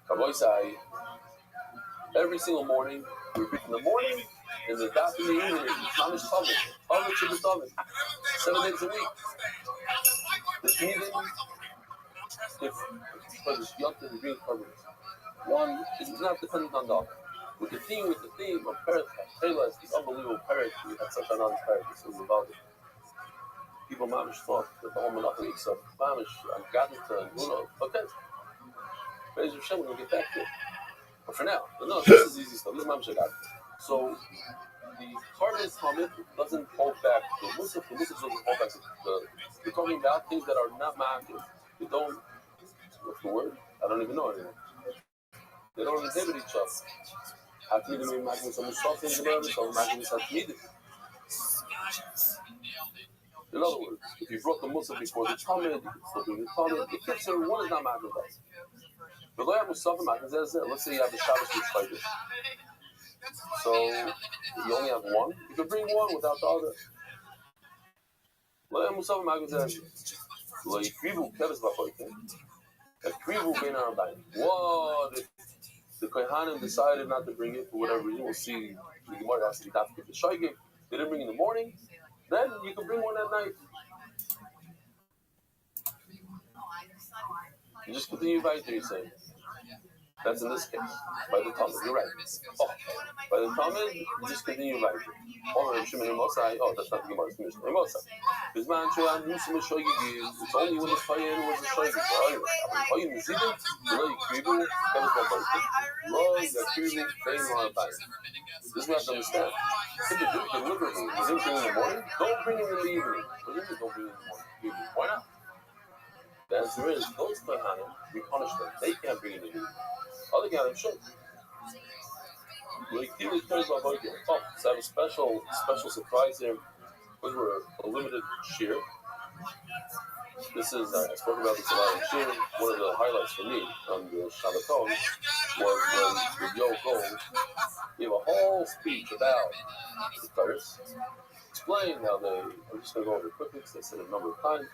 Rabbi say every single morning, we read in the morning, and the daf in the evening. Mamish Tavit, Tavit should be Tavit. 7 days a week. The heathen, if because Yontif is being covered. One is not dependent on God. With the theme of Paris, Taylor, this unbelievable Paris, we had such an honest Paris, this was about it. People Mamish thought that the whole monopoly of Mamish and Gadita and Bruno, okay. Praise Hashem, we're going to get back to it. But for now, no, this is easy stuff. This is Mamish Gadita. So, the Karmas Hamid doesn't hold back the Musaf doesn't hold back we're talking about things that are not Ma'akiv. They don't, what's the word? I don't even know anymore. They don't inhibit each other. How can you be Ma'akiv some Musaf in the Bible, so Ma'akiv is Hatmid? In other words, if you brought the Musaf before the Talmud, you could still bring the Talmud. The kids are one is not Ma'akiv. But let's say you have the Shabbos which like this. So you only have one. You can bring one without the other. What? The Kohanim decided not to bring it for whatever reason. We'll see. The Gemara has to be the Shaygig. They didn't bring in the morning. Then you can bring one at night. You just continue by it, you say. That's in this case. By the Talmud, you're right. Oh, by the Talmud, you just continue by it. Oh, that's not the Gemara, it's Mishnah. It's only when it's Chayin was the Shaygig. Chayin is even, this is what I have to understand. If you do it deliberately, you didn't bring in the morning, don't bring it in the evening. What do you mean don't bring it in the morning? Why not? The answer is, those Kohanim, we punish them. They can't bring it in the evening. Other Kohanim should. Oh, so I have a special surprise here. Because we're a limited shir. This is, I spoke about this a lot in shir. One of the highlights for me on the Shabbaton was when the Yo Gold gave a whole speech about the Paris, explain how I'm just going to go over it quickly because I said it a number of times,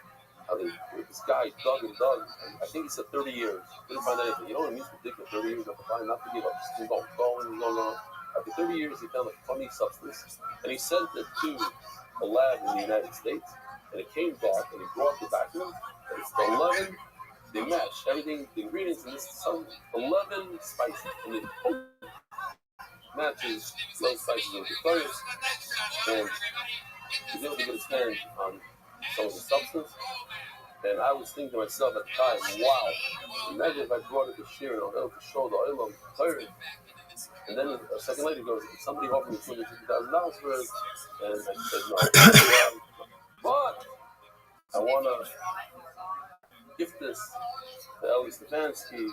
how this guy dug, and I think he said 30 years, couldn't find anything. You know what it means to dig for 30 years, not to find, not to give up, just going. After 30 years, he found a funny substance, and he sent it to a lab in the United States, and it came back, and he brought the document, and it's 11, they match everything, the ingredients, and this is some 11 spices, and it matches those spices into colors, and he's able to get his hand on some of the substance. And I was thinking to myself at the time, wow, imagine if I brought it to share and I was able to show the oil clearly. And then a second later he goes, somebody offered me $250,000 for it, and I said no. But I want to gift this to Eli Stefanski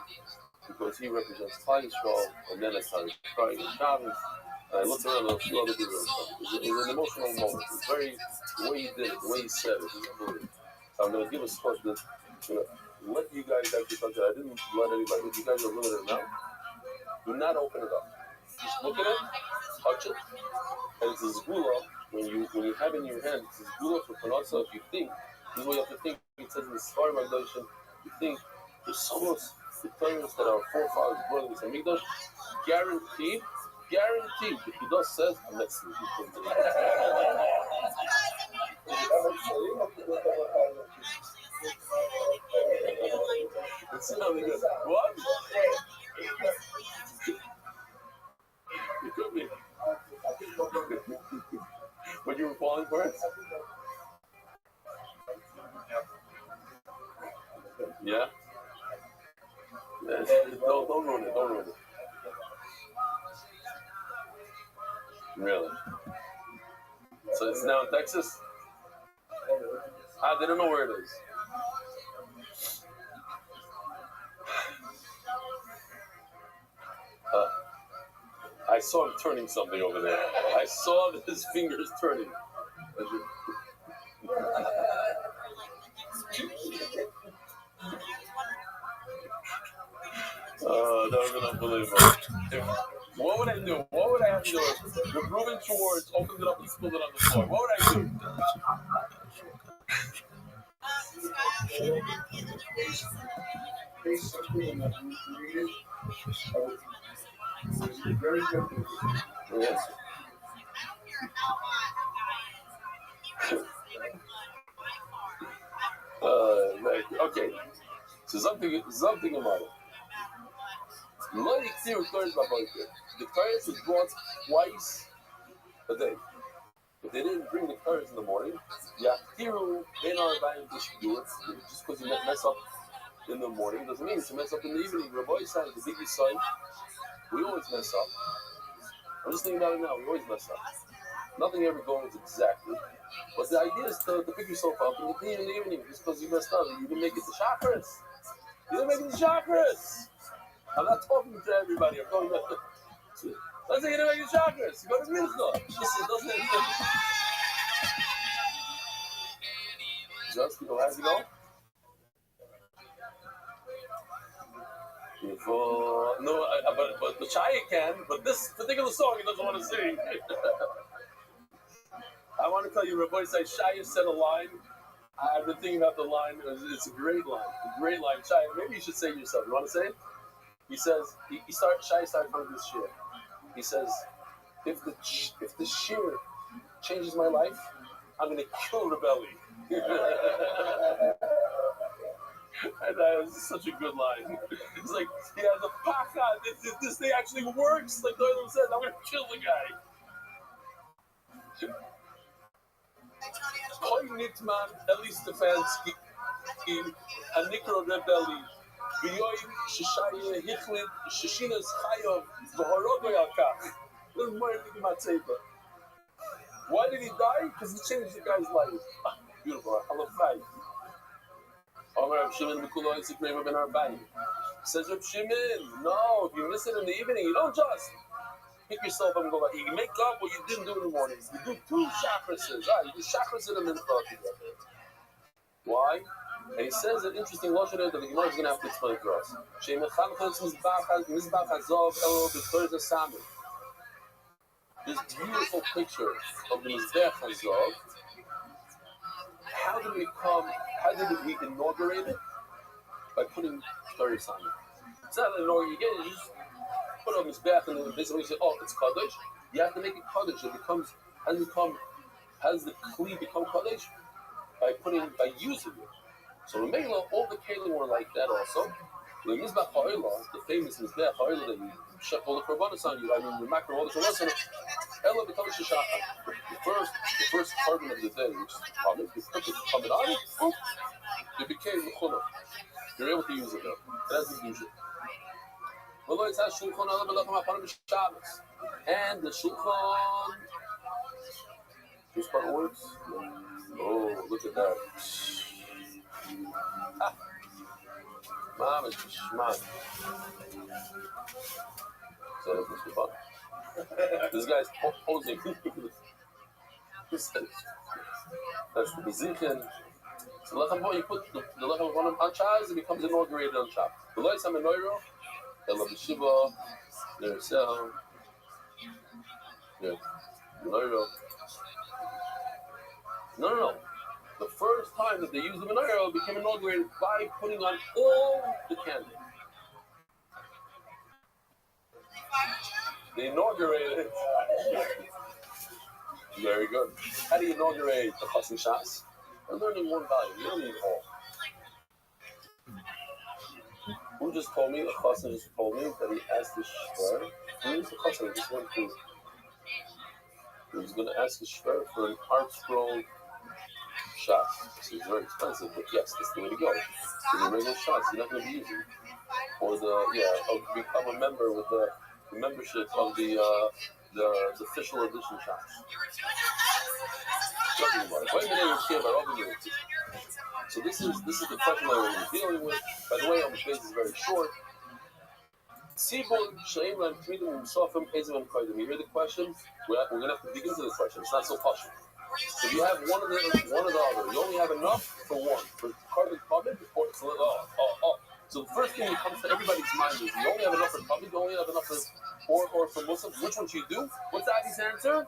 because he represents Klal Yisrael, and then I started crying in Shabbos. And I looked around at a few other people. It was an emotional moment. It was very, the way he did it, the way he said it, was unbelievable. So I'm going to give a spot that, let you guys actually touch it. I didn't let anybody, but you guys are limited now. Do not open it up. Just look at it, touch it, and it's a zgula. When you have it in your hand, it's a zgula for panasa. If you think, this is what you have to think. It says in the Sfar Magdashim, you think there's so much deterrence that our forefathers brought in this Hamikdash, guaranteed, if he does says, I'm not sleeping. It's sounding good. What? It could be. But you were falling for it? Yeah? Don't ruin it. Really? So it's now in Texas? They don't know where it is. I saw him turning something over there. I saw his fingers turning. That would have been unbelievable. What would I do? What would I have to do? You're moving towards, opened it up and spilled it on the floor. What would I do? Yes. Okay. So something about it. Like zero Torah Baboiker. The Torah is brought twice a day. If they didn't bring the Torah in the morning, Yachtiru in our buying they should do it. Just because you mess up in the morning doesn't mean to mess up in the evening. Rabbi said the biggest sign, we always mess up. I'm just thinking about it now, we always mess up. Nothing ever goes exactly. But the idea is to pick yourself up in the evening just because you messed up. You didn't make it to chakras. You didn't make it to chakras. I'm not talking to everybody. I'm talking about. Let's say you didn't make it to chakras. You go to Mincha. Just people have to go. No, but the Chaya can. But this particular song he doesn't want to sing. I want to tell you, Rabbi said Shaya said a line. I've been thinking about the line. It's a great line. A great line. Shaya, maybe you should say it yourself. You want to say it? He says, Shaya started from this shir. He says, if the shir changes my life, I'm going to kill Rabbi. And that was such a good line. It's like, yeah, the paka, this thing actually works. Like the other said, I'm going to kill the guy. Koi Nitman, Eli Stefanski, Hanikro Rebelli, Bioim Shishaya Hichlin, Shishina's Chayov, Vahorogoyakach. There's more thinking about Tzeva. Why did he die? Because he changed the guy's life. Beautiful. I love fight. Reb Shimon Mikulo Itzik Reba Ben Arba'im. Says Reb Shimon, no, if you miss it in the evening, you don't just pick yourself up and go back. You make up what you didn't do in the morning. You do 2 chakrases. You do chakras in a minute. Why? And he says an interesting lashon that the Gemara is going to have to explain for us. This beautiful picture of the Mizbech Hazov. How did we inaugurate it? By putting Torah on it. It's not an inaugurate. You just put on Mizbech and then basically say, oh, it's Kaddish. You have to make it Kaddish. It has the Kli become Kaddish? By using it. So in Mela, all the Kalim were like that also. The Mizbech Ha'olah, the famous Mizbech Ha'olah that you shep all the Korbanos on you, you macro all the Korbanos on it, Ella becomes Shishachah. The first carbon of the day, which is common, you put it coming on it, it became Mechunah. You're able to use it now. It has to use it. And the Shulchan. Whose part works? Oh, look at that. Mom is Shman. So that must be fun. This guy's posing. That's the Bezichin. So you put the Lechem on Chaz, it becomes inaugurated on Chaz. The Lois HaMenoiro, the Labishiva, the Ersel, the Menoiro. No. The first time that they used the menorah became inaugurated by putting on all the candles. They inaugurated it. Very good. How do you inaugurate the Chassan Shas? We're learning one value. You don't need all. Who just told me? A Chassan just told me that he asked the Shver. Who is the Chassan? Just went through. He was going to ask the Shver for an art scroll shot. So it's very expensive, but yes, that's the way to go. So the regular shots you're not going to be using. Or become a member with the membership of the official edition shots. So this is the question that we're dealing with. By the way, our space is very short. You hear the question? We're going to have to dig into the question. It's not so possible. If you have one or the other, you only have enough for one. For carbon, or it's So the first thing that comes to everybody's mind is you only have enough for Kabbalah, you only have enough for for Muslims. Which one should you do? What's Adi's answer?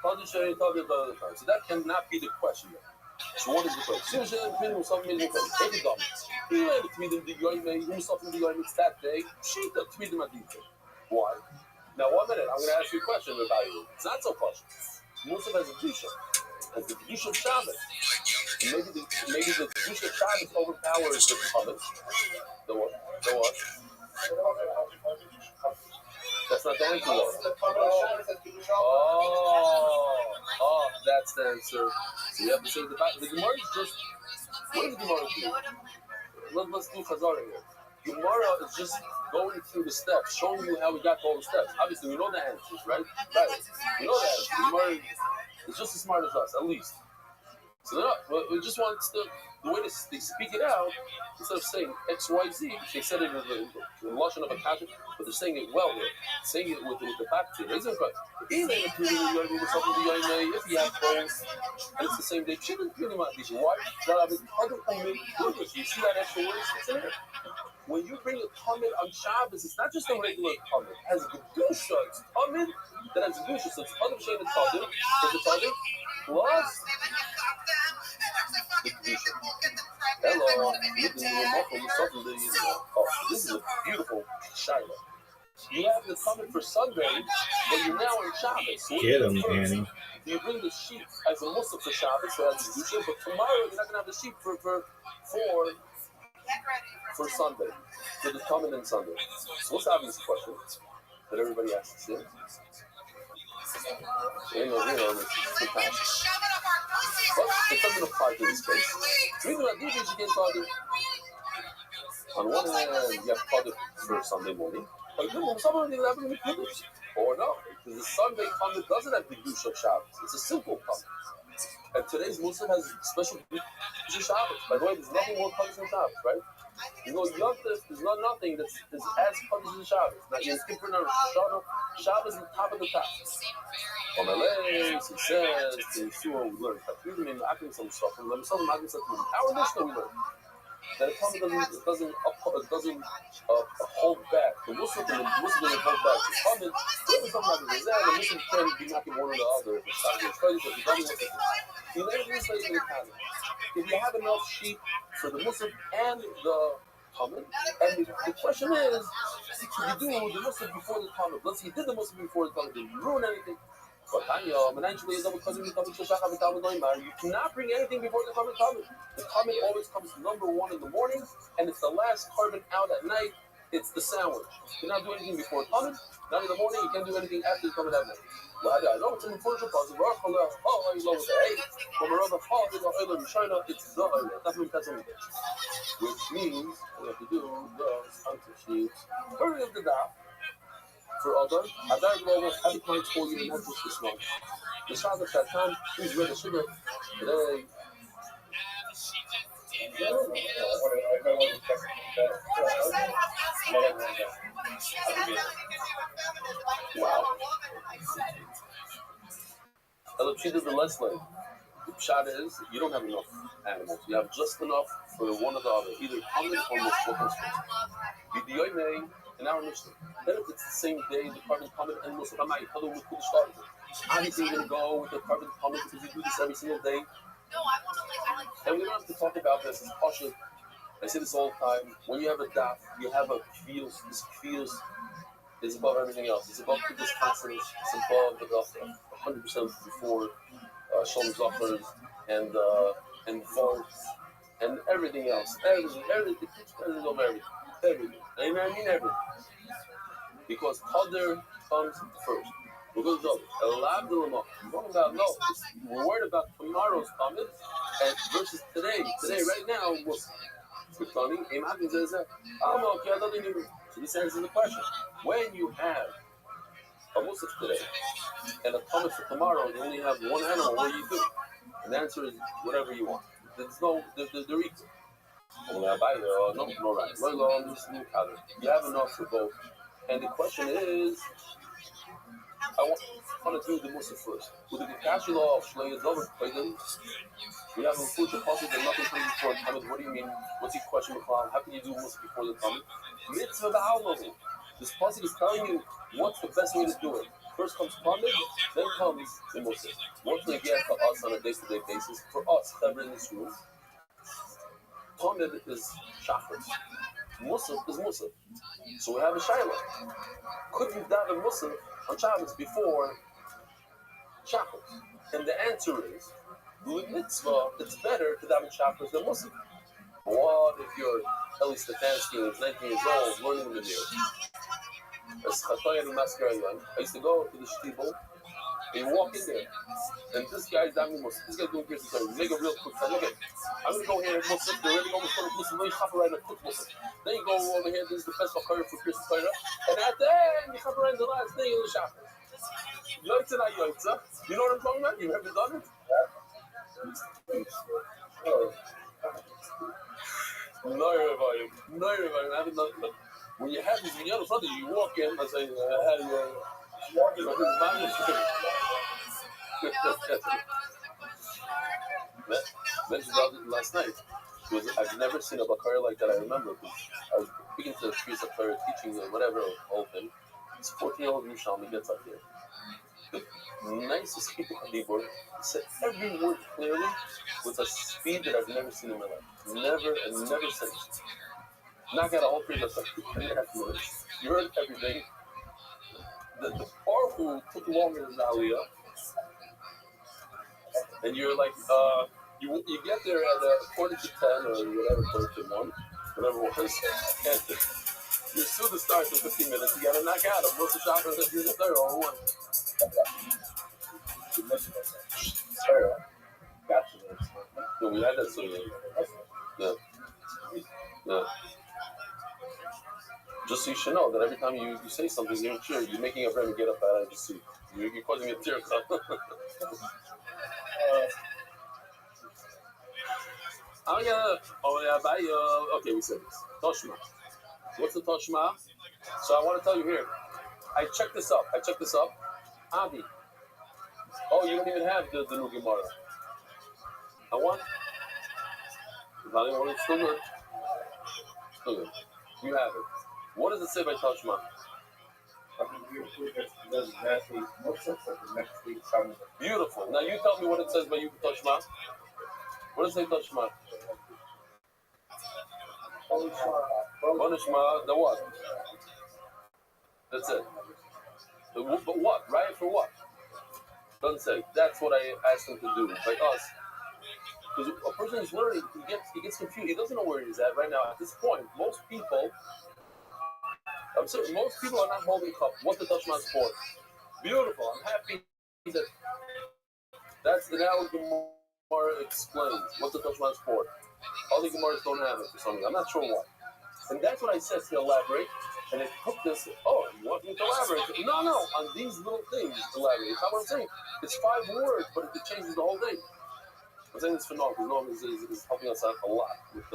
So that cannot be the question. So what is the question? Since you're in something in the question, take it down. You let it to me the Yoime, you something the Yoime that day, sheet up to me the Madita. Why? Now, 1 minute, I'm going to ask you a question about you. It's not so question. Musaf has a Kedusha. Has the Kedusha of Shabbos. Maybe the Kedusha of Shabbos overpowers the Chumash. The what? The what? That's not the answer, though. Oh, that's the answer. So you have to say the Gemara is just. What is the Gemara do? Let's do Chazara here. Gemara is just going through the steps, showing you how we got to all the steps. Obviously, we know the answers, right? Right. We know the answers. Gemara is just as smart as us, at least. So we just want the way they speak it out, instead of saying X, Y, Z, they said it in the lashon of a kasha, but they're saying it well here, saying it with the back to it. Even if you have both, and it's the same day, she doesn't really want to teach you. Why? You see that extra word? It's in there. When you bring a comment on Shabbos, it's not just a regular comment. It has a Kedusha. It's comment that has a Kedusha. So it's other Shane and Tadim. It's a Tadim plus the Kedusha. Hello. Oh, this is a beautiful Shiloh. You have the comment for Sunday, but you're now on Shabbos. So get him, Annie. You bring the sheep as a Musaf for Shabbos, so that's the Kedusha, but tomorrow you're not going to have the sheep for Sunday, for the comment on Sunday. So what's the obvious question that everybody asks here? But it doesn't apply to this case. Reason why these things you get started. On one hand, you have called it for Sunday morning, but someone didn't have any Kiddush. Or no, because the Sunday comment doesn't have the Kedusha of Shabbos. It's a simple comment. And today's Muslim has special Kedusha Shabbos. By the way, there's nothing more Kaddish than Shabbos, right? There's not nothing that's as Kaddish as Shabbos. Now, you skip for Shabbos is the top of the top. On the legs, it says, to see what we learned. We learned some stuff. Our Mishnah we learned that a comment doesn't hold back. The Muslim doesn't hold back. The comment, there's something like this, and the Muslim can be knocking one or the other. If you have enough sheep for the Muslim and the comment, and the question is, did you do the Muslim before the comment? Let's say you did the Muslim before the comment. Did you ruin anything? You cannot bring anything before the comment. The comment always comes number one in the morning, and it's the last carbon out at night. It's the sandwich. You cannot do anything before the comment. Not in the morning. You can't do anything after the comment at night. I know it's an important part. It's the which means we have to do the answer sheet. Hurry up the daf. For Adar, Global, happy clients for you, not just this month. The Shabbos that time, please read the sugar today. Wow. Elapshid is the less lane. The pshat is you don't have enough animals. You have just enough for one or the other, either common or multiple. In our Mishnah, then if it's the same day, the carbon comment and Muslim Amai, obviously you're going to go with the carbon comment because you do this every single day. And we don't have to talk about this as partial. I say this all the time. When you have a daf, you have a feels. This feels is above everything else. It's above this consonants. It's above the 100% before Shalom Zachar and Vault and everything else. Everything over everything. I mean everything. Because Qadr comes first. We're going to go. We're worried about tomorrow's comment and versus today. Today, right now, we're talking. So this answers the question. When you have a Musaf today and a comment for tomorrow, you only have one animal, what do you do? And the answer is whatever you want. There's no, they're equal. No, right. You have enough for both. And the question is, I want to do the Musaf first. With the Kakashi law of Shleya Dover, we have a food deposit and nothing comes before the comment. What do you mean? What's your question, McCloud? How can you do Musaf before the comment? Mitzvah the This pasuk is telling you what's the best way to do it. First comes Talmud, then comes the Musaf. Once they get to us on a day-to-day basis, for us, ever in this room, Talmud is Shachar. Musaf is Musaf. So we have a Shaila. Could you daven Musaf on Shabbos before Shachar? And the answer is, doing mitzvah, it's better to daven Shachar than Musaf. What if you're Eli Stefanski, who's 19 years old, learning the Mir? I used to go to the shtibel, and you walk in there, and this guy's davening Musaf. This guy's doing Kirtan Torah. You make a real quick time. Okay, I'm going to go here and Musaf. They're already almost going to Musaf. Then you chop around and cook Musaf. Then you go over here, this is the festival for Kirtan Torah. And at the end, you chop around the last thing in the Shachar. Yoitza, not Yoitza. You know what I'm talking about? You ever done it? No, I haven't done it. When you have these minyan in front of you, you walk in and say, how do you walk in? Mentioned about it last night. I've never seen a bakar like that. I remember I was speaking to the priest of Torah, teaching whatever whole thing. This 14-year-old Yerushalmi gets up here. The nicest people on the board said every word clearly with a speed that I've never seen in my life. Never and never since. Knock out a whole period of like 2.5 minutes. You heard everything. The part who took longer than Aliyah, and you're like, you get there at quarter to 10 or whatever, quarter to 1, whatever it was, and you're still to start in 15 minutes. You gotta knock out a most of the shoppers that you're the third or one. No, we had that so yeah. Just so you should know that every time you say something, you're making a friend get up out of the seat. You're causing a tear cut. Okay, we said this. Toshma. What's the Toshma? So I want to tell you here. I checked this up. Avi. Oh, you don't even have the new Gemara. I want. It's still good. You have it. What does it say by Toshma? Beautiful. Now you tell me what it says by you Toshma. What does it say Toshma? Bonishma, the what? That's it. But what? Right for what? Doesn't say. That's what I asked him to do. By us. Because a person who's learning, he gets confused. He doesn't know where he's at right now. At this point, most people are not holding cup. What the Toshma is for? Beautiful. I'm happy that that's the now Gemara explains what the Toshma is for. All the Gemaras don't have it for some reason. I'm not sure why. And that's what I said to elaborate. And it took this, you want me to elaborate? No, on these little things, elaborate. It's not what I'm saying. It's 5 words, but it changes the whole thing. I'm saying this for Noam, because Noam is helping us out a lot with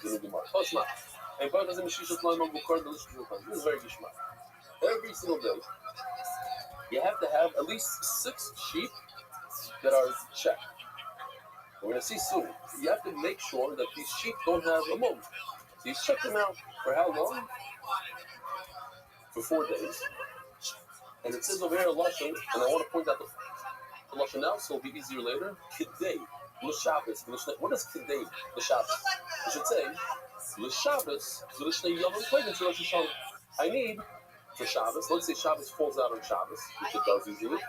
this new Gemara. Toshma. This is very gishmak. Every single day, you have to have at least 6 sheep that are checked. We're going to see soon. You have to make sure that these sheep don't have a mum. So you check them out for how long? For 4 days. And it says over here, Lashon, and I want to point out the Lashon now, so it'll be easier later. Kidei, L'Shabbos. What is Kidei, L'Shabbos? You should say, L'Shabbos, L'Shnei Yom Plagin to Rosh Hashanah. I need, for Shabbos, let's say Shabbos falls out on Shabbos, which it does usually.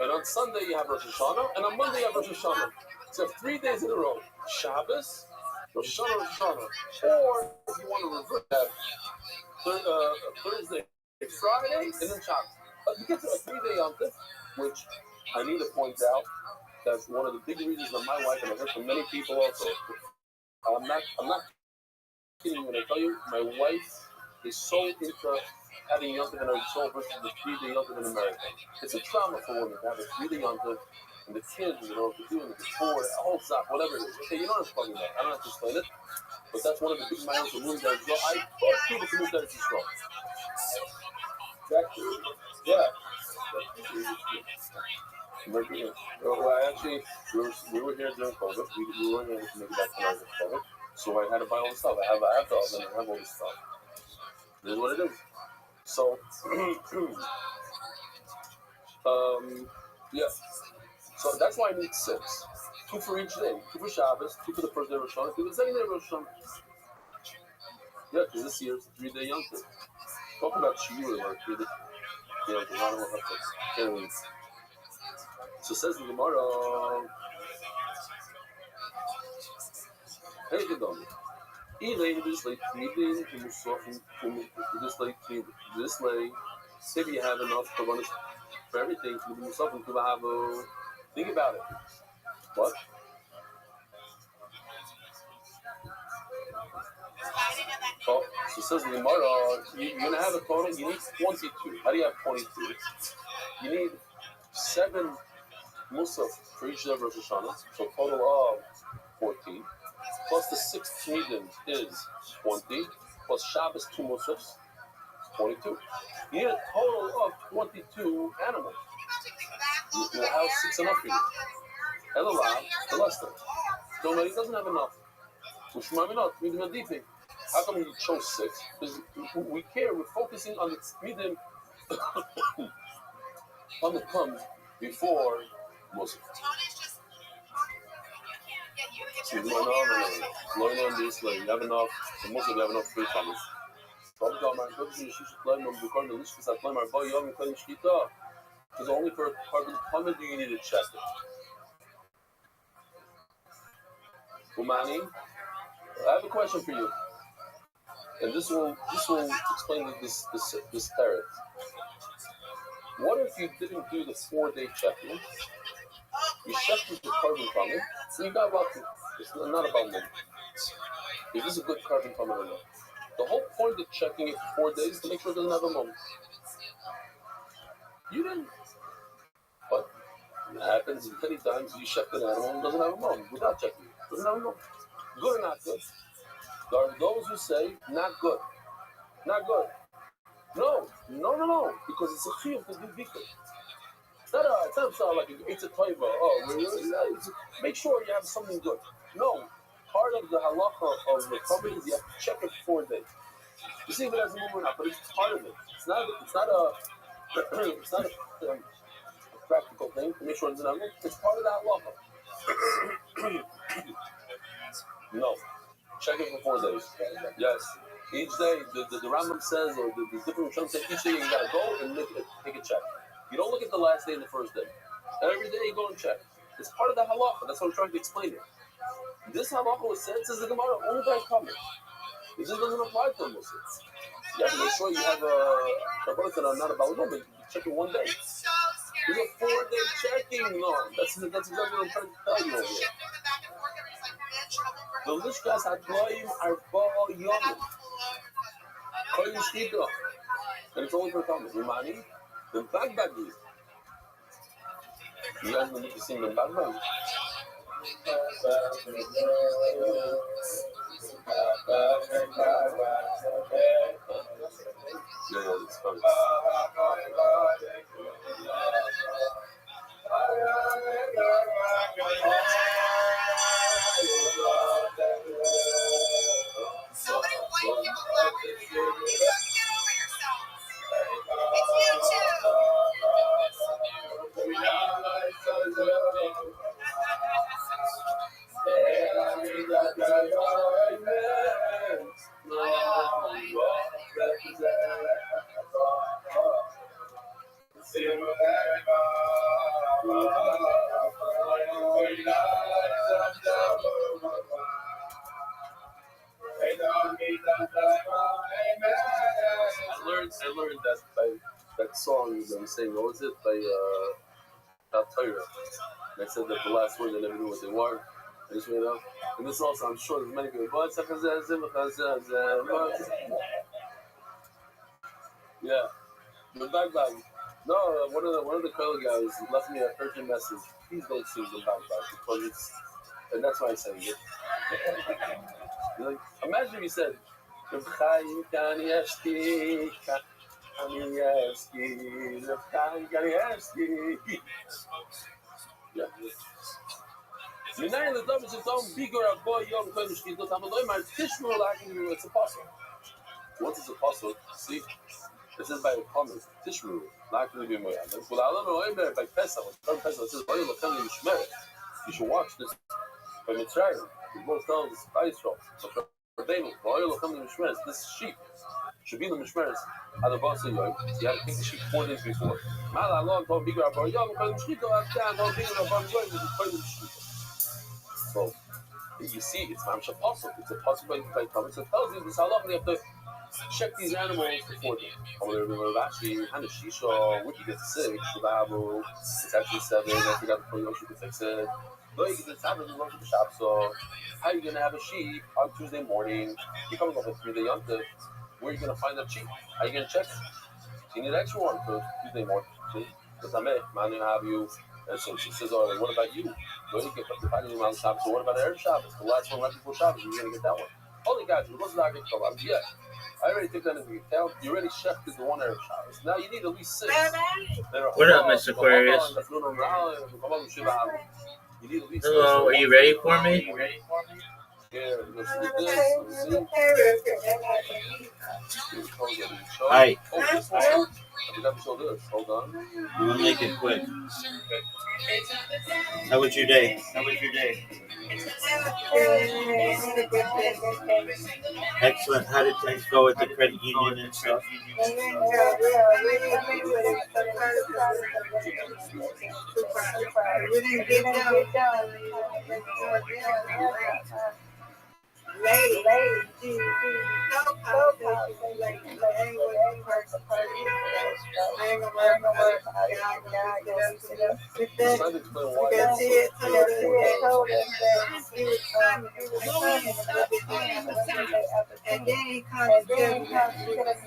And on Sunday you have Rosh Hashanah, and on Monday you have Rosh Hashanah. So you have 3 days in a row. Shabbos, Rosh Hashanah. Or if you want to reverse that, Thursday, Friday, and then Shabbos. But you get to a 3-day Yom Tov, which I need to point out, that's one of the big reasons that my wife, and I've heard from many people also, I'm not kidding when I tell you, my wife is so into having Yom Tov in her soul versus the 3-day Yom Tov in America. It's a trauma for women to have a 3-day Yom Tov, and the kids, you know, if they're doing it before, the whole stuff, whatever it is. Okay, you know what I'm talking about. I don't have to explain it, but that's one of the big miles of moving that Israel. I push people to move that to Israel. Yeah. Well, actually, we were here during COVID. We weren't able to make it back to COVID, so I had to buy all the stuff. I have dogs and I have all this stuff. This is what it is. So, yeah. So that's why I need 6. 2 for each day. 2 for Shabbos, 2 for the first day of Rosh Hashanah, 2 for the second day of Rosh Hashanah. Yeah, because this year it's a 3-day Yom Tov. Talk about Shiur or 3-day Yom Tov. I don't know how to. So says the Gemara. Hey, Gedon. Elaine, this late feeding, this late. Maybe you have enough for everything. Think about it. What? Oh, so says the Gemara, you're going to have a total, you need 22. How do you have 22? You need 7 Musaf for each day of Rosh Hashanah, so a total of 14. Plus the 6 Tmedim is 20. Plus Shabbos 2 Musafs, 22. You need a total of 22 animals. You'll have 6 enough for you. Elallah, the Lester. So he doesn't have enough. How come you chose 6? Because we care, we're focusing on the Tmedim on the comes before Musaf. So no. Learn on this way. You have enough. The Musaf, you have enough free comments. Because only for a carbon comment do you need to check it. Umani, I have a question for you. And this will explain this tarot. What if you didn't do the 4-day checking? You checked with the carbon comment, so you got lucky. It's not about money. Is this a good carbon comment or not? The whole point of checking it for 4 days is to make sure it doesn't have a mum. You didn't. But it happens many times you check an animal and it doesn't have a mum without checking it. It doesn't have a mum. Good or not good? There are those who say, not good. Not good. No. Because it's a chiyuv to do bikkur. It's not like it's a toiva. Oh, make sure you have something good. No. Part of the halacha of the company is you have to check it 4 days. You see if it has a mum or not, but it's part of it. It's not a practical thing to make sure it's not. It's part of the halacha. No. Check it for 4 days. Yes. Each day, the Rambam says, or the different Rishonim say, each day you gotta go and take a check. You don't look at the last day and the first day. Every day you go and check. It's part of the halacha. That's what I'm trying to explain here. This halacha was said, says the Gemara, only by comment. It just doesn't apply to Muslims. You have to make sure you have a birth and not about but you check it 1 day. There's a 4-day checking. No, that's exactly what I'm trying to tell you over here. The Lishkas HaGoyim Arba Yom. Koyim Shkita. And it's only for comment. Umani, the Bagbagi. You guys need to sing the Bagbagi. Yeah, it's fun. Somebody white people laughing. You have to get over yourselves. It's you too. I learned that by that song that I'm saying. What was it? By Torah. And I said that the last word, I never knew what they were. I just made up. And this also, I'm sure there's many people. Yeah. The bag. No, one of the color guys left me an urgent message. Please don't sing the bag because it's, and that's why I sang it. Like, imagine if he said, yeah. It's a puzzle. Once it's a puzzle, see? It says by the comments, Tishru, not going to be Moya. Well, I don't know, by Pesach, when Pesach says, you should watch this by Mitzrayim. The most tells us, Rabbi, this sheep should be in the Mishmeres at the Basa Yom. You have to pick the sheep 4 days before. So, you see, it's Mamsha Pasuk. It's a Pasuk by Thomas. So it tells you this halach, you have to check these animals before them. When you get sick, it's actually 7. I forgot to put Yoshi to fix it. So, how are you going to have a sheep on Tuesday morning? You're coming up with 3 day yontif. Where are you going to find that sheep? How are you going to check it? You need an extra one for Tuesday morning. Because I'm have you. And so she says, "Oh, what about you? So what about Erev Shabbos? The last one right before Shabbos, you're going to get that one." Holy guys, yeah, I already took that into account. You already shefted the one Erev Shabbos. Now you need at least 6. What up, Mr. Aquarius? Hello, are you ready for me? Yeah, Alright. Hold on. I'm gonna make it quick. How was your day? Excellent. How did things go with the credit union and stuff? And then he comes to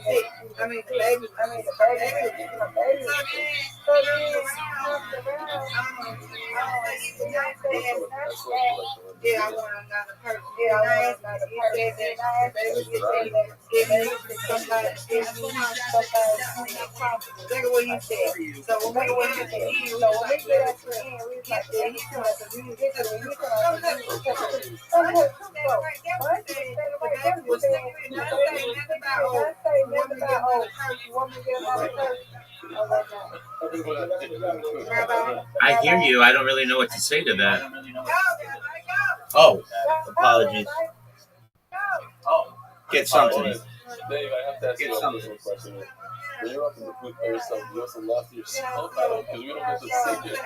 sick. I mean, the baby. Yeah, I want another person. Look at what he said. So when we get at the end, we like, I hear you. I don't really know what to say to that. Oh, apologies. Get something. Dave, I have to ask you a personal question. When you're up in the booth by yourself, you also laugh to yourself because we don't get to sing it.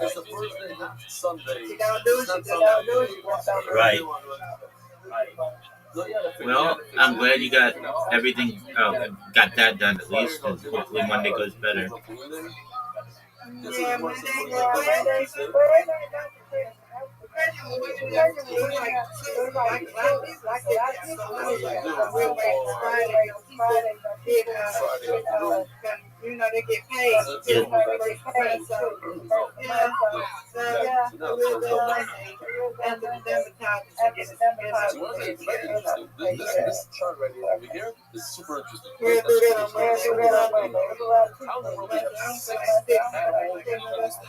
It's the first day, not Sunday. Right. Well, I'm glad you got everything, got that done at least, and hopefully Monday goes better. Yeah, you know, they get paid. This chart right here is super interesting. I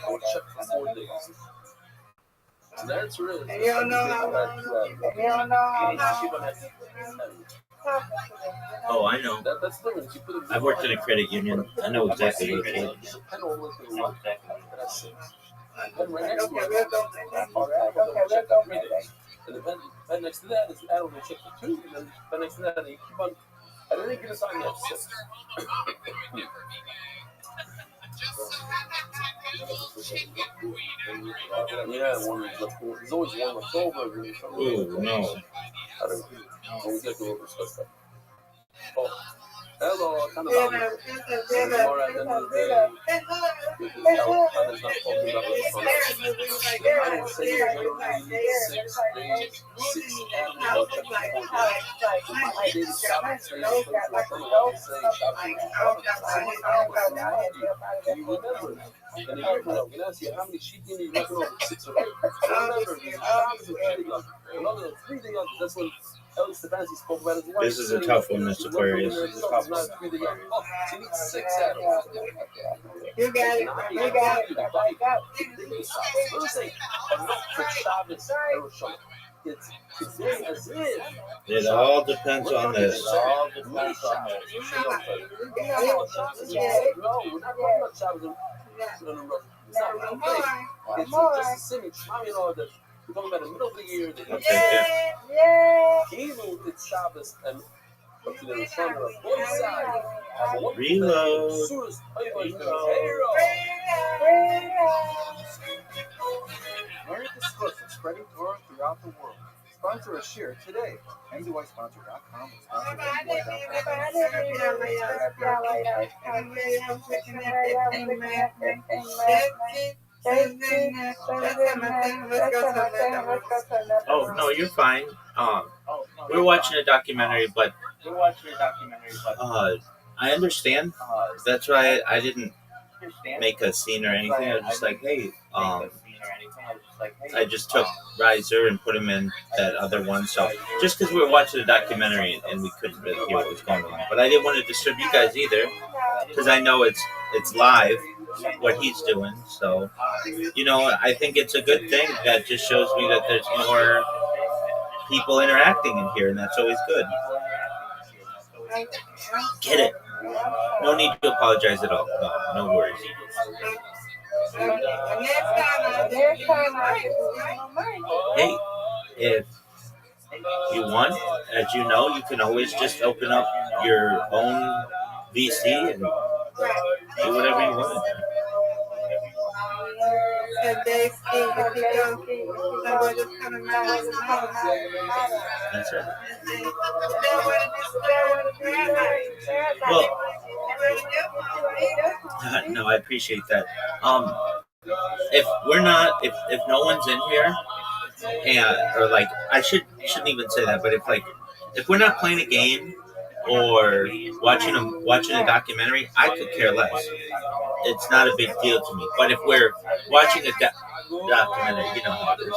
would check for 4 days. And the answer is, you don't know how long. Oh, I know. That's the difference. I've worked in a credit union. I know exactly what it's like. And right next to it, 3 days. And then next to that is add on the check for 2, and then next to that, you keep on. And then you get assigned to 6. Yeah, there's always one left over. Oh, no. I don't know. When we get to it, we'll discuss that. Oh, hello, kind of. God is not talking about the Son. I would say generally 6 days, 6 animals that before that. My daily Sabbath praise and praise to Hashem, I would say Shabbat. You remember it. And if you're going to ask you how many sheep you need, you're going to 6 or 8. So remember, the Shabbos and 3 days. Another 3 days, that's when Ellie Stefanski spoke about his wife. This is a tough one, Mr. Aquarius. It's not 3 days. Oh, she needs 6 animals. You got it. You got it. Listen, enough for Shabbos Yerushalayim. It's today as if. It all depends on this. It all depends on this. No, we're not talking about Shabbos. It's not a real thing. It's just a simile. You know that we're talking about the middle of the year. Even with it's Shabbos and up to the Roshana on one side. Reload. Learn this book is spreading Torah throughout the world. Sponsor a share today. MZYsponsor.com. Oh no, you're fine. We're watching a documentary, but I understand. That's why I didn't make a scene or anything. I was just like, hey, I just took Riser and put him in that other one. So just because we were watching a documentary and we couldn't really hear what was going on, but I didn't want to disturb you guys either, because I know it's live what he's doing. So I think it's a good thing. That just shows me that there's more people interacting in here, and that's always good. Get it? No need to apologize at all. No worries. Hey, if you want, as you know, you can always just open up your own VC and do whatever you want. That's right. Well, no, I appreciate that. If no one's in here, or like I shouldn't even say that, but if we're not playing a game or watching a documentary, I could care less. It's not a big deal to me. But if we're watching a documentary, you know how it is.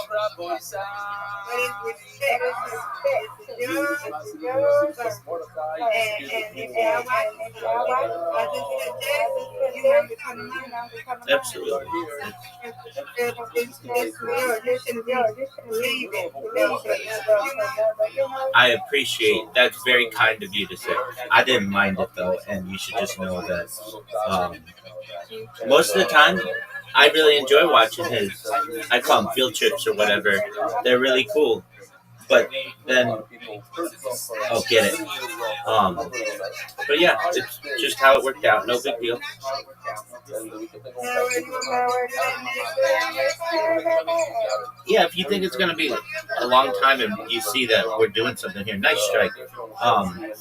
Absolutely. I appreciate that's very kind of you to say. I didn't mind it though, and you should just know that most of the time I really enjoy watching his, I call them field trips or whatever. They're really cool. But then, get it. But yeah, it's just how it worked out. No big deal. Yeah, if you think it's going to be a long time and you see that we're doing something here, nice strike.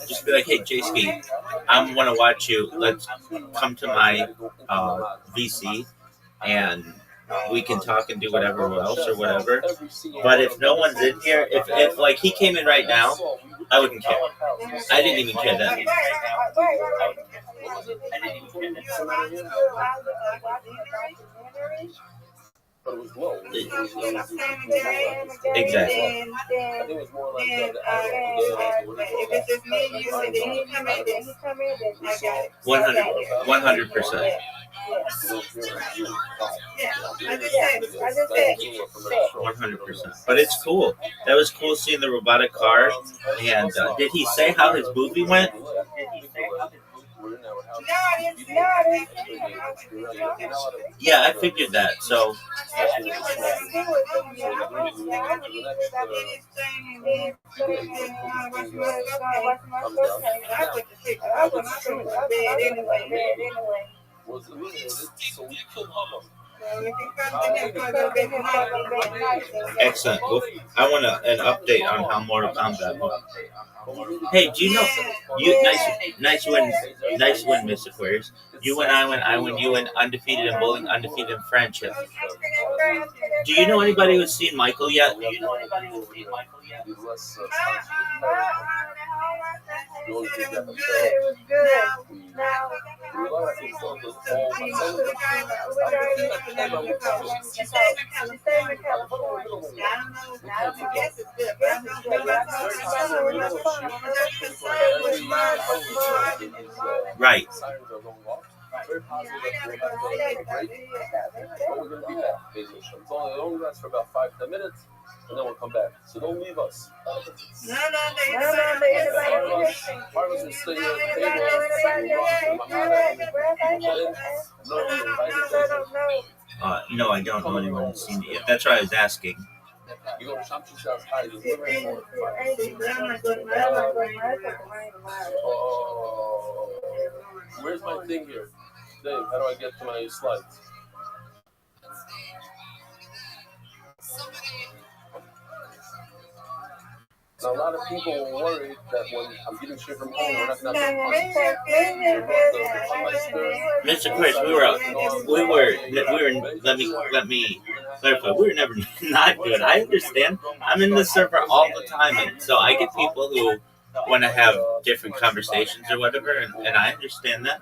Just be like, hey, J-Ski, I want to watch you. Let's come to my VC and we can talk and do whatever else or whatever. But if no one's in here, if like he came in right now, I wouldn't care. I didn't even care then. But it was low. Exactly. I think it was more like if it's just me and you, and then he come in, I got it. 100%. Yeah, I just said. 100%. But it's cool. That was cool seeing the robotic car. And did he say how his movie went? Yeah, I figured that. So. Excellent. Well, I want an update on how Mortal Kombat went. Hey, do you know you nice win, Miss Aquarius. You win, I win, you win, undefeated in bowling, undefeated in friendship. Do you know anybody who's seen Michael yet? Right. Very positive that we'll have a break. But we're going to be back. It only lasts for about 5-10 minutes, and then we'll come back. So don't leave us. No. Harvest will stay here at the table. No, I don't know anyone who's seen it yet. That's why I was asking. You go to Shamshi's house, hi, there's living room. Where's my thing here? Dave, how do I get to my slides? Now, a lot of people were worried that when I'm getting shit from home, we're not going to have Mr. Chris, let me clarify. We were never not good. I understand. I'm in the server all the time, and so I get people who want to have different conversations or whatever, and I understand that.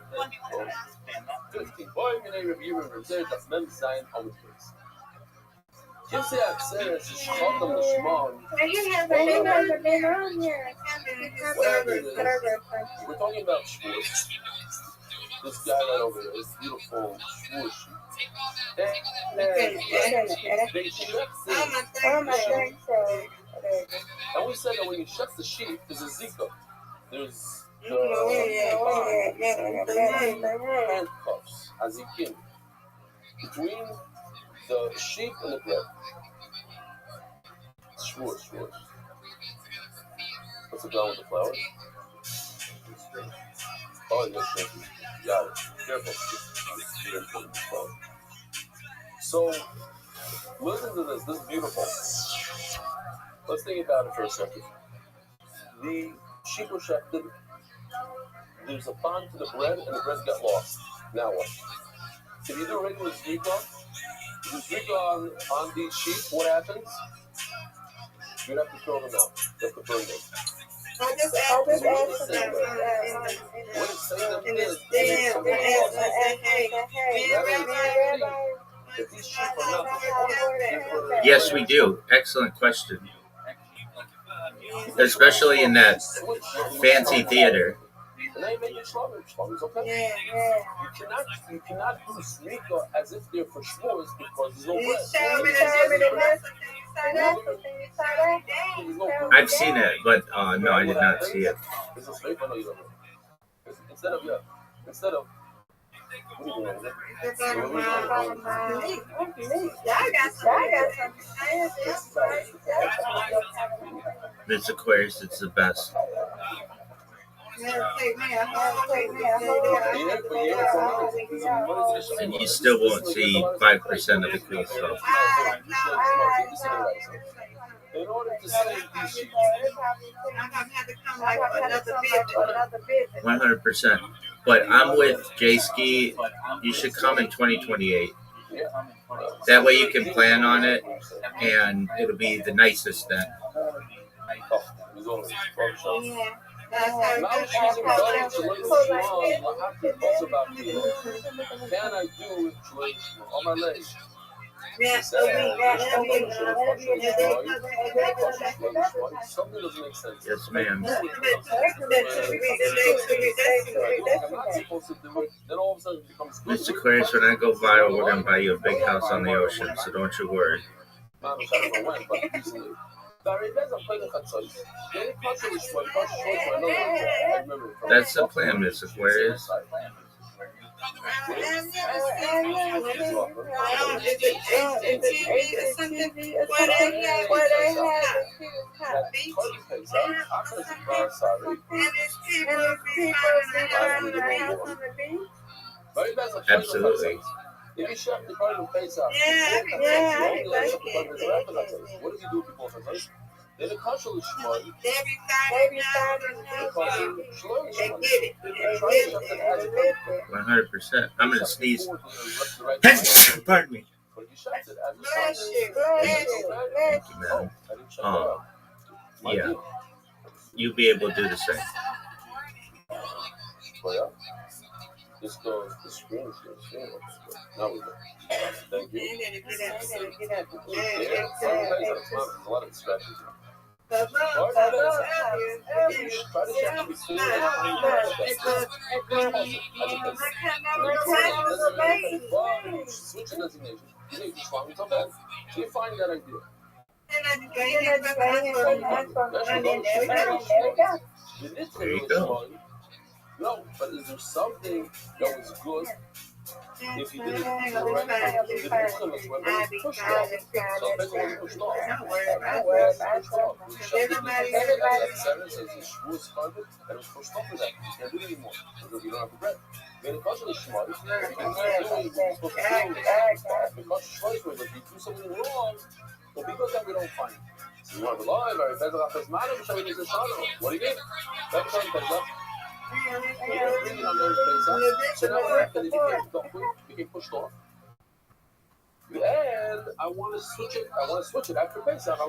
We're talking about sports. This guy right over there, this beautiful swoosh. And we said that when you shut the sheep, there's a zika. There's handcuffs, azikim, between the sheep and the bread. Swoosh. What's it done with the flowers? Oh, yes. Got it. Careful. So, listen to this. This is beautiful. Let's think about it for a second. The sheep were shafted. There's a bond to the bread, and the bread got lost. Now what? If you do regular zrika, on these sheep, what happens? You'd have to throw them out. You have to burn them. I just asked them Yes, we do. Excellent question. Especially in that fancy theater. And they make it stronger, okay? You cannot do zrika as if they're for shmuz because there's no bread. I've seen it, but no, I did not see it. Instead of This Aquarius, it's the best. And you still won't see 5% of the cool stuff. In order to save these sheep, 100%. But I'm with J-Ski. You should come in 2028. That way you can plan on it, and it'll be the nicest then. Now she's invited to learn Shema. I have to talk about you. Can I do it on my legs? Something doesn't make sense. Yes, ma'am. I'm not supposed to do it. Then all of a sudden it becomes good. Mr. Aquarius, when I go viral, we're going to buy you a big house on the ocean, so don't you worry. That's the plan, Miss Aquarius. Absolutely. If you shop the part of face out, Yeah, what if you do people for us? Then the culture is smart. every Friday night, they get it. They live there. 100%. I'm gonna sneeze. Pardon me. Bless you. Thank you, man. Yeah, you'll be able to do the same. Just go the screen. Now we go. Thank you. They gotta get up. A lot of distractions. Try to shop switch your designation. You need to respond to that. So you find that idea. There you go. No, but is there something that was good? If you didn't push off. So basically pushed off. Everybody says the shrew is covered and it's pushed off of that. You can't do it anymore because you don't have the bread. When it comes to the shmai, you can't do what you're supposed to do. Because shmai, if you do something wrong, well, because that we don't find it. So you want to be alive, or better off as man, what do you mean? That's what so now after they became pushed off. And I want to switch it after Pesach. I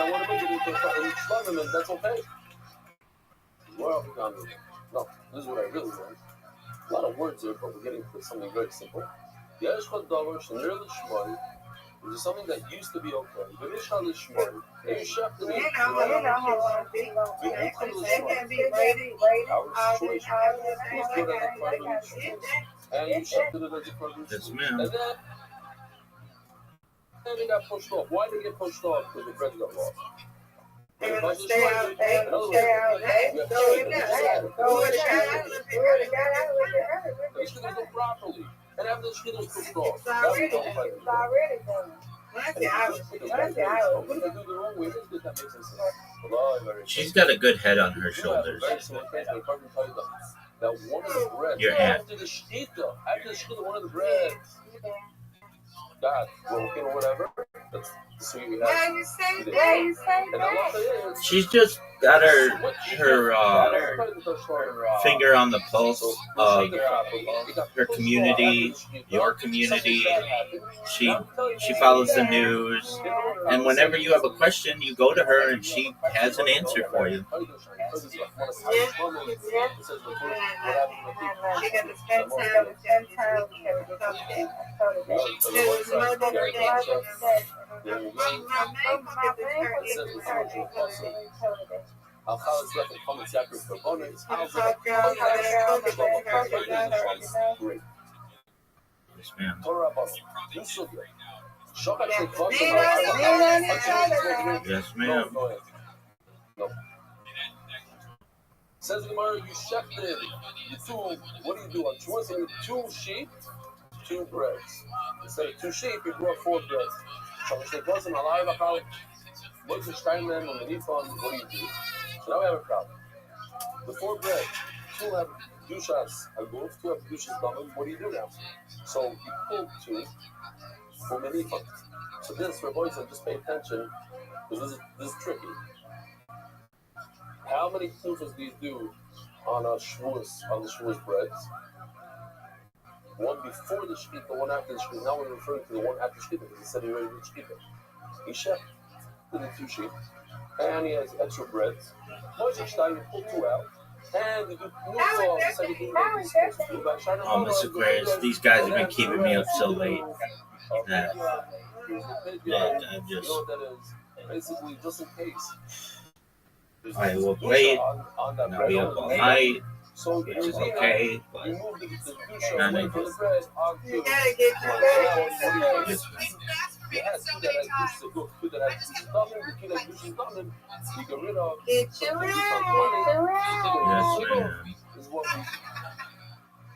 want to make it into Shlamim, and that's okay. Well, no, this is what I really want. A lot of words here, but we're getting to something very simple. Which is something that used to be okay. But it's not this shmoi. And you shop the name. Our choice is good as a part of the choice. And you shop it as a part of the choice. And then they got pushed off. Why did they get pushed off? Because the bread got lost. Stay out there. Properly. And after the shit was pushed off. It's already done. She's got a good head on her shoulders. Your aunt. After the shkita, one of the bread. God, broken or whatever. That's the sweet we have. She's just got her finger on the pulse of her community, your community. She follows the news, and whenever you have a question, you go to her, and she has an answer for you. Yes, ma'am. Yes, ma'am. No. Says the Gemara, you shechted the two. What do you do on two sheep, 2 breads? Instead of 2 sheep, you brought 4 breads. So when it wasn't alive, about what's the Steinman on the Nifon? What do you do? So now we have a problem. The 4 bread, 2 have dushas aguf, 2 have dushas damim. What do you do now? So you pull 2 for the Nifon. So this, for boys, just pay attention because this is tricky. How many tufas do you do on the shvuas breads? 1 before the shkita, 1 after the shkita. Now we're referring to the 1 after shkita because he said he already did shkita. He shechted the 2 sheep, and he has extra breads. Moshe Stein, you pull 2 out, and you do Oh, Mr. Aquarius, these guys have been keeping me up so late that I'm just. Basically, just in case. I will wait, and I'll be up all night, which is okay, but not ideal. You gotta get your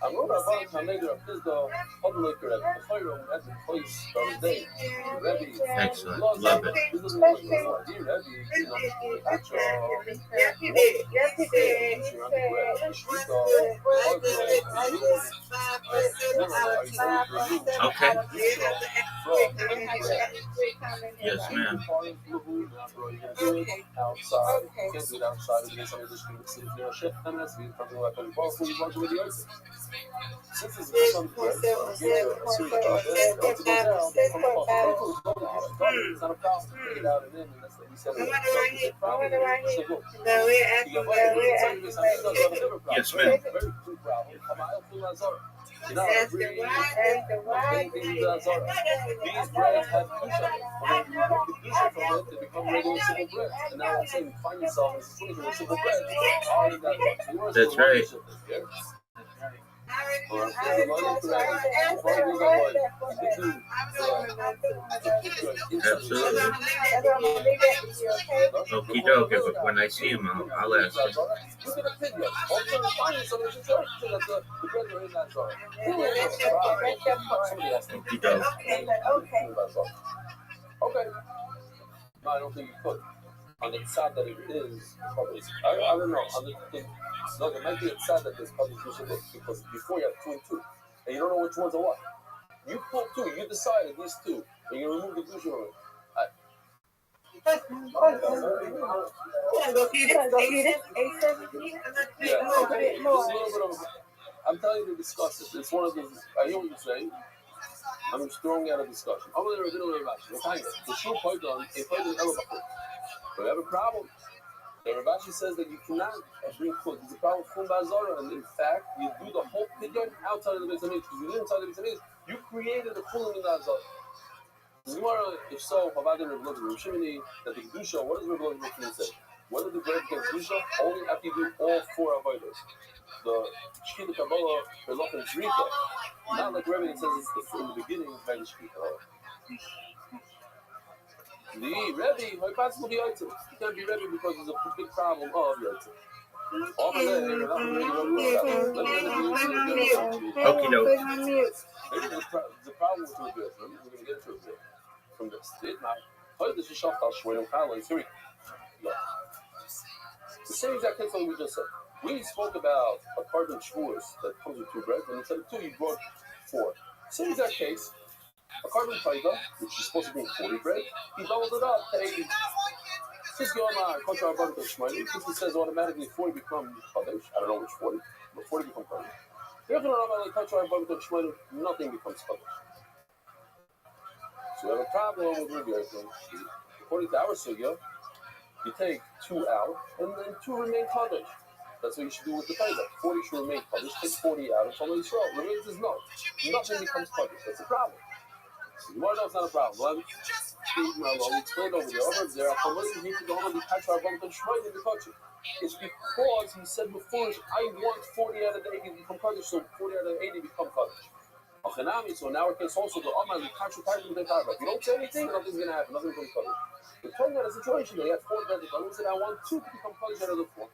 I wrote about Hameder of Pizda, Hudliker at the fire room at the place the other day. Rebbe, Excellent. Love it. This is like dear Rebbe, you know, actual, Yes, he did. Yes, he did. Okay. Yes, ma'am. Outside, can't do it outside. Against some of the streets, if you're a chef, and that's something like a boss when you want to with the ice. Since it's just on the bread, it's not a problem. Take it out and then, and that's what he said. Yes, ma'am. Very true problem. You know, That's the why. these breads have kedusha. When you remove the kedusha from it, they become regular simple bread. And now I'm saying, find yourself in a situation where simple bread are in that box. That's right. Absolutely. Okie dokie, but when I see him, I'll ask him. Okie dokie. Okay. No, I don't think you could. On the side that it is public. I don't know. On the no, there might be a side that there's public because before you have 2 and 2, and you don't know which ones are what. You pull 2, you decided these 2, and you remove the kedusha from it. Yeah, okay. Just a little bit of. I'm telling you to discuss it. It's one of those. I hear what you're saying. I'm just throwing out a discussion. I'm going to do a Rabbi. The shul python, a python elabachur. We have a problem. The Rabbi says that you cannot bring food. There's a problem with Chum Bazara, and in fact, you do the whole pidyon outside of the Beis Hamikdash. Because you didn't inside the Beis Hamikdash, you created a Chum in the Azara. Gemara, if so, Chavadin Rav Logan, Rav Shimoni, that the kedusha. What does Rav Logan say? Whether the bread gets kedusha, only after you do all 4 avodas. The Shkita Kabbalah, Perloch and Zrika. Not like Rabbi says it's in the beginning by the Shkita. The Rebbe, my possible the item. You can't be Rebbe because there's a big problem of the item. Okie dokie. Maybe the problem with Rebbe. We're going to get to it from this. This is Shaftal Shmuel Kala. Here we go. The same exact thing we just said. We spoke about a carbon shvuas that comes with 2 breads, and instead of 2, you brought 4. Same exact case. A carbon fiber, which is supposed to bring 40 bread, he doubled it up to 80. Since he says automatically 40 become Kadesh, I don't know which 40, but 40 become Kadesh. Nothing becomes Kadesh. So we have a problem with Rabbi. According to our sugya, you take 2 out, and then 2 remain Kadesh. That's what you should do with the fiber. 40 should remain Kadesh, take 40 out, and follow Yisrael. The remains is no. Nothing becomes Kadesh. That's a problem. You want to know it's not a problem. Well, we explained over there. It's because he said before, I want 40 out of the 80 to become Kaddish, so 40 out of the 80 become Kaddish. So in our case also, the Oman, we can't try to do that. If you don't say anything, nothing's going to happen. Nothing's going to come Kaddish. We're talking about a situation where you have 4 brothers. I said, I want 2 to become Kaddish out of the 4.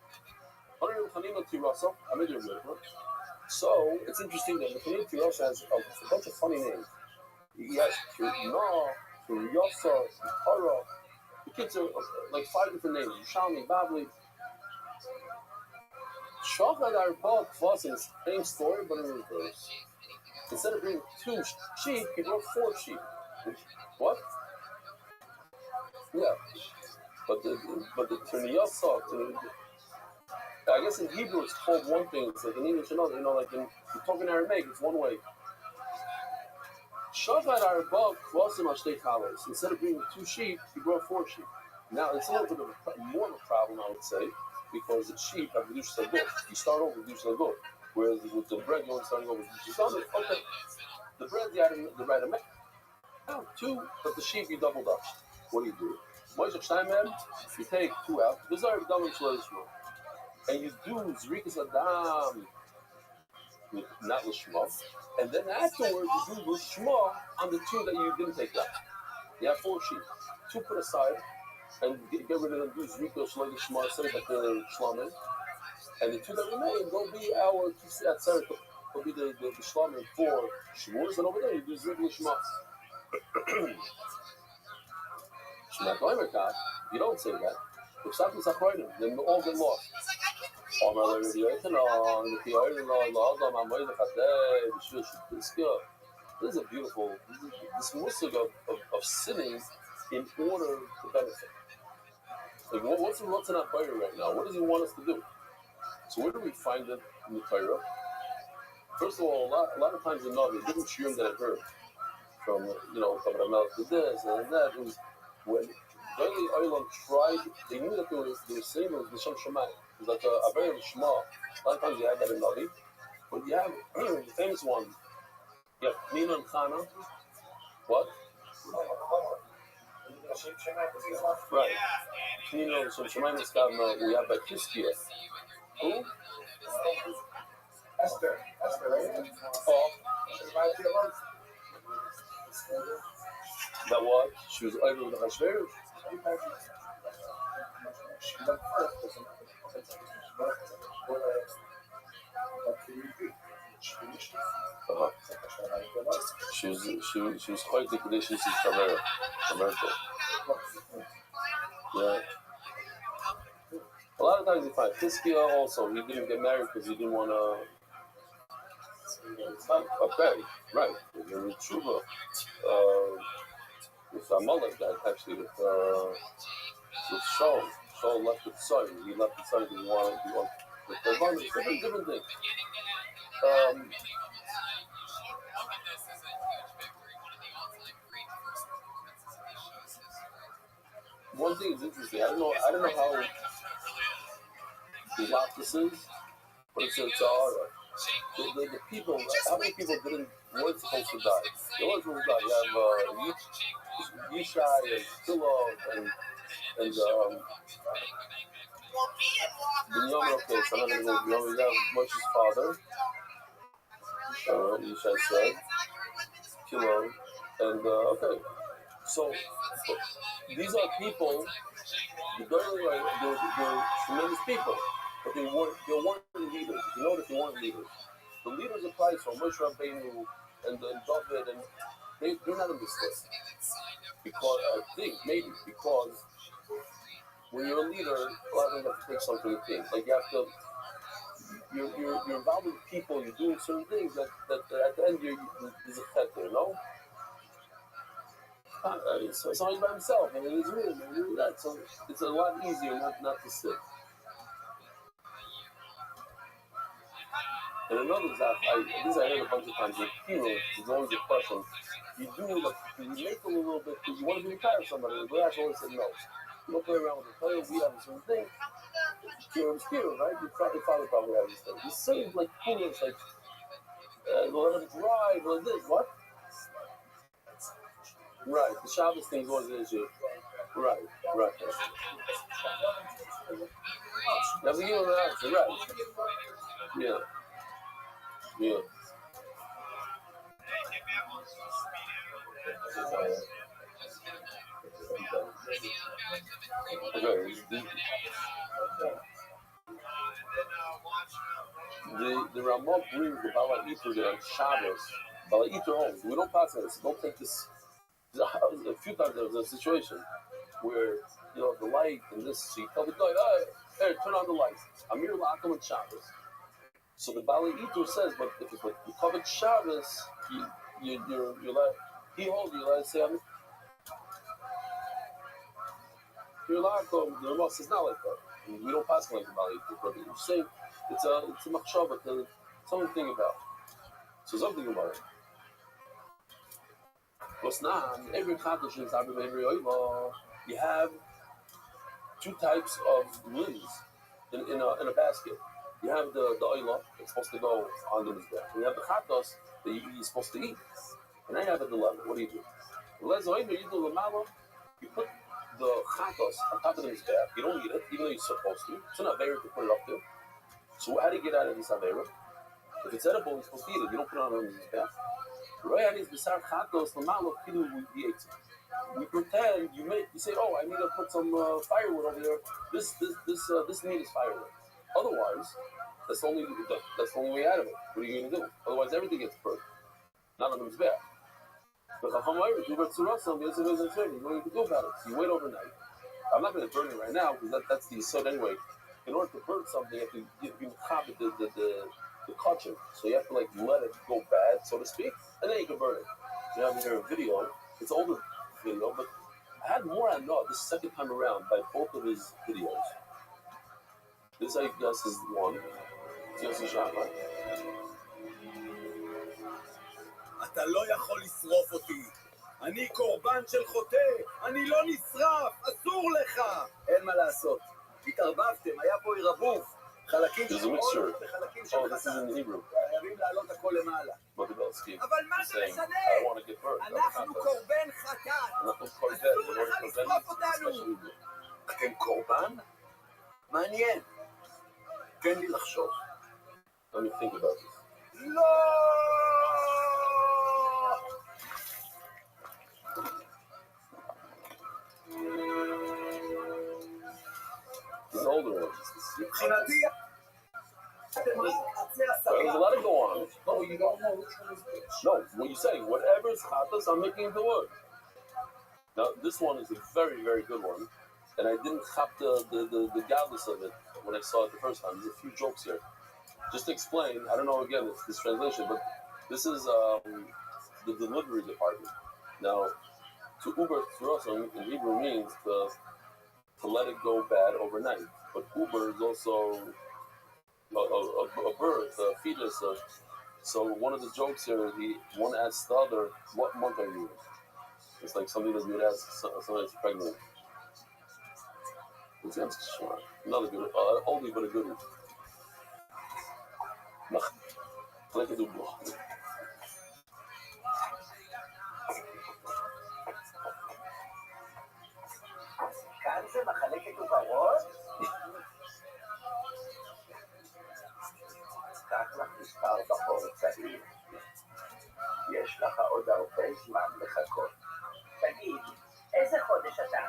So it's interesting that the Chanina Tirasa has a bunch of funny names. He has Kirna, Kiryosa, Kara. The kids are like 5 different names. Shami, Babli. Shachad Arbal Kvass in the same story, but in reverse. Instead of bringing 2 sheep, he brought 4 sheep. What? Yeah. But the Kiryosa, I guess in Hebrew it's called one thing. It's like in English another. Like in you talk in Aramaic, it's one way. Shavad are above Kvasim Ashtei Chalos. Instead of bringing 2 sheep, he brought 4 sheep. Now it's a little bit of more of a problem, I would say, because the sheep have reduced their good. You start over with reduced their good, whereas with the bread, you're only starting over with reduced their good. Okay, the bread, the right amount. Now 2, but the sheep you doubled up. What do? Moshe Steinman, you take 2 out. These are double Shloishma. And you do Zrikas Adam, not Lishma, and then afterwards you do Lishma on the 2 that you didn't take out. You have 4 sheep, 2 put aside, and get rid of them, do Zrikas Lishma, say that they're Shlamin, and the 2 that remain will be our Tzarek. will be the shlamim for Shavuos, and over there you do Zivli Shmas. Shema Goymer Kach, you don't say that. If something's Achroidim, then all get lost. This is a beautiful, this musig of sinning in order to benefit. Like, what's in our Torah right now? What does he want us to do? So where do we find it in the Torah? First of all, a lot of times in Navi, different shiurim that I've heard from, Kabbalah Melech did this and that. It was when Daily Olam tried, they knew that they were saying it was Nisham Shemai. It was like a very Shema. A lot of times you have that in Navi. But you have the famous one. You have Nina and Chana. What? Right. Nina and Shemai Niskavna, we have Bakiskia. Who? Esther, right? Oh. That what? She was over with the Hashverosh. She was quite the condition. She's from America. Yeah. A lot of times you find Tiskia also. He didn't get married because he didn't want to. Okay, right. There was Tshuva with Amalek that actually with Shaul. Shaul left with son. He left with son because he wanted with the abundance. Different thing. One thing is interesting. I don't know how the this is, but it's all the people. How many people weren't supposed to die? They weren't supposed to die. You have Yishai and Philo and Binyamin. Okay, so I'm not going to go. You have Moshe's father. Yishai said Philo, and okay. So these are people. They're tremendous people, but they weren't leaders. You know that they weren't leaders. The leaders of Christ, from Moshe Rabbeinu and David, and they're not in this list. Because I think maybe because when you're a leader, a lot of them have to take something to think. Like you have to, you're involved with people. You're doing certain things that at the end there's a factor, you know. So somebody's by himself and in his room and doing that. So it's a lot easier not to sit. And another example, this I heard a bunch of times. With funerals, there's always a question. You make a little bit because you want to be retired of somebody. The brass always said no. You don't play around with the player. We have a certain thing. Funeral is funeral, right? Your father probably has this thing. He's saying like funerals, like let him drive, or this. What? Right. The Shabbos thing is always an issue. Right. That's a human answer, right? Yeah. The Ramah brings the Bala Eater there on Shabbos. Bala Eater home. We don't pass this. Don't take this. A few times there was a situation where the light and this. So you tell the guy, hey, turn on the lights. Amir Lakum and Shabbos. So the Bala Eater says, but if you covered Shabbos, you're like he holds you like say you're Lakum. The Ramah says not like that. We don't pass like the Bala Eater, but you say it's a machshava to something to think about. So something about it. What's not every Kaddish is every oiva. You have two types of limbs in a basket. You have the oila that's supposed to go on the mizbech, and you have the chatos that you're supposed to eat. And then you have a dilemma. What do? You do lamala. You put the chatos on top of the mizbech. You don't eat it, even though you're supposed to. It's an avera to put it up there. So how do you get out of this avera? If it's edible, you're supposed to eat it. You don't put it on the mizbech. We pretend you say, oh, I need to put some firewood over there. This meat is firewood. Otherwise, That's the only way out of it. What are you going to do? Otherwise, everything gets burned. None of them's bad. But you don't need to do about it. So you wait overnight. I'm not going to burn it right now because that's the yesod anyway. In order to burn something, you have to inhabit the kachim. So you have to like let it go bad, so to speak, and then you can burn it. So you have here a video. It's an older video, but I had more I know this second time around by both of his videos. This I guess is one. Yossi Shachar. אתה לא יכול לשרוף אותי. אני קורבן של חוטא. אני לא נשרף. אסור לך. אין מה לעשות. התערבבתם. היה פה ערבוב. חלקים של חול וחלקים של חטא. חייבים לעלות הכל למעלה. אבל מה זה משנה? אנחנו קורבן חטאת. אסור לך לשרוף אותנו. אתם קורבן? מעניין. תן לי לחשוב. Let me think about this. לא! These older ones. מבחינתי... There's a lot to go on. No, you don't know which one is which. No, when you say whatever is chatas, I'm making the word. Now, this one is a very, very good one. And I didn't chap the godless of it when I saw it the first time. There's a few jokes here. Just to explain, I don't know again, it's this translation, but this is the delivery department. Now, to Uber Tzurosam in Hebrew means to let it go bad overnight. But Uber is also a birth, a fetus. So one of the jokes here, one asks the other, what month are you in? It's like somebody that would ask somebody that's pregnant. Another good, oldie but a good one. Like a double. כאן זה מחלקת עוברות? קח לך מספר בחור צעיר. יש לך עוד הרבה זמן לחכות. תגיד, איזה חודש אתה?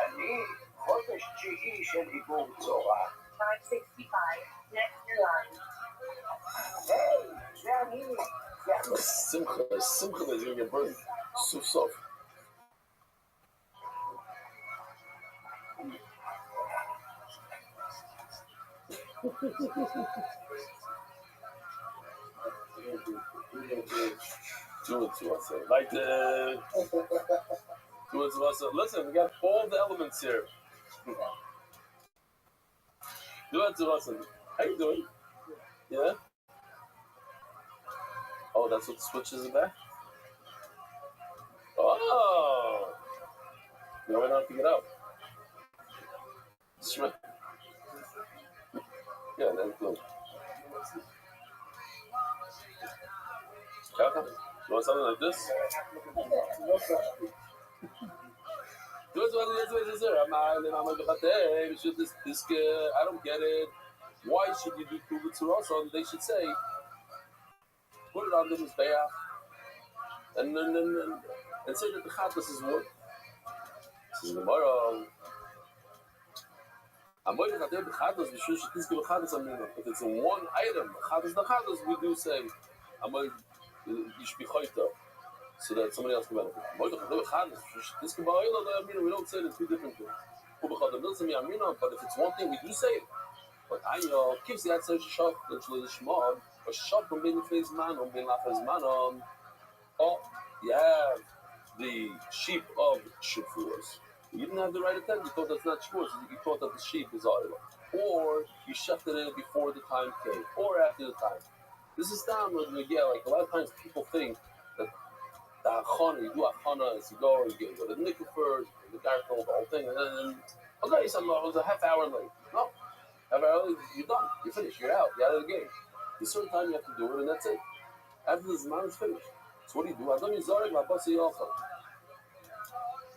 אני חודש תשיעי של עיבור צורה. 565, next line. היי, זה אני. Simcha is going to get burned. Suf sof. Do it to us. Like the... Do it to us. Listen, we got all the elements here. Do it to us. How you doing? Yeah? Oh, that's what switches it back? Oh! Now we don't have to get up. Sure. Yeah, that's good. Okay. You want something like this? Do it this, I don't get it. Why should you do Kuba Tzurosam? They should say, put it on the Mizbeach, and say that the Chatas is what? This is Gemara. If it's in one item, the Chatas, we do say, you should be chayta, so that somebody else can benefit. We don't say the two different things. But if it's one thing, we do say it. But gives the answer shop, literally the shmad, or shop from being face man, or being lafaz man. Oh, you have the sheep of Shavuos. You didn't have the right attempt. You thought that's not Shavuos. You thought that the sheep is Ayla. Or you shefted it before the time came, or after the time. This is down with like a lot of times people think that the achana, you do achana as you go, you go to the mikveh first, the gargle, the whole thing, and then okay, so it was a half hour late. No, half hour late, you're done, you're finished, you're out of the game. There's a certain time you have to do it, and that's it. After the zman is finished. So what do?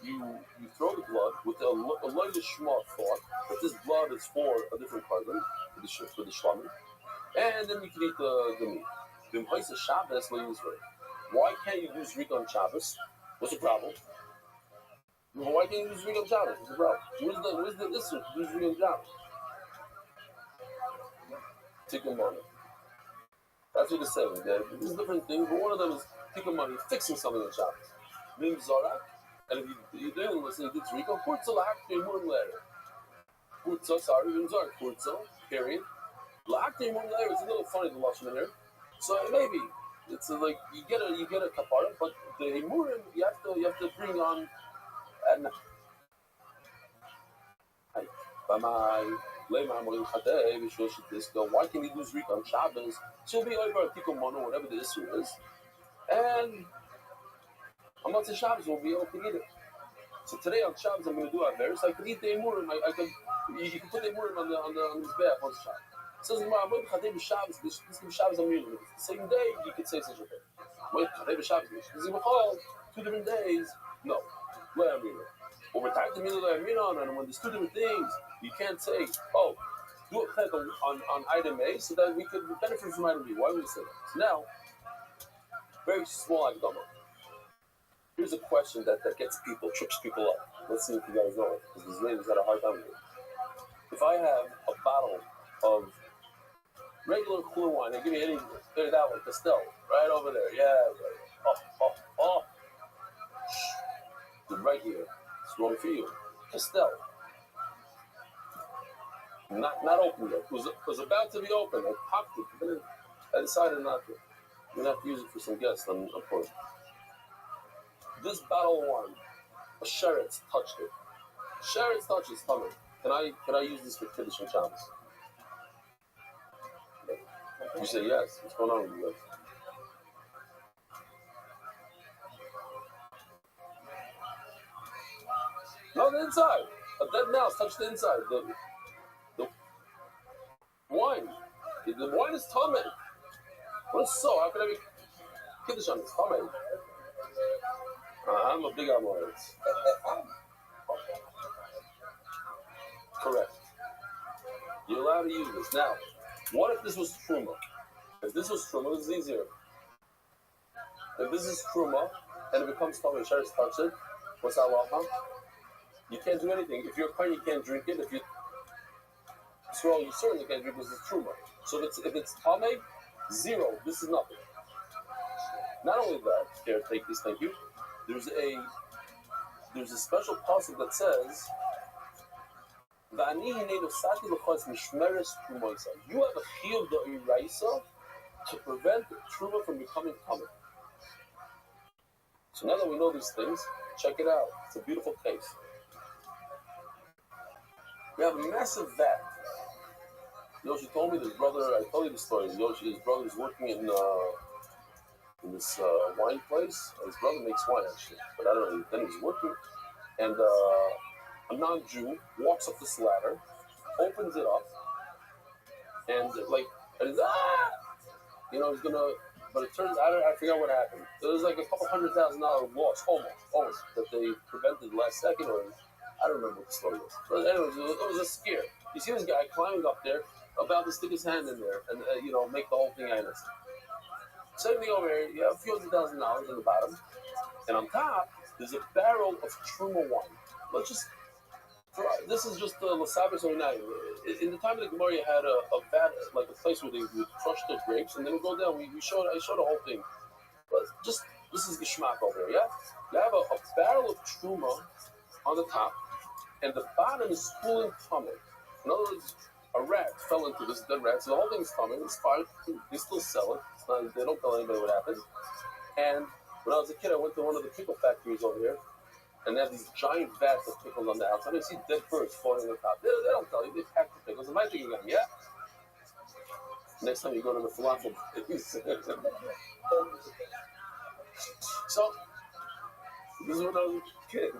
You throw the blood with a light shema thought that this blood is for a different carbon, for the shlamim. And then you can eat the meat. Why can't you use Rik on Shabbos? What's the problem? Why can't you use Rik on Shabbos? What's the problem? Where's the issue to use Rik on Shabbos? tikkun money. That's what it's saying. There's different things, but one of them is tikkun money, fixing something in Shabbos. Mim zorak, and if you didn't listen, you did Rico, kurtza lahakti murim letter. Kurtza, sorry, mim zorak, kurtza, period. Lahakti murim letter, it's a little funny, the lashon in here. So maybe it's like you get a kapara, but the murim you have to bring on at night. Why can you lose Rika on Shabbos? She'll be over at Tikkun Mono, whatever the issue is. And on Motzei Shabbos, we'll be able to eat it. So today on Shabbos, I'm going to do Aver. So I could eat the Emurim. You can put the Emurim on the Mizbeach on Shabbos. It says, this is Shabbos Amirim. It's the same day, you could say such a thing. Two different days, no. But we're tied to Milah, and when there's two different things, you can't say, oh, do a chet on item A so that we could benefit from item B. Why would we say that? So now, very small akdama. Here's a question that trips people up. Let's see if you guys know it, because this lady's had a hard time with it. If I have a bottle of regular cooler wine, they give me that one, Castell, right over there. Yeah, right. Right here. It's wrong for you. Castell. Not open yet. It was about to be open. I popped it, but I decided not to. I'm gonna have to use it for some guests, of course. This bottle of wine, a sheretz touched it. Sheretz touched its stomach. Can I use this for Kiddush and Shabbos? You say yes. What's going on with you guys? No, the inside. A dead mouse touched the inside. The wine. The wine is tummy. What is so? How can I be Kiddush on this tummy? I'm a big Amoritz. Correct. You're allowed to use this. Now, what if this was Truma? If this was Truma, this is easier. If this is Truma, and it becomes tummy, Sheretz touch it, what's halacha? You can't do anything. If you're a kohen, you can't drink it. If you swirl, you certainly can't drink because it's truma. So if it's tamei, zero. This is nothing. Not only that, here, take this. Thank you. There's a special passage that says, "You have a chiyuv d'oraisa to prevent truma from becoming tamei." So now that we know these things, check it out. It's a beautiful case. We have a massive vat. Yoshi told me his brother, I told you the story. His brother is working in this wine place. His brother makes wine actually, but I don't know. Then he's working, and a non-Jew walks up this ladder, opens it up, and he's he's gonna. But it turns out, I forgot what happened. There was like a couple $100,000 loss, almost, that they prevented last second, or I don't remember what the story was. But anyways, it was a scare. You see this guy climbing up there, about to stick his hand in there, and make the whole thing honest. Same thing over here. You have a few $100,000 in the bottom, and on top there's a barrel of truma wine. This is just the Lasabis or not. In the time of the Gemara, you had a vat, like a place where they would crush the grapes, and they would go down. I showed the whole thing. But just this is geschmack over here. Yeah, you have a barrel of truma on the top, and the bottom is full in tummy. In other words, a rat fell into this dead rat, so the whole thing is tummy. It's fine. They still sell it. They don't tell anybody what happened. And when I was a kid, I went to one of the pickle factories over here, and they have these giant vats of pickles on the outside. You see dead birds floating on the top. They don't tell you. They pack the pickles. Am I thinking of them? Yeah. Next time you go to the falafel place. So, this is when I was a kid.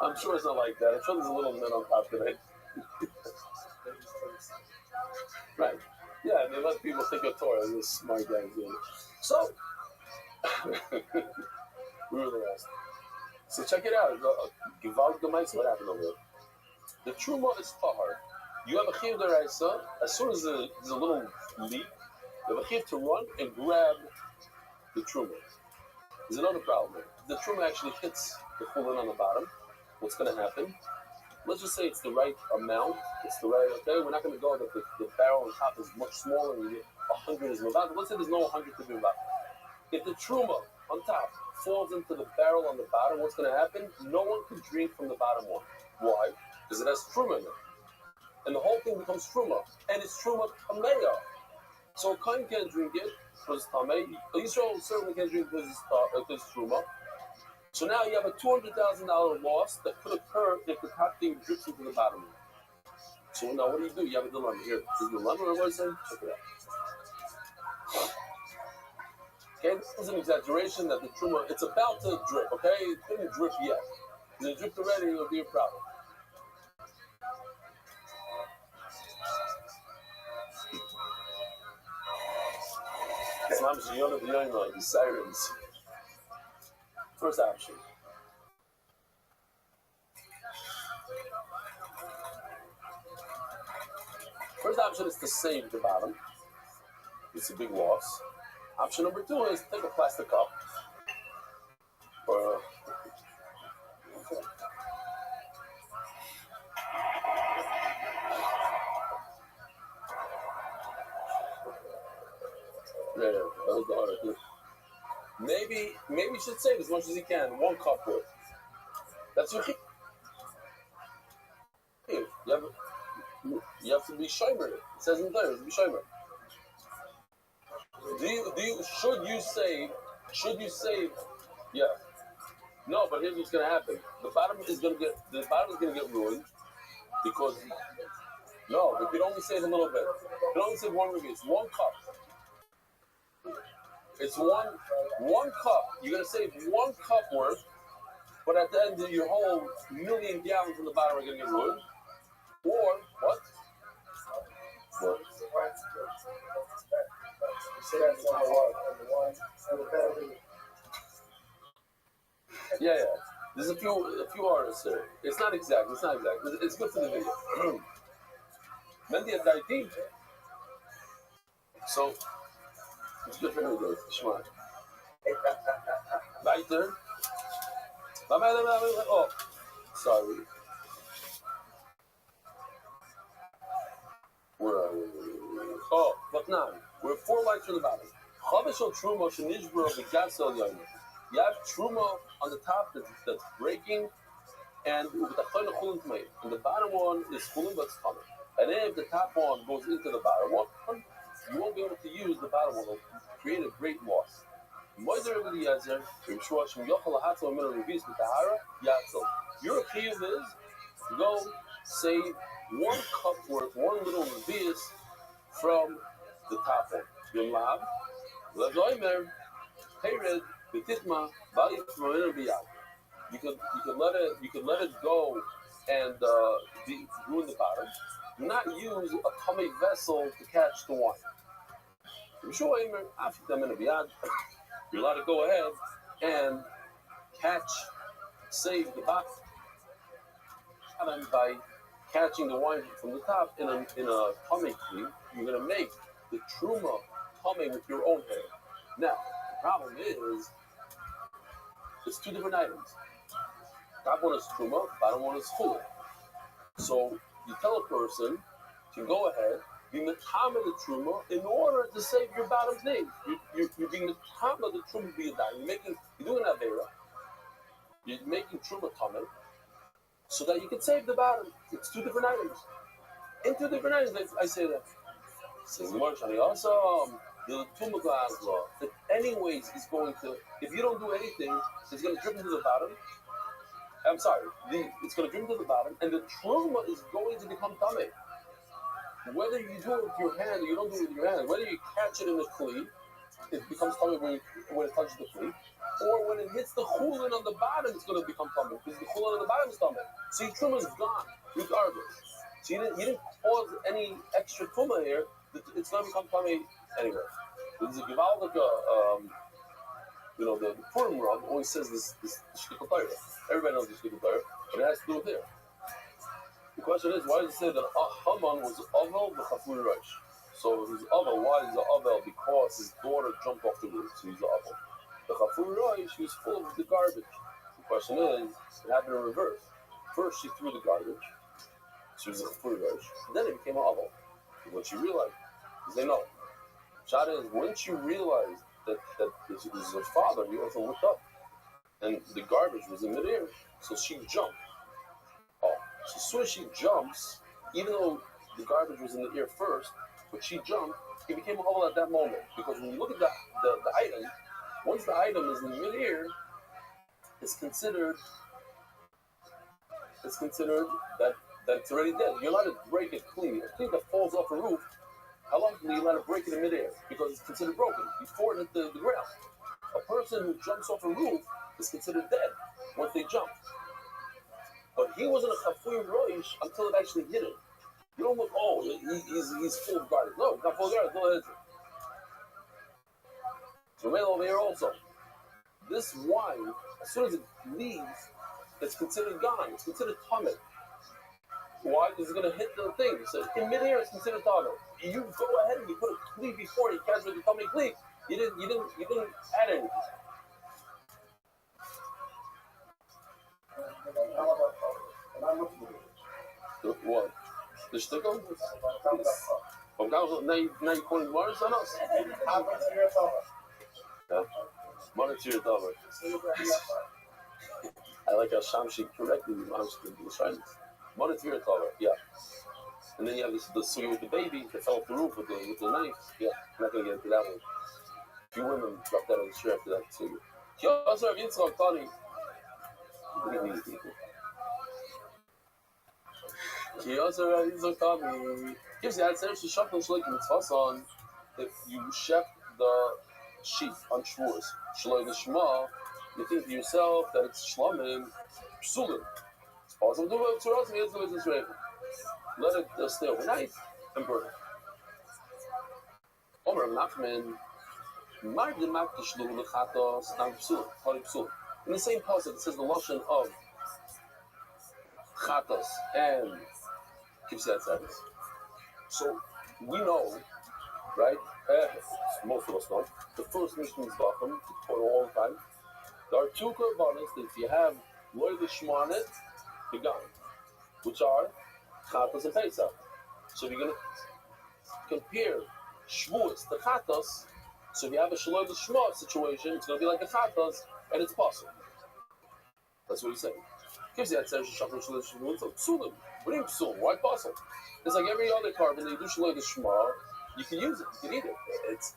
I'm sure it's not like that. I'm sure there's a little net on top today. Right. Yeah, they let people take a tour. These smart guys doing it. So, we were the last. So check it out. Gewalt Gemaitz, what happened over there? The truma is tahar. You have a chiyuv d'oraisa. As soon as there's a little leak, you have a chiyuv to run and grab the truma. There's another problem. The truma actually hits the chulin on the bottom. What's going to happen? let's just say it's the right amount. It's the right, okay? We're not going to go that the barrel on top is much smaller and you get 100 is mavad. Let's say there's no 100 to be mavad. If the truma on top falls into the barrel on the bottom, what's going to happen? No one can drink from the bottom one. Why? Because it has truma in it. And the whole thing becomes truma. And it's truma tameya. So a kohen can't drink it because it's tamei. Yisrael certainly can't drink because it's truma. So now you have a $200,000 loss that could occur if the top thing drips into the bottom. So now what do? You have a dilemma here. Is the dilemma or what I say? Check it out. Okay, this is an exaggeration that the truma, it's about to drip, okay? It didn't drip yet. When it dripped already, it'll be a problem. The sirens. First option. First option is to save the bottom. It's a big loss. Option number 2 is take a plastic cup. Or yeah, that was the hardest thing. Maybe you should save as much as you can. 1 cup worth. That's your chiyuv. You have to be shomer. It says in there, be shomer. Should you save? Yeah. No, but here's what's gonna happen. The bottom is gonna get ruined because no, if you only save a little bit. You only save 1 review. It's 1 cup. It's one cup. You're gonna save 1 cup worth, but at the end of your whole million gallons in the bottom are gonna get ruined. Or what? What? Yeah. There's a few artists here. It's not exact. It's good for the video. Mendy at 19. So it's good for the video. Shema. Weiter. Oh, sorry. Where are we? Oh, but now we're 4 lights from the bottom. You have truma on the top that's breaking, and the bottom one is chulin but chama. And if the top one goes into the bottom one, you won't be able to use the bottom one. It'll create a great loss. Your chiyuv is go save 1 cup worth, 1 little revius from the top one. Your lab, lezoimer, peired, betitma, you could let it go and ruin the bottom. Do not use a tummy vessel to catch the wine. You're allowed to go ahead and save the bottom by catching the wine from the top in a tummy clean. You're going to make the truma tummy with your own hand. Now, the problem is, it's 2 different items. Top one is truma, bottom one is chulin. So you tell a person to go ahead, be metama the truma in order to save your bottom thing. You're being metama the truma b'yadayim. You're doing an avera. You're making truma tummy so that you can save the bottom. It's 2 different items. In 2 different items, I say that. Says Marshani also. The tumah glass law that anyways is going to, if you don't do anything, it's going to drip into the bottom. I'm sorry, it's going to drip into the bottom, and the truma is going to become tummy. Whether you do it with your hand or you don't do it with your hand, whether you catch it in the kli, it becomes tummy when it touches the kli, or when it hits the chulin on the bottom, it's going to become tummy because the chulin on the bottom is tummy. So your truma is gone regardless. So you didn't cause any extra truma here. It's going to become tummy anyway. There's a Givaldic, the Purim rub always says this shtickle Torah. Everybody knows this shtickle Torah, but it has to do with here. The question is, why does it say that Haman was Avel v'chafur rosh? So he's Avel. Why is he Avel? Because his daughter jumped off the roof, so he's Avel. The chafur rosh, he was full of the garbage. The question is, it happened in reverse. First, she threw the garbage. she was a Chafuri Rosh. Then it became a Aval. What she realized is they know. Shada is when she realized that this was her father, he also looked up. And the garbage was in midair. So she jumped. Oh, so as soon as she jumps, even though the garbage was in the air first, but she jumped, it became a Aval at that moment. Because when you look at the item, once the item is in midair, it's considered that it's already dead. You're allowed to break it clean. A clean that falls off a roof, how long can you let it break it in midair? Because it's considered broken before it hit the ground. A person who jumps off a roof is considered dead once they jump. But he wasn't a Chafui Roish until it actually hit him. You don't look, oh, he's full of garbage. No, not full of garbage, no, it isn't. So made over here also. This wine, as soon as it leaves, it's considered gone. It's considered tumid. Why? Because it's going to hit the thing. So in midair, it's considered tumid. You go ahead and you put a cleave before you catch with the tummy cleave. You didn't add anything. What? The shtickle? Now you're calling Mars on us? Monitor Dover. I like how Shamshi correctly announced the shyness. Monitor Dover, yeah. And then you have the suya with the baby that fell off the roof with the knife. Yeah, I'm not going to get into that one. A few women dropped that on the shirt after that suya. Kiyosar of Yitzchak Tani. Kiyosar of Yitzchak Tani. Gives the answer to Shaklan Shalik in Tzvasan. If you chef the sheep on Shavuos, Shaloi the Shema, you think to yourself that it's Shlomim, Psulim. It's possible to do it to us, and it's Israel. Let it stay overnight and burn it. Omer Nachman, Mardim Makishlu Lechatos, Nam Psulim, Hori Psulim. In the same passage, it says the Lashon of Chatos and Kivsat Tzadis. So we know, right? Most of us know. The first mission is Bacham, for all the time. There are two korbanos that if you have Loy Lishma on it, you're gone, which are Chatos and Pesach. So if you're going to compare Shavuos to Chatos, so if you have a Shaloi Lishma situation, it's going to be like a Chatos, and it's possible. That's what he's saying. Gives you that says Shakran Shaloi Lishma, so Psulim. What do you mean Psulim? Why possible? It's like every other carbon that you do Shaloi Lishma, you can use it, you can eat it. It's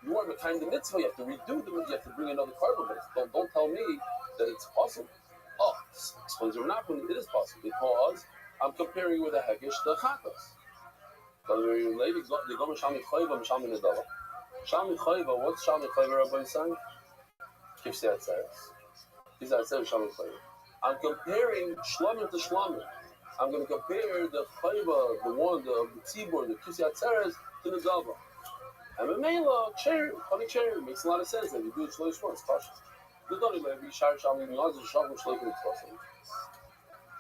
you want to kind of mitzvah, you have to redo them, you have to bring another carbon. But don't tell me that it's possible. Oh, explains or not, it is possible because I'm comparing with a hegesh to chatas. Because they go Shami Chayva, Shami Nedava. Shami Chayva, what's Shami Chayva, Rabbi saying? Kivsat says. Kivsat says Shami Chayva. I'm comparing Shlomim to Shlomim. I'm going to compare the Chayva, the one, the Tzibur, the Kivsat says to the Dava. And Mamela, cherry, honey cherry, makes a lot of sense that you do it slowly once, cautious. The Doni may be Shar Shami Nazir, Shalom Shleik in Tzvasan.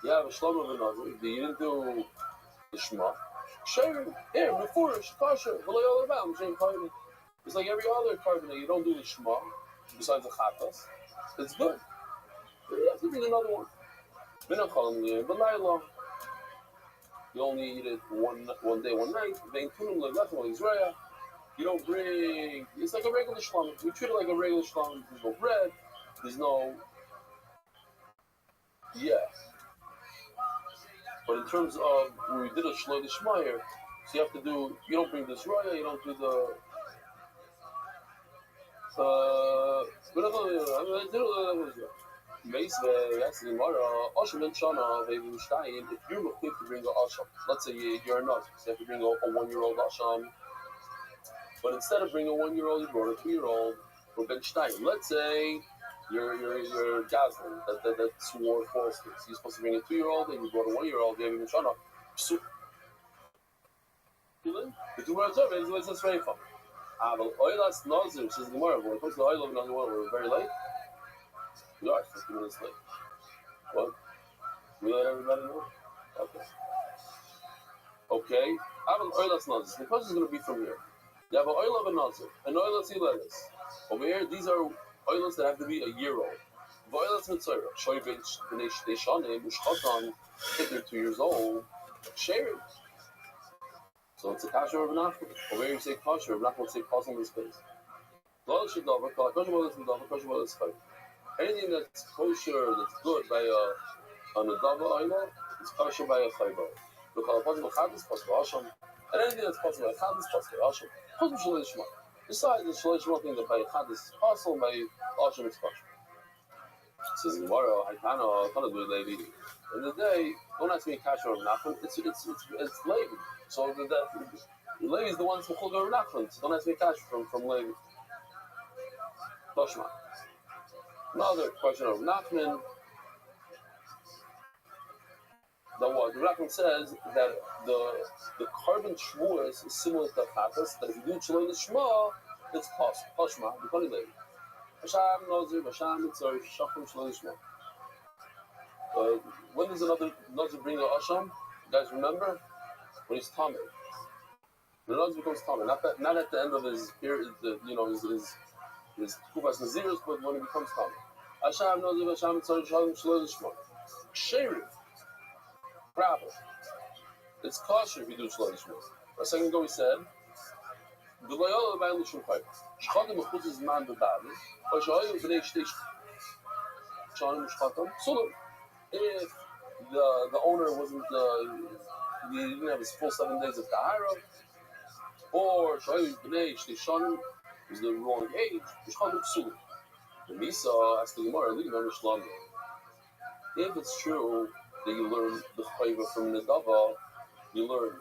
You have a Shalom of a Nazir, you didn't do the Shema. Cherry, here, Mefurish, Kasher, V'lo Yol Rabam, Shem Kayim. It's like every other carbon that you don't do the Shema, besides the Chatas. It's good. You have to bring another one. Minachal, B'layla. You only eat it one day, one night. Vein Tunim, Legatma, Israel. You don't bring, it's like a regular shlom. We treat it like a regular shlom. There's no bread, there's no, yeah. But in terms of when we did a shloi d'shma here, so you have to do, you don't bring this roya, you don't do the, if you're equipped to bring a asham, let's say you're not, so you have to bring a 1-year-old asham. But instead of bringing a 1-year-old, you brought a 2-year-old or Ben Stein. Let's say you're Gazlan that swore falsely. So you're supposed to bring a 2-year-old and you brought a 1-year-old. You have even Shana. The 2 words over is what's very fun. But Oilas Nazir says the Gemara. When it comes to the oil of Nazir, we're very late. We are 50 minutes late. What? We let everybody know? Okay. Abel Oilas Nazir. The question is going to be from here. You have an oil of a nazir, an oil of silelis. Over here, these are oils that have to be a year old. The oil of mitzvah, shoy b'nei shtei shanim, u'shchatan, if they're 2 years old, Sherry. So it's a kasher of Nachman. Over here you say kasher, Nachman will say kasher in this place. Anything that's kosher, that's good by a nedava, it's kosher by a chayba. And anything that's kosher by a chadis, kosher by Hashem. Besides the shalishma thing that by a chadis is possible, by Hashem it's kosher. Says Gemara, I kind of do it, lady. In the day, don't ask me a kasher of Nachman. It's Levi. So Levi is the one that's mechul of Nachman. So don't ask me a kasher from Levi. Toshma. Another question of Nachman. That what Nachman says that the carbon shvuas is similar to chatas. That if you do shalom l'shma, it's Toshma. B'koni Levi. Hashem Nazir, Hashem Mitzvah, Shachim Shalom Yishma. When does another Nazir bring a Hashem? You guys remember? When he's Tameh. The Nazir becomes Tameh. Not at the end of his period, his Kufas Naziris, but when he becomes Tameh. Hashem Nazir, Hashem Mitzvah, Shachim Shalom Yishma. Sheriff. Rabbi. It's kosher if you do Shalom Yishma. A second ago we said, the loyal of Baal Shum Chayv. Shchadim mechutz is man b'badi. Or shoyu b'nei shtei shanim shchadim. So if the owner wasn't, he didn't have his full 7 days of tahara, or shoyu b'nei shtei shanim was the wrong age, shchadim psul. The Misa asked the Gemara, if it's true that you learn the chayva from the nedava, you learn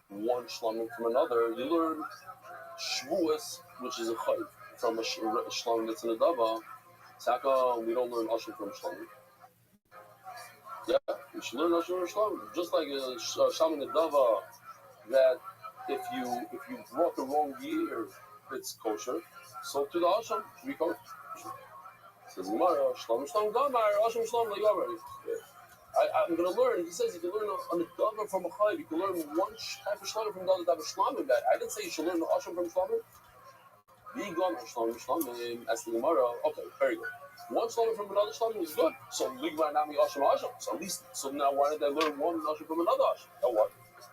one shlamim from another, you learn shvuas, which is a chayv, from a shlamim that's in a dava. Taka, we don't learn ashim from shlamim. Yeah, we should learn ashim from shlamim. Just like a shlamim in a dava, that if you brought the wrong year, it's kosher. So to the ashim should be kosher. Says Gemara, shlamim gamar, ashim shlamim le'yavar. I'm going to learn. He says you can learn on the davar from a chayv. You can learn one type of shlamim from the other type of shlamim. I didn't say you should learn the asham from shlamim. The gone shlamim. Ask the Gemara. Okay, very good. One shlamim from another shlamim is good. So ligma nami asham. So at least now why did I learn one asham from another asham? Now what?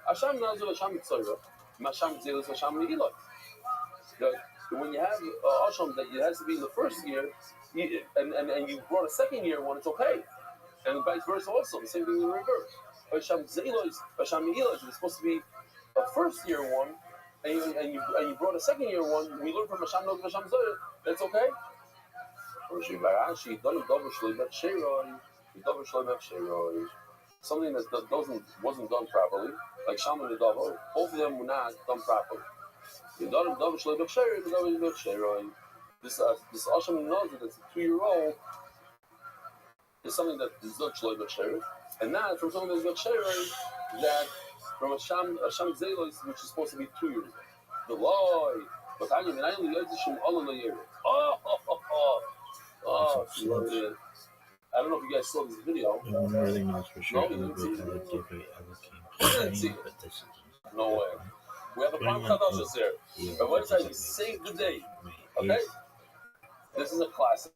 Asham nazir asham mitzayra. Masham zelis asham ne'ilah. When you have asham that it has to be in the first year, and you brought a second year one, it's okay. And vice versa also, the same thing in reverse. Hashem Zeilos, Hashem Eilos, it's supposed to be a first year one, and you brought a second year one, we learn from Hashem Nog Hashem Zeilos, that's okay? Something that wasn't done properly, like Sham and the Davo, both of them were not done properly. This Hashem knows that it's a 2-year-old. Is something that is not shloi b'sherif, and not from something that's not sherif, that from a sham zelos, which is supposed to be 2 years. The loy, but I don't know if you guys saw this video. No one really knows for sure. No way. We have a Pam Chadashas here. But what is that? You save the day. Okay? This is a classic.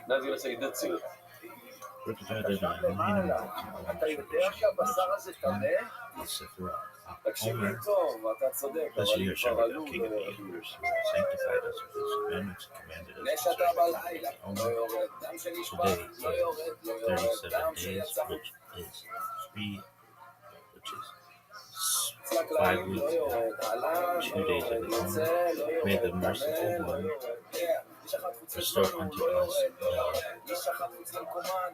Now he's going to say he did see it. תקשיב לי טוב, אתה צודק, אבל כבר עלו sanctified us with his commandments, commanded us to נשתה serve בלילה, him. לא יורד, דם שנשפך, לא יורד, לא יורד, 37 דם days, שיצא which is 5 צלקליים, weeks, לא יורד, עלם, 2 לא days of יורד, the יוצא, לא moon. May the יורד, merciful לא one יורד, נשחט חוצה restore שלנו, unto לא us יורד, לא the יורד, נשחט חוצה למקומן,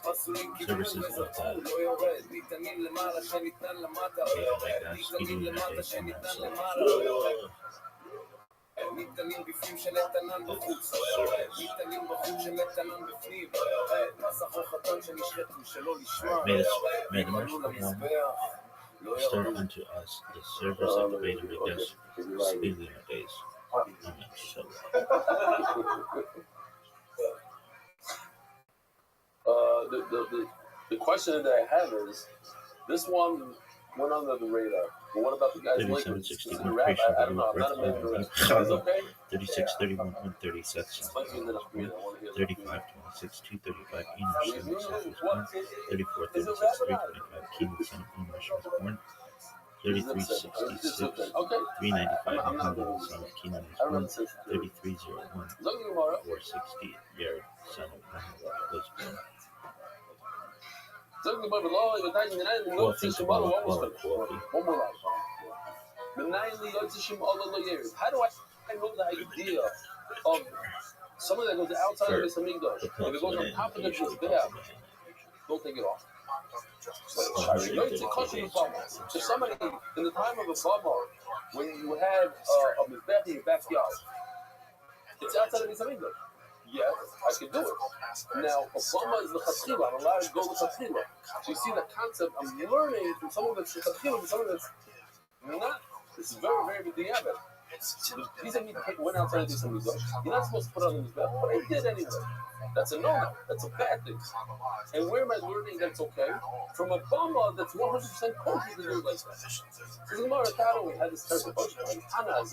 פסולים קיבלו וזרקו, לא יורד, ניתנים למעלה שניתן למטה, לא יורד, ניתנים למטה שניתן למעלה, לא יורד, ניתנים בפנים שנתנן בחוץ, ניתנים בחוץ שנתנן בפנים, מסך חתן שנשחטו שלא לשמה, נתנו למזבח, לא restore ירדו. unto us the service of the Beit HaMikdash speedily in our days. Amen. Shalom. The question that I have is, this one went under the radar. But what about the guys like 37-61 the rap? creation I don't know. I'm not a man of the rap. It's okay. 36-31 137 Explain to me the Nafmina. I want to hear the 35-26 235 Enosh Nafmina. was born. 34-36 325 Keenan son of Enosh was born. 33-66 395 Yehuda son of Keenan was born. 33-01 460 Yared son of Yehuda was born. 12 How do I know the idea of someone that goes outside of the Hamikdash? If it goes on top of the Mizbeach, don't take it off. If somebody in the time of a Bama, when you had a Mizbeach in your backyard, it's outside of the Hamikdash. Yes, I can do it. Now, Obama is the Chatchila. I'm allowed to go to Chatchila. So you see the concept. I'm learning from someone that's Chatchila to someone that's not. This is very, very big diabet. He said he went outside and did some Midah. You're not supposed to put on his bed, but he did anyway. That's a no-no. That's a bad thing. And where am I learning that's okay? From a Obama that's 100% kosher to do it like that. So the Gemara we had this type of question. No.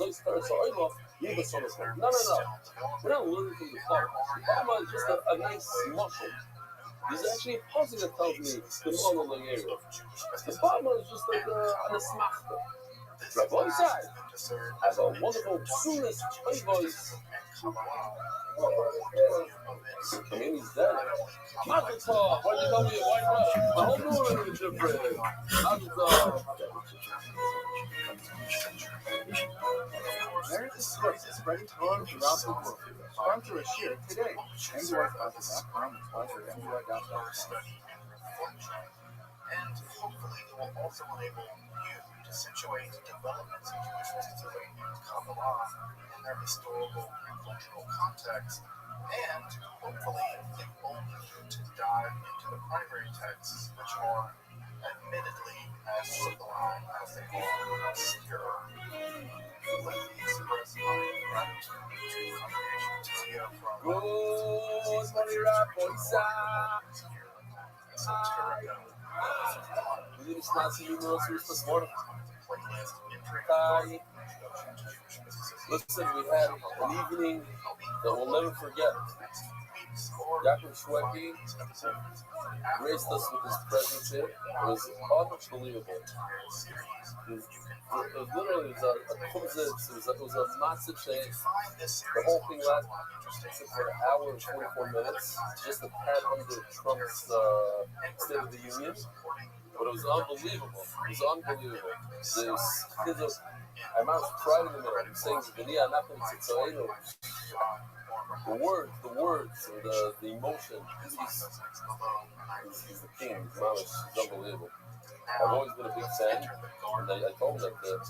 We're not learning from the Obama. The Obama is just a nice muscle. There's actually a puzzle that tells me the monologue area. The Obama is just like an asmachta. Rabbi side has a wonderful psulis voice. I mean, he's dead. Mazel tov. Why did you tell me your wife? The whole world is different. Mazel tov. America's Scripts is spreading Torah throughout the world. Sponsor a share today. MDYsponsor.com and sponsor MDY.com. And hopefully it will also enable you to situate developments in Jewish history and Kabbalah in their historical and cultural context, and hopefully enable you to dive into the primary texts, which are admittedly as sublime as they are obscure. Let me express my gratitude to Congregation Tia from Good morning, Rabbi. We didn't start seeing numerous this morning. Listen, we had an evening that we'll never forget. Yaakov Shweki graced us with his presence here. It was unbelievable. It was literally a chumzitz. It was a massive change. The whole thing lasted for an hour and 24 minutes, just a pat under Trump's State of the Union. But it was unbelievable. It was unbelievable. There's I'm out pride in the middle. I'm saying the words, and the emotion. He's the king. He's unbelievable. I've always been a big fan, and I told him that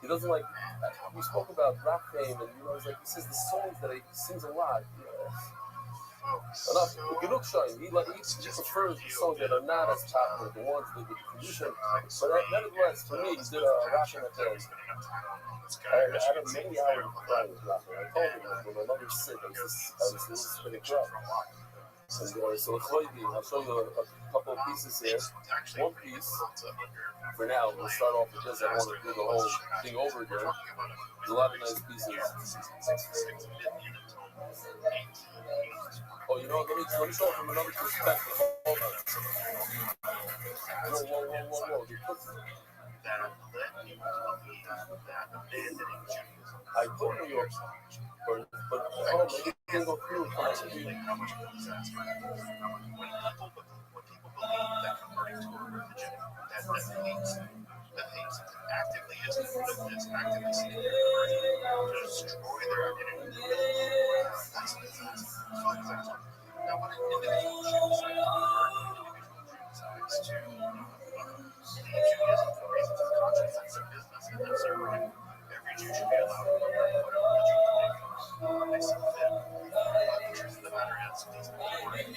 he doesn't like. We spoke about rap fame, and I was like, he says the songs that he sings a lot. Enough. He prefers the songs that are not as popular, the ones with the tradition. But nevertheless, for me, he did a rap in the film. I had many hours of crying with rap. I told him that when my mother was sick, I was spinning crap. And so I'll show you a couple of pieces here. One piece, for now, we'll start off with this. I don't want to do the whole thing over again. There's a lot of nice pieces. Oh, you know what? Let me show it from another perspective. Hold on. Whoa. I go to New York, but maybe you can go through it. When people believe that converting to a religion that hates actively is actively seeking to destroy their identity. That's an example. Now, when an individual chooses to leave Judaism for reasons of conscience, that's their business and that's their right. Every Jew should be allowed to learn whatever religion they see fit. The truth of the matter is, these people who are converted,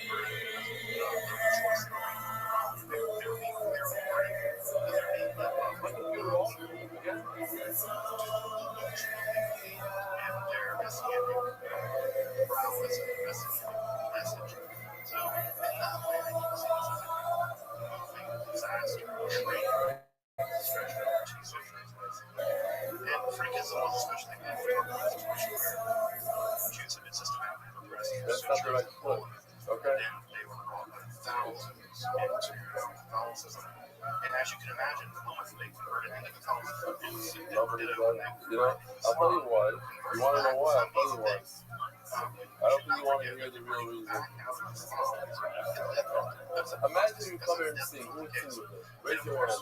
their choice in life. They're being led by and their messianic prowess and message. So, in that way, I can see this as a moving disaster, You want to know why? I'll tell you why. I don't think you want to hear the real reason. Imagine you come here and sing. Who would sing with it? Raise your hands.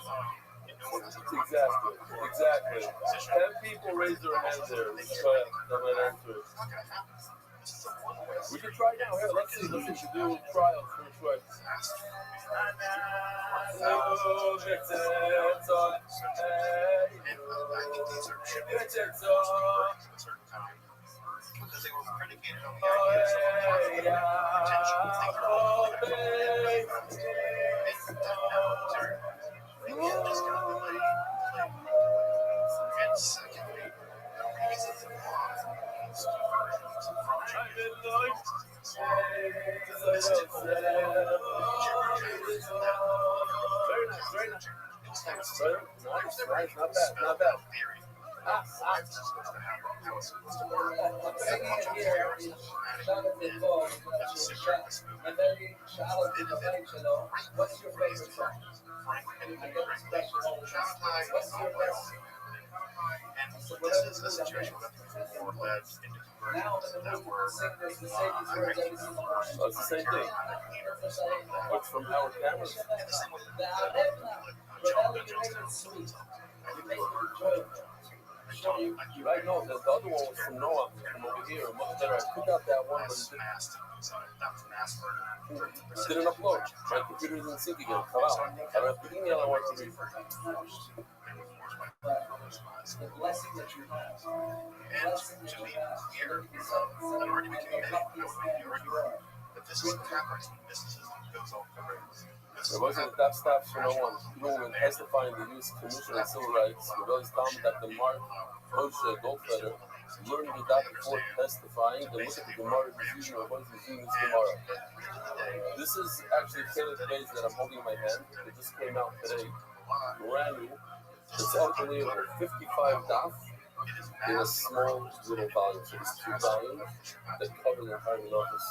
Exactly. 10 people raise their hands there. Let's try it. Then let's answer it. We can try now. Here, let's see. Let's do trials. First try. Because they were predicated on the idea of and secondly, the reasons why some versions from Very nice. Not bad. What's your favorite song? And this is a situation where led into conversions that were It's the same thing. What's from our cameras? Right, no, the other one was from Noah, from over here. Much better. I took out that one, but it didn't upload. My computer didn't sync again. Come out. I don't have to email. I want to read. The blessing that you have. And to be here, I've already been communicating that this is what happens when mysticism goes off the rails. There wasn't a top stops for no one. Even when testifying the U.S. Commission on Civil Rights, Rebellious Talmud Dr. Mark Moshe Goldfeder learned without before testifying and look at the Gemara he's using, or what he's using this Gemara. This is actually a tailored page that I'm holding in my hand. It just came out today. Brand new. It's unbelievable. 55 daf in a small little volume. So it's 2 volumes that cover the entire office.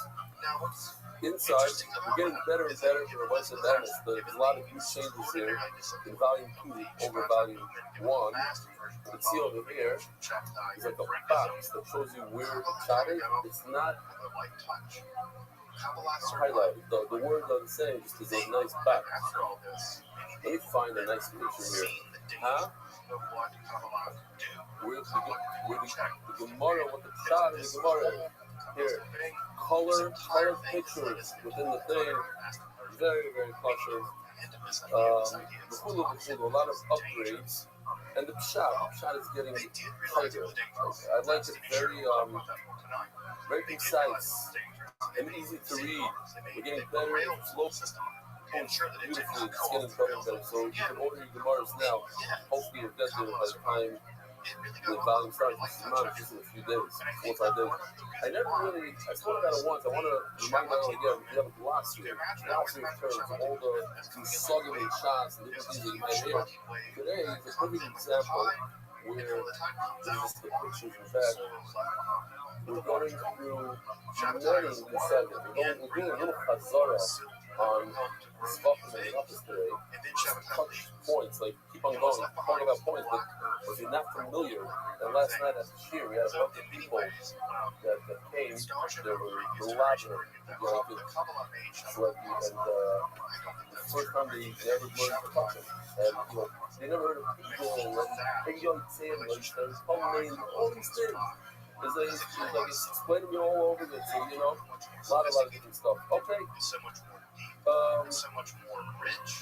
Inside, we're getting better and better for Rabbi said that. There's a lot of huge changes here in volume 2 over volume 1. You can see over here, it's like a box that shows you where it's shotted. It's not highlighted. The word on the same just is a nice box. Let me find a nice picture here. Huh? Where the Gemara, what the shot of the Gemara here. Color pictures within the thing. Very, very cluttered. A lot of upgrades. And the pshat is getting tighter. I like it very concise and easy to read. We're getting better, slow, beautifully. It's getting better. So you can order your Gemaras now. Hopefully you'll get there by the time the volume starts. This is not just in a few days, 4 or 5 days. I spoke about it once. I want to remind everyone again, we have a glossary terms, all the soggy shots and different things that you might hear. Today is a perfect example where this is the pictures in fact. We're going through many inside it. We're doing a little chazara on this fucking in the office today. Just touch points, like keep on going, talking about points, but if you're not familiar, and last night at the shir, we had a bunch of people that came, there were elaborate, like and the first time they ever learned to talk, and they never heard of people, and young Sam, there's all these things. It's like it's explaining me all over this, and a lot of different stuff. Okay. So much more rich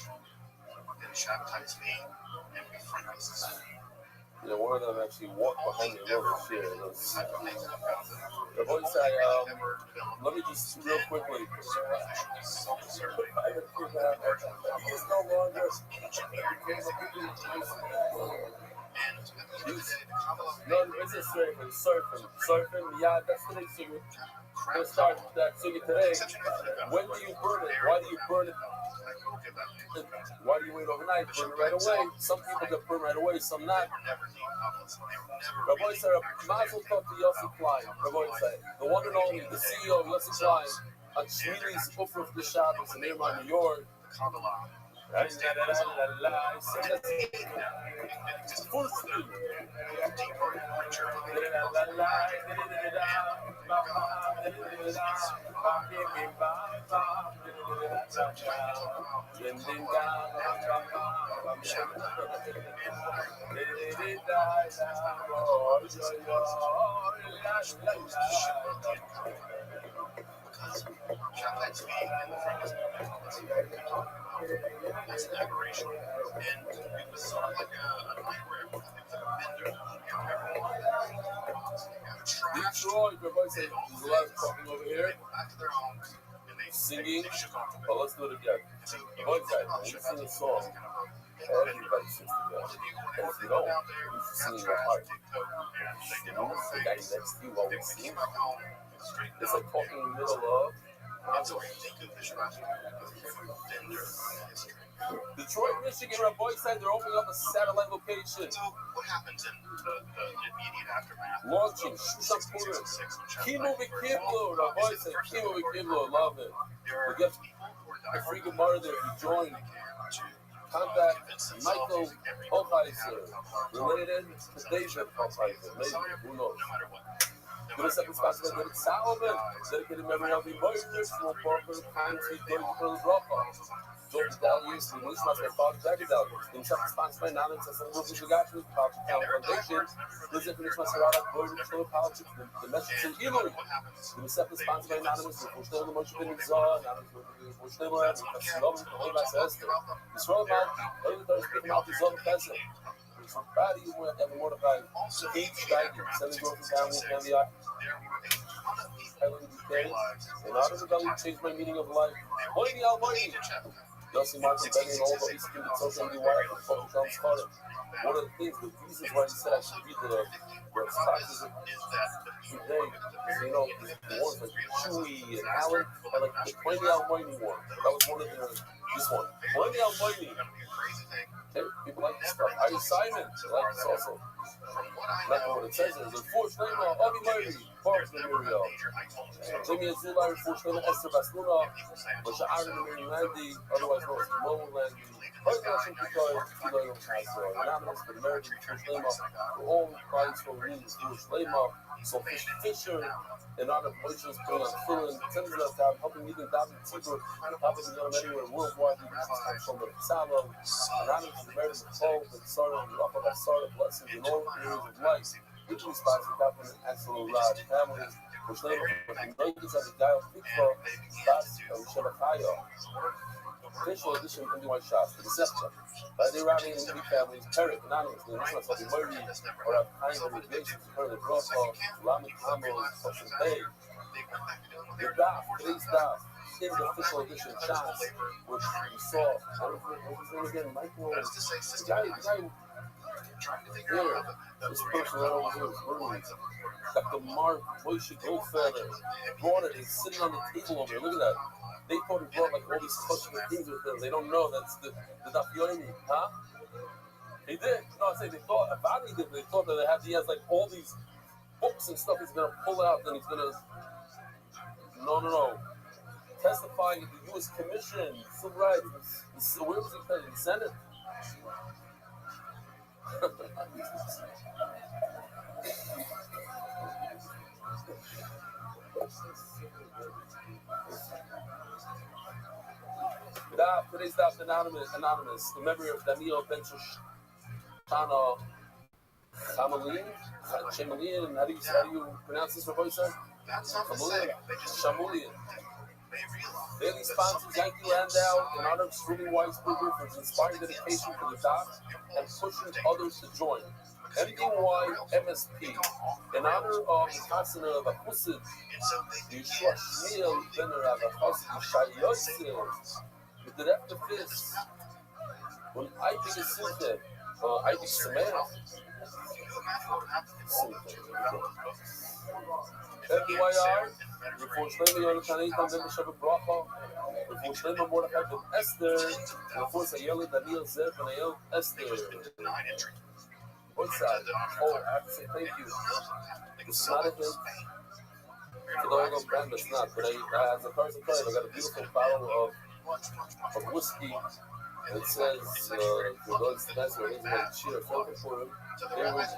than Shabbatai's name and befriend us. One of them actually walked behind me a little bit. The voice let me just real quickly. He is no longer. No, it's a surfing. Yeah, that's the next sugar. We'll start that sugar today. When do you burn it? Why do you burn it? Why do you wait overnight? Burn it right away. Some people get burned right away, some not. Rabbi said, Mazel Tov to Yossi Klein. Rabbi said, the one and only, the CEO of Yossi Klein, on Shmini's Ufruf the Shabbos in Irma, New York. That's an aberration. And it was sort of like a nightmare. It was like a bender. Everyone Detroit, everybody say there's a lot of talking over here, back to their homes and singing, they shook off the but let's do it again. The one side, when you sing a song, everybody sings together. And if you don't, you should sing in your heart. You know, the guy next to you always sings. It's like talking in the middle of. So I think of this bender history. Detroit, Michigan, Rabbi said they're opening up a satellite location. So what happens in the immediate aftermath? Launching Shushan Purim. Kimo Vikiblo, Rabbi said Kimo Vikiblo, love it. We get a free Gemara there if you join. Contact Michael Hochheiser, related to David Hochheiser, maybe, who knows. Give us a response to David Salomon, dedicated memory of the Moses, for proper time to go to the Bracha. Don't values, the English must have thought back it out. In some response by Nanim, says, I'm looking to God to the Foundation. Listen to this Maserati, going to the politics, the message of healing. The second response by Nanim, the Fushtel, the Moshe Ben Zah, Nanim, the Fushtel, the Kassilom, the Holy Esther. The Sroel Malki, every time speaking out the Zah Pesach. Friday, you went every Mordecai, Kate Steiger, 7 Dorothy family, in order to really change my meaning of life. Holy Almighty. Yossi Martin Benny and all the East Kingdom social media wire for Fucking Trump's Carter. One of the things, the reasons why he said I should read the taxes today is, you know, the ones like Chewy and Allen, and like the Holy Almighty one. That was one of the, this one. Holy Almighty. Hey, people like this stuff. Ari Simon, they like this also. Not what it says is, unfortunately, Avi Murray, Forbes Memorial. Jimmy Azulai, unfortunately, Esther Basluna, Moshe Aaron and Mary Landy, otherwise known as Mo Landy. Organization because Tilo has anonymous for American Jewish for all clients for reasons Jewish Lema, so Fisher, and other places putting on filling, sending us out, helping even David Tiber, helping them anywhere worldwide, from the Salo, anonymous American Paul, and Sarah, and Rafa Sarah, blessings in all areas of life. Which response to that from an excellent rod families, which later from Vegas as a guy of Fikra, Bas, and Shabakaya. Official edition of White Shots, the Deception. By the Iranian and Greek families, Perek, Anonymous, the Nishmas of the Murray, or a kind of relations to her, the Brothel, Lamed Hamos, Ocean Bay. The Daf, today's Daf, in the official edition Shots, which we saw, what was his name again? Michael, the guy, here, this person right over here is Bernie. Dr. Mark Moshe Goldfelder brought it. He's sitting on the table over here. Look at that. They thought he brought like all these customer things with him. They don't know that's the Daf Yomi, huh? He did. No, I say they thought about it. They thought that he has like all these books and stuff he's gonna pull out. Then he's gonna no. Testifying at the U.S. Commission, Civil Rights. Where was he present? The Senate. Today's Daf anonymous. The memory of Daniel Ben Shoshana Chamalin. How do you pronounce this, Rabbi? Shamulian. Daily sponsors Yankee Landau in honor of Ruby Weisberger for his inspiring dedication to the Daf and pushing others to join. MDY MSP in honor of Hasana of Apusid, Yeshua Shmiel Vener of Apusid Shayosel. With the left of this, when I think it's Simcha, I think Sameh. FDYR, before Shlomo Yonatan Eitan Ben Shabbat Bracha, before Shlomo Mordechai Ben Esther, before Sayel Daniel Zev and Ayel Esther. What's that? Oh, I have to say thank you. This is not a hint. For the whole brand, it's not. But as a person, I got a beautiful bottle of whiskey It says the Lord's best or his like cheer for Purim. There was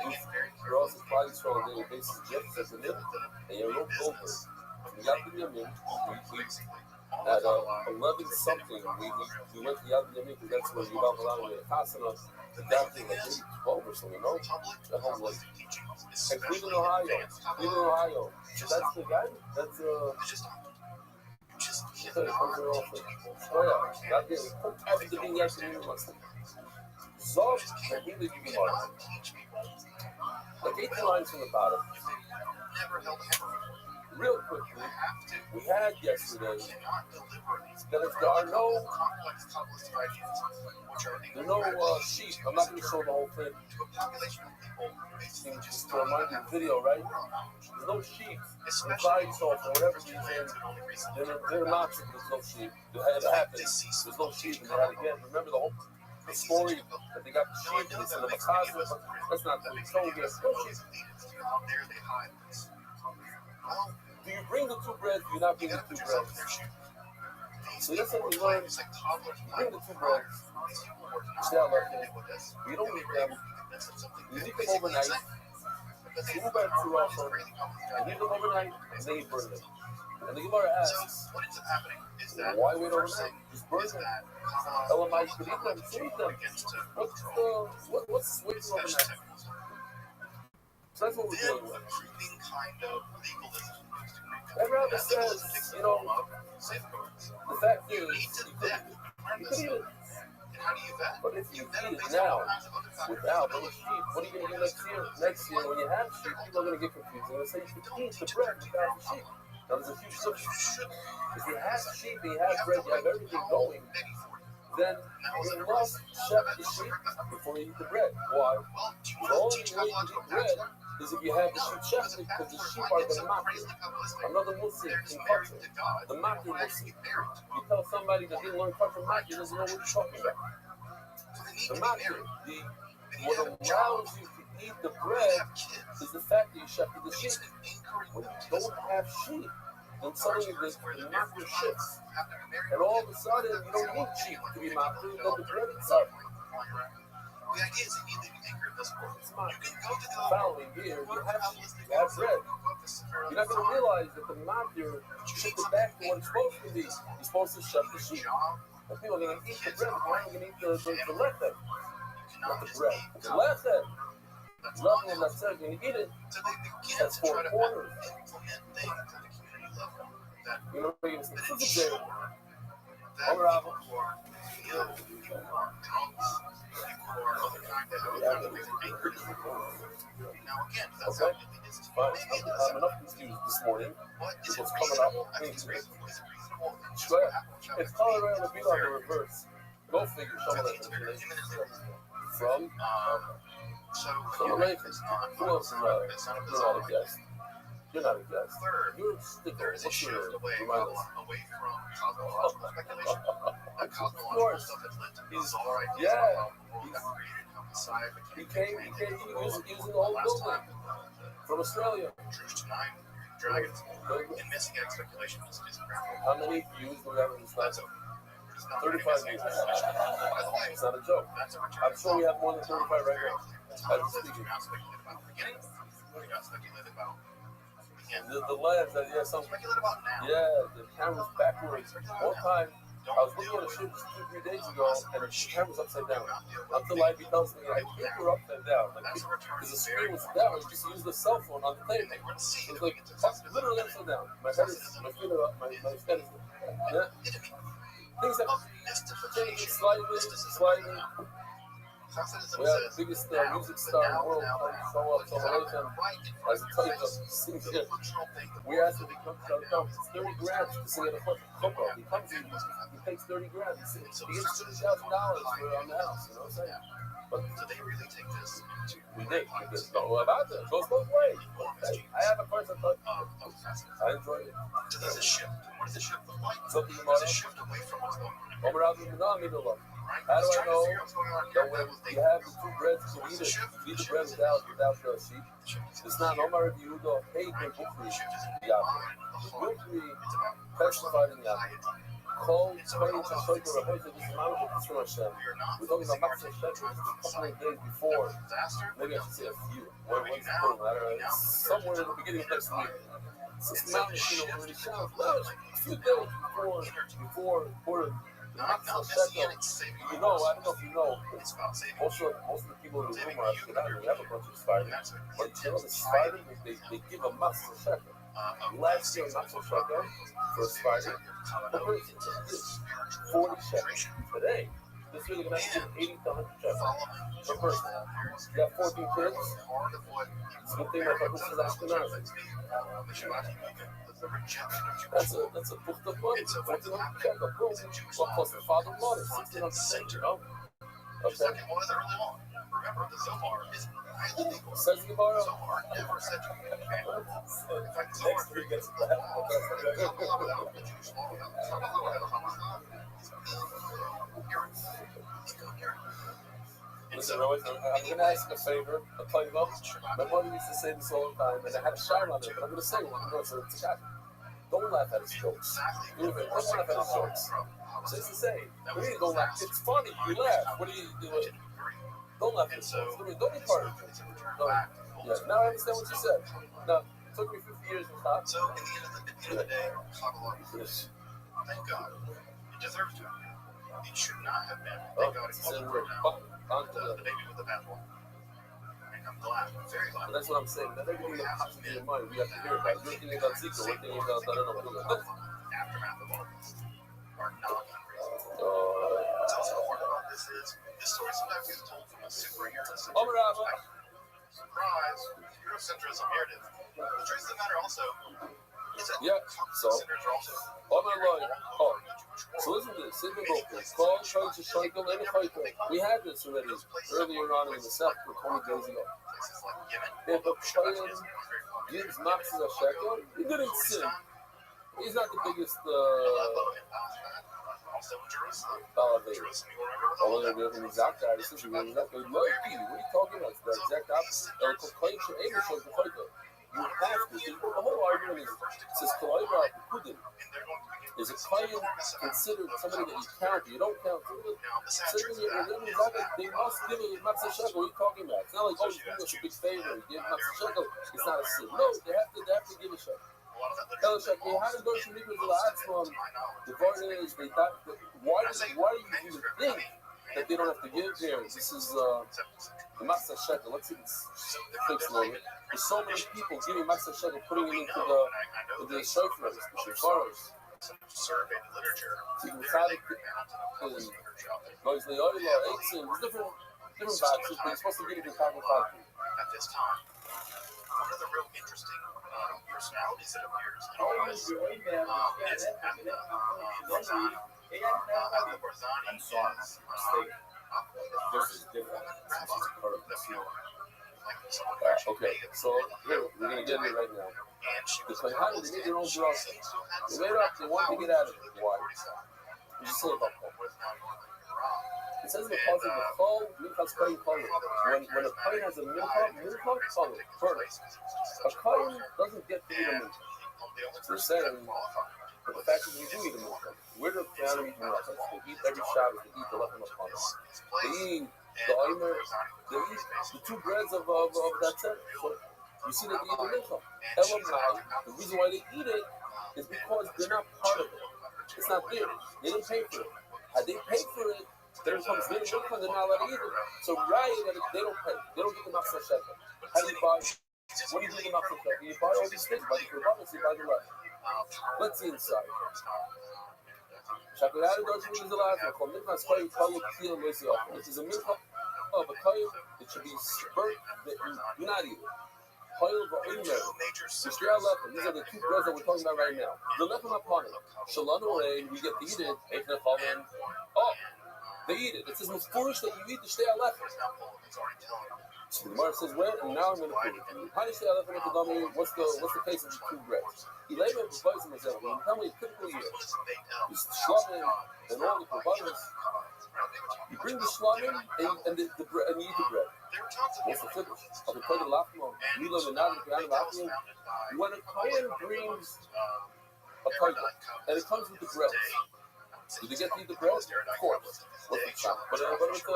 you're also probably strong on a daily basis. Jeff says in it, and you're no over. Yad Yamin, we at 11 something, we went to Yad Yamin because that's where Yuval Malani made a Hasana. The doctor like maybe 12 or something, no? The home was in Cleveland, Ohio. So that's the guy. That's So yeah, that is the thing you so and he would be hard. Like 8 lines from the bottom. Real quickly, we had yesterday that if there are no sheep, I'm not going to show the whole thing. Just to remind you of the video, right? There's no sheep inside, so for whatever reason, they're not, there's no sheep. It happened. There's no sheep, and they had again. Remember the story that they got the sheep and they said the Makasa, but that's not the story. There's no sheep. Do you bring the 2 breads? Do you not bring the 2 breads? So that's what we learned. You bring the 2 breads. You don't eat them. You leave them overnight. You move back to also. You leave them overnight, and then you burn them. And the Gemara asks, why wait overnight? Just burn them. Elamai could eat them. So eat them. What's waiting overnight? So that's what we're dealing with. And Rabbi says, the fact is, you could eat it. But if you eat it now, without any sheep, what are you going to do next year? Next year, when you have sheep, people are going to get confused. They're going to say you can eat the bread without the sheep. Now, there's a huge difference. If you have sheep and you have bread, you have everything going, then you must chef the sheep before you eat the bread. Why? The only way you eat bread is if you have the sheep chefed, because the sheep are the makir. Another Muslim in culture, the makir Muslim. You tell somebody that didn't learn culture makir doesn't know what you're talking about. The makir, what allows you to eat the bread is the fact that you chefed the sheep. When you don't have sheep, then suddenly the makir shifts. And all of a sudden, you don't need sheep to be makir, then the bread itself. The idea is you need the anchor of this world. You can go to the following year, you have bread. You're not going to realize that the makir shifted back to what it's supposed to be. You're supposed to chef the sheep. And people are going to eat the bread, they're going to eat the lechem. Not the bread. The lechem. Lechem, that's it. When you eat it, that's 4 quarters. You know what I'm saying? This is a jail. All right. Okay. I'm enough confused this morning with what's coming up. It's Colorado to be on the reverse. Go figure some of that information. From Americans. Who else is you're not a guest? You're not a guest. You're a sticker. What's your remind us? Of course. He came using the whole building from Australia. Dragons and missing egg speculation is how many views do we have in this last 35 views. It's not a joke. I'm sure we have more than 35 right now. I'm speaking. The labs, the camera's backwards. One time, I was looking at a shoot just 2-3 days ago, and the camera's upside down. Until Ivy tells me, I think you're upside down. Because the screen was down, you just used the cell phone on the table. It was like, literally upside down. My feet are up, my head is up. Things have changed slightly. We have the biggest music star in the world show up, so as a type of singer. We asked him to come to it's 30 grand to sing at a football. He comes in, he takes 30 grand. He gets $30,000 on the house, you know what I'm saying? But so they really take this to we did. Know about that. It goes both ways. I have a person thought I enjoy it. So there's a shift. What does the shift look like? Something there's a shift away from what's going on. How do I know that when you have the 2 breads, you eat the bread without the sheep? It's not Omar Rabbi Yehuda, hey, Bukri, Yaakov. Bukri testified in Yaakov. Call Kohen to show you Rabbi, this is not a from Hashem. We're talking about Matzah Shekel a couple of days before. Maybe I should say a few. When's the point? I don't know. Somewhere in the beginning of next week. So it's not, already sounds a few days before the Matzah Shekel. You know, I don't know if you know, most of the people in the room are Ashkenazi. We have a bunch of Sfardim. But you know, the Sfardim, they give a Matzah Shekel. Last year, Matzah Shekel for a Sfardim. The person is 40 shekels. Today, this really going to give 80 to 100 shekels per person. You got 14 kids. It's a good thing that this is Ashkenazi. That's a book of money. 1,400 shekels. Well, plus the father and mother, 1,600, you know? Okay. Remember, the Zohar is highly legal. Says the Gemara. Zohar never said to be banned. In fact, the Next week gets the Listen, I'm going to ask a favor, a favor. My mother used to say this all the time, and I had a shout on it, but I'm going to say it. It's a guy. Don't laugh at his jokes. Don't laugh at his jokes. So it's the same. What do you don't laugh? It's funny. You laugh. What do you do? Don't laugh at his jokes. Don't be part of it. Yeah. Now I understand what you said. Now, it took me 50 years to stop. So, at the end of the day, thank God. It deserves to have been. It should not have been. Thank God it wasn't thrown out. The baby with the bathwater. And I'm glad. I'm very glad. That's what I'm saying. Not everything that pops into your mind, we have to hear about. You're thinking about Zika. We're thinking about, I don't know. Aftermath of all this are not unreasonable. What's also hard about this is, this story sometimes gets told from a superhero-centric perspective. Surprise, Eurocentrism, here it is. The truth of the matter also is that centers are also so listen to this. We had this already earlier on in the Seth 20 days ago. If a Kohen gives Matzah Shekel, he didn't sin. He's not the biggest also in Jerusalem. Although they're the exact guy, this is the exact guy. What are you talking about? The exact opposite. You have to. The whole argument is, it says, is a Kohen considered somebody that you count? You don't count. They must give a Matzah Shekel. What are you talking about? It's not like, oh, you do us a big favor. You give Matzah Shekel. It's not a sin. No, they have to give a shekel. How to go to Mikvah L'Atzmon? The point is, why do you even think that they don't have to give here? This is the Matzah Shekel. Let's see this fix a moment. There's so many people giving Matzah Shekel, putting it into the shofars, the shafaros. Survey literature. There's different boxes, but you're supposed to give it a carbon copy. At this time, one of the real interesting personalities that appears in all of this is at the Barzani This is different. Okay, so here, we're going to get it right now. The Kohanim, they made their own drasha. They made it up, they wanted to get out of it. Why? You just say about Paul. It says in the passage, the Chol, Minchas Kohen Kohen. When a Kohen has a Mincha Kohen, first, a Kohen doesn't get to eat a Mincha. They're saying, but the fact that we do eat a Mincha, where do the Kohanim eat Mincha? They eat every Shabbos, they eat the Lechem HaChanas. They eat the Omer, they eat the two breads of that set. So you see that they eat the Mincha. Elamai, the reason why they eat it is because they're not part of it. It's not there. They didn't pay for it. Had they paid for it, there comes their Mincha, they're not allowed to eat it. So right, they don't pay. They don't get the Matzah Shekel. How do you buy? What do you do with the Matzah Shekel? You buy all these things. Buy the Kurbanos, you buy the right. Let's see inside. Which is a mincha of a kohen, it should be burnt, that you do not eat it. These are the two breads that we're talking about right now. The lechem upon it. Shalom, we get to eat it. Oh, they eat it. It says mufurish that you eat the shtei alechem. So the Gemara says, well, and now I'm going to prove it to you. How do you say alechem at the dummy? What's the case of the two breads? He laid up the place in the zeal. You tell me a typical year. You shlamim and all the kurbanos. You bring the shlamim and you eat the bread. What's the typical? Of the kohen lachmo, milo v'nad v'kayam lachmo. When a kohen brings a kohen and it comes with the bread, Do they get to eat the bread? Of course. What's the shot? But it's a mincha.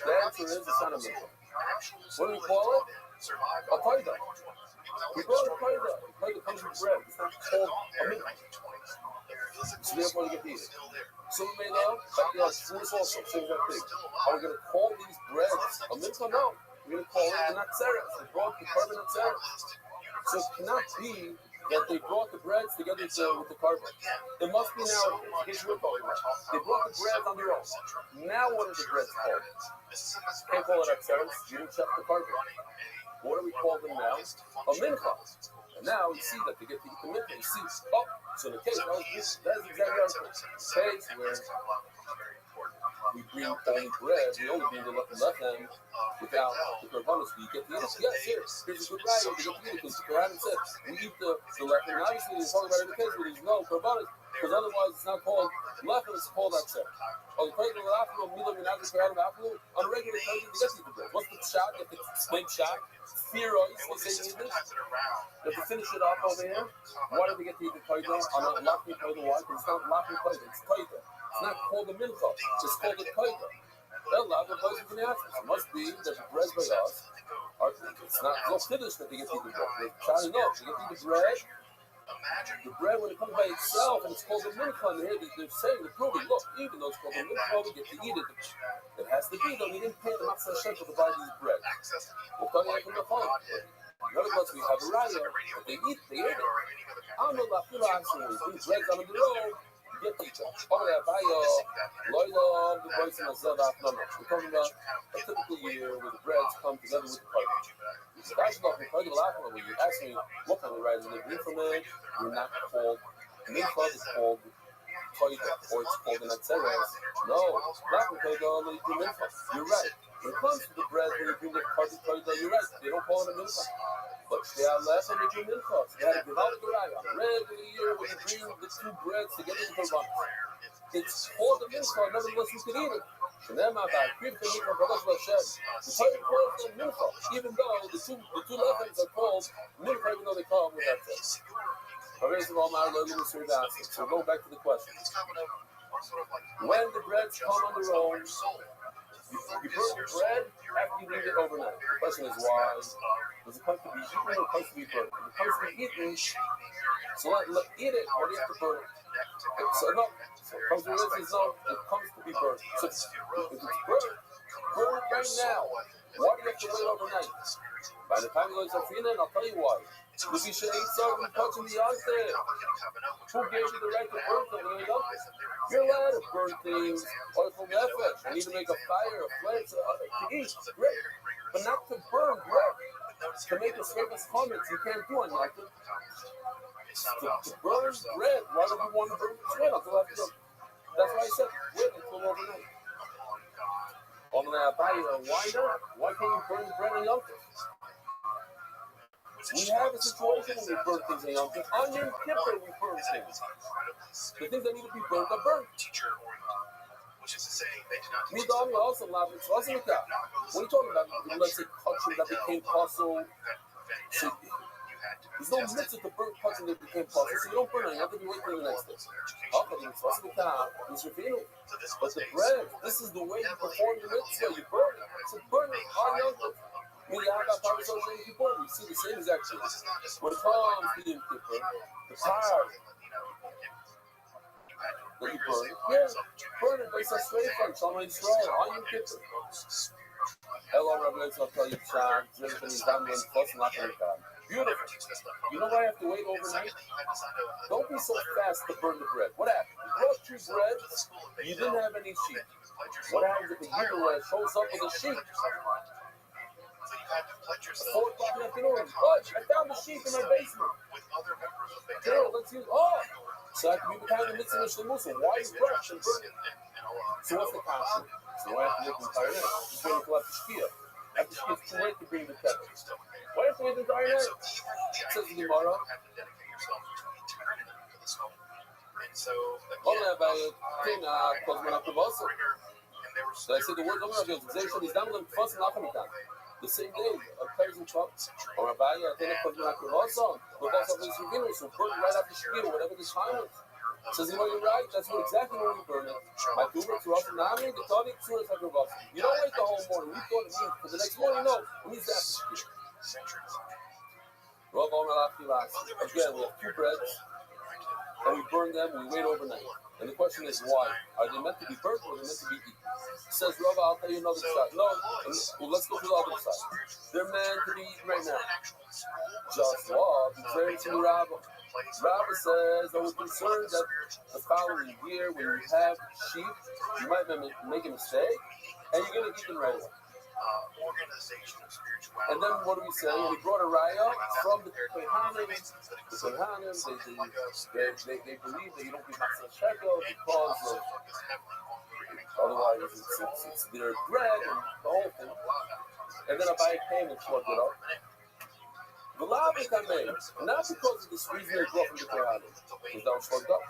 The answer is it's not a mincha. What do we call it? A paida. We call it a paida. A paida comes with bread. It's not called a mincha. So therefore you get to eat it. So we made up, fruits also, same exact thing. Are we going to call these breads a mincha? No. We're going to call it the natzeres. They brought the carbon natzeres. So it cannot be that they brought the breads together with the carbon. It must be now. They brought the breads on their own. Now what are the breads called? Can't call it natzeres. You didn't check the carbon. What do we call them now? A mincha. And now we see that they get to eat the mincha. You see, so in the case, that is exactly our case where we bring only bread, we only bring the lechem without the korbanos. We get to eat it. Yes, here's a good raya. We get to eat it because the Quran said we eat the lechem. And obviously, we're talking about in the case where there's no korbanos, because otherwise it's not called lechem, it's called atzer. On the regular afternoon, on a regular time, you get to eat the bread. What's the shot? You have to explain shot. Theorize, they say in English. You have to finish it off over here. Why do we get to eat the koida? On a lachmi koida, why? Because it's not lachmi koida, it's koida. It's not called a mincha, it's called a koida. Well, a lot of places in the answers. It must be that the bread by us are, it's not no finish that they get to eat the bread. They're trying to know. They get to eat the bread. The bread, when it comes by itself, and it's called a mincha, and here they're saying, they're proving, look, even though it's called a mincha, we get to eat it. It has to be, though, we didn't pay the matzah shekel to buy these bread. We'll tell you from the phone. In other words, we have a raya, but they ate it. I'm not like, when we bring bread on the road, you get to eat it. We're talking about a typical year where the breads come together with the carbon. So that's not the carbon. When you ask me what kind of rice they bring from it, we're not called mincha, it's called koida, or it's called the natzeres. No, not the koida, they do mincha. You're right. When it comes to the bread, when you bring the carbon koida, you're right. They don't call it a mincha. But they are less than they do mincha. They had a developed raya. Regular year when you bring the two breads together with the carbon. It's called a mincha, nevertheless you can eat it. And then my bad, the Torah calls them mincha, even though the two lechem are called mincha, even though they call them with that thing. So go back to the question. When the breads come on their own, you burn the bread after you leave it overnight. The question is why? Does it come to be eaten or it comes to be burned? If it comes to be eaten, so let eat it, or do you have to burn it? So no. So it comes to this, no, it comes to be burned. So if it's burned, burn it right now. Why do you have to wait overnight? By the time you go to Safina, I'll tell you why. Because you should eat something touching the altar. Who gave you the right to burn something? You're allowed to burn things or from nefesh. You need to make a fire, a flame to eat, great. But not to burn bread. To make a scrapers comments, you can't do it like that. To burn bread, why do you want to burn bread? That's why I said wait until overnight. Why not? Why can't you burn bread on Yom Tov? We have a situation when we burn things on Yom Tov. On Yom Kippur, we burn things. The things that need to be burnt are burnt. We don't also love it. When you're talking about, let's say, kachim that became possible, so there's no mitzvah to burn kachim that became possible, so you don't burn it. You have to be waiting for the next day. But the bread, this is the way you perform the mitzvah. You burn it. So burn it on Yom Tov. We see the same exact thing. When it comes to Yom Kippur, the fire that you burn it based on straight from Shalom Yisrael on Yom Kippur. Hello, Rabbi, I'll tell you, beautiful. You know why I have to wait overnight? Don't be so fast to burn the bread. What happened? You brought your bread, you didn't have any sheep. What happens if the Yiddish shows up with a sheep? 4 o'clock in the afternoon. I found the sheep in my basement. Here, let's use. So I can be behind the mitzvah shlemusa. Why is brush and burn it? So what's the concept? So why have to wait the entire night? Just waiting till after Shkia. After Shkia, it's too late to bring the tether. Why have to wait the entire night? It says the Gemara. So I said the word the same day, a person talks, or Rabbi, I think it's so burn right after Shkia, whatever the time is. Says, you know, you're right. That's exactly when we burn it. My tuber to us, Nami, the tonic, Suras, Hakrabas. You don't wait the whole morning. We thought it means for the next morning. No, it means after Shkir. Rabbi again, we have two breads, and we burn them. We wait overnight. And the question is, why? Are they meant to be burnt or are they meant to be eaten? Says Rabbi, I'll tell you another side. No, well, let's go to the other side. They're meant to be eaten right now. Just what? Very to Rabbi. Rabbi says that we're concerned that the following year, when you have sheep, you might make a mistake, and you're going to eat them right away. And then what do we say? And he brought a raya from the Kohanim. The Kohanim, they believe that you don't give matzah shekel because of, otherwise it's their bread and the whole thing. And then Rabbi came and plugged it up. Not because of this reason they brought from the Kohanim, because that was plugged up.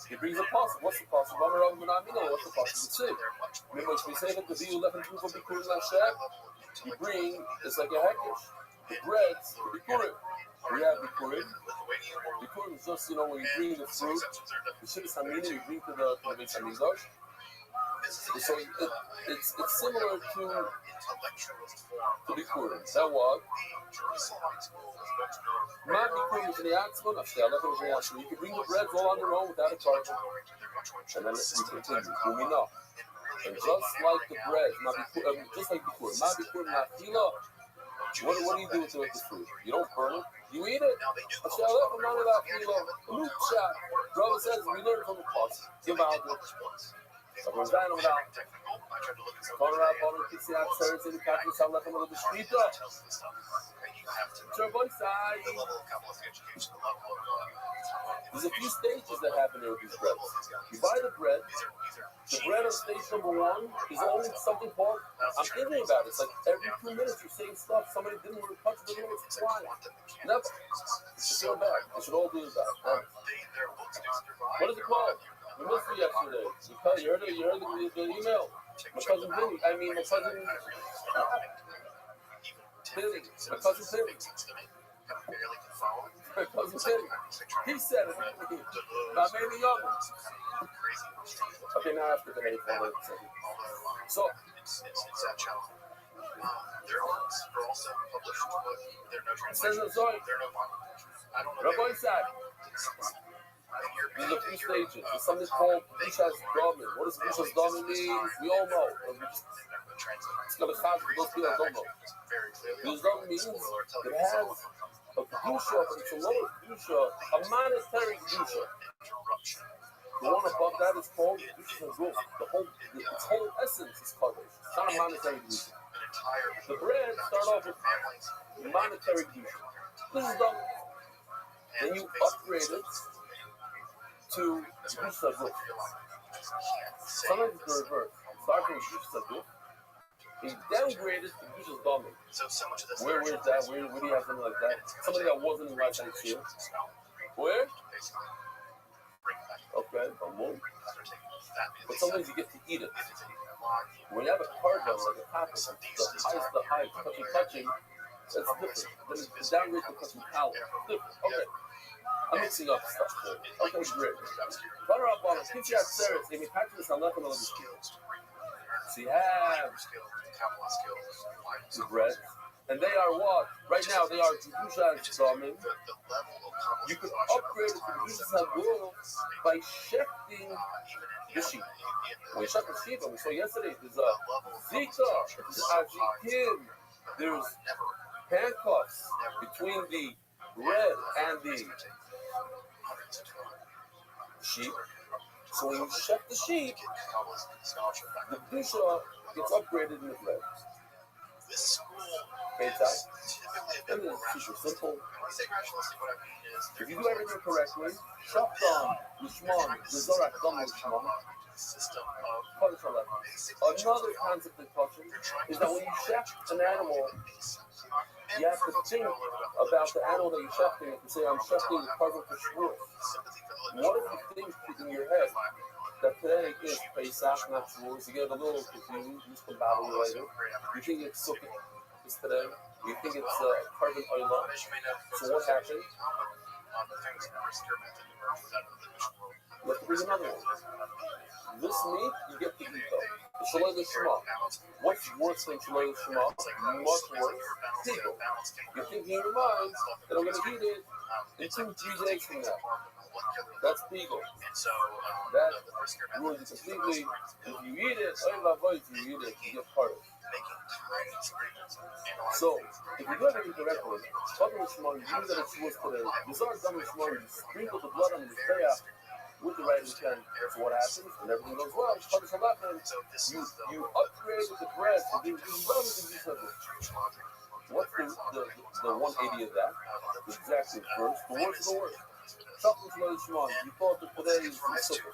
He brings a passage. What's the passage? What's the passage? Remember, we say that the view left and people be kurim Hashem. You bring, it's like a hekesh. The breads, the bikurim. We have bikurim. Bikurim is just, you know, when you bring the fruit, the shibis hamina, you bring to the Beis Hamikdash. So it's similar to bikurim. That was. My bikurim is in the atzmon. You can bring the breads all on their own without a carton. And then we continue. And just like the bread, just like bikurim, not bikurim, not fila. What do you do with the food? You don't burn it. You eat it. Brother says we learn from the past. Give out the. Someone's dying of that. There's a few stages that happen here with these breads. You buy the bread. The bread on stage number 1 is only something called, I'm thinking about it. It's like every 2 minutes you're saying stuff somebody didn't want to touch, didn't want to fly. Never. It should go back. They should all do that. What is it called? We missed you yesterday. You heard the email. My cousin Billy. My cousin Billy. My cousin Billy. My cousin Billy. He said it. Not many others. Okay, now after the name. So, their arts are also published, but they're no translation. Rabbi said, there's a few stages. There's something called Bishas Domin. What does Bishas Domin mean? We all know. It's going to cause those people that don't know. Bishas Domin means it has a kedusha, but it's a lower kedusha, a monetary kedusha. The one above that is called kedusha hazul. Its whole essence is covered. It's not a monetary kedusha. The bread start off with monetary kedusha. This is done. Then you upgrade it to kedusha hazul. Sometimes it's the reverse. Start from kedusha hazul. He downgraded to kedusha domin. Where is that? Where do you have something like that? Somebody that wasn't in right that year. Where? Okay, but sometimes you get to eat it. When you have a carbon like a packet, the highest, touching, that's different. Then it's downgrade to touching power. Different. Okay. I'm mixing up stuff here. Okay, great. So you have the bread, and they are what? Right now they are kedusha domin. You can upgrade it to kedusha hazul by shifting the sheep. When you shift the sheep, and we saw yesterday, there's a zika, there's azikim, there's handcuffs between the bread and the sheep. So when you shift the sheep, the kedusha gets upgraded in the bread. Okay, and it's super simple. If you do everything correctly, Shaftan, Lishman, Zorak, Dam, Lishman. Another concept in touching is that when you chef an animal, you have to think about the animal that you're chefing. If you say, I'm chefing the cargo for shvuah, what if you think in your head that today is Pesach, not shvuah? You get a little confused, you can battle later. You think it's Sukkot today? You think it's carbon oil? So what happened? the famous Brisker method emerges out of the Jewish world. Let's bring another one. This meat, you get to eat though. The Shalei L'Shema. What's worse than Shalei L'Shema? Much worse. People. You're thinking in your mind that I'm going to eat it in 2-3 days from now. That's legal. That ruins it completely. If you eat it, you get part of it. So, if you do everything correctly, Chadam L'Shema, you use that it's worth today. Bizarre Chadam L'Shema, you sprinkle the blood on the Mizbeach with the right intent. So what happens when everything goes well? You upgrade the bread to do what's the 180 of that? The exact reverse. The worst of the worst. Chadam L'Shema, you thought that today is the sukkah.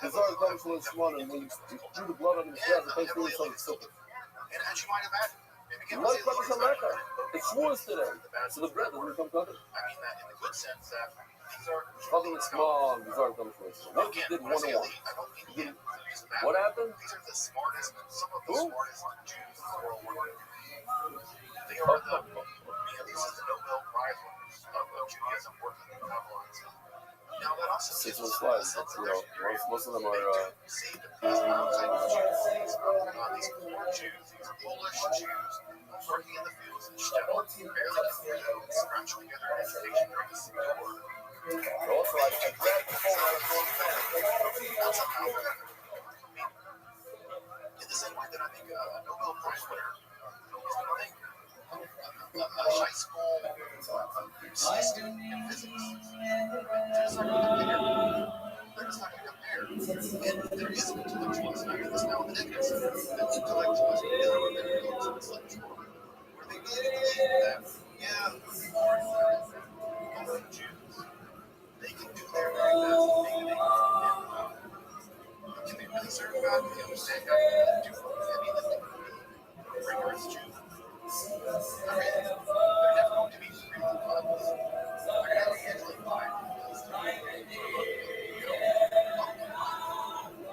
Bizarre Chadam L'Shema, and when you do the blood on the Mizbeach, the place really starts the sukkah. And as you might imagine, it's worse today. So the bread doesn't become covered. I mean that in the good sense that these are small, bizarre conversations. What did 101? What happened? These are the smartest, some of the smartest Jews in the world. They are these are the Nobel Prize winners of Judaism working in Babylon. Now that also Six one slides. Most of them are. These poor Jews, these Polish Jews, working in the fields and barely scratching together an education price. Also, I grabbed the phone out of in the same way that I think a Nobel Prize winner is going to think a high school student in physics. They're just not going to compare. And there is an intellectualism. I mean this now in the negatives. An intellectualism is a intellectual where they really believe that, the Jews, they can do their very best to make it. Can they really serve God? Can they understand God? Can they do anything rigorous Jews? Not really. They're never going to be supremely godless. They're going to have the angelic vibe.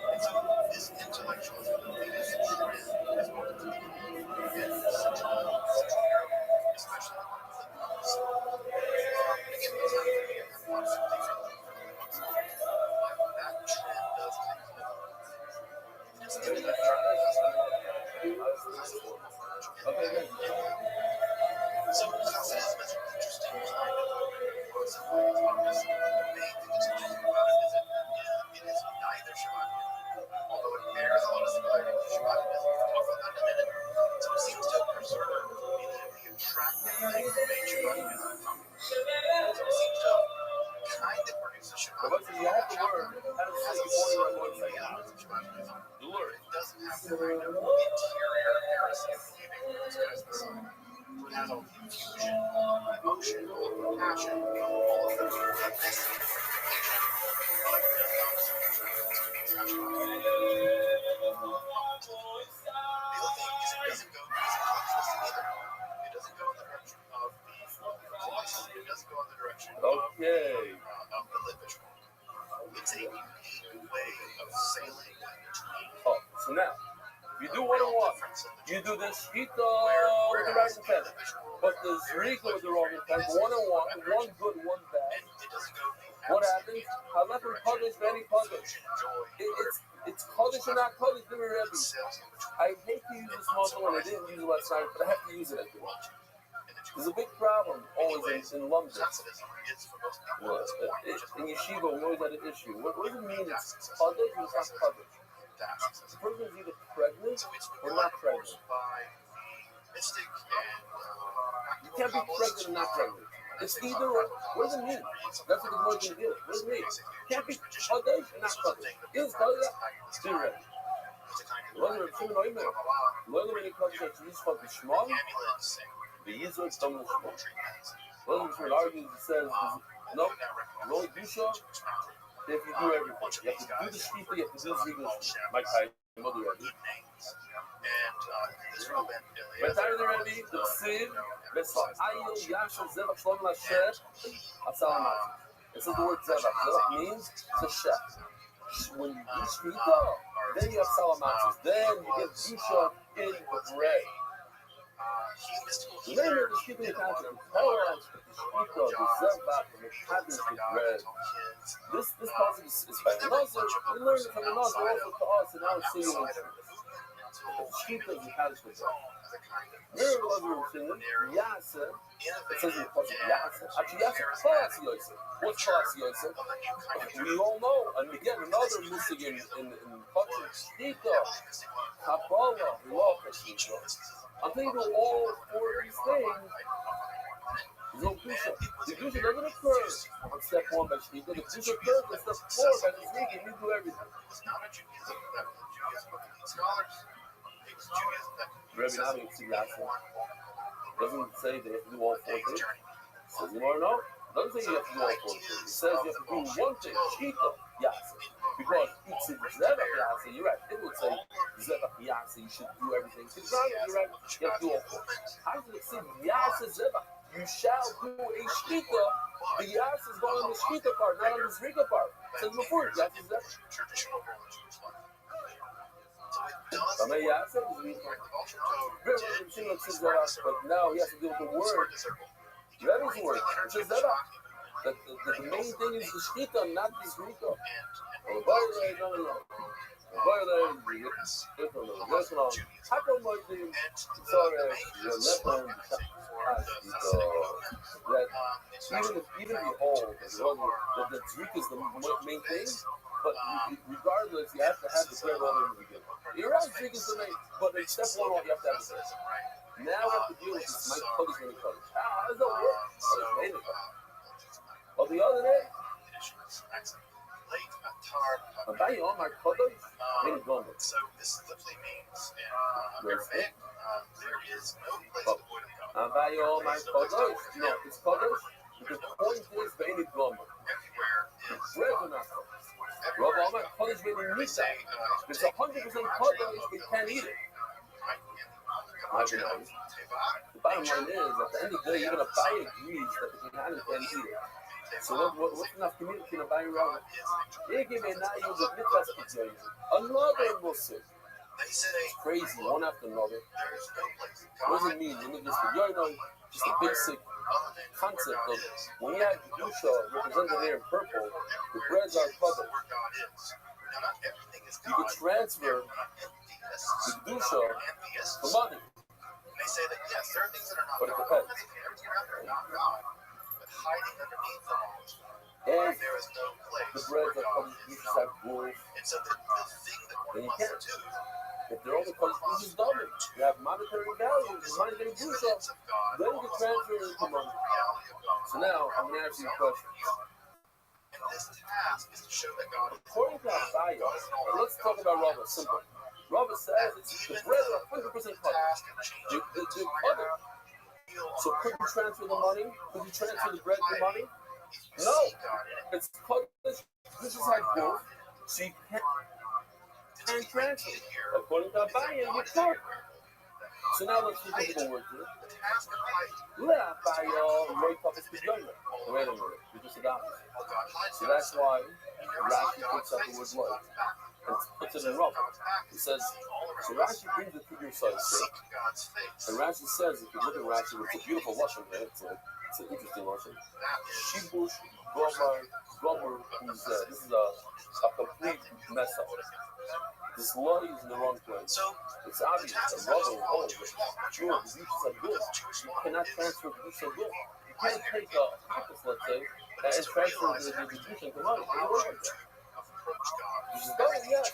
And so this intellectualism, this trend is going to be such a area, especially among the Muslims. Again, those are going to be a lot of things that trend does kind of just give me that trend. Okay, so Hasidism is an interesting kind of concept. Obviously, the main thing that's interesting about it is that it is neither Shabbat, although it bears a lot of similarities to Shabbatism. We'll talk about that in a minute. So it seems to preserve many of the attractive things that made Shabbatism come. So it seems to kind of produce a Shabbatism. you have to learn how to say good morning on one side. Shabbatism. You learn. It doesn't have the kind of interior heresy of believing that this guy's Messiah. It has all the infusion, all the emotion, all the passion, all of the mystic interpretation. Like the other thing is it doesn't go either. It doesn't go in the direction of the philosophy. It doesn't go in the direction of the literature. It's a unique way of sailing between. So now, if you do 101, you do the Shita with the right intent, but the Zrika with the wrong intent, 101, one good, one bad. What happens? Halachim Kodesh, very Kodesh. It's Kodesh or not Kodesh, give me Rabbi. I hate to use this muscle, and I didn't use it last night, but I have to use it again. There's a big problem always in London. In yeshiva, we always had an issue. What does it mean it's Kodesh or it's not Kodesh? The person is either pregnant or not pregnant. You can't be pregnant or not pregnant. It's either or. What does it mean? That's what the Lord can do. What does it mean? You can't be Kodesh or not Kodesh. Is Kodesh? Do it. Learn Reb Shimon Oimer. Learn the Kodesh that you use for the Shema. The Yisrael is done with Shema. Learn Reb Shimon argues and says, no, no Dusha. If you do everything, you have to do the Shita, you have to do the Zrika, like I mother Rabbi. But time the Rabbi, the Ksiv, Vesa'ayil Yashal Zevach Shalom Lasher, Asalamat. It says the word Zevach. Zevach means to chef. When you do Shita, then you have Salamatzis. Then you get Dusha in the bread. The name of the Shkita concept is paralyzed with the Shkita, the Zevach, and the Kaddish, the bread. This concept is by the Nazir. We learned it from the Nazir also to us, and now it's singing in the Shkita is the Kaddish, the bread. Remember what we were saying? Yasa, it says in the concept Yasa. Actually, Yasa, Klas Yosef. What's Klas Yosef? We all know, and again, another missing in culture, Shkita, Kabbalah, we love Shkita. I'm thinking of all four of these things. There's no Kedusha. The Kedusha doesn't occur on step 1 by Shkita. The Kedusha occurs on step 4 by the Zrika. You do everything. Rabbi Nami doesn't say they have to do all 4 things. Says you want to know? Doesn't say you have to do all 4 things. It says you have to do one thing. Shkita, Yasa. Because it's Zevach Yasa, you're right. It would say Zevach Yasa, you should do everything. It's not, you're right. You have to do all 4. How does it say Yasa Zevach? You shall do a Shkita. The Yasa is going on the Shkita part, not on the Zrika part. It says before, Yasa Zevach. But now he has to deal with the word. Rabbi's word. It says Zevach. The main thing is the Shkita, not the Zrika. Even if you hold that the Zrika is the main thing, but regardless, you have to have the prayer all in the beginning. You're right, Zrika is the main, but in step 1, you have to have the prayer. Now we have to deal with this. My code is going to come. How does that work? But the other day, about you, my code is going to So this literally means in Arabic, there is no place to avoid God. about you, my code. No, it's code. The point is, Baini Gomer. Everywhere is Bread not Rabbi, all my code is Baini Nisa. It's 100% code, we can't eat it. The bottom line is, at the end of the day, even a buyer agrees that the Kohanim can't eat it. So what's enough community in a buyer around? They give a now use of Mitzvah. Another Muslim. It's crazy, one after another. What does it mean? Let me just a basic concept of when you have Kedusha represented here in purple, the breads are covered. You can transfer the Kedusha for money. They say that yes, there are things that are not But it God. depends. Everything around there are not God. But hiding underneath them all, If there is no place the where breads are God covered, you is. just have wolves. And so the thing that Then one you wants to can't. do, If they're only covered, you just dumb it. You have monetary value, monetary Kedusha. evidence of God, Then you can transfer it into money. reality of God. So now I'm going to ask you a question. And this task is to show that God is According to Isaiah, let's talk about Rabbi. Simple. Rabbi says the bread are 100% covered. task of changing They're covered. So could you transfer the money? Could you transfer the bread for money? No. It's covered. This is like both. So you can't transfer it. According to Isaiah, you can't. So now let's look at the word here. Wait a minute. You just adopted it. So that's why Rashi picks up the word light and puts it in Rabbi. He says, so Rashi brings it to your side, and Rashi says, if you look at Rashi, it's a beautiful Lashon there. It's an interesting Lashon. Shibush, Gomer, who's this is a complete mess up. This law is in the wrong place. It's obvious. A Rabbi will hold it. Sure, the Kedusha are good. You cannot transfer the Kedusha good. You can't take a practice, let's say, and transfer the Kedusha into money. It doesn't work like that. Which is done, yes.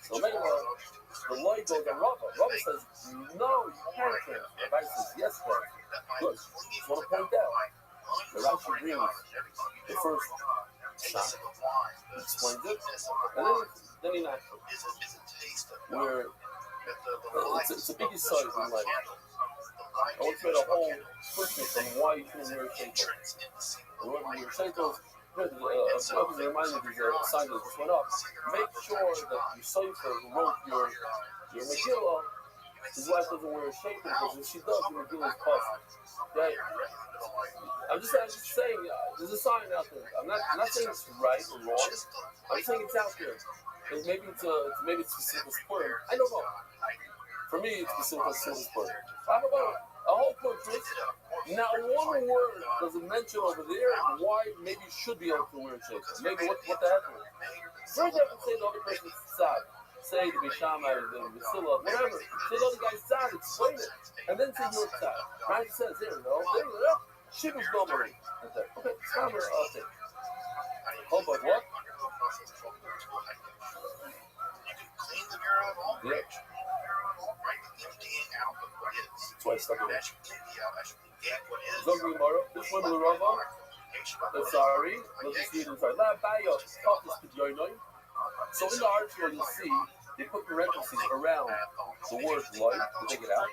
So maybe the law goes on Rabbi. Rabbi says, no, you can't transfer. Rabbi says, yes, transfer. Good. Just want to point out. The Rashi brings the first shot. He explains it, and then he knocks it. Where it's a big size in life. I want to make a whole Christmas on why you shouldn't wear shankles. And when you wear shankles, reminded me of a sign that just went up. Make sure that your cipher who wrote your Megillah, his wife doesn't wear a shankle because if she does, your Megillah is puffy. Okay? I'm just saying, there's a sign out there. I'm not saying it's right or wrong. I'm saying it's out there. And maybe it's specific for him. I don't know. For me, it's the simplest word. Talk about a whole portrait. Not one word doesn't mention over there why maybe you should be able to wear a shaykhah. Maybe what the heck? First, you have to say the other person's side. Say the Bishamai, the Vasila, whatever. Say the other guy's side, explain it. And then say your side. Rashi says, there you go. Shiva's normally. Okay, it's kind of a thing. Oh, but what? Clean the mirror of all Yeah. Right? Emptying out of what is. That's why I stuck it in. What is. This one will run on. Sorry, let's just read it inside. So in the article, you'll see they put parentheses around the word light to take it out.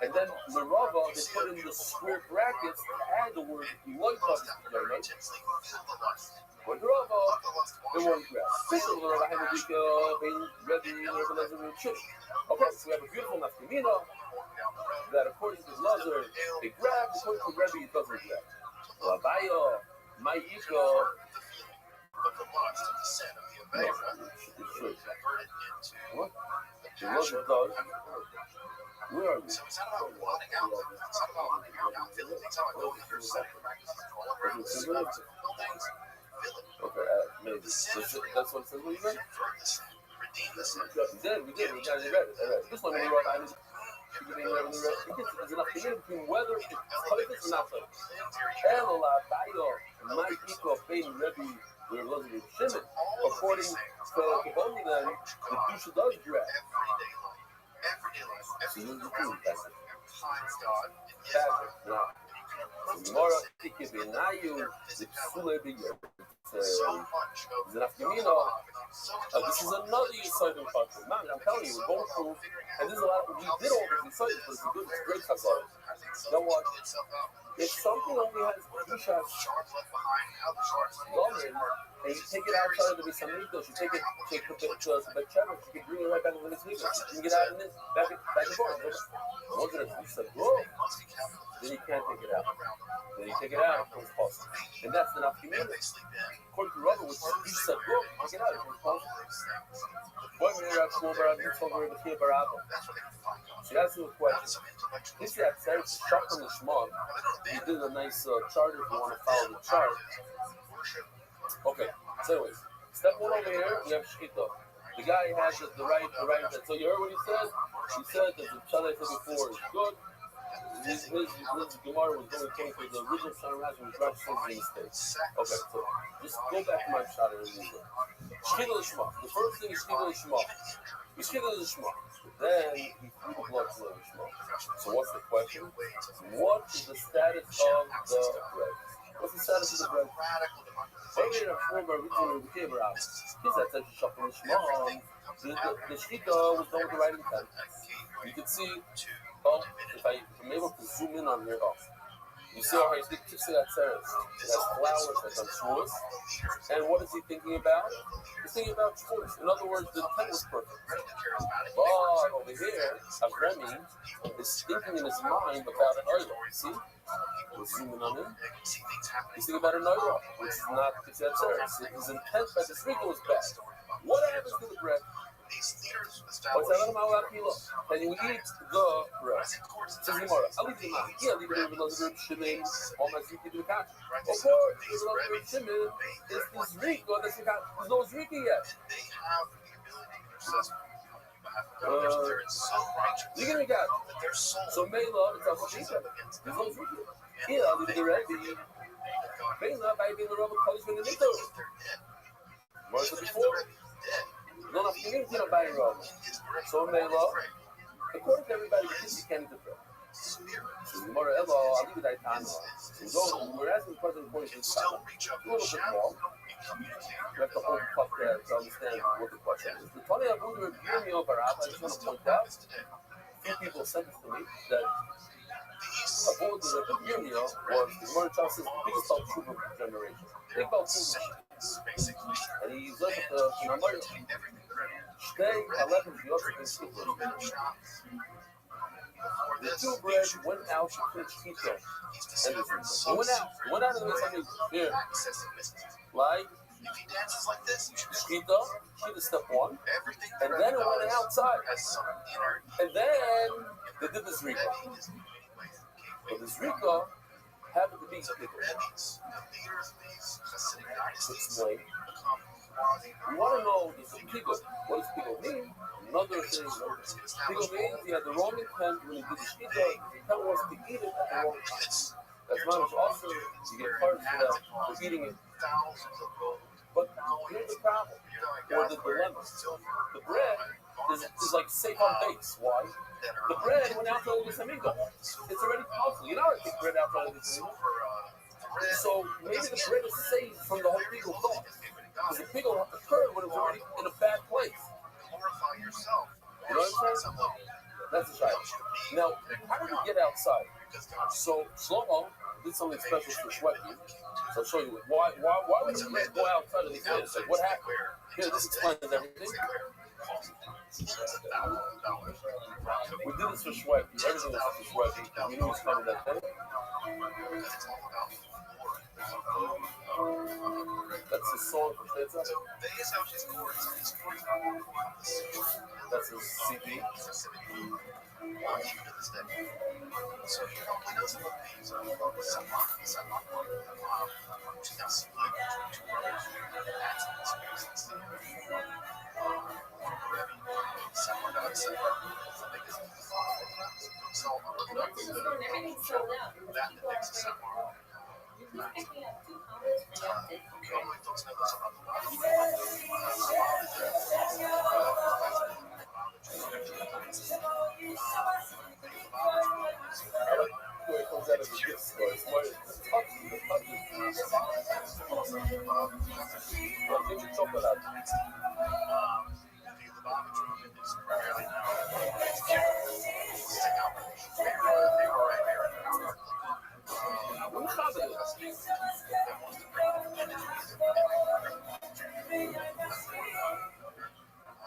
And then the Rava, they put in the square brackets to add the word light. But the Rava, they won't grab. Okay, so we have a beautiful nafkamina that according to Lazar, it grabs, according to Rabbi, it doesn't grab. Rabbi, my ego. But the lust of the sin of the Avera converted into What? the passion. Where are we? So it's not about wanting out. It's not about wanting out. Feeling things out. Going through separate practices. All around the things. Okay, maybe. That's what it says. What you read? Convert the sin. Redeem the sin. We did. We got it read. This one we wrote on this. There's enough to between whether it's tightness or not tightness. My equal pain Rabbi, where it wasn't Shimon. According to the Boni, then the Dusha does drag. Everyday life. So you do that. Finds God. Now, tomorrow, the Psule Bigger. So much of This is another exciting factor. Man, I'm telling you, we're going through, and this is a lot. We did all these exciting, but it's a great chazar. Now what? If something only has Kedusha Gomer, and you take it outside of the Bisamikdash, you take it to the channel, you can bring it right back into the Mikdash. You can get out in this, back and forth. Once it is then you can't take it out. Then you take it out, it becomes possible. And that's the nafkamina. According to Rabbi, which he said, go, take it out, it becomes possible. What when you're at school, so that's the question. This is that says, Shachar Nishman. He did a nice chart if you want to follow the chart. Okay, so anyways, step one over here, we have Shkita. The guy has the right. So you heard what he said? He said that the chart I said before is good. His Gemara was going to the original Shana was right from the mistake. Okay, so just go back to my shot and read it. Shkita Lishma. The first thing is Shkita Lishma. Shkita Lishma. Then he threw the blood to Lishma. So what's the question? What is the status of the bread? What's the status of the bread? The Shkita was done with the right intent. You can see. If I'm able to zoom in on your you see how he's fixing that terrace. It has flowers that have shores. And what is he thinking about? He's thinking about shores. In other words, the intent was perfect. But over here, Remy is thinking in his mind about an oil. See? We're zooming on him. He's thinking about an oil, which is not fixing that terrace. His intent by the sprinkle was bad. What happens to the bread? And you eat the bread. Says Gemara, I'll leave the man. Yeah, leave it with the Shimon, almost you can do the country. Of course, the Shimon is this Rico, there's no Rico yet. You can make out. So Mela, it's a Shika. There's no Rico. Yeah, I'll leave the Rabbi. Mela, by being the Rabbi, calls for the Nito. More than before. No, no, you need to buy a robe. So Mela, according to everybody, you can't eat the bread. So Gemara, I'll leave it at time. So we're asking the question according to this time. A little bit more. You have to hold the cup there to understand what the question is. The Tanya Abu Yirmiyah Barab, I just want to point out, a few people said this to me, that Abu Yirmiyah was, the Gemara Chal says, the biggest Baal Tshuva generation. Big Baal Tshuva. And he looked at the Namar. Today, 11 the two bread went out to finish Tito. And went out of the Mitzvah here. Like If he dances like this, you should Shkita step one, everything and then it went outside. has some inner And then they did the Zrika. Rebbe is in many ways the But gateway. the Zrika happened to be So the Rebbe's, the leaders of these Hasidic to dynasties, explain. become quasi. You want to know the Pigo. What does Pigo mean? Another thing. Pigo means he had the wrong intent when he did the Shkita. The intent was to eat it at the wrong time. That's not much also you get punished for that for eating it. Thousands of gold. But here's the problem, or the dilemma. The bread is like safe on base. Why? The bread went out to the Amigo. It's already powerful. You know how to take bread out to the Amigo? So maybe the bread is safe from the whole Pigo thought. Because the Pigo occurred when it was already in a bad place. Glorify yourself. You know what I'm saying? That's the child. Now, how did it get outside? So Shlomo did something special for Shweki. So I'll show you why would the bread go outside of the place? Like what happened? Here, this explains everything. We did this for Shweki. Everything was for Shweki. We knew he was coming that day. That's his song for Stetson. That's his CD. Even to this day. So he probably knows about these which is now split between two brothers. That's in this space. That depicts a Samar. Folks know this about the Where it comes out of the gift store. It's more give me chocolate.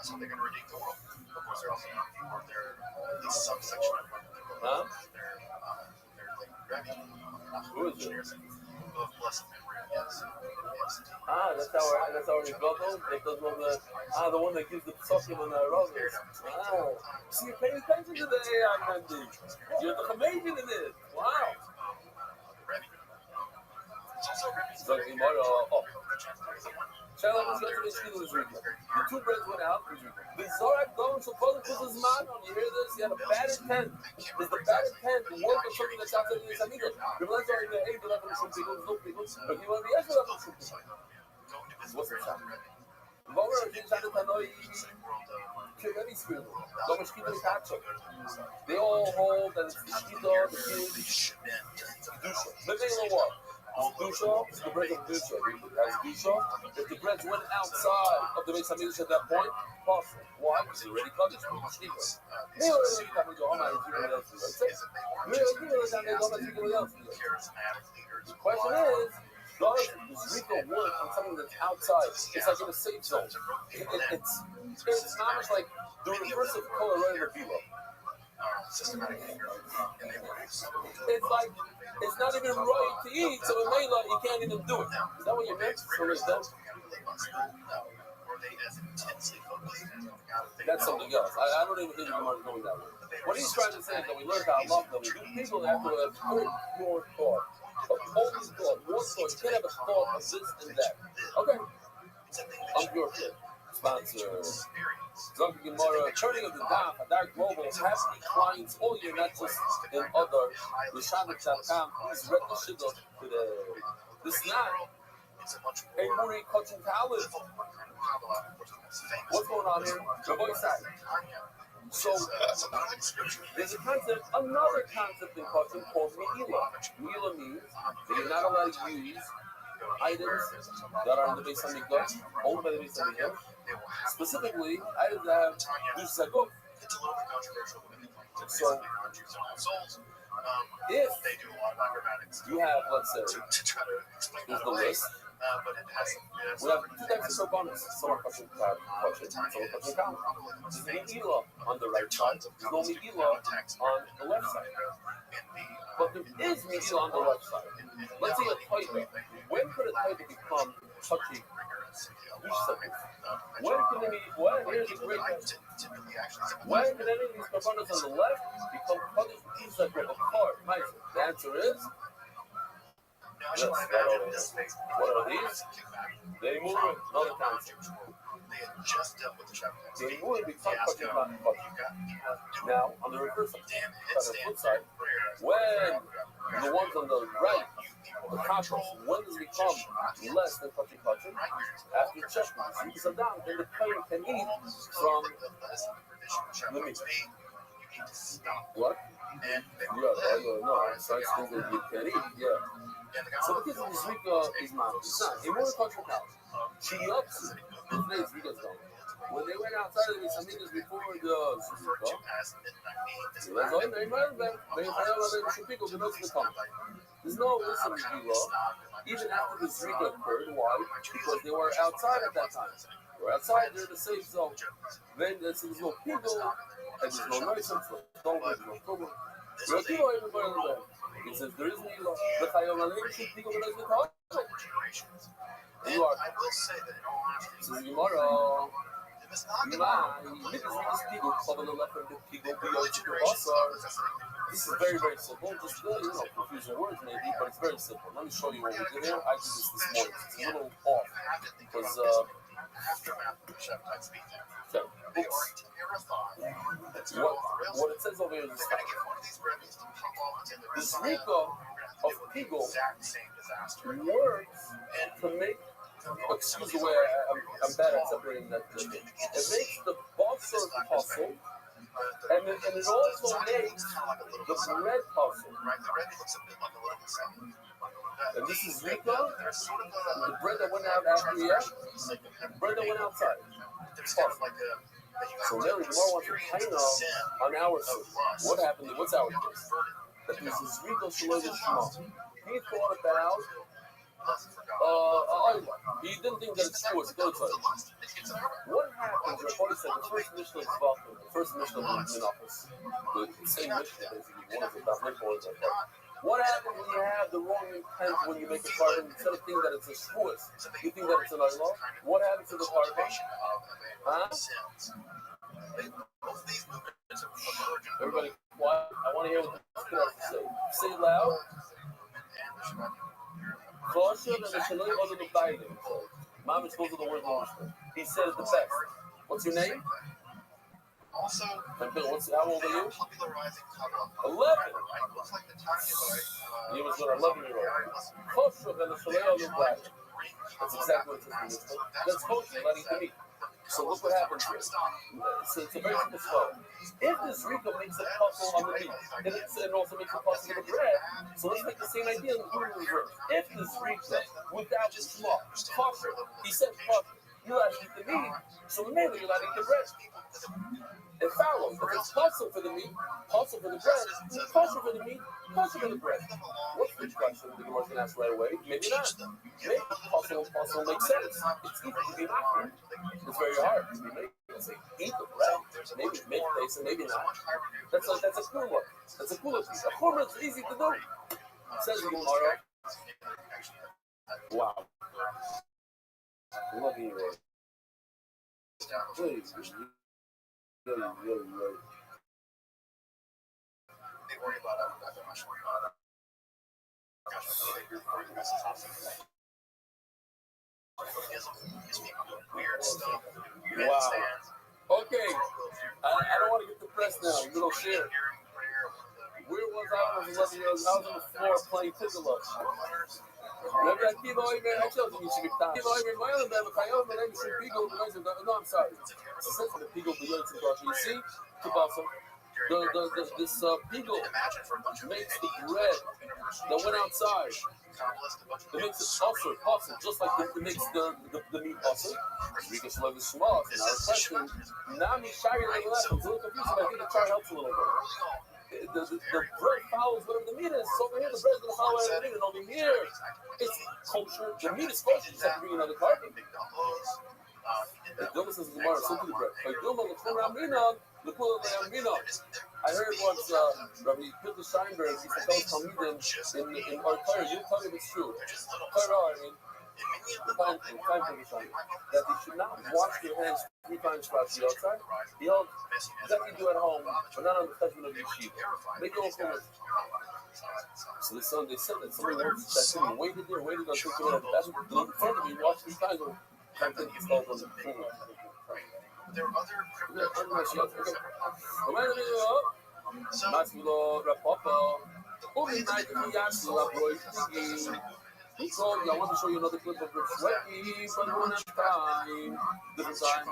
So they're going to redeem the world. Of course, they're also not people. They're at least some section of what Huh? they're like Rabbi, Who is it? of blessed memory, yes. That's our Rebbe. That does all the one that gives the psukim and the robbers. See, you're paying attention to the AI, Mandy. You're the amazing in it. Wow. So Shalom was going to the Shkita was reading. The two breads went out. The Zorak going so close to his man. You hear this? He had a bad intent. There's the bad intent to work on something that's outside of his amigos. The ones are in the age of some people, no people, but he won't be able to have some people. What's the sound? They all hold that it's the Shkita, the kids, but they know what? Dusha, the bread of Dusha. That's Dusha. If the bread went outside of the Beis Hamikdash at that point, possible. Why? Because it already cut it from the Shkita. The question is, does the Zrika work on something that's outside? It's like in a safe zone. It's not much like the reverse of color right in the below. It's like it's not even right to eat, so in Layla you can't even do it. Is that what you meant? So it's done? That's something else. I don't even think we're going that way. What he's trying to say is that we learn how to love them. People have to have pure thought. Only thought, one thought. You can't have a thought of this and that. Okay. I'm pure kid. Sponsor. Zunker Gemara, turning of the Daf, Hadar Global, has clients all year, not just in other. Rishanik.com, please read the shidduch today. This is not a Muri coaching college. What's going on here? Rabbi side. So, there's a concept, another concept in coaching called Me'ila. Me'ila means that you're not allowed to use items that are in the Beis Hamikdash, owned by the Beis Hamikdash. Specifically, items that have Dushas HaGuf. It's a little bit controversial. So, if you have, let's say, here's the list. We have two types of bonus. Some are touching cloud, some are touching common. There's Me'ila on the right side. There's no Me'ila on the left side. But there is Me'ila on the left side. Let's say a Toilet. When could a Toilet become touchy a great question. typically actually When did any of these korbanos on the left become kaddish pieces that were apart? The answer is Now, yes, that all is. What are these? They move it, another concept. They had just dealt with the Shabbat. They move become kaddish, not kaddish. Now, on the reverse side, on the flip side, when the ones on the right, the contrast, when does it become less than kaddish kaddish? After checking the Saddam, then the kohen can eat from the meat. What? No, such things that you can eat, yeah. So because of Zrika is not, it's not. In more cultural house, she ups the place Zrika's gone. When they went outside of the Saminas before the Zrika, there's no listen to law, even after the Zrika occurred. Why? Because they were outside at that time. They were outside, they're in the safe zone. Then there's no people, and there's no noise, there's no problem. There's people everybody in there. He says there is no law. The Chayyim should people that doesn't talk. You are. I will say that in all honesty, This is tomorrow. it was not This is very, very simple. Just confusing words maybe, but it's very simple. Let me show you what we did here. I did this morning. It's a little off because aftermath of the Shabbat speaking. okay. They are terrified. That's What it says over here is this. They're going to get one of these rebels to pop off into the The rest Zrika of Pigel exact same disaster. works to make, excuse the way I'm bad at separating that. It makes the basar puzzle, and it also makes the bread puzzle. Right? The rebel looks a bit like a little son. And this is Zrika, the bread that went out after the the bread that went outside. There's kind of like a. So Mary, the more wants to kind on our side. What happened? What's our case? That this is Zrika Shalom Shema. He thought about he didn't think that it's true, it's good. What happens? Rabbi said the first Mishnah is Vachim, the first Mishnah is Menachos. The same Mishnah, basically, one of the Dafnik ones. What happens when you have the wrong intent when you make a carbon? Instead of thinking that it's a shvuas, you think that it's an ayla? What happens to the carbon? Huh? Everybody quiet. I want to hear what the Mishnah has to say. Say it loud. Mom is supposed to the word Mishnah. He said it the best. What's your name? Also, how old are you? 11. He was an 11-year-old. That's exactly what it is. That's kosher, not eat the meat. So look what happens here. So it's a very simple flow. If this Zrika makes a puzzle on the meat, and it also makes a puzzle on the bread, so let's make the same idea in the reverse. If this Zrika, without the shema, kosher, he said kosher, you're not eat the meat, so maybe you're not eat the bread. It follows. If it's puzzle for the meat, puzzle for the bread, kosher for the meat, kosher for the bread. What's the question the Gemara can ask right away? Maybe not. Maybe puzzle makes sense. It's easy to be accurate. It's very hard to be making. Say, eat the bread. Maybe make face and maybe not. That's a cool one. That's a cool piece. A chumrah is easy to do. It says in the Gemara. Wow. Love you, Lord. Please. Really. They worry about it. I'm not worried about it. Weird stuff. Wow. Okay. I don't want to get depressed now. Little share. Where was I when I was 11 years old? I was on the floor playing Tickle-Ups. Remember that kid over there? I told you should be tired. Kid over my other man, my name is Pigo. No, I'm sorry. It's the Pigo. You see? This Pigo makes the bread that went outside. It makes it puzzle, just like it makes the meat puzzle. We can slow the small. Now the question, Nami Shari on the left, I'm a little confused, but I think the chart helps a little bit. The bread follows whatever the meat is. So over here, the bread's going to follow whatever the meat is. And over here, it's kosher. The meat is kosher. You just have to bring another carving. The Dilma says, Gemara, so to the bread. I heard once Rabbi Peter Steinberg used to tell Talmidim in our Torah, you tell me if it's true. time condition that they should not wash their hands 3 times throughout the outside. He held that you do at home, but not on the judgment of yeshiva. Make your own comments. So they said that somebody waited there, waited until they were in front of me, watched 3 times. Time to install on the There are other He told me, I want to show you another clip of Rich Sweaty, but we don't have time. Different time.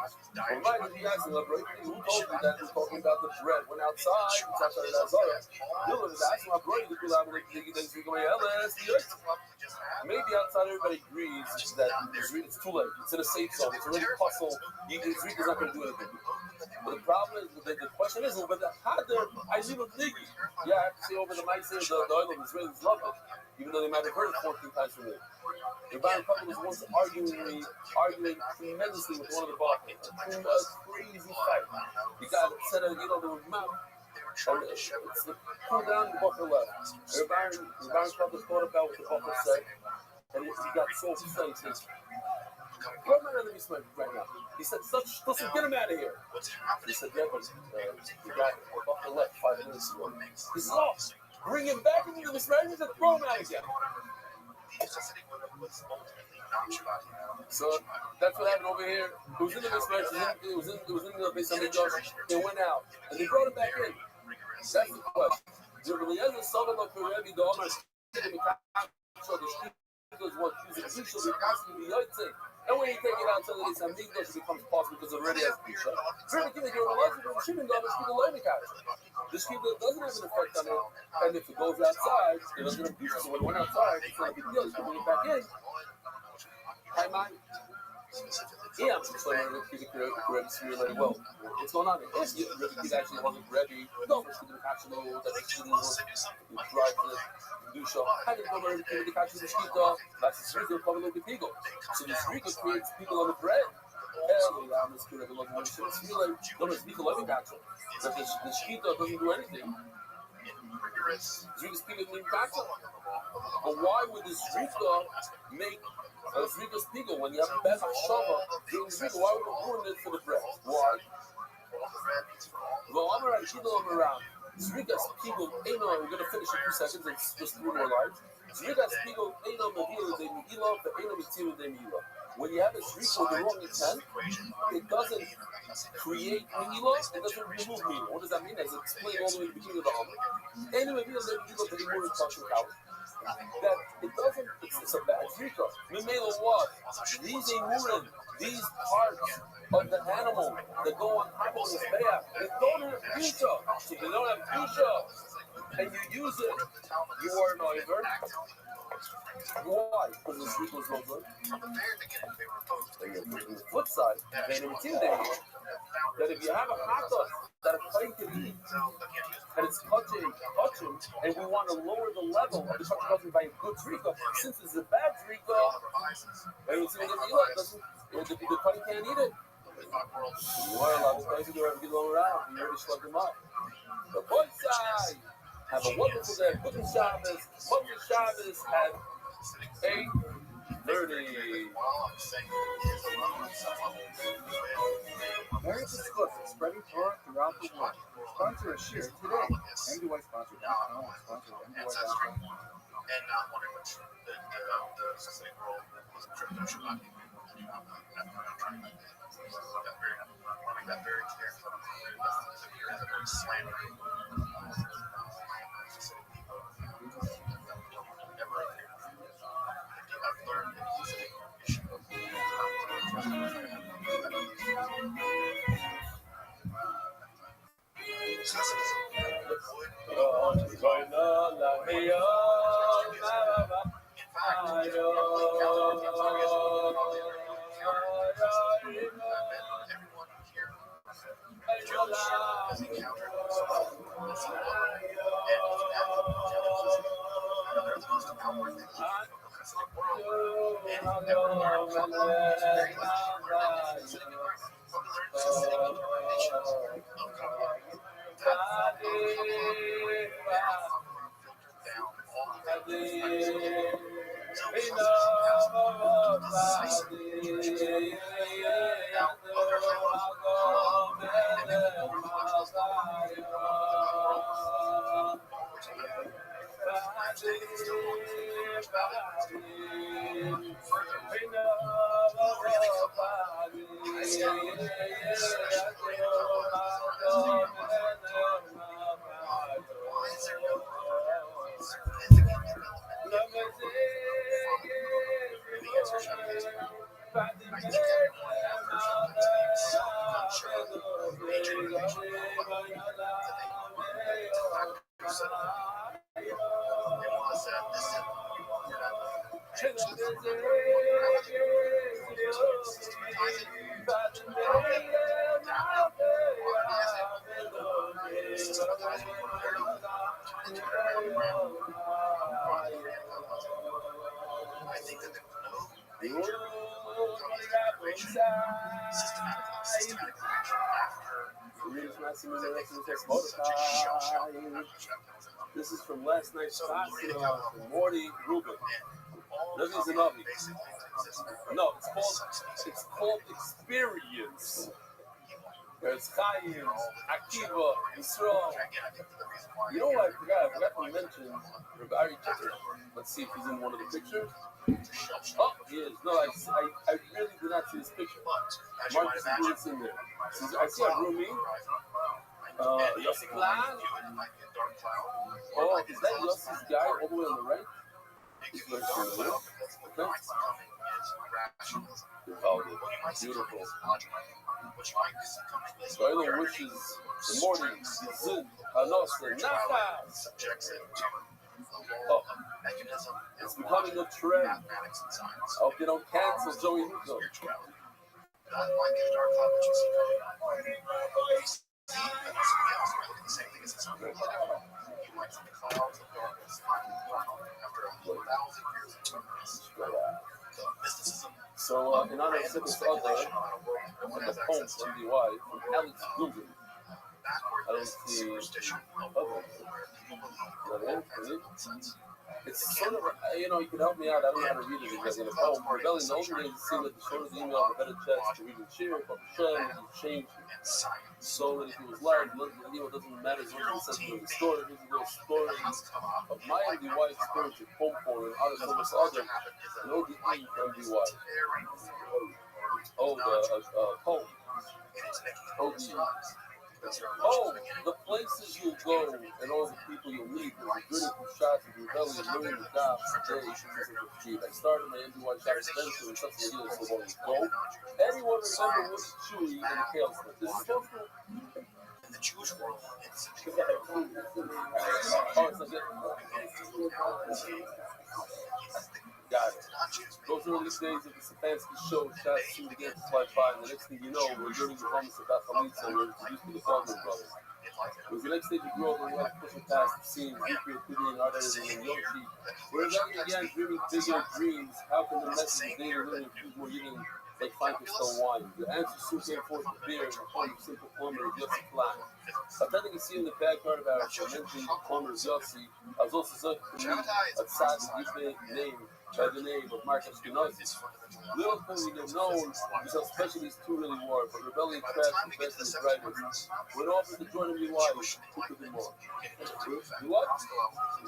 Who told you that we're talking about the bread? Went outside, it's outside of Azara. You know, that's my brother, the people I'm going to maybe outside everybody agrees that it's too late. It's in a safe zone. It's already puzzle. Zrika's not going to do anything. But the problem is, the question is, but how I live with Niggy. Yeah, I have to say over the mic, the oil of Israelis love it. Even though they might have heard it 14 times from me. Rabbi Couple was once arguing tremendously with one of the bosses. A crazy fight. The guy that said, the mouth. And it's the cool down, the buffer left. Rabbi Couple thought about what the buffer said. And he got so upset. He said, "What am I going to be smoking right now?" He said, "Listen, get him out of here." He said, "Yeah, but the guy the buffer left 5 minutes ago." He said, "Oh, bring him back into this range and throw him out again." So that's what happened over here. It was in the mismatch. It was in the base of the Josh. They went out and they brought him back in. That's the question. And when you take it out to the Amigdash, it becomes possible because it already has Pisha. This people doesn't have an effect on it, and if it goes outside, it doesn't have Pisha. So when it went outside, it's not a big deal. It's bring it back in. Yeah, I'm just like really well. What's going on? If you actually wasn't Rabbi, no, it's going to catch no, that it's going to drive the do show. I didn't know where the catch the mosquito. That's the street, they'll come a little bit people. So the street creates people on the bread. Hell, yeah, I'm just going to look at it. It's really, don't speak a loving catch. But the mosquito doesn't do anything. Zrika's people didn't catch it. But why would the Zrika make Zrika's people when you have a bad Shava doing Zrika? Why would it ruin it for the bread? Why? Well, I'm around, keep them around. Zrika's people, we're going to finish in 2 seconds, it's just 3 more lives. Zrika's people, when you have a Zrika with the wrong intent, it doesn't create Mila, it doesn't remove Mila. What does that mean? As explained all the way at the beginning of the Amr. Anyway, Mila doesn't Mila to the more touching power. That it doesn't, it's a bad Zrika. Mimela what? These Emurim, these parts of the animal that go on top of the Mizbeach, they don't have Pisha. So they don't have Pisha, and you use it, you are an Oiver. Why? Because the Zrika was no good. On the flip side, they intimidating you. That if you have a hata that a plane can eat, and it's touching, and we want to lower the level of the touching by a good Zrika, since it's a bad Zrika, and it's going to be the plane can't eat it. You are allowed to play to do everything going around. You already slugged them up. The boy side, have a wonderful day. Good Shabbos. Monday Shabbos at 8:30. Marriage is close, spreading Torah throughout the world. Sponsor a share today. MDYsponsor.com and sponsor MDY.com. And not wondering which the specific role was a trip to Shabbat. I want to make that very clear. That's very slanted. I've learned that he's an issue of So we must have decisive leadership. Now, other highlights I think that there was no major integration, systematic action after such a shell-shock. This is from last night's class from Morty Rubin. This is an Avi. No, it's called Experience. There's Chaim, Akiva, Yisrael. You know what I forgot? I forgot to mention Rabbi. Let's see if he's in one of the pictures. Oh, he is. No, I really did not see this picture. Marcus is in there. I see a Rumi. Yossi Klan. Oh, is that Yossi's guy all the way on the right? He's very familiar. Okay. Oh, beautiful. Skylar wishes the morning, Zin, Hanosa, Nachas. Oh, it's becoming a trend. I hope they don't cancel Joey Hugo. So, in honor of Sickles Other, the poem from DY, from Alex Dugan. I don't see it's sort of, you know, you can help me out. I don't know how to read it because in a poem, rebelling in the olden days, it seemed that the shorter the email, the better chance to read and share, but Hashem changed it. So that if it was live, the email doesn't matter as long as it says the story. Here's a little story of my MDY experience with poem form and honor of this other, and ODE MDY. Oh, the poem. ODE. Oh, the places you'll go and all the people you'll meet. There's a grinning from shots of rebellion, learning the gods today. I started my MDY shot adventure in such a year so long ago. Anyone remember Willie Chewy and the Kale Smith? This is supposed to in the Jewish world, it's got it. Those early days of the Stefanski show, shots seemed to get to fly by, and the next thing you know, we're learning the homies about Chalitza, and we're introduced to the Feldman brothers. It was the next stage of growth, and we had to push it past the scenes, recreativity and art editing, and Yoshi. We're letting again dreaming bigger dreams. How can the message of daily living include more eating like fine crystal wine? The answer soon came forth with beer in the form of simple plumber of Yossi Klan. Attending a scene in the backyard of our mentioning the plumber Yossi, I was also such to meet a sad name by the name of Mark Ashkenazi. Little thing we didn't know is how special these two really were, but rebellion crashed the best of his writers. When offered to join him, who could be more? You what?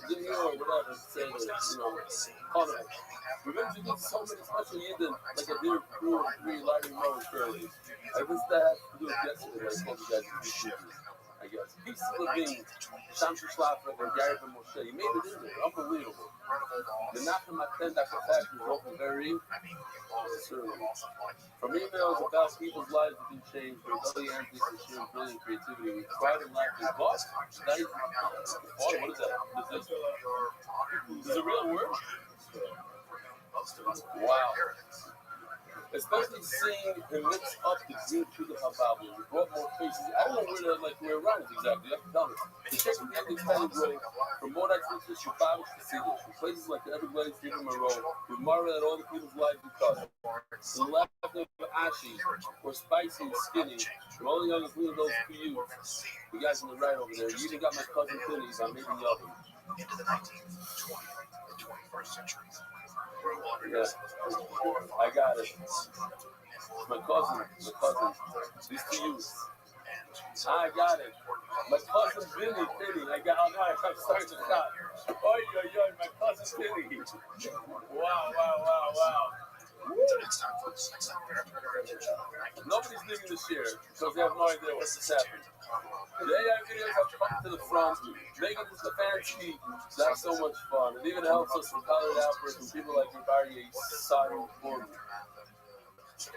Didn't hear or whatever, say that, you know, Connor. We've introduced so many special Yidden, like a dear crew of 3 lighting road fairly. I guess that has to do with yesterday, I told you guys to be I guess. Peace to Levine, Shamsu Schlaffer, and Gary Van Moshe. He made it in there. Unbelievable. The Nachum Aten Dr. Factory is open very soon. From emails about people's lives that can change, rebellion, antics, and sharing brilliant creativity, we pride and laugh in what? What is that? Is it a real word? Wow. Especially seeing him mix up the green to the Hababli. We brought more faces. I don't know where it runs exactly. You have to tell me. We checked the ending Fanning Road from Modax to Shabbat to see this. From places like the Everglades, Freedom Road, we marvel at all the people's lives we touch. To the left of Ashi, or Spicy and Skinny. From all the youngest leading those for you. The guys on the right over there. You even got my cousin Tilly. I'm making y'all. into the 19th, 20th, and 21st centuries. Yeah, I got it. My cousin, these two youths. I got it. My cousin Vinny, I got. Oh no, I'm starting to stop. Oh yeah, my cousin Vinny. Wow. Nobody's leaving this year because they have no idea what's happening. The AI videos have come to the front, making this the fancy. That's so much fun. It even helps us repel it outwards from people like Rabbi signing for me.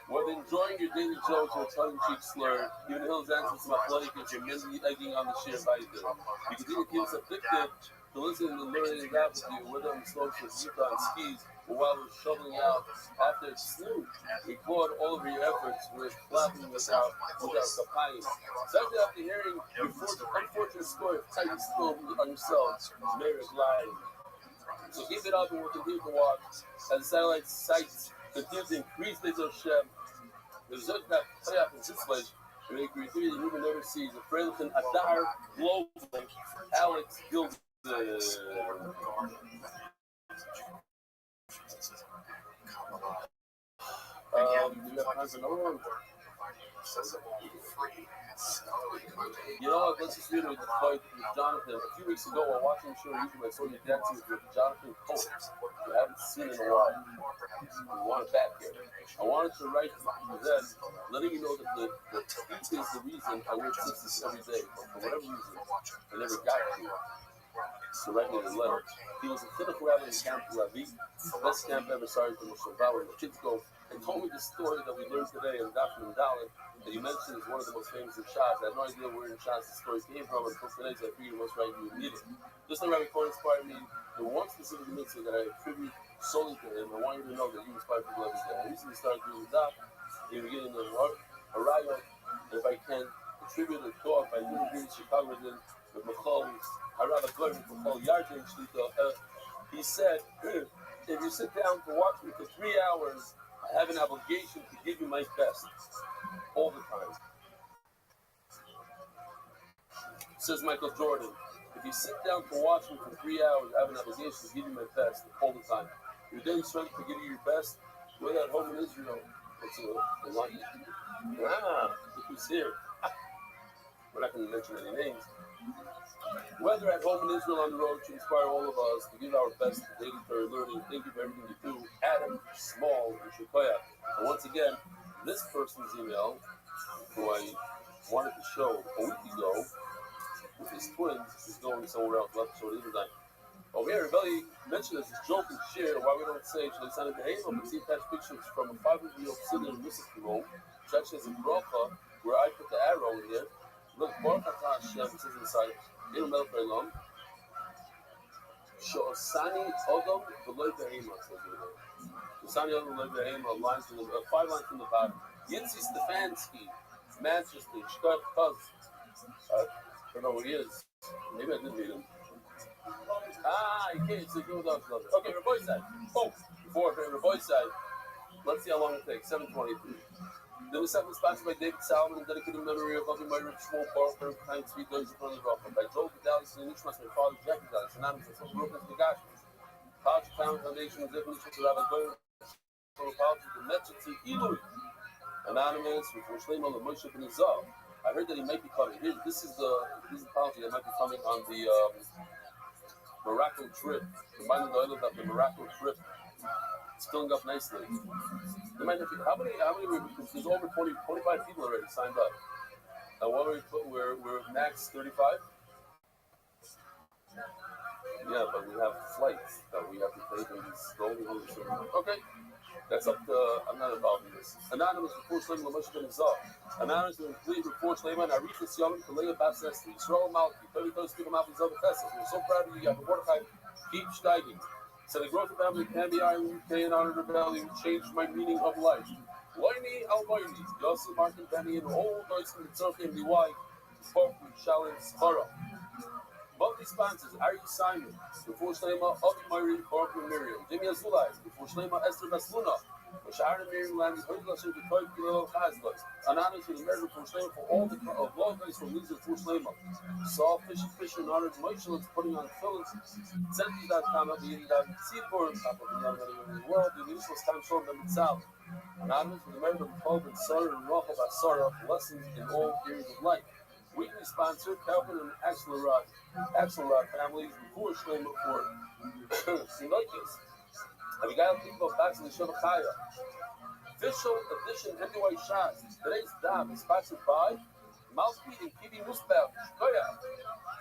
Whether enjoying your daily jokes or tongue-in-cheek slur, even Hill's answers to my politics are mainly egging on the sheer bite. You can either keep us addicted to listening and learning about with you, whether on the slopes of Utah and skis, or while we're shoveling out after it's snowed. We applaud all of your efforts with clapping without kapayim. Especially after hearing your unfortunate story of tightly spilled on yourselves, Mary is lying. So keep it up and we'll continue to watch as the satellite sites continue to increase their Shem. The result that playoff in this place, where they creativity the human never sees, a Frailton Adar Global, Alex Gilbert. You have time for another one? You know what? Let's just read with the fight with Jonathan. A few weeks ago, while watching the show on YouTube, I saw you dancing with Jonathan Cope. I haven't seen in a while. We want it back here. I wanted to write to them, letting you know that the heat is the reason I wear sisters every day. But for whatever reason, I never got to it. So write me a letter. He was a critical rabbi in Camp Rabbi, best camp ever. Sorry for Mr. Bauer. The kids go and told me the story that we learned today in Dr. Dalit that you mentioned is one of the most famous in Shas. I had no idea where in Shas the story came from until today, so I figured most right you would need it. Just like Rabbi Cohen inspired me, the one specific mitzvah that I attribute solely to him, I want you to know that you inspire people every day. I recently started doing the daf, in the beginning of a riot, and if I can attribute a talk by Little Green Chicago with Michal, Harada Goy with Michal Yardin Shlita, he said, if you sit down to watch me for 3 hours, I have an obligation to give you my best all the time. Says Michael Jordan, if you sit down to watch me for 3 hours, I have an obligation to give you my best all the time. Your daily strength to give you your best, whether at home in Israel, look who's here. We're not going to mention any names. Whether at home in Israel on the road to inspire all of us to give our best to daily prayer learning. Thank you for everything you do. Adam Small and Shikoya. And once again, this person's email, who I wanted to show a week ago with his twins, is going somewhere else. Left show the time. Oh, yeah, Rabbi mentioned as his joke and share why we don't say Shalisana Behema, but see attached pictures from a 500-year-old city in Mississippi, which actually has a bracha where I put the arrow in there. Look, Baruch Atah Hashem, it says inside, Inu Melech Olam, Sho'asani Odom V'loi Behema, says it there. Sho'asani Odom V'loi Behema, 5 lines from the bottom. Yitzi Stefanski, Manchester, Shkart Kuz. I don't know where he is. Maybe I did meet him. You can't. It's a good dog. Okay, Rabbi side. Oh, before Rabbi side. Let's see how long it takes. 7:23. There was something sponsored by David Salmon and dedicated in memory of Loving Mary Shmuel Parker, kind sweet dogs in front of the rock. By Joel Gedalis and Nishmas, my father, Jackie Gedalis, anonymous, and some group of the Gashmas. College Town Foundation, Definition to Rabbi Goyer, from apology to Metzger to Eloi. Anonymous, with Roshleim on the Moshe and Izal. I heard that he might be coming. Here, this is the apology that might be coming on the Morocco trip. Reminding the oil about the Morocco trip. It's filling up nicely. How many? There's over 25 people already signed up. And what we're max 35. Yeah, but we have flights that we have to take and slowly. Okay, that's up to. I'm not involved in this. Anonymous reports Lehman Lamosh Ben Izah. Anonymous reports Lehman Arifas Yom Kalei Bas Esther Yisrael Malki 30 people Malki Zov Chesed. We're so proud of you. You have a Mordechai. Keep steiging. So the growth of family can be iron, UK and honor rebellion changed my meaning of life. Loini al-Loini, Yosef Martin Benny and all Deutschen Mitzorchim Liwai, Korku, Shalom, Schara. Monthly sponsors, Ari Simon, before Shlema, Avi Myri, Korku Miriam, Jimmy Azulai, before Shlema, Esther Basluna, Anonymous with American for Shleima for all the law guys from Lisa for Shleima. Saw Fisher and honored Moishelin's putting on Phillips. Senti.com, Seaboard, top of the world. The news was time showing them itself. Anonymous with American Pope and Sarah and Rachel Basara for lessons in all areas of life. Weekly sponsor, Calvin and Axelrod families, before Shleima for Sinokis. And we got to think about back to the Shavachaya. Official edition NY Shots. Today's dam is sponsored by Malki and Kibi Musbel.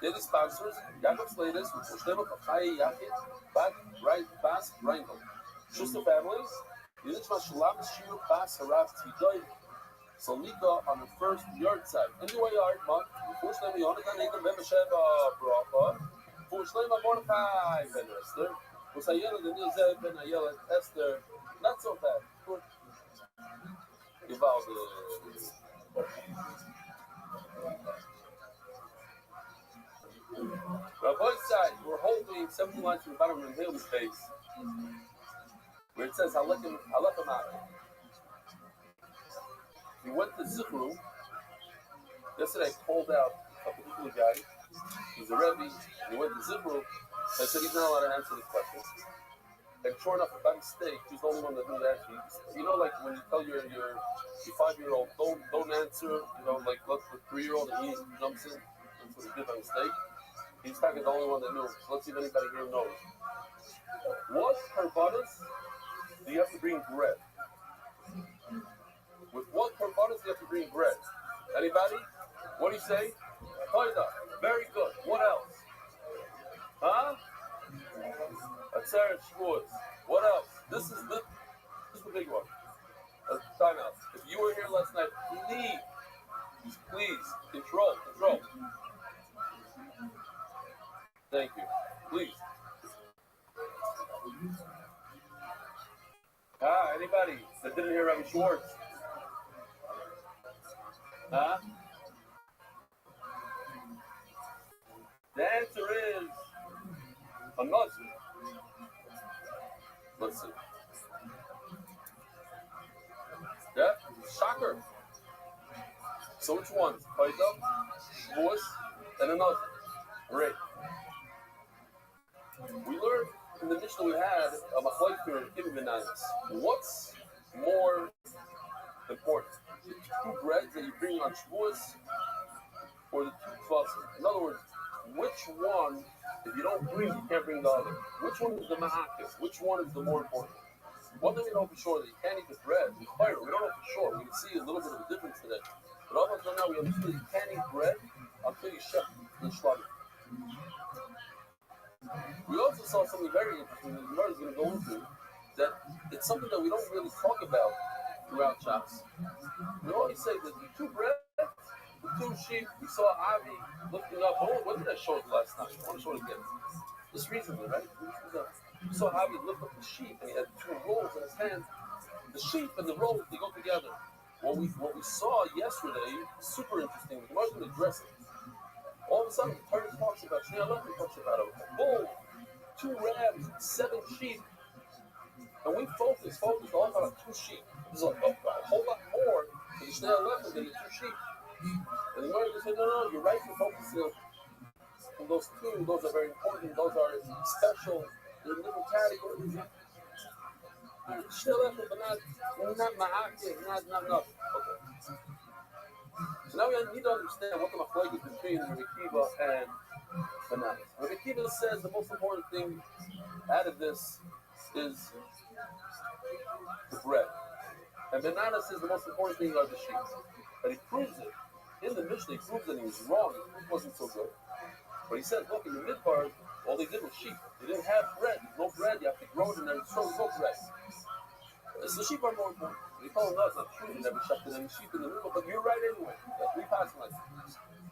Daily sponsors, Jacob's latest, with Shlema Pachaya Yakin, Right Bas Rangel. Schuster families, Yidishma Shalom Shir Bas Harav Tidoy. Solika on the first yard side. NY Yard Month, before Shlema Yonadan Egan Bemesheva Bracha, for Shlema Mordechai Ben Esther, was Ayala the Nizeb Ben Ayala Esther. Not so bad. Rabbi's side, we're holding 70 lines from the bottom of the Haley's face, where it says, Halekim Halekim. We went to Zichru. Yesterday I called out a particular guy. He's a Rabbi. He went to Zichru. I said he's not allowed to answer the questions. And sure enough, by mistake, he's the only one that knew that. You know, like when you tell your 5-year-old, don't answer, you know, like let the 3-year-old and he jumps in. That's what he did by mistake. He's kind of the only one that knew. So let's see if anybody here knows. What karbanos do you have to bring bread? With what karbanos do you have to bring bread? Anybody? What do you say? Toida. Very good. What else? Huh? Atzeret Shavuos. What else? This is the big one. Time out. If you were here last night, please, control. Thank you. Please. Anybody that didn't hear Rabbi Schwartz? Huh? The answer is a Nazir. Let's see. Yeah? Shocker. So which ones? Paida, Shavuos, and another. Great. We learned in the Mishnah we had a machlokes and Ibn Benanis. What's more important? The 2 breads that you bring on Shavuos or the 2 tvasim? In other words, which one, if you don't bring, you can't bring the other? Which one is the ma'akis? Which one is the more important? One thing we know for sure that you can't eat the bread. We don't know for sure. We can see a little bit of a difference today. But all of us now we understand you can't eat bread until you shut the shlomi. We also saw something very interesting that the Gemara is going to go into, that it's something that we don't really talk about throughout Shabbos. We always say that the 2 bread, the 2 sheep, we saw Avi lifting up. What did I show it last night? I want to show it again. Just recently, right? We saw Avi lift up the sheep, and he had 2 rolls in his hand. The sheep and the rolls, they go together. What we saw yesterday, super interesting. The Gemara is going to address it. All of a sudden, the Torah talks about Shnei Aleichem, talks about a bull, 2 rams, 7 sheep, and we focus all about 2 sheep. There's a whole lot more to the Shnei Aleichem than the 2 sheep. And the Gemara just said, no, you're right for focusing on those 2. Those are very important. Those are special. They're little categories. Shnei Aleichem, but not ma'akeh, not nothing. Okay. So now we need to understand what the machlokes is between Rabbi Akiva and Benanis. Rabbi Akiva says the most important thing out of this is the bread. And Benanis says the most important thing are the sheep. But he proves it. In the Mishnah, he proves that he was wrong. It wasn't so good. But he says, look, in the midbar, all they did was sheep. They didn't have bread. No bread. You have to grow it in there. So there's no bread. So the sheep are more important. They told us not true. You never shut them sheep in the river, but you're right anyway. We pass like that.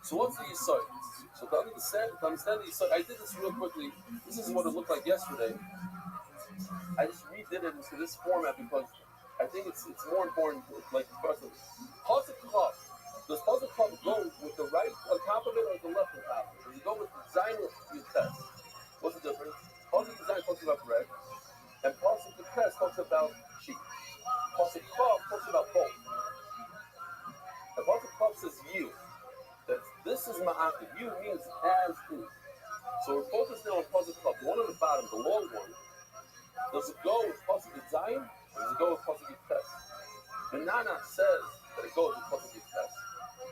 So what's the Yisod? So to understand the Yisod, I did this real quickly. This is what it looked like yesterday. I just redid it into this format because I think it's more important. Like personally, Pasuk Chav. Does Pasuk Chav go with the right on top of it or the left on top of it? Does it go with the design or the test? What's the difference? Pasuk design talks about bread, and Pasuk the test talks about sheep. Pasuk Chav talks about both. The Pasuk Chav says you. That this is ma'akiv. You means as is. So we're focused now on Pasuk Chav. The one on the bottom, the long one. Does it go with Pasuk Zayin or does it go with Pasuk Tes? The Nana says that it goes with Pasuk Tes.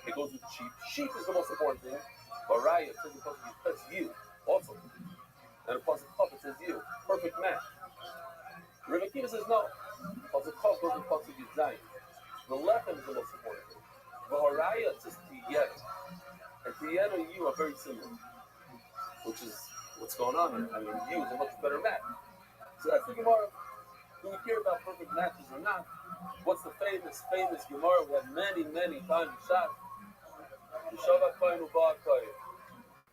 It goes with sheep. Sheep is the most important thing. But Raya says in Pasuk Tes, you also. And in Pasuk Chav it says you. Perfect match. Rabbi says no. Pasuk Chav goes with Pasuk Zayin. The lechem is the most important thing. The Haraya says Tiyena. And Tiyena and you are very similar. Which is what's going on here. I mean, you is a much better match. So that's the Gemara. Do we care about perfect matches or not? What's the famous Gemara? We have many times shot.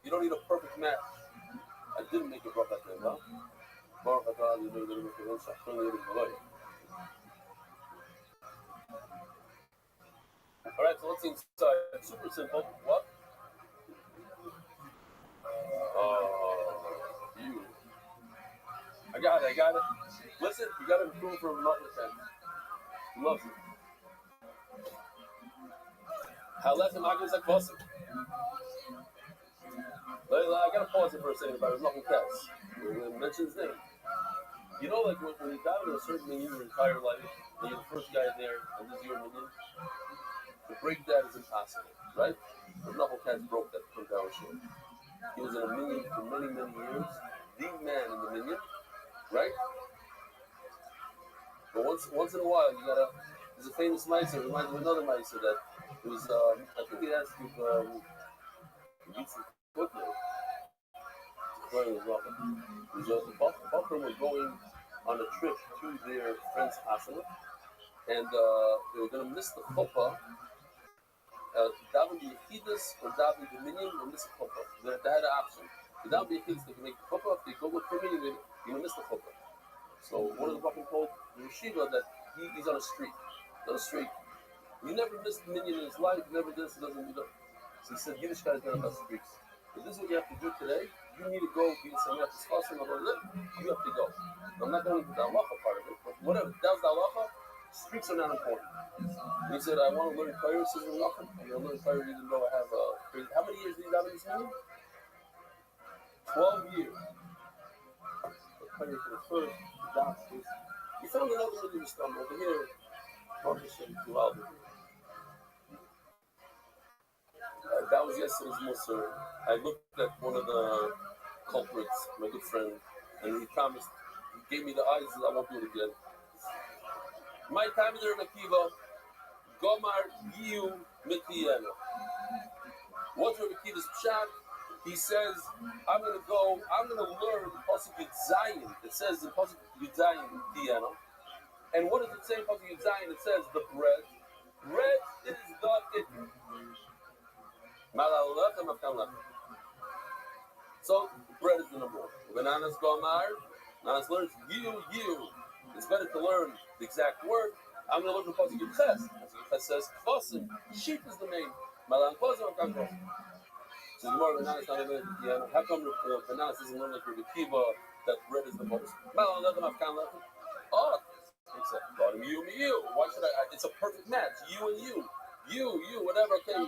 You don't need a perfect match. I didn't make it rough that day, huh? Alright, so let's see inside. It's super simple. What? You. I got it. Listen, you got to improve from another time. He loves it. Halesim Agnes Akvosim. I got to pause it for a second about his knuckle cats. We're going to mention his name. You know, like when you got into a certain minion your entire life, and you're the first guy there, and this is your minion, to break that is impossible, right? The knuckle cats broke that from down short. He was in a minion for many years, the man in the minion, right? But once in a while, you gotta. There's a famous meiser. Reminds me of another meiser that it was. I think he asked if Yitzhak Kutner. The Bachram was going on a trip to their friend's hospital, and they were going to miss the chuppah. Daven the Yechidus or Daven the Minyan or miss the chuppah. They had an option. The Daven the Yechidus, they can make the chuppah. If they go with the Minyan, you're going to miss the chuppah. So one of the Bachram told the Yeshiva that he's on a streak. On a streak. You never missed the Minyan in his life. Never this. Doesn't do that. So he said, Yiddishkeit is not about streaks. If this is what you have to do today, you need to go be Sameach Discussing about it. You have to go. I'm not going into the halacha part of it, but whatever. That was the halacha. Streaks are not important. And he said, I want to learn Torah. Says nothing. I'm going to learn Torah even though I have how many years did you have in this meeting? 12 years. But Torah for the first, the doctors. You found another really stumble over here. That was yesterday's Musar. I looked at one of the culprits, my good friend, and he promised, he gave me the eyes that I won't do it again. My time is Rabbi Akiva, Gomar Yiu Mitiyana. What's Rabbi Akiva's pshat? He says, I'm going to learn Pasuk Yud It says in Pasuk Yud Zayin Mitiyana. And what does it say in Pasuk Yud Zayin? It says the bread. Bread is the ikr. So bread is the number one. Bananas Gomar. Nanas learns you. It's better to learn the exact word. I'm going to learn the Pasuk Yud Ches. It says Chosim. Sheep is the main. Malan Chosim Akam Chosim. So the more Bananas not even. How come Bananas doesn't learn like Rabbi Akiva that bread is the most? Malan Lechem Akam Lechem. Oh, it's a you. Why should I? It's a perfect match. You and you. You, whatever. Okay.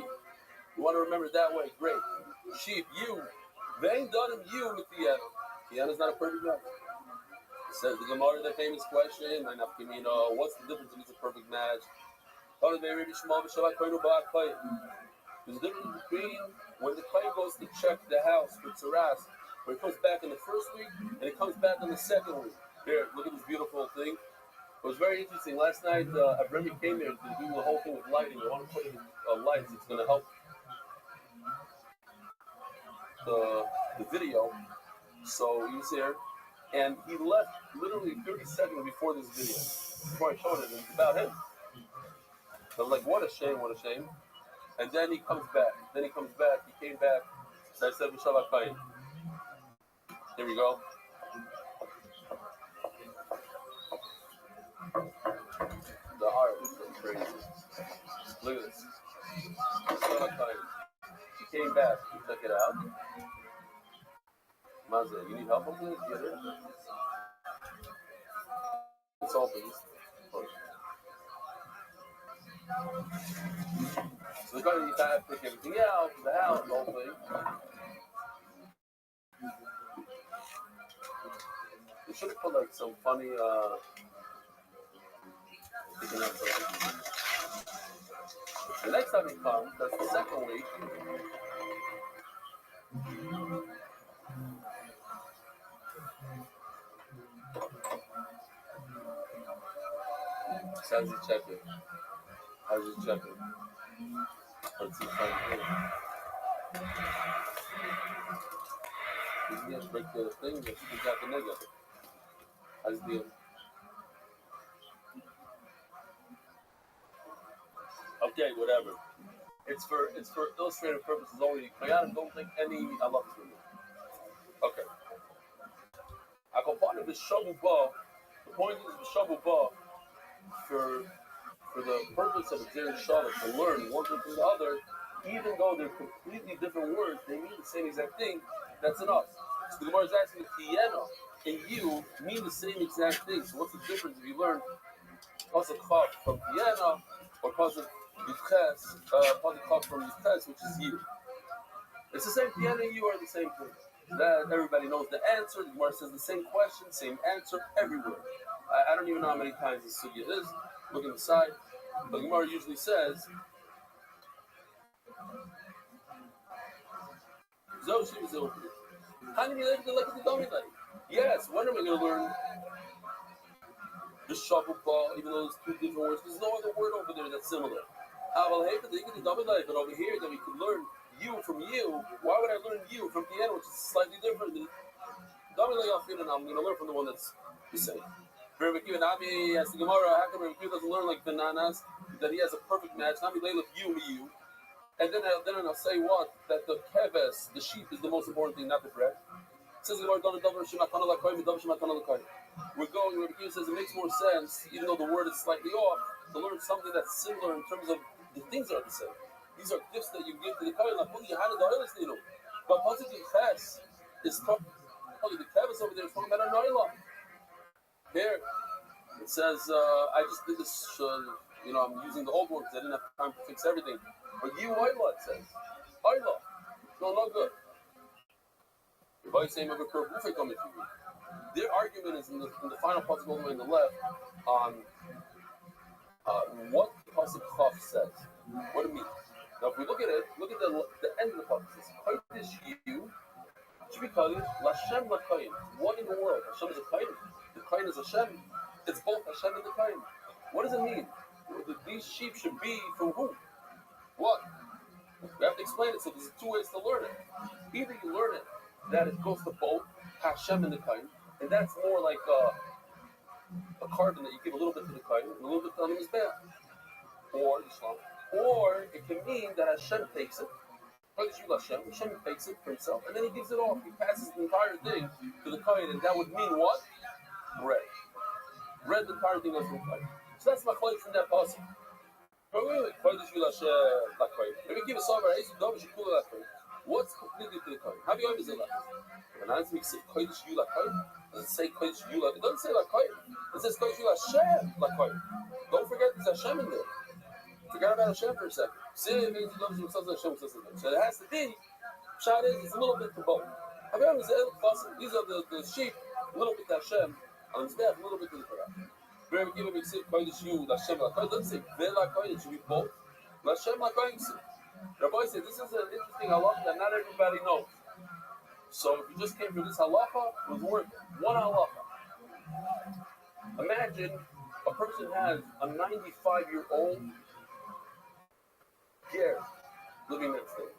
You want to remember it that way? Great. Sheep, you. They ain't done him, you with Tiana. Tiana's not a perfect match. It says the Gemara, the famous question, what's the difference if it's a perfect match? There's a difference between when the Kohen goes to check the house for Tzaras, where it comes back in the first week and it comes back in the second week. Here, look at this beautiful thing. It was very interesting. Last night, Rabbi came here to do the whole thing with lighting. I want to put in lights. It's going to help the video. So he was here, and he left literally 30 seconds before this video, before I showed it. It was about him. I was like, what a shame. And then he comes back. He came back. So I said, Mishav HaKayim. Here we go. The art is so crazy. Look at this. Mishav HaKayim. He came back. He took it out. Mazda, you need help with this? Get it. It's open. So they're going to have to take everything out, the house, the whole thing. They should have put like some funny taking out the next time he comes, that's the second week. So how's he check it? How's he check it? What's he trying to do? He's going to break the thing, but he's got the nigga. How's the okay, whatever. It's for illustrative purposes only. Don't think any Allah is with it. Okay. I go part of the shabu ba. The point is the shabu ba for the purpose of a Xer Shalom to learn one thing from the other, even though they're completely different words, they mean the same exact thing. That's enough. So the Gemara is asking if Tiena and you mean the same exact thing. So what's the difference if you learn Pasuk Chav from Tiena or Pasuk Chav from Yitches, which is you? It's the same. Tiena and you are the same thing. That everybody knows the answer. The Gemara says the same question, same answer everywhere. I don't even know how many times this sugya is. Look at the side. But the Gemara usually says, yes, when am I going to learn the shavu ba, even though there's two different words? There's no other word over there that's similar. But over here, that we could learn you from you. Why would I learn you from the end, which is slightly different than I'm going to learn from the one that's the same. Rabbi Nami asks the Gemara, how come Rabbi doesn't learn like bananas, that he has a perfect match? Nami Leilach, you. And then I'll say what? That the keves, the sheep, is the most important thing, not the bread. It says the Gemara, we're going, Rabbi Kiva says it makes more sense, even though the word is slightly off, to learn something that's similar in terms of the things are the same. These are gifts that you give to the kohen. But Pasuk Ches is talking, the keves over there is talking about a noila. Here, it says, I just did this, I'm using the old word because I didn't have time to fix everything. But you, Oila, it says. Oila. No good. Their argument is in the final pasuk all the way on the left on what pasuk Chaf says. What it means. Now, if we look at it, look at the end of the pasuk. It says, Kodesh you, should be Kodesh, Lashem LaKoyin. What in the world? Hashem is a Koyin. The Koyin is Hashem. It's both Hashem and the Koyin. What does it mean? These sheep should be from who? What? We have to explain it, so there's two ways to learn it. Either you learn it that it goes to both Hashem and the Koyin, and that's more like a carbon that you give a little bit to the Koyin and a little bit to the Mizbeach, or Islam. Or it can mean that Hashem takes it, Hashem takes it for himself, and then he gives it off. He passes the entire thing to the Koyin, and that would mean what? Bread. Bread, the entire thing goes to the Koyin. So that's my chloride from that pasuk. What's completely to the Kohen? How do you understand that? When I speak Kodesh you Kohen, does it say Kodesh you It doesn't say Kohen. It says Kodesh you Hashem Kohen. Don't forget there's Hashem in there. Forget about Hashem for a second. Say it means he loves himself as Hashem. So it has to be. Shad is a little bit to both. Have you ever said these are the sheep, a little bit to Hashem, and instead a little bit to the Torah. Rabbi Kiva makes it Kodesh you Hashem Kohen. It doesn't say Vela Kohen. It should be both. Hashem Kohen. Rabbi said this is an interesting halacha that not everybody knows. So if you just came from this halacha, it was worth one halacha. Imagine a person has a 95-year-old ger living next to him.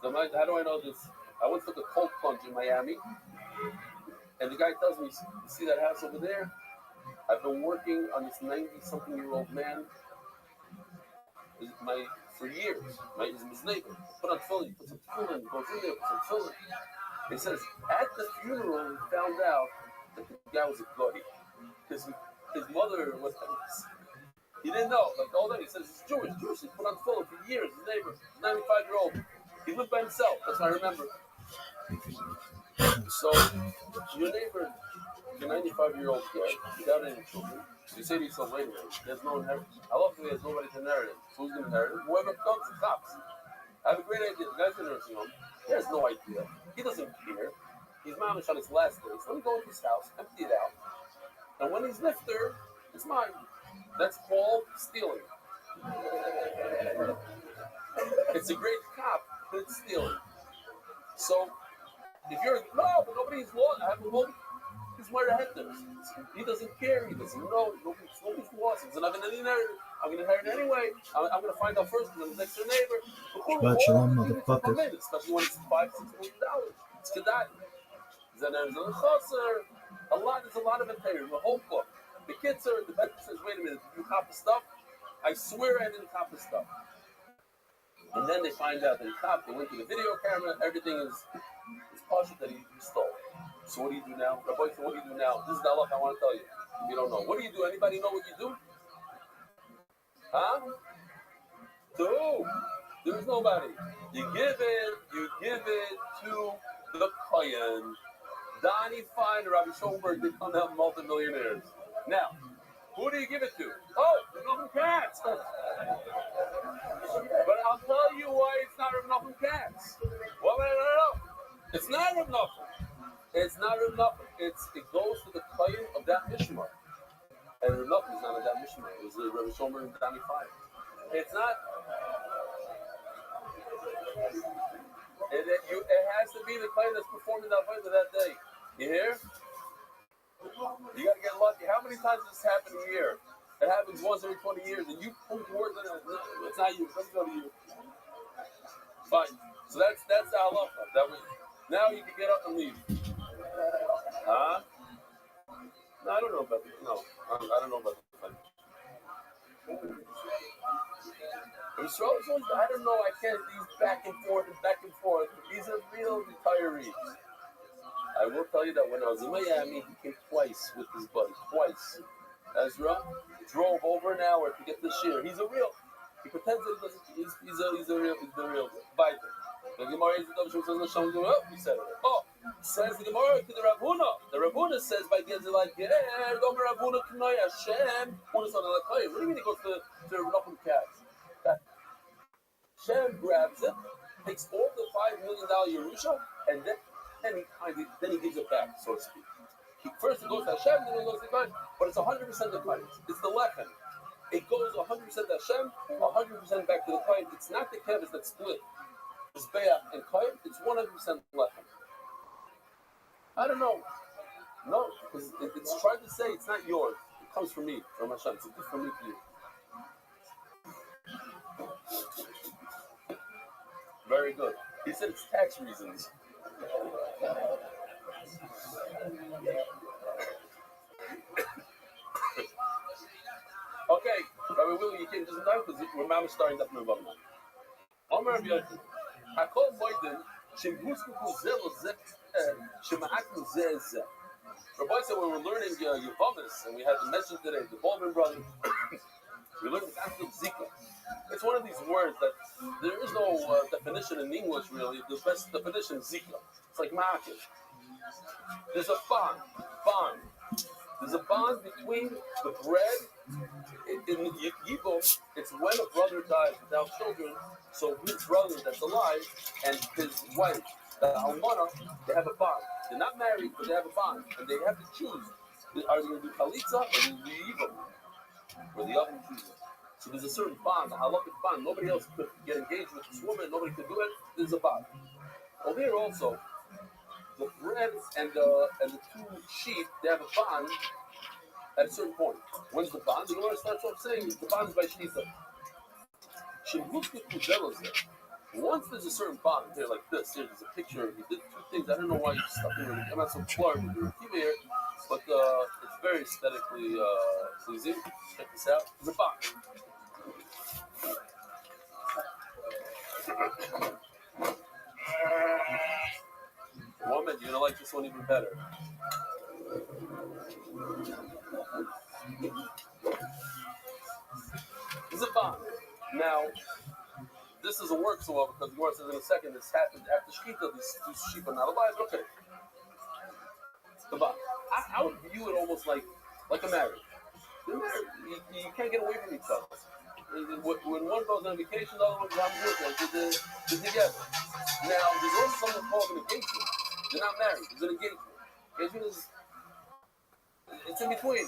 So how do I know this? I once took a cold plunge in Miami, and the guy tells me, you see that house over there? I've been working on this 90-something-year-old man for years. He's his neighbor. Put on tefillin, put some tefillin, goes in there, put some tefillin. He says, at the funeral, he found out that the guy was a goy. Because his mother was, he didn't know. Like all that, he says, he's Jewish. He put on tefillin for years, his neighbor, 95-year-old. He lived by himself, that's what I remember. So, your neighbor, your 95-year-old guy, without any children, You say to yourself, wait a minute, there's no inheritance. I love the way there's nobody to inherit it. So who's going to inherit it? Whoever comes, the cops. I have a great idea. The guy's in a nursing home. He has no idea. He doesn't care. He's mamish on his last days. Let me go into his house, empty it out. And when he's lifter, it's mine. That's called stealing. It's a great cop, but it's stealing. So, if you're, no, but nobody's lost. I have a loan. He's where the hectares. He doesn't care. He doesn't know. Nobody's lost. He's not going to inherit it. I'm going to inherit it anyway. I'm going to find out first because I'm next door neighbor. Shabbat shalom, motherfucker. Especially when it's $5-6 million. It's kedai. There's a lot of interior. The whole book. The kids are, the veteran says, wait a minute, did you cop the stuff? I swear I didn't cop the stuff. And then they find out that he copped. They went to the video camera. Everything is partial that he stole. So what do you do now? Rabbi, so what do you do now? This is the halach I want to tell you. You don't know. What do you do? Anybody know what you do? Huh? To who? There's nobody. You give it to the Kohen. Donnie Fine and Rabbi Schoenberg become multimillionaires. Now, who do you give it to? Oh, Reuben Katz. But I'll tell you why it's not Reuben Katz. Well, no. It's not Reuben. It's not Reuben. It goes to the Kohen of that Mishmar. And Reuben is not of that Mishmar. It was Rabbi Schoenberg and Donnie Fine. It's not. It has to be the Kohen that's performing that Avodah that day. You hear? You got to get lucky. How many times does this happen a year? It happens once every 20 years, and you put words in it. No, it's not you. It doesn't go to you. Fine. So that's the halacha. That way, now you can get up and leave. Huh? No, I don't know about that. No, I don't know about that. I don't know. I can't. These back and forth. These are real retirees. I will tell you that when I was in Miami, he came twice with his buddy. Twice. Ezra drove over an hour to get the shir. He pretends that he doesn't. He's the real Bible. The Gemara he said it. Oh, says the Gemara to the Rabuna. The Rabuna says by the end of like, Gomer Rabuna Knoi Hashem. What do you mean he goes to Reuben Katz? Hashem grabs it, takes all the $5 million Yerusha, and then he gives it back, so to speak. First it goes to Hashem, then it goes to God, but it's 100% the Kohen. It's the lechem. It goes 100% to Hashem, 100% back to the Kohen. It's not the kevis that split. It's Be'ach and Kohen, it's 100% lechem. I don't know. No, because it's trying to say it's not yours. It comes from me, from Hashem. It's a gift from me to you. Very good. He said it's tax reasons. Okay, Rabbi Willie, you came just in time because we're now starting up November. Omer Rabbi Yochanan, Hakol Moiden, Shemhuskuku Zelo Zek, Shema'aknu Zez. Rabbi said when we're learning Yevamis, and we had to mention today the Baldwin brothers, we learned the concept of Zika. It's one of these words that there is no definition in English, really. The best definition is Zika. It's like market. There's a bond. There's a bond between the bread. In Yibum, it's when a brother dies without children, so his brother that's alive and his wife, the almana, they have a bond. They're not married, but they have a bond. And they have to choose. Are they going to do chalitza or do Yibum? Or the oven chooses. So there's a certain bond, a halakhic bond. Nobody else could get engaged with this woman. Nobody could do it. There's a bond. Over here also, the bread and the two sheep, they have a bond at a certain point. When's the bond? The Gemara starts off saying the bond is by Shita. Once there's a certain bond here, like this, here, there's a picture. He did two things. I don't know why you stuck it in. I'm not so blurred with the keep here, but it's very aesthetically pleasing. Check this out. There's a bond. Woman, you're gonna like this one even better. There's a bond. Now, this doesn't work so well because the Gemara says in a second this happened after Shkita, these two sheep are not alive. Okay. The bond. I would view it almost like a marriage. They're married. You can't get away from each other. When one goes on vacation, the other one comes with them. They're together. Now, there's also something called an engagement. They're not married. There's an engagement. Engagement is, it's in between.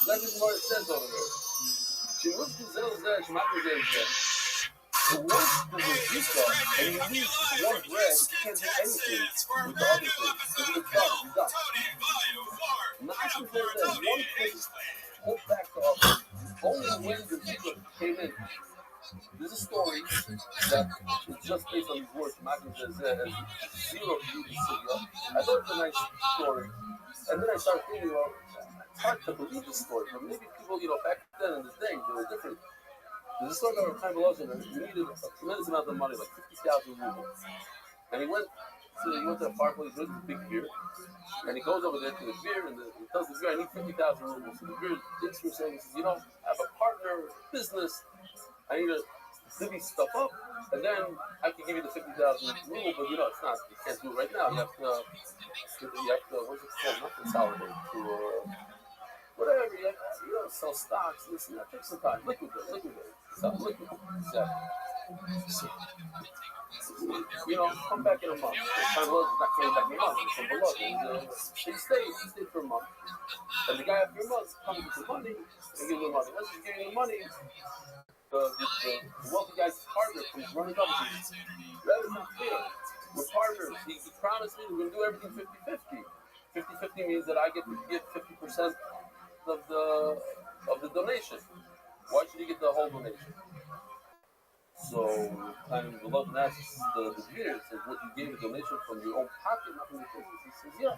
That's just what it says over there. She looks to Zelzeh, she might be there. The one is a pizza, and you leave one bread, you can't do anything with the other thing. It's done. You're done. Nashim says that one place hold back the other. Only when the pizza came in. There's a story that is just based on these words. Nashim says that as zero to the city. I thought it was a nice story. And then I started thinking, well, it's hard to believe this story, but maybe people, back then in the day, they were different. There's a story about Rabbi who needed a tremendous amount of money, like 50,000 rubles. And he went to a park where he drinks a big beer, and he goes over there to the beer, and he tells the beer, I need 50,000 rubles. So the beer thinks for a second, he says, I have a partner, business, I need to divvy stuff up, and then I can give you the 50,000 rubles, but it's not, you can't do it right now. You have to what's it called? Not consolidate, whatever, you have, sell stocks, this and that, take some time, liquidate. Exactly. So, come back in a month. Time was not coming back in a month. So below, he stayed for a month. And the guy after a month comes with the money and gives him the money. Once he's giving him the money, the wealthy guy's partner comes running up and says, that is not fair. We're partners. He promised me we're going to do everything 50-50. 50-50 means that I get to give 50% of the donation. Why should you get the whole donation? So, the Lord asks the Jew, says, what, you gave a donation from your own pocket, not from your business? He says, yeah.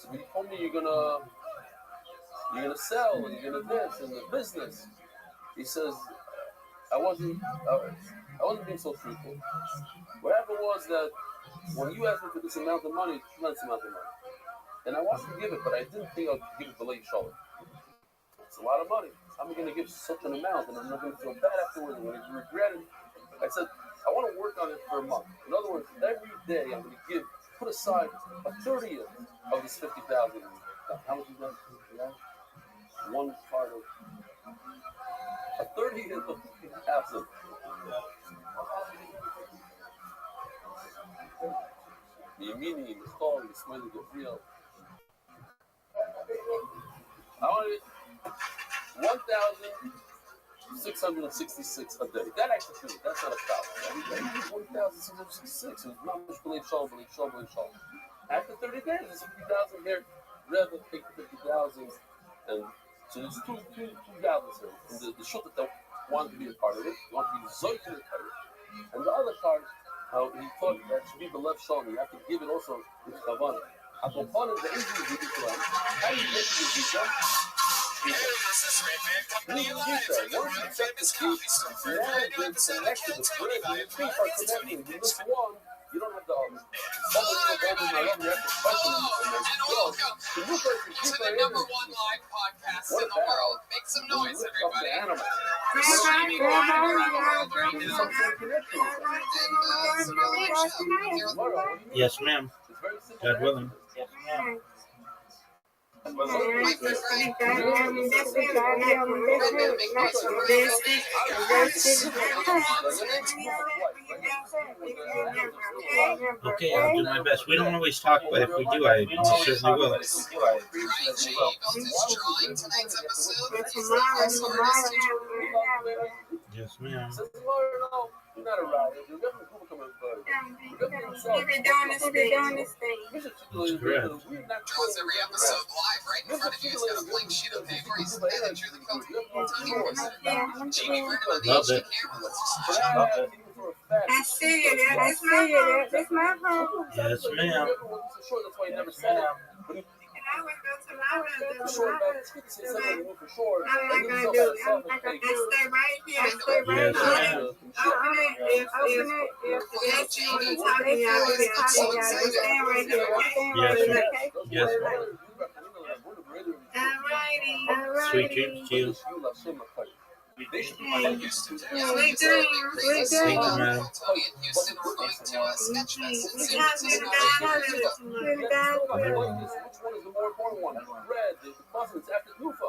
So, but you told me you're gonna sell and you're gonna this and the business. He says, I wasn't being so truthful. What happened was that when you asked me for this amount of money, it's a tremendous amount of money. And I wanted to give it, but I didn't think I'd give it below Shalom. It's a lot of money. I'm going to give such an amount, and I'm not going to feel bad afterwards. I'm going to regret it. I said, I want to work on it for a month. In other words, every day I'm going to put aside a 30th of this 50,000. How much is that? One part of a 30th of 50,000. Yemini, Michal, Yismael, Gabriel. I want it 1,666 a day. That actually true. That's not a problem. 1,666. It was not much believe Shalom. After 30 days, it's 50,000 here. Rather take the 50,000, and so there's two gathers here. From the shul that want to be a part of it, want to be zoiked in part of it, and the other part, how he thought that should be the left Shalom. You have to give it also with Kavanah. Upon the easy is the how do you get to the pizza? Once you check the pizza, now it's connected to the bread, and the teeth are connected. You miss one, you don't have the other. Someone in the you have to question them, and they go. The new person, To the number one live podcast in the world. Make some noise, everybody. Yes, ma'am. God willing. Yes, ma'am. Okay, I'll do my best. We don't always talk, but if we do, I most certainly will. Yes, ma'am. You're not a rider. You're definitely cool coming We're doing this thing. That's correct. Joins every episode live right in front of you. He's got a blank sheet of paper. He's submitted through the code. Jamie Vernon on the Love HD it. camera. Let's just Love it. I see it. That's my home. That's my home. Yes, ma'am. That's why you never said it. I would go to my house. For sure, for sure. I'm not gonna do it. I'm not gonna stay right here. Stay right here. Open it. If that's you talking, y'all be talking. Y'all stand right here. Stand right here. Okay. Yes, ma'am. Alrighty. Sweet dreams to you. Sweet Sweet dreams. Thank you, ma'am. Tony in Houston. We're going to Sketchfest in San Francisco. Which one is the more important one? Red, the consonants after Nufa.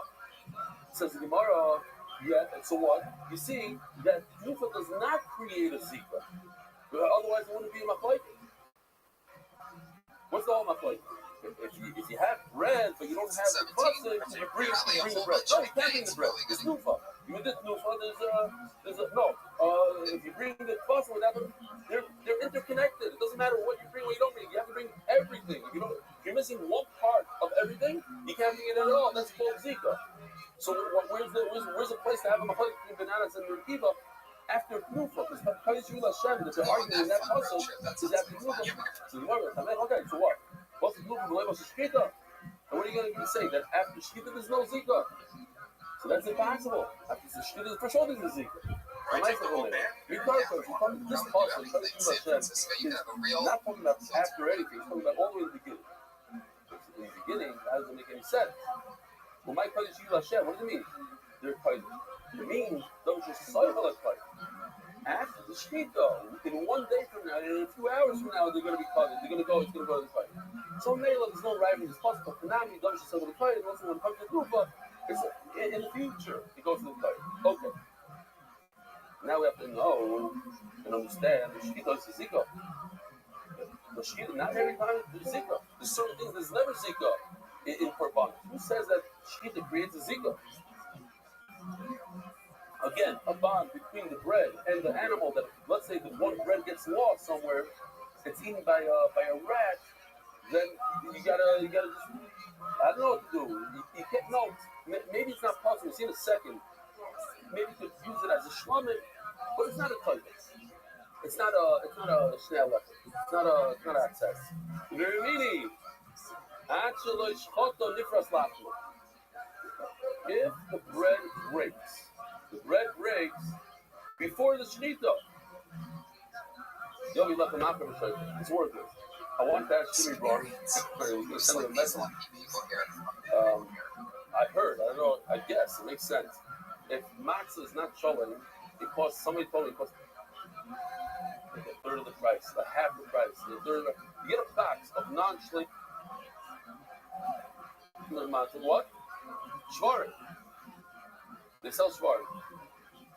Says the Gemara, yeah, and so what? You see that Nufa does not create a Zika. Otherwise, it wouldn't be a Machlokes. What's the whole Machlokes? If you have bread, but you don't have the custard, you bring the bread. No, you can't bring the bread. It's Nufa. You did Nufa, there's a, no. If you bring the custard without them, they're interconnected. It doesn't matter what you bring, what you don't bring. You have to bring everything. If you're missing one part of everything, you can't bring it at all. That's called Zika. So where's the place to have a Machlokes between bananas and Rekiva after Nufa? Because Hashem, that they're arguing in that puzzle is after Nufa. So the Gemara, okay, so what? What's the Nufa? And what are you going to say? That after Shkita there's no Zika? So that's impossible. After the Shkita, for sure there's a Zika. You come to this puzzle, Hashem is not talking about after anything, he's talking about all the way in the beginning. In the beginning, that doesn't make any sense. Well, my Kodesh Yil Hashem, what does it mean? They're Kodesh. It means those are Soivel Kodesh. After the Shkita, in one day from now, in a few hours from now, they're going to be Kodesh. It's going to go to the Kodesh. So Mela, there's no right in this puzzle. But Kanami, those are Soivel Kodesh. And also when it comes to Nufa, it's in the future, it goes to the Kodesh. Okay. Now we have to know and understand the Shkita is Zika. The Shkita, not every time there's Zika. There's certain things there's never Zika. In Korban. Who says that Shkita creates a Zika? Again, a bond between the bread and the animal that, let's say, the one bread gets lost somewhere, it's eaten by a rat, then you gotta just, I don't know what to do. You can't, no, maybe it's not possible. See in a second. Maybe you could use it as a shlamim, but it's not a type. It's not a schnell letter. It's not a access. Very meaning. If the bread breaks before the Shkita, it's worth it. I want that Shimmy brought. Send me a message. I heard, I don't know, I guess, it makes sense. If matzah is not showing, somebody told me it costs like a third of the price, half the price, a third of the, you get a box of non-shlim. What? Shvarim. They sell shvarim.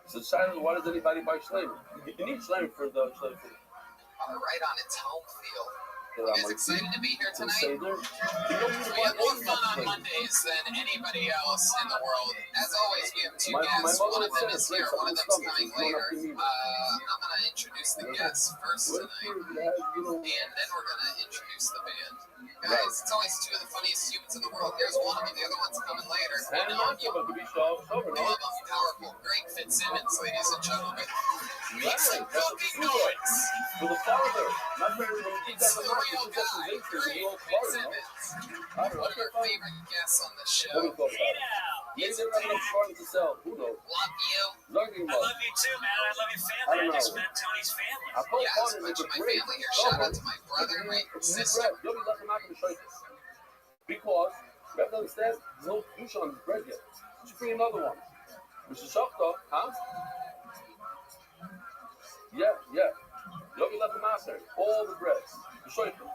So Shiloh, why does anybody buy shleim? You need shleim for the shleim. Right on its home field. You guys excited to be here tonight? We have more fun on Mondays than anybody else in the world. As always, we have two guests. One of them is here, one of them's coming later. I'm going to introduce the guests first tonight, and then we're going to introduce the band. Guys, it's always two of the funniest humans in the world. There's one of them, the other one's coming later. We love them. Powerful, great Fitzsimmons, ladies and gentlemen. Make some fucking noise! For the father, not very It's the real guy, great Fitzsimmons. One of our favorite guests on the show. Maybe they're not enough shvarim to sell. Who knows? Love you. I love you too, man. I love your family. I just met Tony's family. Yeah, I just mentioned my family here. Shout out to my brother, my sister. You'll be left not going to show this. Because you have to understand, there's no douche on this bread yet. You should bring another one. Mr. Shachta, huh? Yeah. You'll be left master. All the breads. The shoyfer.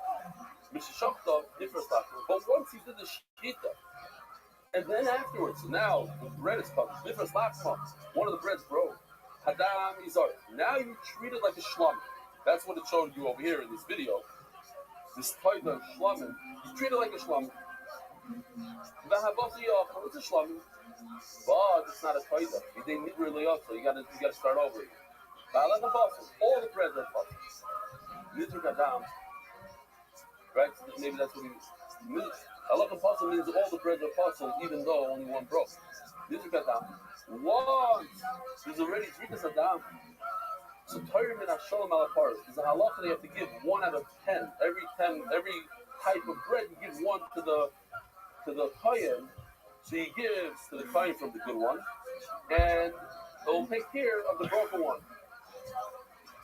Mr. Shachta, different stuff. But once he did the shkita, and then afterwards, now the bread is comes. Different slabs comes. One of the breads broke. Hadam Izar. Now you treat it like a shlam. That's what it showed you over here in this video. This type of shlamim. You treat it like a shlam. It's a shlam. But it's not a taida. You didn't really up, so you gotta start over. All the breads are puzzles. Nidr Gadam. Right? Maybe that's what he means. Halakha puzzle means all the breads are puzzle, even though only one broke. Nidr Gadam. Once there's already Zrikas Adam. So Torah min Hashalom al Aparis. There's a halacha they have to give 1 out of 10. Every type of bread you give 1 to the kohen. So you give to the kohen from the good one, and they'll take care of the broken one.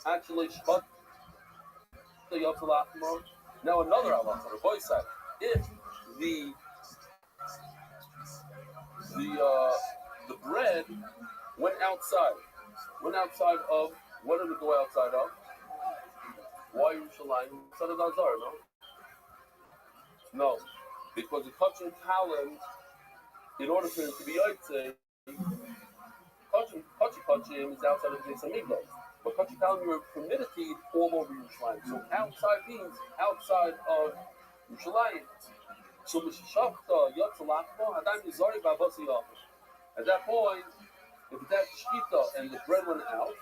Actually, Shvat the Yotzalachmo. Now another halacha, the boy side. If the bread went outside of, what did it go outside of? Why Yerushalayim? Outside of Nazar, no? No, because the Kachin Kalim, in order for him to be Yotzei, Kachim is outside of the Beis Hamikdash. But Kachikalim, you're permitted to eat all over Yerushalayim. So outside means outside of Yerushalayim. So Mishashachta Yotzalachta Hadam Yizari Babasi Yachim. At that point, if it's that shkita and the bread went out,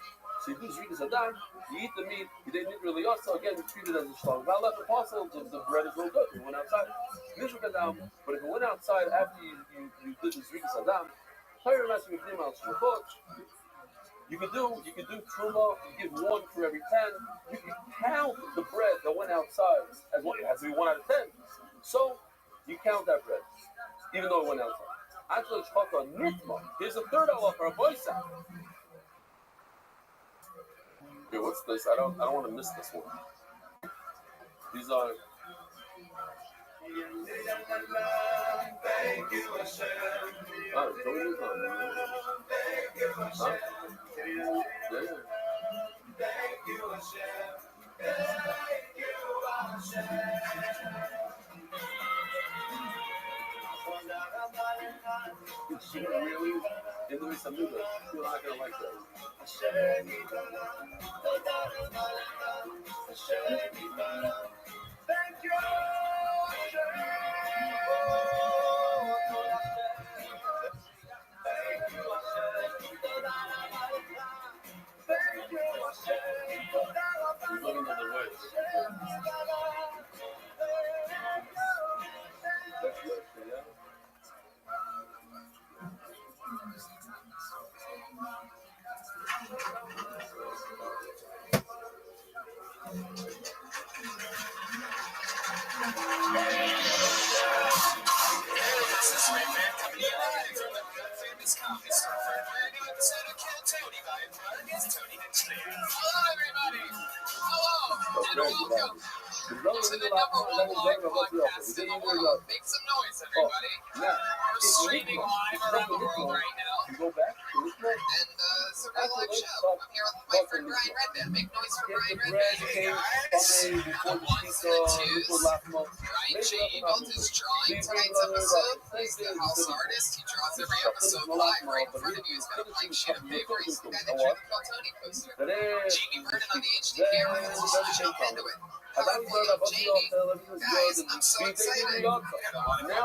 so you do Zrikas Hadam, you eat the meat, you didn't eat really so again you treat it as a shalom. If I left the parcel, the bread is no good. It went outside. But if it went outside after you did the Zrikas Hadam, you could do truma. You give one for every 10. You can count the bread that went outside as one. It has to be 1 out of 10. So you count that bread, even though it went outside. Here's a third halacha for a boysa. Okay, what's this? I don't want to miss this one. These are. Thank you, Hashem. Oh, so it is on. Thank you, Hashem. Yeah. Thank you, Hashem. Thank you, Hashem. She really, in the Beis Hamikdash, you're not gonna like that. Thank you. He's looking at the way. That's good, yeah. This is Ray Man coming to you live from the famous comedy store for a brand new episode of Kill Tony by Tony Hinchcliffe. Hello, everybody. Hello, and welcome to the #1 live podcast in the world. Make some noise, everybody. We're streaming live around the world right now. You go back to this place. And it's a real live show. I'm here with my friend Brian Redband. Make noise for Brian Redband. Hey guys. And the ones and the twos. Brian J. built his drawing tonight's episode. He's the house artist. He draws every episode live right in front of you. He's got a blank sheet of paper. He's the guy that drew the Kill Tony poster. Jamie Vernon on the HD camera. Let's jump into it. Powerfully of Jamie. Guys, I'm so excited. Now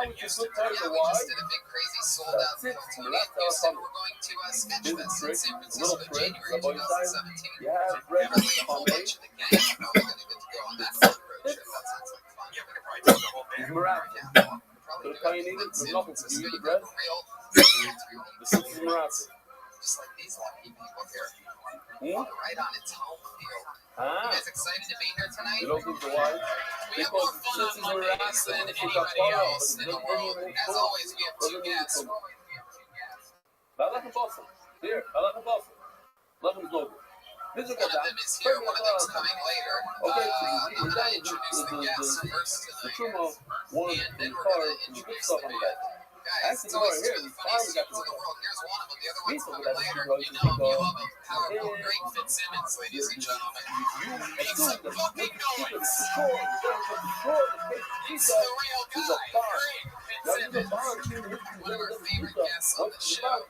we can put time Yeah, to we why. just did a big crazy sold out Kill Tony in Houston. We're going to Sketchfest in San Francisco, January 2017. You have bread Never leave a whole bunch of the gang. I'm only going to get to go on that fun road trip. That sounds like fun. Yeah, we could probably take the whole band. Marathi. Yeah, we'll probably The do kind it. you need, Let's there's do nothing. it. You eat the It's bread. real. The six is Marathi. Just like these lucky people here. Hmm? Right on its home field. You Ah, guys excited to be here tonight? you don't think the why? We have more fun on Mondays than anybody else in the world. As always, we have two guests. I like a Boston. Here, I like a Boston. Lecham's no good. This is One of them is here, one of them's coming later. Okay, so I'm going to introduce the guests first the tonight. Truma one And then in the we're car going to and you put introduce stuff the on the band. back. Guys, it's always two of the funniest humans in the world. Here's one of them. The other one's coming later. You know him, you love him. Powerful, great Fitzsimmons, ladies and gentlemen. Make some fucking noise. It's the real guy, Greg Fitzsimmons. One of our favorite guests on the show.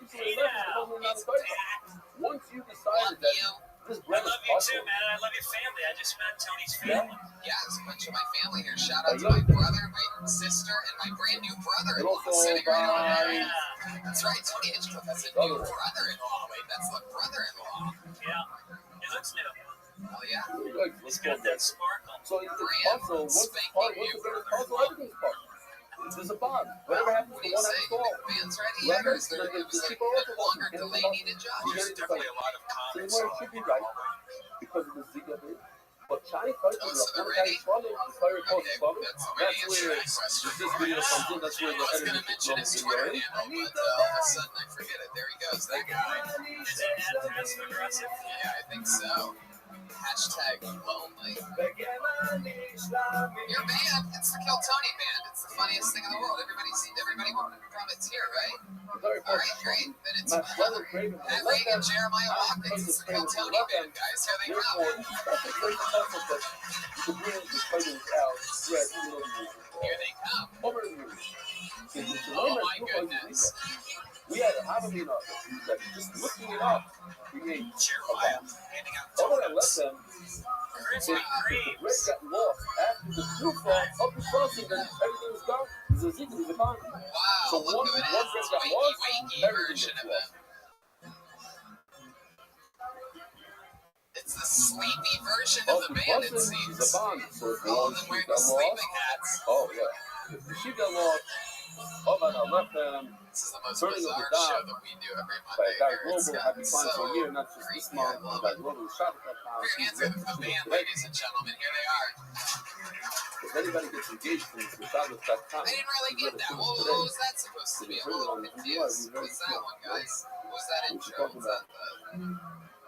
Once you Love decided that you. this I bread is love you too, possible, man. I love your family. I just met Tony's family. Yeah, there's a bunch of my family here. Shout out to my brother, my sister, and my brand new brother-in-law sitting right over there. That's right, Tony Hitchcock has a new brother-in-law. Wait, that's the brother-in-law. Yeah. He looks new. Oh yeah, He's got that sparkle. so it's possible. Once it's part, once the bread is possible, everything's possible. There's a bond. Whatever happens what to do you one say? has to fall. The band's ready yet, or is there it was a longer delay needed, Josh? There's definitely a lot of So comments where on it should be right because of the Zika thing. But China Oh, culture so is they're one ready? kind of problem. Fire post Okay, problem. that's That's already where answering my question. this video comes in. That's where I the was going to editing mention his comes in. Twitter Right? handle, but all of a sudden I forget it. There he goes, that guy. Is it passive aggressive? Yeah, I think so. Hashtag lonely. Your band, it's the Kill Tony band. It's the funniest thing in the world. Everybody wanted to drum. It's here, right? Very All right, post great. Then it's My brother Craven, Pat Reagan, Jeremiah Watkins. It's the Kill Tony band, guys. Here they therefore, come. that's a great concept that you can bring the cousins out, spread, even though you Here they come. over the years. Oh my goodness. We had a Havamina that just looking it up, we made a bomb. All that I left them, if the bread got lost after the Kufa of the crossing, then everything was gone. There's a Zika, there's a bomb. So one bread got lost, everything gets lost. It's the sleepy version of the band, it seems. It's a bond. So if All of them wearing the sleeping hats. Oh, yeah. If the sheep got lost, oh, man, I left them. This is the most Turning of bizarre the show dime. that we do every By Monday a guy here. It's Global, gotten happy fine for a so year, not just this freaky. I month. love Guy it. Global was shot at that time. Put your hands up for the band, ladies and gentlemen. Here they are. If anybody gets engaged in this, I I didn't really get that. What was that supposed to be? I'm a little confused. What was that one, guys? What was that intro? Was that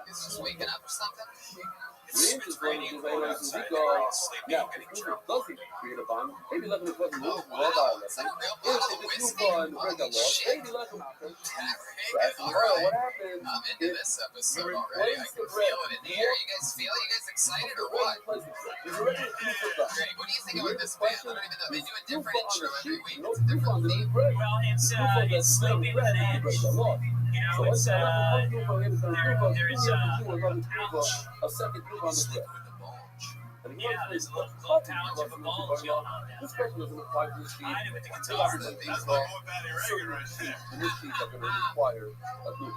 it's just waking up or something? The angels going to always go. Now, if Uber doesn't create a bond, maybe let them put the rules Wow, well is that a real if bottle they of just whiskey? move on the bread got Holy lost, shit. maybe let them happen. Alright, What alright. happened? I'm into this episode already. I can feel it in the air. You guys feel it? You guys excited or what? Great. What do you think about this band? I don't even know. They do a different intro every week. It's a different theme. Well, it's sleeping with an edge. You know, it's there is a second group on the bread. yeah, there's a little pouch of a bulge going on down This there. question doesn't apply to the sheep. I do with the guitar. That's my certain sheep in this sheep are going to require a group.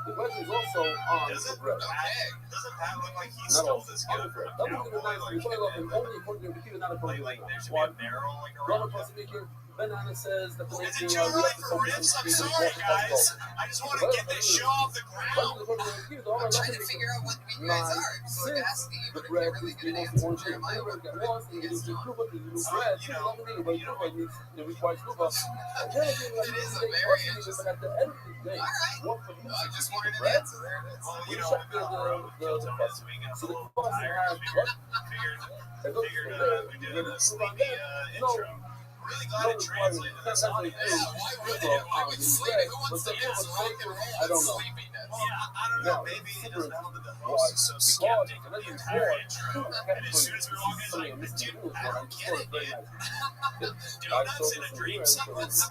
The question is also on the bread. Okay. Doesn't that look like he Not all stole this on gun the bread. from a That was the nice. We boil up and only according to the keep not according to Like, there should be one. a barrel like Brother around it. Pacific, Banana says that the Is next it thing too we early have to for focus on ribs? I'm the sorry, guys. I just want to get this show off the ground. I'm trying to figure out what you guys are. People are asking you, but if you're really good at answering Jeremiah, what are you guys doing? It is a very interesting. Alright. I just wanted an answer. There it is. Well, you know, we've been around kill time this week. I'm a little tired. Figured we did a sleepy intro. Really glad it translated to this audience. Yeah, why would it? Why would sleepy? Who wants to answer rock and roll and sleepiness? Well, I don't know. Maybe it doesn't help that the host is so skeptic of the entire intro. And as soon as we walk in, like, dude, I don't get it, man. Donuts in a dream sequence?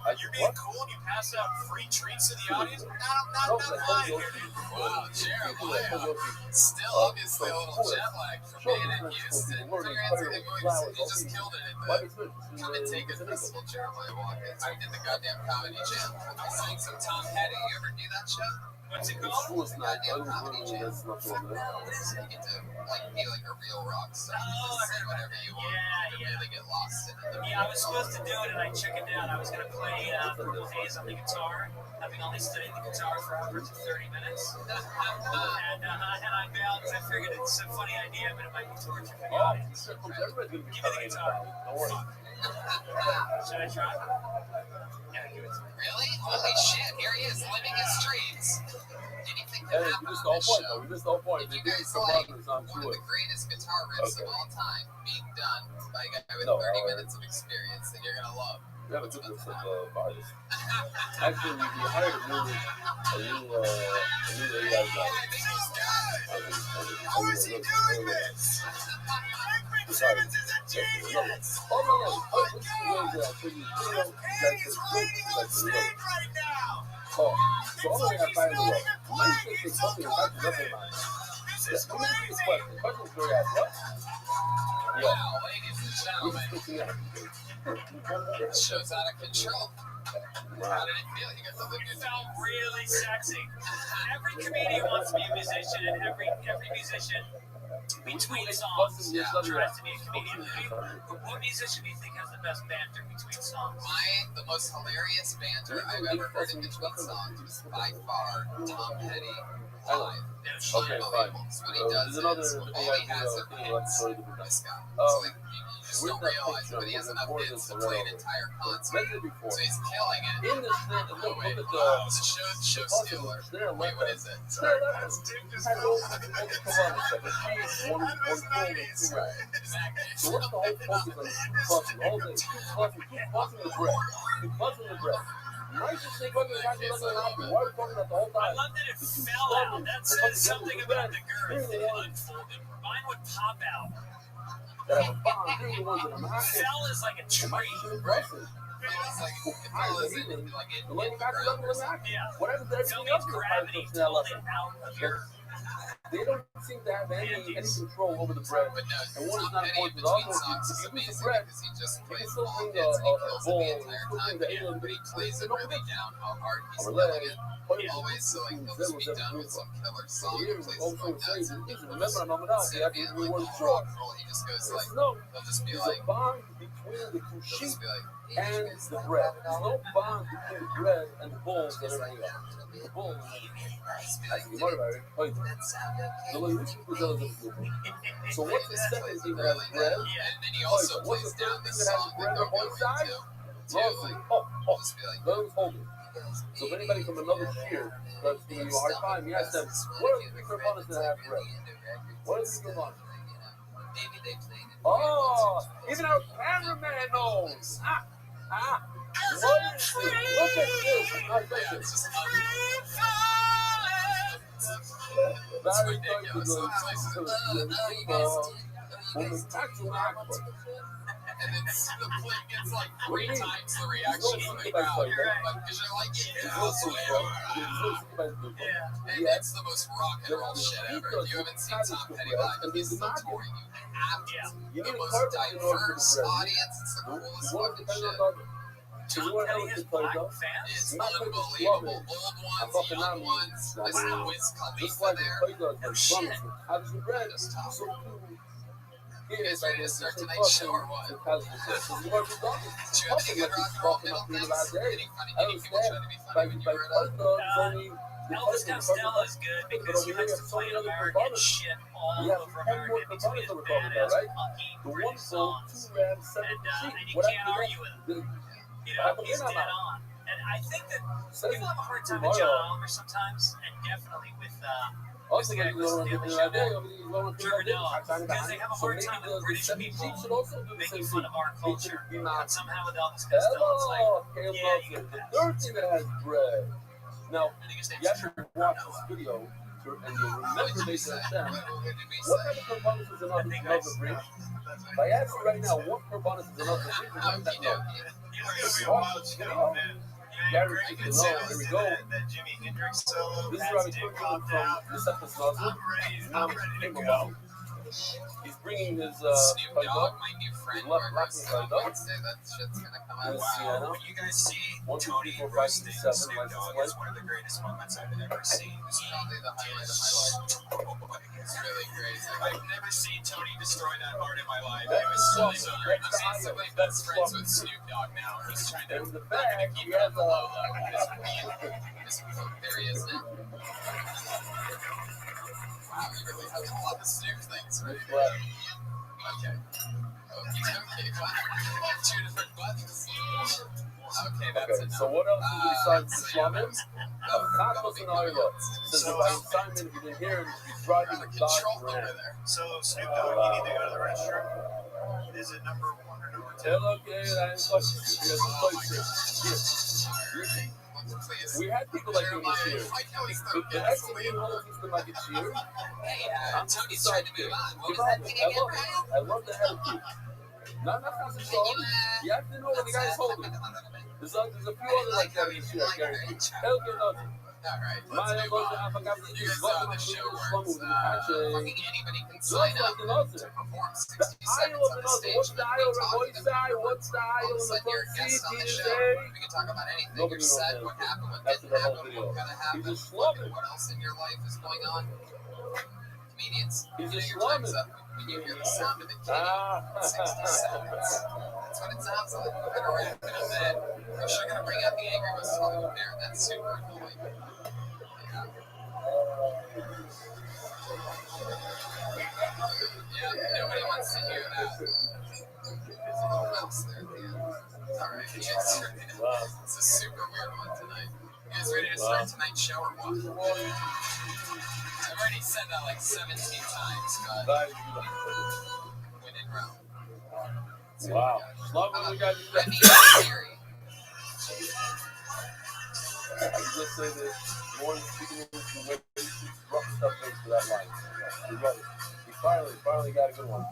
You're being cool and you pass out free treats to the audience? Not mine here, dude. Wow, Jeremiah. Still obviously a little jet lag from being in Houston. You just killed it at the Come and Take It festival, Jeremiah Watkins. We did the goddamn comedy jam. I sang some Tom Petty. You ever do that show? What's it called? Goddamn comedy jam. What is it? You get to be like a real rock star. Say whatever you want. You really get lost in it. Yeah, I was supposed to do it and I chickened out. I was going to play Purple Haze on the guitar, having only studied the guitar for upwards of 30 minutes. And I bailed because I figured it's a funny idea, but it might be torture for the audience. Give me the guitar. Should I try? Yeah, give it to me. Really? Holy shit, here he is, living his dreams. Anything can Hey, happen we missed on the whole this point, show. though. We missed the whole point. If They you gave guys some like partners on one to of it. the greatest guitar riffs Okay. of all time being done by a guy with No, 30 minutes of experience that you're going to love. We have a good list of artists. Actually, we hired a new lady out of How is he doing this? Simmons is a genius. Oh, no, no. Okay, he's riding on stage right now. Oh, so It's all like we he's have not to even playing. He's so confident. This is crazy. Questions for you guys. What? Yeah. Wow, ladies and gentlemen, this show's out of control. How did it feel? You got something It good. felt really sexy. Every comedian wants to be a musician, and every musician between songs tries to be a comedian. What musician do you think has the best banter between songs? The most hilarious banter I've ever heard in between songs was by far Tom Petty live. It's Okay, fine. unbelievable. So what he does There's another is thing all he I has do, are hits. This guy. So like, you just with don't that realize it, picture, but he has with enough the hits to borders play an around. entire concert. Mentioned before. So he's killing it. In this thing, Oh, look wait, at the show stealer. There, Wait, what is it? That's Dick just Exactly. So what's the whole focus on buzzing? All day, keep buzzing the breath. Keep buzzing the breath. Nicest thing about the guys who doesn't happen. Why are we talking about the whole I time? love that it fell out. That says something about the girth. It unfolded. Mine would pop out. That have a bond. They're the ones that I'm It asking. fell as like a tree. Impressive. fellas, like, who if hires fellas the in, healing, like, in the lady the got to ground or let something. act. Yeah. What happens to So everything else means in the gravity person that pulled lesson? it out of your They don't seem to have any panties. control over the bread. But no, And one is Tom not Petty in important to the between other. songs If is you use the amazing bread, because he just you plays can still all bring hits and he a kills it bowl, the you entire still time. bring the alien, But he plays it really down how hard he's or killing it. leg. Always, so like he'll just be done with some killer So song here, and plays all it I'm like saying that. is, remember, I'm not Instead of being like all rock and roll, he just goes like, no, he'll just be there's like, a bond between the two he'll sheep just be like, and the bread. There's no bond between the bread and the bulls and everything else. The bull and everything. I can be motivated. So what's the second thing that has bread? and then he also What's plays the down third the thing that has song bread that on one side? too, like, just be like, Those holding. So if anybody from another shear starts giving you a hard time, you ask them, what are the three components that have bread? What are the three components? Oh, even our cameraman knows. What is it? Look at this. it's Very ridiculous. And then the play gets like 3 times the reaction from the crowd. Because you're like, and it's the most rock and roll shit ever. If you haven't seen Tom Petty live, and he's still touring, you have to. The most diverse audience. It's the coolest fucking shit. Tom Petty has black fans? It's unbelievable. Old ones, young ones. I see Wiz Khalifa there. No shit. Just top. You guys ready to start tonight's show or what? Did you have any good rock and roll middle things? Any funny? Any people trying to be funny when you were Elvis Costello is good because he likes to play American shit all over America in between his badass funky British songs. And you can't argue with him. You know, he's dead on. And I think that people have a hard time with John Oliver sometimes, and definitely with who's the guy who listened to the other show, Trevor Noah, because they have a hard time with British people making fun of our culture. And somehow with Elvis Costello, it's like, yeah, you get that. Third thing that has bread. Now, you have to watch this video and you'll remember based on them. What type of components is enough to bridge? If I ask you right now, what components is enough to bridge? You might not know. Gary, here we go. This is Rabbi from the He's bringing his Snoop Dogg, my new friend, would say that shit's gonna come out. Wow. When you guys see Tony roasting Snoop Dogg, it's one of the greatest moments I've ever seen. It's probably the highlight of my life. It's really crazy. I've never seen Tony destroy that hard in my life. It was so great. I'm basically best friends with Snoop Dogg now. He's trying to keep it below there he is now. Wow, he really has a lot of Snoop things ready. Okay. Okay, wow. 2 different buttons. Okay, that's enough. So what else is besides the Slavin? Kakos and Iowa. Says that by Simon, if you didn't hear him, he's driving a Dodge Ram. So, Snoop Dogg, you need to go to the restroom. Is it number 1 or number 2? Okay, that is question. He has a place here. We had people like him this year. The excellent English system like it's here. Tony's trying to move on. What was that thing again, Brian? I love the attitude. Not the song. You have to know when the guy's holding. There's a few others like that this year, I guarantee. Hell yeah, nothing. Alright, let's move on. Here's the show works. Fucking anybody can sign up to perform 60 seconds on the stage. What's the aisle? What's the All of a aisle? sudden you're a guest on the show. We can talk about anything. Your set, what happened, what didn't happen, what gonna happen, what else in your life is going on. Comedians, He's your just time's slumming. up when you hear the sound of the kitty. 60 seconds. That's what it sounds like. We're gonna wrap it up then. We're sure gonna bring out the angry ones talking about there. That's super annoying. Yeah, nobody wants to hear that. There's a little mouse there at the end. Alright, you guys ready to... It's a super weird one tonight. You guys ready to start tonight's show or what? I've already said that like 17 times, but... When in Rome. Wow. Love when we got you that. I can just say this. More than speaking into the way rough stuff makes for that line. He finally got a good one.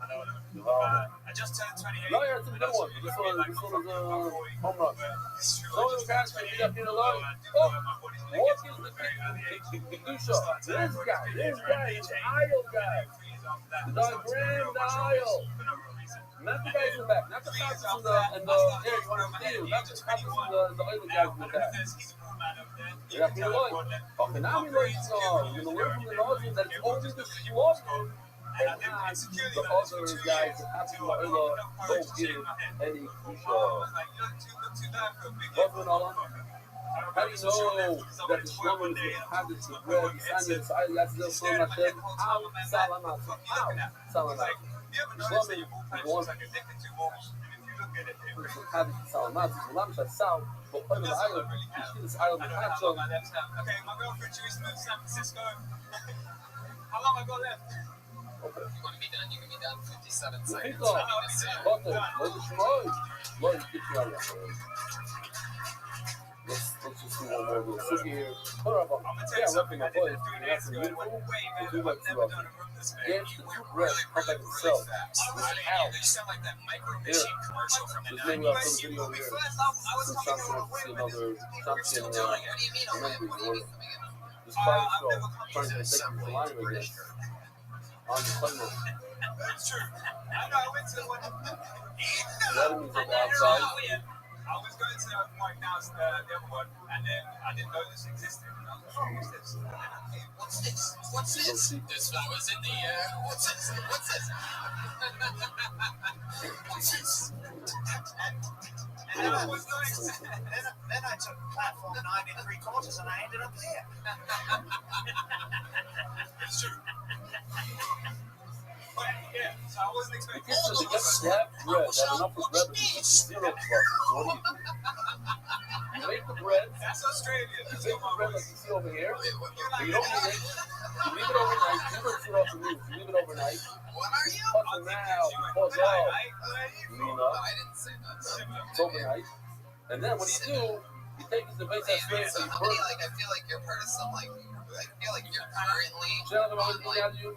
I know it. I just turned 28. No, yeah, it's a good one. This one is home run. So the guys can be up here alone. Oh, what is the Kedusha? This guy is the aisle guy. The grand aisle. Not the guys in the back, not the cops in the area you want to steal, not the cops in the other guys in the back. Yeah, here alone. Okay, now we learn we're going to learn from the knowledge that it's only the slaughter. And not the other guys that have to don't give any Kedusha. What's going on? How do you know that the Shlomo have this bread? That's the Shlomo said, How Salamat. The Shlomo is one who have it Salamat. The Lam Shasal, but over the island, you see this island of Hatchel. Okay, my girlfriend, she used to move to San Francisco. How long I got left? If you want to be done, you can be done 57 seconds. Let's just do one more little sugi here. Yeah, roughing my voice. We have some beautiful. We do like to get the bread, come back itself. Out. You sound like that micro Here. machine commercial from the Just maybe I'll put a 90s. video here. Some shots wants to see another something. This private show trying to take you to line again. On the Sunday. That's true. I know, I went to one. The enemies on the outside. I was going to White House, the other one, and then I didn't know this existed. And I was like, oh, what's this? And then I came, what's this? What's this? There's flowers in the air. What's this? What's this? What's this? And then I was going to, then I took platform 9 3/4 and I ended up there. It's true. But yeah, so I wasn't expecting So they get that bread, that enough of bread is zero plus. So what do you do? You make the bread, that's Australian. you make the bread like you see over here, but you don't eat it. You leave it overnight, you don't shoot off the roof, you leave it overnight. What are you? Cut them out, because I didn't say that. it's overnight. And then what do? You take it to base that straight So and you how burn many, it. I feel like you're part of some, I feel like you're currently Gentlemen, on, you're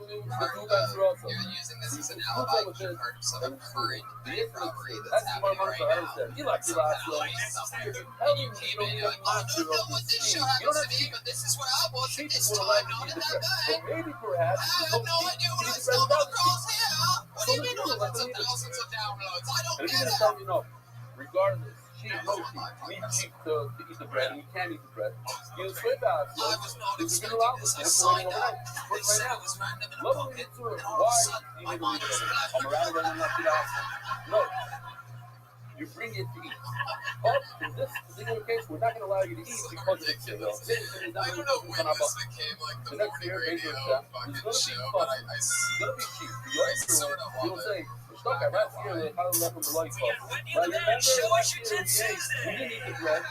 using this as an alibi. You're part of some current bank robbery that's happening right now. You like So your kind of like something. You came in, you're like, oh, no, what this show happens to me, but this is what I was at this time, not in that bank. Maybe perhaps I have no idea what I stumbled across here. What do you mean hundreds of thousands of downloads? I don't get it. you know, regardless, cheap, no cheap. We need cheap to eat the bread, and we can't eat the bread. You swear about it. I was not If you're expecting gonna allow this. this, I it's signed running up. overnight. They Right said now. it was random in a Let me pocket. get to it. And all of a Why sudden, do you my need to mind leave it was overnight? I'm flat. around running up to the house. No. You bring it to eat. But in this particular case, we're not going to allow you to eat because it's ridiculous. I don't know when this became like the morning radio fucking show, but I it's going to be cheap. I sort of You'll love say, it. stuck at last year, they kind of left them the light We bulb. got Wendy But on the remember man. Show last us your year, tits we Tuesday. didn't eat the bread.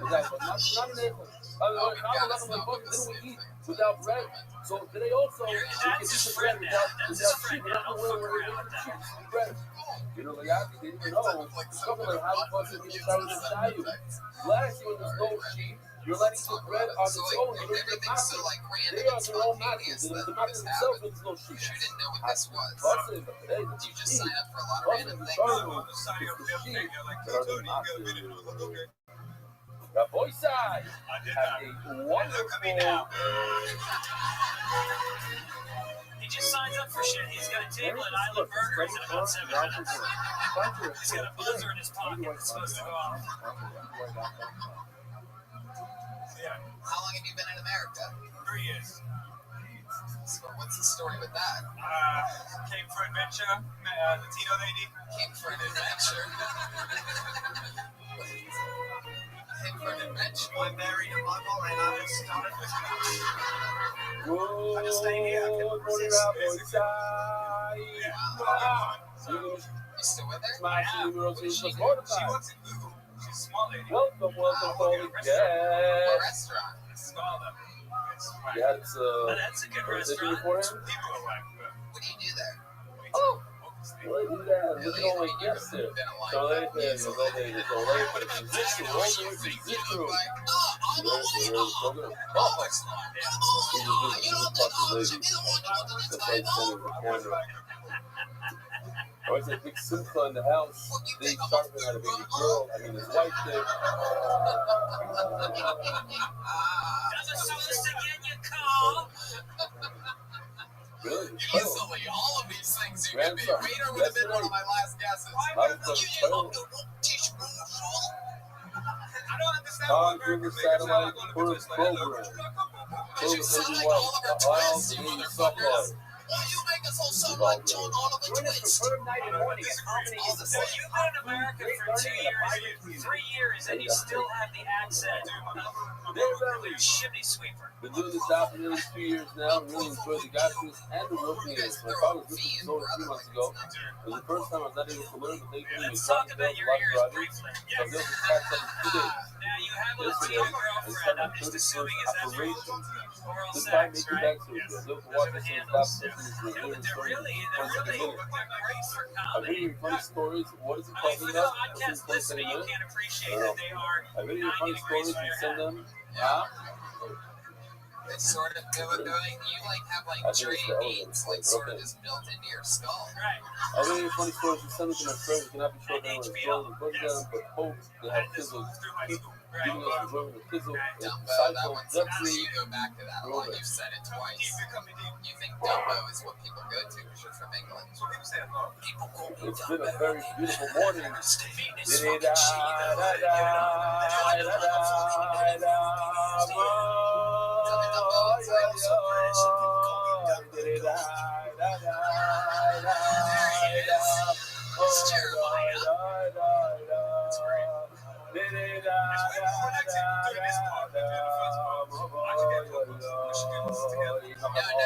Exactly. Not an apple. Oh, we Not gotta 11 stop bucks. with the Didn't we same eat thing. without bread? So today also, we That's can eat his the bread friend now. That's his cheap. friend We're not now. going Fuck to around with cheap that. bread. You know, like I didn't even know. Something like how the fuck did you start to tell you? Last year, when there's no sheep, you're letting the bread on its own. You don't get Everything's so nothing. like random They and are their own spontaneous matches. that The matches this themselves, happened. there's no sheep. You didn't know what this was. Busting, but today, Did you just sign up for a lot of Busting random the things? starting, it's the sheep that are the matches. The boy side have a wonderful. He just signs up for shit. He's got a table at Island Burgers in about 7 minutes. He's got a buzzer in his pocket that's supposed to go off. Yeah, How long have you been in America? 3 years. So what's the story with that? Came for adventure, met a Latino lady. Came for an adventure. Came for an adventure. I married a muggle and I started with Good just staying here. I couldn't morning, resist. Rabbi side. You still with her? Smash the What Euros does in she the do? quarter She time. works at Google. She's a smart lady. Welcome, holy What guest. restaurant? Scholar. Yeah, it's That's a good restaurant. for him. People are whack, but What do you do there? Oh, well, you got look at all my guests there. Been a So line. they say, so they just go late, but it's this room, it's this room. Like, oh, I'm a waiter. So good. Oh, it's not. I'm a waiter. You don't think I'll be the one to go to the That's why table? it's sending the camera. always had big simcha in the house. Dave Sharpman had a baby girl. I mean, his wife did. Doesn't supposed to get your call. Really? Easily, all of these things you can be. Waiter would have been one of my last guesses. I don't understand Tom River Satellite Program. You sound like Oliver Twist, you motherfuckers. Why you make us all sound like John Oliver Join us Twist? for Bird Night in the morning at Harmony Well, you've been in America for 2 years, 3 years, and you still have the accent of a chimney sweeper. Been doing this job for nearly 2 years now. Really enjoyed the Gospels and the working years. My father was listening to this 3 months ago. It was the first time I was not able to learn, but thankfully we Let's dropped talk the about your lot ears of briefly. so I was able to catch up in 2 days. Now, you have a Yesterday, Latino I just girlfriend, had I'm my just 31st assuming, is that operation. oral This time, sex, making right? back surgery. I was able to watch this and stop listening to the Yeah, lyrics but they're for really 20 minutes. great for I'm comedy. reading funny stories. What is it I called? mean, for the Enough? podcast listener, you can't appreciate that they are I read 90 funny degrees stories from and your send head. them. Yeah. It's sort of doing, you like have like I think Dre it's the beats like sort of just built into your skull. Right. I read funny stories and send them to my friends. We cannot be sure if anyone enjoys the book them, but hope they have kids will keep giving us enjoyment with kids. Dumbo, that Cycle, one sounds Jeffrey. you go back to that a lot. You've said it twice. You think Dumbo is what people go to because you're from England. It's been a very beautiful morning. It's Jeremiah.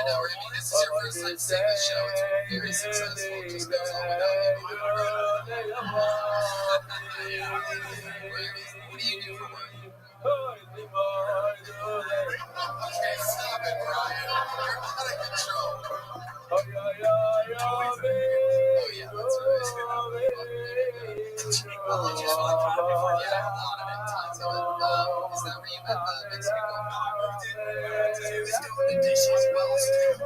No, Remy, this is your first time seeing the show. It's been very successful. It just goes on without you. What do you do for work? Okay, stop it, Brian. You're out of control. Oh, yeah, that's right. Well, I just want to talk before you have a lot of it. Tons of it. Is that where you met Mexico? The dishes well stewed.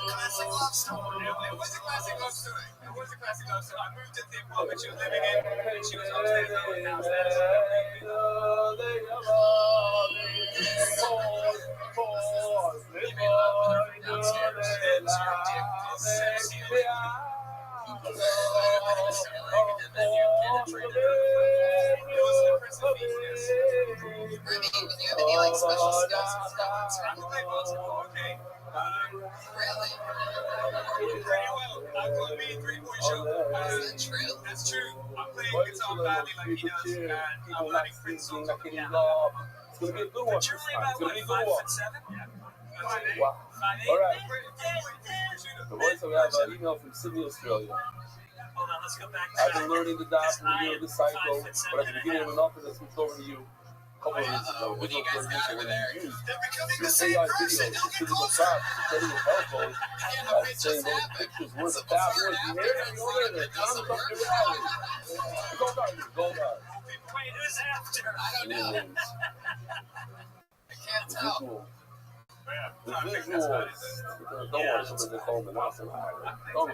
Classic love story. It was a classic love story. It was a classic love story. I moved into the apartment she was living in, and she was upstairs. I was downstairs. You made love with her from downstairs. And your dick is sexy. And then you penetrated her. It was an impressive feat, yes. Remy, do you have any like special skills with talents? I can play basketball, okay. Really? Pretty well. I've got me a 3-point shot. Is that true? That's true. I'm playing guitar badly like he does, and I'm learning Prince songs on the piano. It's going to be a good one. But you're only about, It's going to what, be a good 5'7"? one. Yeah. Wow. 5'8"? All right. The voice we have an email from Sydney, Australia. Hold on, let's go back to I've been learning the dot from the beginning of the cycle, but at the beginning of an office, I switched over to you. A couple of years ago. What do you guys got over there? Use They're becoming the your same AI person. videos, Don't get physical closer. props, setting your elbows, Yeah, the saying pictures those happen. pictures worth So 1,000 before words. and You after, hear it? it's You like hear it it? doesn't Thumbs up work. your reality. Go Gardner, go Gardner. Wait, who's after? I don't know. I can't tell. The visuals. Don't worry, somebody call them awesome. Don't.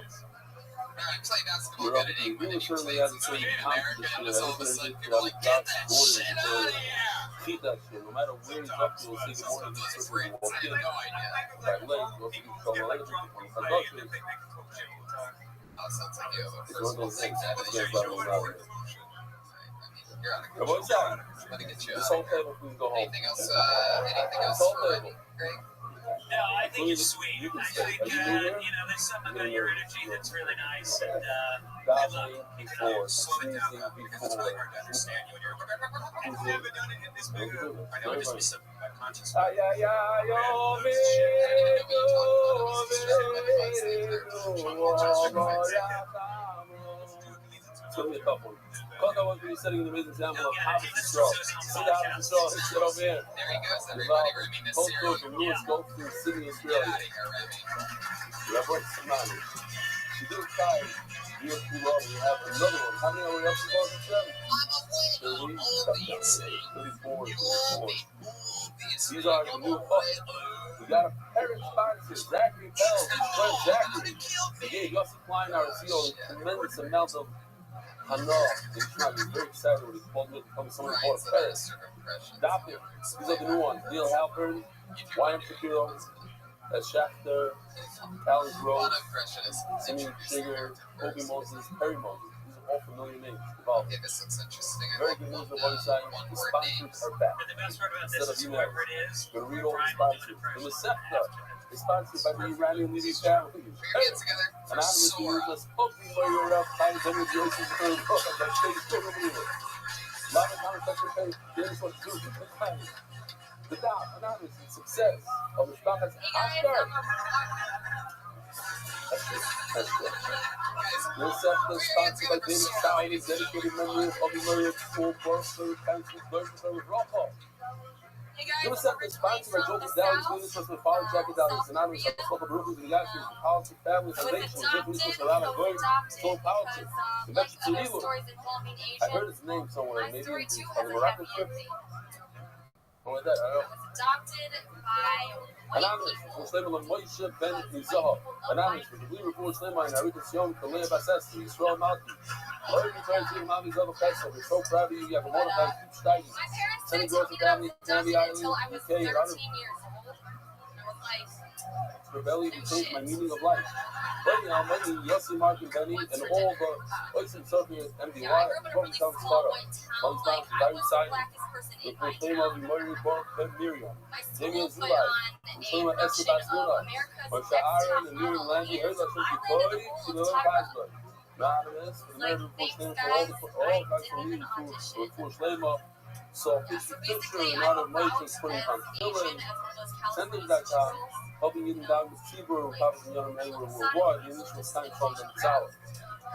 I play basketball You're good up. in You England, and you certainly play have the some same in America, competition. and it's all of a Everything sudden is people are like, get God's that borders shit to out of here. feed that shit. No matter where he's up to, we'll see the morning Those he's friends, walk I in. have no idea. Right leg, go to the shoulder leg, Oh, sounds like you have a it's one of those things. personal It's thing. just like a You're out of But what's control. that? Let me get you This out. whole table can go home. Anything else This whole for table. Greg? No, I think you're sweet. You can I stay. think, Are you moving? there's something about your energy that's really nice, and Davening before, slow it down, sneezing because it's really hard to before. understand you, and you're never done it in this big. I know it just be subconscious. Ay, ay, ay, oh, me, It's going to be a tough one. Because I was really setting an amazing example of how to control. See the how to control. Let's get over here. There he goes, everybody. Remy Coach Nassiri. from Lewis Gulf to Sydney, Get Australia. out of here, Remy. Rabbi, Tsunami. She did a time. We have to love. We have another one. How many are we up to? I'm aware of all these. 34. All the movies These are the new hooks. We got a parent sponsor, Zachary Bell, his friend Zachary. He gave Yossi Klein, our CEO, a tremendous amount of hana. He's not very excited when he called me to come someone bought a parent. Doppler. These are the new ones. Neil Halpern, Wyatt Shapiro, Schachter, Alan Gross, Simeon Sugar, Kobe Moses, Perry Moses. These are all familiar names. Involved. Very good news on one side. The sponsors are back. Instead of emails, we're going to read all the sponsors. The Masechta is sponsored by the Iranian Levy family. Hey, anonymous news us ugly lawyer up, times under Joseph for a book of that state still over here. Love and non-effective page. Here's what to do. The doubt, anonymous, and success of the stock has after. That's good. This episode is sponsored by David Sally, dedicated memory of Bobby Murray at school, Barcelona, Council, Berkshire, with Rocco. This episode is sponsored by Joe Dallas, Guinness, with Father Jackie Dallas, anonymous, of the Spoken Brooklyn, the Yashi, the Politics Family Foundation, Guinness, with Alana Goy, Soul Politics, the Metro City. I heard his name somewhere, maybe on the Moroccan trip. Or that, I don't know. Adopted by Anonymous, for Shlomo Moshe Ben Nizah. Anonymous, for the believer for Shlomo and Arikas Yom, Kalea Basesti, Yisrael Malki. Lord, we try to see the Mami's other festival. We're so proud of you. You have a modified keep steiging. my parents Sending didn't girls tell me to that I family, was adopted family island, until I was UK, 13 and other. years old. And I was like, Rebellion and change my meaning of life. Benny Almani, Yossi Mark and Benny, and all the Oyster Soviet MDY, yeah, I grew up in a really Town small Sparta. white town. Mountain Like, Mountain, I Diary was the Side, blackest person the in my proclaim town. of the Murray Borg, Ben Miriam. My Damien school put Zulai, on a Muslim Esther production of Basnuna, America's Moshe Next Aaron Top and Miriam Model. Landy, heard that I from read Detroit, the to whole the little time. Kaiser. Anonymous, the Like, murder for thanks, Shlomo, guys. for I all kinds of didn't even leaders audition. for Shlomo. So, Yeah, so 50 picture basically, and I'm out of about Moshe, as putting on Asian killing. as one of those California Senders.com, socials. helping you down with Tibur, Papa Young Man, worldwide, the initial sign from them solid.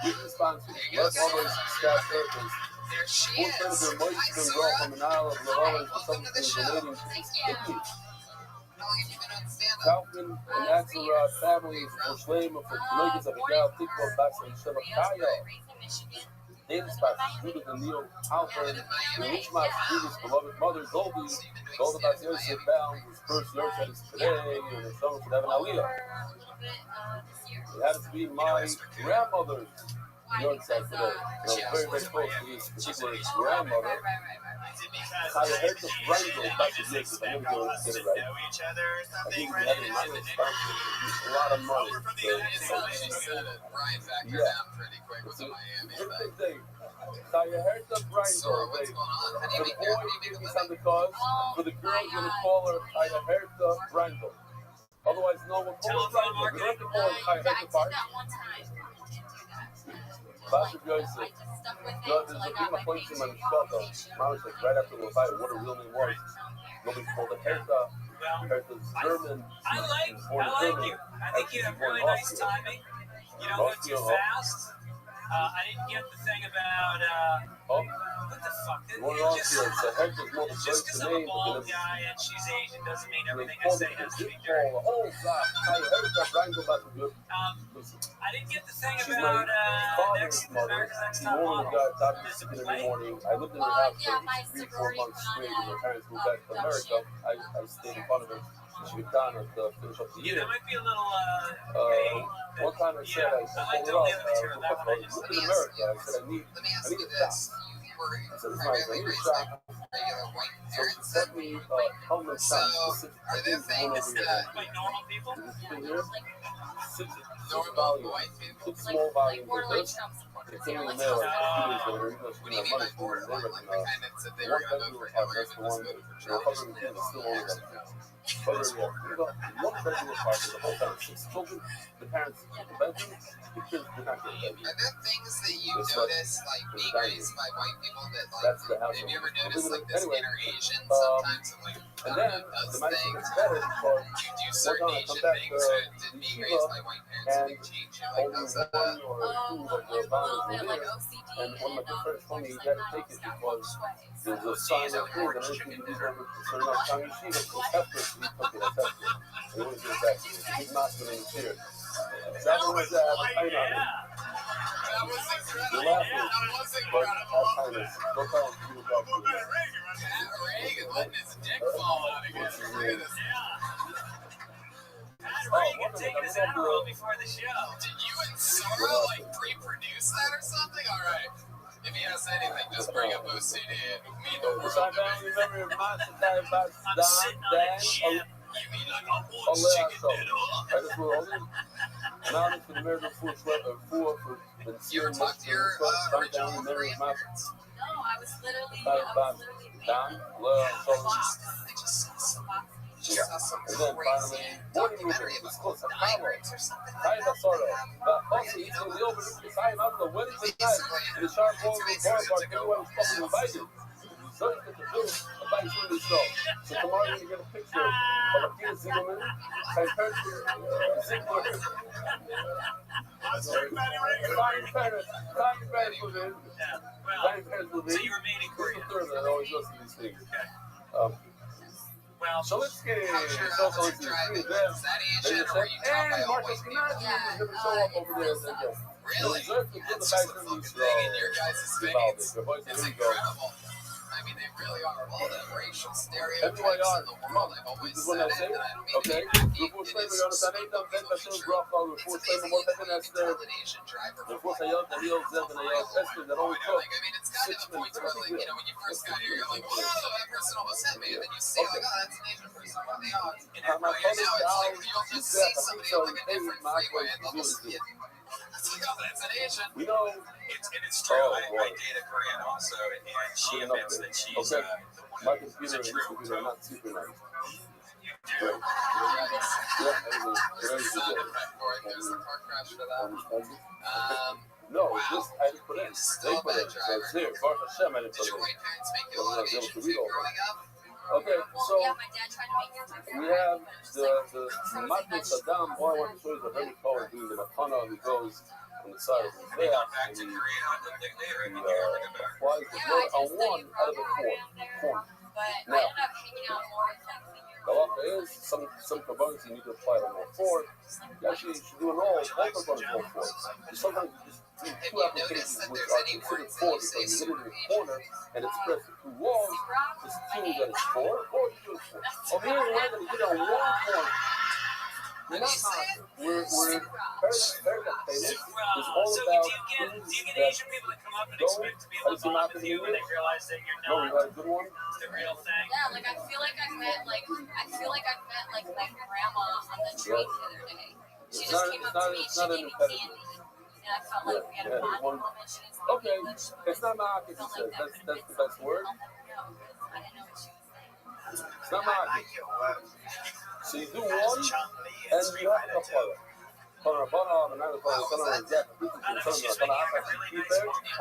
Weekly sponsors, Les Always, Scott Circus, There she full friends is. of Moise Hi, and Sora. Girl from an Isle of Lavalas, for Welcome to the something show. relating to Thank you. kidneys. How long have you been on stand-up? Kaufman and Axelrod families for Shleima, for Kolegas of Gal, Tikva, Basa, and Sheva Kaya. Raised in Michigan. David Spots, Judith and Neil Halpern, and Richmond, Judith's beloved mother, Goldie, Golda Bas Yosef Bound, whose first Yorkshire is today, and his son should have an For Aliyah. a little bit this year. It happens to be my grandmother's Yorkshire today. And I was very, very close to this particular grandmother. I heard the Randall back in Texas. I never get it right. I think we had a minor sponsor a lot of money. It's like she said it. Brian backed her down pretty quick with the Miami Here's thing. the thing. I heard the Sora, Randall. what's going on? How do For you the make boy, a give me living? something cause. For the girl, you're going to call her I heard the Randall. Otherwise, no one calls her Randall. You don't have to call her I heard I the did part. that one time. I did do that. Pastor Like, Joseph. I just stuck with it No, until there's I a got thing my my place page in my spot though. Mom was like right after we were fighting what her real name was. Nobody called her Hertha. Hertha's German. I like you. I think you have really nice timing. You don't go too fast. I didn't get the thing about Oh, what the fuck? one Austria. So Hertha's more of a Just because German I'm a name, bald but then guy and she's Asian doesn't mean they everything I called say it has to the be Big dirty. Ball. Oh, God. I heard that Randall about the good. I didn't get the thing She's about my father's next mother. America's Next She Top normally Model. got out of Does it every play? morning. I lived in her house Yeah, for my 3-4 sorority months put on straight when my parents moved back to production. America. I stayed in front of her. She was down to finish up the Yeah, year. that might be a little gay. One time I said, I I like told her, the material. That one I just look in America. I said, I need Let me a ask you shot. this. You were I said, it's nice. I primarily need a raised shot. by regular white So she parents. sent me a helmet So, shot. Specific. are there things that Like normal people? Is this thing here? Six normal volumes. white people? 6 small volumes More of like this. Trump supporters. It came in the Like, mail like Oh. 2 days later. Even though she What do didn't you have mean money by for it. borderline? Like They the kind that said they one were going to bedroom vote for apartment, Hillary, that's the but was one. voted for You know, Trump? husband and kids still only got one bedroom apartment, the whole time, 6 children, the parents in the bedroom, the kids did not get a bedroom. Are there things that you It's notice, like being raised by white people, that That's the like, house. have you ever noticed like this Anyway, inner Asian sometimes of like, and then does the night things, gets better because you do one certain time I come Asian back things, or did being raised by white parents and like change you? Like, only how's that? one or two of the a boundaries little were bit like there. OCD And one of my good friends told me he like had to take it that because way. there's a sign of food and everything you do never concerned about Tommy Yeshiva is Hefner, so he took it as Hefner. And he wouldn't give it back to me. He's not going to interfere. That was I know. That was You're incredible. laughing, That was but incredible. Alzheimer's. Don't tell him you were talking to me. Reagan letting his dick fall out again. before the show. Did you and Sora like pre-produce that or something? All right. If he has anything, just bring up OCD and me the Which I don't remember much about I'm sitting on a ship. You mean like a Allah whole chicken show. noodle? I just will only now for the American food for the You ever talk to your original Korean parents? No, I was literally down, They just saw some and then crazy finally documentary it's about called diamonds or something like kind that. of sort of, but also it's in the overlook the time after the wedding tonight in the sharp wall of the bar park. Everyone was fucking invited. So you get to do a bike from this show. So tomorrow you're gonna get a picture of a Tina Zimmerman, and her Ziegler. Time Paris was in. Time Paris was in. So you remain in Korea. I always listen to these things. Well, So let's get How's your driving? Is that Asian or were you taught by and all Marcus white people? Canadi is going to show up over there again. Really? That's just a fucking thing in your guys' veins. It's incredible. I mean, they really are all the racial stereotypes in the world. I've always said it, and I don't mean to be happy. It is so true. It's amazing how you can tell an Asian driver from like a mile away. Like, I mean, it's gotten to the point where, like, you know, when you first got here, you're like, whoa, that person almost hit me. And then you see, like, oh, that's an Asian person. What are they on? And now it's like, you'll just see somebody on, like, a different freeway, and they'll just see it. It's like, oh, that's an Asian. We know. It's true. I date a Korean also, and she admits that she's My computer and his computer are not super nice. Sorry, there's a car crash for that. No, it's just I didn't put it in. They Still put bad it. So it's here. driver. Baruch Hashem, I didn't Did put your it white parents make you a in. lot of Asian food growing up? Okay, Well, so yeah, my dad tried to make it my we favorite, have but it was the just Matna Saddam. All I want to show you is a very tall doing the Matana who goes on the side of his back back and to he Korea later. I mean, you ever go back? flies the Yeah, blood I on just one grew out up of the around there, corner. but I Now, ended up hanging out more with like the year. the halacha is some kabbanis you need to apply on all four. You actually should do an all kabbanis all four. Sometimes you just do Have two you applications noticed that which there's are any considered words that four you say because you hit it in super the Asian? corner and it's spread to two walls. It's two that it's four, or you do it four. Over here in London, you get on one corner. We're not hot. We're very, very famous. It's all So about do you get that Asian people that come up and go. expect to be able to bond with you when they realize that you're No, you not got a good one? the real thing? Yeah, like I feel like I've met like my grandma on the train the other day. She just came up to me and she gave me candy, and I felt like we had a bonding moment. She didn't speak Okay, English. it's not my Felt says. like that That's could the best word. I'll never know because I didn't know what she was saying. It's not my So you do one, and you have a kapara. How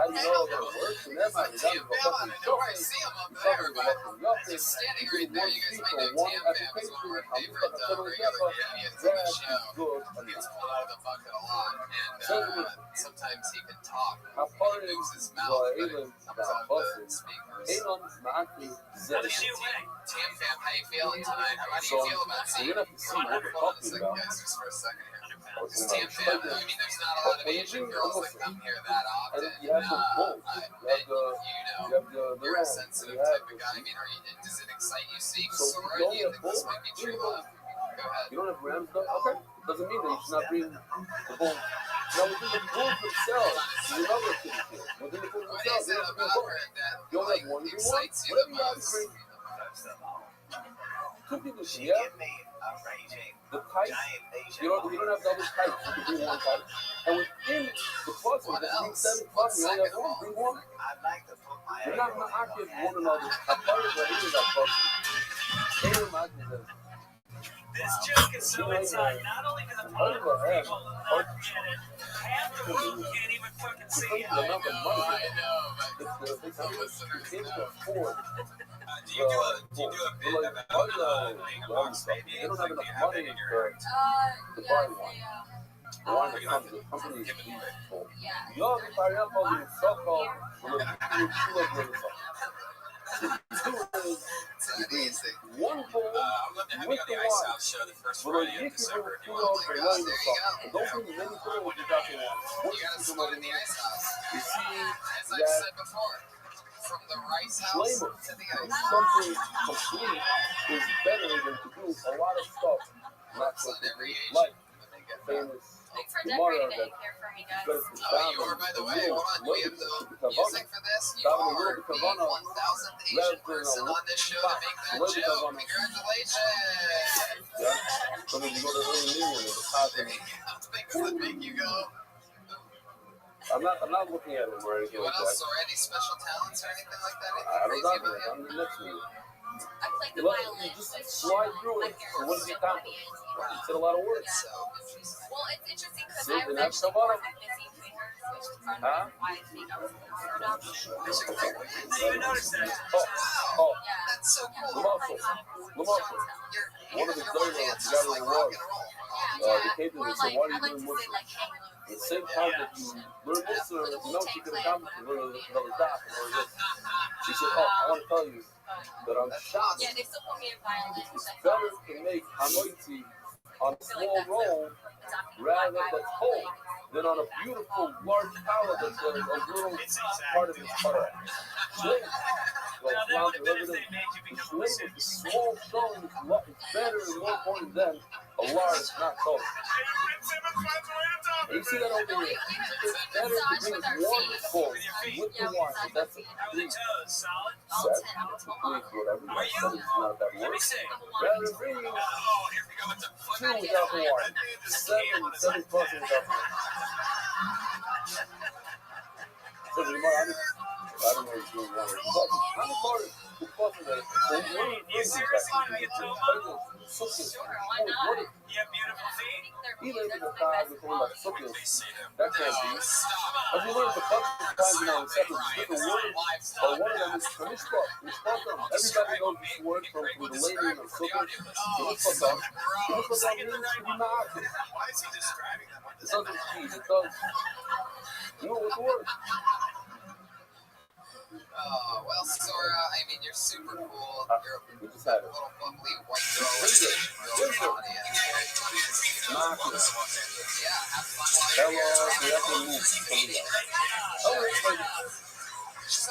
do you know that it works? And that might be done for fucking He's standing right there. You guys might know Tam Fam is one of our favorite regular comedians on the show. He gets pulled out of the bucket a lot, and sometimes he can talk. He moves his mouth, but it comes out the speakers. How does she win? Tam Fam, how you feeling tonight? How do you feel about seeing? Hold on a second, guys, just for a second here. Tam Fam, I mean, there's not a lot of Asian girls that come here that often. you have the bulls. You're a sensitive type of guy. I mean, does it excite you seeing Sora? Do you think this might be true love? Go ahead. You don't have rams though? Okay. Doesn't mean that you should not bring the bulls. Now within the bulls themselves, there's another thing here. Within the bulls What themselves, is it there's about her that you only have one. You want excites you whatever the you have to most? bring. Two people, yeah. The type, you don't have double types. You can do one type. And within the cluster, there's 7 clusters. You only have one. Bring one. You're not active one another. I part of the is that cluster. This joke is so inside, not only to the pod people not get it, half the room can't even fucking see it. I know, but the listeners know. Do you do a bit about being a box baby and like you have it in your The Yeah, body one. The one that comes with companies people. You have to carry up on the so-called one bowl I would love to have you with on the the Ice wine. House show the first But Friday you of can December if you do want. for laying the salt. And don't bring many bowls without the wine. You gotta start in the Ice House. You see As I've that said before, from the Rice House flavor to the is Ice House. something complete is better than to do a lot of stuff not so On every complete. age Like when they get famous Thanks for Gemara decorating that it here for me, guys. got us to Oh, you are, by the way. Hold on. We have the music for this. You are the 1,000th Asian person on this show to make that joke. Congratulations. Yeah. So then you go to the million and the positive. What make you go? I'm not looking at him or anything What like else? that. Or any special talents or anything like that? I don't Anything know. crazy about I'm the next one. I played the You violin. just with slide through my it. So parents. what does he accomplish? He said a lot of words. Well, it's interesting because See, I was and that's actually the bottom. born with missing fingers, which is part of why I think I was considered adopted. I didn't even notice that. Oh, Yeah. That's so cool. Lamarcus. One of the third ones, you got to reward. The came to me and said, why are you doing Muslim? At the same time that you learn Muslim, you know you can accomplish, you learn another daf and all this. She said, oh, I want to tell you that on Shabbos, Yeah, they still put me in violin. it's better to make hanoiti on a small roll rather than whole than on a beautiful large palette that's a little part of its cut off. Sling. Now, that would have been if they made you become a Sling with small stone is better and more important than a large not total. And you see that over here. It's better to bring one full with the water. That's a How are the complete toes? Solid? set. It's complete whatever. Are you? That is not that Let me work. see. Rather than bringing Oh, here we go. It's a two without the water. Seven plus without the water. So the Gemara, I don't know if you're doing one. How many part is the plus of that? You seriously want to be a toe model? Sure, why not? You have beautiful feet? Even if the guy was talking about sukkahs, that can't be. As we learned a bunch of times now in separate different words, but one of them is mishpat. Mishpatam. Everybody knows this word from the lady of sukkah. Mishpatam. Mishpatam means to be ma'akim. Why is he describing them? It doesn't mean, it does. You know what the word? Oh, well, Sora, I mean, you're super cool. You're We just had a it. little bubbly white girl. Real funny. Ma'akim. Yeah, have fun. Hello, we have to move. Oh, it's like,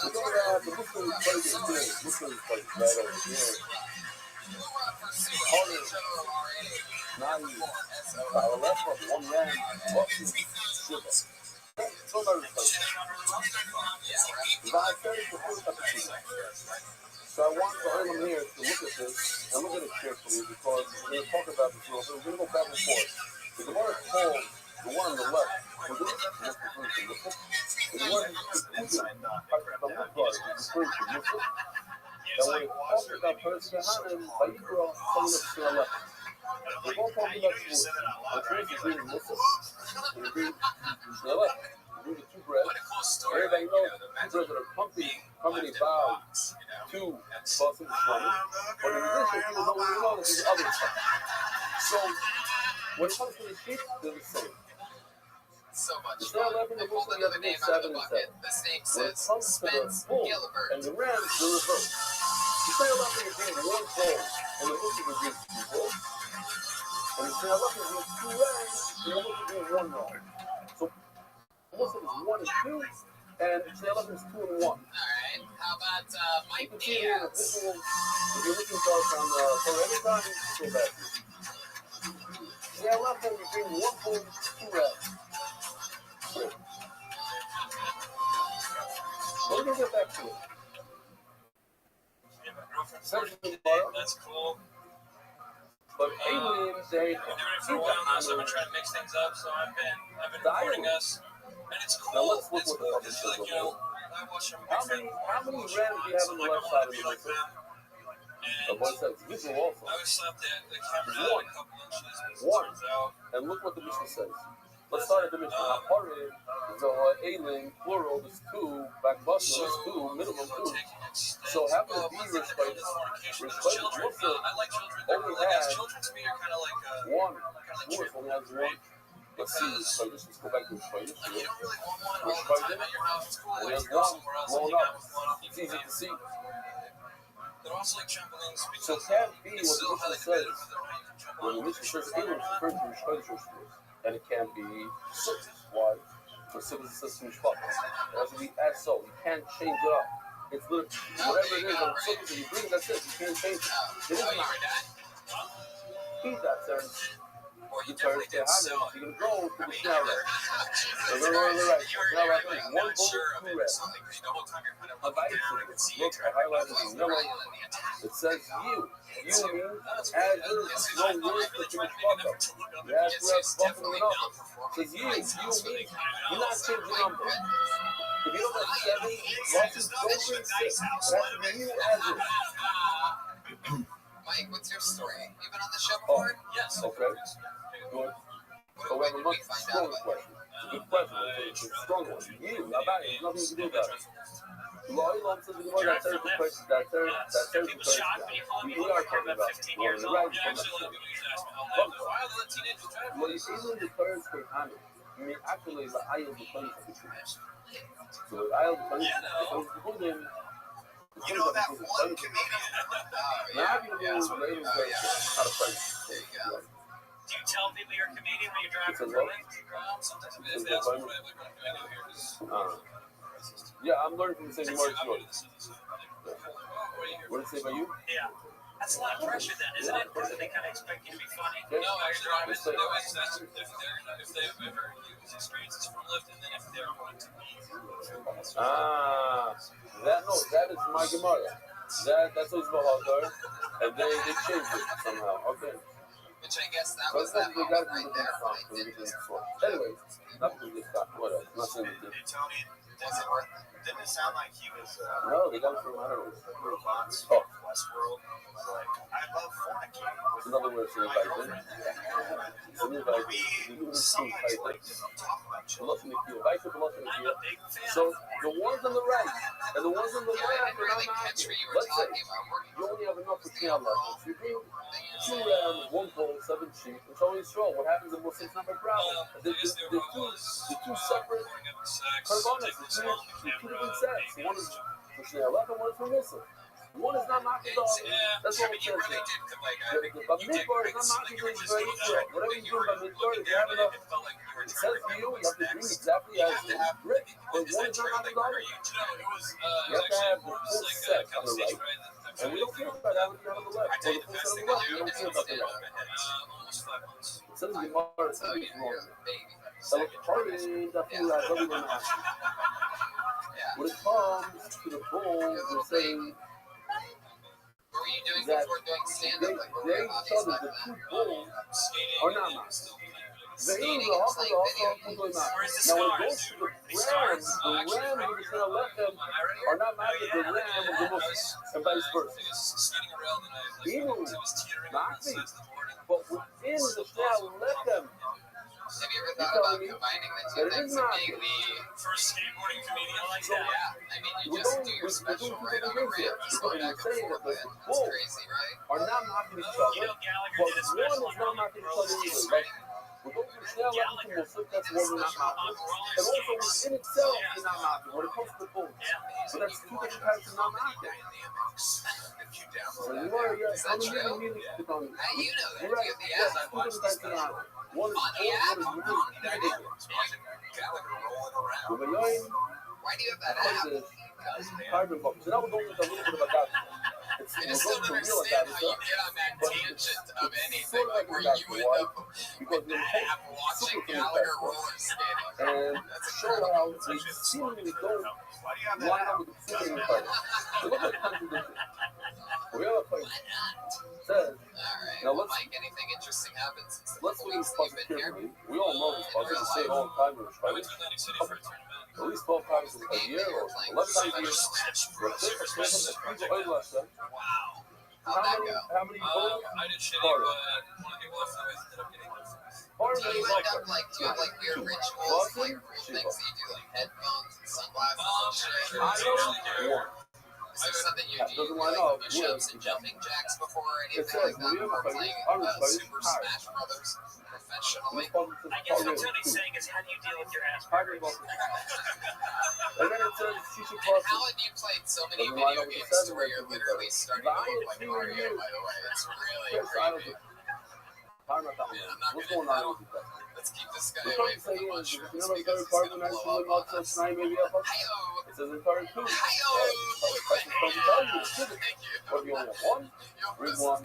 we're going to have the Muslim place here. Muslim place right over here. Harder. 9 left of 1 rand. Muslim sugar. So very place. So I want the Olam here to look at this and look at it carefully because we're going to talk about this real quick. We're going to go back and forth. The Gemara is called the one on the left. The one that when it talks about Peretz Kehanim, Vayikra, coming up to the left. We're both talking about the wood. The trees is reading Muslim. And you read to the left. You read the two breads. Everybody knows the two breads that are company bow to Basim Shlomo. But in addition, people don't even know that there's other stuff. So when it comes to the sheep, they're the same. So much It's fun. not 11 They to pulled Muslim, another name out of the 7 and bucket. 7. This name When it says comes to the Spence bull Gilbert. and the ram, the reverse. You say 11 is being one bull, and the Muslim is being 2 bulls. And you say 11 is being 2 rams, and the Muslim is being 1 ram. So the Muslim is 1 and 2, and you say 11 is 2 and 1. All right. How about You Mike can see it in the Diaz? visual. If you're looking to us on so anytime you can go back. Say 11 is being 1 bull, 2 rams. We're going to get back to it. Yeah, my girlfriend's Essentially, working tomorrow, today. That's cool. but aliens, they I've been doing it for a while now, so I've been trying to mix things up. So I've been recording us, and it's Now cool. let's look It's what the cool public because, says like, you know, I watch them. How many rams do you have on the left side of the like Muslim? them. The And one says visual also. I always thought that the camera out a couple inches, but it One. turns out And look what the Mishnah says. Let's start at the Mishnah. Haparim, Zoha'elim, plural, there's 2. Back button, there's 2. Minimum 2. So having to be respected. Respected Muslim I like children. only Like, has children to me are kind of like 1. Jewish only has 1. Let's see. So let's go back to the Shvayis. Like, you don't really want one Which all the time at your house. It's cool. And Like, there's you go 1 somewhere else and blown you up. have one. It's easy to see. they're also like trampolines So because can't be what it's the still Mishnah highly says. competitive for them. You can When the Mishnah says Elim, it's referring to Mishpatim Shvayis. And it can't be 6. Why? For 6 it says Mishpatim. It has to be as so. You can't change it up. It's literally whatever it is on the surface that you bring, that's it. You can't change it. It is Oh, you not. were done? He's that sense. Or the Torah say, you're going to go to the Shia left. They're going to go to the right. Shia left is one bullet, two red. Look, I highlighted in yellow. It says you. You means as is no word to finish fuck up. You have to have fucking the number. It says you means you're not changing number. If you don't have 7 losses, don't bring 6. That's you as is. Mike, what's your story? You been on the show before? Yes. Okay. Good. So we have a much stronger question. It's a good question. It's a strong one. You, about it. There's nothing you can do about it. That third question. We are talking about one of the right from the well, you see when the third state on it. I mean, actually, the eye of the place of the truth. So the eye of the place is you know that one comedian. Now you know later how to play. Do you tell people you're a comedian when you drive for yeah, I'm learning from the same word as yours. What did it say about you? Yeah. That's a lot of pressure then, isn't it? Because they kind of expect you to be funny. Yeah. No, actually, I was asked if they've ever used experiences from Lyft, and then if they're going to be. That is my Gemara. That's what's Bahadar, and they changed it somehow. Okay. Which I guess that was that moment right there. Anyway, not because they stopped. Whatever. Not saying they did. Tony, didn't it sound like he was No, they got it from, I don't know. robots? Oh. Westworld was like, I love fornicating with Another word for my invite. girlfriend. It's an invite. Sometimes like to talk about children. So the ones on the right and the ones on the left are really not catch active. what you were Let's say talking about. you only have enough for 10 levels. You bring 2 rams, 1 bull, 7 sheep, and so on strong. What happens if Muslims not a problem? The two separate carbonates, the two different sets. One is for Shia left and one is for Muslim. One is not knocking off. That's what it says. But midbar is not knocking things very strong. Whatever you do by midbar, if you have enough, it says for you, you have to do exactly as it is written. But one is not knocking off. You have to have the full set on the right. And we don't care about everything on the left. Or the full set on the left. We don't care about the left. It says in the Gemara, it says it's wrong. So part of it is definitely I don't even ask you. When it comes to the bull, we're saying What were you doing that before doing stand-up? Like, what were they your hobbies tell us by the then? 2 bulls are not knocking. The Skating, Eagles are playing also video completely games. knocking. Now when it goes to the Rams who are just going to let them are not knocking the Ram of the Muslims and vice versa. Eagles knocking, but within the shell let them. Have you ever thought about combining the two things and being the first skateboarding comedian like that? yeah, I mean, you just do your special right on the ramp, just go back and forth. That's crazy, right? Are not knocking each other, You know, Gallagher but did a one special is not knocking each other either. Like, we're going to shell left and Muslim, that's one we're not knocking. And also within itself, you're not knocking when it comes to the bulls. But that's 2 different types of not knocking. So you are, I'm really on You know that. you're right. You have the Yes, app. 2 different types of knocking. One is bull, one is really ridiculous. Why do you have that app? Carbon box. So now we're going with a little bit of a gap. I just don't understand how you get on that tangent of anything, like where you end up with that app watching Gallagher roller skating. And show how we seemingly don't line up with the singing part. So look at the contradiction. We have a place says, now let's anything interesting happened since the let's do weeks this that you've puzzle been here? carefully. We all know this puzzle. We say it all the time in this fight. At least 12 times a year or 11 times a year. Wow. How many votes? I did shitty, Part but of it. one of the people I flew with ended up getting it. Part of Do it you is end like up like, do you have like weird rituals, like weird things that you do, like headphones and sunglasses and shit? I don't want. Is there something you That do, doesn't like line up. push-ups and jumping jacks before or It anything says, like that we have a before fight. playing Everybody Super is tired. Smash Brothers professionally? This puzzle says I guess what already. Tony's saying is, how do you deal with your Tired Asperger's? about this. And then it says she should And cross how it. have you played so many Doesn't line video up with games the to where you're 7 literally starting to look like Mario, by the way? It's really Yes, I creepy. don't. Time out that one. What's going on with that? Let's keep this guy We're away trying to say from the is, you mushrooms know, the because third it's part gonna of the blow night, up on us. maybe up. Hi-yo! It says in part 2. Hi-yo! What do you only have? 1? Thank you. Read one.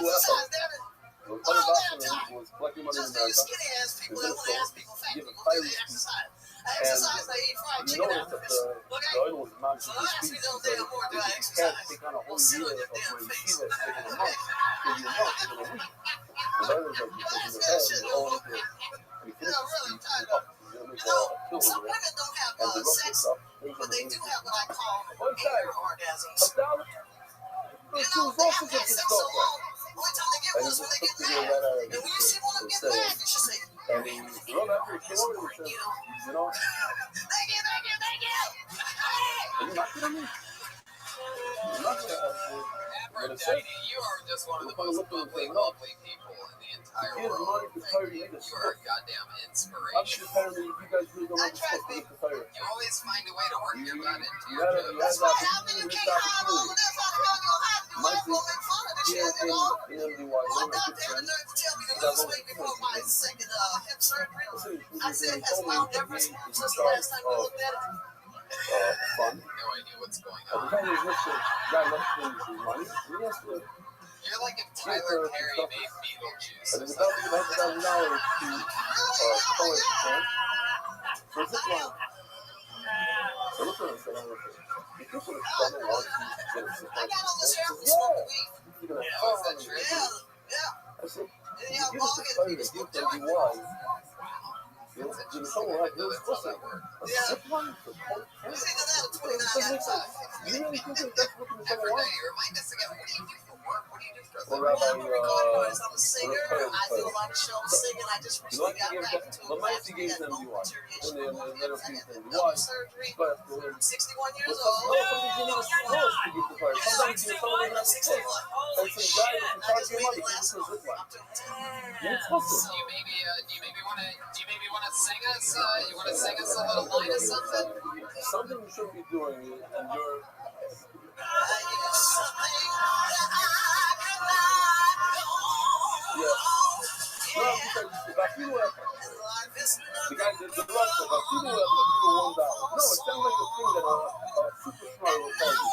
cool asshole. The funny Boston was collecting money in America. He did so, giving fiery speech. And you notice that the oil was not just a speech. You can't take on a whole year of my yeshiva, it's taking a month. Taking a month, taking a week. The oil was like, you're taking your head, you're all into it. And he finished the speech, and up. You're going to make a kill with it. And the rest of the stuff, things are going to do. One time, $1. There's two also get the stuff right. And he just took the deal right out of it and said, and he wrote after he came over and said, you know, are you not kidding me? You're not kidding me. Aphrodite, you are just one of the most bubbly people in the entire world. You are a goddamn inspiration. You always find a way to work your butt into your jokes. That's what happened. You can't have all of this. How the hell you have to make fun of the shit, you know? My doctor had the nerve to tell me to lose weight before my second hip surgery. I said, has Mount Everest moved since the last time we looked at it? Fun. No idea what's going on. You're like if Tyler Perry made Beetlejuice. And it's about to $100,000 to college camp for zip line. So look what I said. You think what it's done once you get a zip line? You're going to fall on the tree. I said, you get a zip line, you get them you want. You know, someone like this, listen, a zip line for college camp? You really think that's what the someone wants? Remind us again, what do you do for work? What do you do for Well, Rabbi, I'm a singer. I do a lot of shows singing. I just recently got back into a class to get vocal deterioration. I had double surgery. I'm 61 years old. No, somebody's giving us to get the fire. Sometimes you tell them that's close. And some guy with some charge your money gives us a zip line. It's listen. Do you maybe want to sing us? You want to sing us a little line of something? Something you shouldn't be doing, and you're. Yeah. No, because if I feel like the guy did the rest of it, people $1. No, it sounds like a thing that a superstar will tell you.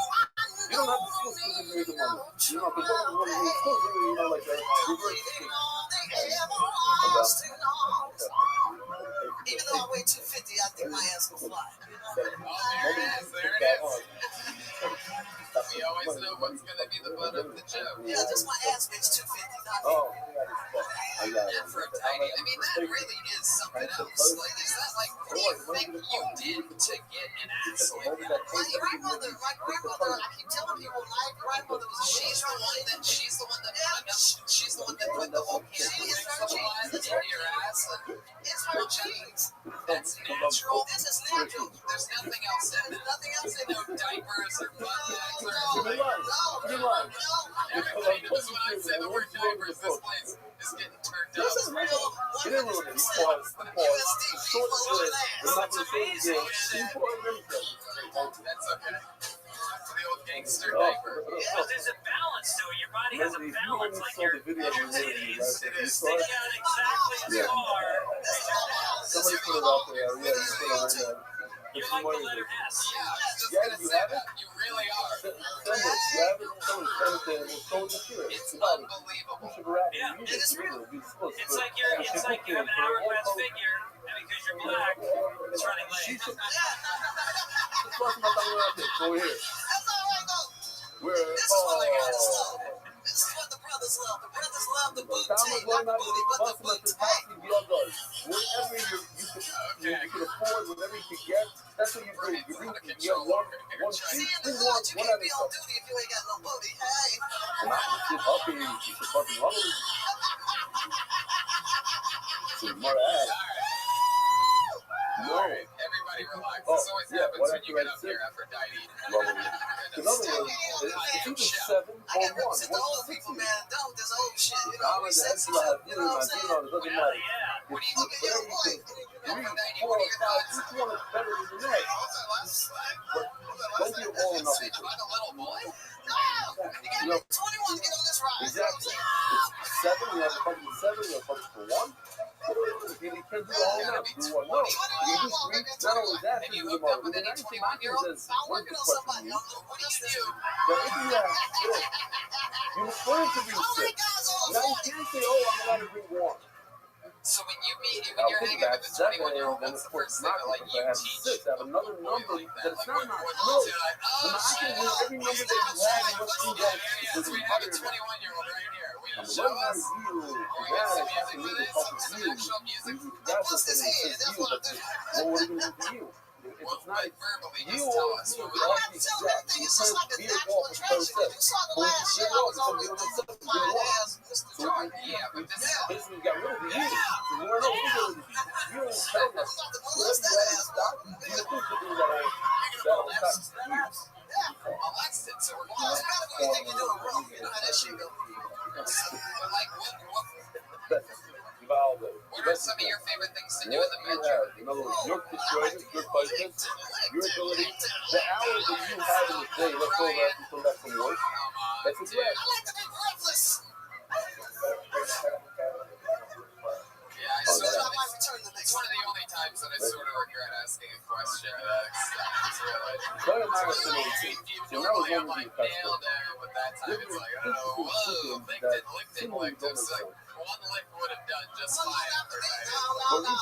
You don't have the skills to generate the money. You know, because one of the skills, you know, like a reverse thing. Even though I weigh 250, I think my ass will fly. Yes, there it is. We always know what's going to be the butt of the joke. Yeah, just my ass weighs 250. Oh, I got it. Aphrodite, I mean, that really is something else. Like, is that like, what do you think you did to get an ass like that? My grandmother, I keep telling people, my grandmother was she's the one that put the whole into your ass. It's her genes. That's natural. This is natural. There's nothing else in it. Nothing else in No diapers or butt bags or Give me anything. one. Everybody knows when I say the word diapers, this place is getting turned up. This is real. It is real. Pause. Short and good. We're not going to say it again. That's okay. To the old game gangster diaper. Yeah, but there's a balance to it. Your body has a balance, like your video titties you saw stick it? out exactly as Yeah. far as your balance. Somebody put it out there. Yeah, you put it right there. You're like the letter S. Yeah, I was just Yeah, gonna you say have that. You really are. Send it. You have it. Someone send it there. We'll show the shit. It's You unbelievable. should rap. Yeah. You need to read it. It's like you have an hourglass figure, and because you're black, it's running late. Over here. We're This is what they gotta love. This is what the brothers love. The brothers love the booty, not the booty, but the booty. Whatever you can afford, whatever you can get, that's what you do. You bring one See, cheap, in the bring hood, you one can't be other on stuff. duty if you ain't got no booty. Hey. And I can keep up here, you should fucking love it. So more ass. No. Alright, everybody relax. Oh, This always yeah, happens what when you after get I up sit? here, Aphrodite. Love it. In other words, it's either 7 I or can 1. represent the old people, man. Don't this old shit. You know, we said some shit. You know what I'm saying? It doesn't Hell matter. yeah. What do you Look at your boy. 3, 4, 5, each one is better than the next. Don't be all or nothing. Am I the little boy? No, you gotta be 21 to get on this ride. Exactly. It's 7, we have a couple of 7, we have a couple for 1. You can't do all that. Do one. No. You just read. Not only that, Have you you hooked up with any 21-year-old? I'm working on somebody. What do you do? But if you have sick, you learn to be sick. Now you can't say, oh, I'm allowed to drink water. So when you meet, when Now you're think hanging about with the 7, 21-year-old, then what's of the course first thing not. that like If you I have teach? 6, I have another number Like that. that's Like, not what no. you're like, When oh I can shit. do every number that you have, you must do that. So we have a 21-year-old right here. Will you I'm show learning us? you. Or we Yeah, got some it's music fucking for really this? fucking Some you. actual music? That's Bust his head. That's what I'm doing. Well, what are you going to do for you? If What, it's not verbally, you just tell or us. me, What we we all like. be Tell exact. everything. You It's just can't like a be natural involved with attraction. those You saw the Well, last you shit I know was it's on gonna be with on the subject. fine You ass Mr. Jordan. Yeah, but this basically got rid of you. So you weren't able to do it. You don't tell us. Whatever you had to stop, you have to do that whole time. molested, so we're going It's better when you think you're doing wrong. You know how that shit go. But like, what are some of your favorite things to do in the bedroom? In other words, your choices, your focus, your ability, the hours that you have in the day left over after you come back from work, that's what's left. I like to be breathless. Yeah, I sort of, it's one of the only times that I sort of regret asking a question. It's really, normally I'm like nailed it, but that time it's like, I don't know, whoa, licked it, just like one lick would have done just fine.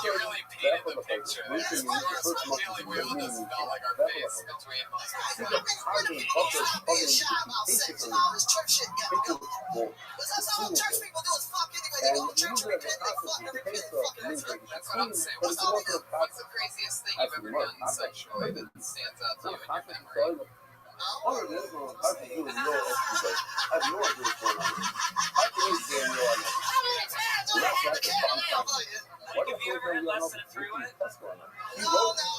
You really painted the picture. As far as I'm feeling, we all just felt like our face between like, I've been being shy about sex and all this church shit got me going. That's all church people do is fuck anyway. They go to church and repent, they fuck and repent, they fuck and repent. that's what I'm saying. What's the craziest thing you've ever done sexually that stands out to you in your memory? Other than this one, I can really know because I have no idea what's going on. I can really damn know I know. How many times do I have to count out for you? What Have you ever had less than a three-way? That's going on. He No, wrote no,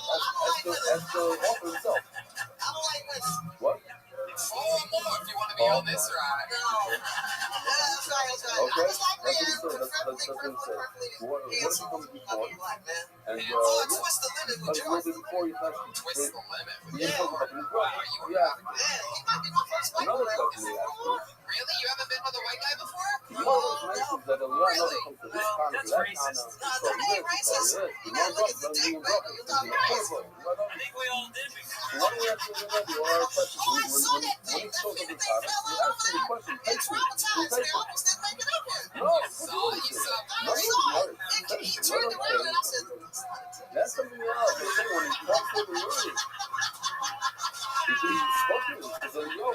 as the author himself. I don't like women. What? 4 or more if you want to be on this ride. No. That's right. Okay. I just like men, That's what it says. preferably What have you handsome. done I before? mean, black men. And Oh, twist the limit with that's what Joe. before you touch Twist the limit. you talk about the Wow, you yeah. Yeah, he might be my first white Another man. question they asked is, Really? You haven't been with a white guy before? you know those nations that a lot of comes to this kind of That's that racist. kind of No, that ain't racist. You gotta look at the dick, right? You're talking racist. I think we all did before. What do we have to do? We all have questions. Oh, I saw that When thing. you That talk thing about fell the all you over ask me the there. question. It Take me. traumatized me. I almost didn't make it up here. No, You saw I saw it. He turned around and I said, that's something else. They say when he talks to the word. He spoke to me. He said, yo,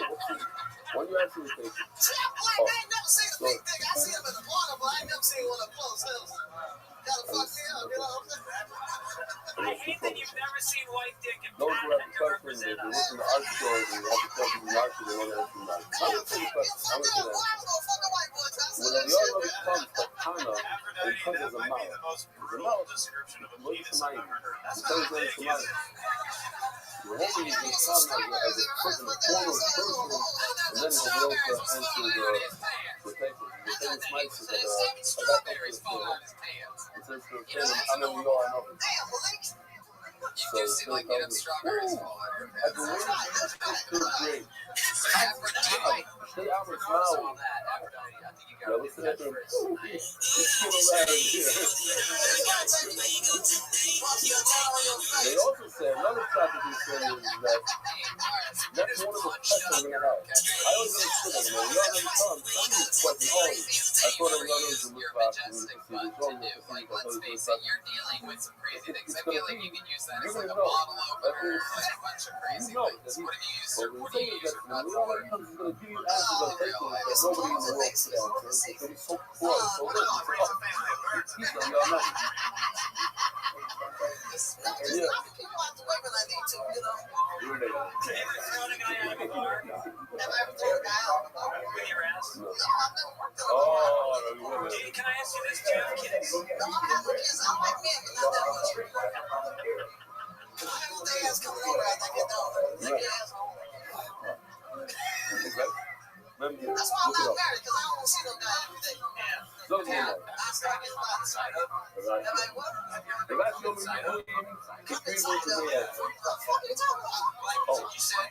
what do you actually think? see, I'm black. I ain't never seen a big thing. I see him in the water, but I ain't never seen one up close. Gotta fuck me up, you know what I'm saying? I hate that you've never seen white dick and Those who have patent to questions, they represent us. listen to our stories and have to talk to the art, they want to answer that. I'm going to say the question. I'm going to say that. I was gonna fuck a white boy. I said When that the shit, other man. comes to Kana, they come as a Might be the mouth. most The brutal mouth. description of a Look penis to I've my ever heard. That's That's not not a big, to my is it? You're hoping you can come as a freaking corner person, and then he'll be able to answer the paper. The thing is nice is that I got strawberries fall out his pants. it says to the I'm in New York, I know. Damn, Malik. You do seem like you'd have stronger as well. I've been waiting for third grade. Stay out of smile. Yeah, listen at them. They also said, another topic they said is that that's one of the tests I'm going to have. I always understood that, man. Y'all never come. Some of these questions always. I thought every other was a look back and see what's wrong with the thing. Let's face it, you're dealing with some crazy things. I feel like you can use that as like a bottle opener, like a bunch of crazy things. What have you used, sir? What do you use for that? All that comes is going to give you answers on paper that nobody in the world could answer. Because he's so poor, so rich. He's like, y'all know. Yeah. Can I ask you this? Do you have kids? No, I have no kids. I like men, but not that much. I have no day ass coming over after I get done. Take your ass home. That's why I'm not married, because I don't want to see no guy every day. I start getting by the side of it. I'm like, what? What the fuck are you talking about? You said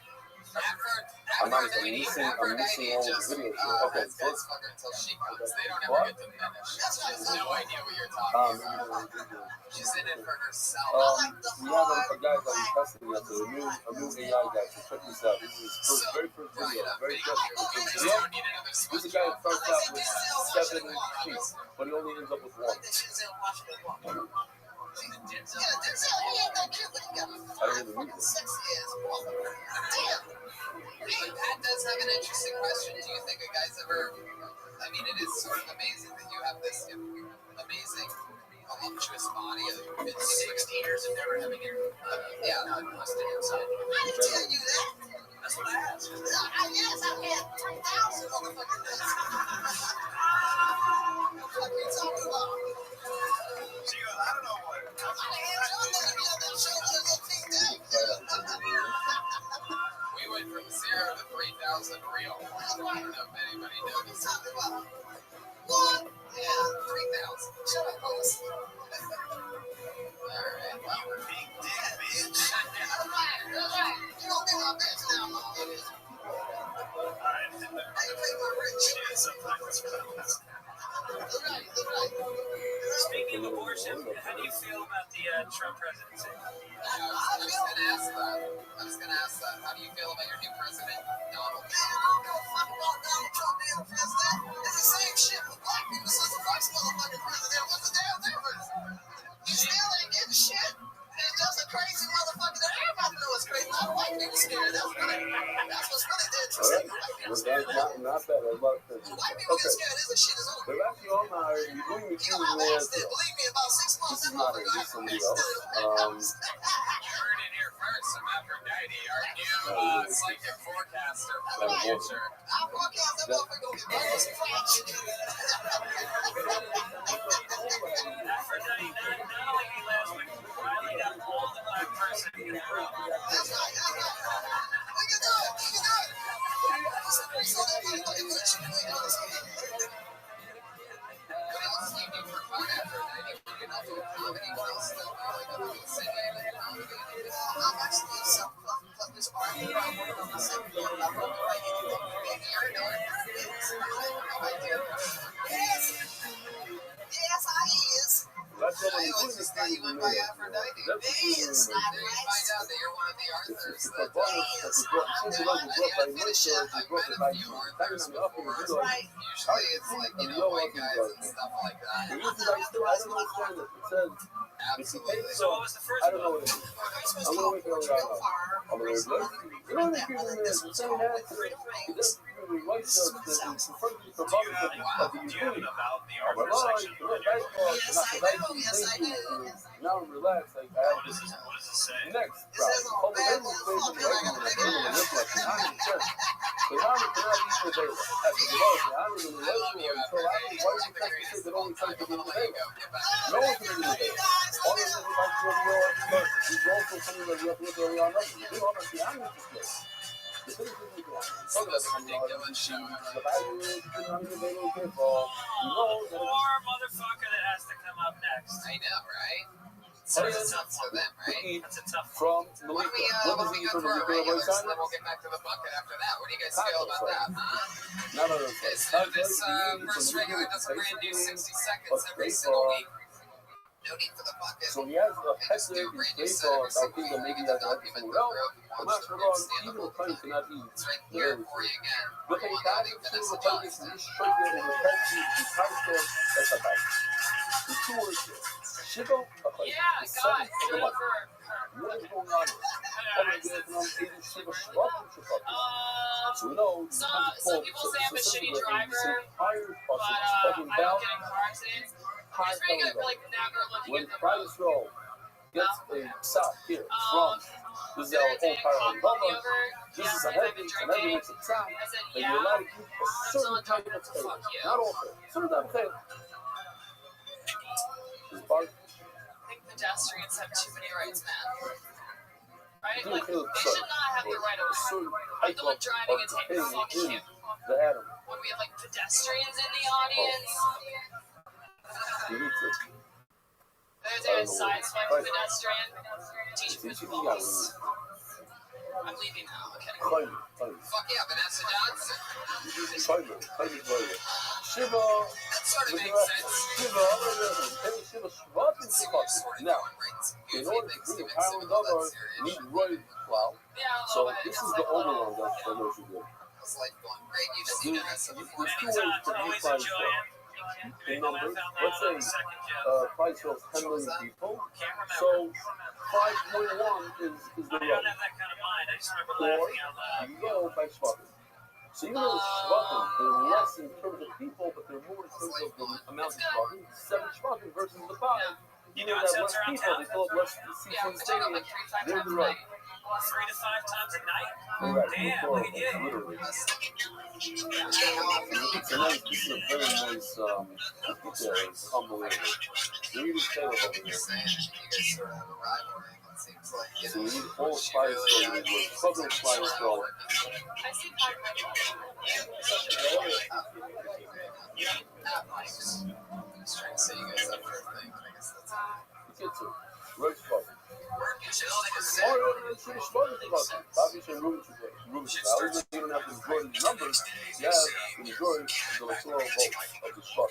I'm missing all the videos. Okay, that's fucking until she comes. They don't ever get to finish. She has no idea what you're talking about. She's in it for herself. We have a guy that we're testing out there, a new AI guy. So check this out. This is his very first video. Very first video. This is a guy that starts out with 7 sheets, but he only ends up with 1. Yeah, Denzel, he ain't that cute, but he got a fucking sexy ass walk. Damn. Pat does have an interesting question. Do you think a guy's ever... I mean, it is sort of amazing that you have this amazing, voluptuous body. It's 60 years of never having it. Not busted inside. I didn't tell you that. That's what I asked. Yes, I've had 3,000 motherfucking days. What the fuck are you talking about? She goes, I don't know what. I done had y'all looking me up that show to a little pink day. We went from 0 to 3,000 real. I don't know if anybody What are you knows. talking about? What? Yeah, 3,000. Shut up, Lois. Alright, well, Big dick, bitch. That's right. You don't think my bitch now, motherfucker. Alright. How you pay my rent? Yeah, sometimes. That's right. Speaking of abortion, how do you feel about the Trump presidency? I was gonna ask that. How do you feel about your new president, Donald Man, I don't give a fuck about Donald Trump being the president. It's the same shit with black people since the first motherfucking president. What's the damn difference? He still ain't getting shit. He's just a crazy motherfucker that everybody knows is crazy. Not white people scared. That's what's really the interesting. White people scared. Not bad. I love that. When white people get scared, this shit is over. They're actually all now. You're doing the You know, I've asked it. Believe me, about 6 months, that motherfucker got from next to the You heard it here first. I'm Aphrodite, our new psychic forecaster for the future. I forecast that motherfucker gonna get burned some fried chicken. Aphrodite, not only he last week, Riley got all the black person in the room. That's right. We can do it. So that motherfucker put a chicken wing on his head. What else do you do for fun, Aphrodite? You're not doing comedy. What else do you do? Like, singing and comedy? I'm actually self-published artist. I'm working on myself. I'm not going to write anything. Maybe you're doing it. Yes, I is. I always just thought you went by Aphrodite. Is not Then you right. find out that you're one of the Arthurs. Is. I'm not. I met a few Arthurs before. That's right. Usually it's like, white guys and stuff like that. Absolutely. So what was the first I don't know book? what it is. I'm gonna wake up right now. I'm gonna wake up. You know what people in this same hat? White shirts that is from Do you have about the Arthur section on your book? Yes, I do. Now I'm relaxed. Like, What does this say? next. It says on bad motherfucker, I got a big ass. So this ridiculous show. Poor motherfucker that has to come up next. I know, right? So Hayes that's tough to for them, right? eat That's a tough from Why don't we, Malika. What why don't does we he eat go from for our Malika, Rabbi regulars and Simon? then we'll get back to the bucket after that? What do you guys feel Taco about fries. that? Not on the This, fries. this Taco, first he regular eats does a brand new 60 basically seconds a every steak single bar. week. No need for the bucket. So he has a They just do hectic a brand new steak set bar. every I single think week. that You maybe get he to has a document somewhere the else. growth and I'm watch not the sure real wrong. stand the Even whole a pint time. cannot eat. It's right here for you again. Look at Going that. on the Two Vanessa of the pint is Johnson. straight there in the Pepsi. The title at the back. The two words here. Shigo, okay. Yeah, The God, seventh of the good month. for her. What is going on here? Oh my God, and I'm eating Shiva Shvatim Shvatim. So we know So, some people say I'm a shitty driver, but I don't get in car accidents. It's pretty good for like never looking when at the road. Christ roll gets a psak here from this is our whole Called parallel me bubble. over. This Yeah, is a I've heavy, been it's an heavy drinking. mix of psak, I said, and yeah. you're allowed to eat a I'm certain not type drunk of enough to thing. fuck you. Not all of it. Certain type of thing. This part, I think pedestrians have too many rights, man. Right? do Like, feel they should not have the right of a way. certain Like type the one of driving and thing taking fuck in you. the atom. When we have like pedestrians in the audience, You need to. there's a sideswipe pedestrian. Teach him his You balls. I'm leaving now, okay? Fuck yeah, Vanessa Johnson. Shiva. That sort of makes sense. Shiva Shvatim Shvatim. Now, in order to bring a power number, you need right cloud. Yeah, a So little bit. this It's is like the a only little. one that I know should do. How's life going? Great. You just see Vanessa before. There's two ways to view price in numbers. Let's say price of 10 million people. So 5.1 is the right. Or you can go by Shvatim. So even though Shvatim, they're less in terms of people, but they're more in terms of the amount of Shvatim. 7 Shvatim versus the 5. You know, have less people, they still have less seats in the stadium. They're the right. 3 to 5 times a night? Right. Damn, look at you. Literally. It's a nice, this is a very nice, detail. It's unbelievable. You need to say over I'm there. just saying, you guys sort of have a rivalry. It seems like, you So know, we need all fire stories, public fire story. I see 5 I'm just trying to say you guys up for a thing, but I guess that's You get to it. Right spot. working. Shit, all they just said. Obviously, you don't have the majority of the numbers. You have the majority of the electoral vote of the spot.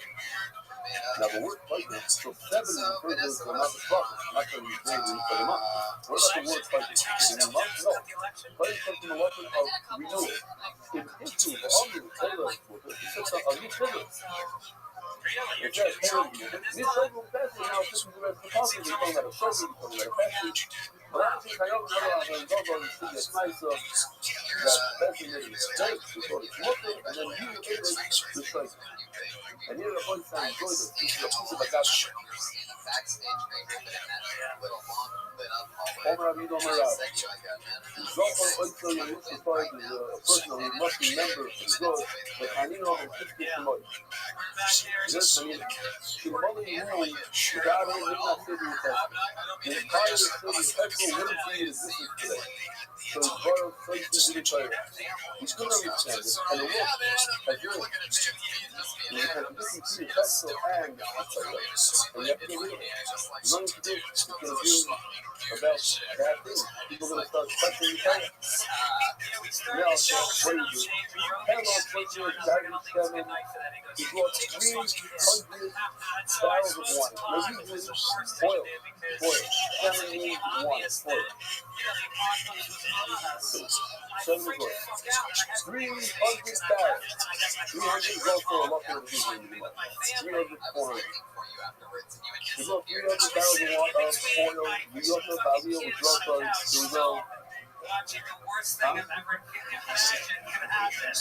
Now, the word fighting, so 7 refers to the amount of spot, not the name for the month. What about the word fighting? Is it a month? No. Fighting comes from the lesson of renewal. In history, for all you say that, it's a new figure. It's that parody. This show passing now, this is the rest of the possible. We're talking about a show, we're talking about a passage. But I think I don't know how to go on and see it's nice that passing is great, because it's looking, and then you ate it to strike. And here the voice I enjoyed it. This is a piece of a gotcha. Backstage, they open in that little long lit up hallway. Over Amido Marab. Section I got, man. Zopo Oitzo Yanis as far as a person who must remember for good, but I need all the 50 Shemot. This, I mean, Shemoli rule, God only not city with us. The entire city, petrol, liberty is this today. So it's borrowed places in the fire. We still understand it, and the world has yours. You have to listen to the petrol and the fire. And you have to get rid of it. None to do is going to do about bad things. People are going to start touching the fire. Now, so what do you do? Panama Twitter, Diamond 7, he brought 300 barrels of wine. Now, you do oil, 71 oil. 7 is what? 300 barrels. 300 is also a lot of people in the month. 300, 400. We got 300 barrels of oil. We got the value of drug price. There we go. Watching the worst thing I've ever imagined could happen.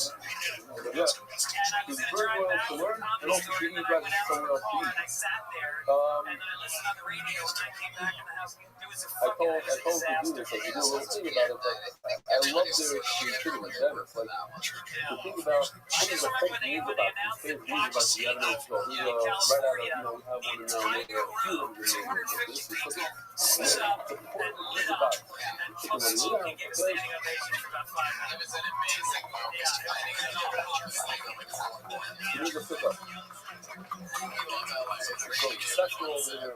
Yeah. It's very well to learn, and also to eat back somewhere else to eat. And I sat there, and then I listened on the radio, and I came back in the house. It was a I told fucking to do this, like, to do a little thing about it, but I love their creativity. That is, like, the thing about, what is the fake news about these fake news about the evidence, well, right out of, we have one in our neighborhood, a few of them in the neighborhood, this is the important news about it. He gave a standing ovation for about 5 minutes. It was an amazing moment. You need to a pickup. So sexual over there.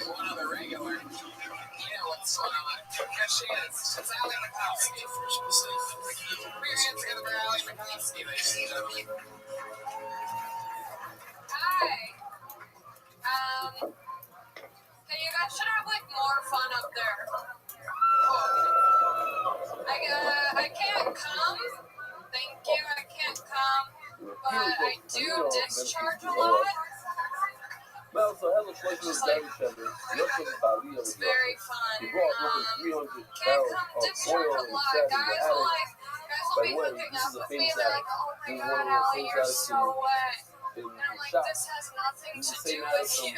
One other regular. You know what's going on. Here she is. It's Allie Mikowski. Experience in the Allie Mikowski, ladies and gentlemen. Hi. Hey, you guys should have like more fun up there. I can't come. Thank you. I can't come, but I do discharge a lot. It's very fun. Can't come discharge a lot. Guys will be hooking up with me. They're like, oh my god, Allie, you're so wet. And I'm like, this has nothing to do with you.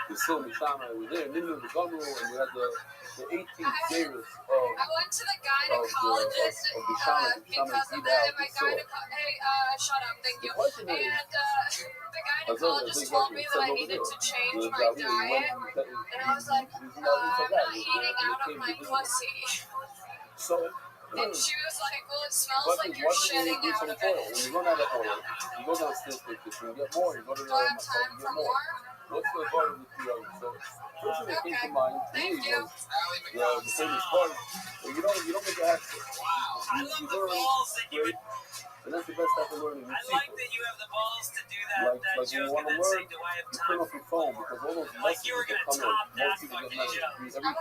The Silver Shama was there, and then there was the Gumbo, and we had the 18th Jairus I went to the gynecologist because of that, and my shut up, thank you. And the gynecologist told me that I needed to change my diet, and I was like, I'm not eating out of my pussy. And she was like, well, it smells like you're shitting out of it. When you run out of oil, you go downstairs to get more, you go to Do I have time for more? What's the part of the two others? So, first thing that came to mind to me was the famous part. Well, you don't make a hat trick. Wow. I love the balls that you would. And that's the best type of learning. I like that you have the balls to do that, that like joke and then say, do I have time for phone? Because all those like you were going to top that fucking joke. Every 3 to 5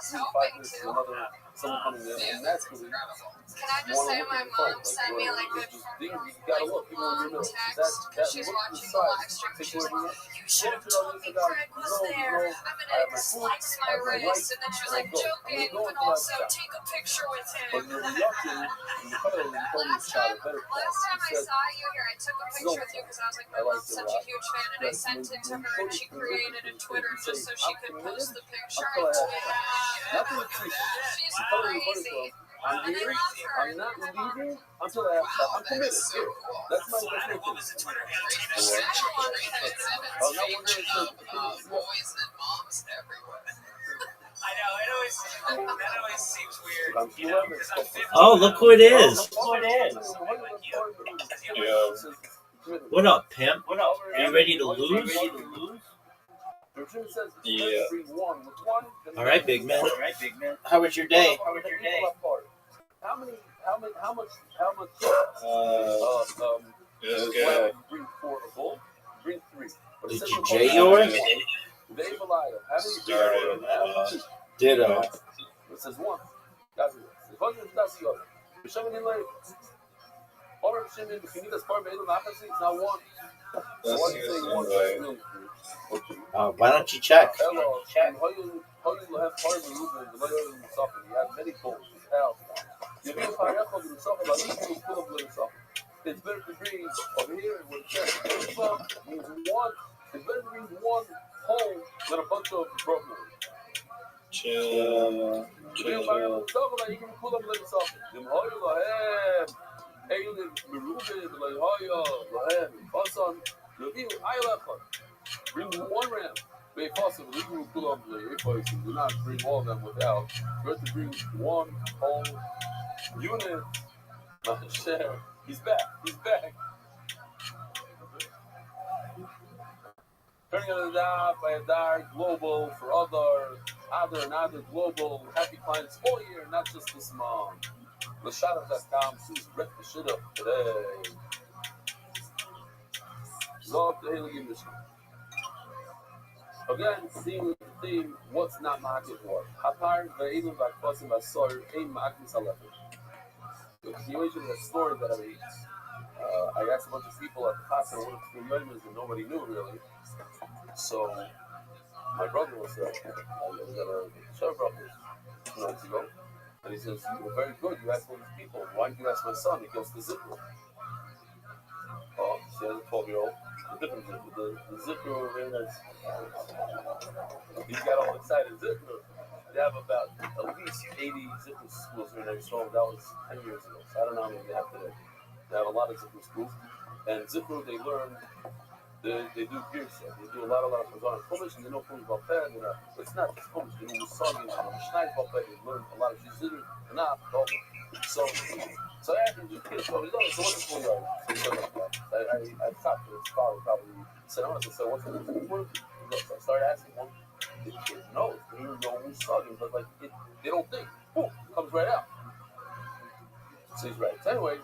minutes, someone coming in, and that's really. Can I just say my mom sent me like a long text because she's watching the live stream. She's like, you should have told me Craig was there. I'm gonna slice my wrist. And then she was like, joking, but also take a picture with him. Last time I saw you here, I took a picture with you because I was like, my mom's such a huge fan, and I sent it to her, and she created a Twitter just so she could post the picture. She's crazy. I'm here. I'm not leaving until I have stuff. I'm committed. Here. That's my thing. What was the Twitter handle? I'm not wondering boys and moms everywhere. I know, that always seems weird. You know, because I'm 50. Oh, look who it is. What up, pimp? Are you ready to lose? Yeah. All right, big man. How was your day? How much? Bring 4 a bull. Bring 3. Did you J yours? Ditto. It says 1. That's the other. It's not 1. Why don't you check? It's better to bring over here with a chest means 1. It's better to bring 1 whole than a bunch of broken ones. Bring 1 ram. Very possible. Do not bring all of them without. You have to bring 1 whole unit. Share. He's back. Turning on the dot by Adar Global for other global happy clients all year, not just this month. Lashada.com, please rip the shit up today. Zog the Haley Mission. Again, theme, what's not market for? Hatar ve'elim v'akvasim v'asor ein ma'akmis halefer. The continuation of that story that I asked a bunch of people at the class and I went through Yoimers and nobody knew really. So my brother was there. I was at a show brother 2 nights ago. And he says, you were very good. You asked all these people. Why did you ask my son? He goes to Zipper. Oh, she has a 12-year-old. The different Zipper. The Zipper over there, he got all excited. Zipper. They have about at least 80 Zipper schools here in Israel. That was 10 years ago. So I don't know how many they have today. They have a lot of Zipper schools. And Zipper, they learn They do Girsa. They do a lot of Chazon and Chumash, and they know Chumash Balpeh. It's not just Chumash. They know Musagi and Mishnai Balpeh. They learn a lot of Shizir and not Balpeh. So I asked him, so what's the schoolyard? I thought that his father probably said, I said, so what's the schoolyard? So I started asking him. The kid knows. They don't know Musagi, but like they don't think. Boom, comes right out. So he's right. So anyway,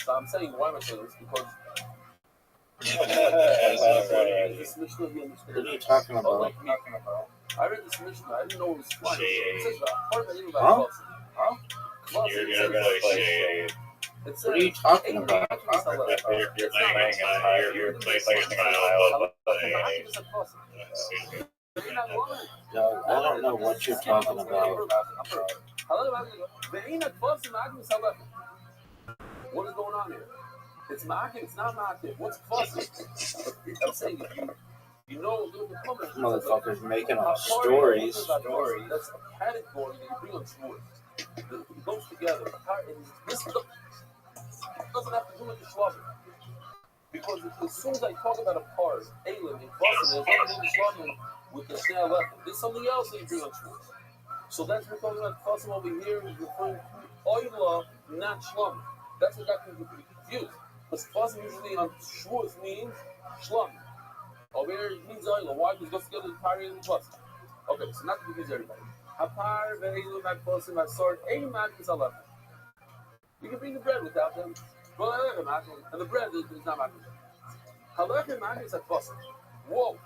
so I'm saying why am I saying this? Because What are you talking about? I read this Mishnah. I didn't know it was funny. It says Huh? You're gonna say It says, What are you talking about? you're playing on higher. You're placing on aisle. Doug, I don't know what you're talking about. What is going on here? It's market, it's not market. What's fussy? I'm saying if you know a little bit more. Motherfuckers making up stories. That's a category that you bring on shores. It goes together. This doesn't have to do with the shlubber. Because as soon as I talk about a part, Alim in Boston, there's nothing in the shlubber with the snail left. There's something else that you bring on shores. So that's what we're talking about. Fussing over here is referring to Oila, not shlubber. That's what got people confused. Because fussing usually on shores means shlubber. Over here it means Oila. Why? Because it goes together with Pari and Fussing. Okay, so not to confuse everybody. Hapar, Ve'elu, Magbosim, Asort, Ein Magbosim, Alef. You can bring the bread without them. And the bread is not Magbosim. Halachem Magbosim at Fussing. Whoa.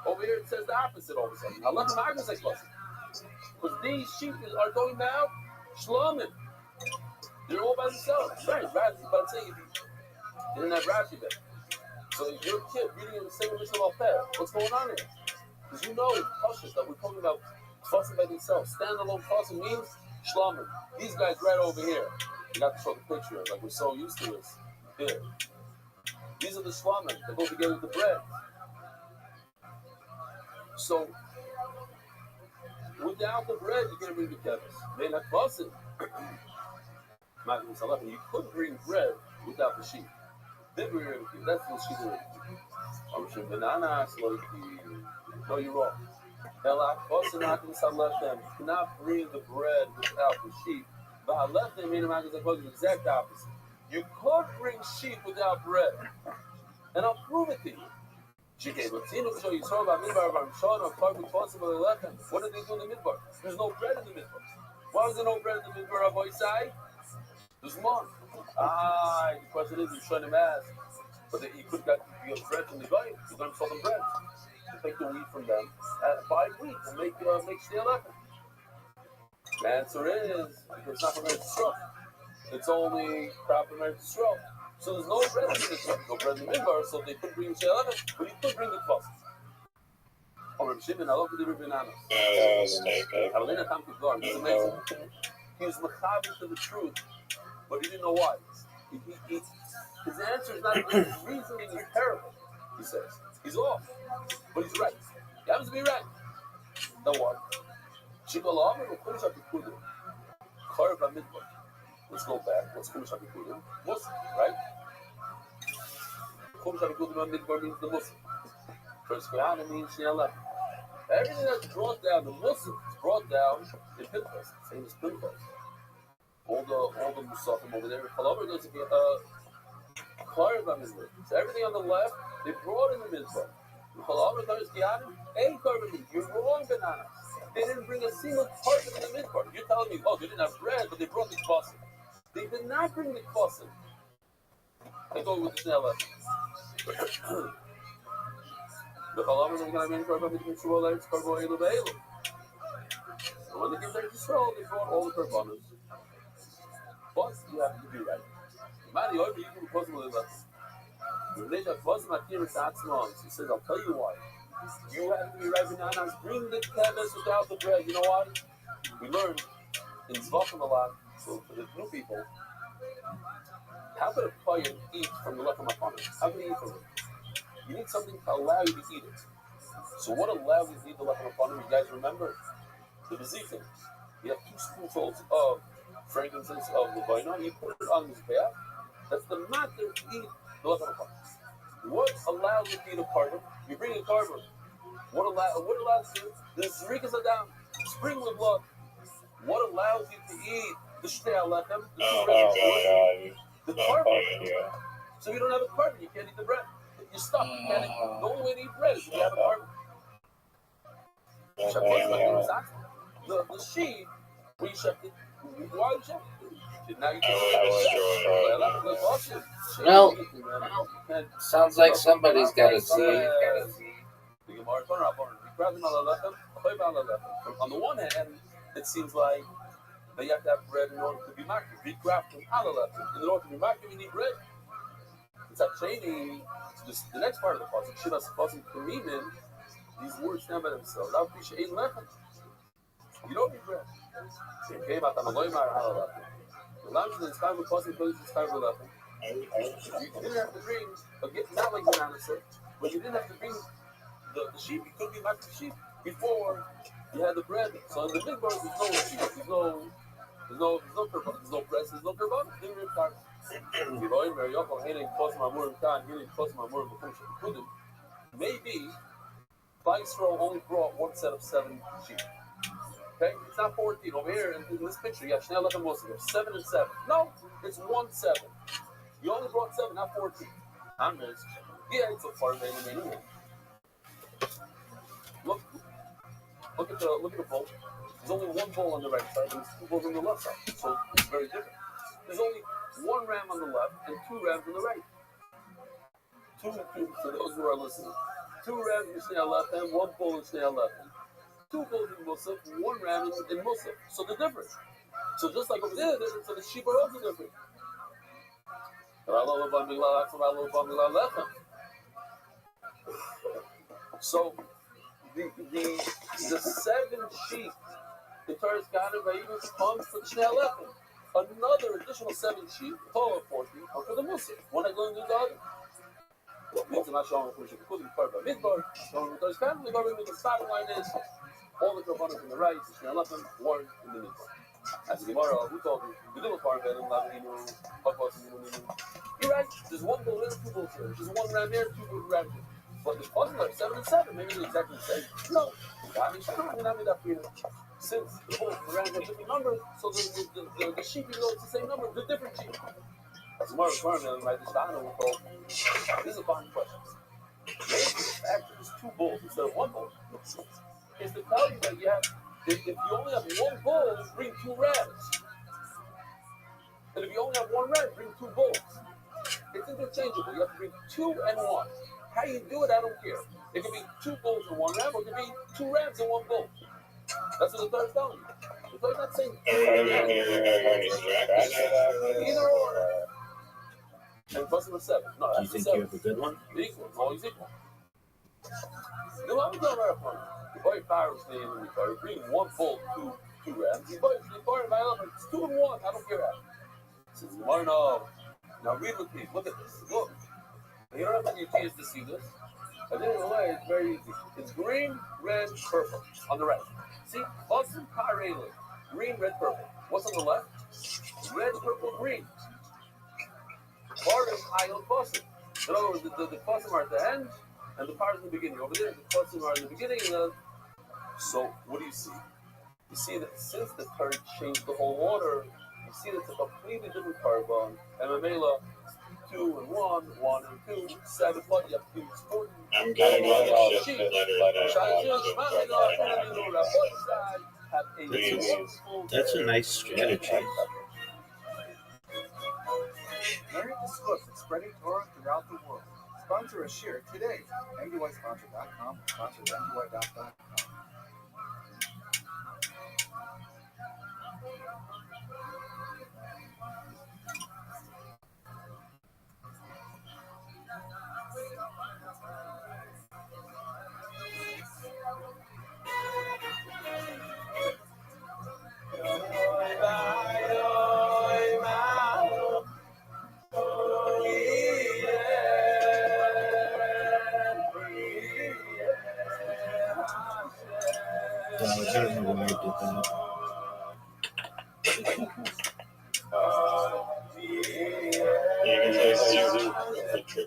Over here it says the opposite all of a sudden. Halachem Magbosim at Fussing. Because these sheep are going now, Shlomim. They're all by themselves. Right, but I'm saying if you didn't have Rashi there. So you're a kid reading in the same Mishnah Balpeh. What's going on here? Because you know Pashas that we're talking about fussing by themselves. Standalone fussing means Shlomim. These guys right over here. You got to show the picture. Like we're so used to this. Here. These are the Shlomim that go together with the bread. So without the bread, you're going to bring the kevis. They're not fussing. You could bring bread without the sheep. That's what she's doing. No, you're wrong. You cannot bring the bread without the sheep. The exact opposite. You could bring sheep without bread. And I'll prove it to you. What did they do in the midbar? There's no bread in the midbar. Why was there no bread in the midbar of Oisai? There's more. The question is, you shouldn't have asked. But he could get bread from the guy. He's going to sell them bread. To take the wheat from them at 5 weeks and make steel leather. The answer is, because it's not from Eretz Yisrael. It's only crop from Eretz Yisrael. So there's no bread in the midbar. No bread in the midbar, so they couldn't bring steel leather, but he could bring the kvass. Rabbi Shimon, I love the Rabbi Nanas. It's amazing. He was mechaber to the truth, but he didn't know why. His answer is not his reasoning is terrible, he says. He's off, but he's right. He happens to be right. Then what? Let's go back. What's Chumash HaPikudim? Muslim, right? Chumash HaPikudim midbar means the Muslim. First Koyana means Shnei. Everything that's brought down, the Muslim is brought down in Pinchas, same as Pinchas. All the Musafim over there. However, there's a so everything on the left, they brought in the midbar. You're wrong, banana. They didn't bring a single part in the midbar. You're telling me, they didn't have bread, but they brought the kvasim. They did not bring the kvasim. They go with the Shnei left. The Chalav is going to be Korban between Shua Leitz, Korban Elu Be'elu. So when they came to Israel, they brought all the Korbanos. But you have to be right. Mani, you can close with it. He says, I'll tell you why. You have to be right with Nanas. Bring the kevis without the bread. You know why? We learned in Zvachim a lot, so for the new people, how could a player eat from the lechem hapanim? How can he eat from it? You need something to allow you to eat it. So what allows you to eat the lechem hapanim? You guys remember? The bezifim. You have 2 spoonfuls of frankincense of the vaina. You put it on his bath. That's the matter to eat the left hand part. What allows you to eat a carbon? You bring a carbon. What allows you? The zrikas are down. Spring the blood. What allows you to eat the shtei alechem, the two red the carbon? So you don't have a carbon, you can't eat the bread. You're stuck. You can't eat. The only way to eat bread is if you have a carbon. The sheep, we sheft it. Why you sheft it? Now you Well, sounds like somebody's got to see. On the one hand, it seems like that you have to have bread in order to be makriv. In order to be makriv, you need bread. It's actually the next part of the pasuk. Shivas pasuk kamimin. These words stand by themselves. You don't need bread. The lunch is time for pasuk, but it's time for nothing. You didn't have to bring, not like banana said, but you didn't have to bring the sheep. You couldn't be makriv sheep before you had the bread. So in the big bar, there's no sheep. There's no korban. There's no press. There's no korban. Maybe Yisrael only brought one set of 7 sheep. Okay, it's not 14 over here in this picture. You have Shnei Lechem Moshe. You have 7 and 7. No, it's 1 7. You only brought 7, not 14. Yeah, it's a far away anyway. Look at the bowl. There's only 1 bowl on the right side, and there's 2 bowls on the left side. So it's very different. There's only 1 ram on the left and 2 rams on the right. 2 for those who are listening. 2 rams in Shnei Lechem, 1 bowl in Shnei Lechem. 2 bowls in Musaf, 1 ram in Musaf. So they're different. So just like over there, so the sheep are also different. So the 7 sheep, the Torah's Ganim Vayivus comes for the Shnei Lechem. Another additional 7 sheep, total of 14, come for the Musaf. One is going to do the other. The bottom line is all the korbanos on the right, the Shnei Lechem, 1 in the middle. As the Gemara, who told you, the little part of it, you're right, there's 1 bull here, 2 bulls here. There's 1 ram here, 2 rams here. But the puzzle like 7 and 7, maybe they're exactly the same. No. Since the bulls and the rams have different numbers, so the sheep, even though it's the same number, they're different sheep. As Gemara is learning, right, this is a fine question. Maybe the fact that there's 2 bulls instead of 1 bull is to tell you that you have, if you only have 1 bull, bring 2 rams. And if you only have 1 ram, bring 2 bulls. It's interchangeable. You have to bring 2 and 1. How you do it, I don't care. It could be 2 bulls and 1 ram, or it could be 2 rams and 1 bull. That's what the Torah is telling you. The Torah is not saying either or. And plus it was 7. No, Do you think you have a good one? Equal. It's always equal. The one we the boy Pharaoh's name in the Torah. Bring 1 bull, 2 rams. The boy it's 2 and 1. I don't care how. Says no. Now read with me. Look at this. Look. You don't have to use keys to see this. I did it in a way. It's very easy. It's green, red, purple on the right. See, Basim Parele. Green, red, purple. What's on the left? Red, purple, green. Bar is Ayel Basim. In other words, the Basim are at the end, and the Par is in the beginning. Over there, the Basim are in the beginning. So, what do you see? You see that since the Torah changed the whole order, you see that's a completely different carbon. And Mamela, 2 and 1, 1 and 2, 7, but you have to do 40. I'm getting my sheep. That's a nice strategy. Learn the schools of spreading Torah throughout the world. Sponsor a share today. MDYsponsor.com. Sponsor MDY.com. I don't know why I did that. You can say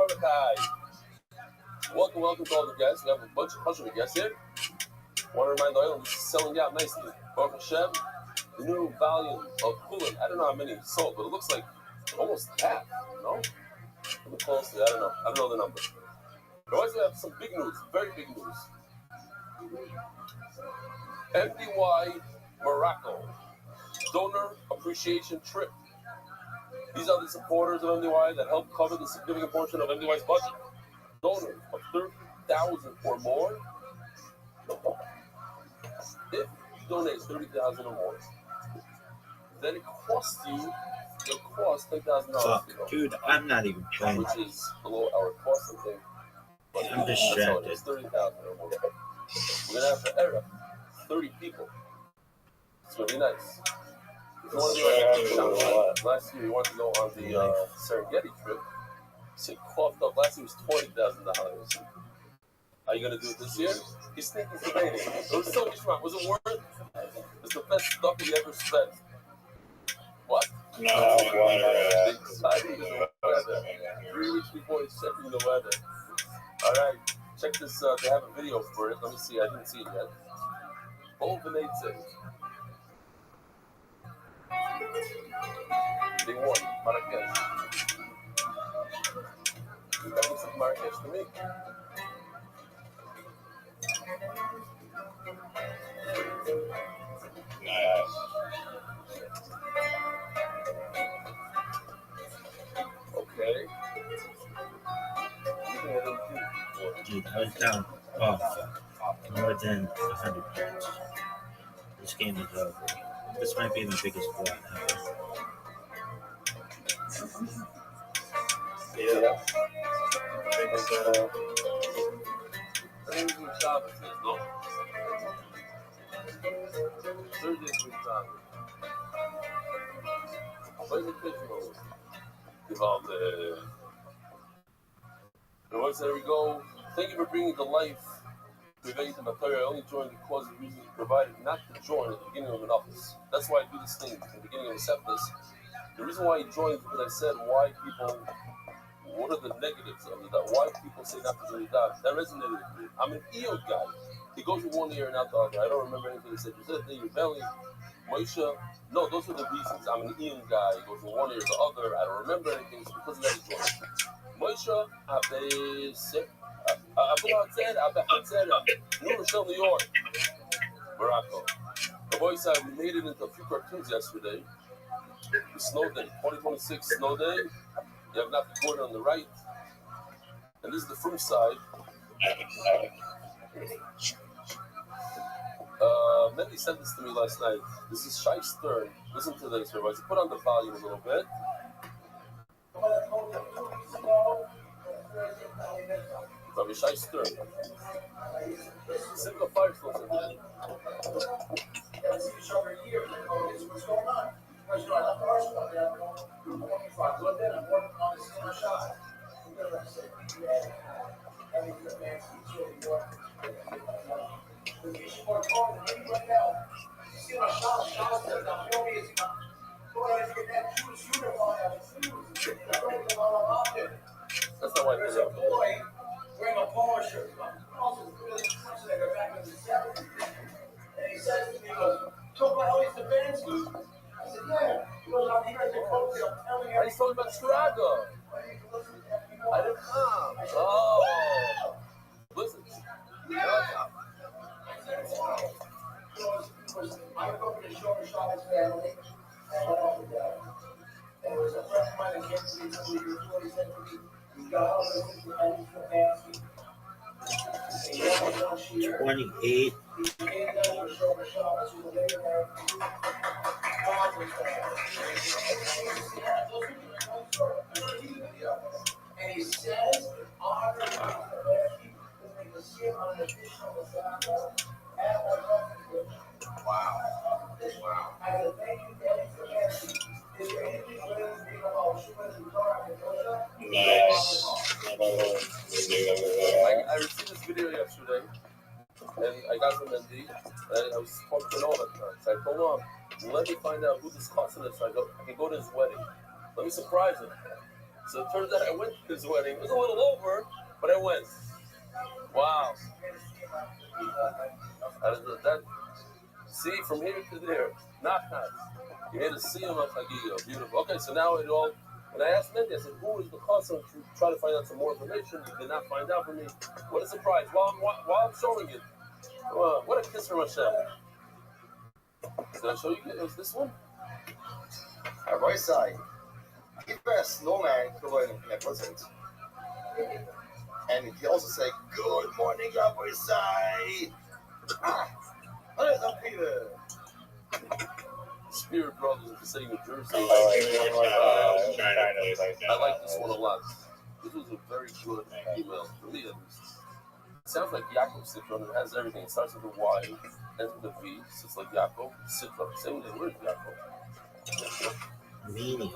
Mordecai. Welcome to all the guests. We have a bunch of guests here. Want to remind the island this is selling out nicely. Baruch Hashem, the new volume of Kulin. I don't know how many sold, but it looks like almost half. No? Look closely. I don't know the number. But also we have some big news, very big news. MDY Morocco donor appreciation trip. These are the supporters of MDY that help cover the significant portion of MDY's budget. Donors of 30,000 or more. If you donate 30,000 or more, then it costs $10,000. Dude, I'm not even playing. Which is below our cost of thing. I'm distracted. It's 30,000 or more. We're gonna have for Era 30 people. It's gonna be nice. If you want to do last year you wanted to go on the Serengeti trip, so it coughed up. Last year was $20,000. Are you gonna do it this year? He's thinking debating. It was so much fun. Was it worth it? It's the best stuff we ever spent. What? No, I deciding the weather. 3 weeks before he's checking the weather. Alright, check this. They have a video for it. Let me see. I didn't see it yet. Volvanate. They won. Marrakesh. That looks like Marrakesh to me. Nice. Okay. Dude, I was down more than 100 points. This game is over. This might be my biggest blowout ever. Yeah. No? Thursday's week time. What is the picture of? Involved there we go. Thank you for bringing to life to event material. I only joined because of the reasons provided not to join at the beginning of an office. That's why I do this thing at the beginning of a set list. The reason why I joined is because I said why people, what are the negatives of it? Why people say not to do that? That resonated with me. I'm an EO guy. He goes from one ear and out the other. I don't remember anything he said. You said you're belly, Moshe. No, those are the reasons. I'm an Ian guy. He goes from one ear to the other. I don't remember anything. It's because of that he joined. Moshe, New Rochelle, New York, Morocco. The boy said we made it into a few cartoons yesterday. The snow day, 2026 snow day. You have not recorded on the right. And this is the from side. Mendy sent this to me last night. This is Shai Stern. Listen to this, everybody. Put on the volume a little bit. Rabbi Shai Stern. Simple fire source. That's not why I did it. Wearing a polo shirt. And he says to me, he goes, took my Ellie Stefanski. I said, yeah. He goes, I'm here at the coach. I'm telling you. He's talking about Chicago. I didn't come. Oh. Listen. I went over to Shorter Shaw's family. And it was a friend of mine that came to me a couple of years ago. He said to me, you got all this Ellie Stefanski. 28. And he says, honor the see on an additional wow. I said, thank you, Daddy, for asking. Is there anything better than being about Shumas and Torah and Tosha? Nice. I received this video yesterday, and I got from Mendy, and I was talking to Noah at the time. So I told him, let me find out who this cousin is so I can go to his wedding. Let me surprise him. So it turns out I went to his wedding. It was a little over, but I went. Wow. That, see, from here to there. Not. You had to see him on Chagiga. Beautiful. Okay, so now it all. And I asked Mendy, I said, who is the cousin? Try to find out some more information. He did not find out for me. What a surprise. While I'm showing it. What a kiss from Hashem. Did I show you? It was this one? Rabbi Sai, give a snowman covered in a present. And he also said, good morning, Rabbi Sai. What is up, Peter? Spirit Brothers of the city of New Jersey. I like this one a lot. This was a very good email, for me at least. It sounds like Yaakov Sitron. It has everything. It starts with a Y, ends with a V, so it's like Yaakov Sitron. Same thing. Where's Yaakov? Meaning.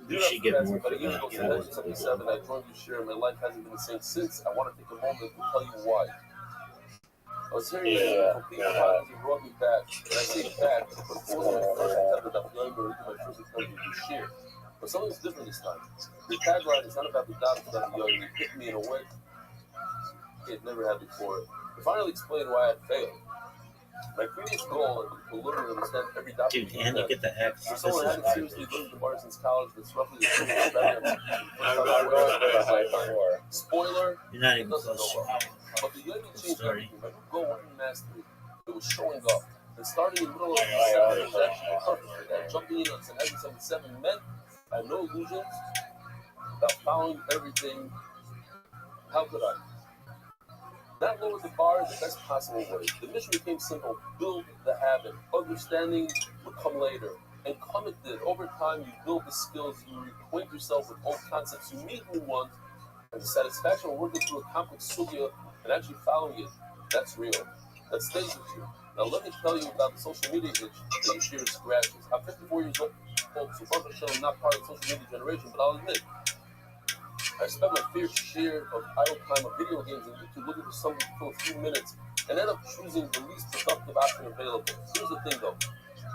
You should get more for about a year ago, that. in 1977, I joined you share. My life hasn't been the same since. I want to take a moment to tell you why. I was hearing you complete problems and brought me back. And I say back, but it wasn't my first attempt at that younger, my first attempt to share. But something's different this time. The tagline is not about the doubt, it's about the young. It hit me in a way it never had before. To finally explain why I failed. My previous goal is to learn and understand every document. Dude, and you get the X. For someone who hadn't seriously learned the bar since college, that's roughly the same experience. Spoiler, You're not it even doesn't close. go well. But the Yogi changed everything. My goal wasn't mastery. It was showing up. And starting in the middle of the 77 was actually perfect. And jumping in on 77 meant I had no illusions about following everything. How could I? That lowered the bar in the best possible way. The mission became simple. Build the habit. Understanding would come later. And come it did. Over time, you build the skills. You acquaint yourself with old concepts. You meet new ones. And the satisfaction of working through a complex sugya and actually following it, that's real. That stays with you. Now let me tell you about the social media itch that you share scratches. I'm 54 years old, so Baruch Hashem, I'm not part of the social media generation, but I'll admit, I spent my fair share of idle time of video games and YouTube looking for something for a few minutes and end up choosing the least productive option available. Here's the thing though.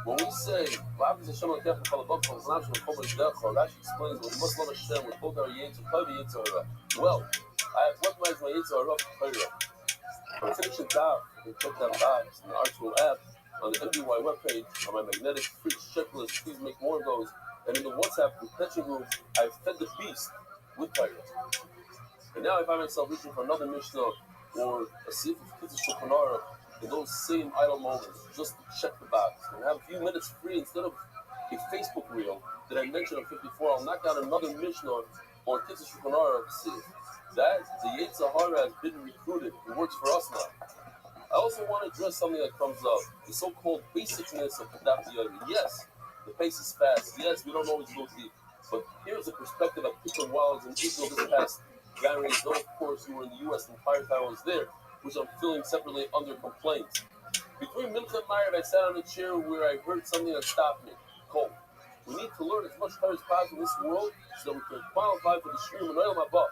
When we say, Rabbi Hashem al Kefir Kalabak from Islam Shem Kobar Dechor, that explains when we must love Hashem with both our Yetzer Tov and Yetzer Hara. Well, I have recognized my Yetzer Hara for Torah. When I finish a daf, and check that box in the Archwell app, on the MDY webpage, on my magnetic free checklist, please make more of those. And in the WhatsApp retention group, I've fed the beast with Torah. And now I find myself reaching for another Mishnah or a Sif of Kitzur Shulchan Aruch in those same idle moments, just to check the box and have a few minutes free instead of a Facebook reel that I mentioned on 54. I'll knock out another Mishnah or Kitzur Shulchan Aruch Sif. That the Yetzer Hara has been recruited. It works for us now. I also want to address something that comes up: the so-called basicness of Daf Yomi. Yes, the pace is fast. Yes, we don't always go deep. But here's a perspective of people while I was in Israel this past January. Those, of course, who were in the U.S. the entire time I was there, which I'm filling separately under complaints. Between Mincha and Meyer, I sat on a chair where I heard something that stopped me. Cold. We need to learn as much Torah as possible in this world so that we can qualify for the Shirim and Olam Haba.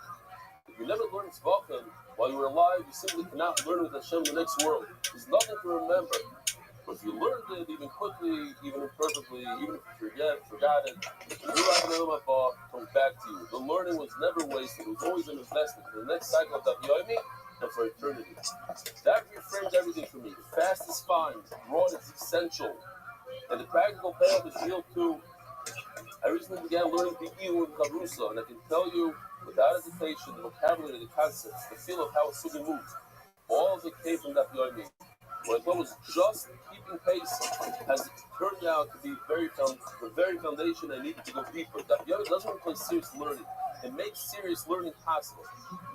If you never learned Tzvachim while you were alive, you simply cannot learn with Hashem in the next world. There's nothing to remember. But if you learned it even quickly, even imperfectly, even if you forgot it, the new Olam Haba comes back to you. The learning was never wasted. It was always an investment for the next cycle of Daf Yomi and for eternity. That reframes everything for me. Fast is fine. Broad is essential. And the practical payoff is real too. I recently began learning the EU and Chavrusa, and I can tell you, without hesitation, the vocabulary, the concepts, the feel of how a sugi moves, all of it came from Daf Yomi. What I thought was just keeping pace has turned out to be the very foundation I needed to go deeper. Daf Yomi doesn't replace serious learning. It makes serious learning possible.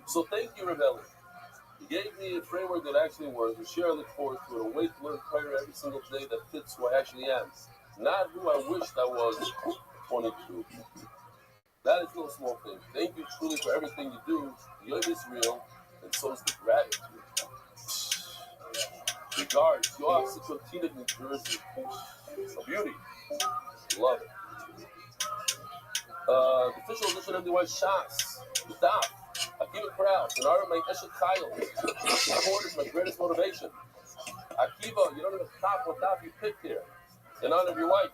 So thank you, Rabbi. You gave me a framework that actually works. And sure, I look forward to it. A way to learn Torah every single day that fits who I actually am, not who I wished I was at 22. That is no small thing. Thank you truly for everything you do. The Yom is real, and so is the gratitude. Regards, Yoav Sikotina, New Jersey. It's a beauty. Love it. The official edition of MDY Shas, the Daf. Akiva Kraus, in honor of my Eshet Chayil. Support is my greatest motivation. Akiva, you don't even stop what Daf you picked here. In honor of your wife,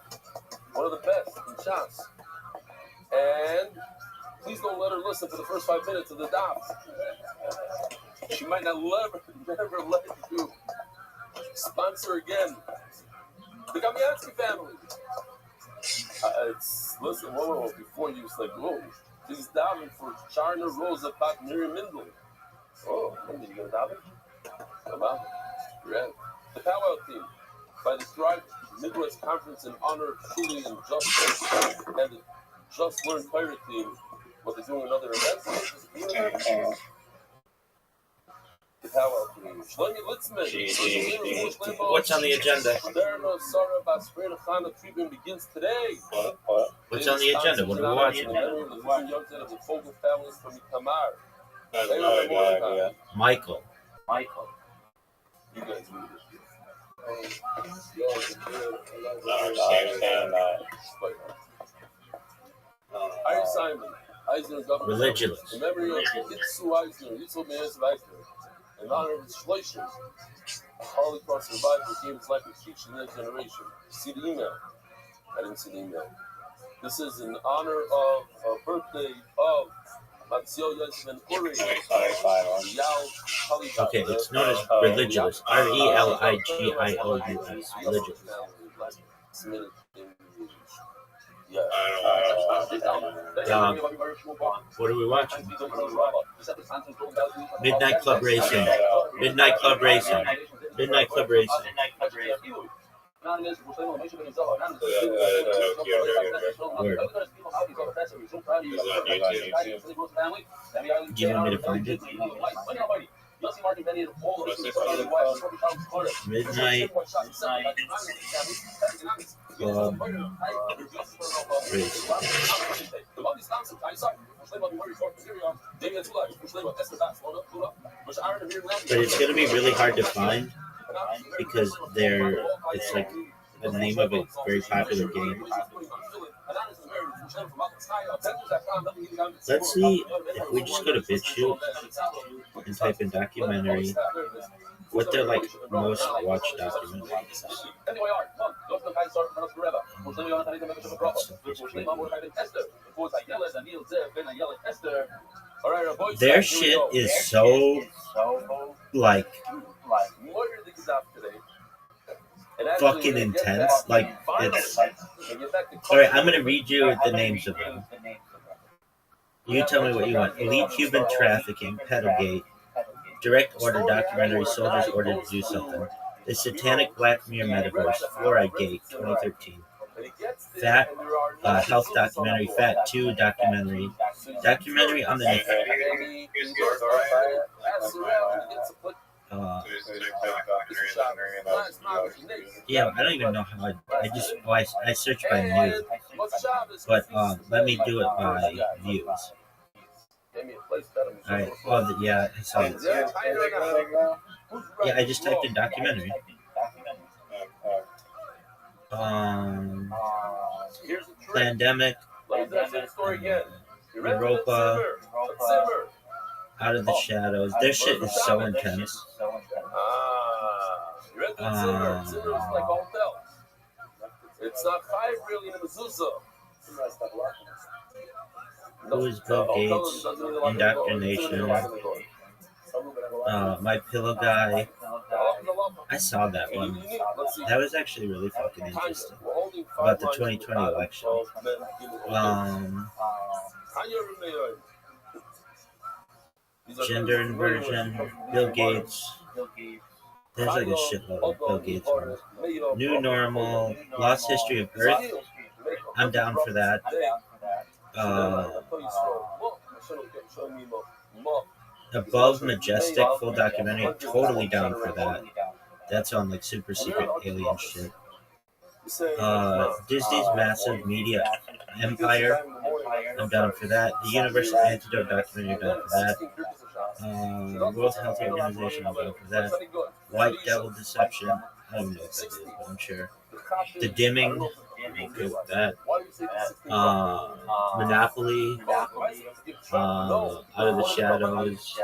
one of the best in Shas. And Please don't let her listen for the first 5 minutes of the daf. She might not never let you. Sponsor again. The Gamiansky family. Listen, whoa, before you say, whoa, please daven for Charna Rosa Pat Miriam Mindel. Oh, when did you get a daven? Come on. Right. The powwow team by the Thrive Midwest Conference in honor of Shuli and the Just Learn Pirate team. What, they're doing another event? The powwow team. Shlomi Litzman. What's on the agenda? Begins today. What's on the agenda? What are we watching? Michael. You guys read Iron Simon, Eisner governor. Religious. In memory of Yitzu Eisner, Yitzu Meir of Eisner, in honor of his Shloshim, a Holocaust survivor who gave his life to teach the next generation. See the email? I didn't see the email. This is in honor of a birthday of Matzio Yosef and Uri. Okay, it's known as religious. RELIGIOUS. Religious. What are we watching? Midnight Club Racing. Midnight Club Racing. Midnight Club Racing. Word. Do you want me to find it? Midnight Club Racing. But it's going to be really hard to find because it's like the name of a very popular game. Let's see if we just go to BitChute and type in documentary, what their like most watched documentaries. Their shit is so like fucking intense. Like it's alright, I'm gonna read you the names of them. You tell me what you want. Elite Human Trafficking, Pedalgate, Direct Order Documentary, Soldiers Ordered to Do Something, The Satanic Black Mirror Metaverse, Fluoride Gate, 2013, Fat Health Documentary, Fat 2 Documentary, Documentary on the yeah, I don't even know how I searched by new, but let me do it by views. Alright, yeah, I saw it. Yeah, I just typed in documentary. Pandemic, Europa, Out of the Shadows. Their shit is so intense. It's not 5 really in the mezuzah. Who is Bill Gates? Indoctrination. My Pillow Guy. I saw that one. That was actually really fucking interesting. About the 2020 election. Gender inversion. Bill Gates. There's like a shitload of Bill Gates ones. New Normal. Lost History of Earth. I'm down for that. Above Majestic, full documentary. I'm totally down for that. That's on like super secret alien shit. Disney's massive media empire. I'm down for that. The Universal Antidote documentary. I'm down for that. World Health Organization. I'm down for that. White Devil Deception. I don't know what that is, but I'm sure. The Dimming. I'm okay with that. Monopoly. Out of the Shadows.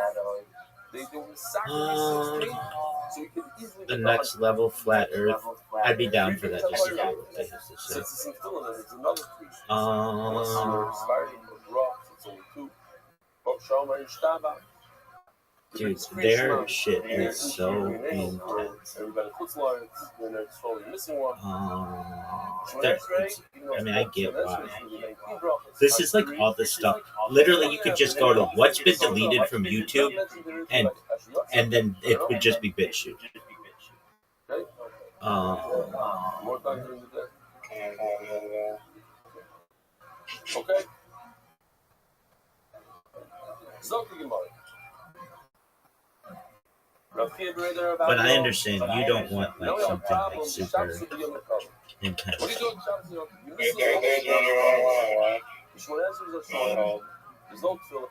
The Next Level, Flat Earth. I'd be down for that just to hear what they have to say. Dude, their shit is so intense. I mean, I get why. This is like all the stuff. Literally, you could just go to what's been deleted from YouTube, and then it would just be BitChute. More time during the day. Okay. But I understand you don't want like something like super intense. What are you doing, Shabbos? Results are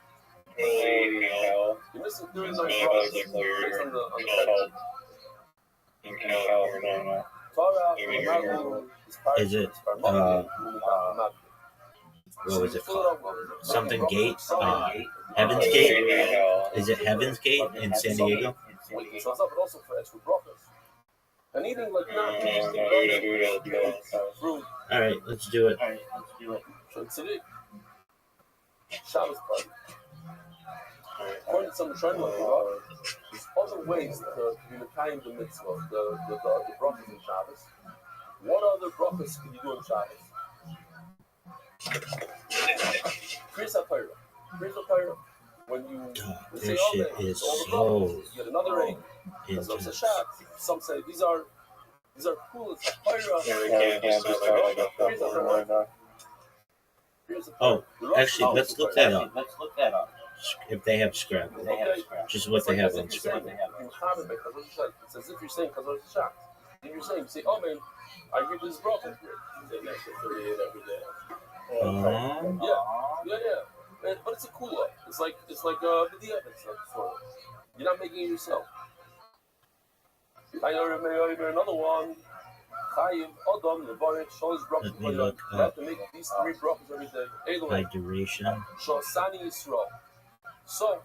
you're missing 39 brachas based on the Is it what was it called? Something Gate? Heaven's Gate? Is it Heaven's Gate in San Diego? But also for extra brachas. And eating like fruit. All right, let's do it. So today, Shabbos party. According to some Rishonim, there's other ways to be mekayim the mitzvah, the brachas in Shabbos. What other brachas can you do in Shabbos? Kriyas HaTorah. When you Their say shit all is all the so brachas, you get another rain. intense. Some say these are cool. It's Oh, actually, let's look that up. If they have scrap, just what they have on scrap. It's as if you're saying because it's a shot. If you're saying, say, oh man, I read this broken. Yeah. But it's a cool up. It's like the idea. You're not making it yourself. I remember another one. Let me look You have up to make these 3 brachas every day. by duration. Shosani Yisrael. So,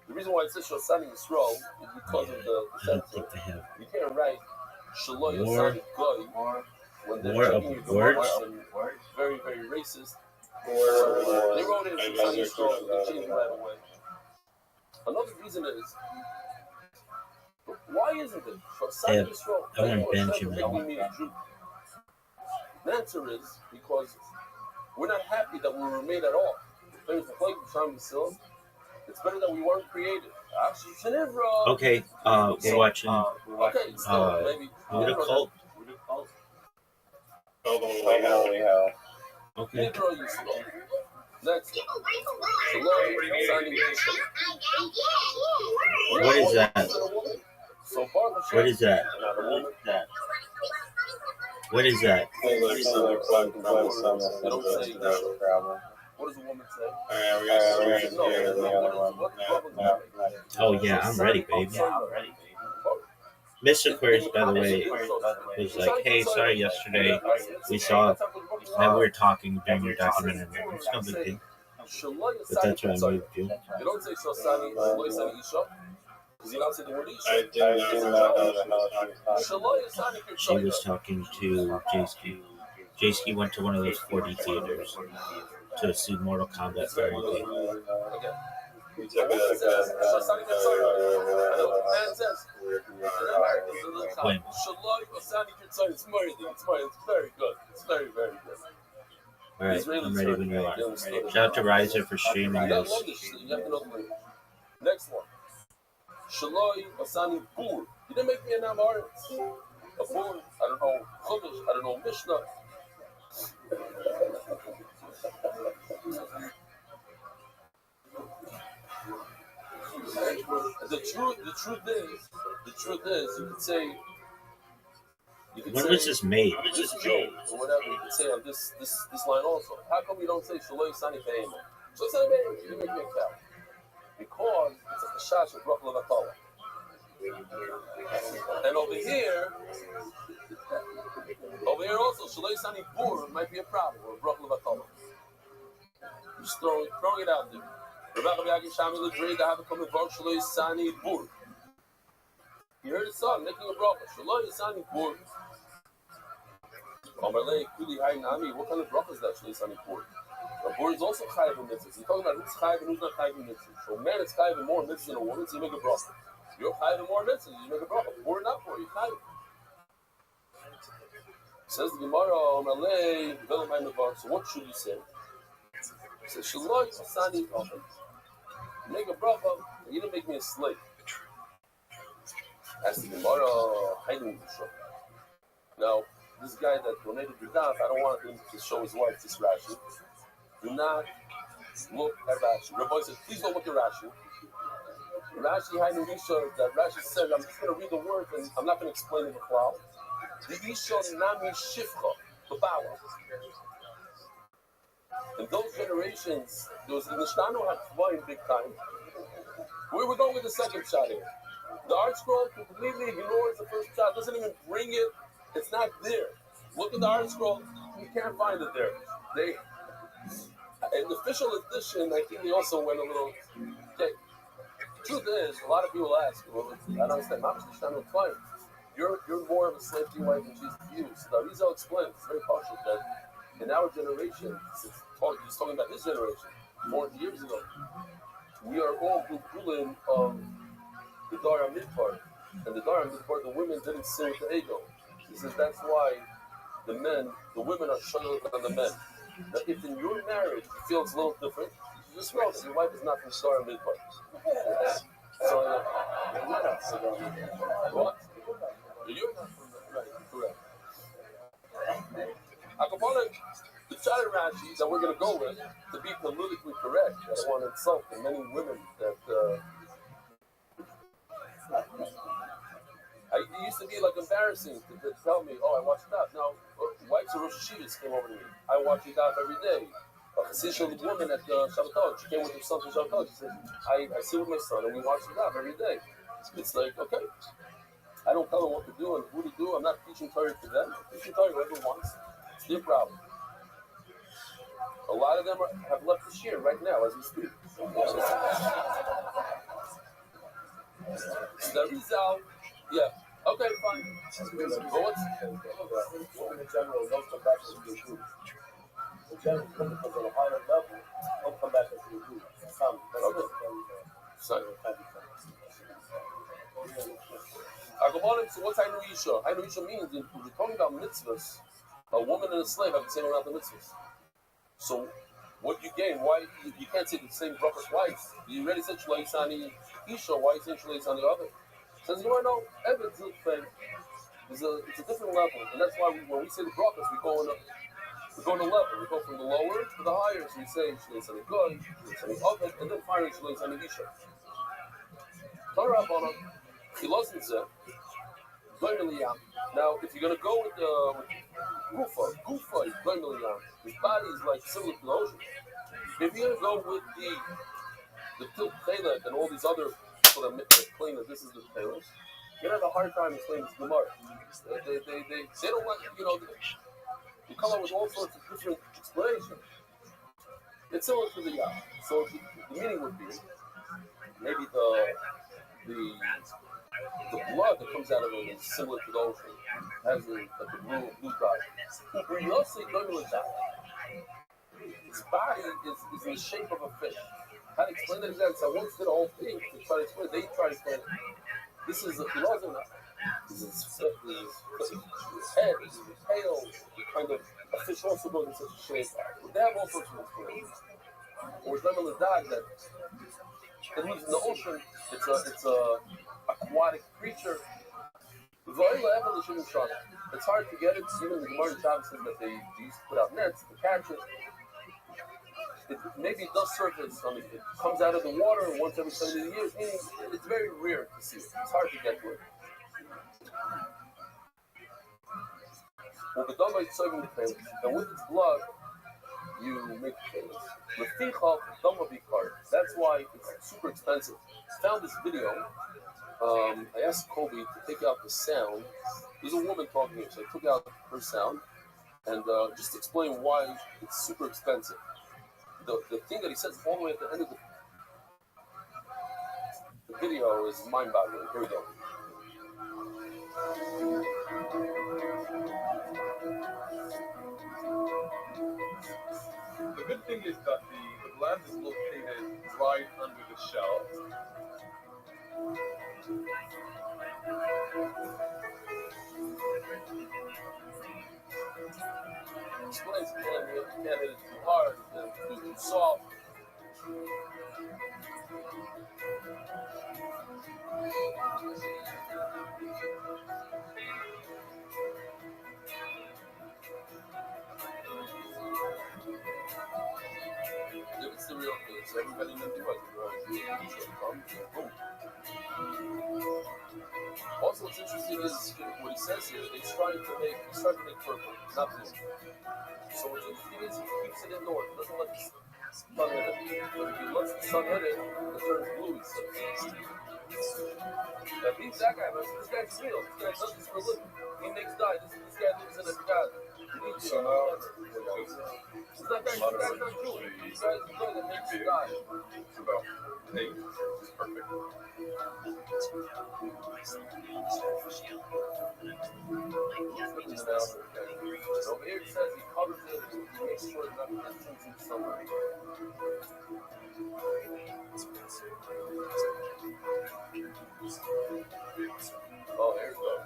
the reason why it says Shosani Yisrael is because of the I don't sentence. think they have You can't write Shalo more Yosani Goy when they're more checking of your words. and very, very racist. They wrote in Shosani Yisrael and they changed it right away. Another reason is, why isn't it Shosani Yisrael? Owen Benjamin. The answer is because we're not happy that we were made at all. It's better that we weren't created. Okay, we're watching Okay, still, maybe. Buddha Cult. Okay. Next. What is that? What is that? What is that? What does a woman say? Oh yeah, I'm ready, baby. Mr. Aquarius, by the way, was like, hey, sorry, yesterday we saw that we were talking during your documentary. It's no big deal. But that's why I moved you. You don't say Shosani Isha. Because you don't say the word Isha. She was talking to J-Ski. J-Ski went to one of those 4D theaters to see Mortal Kombat for one day. When? It's very good. It's very, very good. Alright, I'm ready when you are. Shout out to Riser for streaming this. Next one. Shaloi Asani Bur. You didn't make me an Amar. A Bur, I don't know Chumash, I don't know Mishnah. The truth is, you could say. When was this made? This joke or whatever you could say on this line also. How come you don't say Shaloi Sani Be'ema? Shaloi Sani Be'ema, you didn't make me a cow. Because it's a Kashash of Brachla V'Kala. And over here also, Shaloi Sani Bur might be a problem, or Brachla V'Kala. Just throwing it out there. Rabbi Shami L'Drei to have it come in Bar Shaloi Sani Bur. You heard the song, making a bracha. Shaloi Sani Bur. What kind of bracha is that, Shaloi Sani Bur? A boy is also chayiv in mitzvahs. You're talking about who's chayiv and who's not chayiv in mitzvahs. So a man is chayiv in more mitzvahs than a woman, so you make a bracha. You're chayiv in more mitzvahs, you make a bracha. Boy, not boy, you're chayiv. Says the Gemara on Alei, so what should you say? He says, Shaloi Asani Oven. Make a bracha, you didn't make me a slave. Ask the Gemara, hiding the show. Now, this guy that donated the daf, I don't want him to show his wife this Rashi. Do not look at Rashi. Rabbi says, please don't look at Rashi. Rashi hiding Isha, that Rashi said, I'm just going to read the words and I'm not going to explain it in cloud. The Isha Nami Shifcha, the Bawa. In those generations, there was the Nishtano had Tvayim big time. We were going with the second shot here. The art scroll completely ignores the first shot, doesn't even bring it. It's not there. Look at the art scroll, you can't find it there. In the official edition, I think they also went a little. Okay. The truth is, a lot of people ask, well, I don't understand, how much Nishtano Tvayim? You're more of a slave to your wife than she's to you. So the Rizal explains, it's very partial, that in our generation, he's talking about his generation, 40 years ago, we are all Gulen of the Dara Midbar. And the Dara Midbar, the women didn't sin with the ego. He says that's why the women are shutting on the men. Now, if in your marriage you feel it's a little different, you just know that your wife is not from Dara Midbar. So, what? You're not from the right, correct. Akapana, the Shada Rashi that we're going to go with, to be politically correct, I don't want to insult the many women that it used to be like embarrassing to tell me, oh, I watch it out. Now, wives of Rosh Hashivas came over to me. I watch it out every day. A Chassidisha woman at Shabbatot, she came with her son to Shabbatot. She said, I sit with my son and we watch it out every day. It's like, okay. I don't tell them what to do and who to do. I'm not teaching Torah to them. I'm teaching Torah whoever wants. It's their problem. A lot of them have left this year right now as we speak. The Rizal, yeah. Okay, fine. But what's women in general don't come back into the group. In general, women on a higher level don't come back into the group. Some. So what's Hainu Isha? Hainu Isha means, if you're talking about mitzvahs, a woman and a slave have the same amount of mitzvahs. So what you gain, why you can't say the same bracha twice? You already said Shlo Yisani Isha, why are you saying Shlo Yisani Oven? Says, you know, Evan Zilfeng it's a different level, and that's why when we say the brachas, we go on a level. We go from the lower to the higher. So we say Shlo Yisani Goy, Shlo Yisani Oven, and then finally Shlo Yisani Isha. Torah Abana, Chilosn Zeh. Now, if you're going to go with Gufa is Goymiliyam. His body is like similar to the ocean. If you're going to go with the Tilk Chalek and all these other people that claim that this is the Chalek, you're going to have a hard time explaining this Gemara. They don't want, you come up with all sorts of different explanations. It's similar to the Yam. So the meaning would be maybe the blood that comes out of it is similar to the ocean. It has like a blue dye. His body is in the shape of a fish. How to explain that exactly? So I once did a whole thing to try to explain it. They try to explain it. This is a philosopher. This is his head, his tail, kind of a fish also goes in such a shape. They have all sorts of explanations. Or it's a dog that it lives in the ocean. It's a aquatic creature. It's hard to get it. Even the Gemara Shabbos says that they used to put out nets to catch it. Maybe it does surface. I mean, it comes out of the water once every 70 years. Meaning it's very rare to see it. It's hard to get to it. Well, the dama is serving the famous, and with its blood, you make the famous. That's why it's super expensive. I found this video. I asked Kobe to take out the sound. There's a woman talking here, so I took out her sound and just explain why it's super expensive. The thing that he says all the way at the end of the video is mind-boggling. Here we go. The good thing is that the gland is located right under the shell. Explains again, you can't hit it too hard, it's too soft. If it's the real thing, so everybody in the US boom. Also, what's interesting is what he says here. He's trying to make purple, not blue. So what's interesting is he keeps it indoors. He doesn't let the sun hit it. But if he lets the sun hit it, it turns blue. He says. That means that guy, man. This guy's real. This guy does this for a living. He makes dye. This guy lives in a god. So now, That guy's not Jewish. This guy's the guy that makes dye. it's about 8. It's perfect. Over here it says he covers it, he makes sure that nothing gets into somewhere. Oh, there it goes.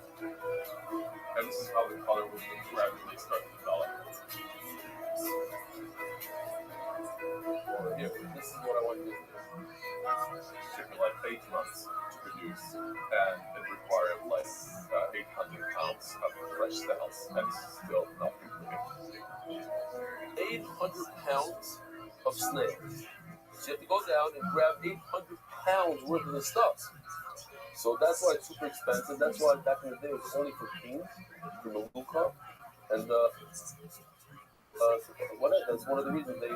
And this is how the color will gradually start to develop. Over here, this is what I want you to do. It took me like 8 months to produce, and it required like 800 pounds of fresh cells, and still not completed. 800 pounds of snails. So you have to go down and grab 800 pounds worth of the stuff. So that's why it's super expensive. That's why back in the day it was only for kings, for Maluka. And that's one of the reasons they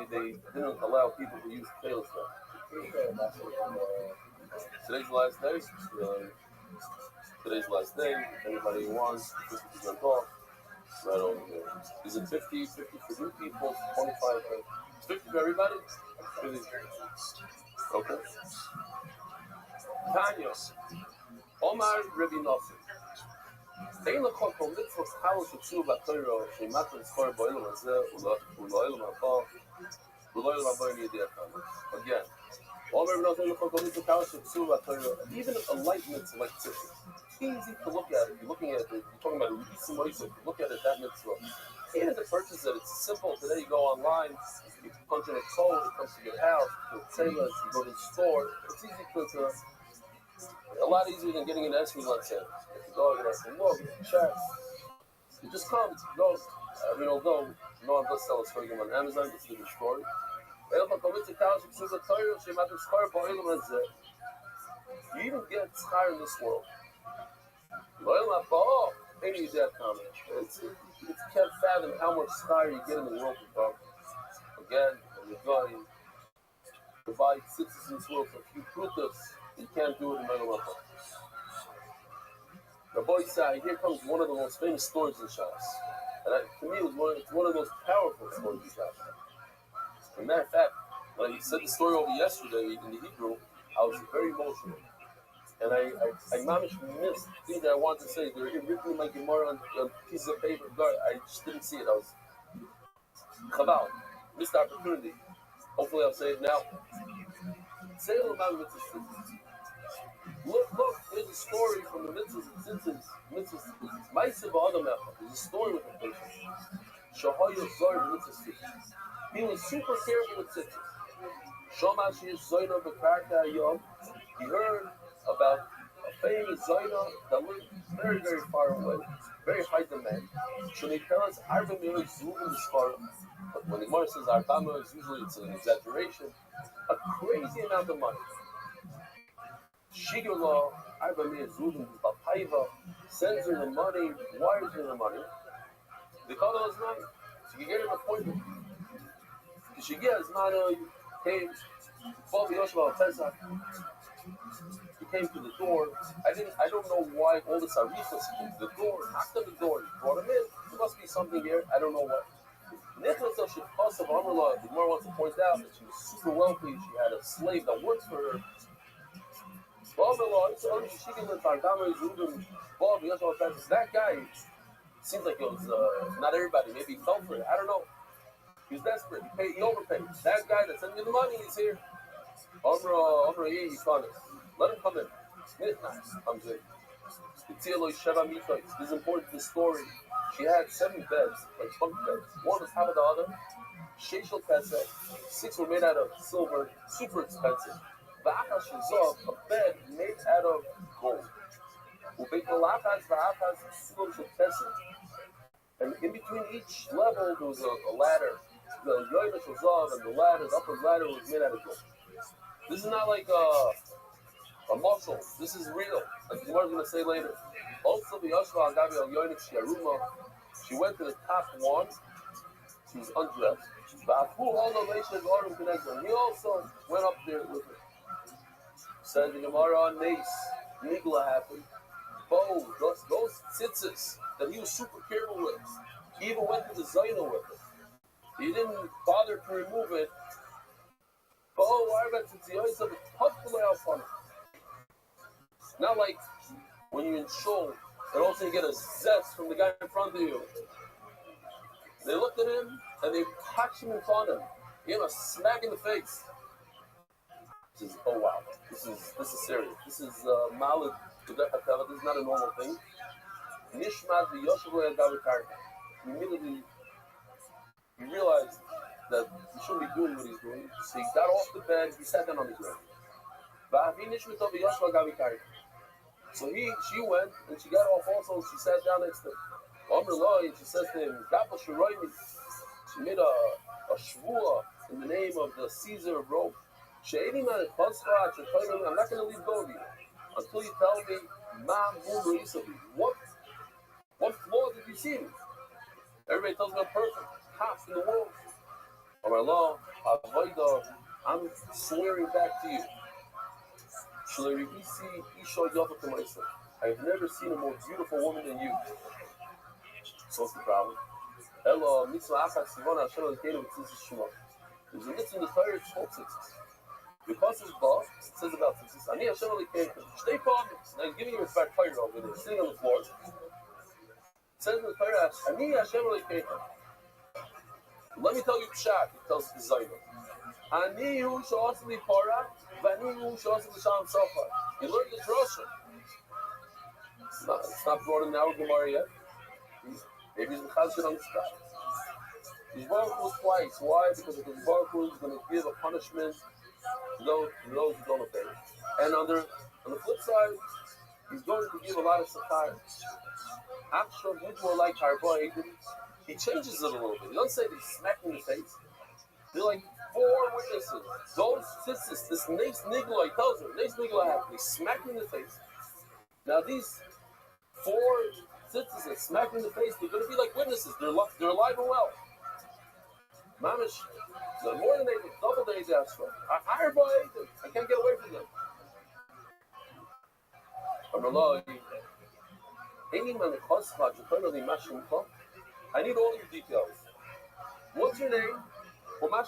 didn't allow people to use tail stuff. Today's the last day. Today's the last day. Anybody who wants 50% off. Right over there. Is it 50 for new people, 25 it's 50 for everybody? 50. Okay. Tanya. Omar Rabbi Nossi. אין לכל כל מצוות חלו שצאו בתוירו שימת לזכור באילום הזה ולאילום הבא ולאילום הבא אין ידיע כמה. Again. Omar Rabbi Nossi אין לכל כל מצוות חלו שצאו בתוירו. Even a light mitzvah like this. Easy to look at it. You're looking at it. You're talking about a recent mitzvah. You look at it, that mitzvah. Even to purchase it, it's simple. Today you go online, you punch in a code, it comes to your house, to tailors, you go to the store. It's easy to a lot easier than getting an estimate, let's say. If you go and look, check. It just comes, goes. I mean, although no one does sell a story on Amazon, it's a different story. You even get schar in this world. You can't fathom how much schar you get in the world. Again, when you're going to buy cities in this world for a few frutas, you can't do it in Mega Mappa. The boy said, here comes one of the most famous stories in Shas. And to me, it's one of the most powerful stories in Shas. As a matter of fact, when he said the story over yesterday in the Hebrew, I was very emotional. And I managed to miss things that I wanted to say. They were written in my Gemara on pieces of paper. God, I just didn't see it. I was chabal, missed the opportunity. Hopefully, I'll say it now. Say it about mitzvahs. Look, there's a story from the mitzvahs. Ma'aseh ba'adam echad. There's a story with a person. Shahayu zor mitzvahs. He was super careful with mitzvahs. Shama sheyesh zoyna b'karka hayom. He heard about a famous Zaina that lived very, very far away, very high demand. Shonei Peretz Arba Me'oy Zuvim B'Sfarim. But when the Gemara says Arba Me'oy, usually it's an exaggeration. A crazy amount of money. Shigula Arba Me'oy Zuvim B'Paiva sends her the money, wires her the money. They call it Azman. So you get an appointment. She gets money, came, Bob Yoshua Pesach. He came to the door. I don't know why all this Arifas came to the door, knocked on the door, brought him in. There must be something here. I don't know what. Nicholas of Amrullah, the Gemara wants to point out that she was super wealthy. She had a slave that works for her. That guy seems like it was not everybody. Maybe he fell for it. I don't know. He's desperate. He overpaid. That guy that sent me the money, he's here. Let him come in. Comes in. This is important to the story. She had 7 beds, like bunk beds. One was half of the other. Sheshel Pesach. 6 were made out of silver, super expensive. A bed made out of gold. And in between each level, there was a ladder. The yoinish was off, and the upper ladder was made out of gold. This is not like a muscle. This is real. Like the word I'm going to say later. Also, the Yashva Agabi al yoinish Yaruma, she went to the top one. She was undressed. He also went up there with her. Says the Gemara, Nigla happened. Those tzitzis that he was super careful with. He even went to the Zaina with it. He didn't bother to remove it. Not like when you're in shul and also you get a zest from the guy in front of you. They looked at him and they touched him in front of him. Gave him a smack in the face. This is, oh wow, this is serious. This is malad. This is not a normal thing. Nishmat the Yoshev Gavikar. Immediately, he realized that he shouldn't be doing what he's doing. So he got off the bed. He sat down on the ground. So she went and she got off also. And she sat down next to him. And she says to him, she made a shvua in the name of the Caesar of Rome. I'm not going to leave go of you until you tell me what flaw did you see? Everybody tells me I'm perfect. Tops in the world. I'm swearing back to you. I've never seen a more beautiful woman than you. So what's the problem? There's a mitzvah in the Torah, it's called tzitzis. Because it's boss, it says about tzitzis. Ani Hashem Elokeinu. Stay problems. Now giving you a fat Torah over there, sitting on the floor. It says in the Torah, Ani Hashem Elokeinu. Let me tell you pshat. It tells the Zayna. Ani hu she'asa li para, v'ani hu she'asa l'sham safar. You learned this Russia. It's not brought in our Gemara yet. Maybe he's Mechazir on the spot. He's Baruch Hu twice. Why? Because the Baruch Hu is going to give a punishment to those who don't obey. And on the flip side, he's going to give a lot of sakar. Actually, much more like Harba. He changes it a little bit. He doesn't say that he's smacking in the face. They're like 4 witnesses. Those sisters, this Nes Nigla, he tells her, Nes Nigla happened. He smacked in the face. Now these 4 sisters that smacked in the face, they're going to be like witnesses. They're alive and well. Mamish, so more than double days after. I can't get away from them. I need all your details. What's your name? What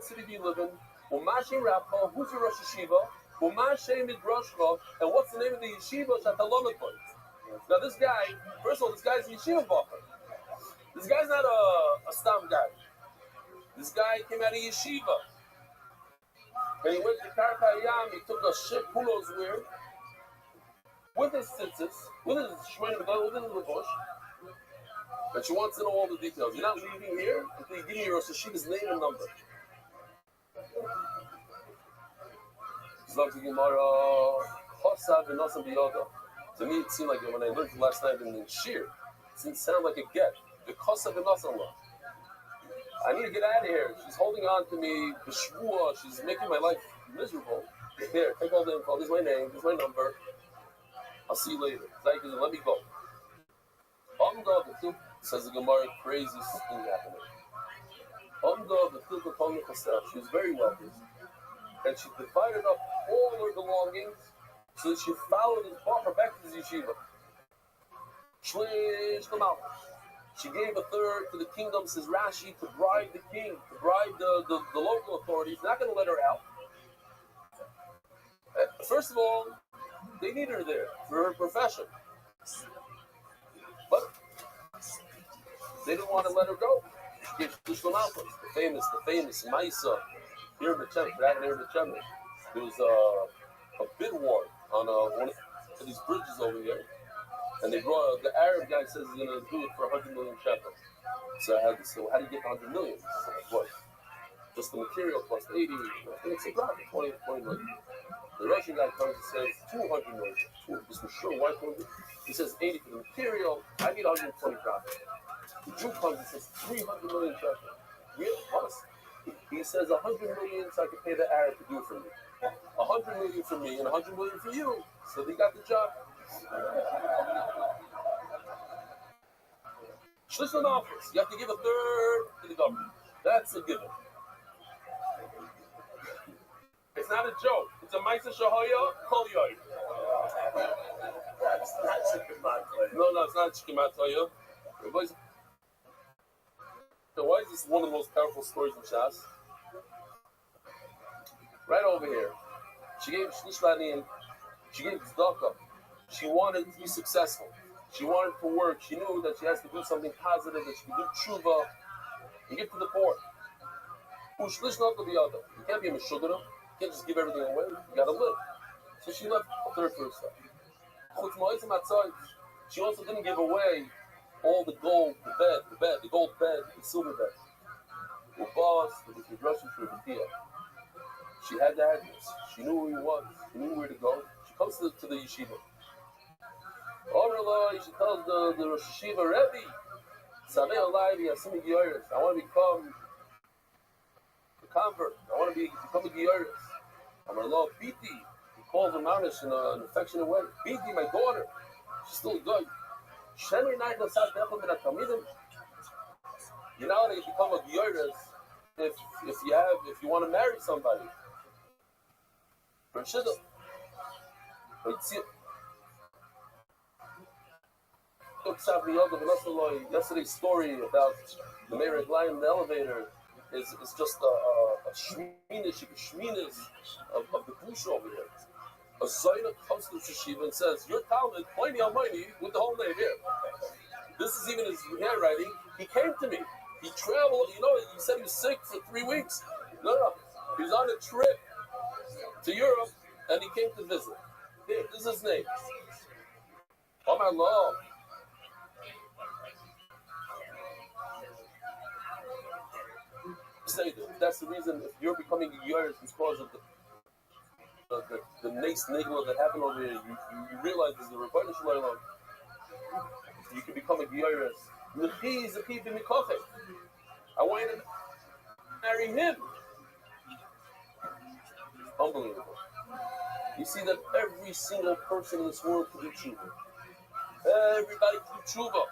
city do you live in? Who's your Rosh Yeshiva? And what's the name of the yeshiva? Now this guy, first of all, this guy's a yeshiva bacher. This guy's not a stam guy. This guy came out of yeshiva. And he went to Karpayam, he took a ship, who knows where, with his tzitzis, with his shmein, with his levush. And she wants to know all the details. You're not leaving here until you give me your Rosh Yeshiva's name and number. To me, it seemed like when I learned last night in the Shir, it didn't sound like a get. The Kosav and Nasallah. I need to get out of here. She's holding on to me. B'shvua. She's making my life miserable. Here, take all the info. This is my name. This is my number. I'll see you later. Let me go. Says the Gemara, crazy thing happening. She was very wealthy. And she divided up all her belongings so that she followed and brought her back to the yeshiva. She gave a third to the kingdom, says Rashi, to bribe the king, to bribe the local authorities. Not going to let her out. First of all, they need her there for her profession. But they didn't want to let her go. She gave Shlish Malchus, the famous Maisa here in the Chem. There was a bid war on one of these bridges over here, and they brought the Arab guy says he's gonna do it for 100 million shekels. So how do you get 100 million? So what? Just the material plus 80. I think it's a profit, 20 million. The Russian guy comes and says 200 million. Just for sure, why 200? He says 80 for the material. I need 120 profit. The Jew comes and says 300 million shekels. Real plus. He says 100 million so I can pay the Arab to do it for me. 100 million for me and 100 million for you. So they got the job. Shlish office. You have to give a third to the government. That's a given. It's not a joke. It's a Maisa Shahaya Kol Yoy. That's not Shikmat. No, it's not Shikmat Toya. So why is this one of the most powerful stories in Shas? Right over here. She gave Shlish Lanim, she gave Tzedakah. She wanted to be successful. She wanted to work. She knew that she has to do something positive, that she can do tshuva and give to the poor. Ushlish not to the other. You can't be a Meshuggah. You can't just give everything away. You gotta live. So she left a third for herself. She also didn't give away all the gold, the gold bed, the silver bed. The boss, the Russian for the She had the address. She knew who he was. She knew where to go. She comes to the yeshiva. She tells the Rosh Yeshiva, Rabbi, I want to become a convert. I want to become a Gioris. I'm in love, Biti. He calls her Manish in an affectionate way. Biti, my daughter. She's still good. You know how to become a Gioris if you want to marry somebody. Yesterday's story about the Meir Eglayim in the elevator is just a shminis of the Gusha over here. A Zaina comes to the yeshiva and says, "Your Talmud, Pliny Almighty, with the whole name here." This is even his handwriting. He came to me. He traveled. He said he was sick for 3 weeks. No. He was on a trip to Europe, and he came to visit. Here, this is his name. Oh my Lord. That's the reason if you're becoming a Yeris because of the nice nigla that happened over here, you realize there's a Rabbi Shalom. You can become a Yeris. I want you to marry him. Unbelievable. You see that every single person in this world can do tshuva. Everybody can do tshuva.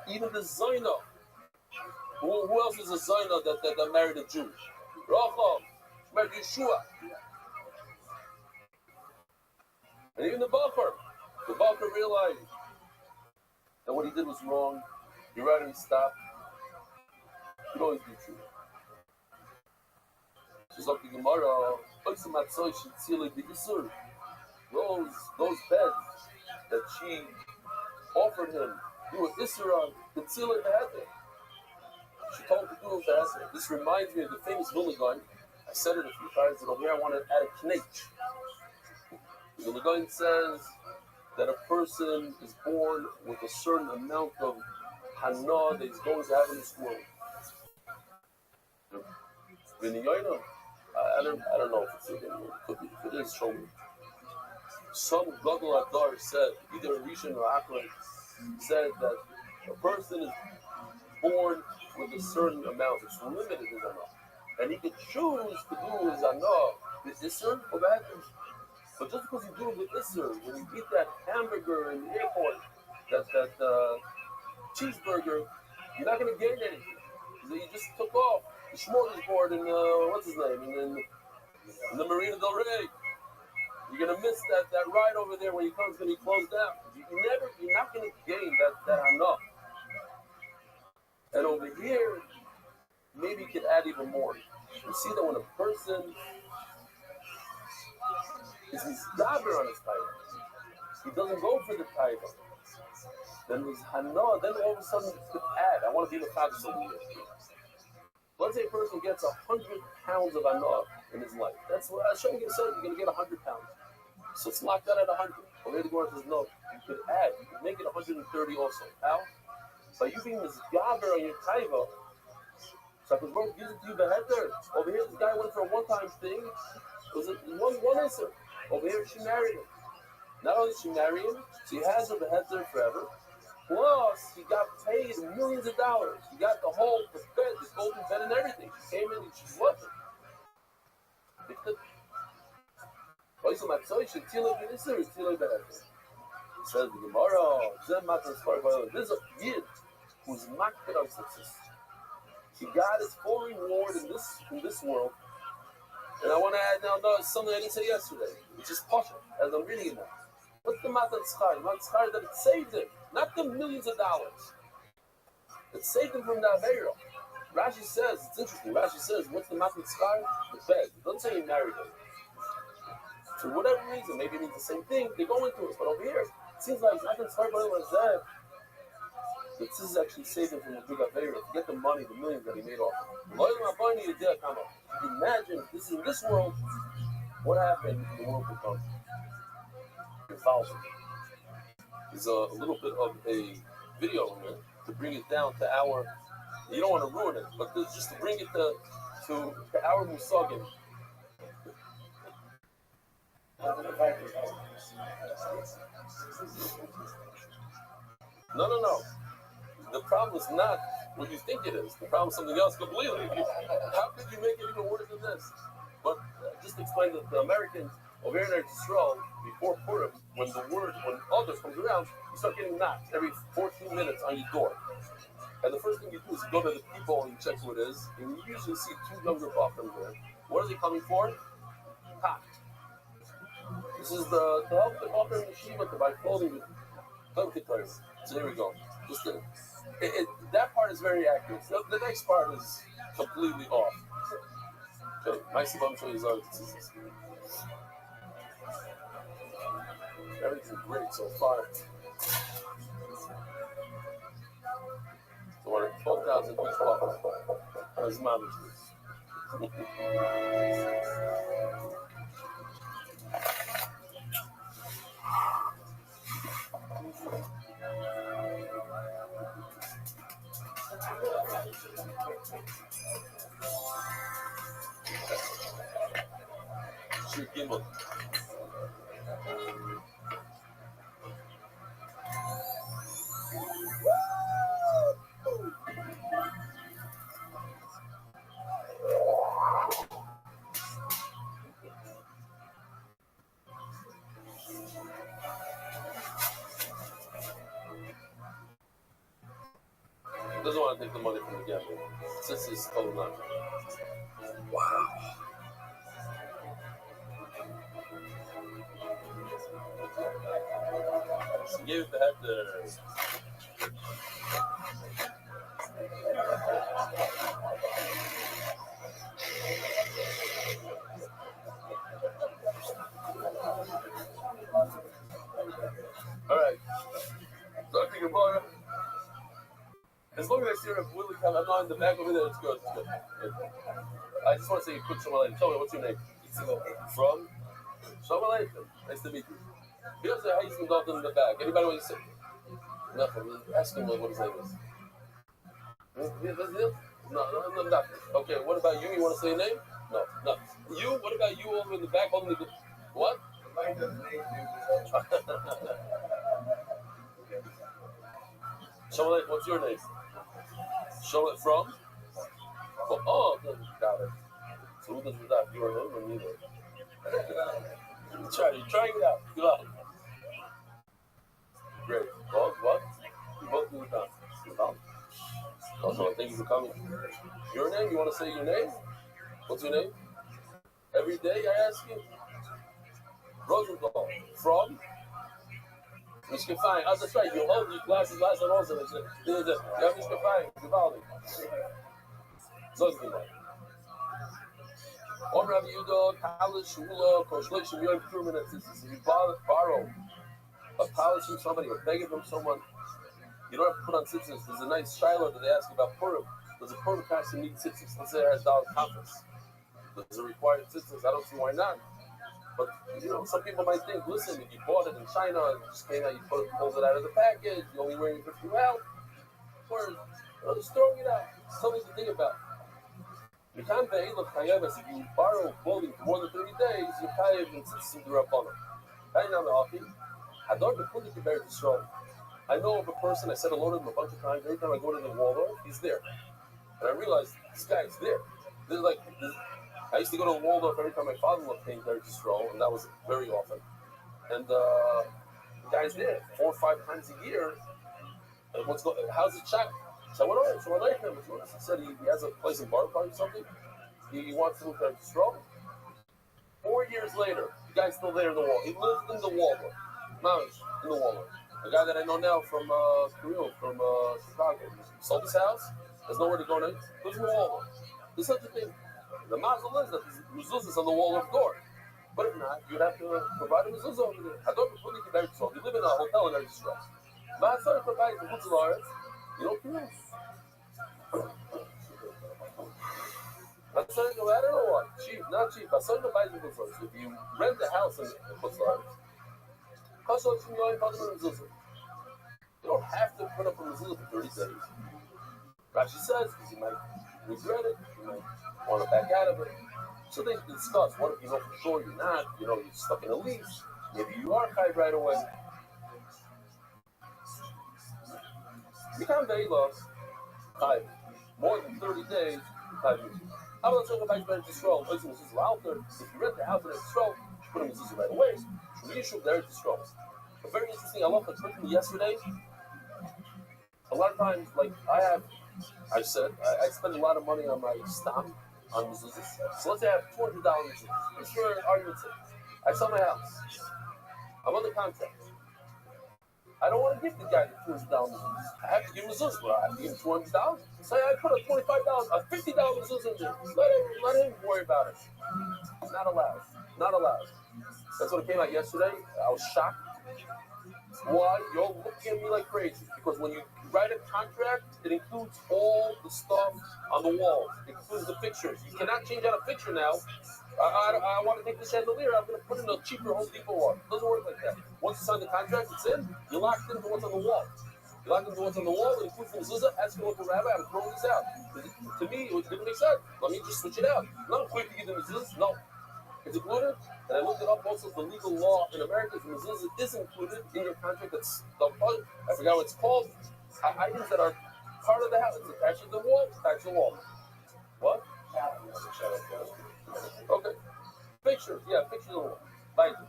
Even the Zaina. Who else is a Zaina that married a Jew? Rachel, she married Yeshua. And even the Bakr realized that what he did was wrong. He rather he stopped. He'd always do true. She's like the Gemara, those beds that she offered him, he was Isra, the Tzila Beheter. She told him to do it. This reminds me of the famous Vilna. I said it a few times, but over here I want to add a knech. The Vilna says that a person is born with a certain amount of hana that he's going to have in this world. I don't know if it's in there. It could be. If it is, show me. Some Gadol Adar said, either Rishon or Akron, said that a person is born with a certain amount. It's limited his hana. And he could choose to do his hana with Isser or bad things. But just because you do it with Isser, when you eat that hamburger in the airport, that cheeseburger, you're not going to gain anything. You just took off the smorgasbord in, what's his name, in the Marina Del Rey. You're going to miss that ride over there when you come, it's going to be closed down. You're not going to gain that hana. And over here, maybe you could add even more. You see that when a person is misdaber on his taiva, he doesn't go for the taiva, then his hana, then all of a sudden he could add, I want to be the father over here. Let's say a person gets 100 pounds of anah in his life. That's what Hashem said. You're going to get 100 pounds. So it's locked out at 100. Over here the Gemara says, no, you could add. You could make it 130 also. How? By you being this gabber on your taiva, so because Baruch gives it to you beheter. Over here, this guy went for a one-time thing. It was one answer. Over here, she married him. Not only did she marry him, she has her beheter forever. Plus, he got paid millions of dollars. He got the whole bed, the golden bed, and everything. She came in and she loved him. Says the Gemara, this is a yid who's makbid on success. He got his full reward in this world. And I want to add now, no, it's something I didn't say yesterday, which is Pasha, as I'm reading it now. What's the matan schar? The matan schar that it saved him, not the millions of dollars. It saved him from the Aveira. Rashi says, it's interesting, Rashi says, what's the matan schar? The bed. It doesn't say he married him. For whatever reason, maybe it means the same thing, they go into it. But over here, it seems like matan schar was that this is actually saving from the big Aveira to get the money, the millions that he made off. Imagine, this is in this world, what happened in the world to come. There's a little bit of a video here to bring it down to our, you don't want to ruin it, but just to bring it to our musagim. No. The problem is not what you think it is. The problem is something else completely. How could you make it even worse than this? But just to explain that the Americans over here in Israel, before Purim, when August comes around, you start getting knocked every 14 minutes on your door. And the first thing you do is go to the people and you check who it is, and you usually see two younger buffers there. What are they coming for? Pot. This is to help the buffer in the Shiva to buy clothing. So here we go. That part is very accurate. The next part is completely off. Okay, my Sibam show is everything's great so far. So we're at 12,000 each buffer. How's mom is this? Shir Gimel. Doesn't want to take the money from the gambler. Since it's total not. Wow. She gave it to have the. All right. So I think about it. As long as I see her Willie come, I'm not in the back over there, it's good. It's good. Yeah. I just want to say a quick Shalom Aleichem. Tell me, what's your name? From? Shalom Aleichem. Nice to meet you. Here's a Haitian doctor in the back. Anybody want to say? Nothing. Ask him what his name is. No, nothing. Okay, what about you? You want to say a name? No. You? What about you over in the back holding the... What? Shalom Aleichem, what's your name? Shalom from? Oh, got it. So who does that? You or him or neither? You're trying it out. Good luck. Great. What? You both do it now. Also, thank you for coming. Your name? You want to say your name? What's your name? Every day I ask you? Rosenthal. From? Mishkefayim. That's right. You hold your glasses last and also. You have Mishkefayim. Givaldi. Zozgimai. Om Rabbi Yudo, Kalish, Shula, Koshlik, Shemiyot, Truman, if you borrow a polish from somebody or beg it from someone, you don't have to put on tzitzis. There's a nice shiloh that they ask you about Purim. Does a protocol need tzitzis? Let's say it has dollar conference. Does it require tzitzis? I don't see why not. But some people might think, listen, if you bought it in China and it just came out, you pulled it out of the package, you're only wearing it for a few hours, or just throwing it out. Something to think about. If you borrow clothing for more than 30 days, you're chayav in tzitzis in the Rabbanon. I know of a person, I said hello to him a bunch of times. Every time I go to the Waldorf, he's there. And I realized this guy's there. I used to go to the Waldorf every time my father-in-law came there to stroll, and that was very often. And the guy's there 4 or 5 times a year. And how's it shot? So I went over, so I like him. He said he has a place in Bar Park or something. He wants to move there to stroll. 4 years later, the guy's still there in the wall. He lived in the Waldorf. In the Waldorf. A guy that I know now from Chicago. He sold his house. There's nowhere to go now. Lives in the Waldorf. There's such a thing. The mazel is that there's mezuzahs on the Waldorf door. But if not, you'd have to provide a mezuzah over there. You live in a hotel in Eretz Yisrael. You don't do this. I don't know what. Cheap, not cheap. If you rent a house in Chutz La'aretz, you don't have to put up a mezuzah for 30 days. Rashi says, because you might regret it, you might want to back out of it. So they discuss, what if you know for sure you're not, you're stuck in a lease, maybe you are chayav right away. You can't very low, chayav. More than 30 days, chayav. I'm not talking about Eretz Yisrael. If you rent the house in Eretz Yisrael, you put a mezuzah right away. You should Eretz Yisrael. A very interesting halacha occurred to me yesterday. A lot of times, like I said, I spend a lot of money on my stock on mezuzahs. So let's say I have $200 mezuzahs. Just for argument's sake, I sell my house. I'm under contract. I don't want to give the guy the $200 mezuzahs. I have to give him mezuzahs, but I have to give him $200. So I put a $25, a $50 mezuzah in there. Let him worry about it. Not allowed. Not allowed. That's what it came out yesterday. I was shocked. Why? You're looking at me like crazy. Because when you write a contract, it includes all the stuff on the walls. It includes the pictures. You cannot change out a picture now. I want to take this chandelier. I'm going to put in a cheaper Home Depot one. It doesn't work like that. Once you sign the contract, it's in. You're locked into what's on the wall. You're locked into what's on the wall. It includes the mezuzah. Ask the local rabbi. I'm throwing this out. To me, it didn't make sense. Let me just switch it out. Not quick to give the mezuzahs. No. It's included. And I looked it up also, the legal law in America, the mezuzah is included in your contract. That's I forgot what it's called. Items that are part of the house. It's attached to the wall. It's attached to the wall. What? Okay. Pictures. Yeah, pictures of the wall. Thank you.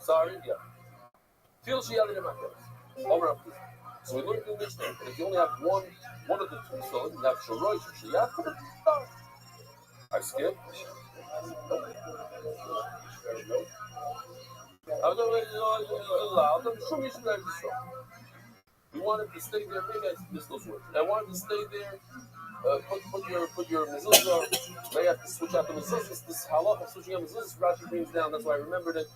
Sorry. Yeah. So we learned in this thing, and if you only have one of the two filling, you have Shorosh or Shiyat, put it down. I skipped. We wanted to stay there. Maybe I missed those words. I wanted to stay there. Put your mezuzah. May have to switch out the mezuzahs. This halacha of switching out mezuzahs, Rashi brings down. That's why I remembered it.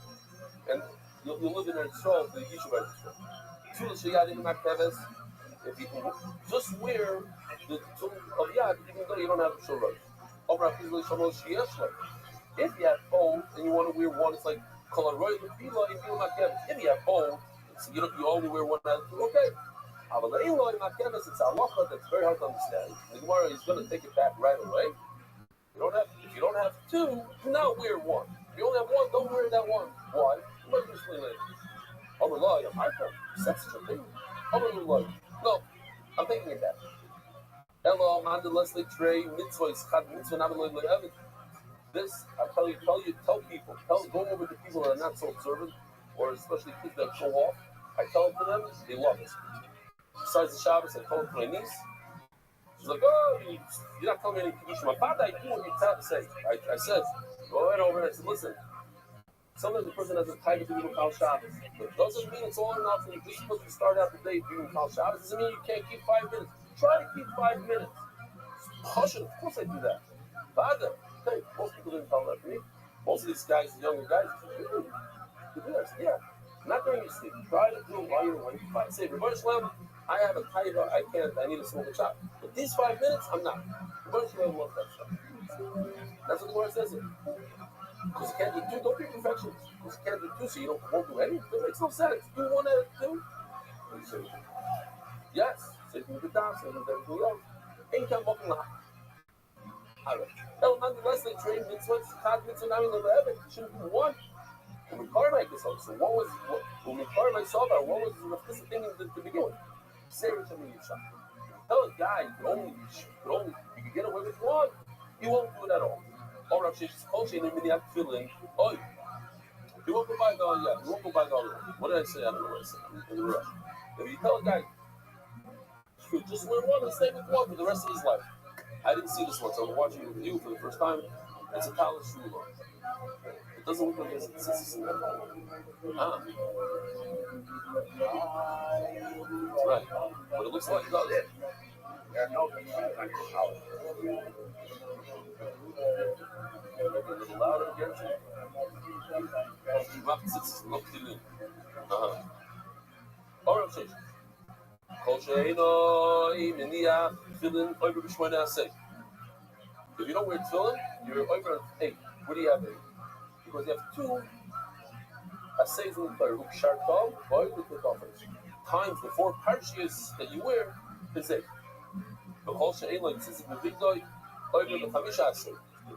And you'll live in Eretz Yisrael, the yeshiva Eretz Yisrael. If you can just wear the tool of yad, even though you don't have a shorosh. If you have both and you want to wear one, it's like if you have both, you only wear one out of two. Okay. It's a halacha that's very hard to understand. The Gemara is going to take it back right away. If you don't have two, do not wear one. If you only have one, don't wear that one. Why? No, I'm taking it back. Hello, Leslie Trey, mitzvah is chad mitzvah, not a this, I tell people, go over to people that are not so observant, or especially kids that show off. I tell them to them, they love it. Besides the Shabbos, I told it to my niece. She's like, oh, you're not telling me any Kiddush. My father, I do what you say. I said, go right over and I said, listen, sometimes the person has a title to do Kal Shabbos. But it doesn't mean it's all enough. And you're supposed to start out the day doing Kal Shabbos. It doesn't mean you can't keep 5 minutes. Try to keep 5 minutes. Hush it. Of course I do that. Father, okay, most people didn't tell that to me. Most of these guys, the younger guys, you do that. Yeah. Not during your sleep. Try to do it while you're awake. Say, Rabbi Shalom, I have a tighter, I need to smoke a chop. But these 5 minutes, I'm not. Rabbi Shalom loves that stuff. That's what the Lord says here. Because you can't do two, don't be perfectionist. Because you can't do two, so you won't do anything. It makes no sense. Do one at a two. Yes, so you can do that, so you can do everything else. Ain't come walking the nonetheless, they train mitzvahs, chad mitzvah, nami le'evet. Shouldn't be one. When we carve myself, so when we carve myself, what was the thing to begin with? Say it to me, tell a guy you can get away with one, he won't do it at all. Or Rabbi Shish's in the feeling, oh, he won't go by the he won't go by the what did I say? I don't know what I said. In the rush. If you tell a guy, just learn one and stay with one for the rest of his life. I didn't see this one, so I'm watching it with you for the first time. It's a Talus Shula. It doesn't look like it's in there. Right. But it looks like it does. A little louder again. All right, If you don't wear tefillin, you're over 8. What do you have 8? Because you have 2 assays in the Torah, times the 4 parshiyos that you wear is 8. If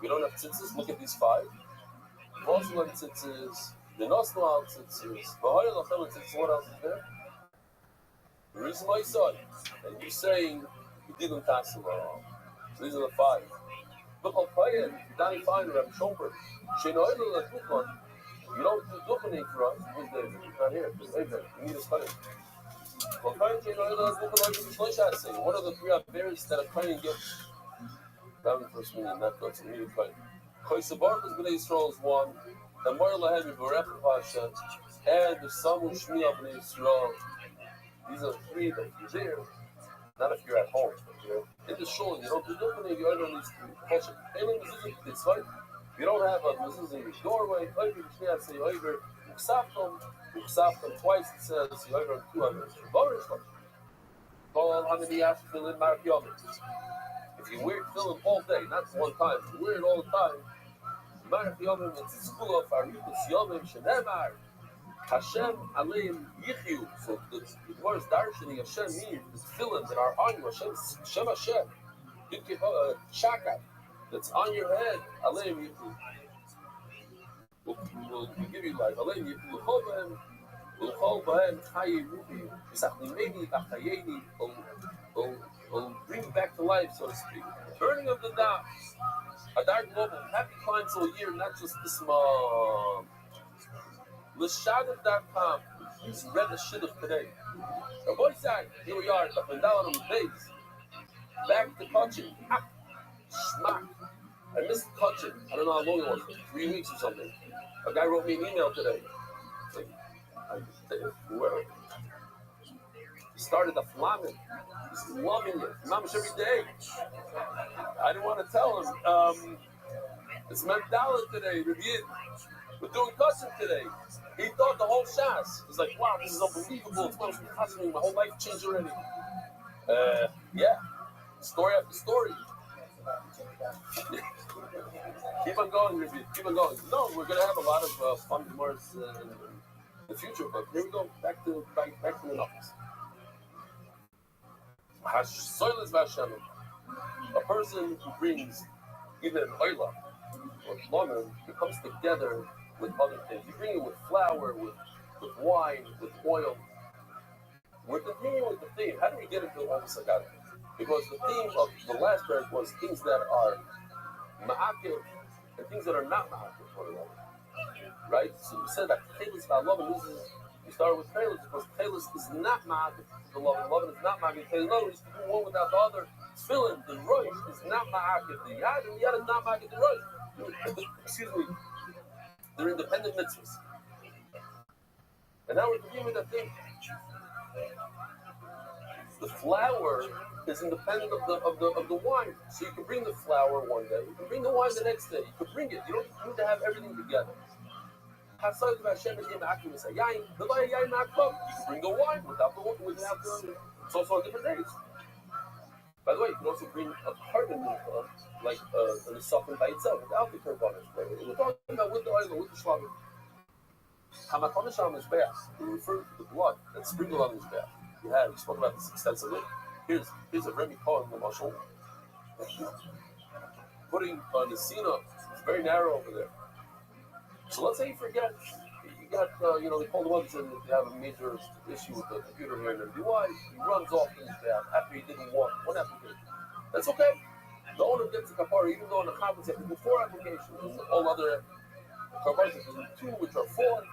you don't have tzitzis, look at these 5. Muslim tzitzis, the Nosnal tzitzis, what else is there? The reason why I saw it, and you're saying you didn't pass it wrong. So these are the 5. Look how quiet, Danny Fine, Rabbi Schoenberg. You don't do Duchaning for us. Who's there? He's not here. We need a study. What are the 3 affairs that a Kohen gets? That was the first meaning, not good. So we need a Kohen. Koisabarkas B'nai Yisrael is 1. The Moyer Lahem Yivarech Hashem. And the Samu Shmiya B'nai Yisrael. These are 3 that if you're there, not if you're at home. You're in the shul, you don't do Duchaning, you're on these 3. It's fine. You don't have a mezuzah in your doorway. Over the say over uksaftam twice. It says over 200. If you wear tefillin all day, not one time, you wear it all the time. Marach yomim, it's a school of arichus yomim shenemar Hashem aleim yichyu. So the word is darshaning. Hashem means the tefillin that are on you. Hashem. Shaka. That's on your head. Aleim yichyu. We'll give you life. Aleim yichyu. L'chol b'hem chayi rubi. V'sachlimeni v'chayeni. Will bring back to life, so to speak. Turning of the dam. Adar Global. Happy clients all year, not just this month. L'shadav.com. He's read the shidduch today. The boy said, here we are, up and down on the base. Back to touching. Schmack. I missed touching. I don't know how long it was. 3 weeks or something. A guy wrote me an email today. It's like, whoever. He started the flamin'. He's loving it. Mamish every day. I didn't want to tell him. It's Mandala today, Rabbi. We're doing custom today. He thought the whole Shas. He's like, wow, this is unbelievable. It's what I'm doing. My whole life changed already. Yeah. Story after story. Keep on going, Rabbi. Keep on going. No, we're going to have a lot of fun tomorrows in the future, but here we go. Back to the office. A person who brings even an oila or lemon, it comes together with other things. You bring it with flour, with wine, with oil. We're continuing with the theme. How do we get into all this agata? Because the theme of the last verse was things that are ma'akev and things that are not ma'akev for one another. Right? So we said that Chelis v'alovin, we started with Chelis because Chelis is not ma'akev the lovin is not ma'akev. In other words, you do one without the other. Tefillin, the rosh, is not ma'akev the yad, and the yad is not ma'akev the rosh. Excuse me. They're independent mitzvahs. And now we're continuing with that thing. The flour is independent of the wine. So you can bring the flour one day, you can bring the wine the next day. You can bring it. You don't need to have everything together. Hasayim Hashem and Akim is a yain. The lay yain akbam. You can bring the wine without the. It's also on different days. By the way, you can also bring a carbon like an softened by itself without the carbonish. We're talking about with the oil, with the shlavim. Hamakonish on Mizbeach, we refer to the blood that's sprinkled on Mizbeach. We spoke about this extensively. Here's a Rabbi Cohen, the Mashal. Putting on the Sina, it's very narrow over there. So let's say you forget, you got, they call the ones and they have a major issue with the computer here and everything. Why? He runs off in Mizbeach after he didn't walk one application. That's okay. The owner gets a kapara, even though in the conference you have to do 4 applications, and all other kaparas, you do 2, which are 4.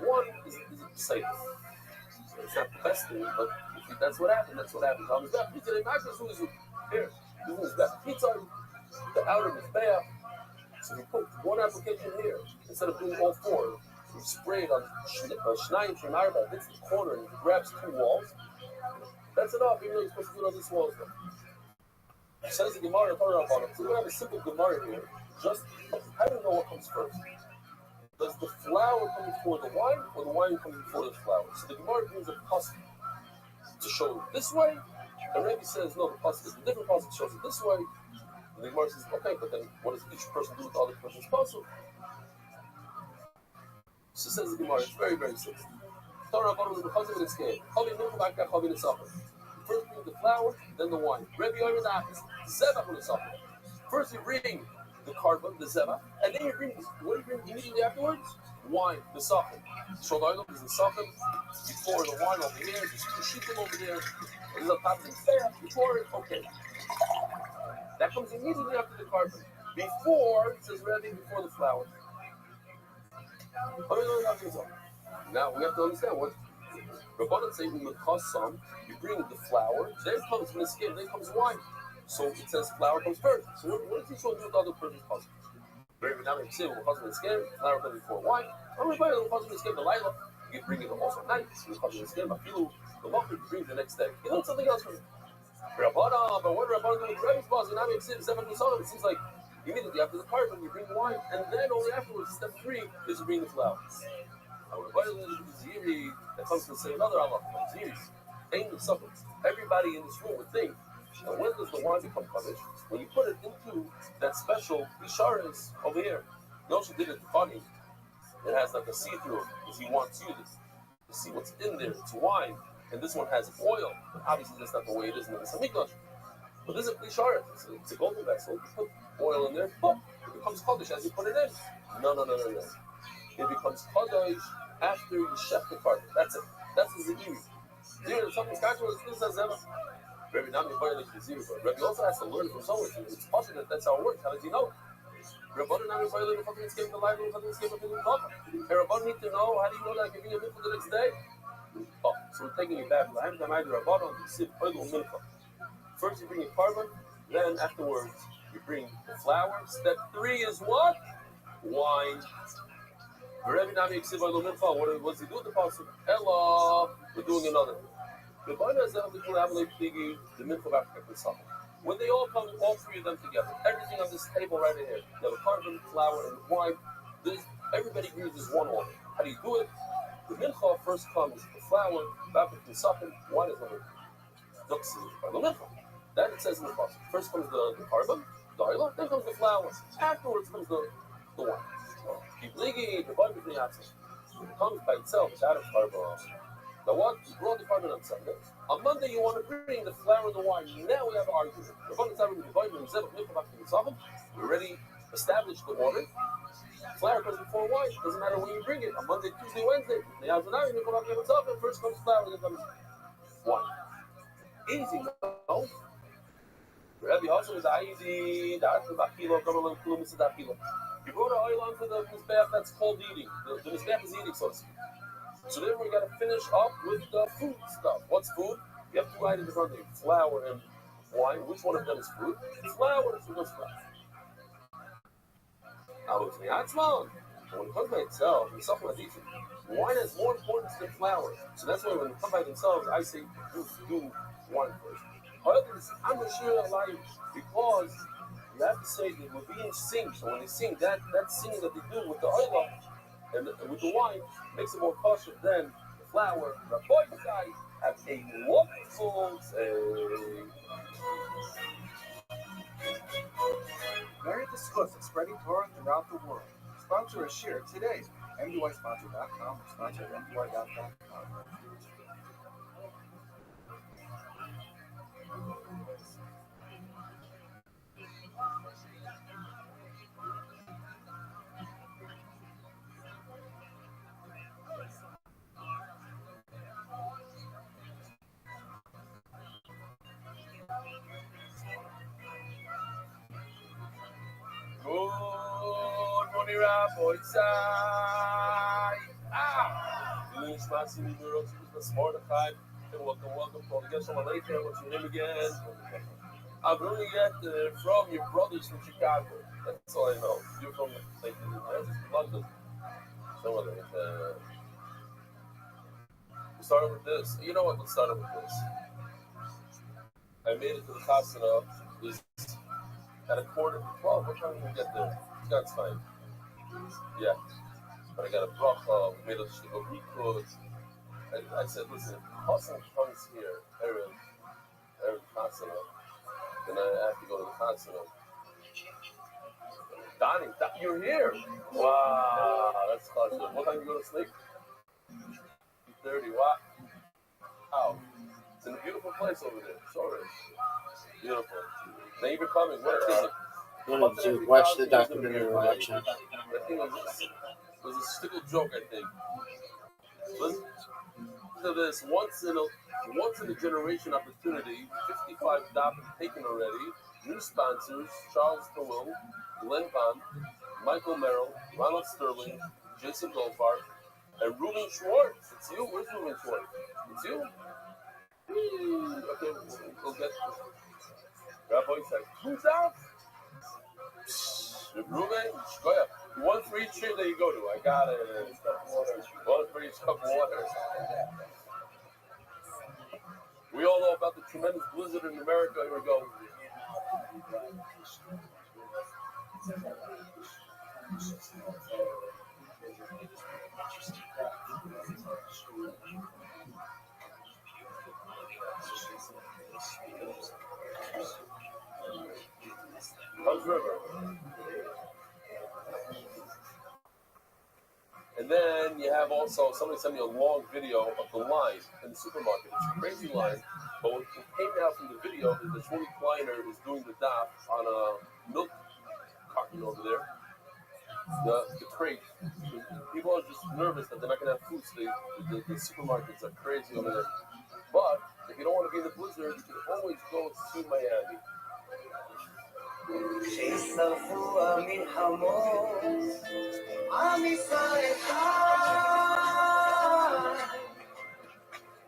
One is safe. So it's not the best thing, but if that's what happened. That's what happened. Here, this is that pizza, the outer is bad. So we put 1 application here instead of doing all 4. We spray it on Shnayim Shemarba, hits the corner and grabs 2 walls. That's enough, even though you're supposed to do it on these walls. Says the Gemara, so we're going to have a simple Gemara here. Just how do you know what comes first? Does the flour come before the wine, or the wine come before the flour? So the Gemara brings a pasuk to show it this way. The Rabbi says, no, the pasuk is a different pasuk shows it this way. And the Gemara says, okay, but then what does each person do with the other person's pasuk? So says the Gemara, it's very, very simple. First bring the flour, then the wine. Rabbi Yomer the opposite. Zebach on the supper. First you bring the carbon, the zebach, and then you bring, what do you bring immediately afterwards? Wine, the sachem. So the oil is the sachem. You pour the wine over here, there's 2 shittim over there, there's a top and fair, you pour it, okay. That comes immediately after the carbon. Before, says Rabbi, before the flour. Now we have to understand what Rabbanan say when it costs some, you bring the flour, then comes miskin, then comes wine. So it says flour comes first. So what does each one do with the other person's puzzle? Now we say when puzzle miskin, flour comes before wine. I'm going to buy the puzzle miskin, the lila. You bring it also at night. So the puzzle miskin, the filu, the muffin, you bring the next day. You know something else from Rabbanan, but what Rabbanan do with Rabbi's puzzle? Now we say 7 Nissan, it seems like immediately after the carbon, you bring wine, and then only afterwards, step 3 is to bring the flour. That comes to say another Allah. Everybody in this room would think, now when does the wine become punished? When you put it into that special isharas over here. Yosha did it funny. It has like a see-through because he wants you to see what's in there. It's wine, and this one has oil. But obviously, that's not the way it is in the Samikdash. But this is a isharas. It's a golden vessel. You put oil in there, boom, it becomes kaddish as you put it in. No. It becomes kaddish after you chef the carbon. That's it. That's the zivir. Zivir, something's casual, it's as ever. Rabbi not required like the zivir, but Rabbi also has to learn from someone. It's possible that's how it works. How does he know? Rabbi not required like the escape the life, the escape of the Rabbi. Hey, Rabbi need to know, how do you know that I can bring a milk the next day? Oh, so we're taking it back. First you bring a carbon, then afterwards you bring the flour. Step 3 is what? Wine. Rabbi Nami Ksiv Oil Milfa. What does he do with the pasuk? Ella, we're doing another. The Bana Zel the Kulabale Pligi, the Milfa Africa Pesach. When they all come, all 3 of them together, everything on this table right here, you have a carbon, flour, and wine. Everybody uses one order. How do you do it? The Milcha first comes the flour, Africa Pesach, wine is over. Then it says in the pasuk. First comes the carbon, the oil, then comes the flour. Afterwards comes the wine. Keep leaking, the body between axes. It comes by itself, it's out of carbon. Now what? You brought the carbon on Sunday. On Monday you want to bring the flour and the wine. Now we have an argument. We already established the order. Flour comes before wine. Doesn't matter when you bring it. On Monday, Tuesday, Wednesday. First comes flour, then comes wine. Easy, no? Rabbi also is easy. You brought an oil onto the mizbeach that's called eating. The mizbeach is eating, so to speak. So then we got to finish up with the food stuff. What's food? You have 2 items in front of you: flour and wine. Which one of them is food? Flour is the flour. Now it's the when it comes by itself, wine has more importance than flour. So that's why when they come by themselves, I say do wine first. However, I'm not sure alive because you have to say that we're being sing. So when they sing, that singing that they do with the oil, And with the wine, makes it more kosher than the flour. Rabbi side, have a wonderful day. Married to Schluss is spreading Torah throughout the world. Sponsor a share today. MDYsponsor.com or sponsor at MDY.com. Good morning, Rabbi side. Finish my senior girls, Mordechai. Welcome. Call the guest on my lake. What's your name again? I'm really from your brothers from Chicago. That's all I know. You're from London. So we started with this. You know what? Let's start with this. I made it to the Chasana. Is at 11:45. What time did we get there? It's got time. Yeah. But I got a bracha. We made a shtickle. I said, listen, Hassan comes here, Erev Chasana. Then I have to go to the Chasana. Donnie, you're here. Wow, that's awesome. What time do you go to sleep? 2:30. Wow. It's in a beautiful place over there. Sorry. Beautiful. Thank you for coming. What is it? I wanted to watch the documentary we're watching. I think it was a stickle joke, I think. Listen to this. Once in a generation opportunity. 55 DAP taken already. New sponsors: Charles Tawil, Glenn Bond, Michael Merrill, Ronald Sterling, Jason Goldfarb, and Ruben Schwartz. It's you. Where's Ruben Schwartz? It's you. Okay, we'll get Rabbi said, who's out? Ruben, Shkoya. One for each trip that you go to. I got it. One for each cup of water. We all know about the tremendous blizzard in America. Here we go. Comes River. And then you have also, somebody sent me a long video of the line in the supermarket. It's a crazy line, but what came out from the video is the Shmuel Kleiner is doing the daf on a milk carton over there. The crate. People are just nervous that they're not going to have food, so the supermarkets are crazy over there. But if you don't want to be in the blizzard, you can always go to Miami. שישרפו המלחמות, עם ישראל חי,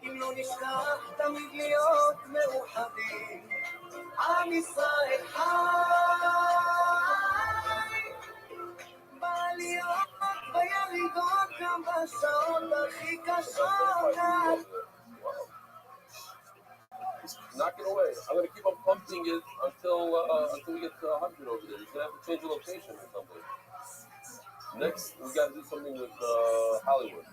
אם לא נשכח תמיד להיות מאוחדים, עם ישראל חי, בעליות בירידות גם בשעות הכי קשות. Knocking away. I'm going to keep on pumping it until we get to 100 over there. You're going to have to change the location or something. Next, we got to do something with Hollywood.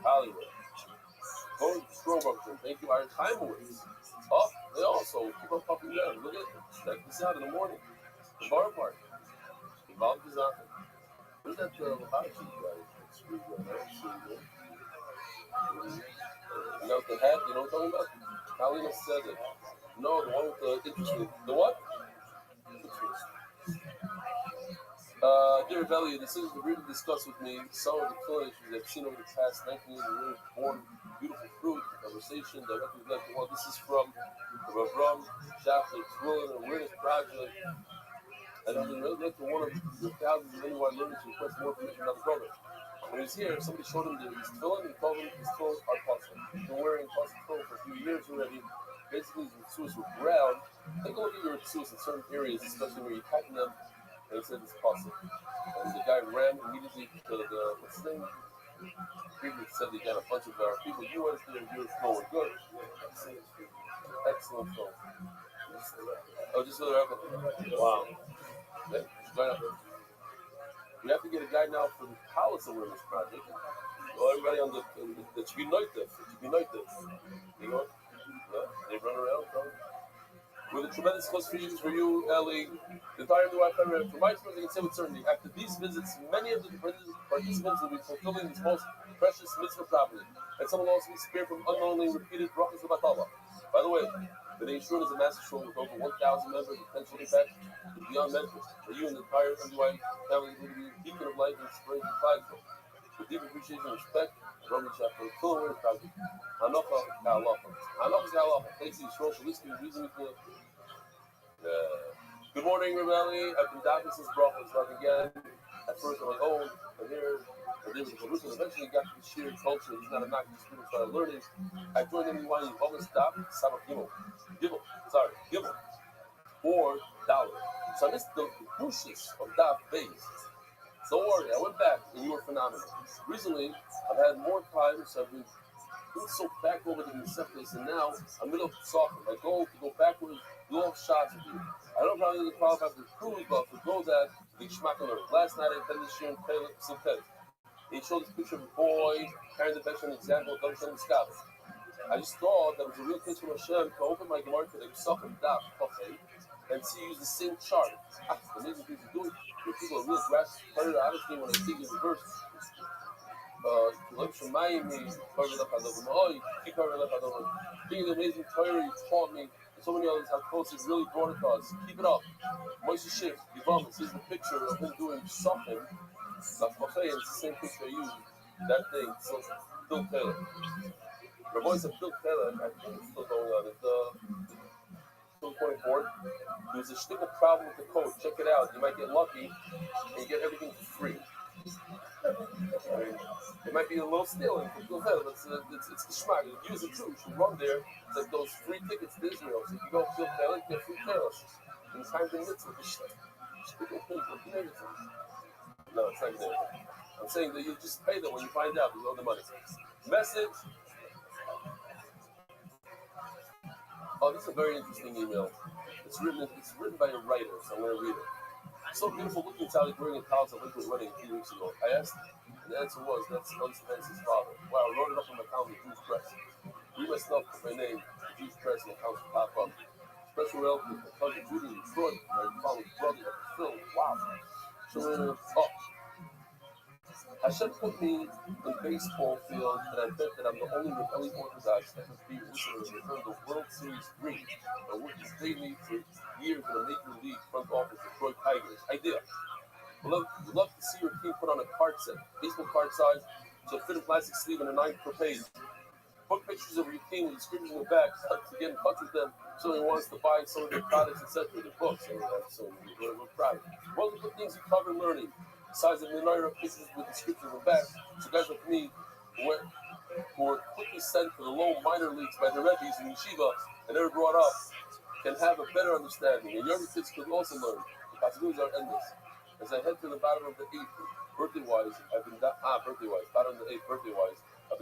Go to Strobrook. Thank you, Iron Timewoods. Oh, they also keep on pumping down. Look at it. Check this out in the morning. The bar park. Involved is nothing. Where's that Lahachi guy? You know the hat? You know what I'm talking about? Kalina said it. No, the one with the interesting. The what? Dear Rabbi, this is really discussed with me some of the killer issues I've seen over the past 19 years. Really born beautiful fruit, conversation, directly left. Well, this is from the Rabbi, chapter 12, an awareness project. And I'm related to one of the thousands of anyone learners who request more information about the program. When he was here, somebody showed him his tefillin and told him his tefillin are possible. He's been wearing tefillin for a few years already. Basically, his tefillin were brown. Take a look at your tefillin in certain areas, especially where you tighten them, and he said it's possible. And the guy ran immediately to the, what's his name? People said they got a bunch of people. You went there and you were going good. Excellent film. Oh, just for the record. Wow. Okay. We have to get a guy now for the Palace Awareness Project. Well, everybody on the GUINNESS. You know, they run around. With a tremendous close for you, Ellie. The entire new Wi-Fi area. From my experience, I can say with certainty, after these visits, many of the participants will be fulfilling this most precious mitzvah properly, and some will also be spared from unknowingly repeated brachas of batala. By the way, the Yeshua is a massive show with over 1,000 members, potential impact is beyond measure. For you and the entire NY family will be a beacon of light and inspiration flagship. With deep appreciation and respect, Rabbi for the full awareness project. Hanocha Ka'alacha. Hanocha Ka'alacha. Thanks to Yisrael for listening and reasoning for good morning, Rabbi. I've been doubting since brachas, but again, at first on my own, and there was a solution. Eventually got to the sheer culture. He's not a knock. These students started learning. I joined anyone in August Daf, Sabbath Gimel, or Dalit. So I missed the bushes of Daf base. Don't worry, I went back and you were phenomenal. Recently, I've had more time, so I've been so back over the Nisefes, and now I'm middle of soccer. My goal is to go backwards, do all shots with you. I don't probably qualify for the cruise, but for go that, the Schmackler. Last night I attended Shirin Simchet. He showed this picture of a boy carrying the bench an example of Darshan Scouts. I just thought that was a real place from Hashem to open my Gemara today, Soccer, Daf, okay, and see use the same chart. Amazing things to do. When people are real grasp, honestly, when I see the verse, being the amazing Torah you taught me, and so many others how close it really brought it to us. Keep it up. Moshe Schiff, Yivam, this is the picture of him doing something. It's the same picture I used. That thing, so Phil Taylor. The voice of Phil Taylor, I think it's still going on. It's still going forward. There's a shtickle problem with the code. Check it out. You might get lucky and you get everything for free. I mean, it might be a little stealing from Phil Taylor, but it's the schmack. Use it too. You should run there. It's like those free tickets to Israel. So if you go to Phil Taylor, you get free Taylor. And time to mitzvah. Shtickle things with everything. No, it's not there. I'm saying that you just pay them when you find out you owe the money. Message. Oh, this is a very interesting email. It's written by a writer, so I'm going to read it. So beautiful looking Sally during a college Olympic wedding a few weeks ago. I asked, and the answer was, that's Vance's father. Wow, I wrote it up on my calendar, Jewish Press. Read my stuff with my name, Jewish Press, and the account will pop up. Special relative, my cousin Judy in Detroit, my father's brother, Phil. Wow. So, Hashem put me in the baseball field, and I bet that I'm the only Rabbi Orthodox that must be listener to return the World Series ring. My work has paid me for years in a major league front office of Detroit Tigers. Idea. We'd love to see your team put on a card set, baseball card size, so fit a plastic sleeve and a 9 per page. Put pictures of your team with descriptions in the back to get in touch with them so he wants to buy some of their products, etc., their books. So we're proud. One of the good things you cover in learning, besides the number of pictures with descriptions in the back, so guys like me who were quickly sent to the low minor leagues by the Rebbes in Yeshiva and never brought up, can have a better understanding. And younger kids can also learn. The possibilities are endless. As I head to the bottom of the 8th, birthday-wise, I've been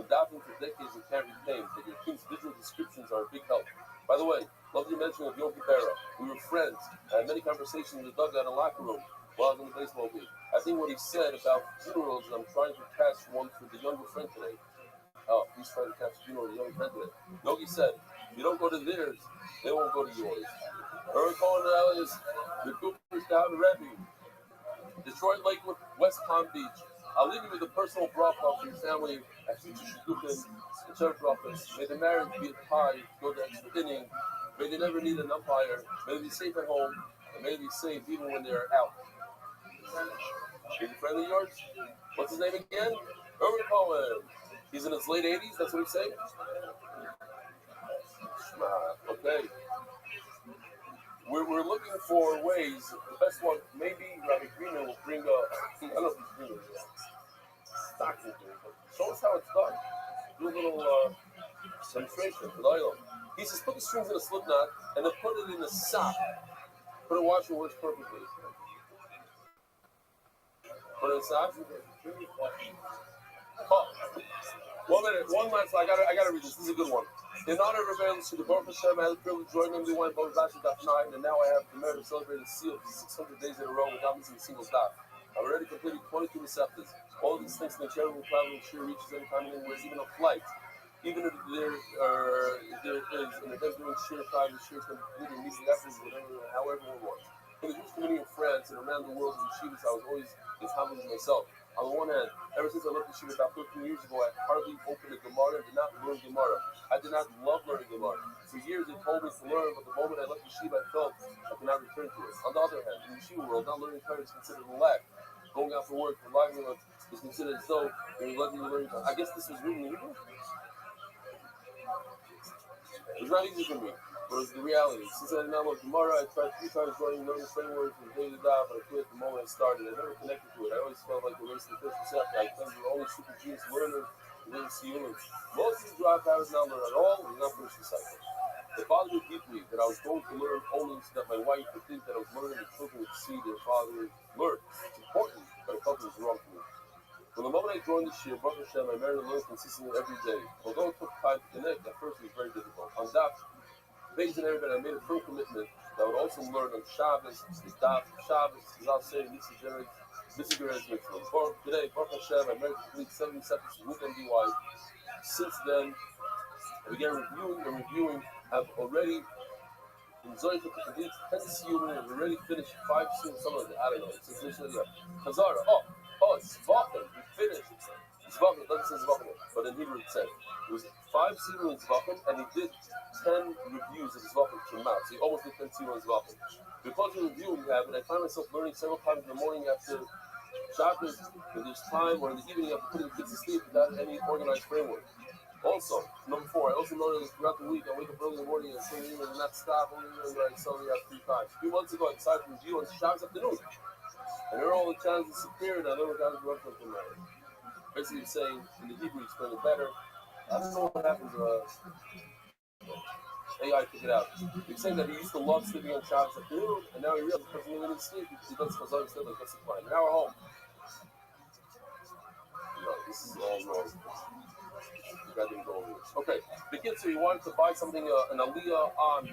davening for decades and can't retain that your team's visual descriptions are a big help. By the way, love your mention of Yogi Berra. We were friends. I had many conversations in the dugout and locker room while I was in the baseball league. I think what he said about funerals, and I'm trying to catch one for the younger friend today. Oh, he's trying to catch a funeral of the younger friend today. Yogi said, if you don't go to theirs, they won't go to yours. Early calling to Elias, the Coopers down to Rabbi. Detroit, Lakewood, West Palm Beach. I'll leave you with a personal bracha for your family at future shidduchim and church brachas. May the marriage be a tie, go the extra inning. May they never need an umpire. May they be safe at home, and may they be safe even when they're out. Is a friend of yours? What's his name again? Erwin Cohen. He's in his late 80s, that's what he's saying? Okay. We're looking for ways. The best one, maybe Rabbi Greenman will bring a, I don't know if he's Greenman, stocking here, but show us how it's done. Do a little demonstration for the island. He says, put the strings in a slip knot and then put it in a sock. Put it wash, it works perfectly. Put it in a sock. Oh, 1 minute, one last, I gotta read this. This is a good one. In honor of Rabbi to the Baruch Hashem, I had the privilege of joining them. They went both Daf 9, and now I have the merit of celebrating the seal for 600 days in a row without missing a single daf. I've already completed 22 receptors. All these things in the charitable traveling sure reaches any time and anywhere, even a flight. Even if there is an event doing sheer traveling, sheer completing meeting efforts, whatever, however we want. In the Jewish community in France and around the world in yeshivas, I was always establishing myself. On the one hand, ever since I left yeshiva about 13 years ago, I hardly opened a Gemara and did not learn Gemara. I did not love learning Gemara. For years they told me to learn, but the moment I left yeshiva, I felt I could not return to it. On the other hand, in the yeshiva world, not learning Torah is considered a lack. Going out for work, relying on it is considered as though you're letting you learn. I guess this was written in Hebrew. It was not easy for me, but it was the reality. Since I did not learn Gemara, I tried 3 times learning frameworks from day to day, but I quit the moment I started. I never connected to it. I always felt like a race to the first receptor. I claimed we were only super genius learners who didn't see humans. Most of the dropouts now learn at all and not finish the cycle. It bothered me deeply that I was going to learn only so that my wife would think that I was learning and children would see their father learn. It's important, but I felt it was wrong for me. From the moment I joined this year, Baruch Hashem, I married and learned consistently every day. Although it took time to connect, at first it was very difficult. On Daf, based on everybody, I made a firm commitment that I would also learn on Shabbos, Daf, Shabbos, as I'll say, Mr. Mitzvah. Today, Baruch Hashem, I married to complete 7 receptors with MDY. Since then, I began reviewing, I've already enjoyed the complete 10 siyurim, and already finished 5 siyurim, some of it, I don't know, it's Chazara, it's Zvachim, we finished, it's Zvachim, it doesn't say Zvachim, but in Hebrew it said, it was 5 siyurim in Zvachim, and he did 10 reviews of Zvachim came out, so he almost did 10 siyurim in Zvachim. Because of the review we have, and I find myself learning several times in the morning after Shabbos, when there's time, or in the evening after putting the kids to sleep without any organized framework. Also, number 4, I also noticed that throughout the week I wake up early in the morning and sing and not stop, only where I suddenly have 3 times. A few months ago I decided to review on Shabbos afternoon. And here all the challenges disappeared, and I never got interrupted from that. Basically saying, in the Hebrew, explain it better. I don't know what happens, AI figured it out. He's saying that he used to love sleeping on Shabbos afternoon, and now he realizes because he didn't sleep, he does Chazar instead, like, that's the plan. Now we're home. No, this is all wrong. I didn't go over this. Okay, the kid said he wanted to buy something, an aliyah on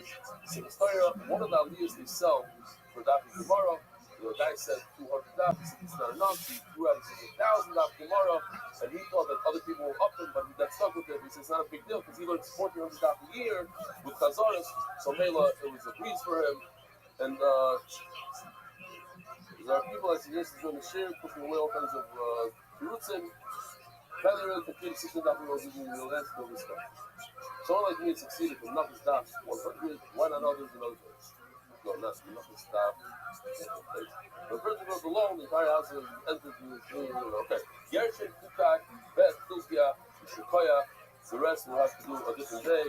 Torah. One of the aliyahs they sell for Daf Gemara. The guy said 200 Daf. He said it's not enough. He threw out 1,000 Daf Gemara, and he thought that other people will up him, but he got stuck with it. He said it's not a big deal because he learned 1,400 Daf a year with Chazaras. So Mela, it was a breeze for him. And there are people that suggest he's going to share, pushing away all kinds of Kirutzim. Rather than complete 16 Daf Gemara, using the lens to this stuff. Someone like me had succeeded with nothing Daf 100. Why not others in other ways? No, not nothing Daf. The person goes alone, the entire house is entered in the room. Okay. Yershik, Kukak, Bet, Tilkia, Shikoya. The rest will have to do a different day.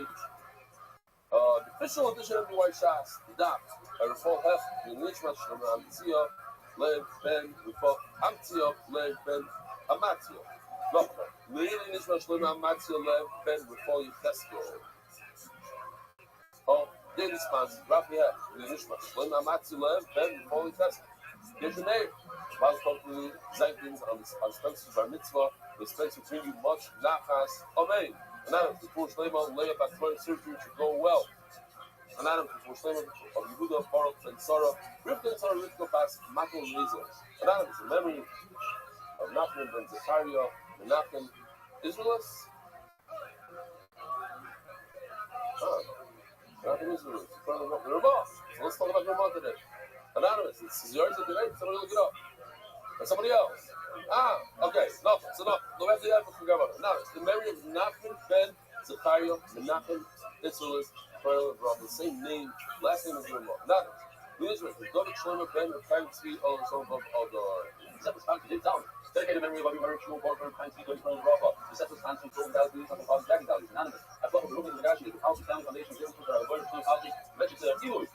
The official edition of the White Shas, the Daf. I recall Hef, the Nishmat Shem Amtzio, Lev Ben, Rufo, Amtzio, Lev Ben, Amatzio. No, Leili Nishmat Shem Amtzio, Lev Ben, Rufo, Yitesko. Oh, daily sponsor, Rabbi, the Nishmat Shem Amtzio, Lev Ben, Rufo, Yitesko. Here's your name. Welcome to Zaydins on Spencer's Bar Mitzvah. The Spencer bring you much nachas. Amen. And Adam, before Shleima, lay up at surgery should go well. And Adam, before Shleima, of Yehuda, Baruch, and Sarah, Rivka and Sarah, Rivka, Bas, Makol, and Rizal. And Adam is a memory of Nachman, Ben Zechariah, and Nachman, Israelites. Nachman, Israelites. The Rabbi. So let's talk about the Rabbi today. Anonymous, it's yours at the night, somebody look it up. Or somebody else. Okay, enough, it's enough. No matter the effort, forget about it. Anonymous, the memory of Nachman, Ben, Zechariah, Menachem, Israelites, Pearl, and Rabbi, the same name, last name is the Rabbi. Anonymous, the Israel, the David Shlomo, Ben, the Kain Tzvi, all the sons of the Separate Sponsors, it's down. Dedicated memory of Rabbi Mary Shmuel, Barker, Kain Tzvi, David Shlomo, Rabbi, the Separate Sponsors, Jordan Dallas, Something Father's Dragon Dallas. Anonymous, I thought of the Ruben Zagashi, the Policy Family Foundation, the Institute of Rabbi Shlomo, Policy, mentioned to Eloy.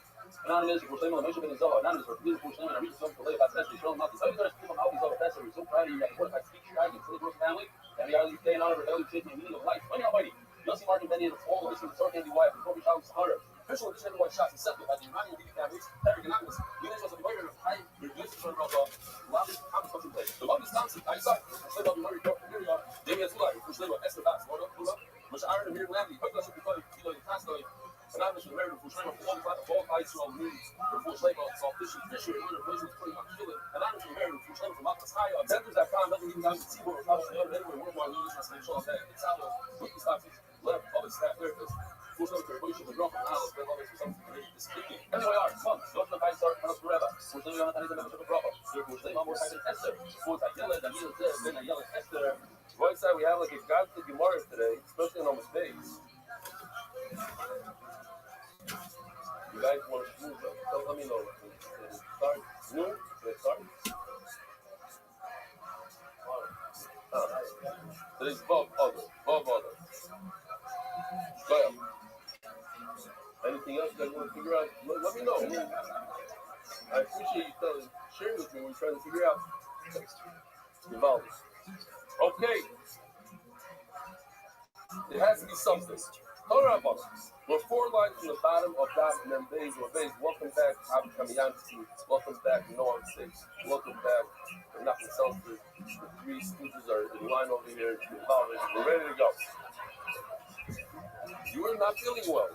Anonymous, for Shlomo, Moshe Ben Zohar. Anonymous, for Shlomo, and I read the song for Leah Batzes, they show him nothing. So you got to speak on how these other festivals. So proud of you. You got to speak strategy for the growth family. And we got to stay in honor of Ellie Chit and the meaning of life. Money Almighty. Yossi Martin Benny and all of this from the Torah Candy Wife and Kobe Shalom Sahara. Official edition of White Shots accepted by the Iranian League families. Eric Anonymous. Units was a murder of high reduced for Rabbi. Lobby Thomas Hudson Place. The Lobby Thompson. I saw. Shlomo Murray. Here we are. Damien Zulai. Shlomo Esther Bass. Lord Kula. Moshe Aaron and Miriam Lamley. Hugdash Kula. Kilo Tastoy. Anonymous was married for Shlomo for all Israel news. For Shlomo saw fishing in order to place his putting on killing. Anonymous was married for Shlomo from Dentist.com doesn't even have the T-Board or anyway, we're more than this and show that it's out of cookie stocks left of its staff therapists. Full service preparation with drop from house, then always for something speaking. NYR, come, go to the guys start from forever. We're still on the membership of Rabbi. We're still on more time than Esther. Fourth, I yell at the meal there, then I yell at Esther. Right side, we have like a godly Gemara today, especially on almost days. You guys want to move up? Let me know. Start. Noon? Start. Today's Bob Other. Go ahead. Anything else you guys want to figure out? Let me know. I appreciate you sharing with me when we're trying to figure out the values. Okay. It has to be something. We're 4 lines from the bottom of that Membeis or Beis. Welcome back, Abu Kamiyanski. Welcome back, Noam 6. Welcome back, Nachman Seltzer. The 3 stooges are in line over here. We're ready to go. You are not feeling well,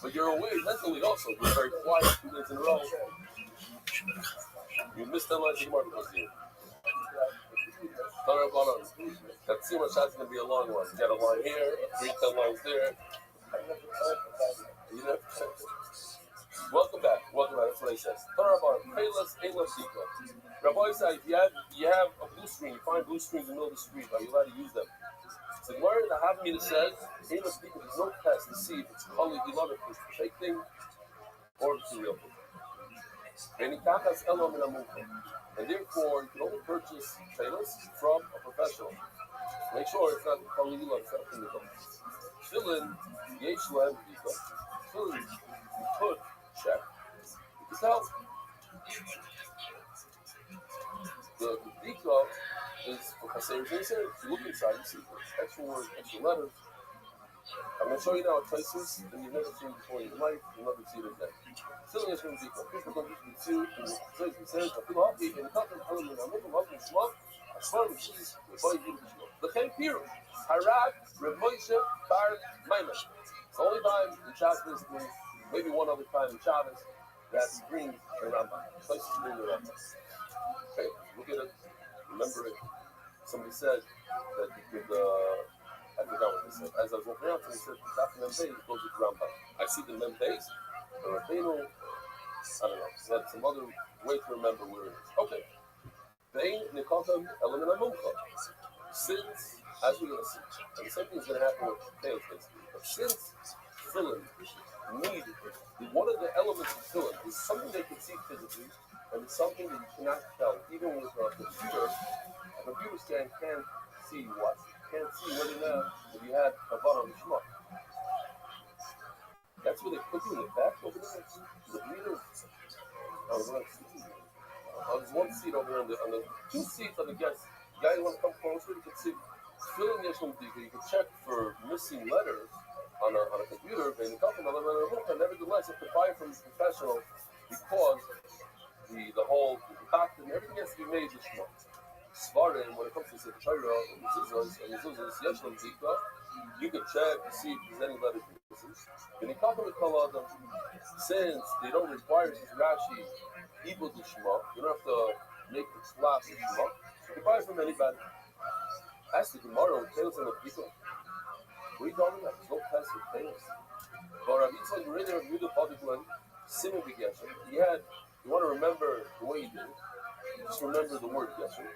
but you're away mentally also. You're very quiet 2 days in a row. You missed that line tomorrow because of you. That Tzimah shot's going to be a long one. You got a line here, 3 10 lines there. You know? Welcome back. That's what I said. Rabbi said, if you have a blue screen, you find blue screens in the middle of the street, are you allowed to use them? So where the Havamina says, there's no test to see if it's color you love it, if it's a fake thing or if it's a real thing. And therefore, you can only purchase trailers from a professional. Make sure it's not the color you love, it's not in the color. Fill-in, Yeshlem, fill-in, you put, check. You can tell. The Bika is for Kasser Jason. If you look inside, you see extra words, extra letters. I'm going to show you now a places that you've never seen before in your life. You'll never see it again. Fill-in Yeshlem Bika. Here's what I'm going to do. It says, I feel happy, and the company telling me, I'm looking up in Shema. I swear with cheese, the boy you Shema. The Chen Piru, Harad, Reb Moshe, Bar, Maimon. It's the only time in Shabbos, maybe one other time in Shabbos, that he brings the Rambam. Places bring the Rambam. Okay, look at it, remember it. Somebody said that you could, I forgot what they said. As I was walking out, he said, after Membeis, it goes with Rambam. I see the Membeis, the Rabbeinu, I don't know, that's some other way to remember where it is. Okay. Vein Nikotam Element Amuncha. Since, as we're going to see, and the same thing is going to happen with tails, basically. But since fill-in need, one of the elements of fill-in is something they can see physically, and it's something that you cannot tell. Even with a computer scan can't see what? Can't see whether or not if you had Havana on the Shema. That's where they put you in the back over there. The bleeder. There's one seat over there, on the 2 seats on the guests. The guy you want to come closer, you can see. Fill in Yeshlem Bika, you can check for missing letters on a computer, and nevertheless, you have to buy it from a professional because the whole doctor and everything has to be made this month. Svarim, when it comes to the Torah and mezuzahs, Yeshlem Bika, you can check to see if there's any letters missing. And you come to the Kol Adam, since they don't require Rashi, Ibud Shema, you don't have to make the class of Shema. You can buy it from anybody. Ask the Gemara with tails and the people. What are you talking about? There's no test with tails. But Rabbi said, you're ready to review the public one, Simon Begesher. You want to remember the way you did it. Just remember the word Gesher.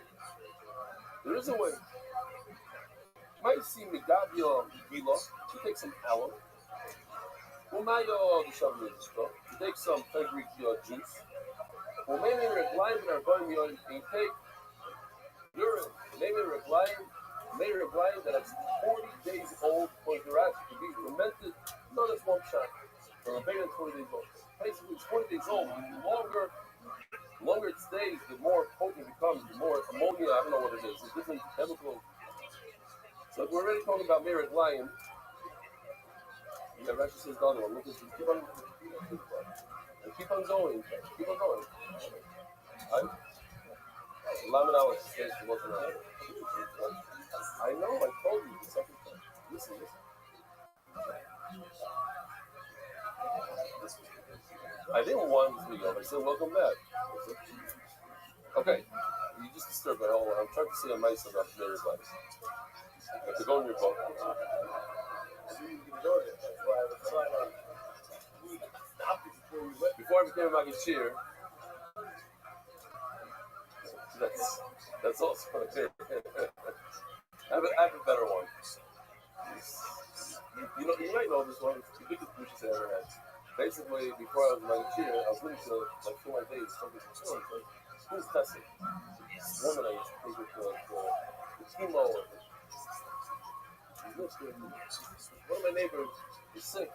There is a way. You might see Megabia Gila. You take some alum. Umayo the Shavrit. You take some fenugreek juice. Maybe you're blind and are going and you take urine. Maybe you're blind. Mayor of Brian that it's 40 days old for the rat to be fermented, not as one shot. For a baby that's 40 days old. Basically, it's 40 days old. The longer it stays, the more potent it becomes, the more ammonia, I don't know what it is. It's different chemical. So if we're already talking about Mayor of Lion, yeah, Rashi says the other one. Look at this. Keep on going. Keep on going. Lamin Alex says she wasn't on it. I know, I told you the second time. Listen. I didn't want to go. I said, welcome back. Okay. You just disturbed my whole. I'm trying to say a nice about Meir's life. But to go in your book. You can go there. That's why I was trying to stop it before you went. Before I became a Magachir, that's also okay. I have a better one. You might know this one. It's the biggest wishes I ever had. Basically, before I was a Magachir, I was willing to like fill my days something fulfilling. Like, who's testing? This woman I used to take with the chemo. One of my neighbors is sick.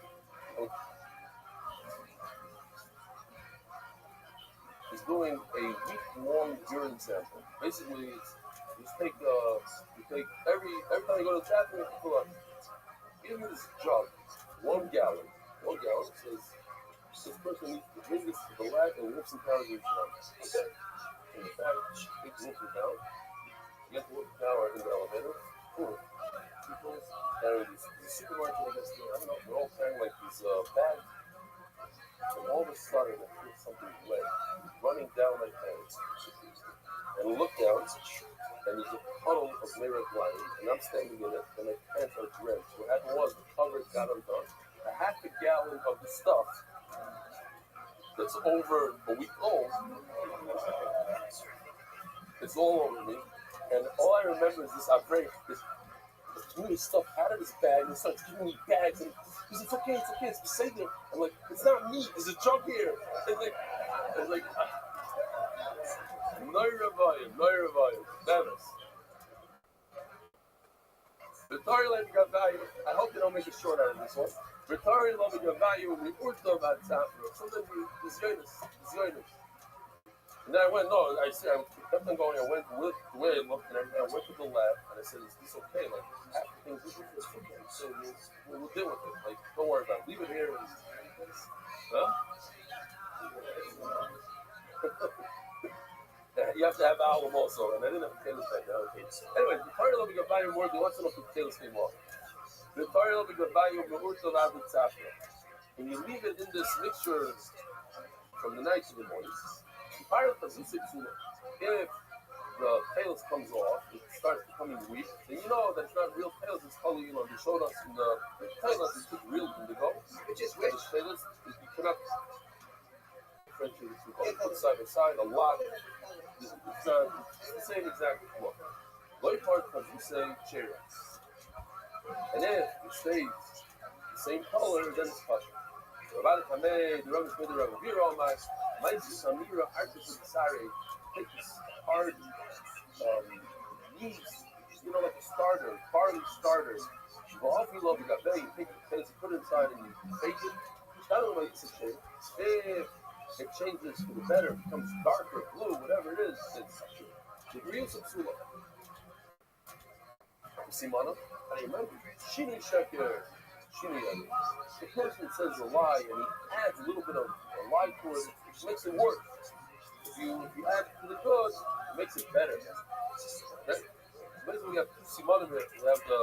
He's doing a week-long urine sample. Basically, you take every time you go to the bathroom, you pull up. Give me this jug, 1 gallon. 1 gallon says this person needs to bring this to the lab and Wolfson Tower each month. Okay. In the back, take Wolfson Tower. You get to Wolfson Tower in the elevator. Cool. People carry these supermarket, I guess, I don't know, they're all carrying like these bags. And all of a sudden, I feel something wet running down my pants. And I look down, and there's a puddle of Meir's wine, and I'm standing in it, and my pants are drenched. What happened was the cover got undone. A half a gallon of the stuff that's over a week old, it's all over me. And all I remember is this outbreak, this doing stuff out of his bag and starts giving me bags and he says, it's okay, it's beside there. I'm like, it's not me, there's a jug here. It's like, no Rabbi, Dennis. V'tari Levi got value. I hope they don't make it short out of this one. V'tari Levi got value when we urto about Tzafra. Sometimes it's yoinus. And then I went, I kept on going. I went with the way I looked and everything. I went to the lab and I said, is this okay? Like, half the things, this is okay. So we'll deal with it. Like, don't worry about it. Leave it here. Huh? You have to have album also, and I didn't have potatoes back then. Okay. Anyway, the Torah will be good value more than once enough the potatoes came off. The Torah will be good value more than the tzafra. When you leave it in this mixture from the night to the morning, if the tails comes off, it starts becoming weak, then you know that it's not real tails, it's probably, they showed us in the tails, it's just real indigo. Which is which? The tails, you cannot differentiate the two colors. Put side by side, a lot. It's the same exact look. Low part because you say cherry. And if it stays the same color, then it's kosher. Rabbi Kameh, the Rabbi Shmei, the Rabbi Vira, my Samira, Artis, and Sari, take this hard yeast, like a starter, barley starter. You take the things, you put it inside, and you bake it. Not only makes it change. If it changes for the better, it becomes darker, blue, whatever it is, it's degree of psula. You see, Mana? I remember, Shini Sheker, the person says a lie and he adds a little bit of a lie to it, which makes it worse. If you add to the good, it makes it better. Okay? Basically, we have two simanim here. We have the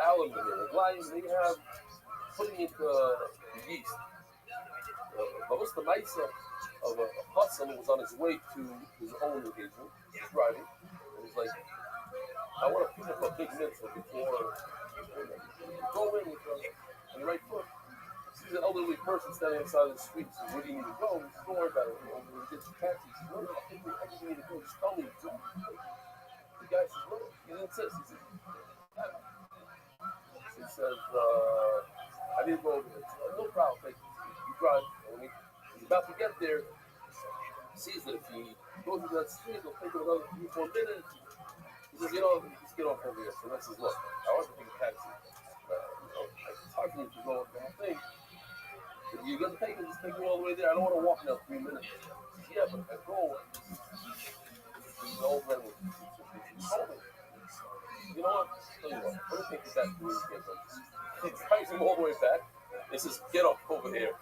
alum in here, the glyim, and then you have putting it the yeast. But what's the maisa of a hustle who was on his way to his own engagement? He's driving, and he's like, I want to finish a big mitzvah before go in with on the right foot. Sees an elderly person standing outside the street. Says, where do you need to go? He says, don't worry about it. When he gets a taxi, he says, no, I think you need to go. Just tell me. The guy says, no, he insists. He says, I need to go over there. No problem. Like, you drive. And when he's about to get there, he sees that if he goes into that street, it'll take him another 3-4 minutes. He says, just get off over here. So that's his look. I want to take a taxi. It's hard for you to go up the whole thing. If you're going to take it, just take me all the way there. I don't want to walk now 3 minutes. Yeah, but if I go, the old man will told me. You know what? Tell you what, let me take you back to where you came from. He drives him all the way back. He says, get up over here.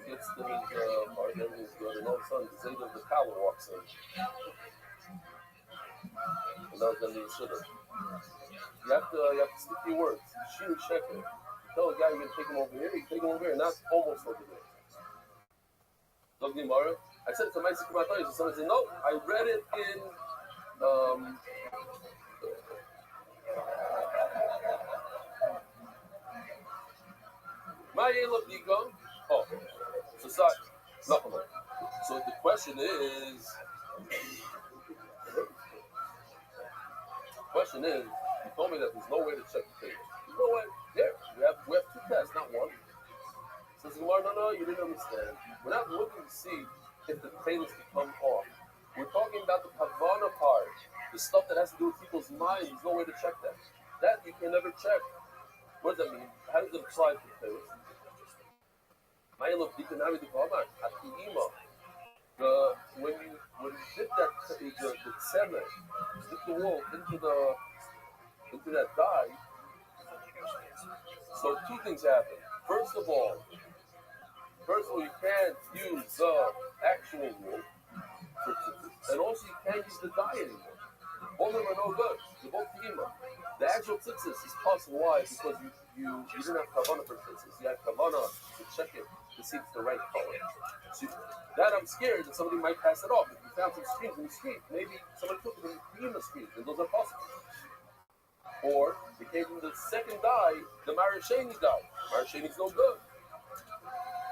He gets to his car, everything's good, and all of a sudden, the Zayda of the Kala walks in. And that was going to be a shidduch. You have to stick to your words. Shinu sheker. Tell the guy you're going to take him over here, you take him over here, and that's almost over there. Dog Gemara. I said it to my Sikumatoy, so someone said, no, I read it in my Elabika. Oh, so the question is, you told me that there's no way to check the page. There's no way. Yeah, we have two tests, not one. Says Gemara, no, you didn't understand. We're not looking to see if the tails become off. We're talking about the Havana part, the stuff that has to do with people's minds. There's no way to check that. That you can never check. What does that mean? How does it apply to the tails? When you dip that the tzemeh, dip the wool into that dye. So two things happen. First of all, you can't use the actual wool for tzitzis, and also you can't use the dye anymore. Both of them are no good. They're both kima. The actual tzitzis is possible. Why? Because you didn't have kavana for tzitzis. You had kavana to check it to see if it's the right color. So that I'm scared that somebody might pass it off. If you found some screens in the street, maybe somebody took it in the street, and those are possible. Or they came from the second dye, the Marasheni dye. Marasheni's no good.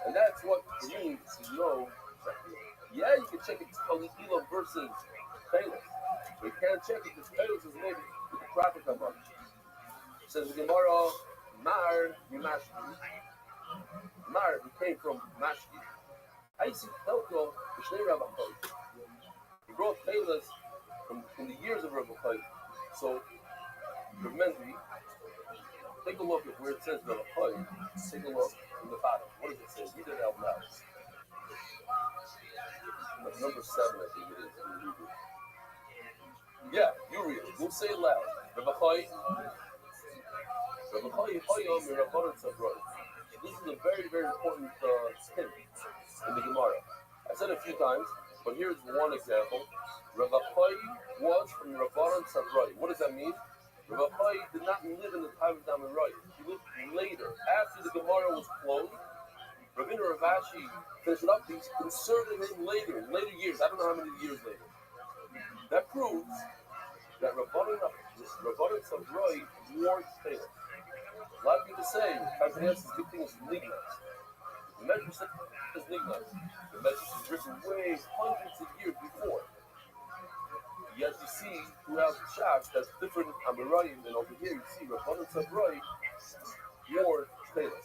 And that's what it means to know. Yeah, you can check it on the Elam versus Taylor. But you can't check it because Taylor is maybe with the proper cover. Says the Gemara, Mar Mimashki. Mar came from Mashki. I see Telko, the Shnei Rabbi. He brought Taylors from the years of Rabbi. So, Mendy, take a look at where it says Rabbi. Take a look in the bottom. What does it say? Read it out loud. Number 7, I think it is. In Hebrew. Yeah, you read it. We'll say it loud. Rabbi This is a very, very important hint in the Gemara. I said it a few times, but here's one example. Rabbi was from Rabbanan Tzavrai. What does that mean? Rabbi did not live in the time of Damirai. He lived later, after the Gemara was closed. Rabbeinu Ravashi finished it up. He inserted him later, in later years. I don't know how many years later. That proves that Rabbanan Tzavrai warned Taylor. A lot of people say Kazanias is big thing is Lignas. The Medrash is Lignas. The Medrash is written way hundreds of years before. Yet you see throughout the Shas that's different Amirayim, and over here you see Rabbanan Tzavrai warned Taylor.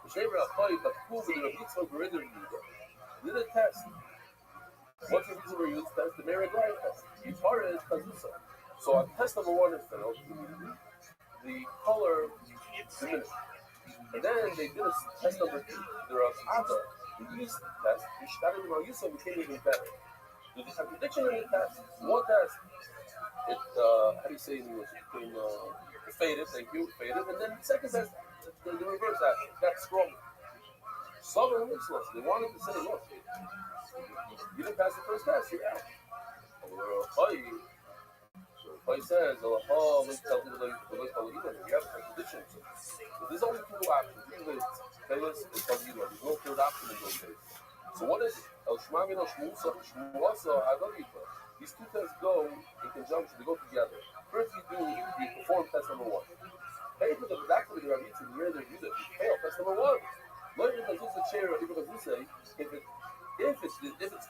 The Shnei Rabbi Bakku with the Rabbi Yitzchak Bereder Yudah did a test. What's the reason we use test? The Meraglaim test. Yitara is Kazusa. So on test number 1 is failed. The color diminished. And then they did a test number 2. The Rav Ada, the yeast test, the Shtarim Mal Yusuf became even better. There's a contradiction in the test. One test, it, how do you say in English? It faded, thank you, faded. And then the second test, the reverse action, got stronger. Some are useless. They wanted to say, look, you didn't pass the first test, you're out. He says, you have a contradiction. So there's only 2 options. Usually it's Taylor's and Talmud. There's no third option in those days. So what is it? These 2 tests go in conjunction. They go together. First you perform test number 1. Pay for the exactly the Rabbi to the user. You fail test number 1. If it's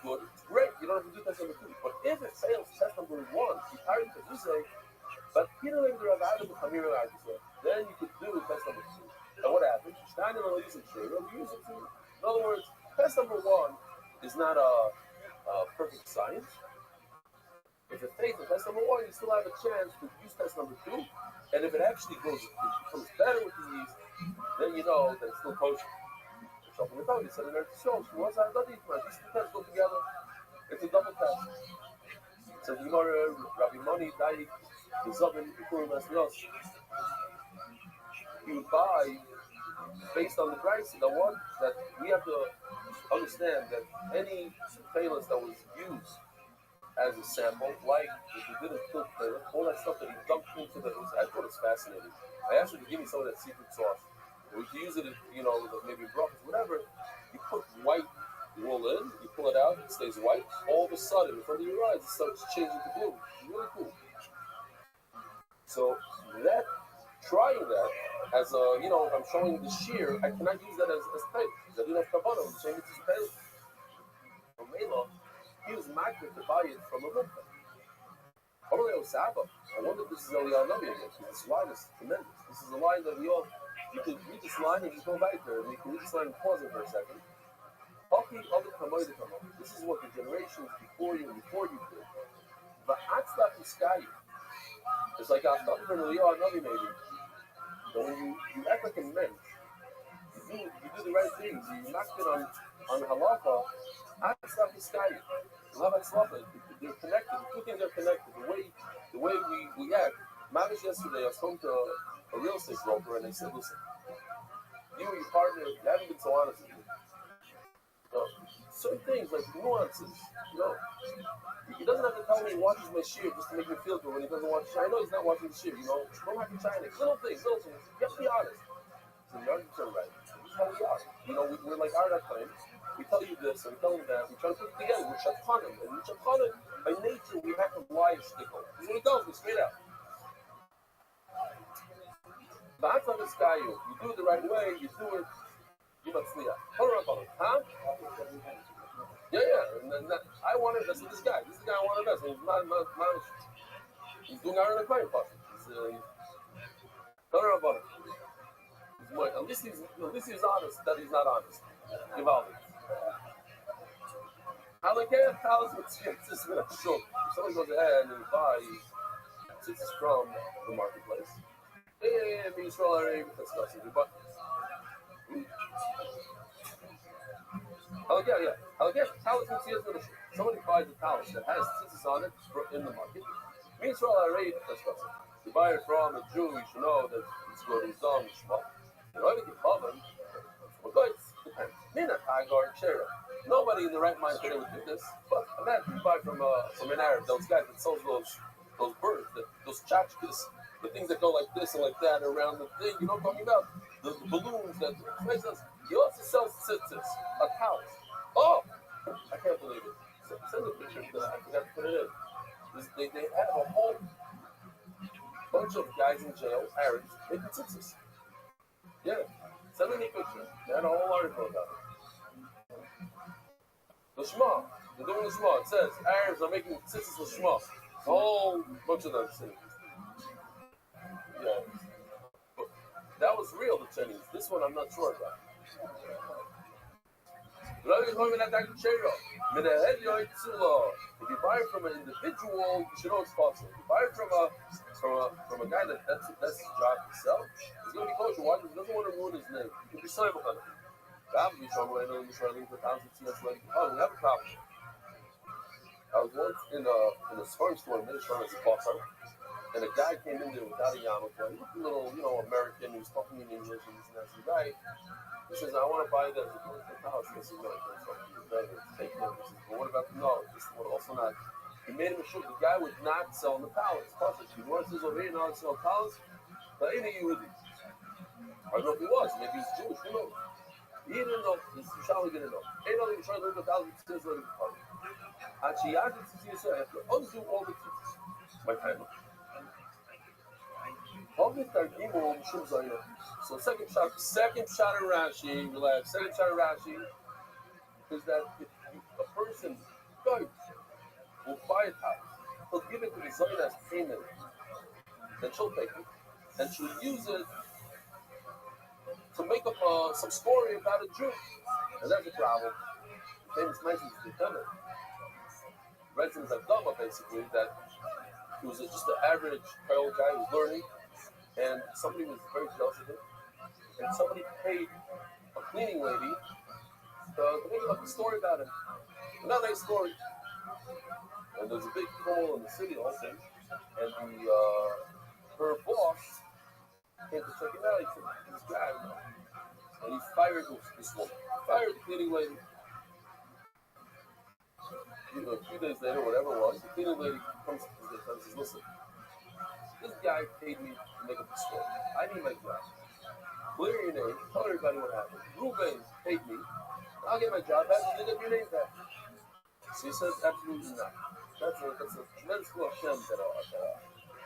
good, it's great. You don't have to do test number 2. But if it fails test number 1, then you could do test number 2. And what happens? In other words, test number 1 is not a perfect science. If it fails in test number 1, you still have a chance to use test number 2. And if it actually becomes better with the yeast, then you know that it's still kosher. He said in there to show, these 2 tests go together. It's a double test. So the Gemara, Rabbi Moni, Daik, the Zobin, the Kurim, he would buy based on the price, the one that we have to understand that any surveillance that was used as a sample, like if you did a filter flavor, all that stuff that he dumped into the, I thought it was fascinating. I asked him to give me some of that secret sauce. Or if you use it, maybe brothels, whatever, you put white You roll in, you pull it out, it stays white. All of a sudden, in front of your eyes, it starts changing to blue. It's really cool. So trying that as a, if I'm showing the shear, I cannot use that as paint. Because I didn't have Kabbalah, I'm saying it's paint. From Mela, he was magnet to buy it from a Mukha. Probably Osaba. I wonder if this is Eliyahu Navi again, because this line is tremendous. This is a line that you can read this line and you go back there, and you can read this line and pause it for a second. This is what the generations before you did. But it's like I thought from Eliyahu Navi maybe. But when you act like a mensch, you do the right things, you knock it on halacha, they're connected. The two things are connected. The way we act. Mamish yesterday, I was talking to a real estate broker, and they said, listen, you and your partner, you haven't been so honest with me. Certain things, like nuances, he doesn't have to tell me he watches my shear just to make me feel good when he doesn't watch shear. I know he's not watching the shear, don't have to China. Little things. You have to be honest. So the arguments are right. This is how we are. We're like our claim. We tell you this and we tell you that. We try to put it together. We're Shatchanim. And we're Shatchanim, by nature, we have to lie a shtickle. This is what he tells me straight out. But on this guy, you do it the right way, you do it, you must see it. Huh? Yeah. And then I want to invest with this guy. This is the guy I want to invest with. He's doing our claim part. At least he's honest that he's not honest. If somebody goes ahead and buys tzitzis from the marketplace, but somebody buys a talus that has tzitzis on it in the market. You buy it from a Jew, you should know that it's good, it's done, it's small. Nobody in the right mind today would do this, but imagine you buy from an Arab, those guys that sells those birds, those tchotchkes, the things that go like this and like that around the thing, you know what I'm talking about? The balloons that makes us. He also sells tzitzis, a house. Oh, I can't believe it. Send a picture because I forgot to put it in. They have a whole bunch of guys in jail, Arabs, making tzitzis. Yeah, send me a picture. They had a whole article about it. The Shema, they're doing the Shema. It says Arabs are making tzitzis with Shema. A whole bunch of them things. Yeah. But that was real, the Chinese. This one I'm not sure about. If you buy it from an individual, you should know it's possible. If you buy it from a guy that's his job to sell, he's going to be kosher. Why? Because he doesn't want to ruin his name. He can be soivel on it. We have a problem. I was once in a sperm store in Minnesota as a boxer, and a guy came in there without a yarmulke. He looked a little, American. He was talking in English, and this and that. So the guy, he says, I want to buy this. He goes to the house. He says, no, it's better. Take it. He says, well, what about the no? This one also not. He made him sure the guy would not sell the pallets. He says over here not sell pallets, but ain't a Yehudi. I don't know if he was. Maybe he's Jewish. Who knows? He didn't know. He's probably didn't know. Ain't nothing trying to look at thousands of things like that. Actually, I have to undo all the things. My time. So second shot of Rashi, relax. Second shot of Rashi is that if a person will buy a house, he'll give it to the Zoyin as payment. Then she'll take it, and she'll use it to make up some story about a Jew. And that's a problem. The famous mentions the Dummer. Residents of Dummer, basically, that he was just an average Kyle guy who was learning, and somebody was very jealous of him, and somebody paid a cleaning lady to make up a story about him. Not a nice story. And there's a big call in the city also, and her boss came to check it out. He said, this guy, and he fired this woman. Fired the cleaning lady. A few days later, whatever it was, the cleaning lady comes to the and says, listen, this guy paid me to make up the story. I need my job. Clear your name, tell everybody what happened. Ruben paid me, and I'll get my job back and you get your name back. So he says, absolutely not. That's a tremendous little Hashem that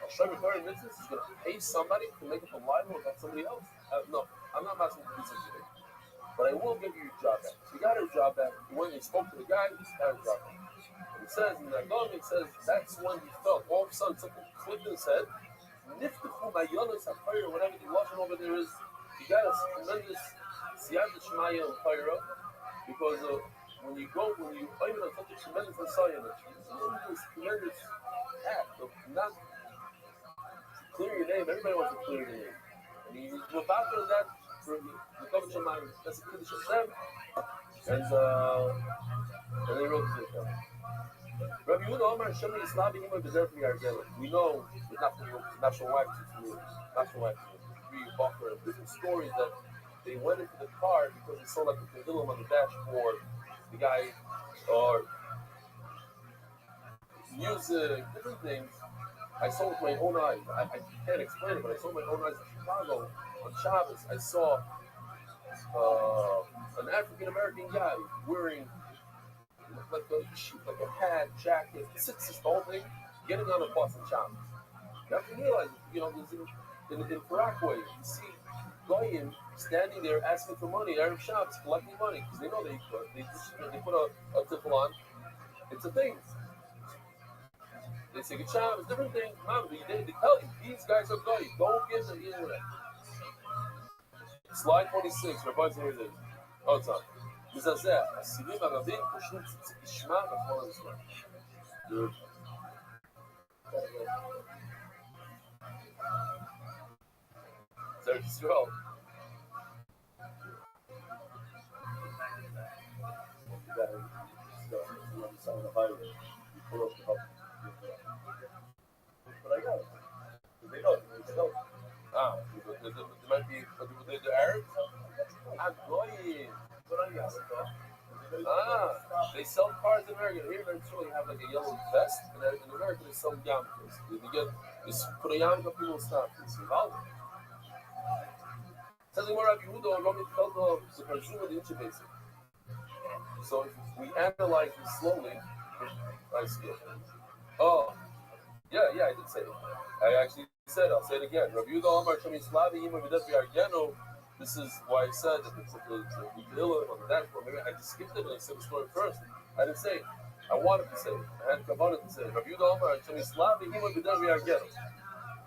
Hashem Torah mitzvah is going to pay somebody to make up a libel about somebody else. No, I'm not asking to do something today. But I will give you your job back. So he got her job back. When he spoke to the guy, he got her job back. And it says in the Agam, it says that's when he felt all of a sudden something clicked in his head. Niftachu Mayonis HaFire, whatever the Lashon over there is, he got a tremendous Siyad Shmaya and fire up. Because when you aim on such a tremendous Messiah, this tremendous act of not clear your name, everybody wants to clear your name. And he's about to that for the Kavod Shemayim, that's a Kiddush Hashem, and they wrote this down. Rabbi Yehuda Omar Hashem Yisrael B'Hima B'Zer B'Yargela. We know with national wife, three Bakr, different stories that they went into the car because they saw like a pendulum on the dashboard. The guy, or music, different things. I saw with my own eyes. I can't explain it, but I saw with my own eyes in Chicago on Shabbos. I saw an African American guy wearing like a hat, jacket, tzitzis, the whole thing, getting on a bus in Shabbos. You have to realize, in Paraguay, you see Goyim standing there asking for money, Arab shops collecting money because they know they put a tiffle on. It's a thing. They say good job, it's a different thing. Mom, they tell you these guys are Goyim. Don't give them the internet. Slide 26. Rabbi, here it is. Oh, it's on. מזעזע, הסיבים הרבים פושטים תשמע בכל הזמן. זה ישראל. But I got it. They know. There might be the Arabs. I'm going. They sell cars in America. Here in Venezuela, they have like a yellow vest, and then in America, they sell yarmulkes. They put a yarmulke, people stop. Says the Rabbi Yehuda, Rabbi felt the consumer the inch basic. So if we analyze it slowly, I see it. Oh, yeah, I did say it. I actually said it. I'll say it again. Rabbi Yehuda Amar Shemi Slavi Yima Vidat V'Argeno. This is why I said that it's a Gillah on the dashboard. Maybe I just skipped it and I said the story first. I didn't say it. I wanted to say it. I had Kavanah to say it. Rabbi Yehuda Amar Shemi Slavi Yima Vidat V'Argeno.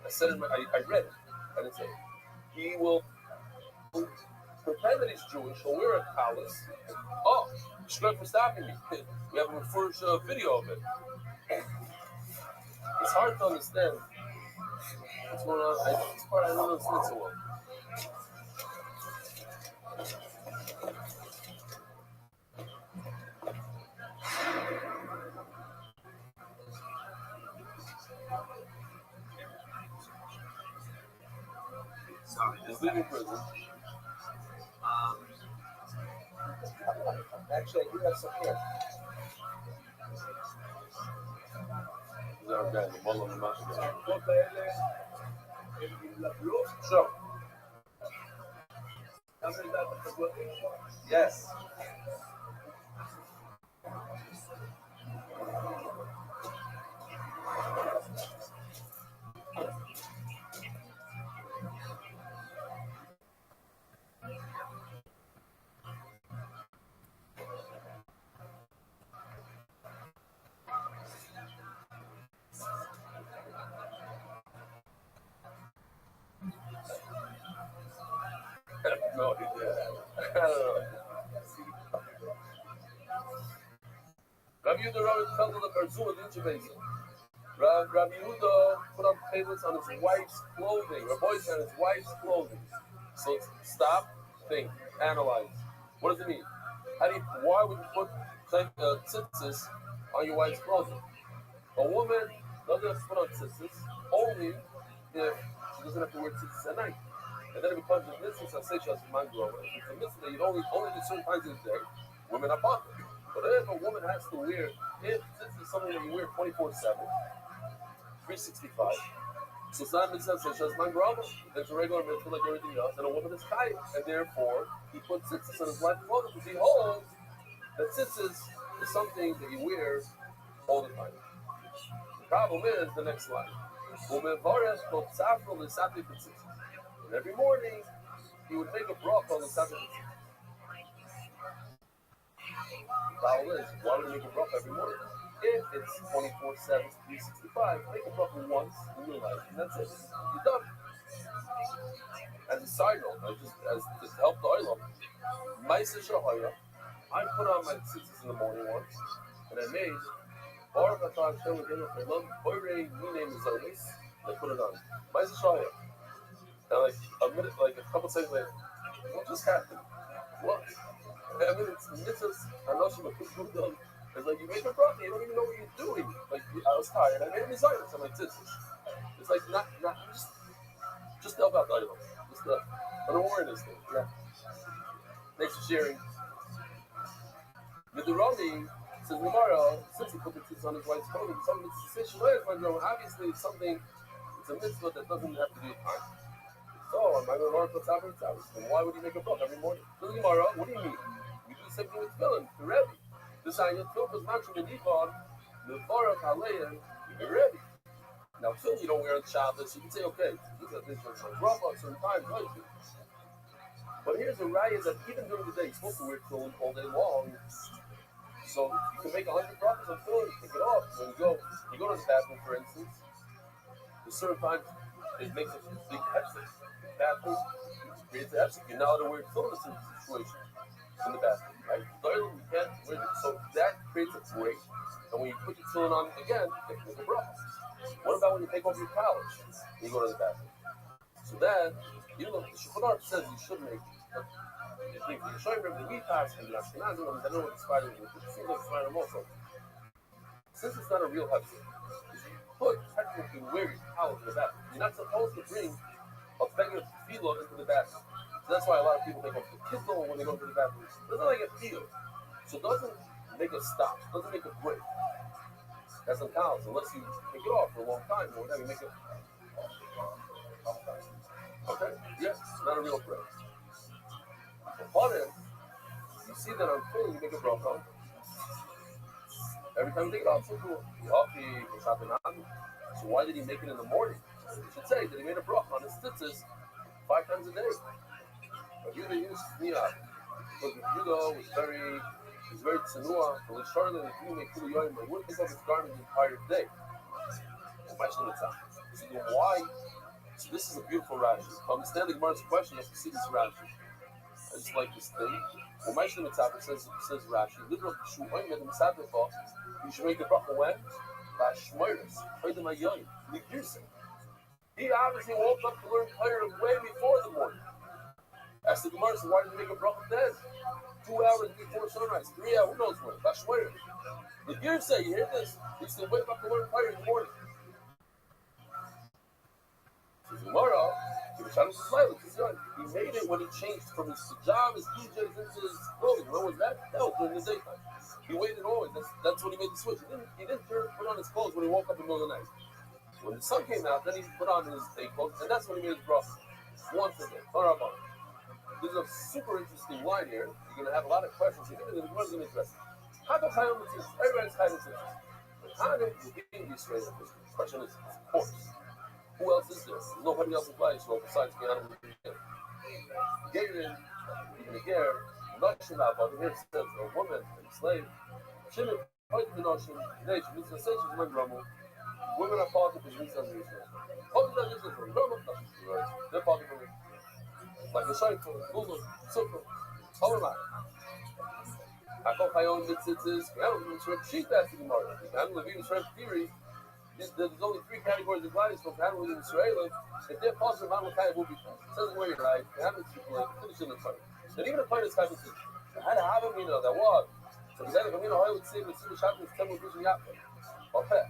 I said it. I read it. I didn't say it. He will pretend that he's Jewish. He'll wear a tallis. Oh, Shkret for stopping me. We have a first video of it. It's hard to understand what's going on. This part I don't understand so well. He's leaving prison. Actually, I do have some here. Sure. Yes. No, he did. I don't know. Rabbi Yehuda fell to the Barzuma Dinchabasin. Rabbi Yehuda put on payments on his wife's clothing. Rabbi said his wife's clothing. So stop, think, analyze. What does it mean? Why would you put tzitzis on your wife's clothing? A woman doesn't have to put on tzitzis only if she doesn't have to wear tzitzis at night. And then it becomes a mitzvah, so say she has a mangrove. If it's a mitzvah that you only do certain times of the day, women are bothered. But if a woman has to wear, if this is something that you wear 24/7, 365, so it's not a mitzvah, so she has mangrove, it's a regular mitzvah like everything else, and a woman is chayav. And therefore, he puts tzitzis on his wife's clothing because he holds that tzitzis is something that you wear all the time. The problem is the next line. And every morning he would make a bracha on the Sabbath. The problem is, why would he make a bracha every morning? If it's 24/7, 365, make a bracha once in your life, and that's it. You're done. As a side note, to help the oil, I put on my tzitzis in the morning once, and I made Baruch Atah Hashem Eloheinu Olam Borei Minei Mizonis. I put it on. Ma'aseh Shaya. And like a couple seconds later, what just happened? What? I mean, it's mitzvahs. Anoshim Akududam. It's like you make a bracha, you don't even know what you're doing. Like I was tired, I made a mizonis on my tzitzis. It's like not just help out the item. Just an awareness thing. Yeah. Thanks for sharing. With the Rabbi, says Gemara, since he put the tzitzis on his wife's clothing, obviously it's something, it's a mitzvah that doesn't have to do with time. So, am I going to learn what's happening? Then why would he make a bracha every morning? So the Gemara, what do you mean? We do the same thing with tefillin, the Rabbi. This ayat tefillin was matching the Nichon, the Baruch Aleim, the Rabbi. Now, tefillin you don't wear on Shabbos, you can say, okay, this is a bracha at certain times, right? But here's a raya that even during the day, you're supposed to wear tefillin all day long. So you can make 100 brachas on tefillin, take it off. When you go to the bathroom, for instance, at certain times it makes a big hefsek. The bathroom creates a hefsek. You're not allowed to wear tefillin in certain situations in the bathroom, right? You can't wear it. So that creates a break. And when you put your tefillin on again, you can make a bracha. What about when you take off your towels and you go to the bathroom? So then, you know, the Shulchan Aruch says you should make. The Yeshayim the Mitas and the Ashkenazim, I don't know what the spider is, it seems like it's spider also. Since it's not a real hefsek, you put technically where your towel in the bathroom. You're not supposed to bring a beggar tefillah into the bathroom. So that's why a lot of people take off the kittel when they go to the bathroom. It doesn't like a feel. So it doesn't make a stop, it doesn't make a break. That's on towels, unless you take it off for a long time or whatever, you make it. Okay, yes, not a real break. Upon it, you see that on tefillin you make a bracha. Every time you take it off, so cool. So why did he make it in the morning? You should say that he made a bracha on his tzitzis 5 times a day. But Yehuda used niyah because Yehuda was very tzenua. For the Charlotte, if you make kula yoyim, he wouldn't take off his garment the entire day. So then why? So this is a beautiful Rashi. To understand the Gemara's question, you have to see this Rashi. I just like this thing. Well, my Shlomo Tzaddik says Rashi, literal Shu'oim Yed Mitzadifah, you should make the bracha when? By Shmoiris, Chodim HaYoyim, L'Girse. He obviously woke up to learn Torah way before the morning. Ask the Gemara, so why did he make a bracha then? 2 hours before sunrise, 3 hours, who knows when? By Shmoiris. L'Girse, you hear this? He used to wake up to learn Torah in the morning. Tomorrow, he made it when he changed from his pajamas, PJs, into his clothing. When was that? That was during the daytime. He waited always. That's when he made the switch. He didn't put on his clothes when he woke up in the middle of the night. When the sun came out, then he put on his day clothes, and that's when he made his bracha. Once a day. There's a super interesting line here. You're going to have a lot of questions here. The Gemara's going to address it. Everybody's hiding tzitzis. But how did you get Israel? The question is, of course. Who else is there? There's nobody else in Israel besides the animal. Geirin, even a ger, Nashim Abba, here it says a woman and a slave. Shimon, Hoyt Minoshim, Nation, Mitzvah says she's my grandma. Women are part of the Mitzvah of Israel. Hoyt Minoshim from grandma, they're part of the like the Shaitan, Google, Sukkah, Homer. I call my own Mitzitzis, I don't even swear sheep asking the Gemara. I don't even swear theory. There's only 3 categories of bodies for animals in Israel. If they're positive, animal kind of will be. It doesn't worry, right? Animals people finish in the fight. And even a fight is kind of thing. I had a habit, you know, that was. So, because I would say, with the Shabbos, Temple Vision Yappa. Okay.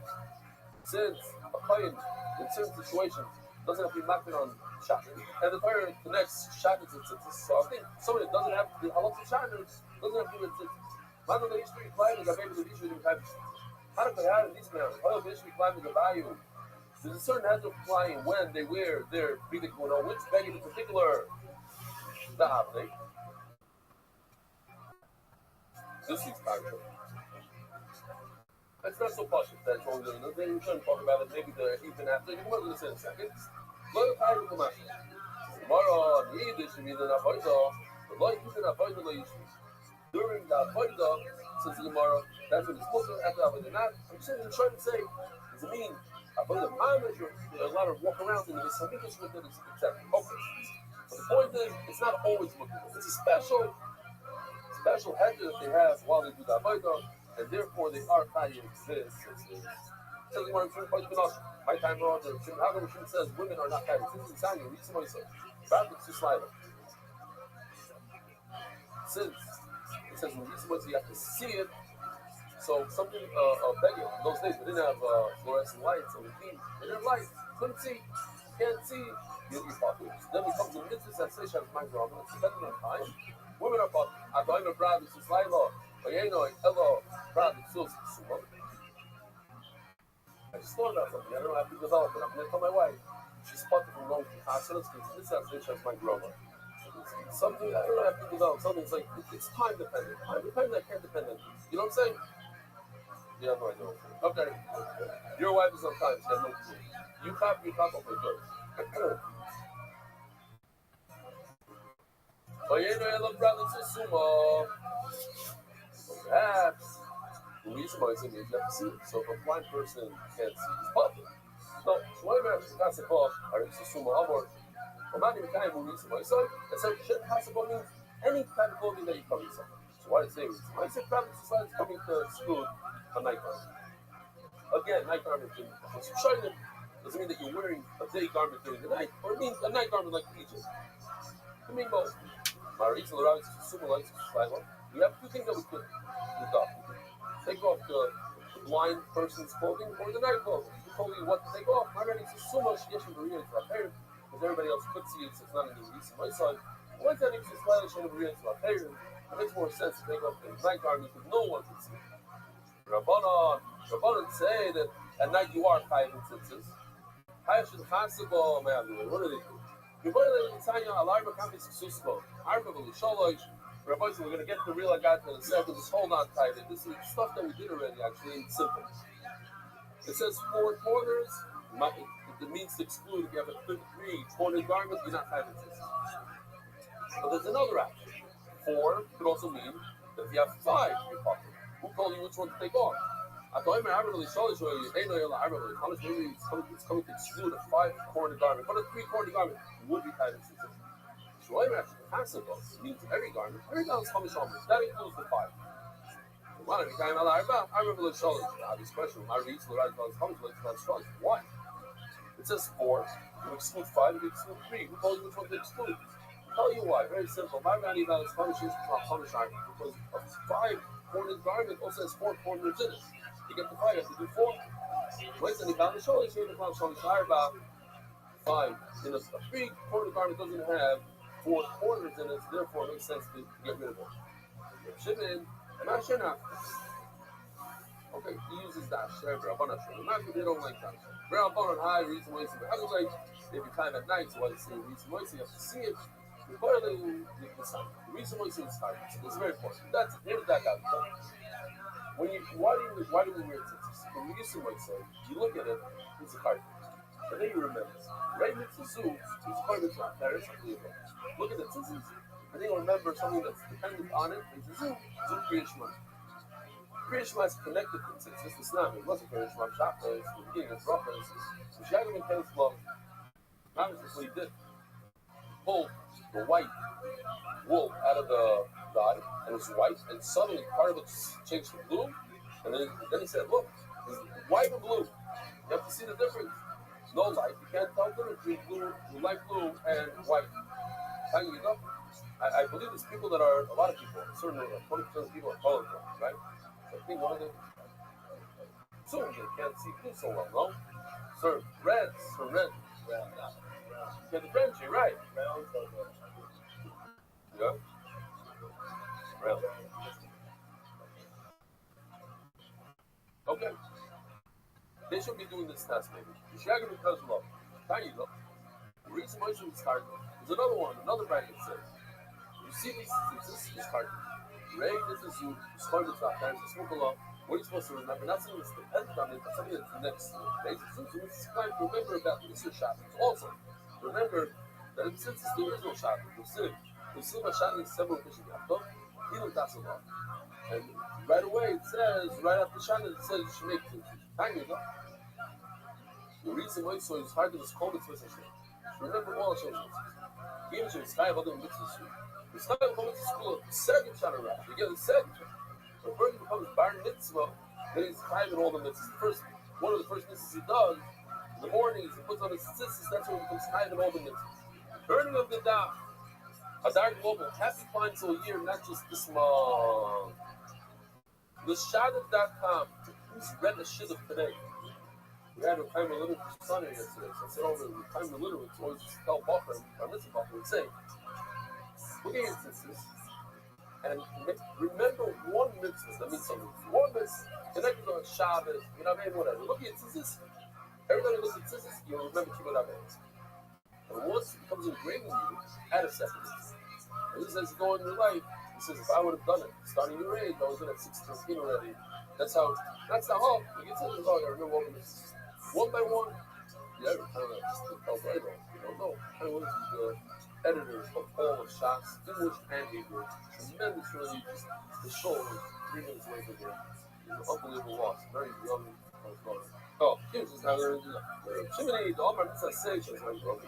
Since a coin, in certain situations, doesn't have to be mapped on Shabbos. And the Torah connects Shabbos and Tzitzis. So, I think somebody that doesn't have the halach of Shabbos doesn't have to be with Tzitzis. Man, the history climbing, I made the issue in the how do they have these men? There's a certain hazard of flying when they wear their big on which bag in particular the happening. This is contract. It's not so posh that's only doing it. Then you shouldn't talk about it. Maybe the even after. You want to listen in a second. Lo Kai Kumash. Tomorrow, the Yiddish, you mean the Avodah. The Lo Yiddish Avodah Lo Yiddish. During the Avodah, says the Gemara, that's what it's supposed to after Avodah. Not, I'm just trying to say, does it mean Avodah Mamash or a lot of walk around in this Hamidish with it? It's exactly. Okay. But the point is, it's not always looking good. It's a special header that they have while they do the Avodah. And therefore, they are chayiv this. Telling one from my time around, how come Rishon says women are not chayiv? This is Sanya. Read somebody say. Rabbi to slider. Since it says when somebody you have to see it. So something begging in those days they didn't have fluorescent lights or they didn't have lights. Couldn't see. Can't see. You'll be popular. Then we come to the mitzvahs that say Shabbat Ma'aser. It's depending on time. Women are popular. I'm going to Rabbi to slider. Hello, Rabbi, I just thought about something. I don't have to develop it. I'm going to tell my wife. She's spotted from going to hospitals because this is my grandma. Something I don't have to develop. Something's like, it's time dependent. Time dependent, I can't depend on you. You know what I'm saying? You have no idea what I'm saying. Okay. Your wife is on time. She has no clue. You cop, okay, good. Perhaps the reason why it's in you have to see it. So if a blind person can't see, he's public. No, so what about the concept of Suma Amor? Or not even kind of reason why. So possible means any type of clothing that you cover yourself. So why did it say reason? Why is it probably society is coming to exclude a night garment? Again, night garment doesn't mean that you're wearing a day garment during the night, or it means a night garment like Egypt. It means both. We have two things that we could do. Take off the blind person's clothing or the night clothing. We told you what to take off. Already it's so much because everybody else could see it, so it's not a new reason. My son, once that makes it makes more sense to take off the night garment because no one can see it. Rabbanan say that at night you are chayiv in tzitzis. What do they do? Rabbi said, we're going to get the real agat in a second. Just hold on tight. This is stuff that we did already, actually, it's simple. It says 4 corners. It means to exclude. If you have a 3-cornered garment, you're not having this. But there's another option. 4 could also mean that if you have 5, you're popular. Who told you which one to take off? It's coming to exclude a 5-cornered garment. But a 3-cornered garment would be tied in season. Means every garment is Chamish Omer. That includes the 5. Obvious question. Why? It says 4. You exclude 5. You exclude 3. Who told you which one to exclude? I'll tell you why. Very simple. Because a 5-cornered garment also has 4 corners in it. You get the 5. You have to do 4. 5. In a 3-cornered garment doesn't have 4 corners in it, therefore it makes sense to get rid of it. Shimon, Mashana. Okay, he uses that. They don't like that. Rabbanan high, reason why it's like if you time at night, so why they say reason why you have to see it. The reason why it's hard. It's very important. That's it. Here's that out. Why do we wear tzitzis? When we used to you look at it, it's a card. And then you remember. Right next to zoo, it's quite a lot. Look at the tzitzis, and then you remember something that's dependent on it. It's a zoo. Zoo Kriyashma. Kriyashma is connected to tzitzis. It's not. It wasn't Kriyashma. Shachas, the beginning of brachas. So Shagam and Ken's love. That's what he did. Pulled the white wool out of the dye, and it was white, and suddenly part of it changed to blue. And then he said, look, it's white or blue. You have to see the difference. No light. You can't tell the difference between light blue and white. Hanging it up. I believe there's people that are, a lot of people, certainly 20% of people are colorblind, right? So I think one of them, soon they can't see blue so well, no? Sir, red. Yeah, the French, you're right. Yeah? Red. Okay. They should be doing this test, maybe. The Shaggy because love. Tiny love. The reason why you start, there's another one, another bracket says, you see these, this is hard. Ray, this is you. Start with that. There's a smoke along. What are you supposed to remember? Not something that's dependent on it, but something that's next to it. It's time to remember about the Isser Shabbos. Also, remember that since there is no Shabbos, the Silva Shabbos is several Mishnah Yaakov, he don't pass along. And right away it says, right after Shabbos, it says you should make tzitzis. The reason why so it's hard to just call it Tzvah Hashem. Remember all Hashem's mitzvahs. Even if it's Chayav Adam mitzvahs, it's Chayav Adam mitzvahs school of the second Shana Rav. You get the second Shana. When a person becomes Bar Mitzvah, then he's Chayav in all the mitzvahs. One of the first mitzvahs he does in the morning is he puts on his tzitzis. That's when he becomes Chayav in all the mitzvahs. Burning of the Daf. Hadar Global, happy final year, not just this month. The Shadov.com, who's read the shit of today? We had a time of literature Sunday yesterday, so I said, oh, the time of literature, it's always just tell Buffer, our Mitzvah Buffer would say, look at your tzitzis, and remember one mitzvah that means something. One mitzvah connected on Shabbos, you know what I mean, whatever. Look at your tzitzis, everybody looks at tzitzis, you'll remember Kibbutz Avos. And once it becomes ingrained in you, add a second mitzvah. And this says, go in your life, he says, if I would have done it, starting your age, I was in at 16 already. That's the hope. You get to the I remember all this. One by one, yeah, kind of just tell right on. You don't know. I was the editors of all of shots, English and Hebrew. Tremendous, really. Just the show was 3 minutes away from there. It was an unbelievable loss. Very young. Oh, here's just how they're Shimini, the Omar Mitzvah says, my brother.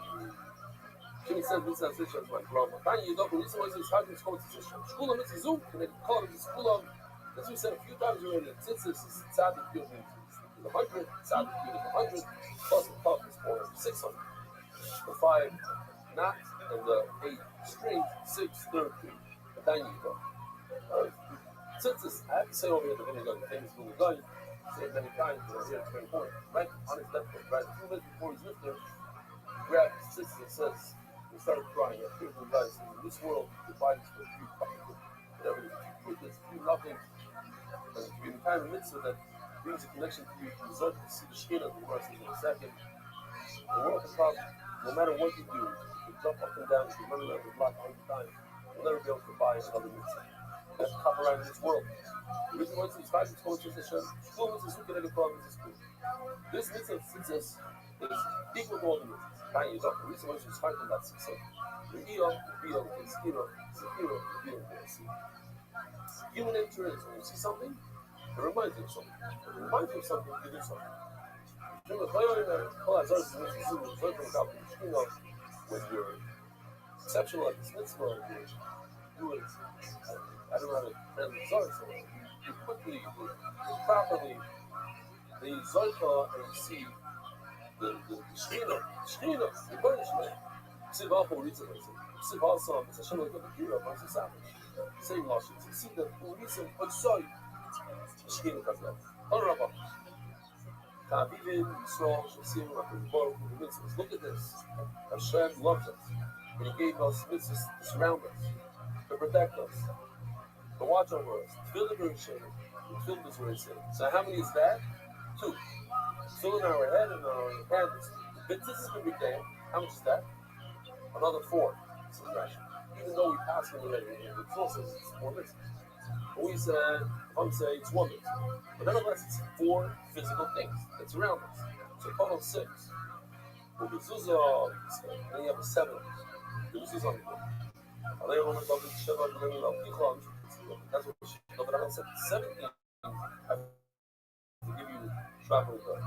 Shimini says, Mitzvah says, my grandma. Tanya, you don't believe so. It's hard to call it to School of Mitzvah Zoom, and they call it the School of. As we said a few times already, tzitzis is tzaddik building. 100, tzaddik building 100, plus the puff is 400, 600. The 5 knot and the 8 string, 6, 13. But then you go. Tzitzis, I have to say over here, the famous little guy, say it many times, but I'm here at 20 points. Right on his left foot, right? 2 minutes before he's lifted, grab his tzitzis and says, he started crying. A few little guys in this world, the Bible's for a few fucking good. Whatever it is, a few fruitless, a few nothing. And it can be the kind of mitzvah that brings a connection to you to the Zod, to see the Shekhinah, the Gemara says in a second. The world is about, no matter what you do, you jump up and down, you run around the block 100 times, you'll never be able to buy another mitzvah. That's the top around this world. The reason why it's in 5 is called Hashem. School mitzvah, who can ever call this school? This mitzvah is equal to all the mitzvahs. The reason why it's in 5 is not 6. The Eon, the Beal, the Skiro, the Hero, the Beal, the Sea. Human nature is when you see something, it reminds you of something. When it reminds you of something, you do something. When you're exceptional at this mitzvah, you do it, I don't know how to translate Zohar, so you quickly, you properly, the Zohar, and you see the Shekhinah, the punishment. Siv Alpha reads it, Siv also, it's Hashem like a Kira, but it's a Sabbath. Same Lashon. You see the reason outside the Shekhinah comes out. Rabbi. Ta'avivim, Yisrael, Shasim, Rabbi Baruch, the mitzvahs. Look at this. Hashem loves us. And He gave us mitzvahs to surround us, to protect us, to watch over us, to fill the Bereshit, to fill this word. So how many is that? 2. Fill in our head and our hands. But this is every day. How much is that? Another 4. This is rational. Even though we passed it already, the Torah says it's 4 mitzvahs. But we said, some say it's 1 mitzvah. But nonetheless, it's 4 physical things that surround us. So total 6. Well, the zuzah, then you have a 7. The zuzah on the board. That's what she said. 17. I have to give you travel with her.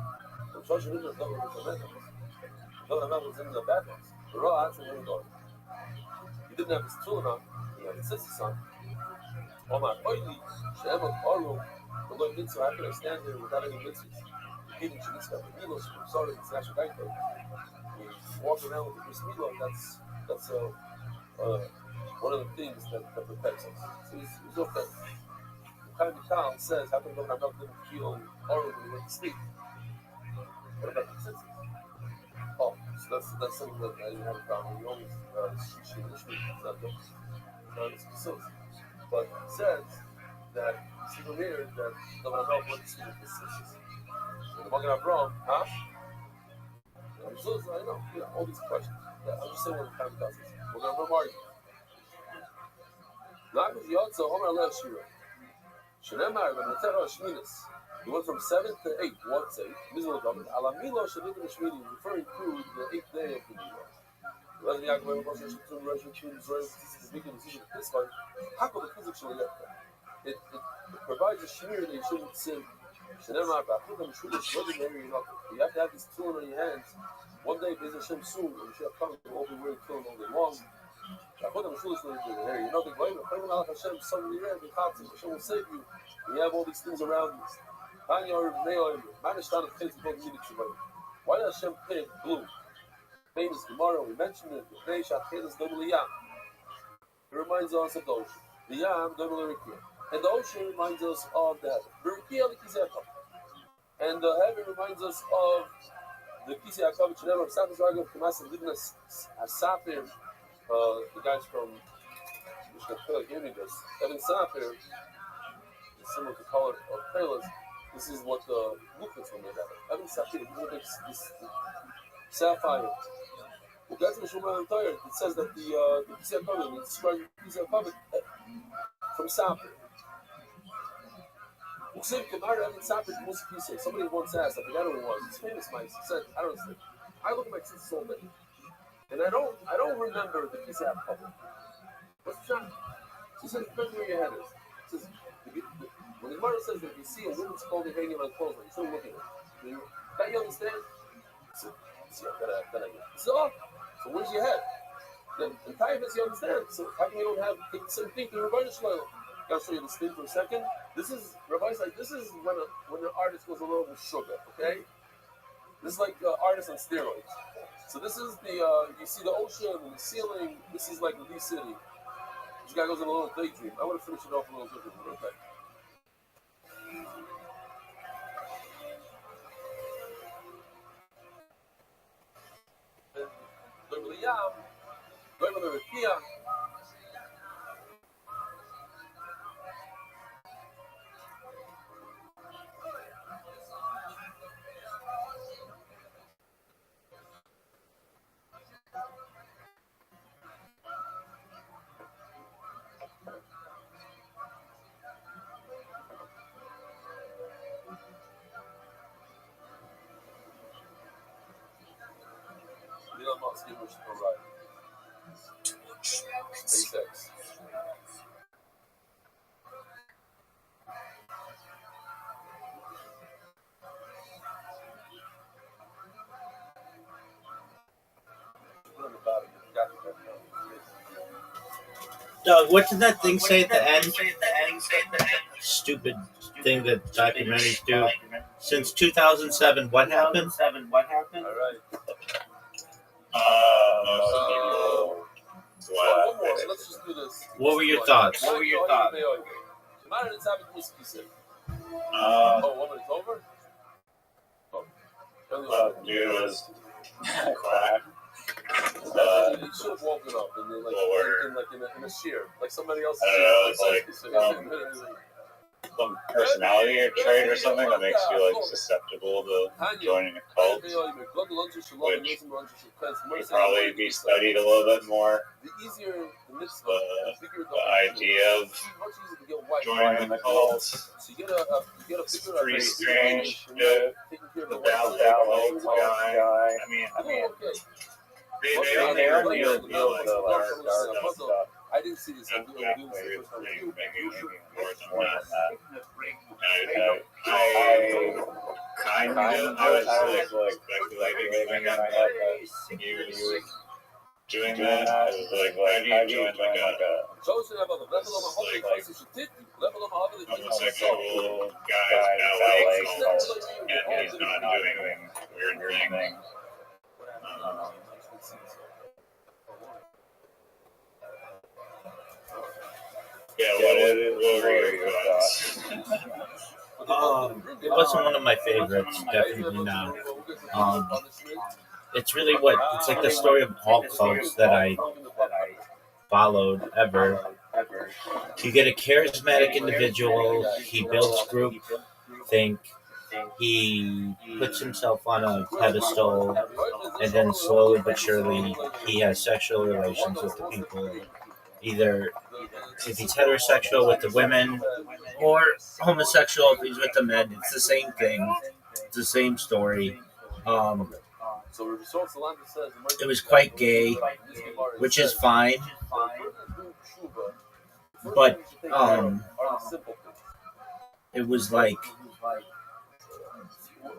The Shoshan Nidra is not going to be the was in the bad ones. The raw answer is going. He didn't have his children on, he had his sister's on. Omar Oili, She'emot Oru, the Lord Mitzvah, how can I stand here without any mitzvahs? He didn't Shemitzvah, but Milos, I'm sorry, it's National Gaito. We walk around with the Bris Milo, that's one of the things that protects us. So he's okay. Chaim Vital says, how come Rabbi didn't kill Oru when he went to sleep? What about the mitzvahs? Oh, so that's something that I didn't have a problem. We always see but it says that it's weird that the Rabbi went to sleep with his sisters. So the Magen Avraham, huh? I know, all these questions. I'm just saying what the time does. Magen Avraham argues. He went from 7 to 8. What's 8? Referring to the 8th day of the Milah. It provides a shmir that you shouldn't sin. You have to have this tefillin on your hands. One day, Bez Hashem soon, when you should have come, you won't be wearing tefillin all day long. You know the Goyim, Hashem will save you. You have all these things around you. Why does Hashem paint blue? Famous Gemara, we mentioned it. It reminds us of the ocean. The Yam, and the ocean reminds us of the heaven. And the heaven reminds us of the Kisei HaKavod Shnever of Safir Zagam Kamas and Libnas Safir. The guys from Mishnah Pelik giving us. Evan Safir is similar to color of Pelas. This is what the blueprints were made out of. Evan Safir, this sapphire. It says that the Kisei HaKavod, it describes the Kisei HaKavod from Safir. Somebody once asked, I forgot who it was, it's famous Mike, he said, I don't know, I look at my sisters all day, and I don't remember the Kisei HaKavod. What's the shot? She said, depends where your head is. She says, when the Gemara says that if you see a woman's clothing hanging on clothes, you shouldn't look at it. That you understand? So then I get it. So where's your head? The entire you understand. So how come you don't have the same thing in Rabbi Shlomo? I'll show you this thing for a second. This is Rabbi's like this is when an artist goes a little bit sugar, okay? This is like artist on steroids. So this is the you see the ocean and the ceiling. This is like the city. This guy goes in a little daydream. I want to finish it off a little different, okay? SpaceX. Doug, what did that thing say at the end? Stupid thing that documentaries do. Since 2007, what happened? All right. Let's just do this. What were your thoughts? Oh, 1 minute over? Oh. Dude, it was crap. You should have woken up and then, in a shear, like somebody else. I don't know, it's like some personality trait or something that makes you like susceptible to joining a cult. Would probably be studied a little bit more. The idea of joining the cult. It's pretty strange. The ballet guy. I mean, they only reveal the dark stuff. I didn't see this. Maybe more than that. I was like speculating in my head that he was doing that. I was like, how do you join like a homosexual guy's ballet cult and he's not doing weird things? Yeah, what were your thoughts? It wasn't one of my favorites, definitely not. It's really it's like the story of all cults that I followed ever. You get a charismatic individual, he builds group think, he puts himself on a pedestal, and then slowly but surely he has sexual relations with the people. Either if he's heterosexual with the women or homosexual if he's with the men. It's the same thing. It's the same story. It was quite gay, which is fine. But it was like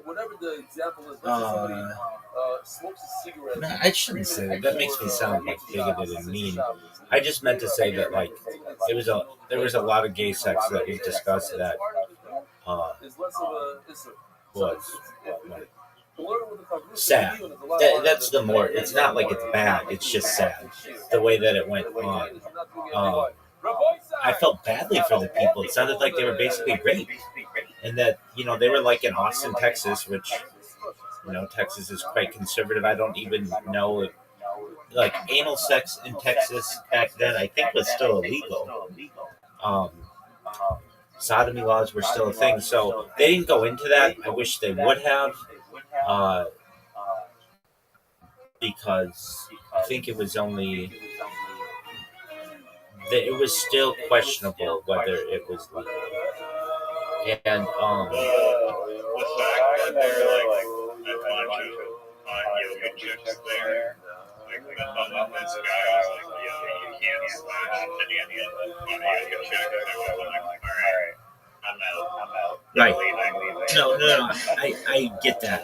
whatever the example is, smokes a cigarette. Man, I shouldn't say that. That makes me sound like bigoted and mean. I just meant to say that like there was a lot of gay sex that we discussed that was like, sad. That's the more. It's not like it's bad. It's just sad the way that it went on. I felt badly for the people. It sounded like they were basically raped, and that they were like in Austin, Texas, which Texas is quite conservative. I don't even know if, like, anal sex in Texas back then I think was still illegal. Sodomy laws were still a thing, so they didn't go into that. I wish they would have, because I think it was only. It was still questionable whether it was legal. And the fact that there are like a bunch of yoga chicks there, like this guy was like, you can't slash any of the yoga chicks. I was like, all right, I'm out. Right. I'm leaving. No. I get that.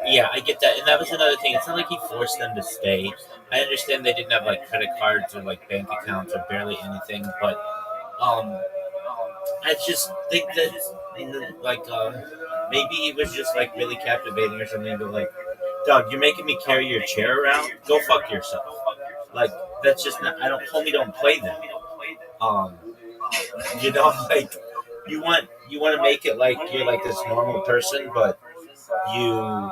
Yeah, I get that. And that was another thing. It's not like he forced them to stay. I understand they didn't have like credit cards or like bank accounts or barely anything, but I just think that like maybe he was just like really captivating or something. But like, dog, you're making me carry your chair around. Go fuck yourself. Like, that's just not. Homie, don't play that. Like you want to make it like you're like this normal person, but you're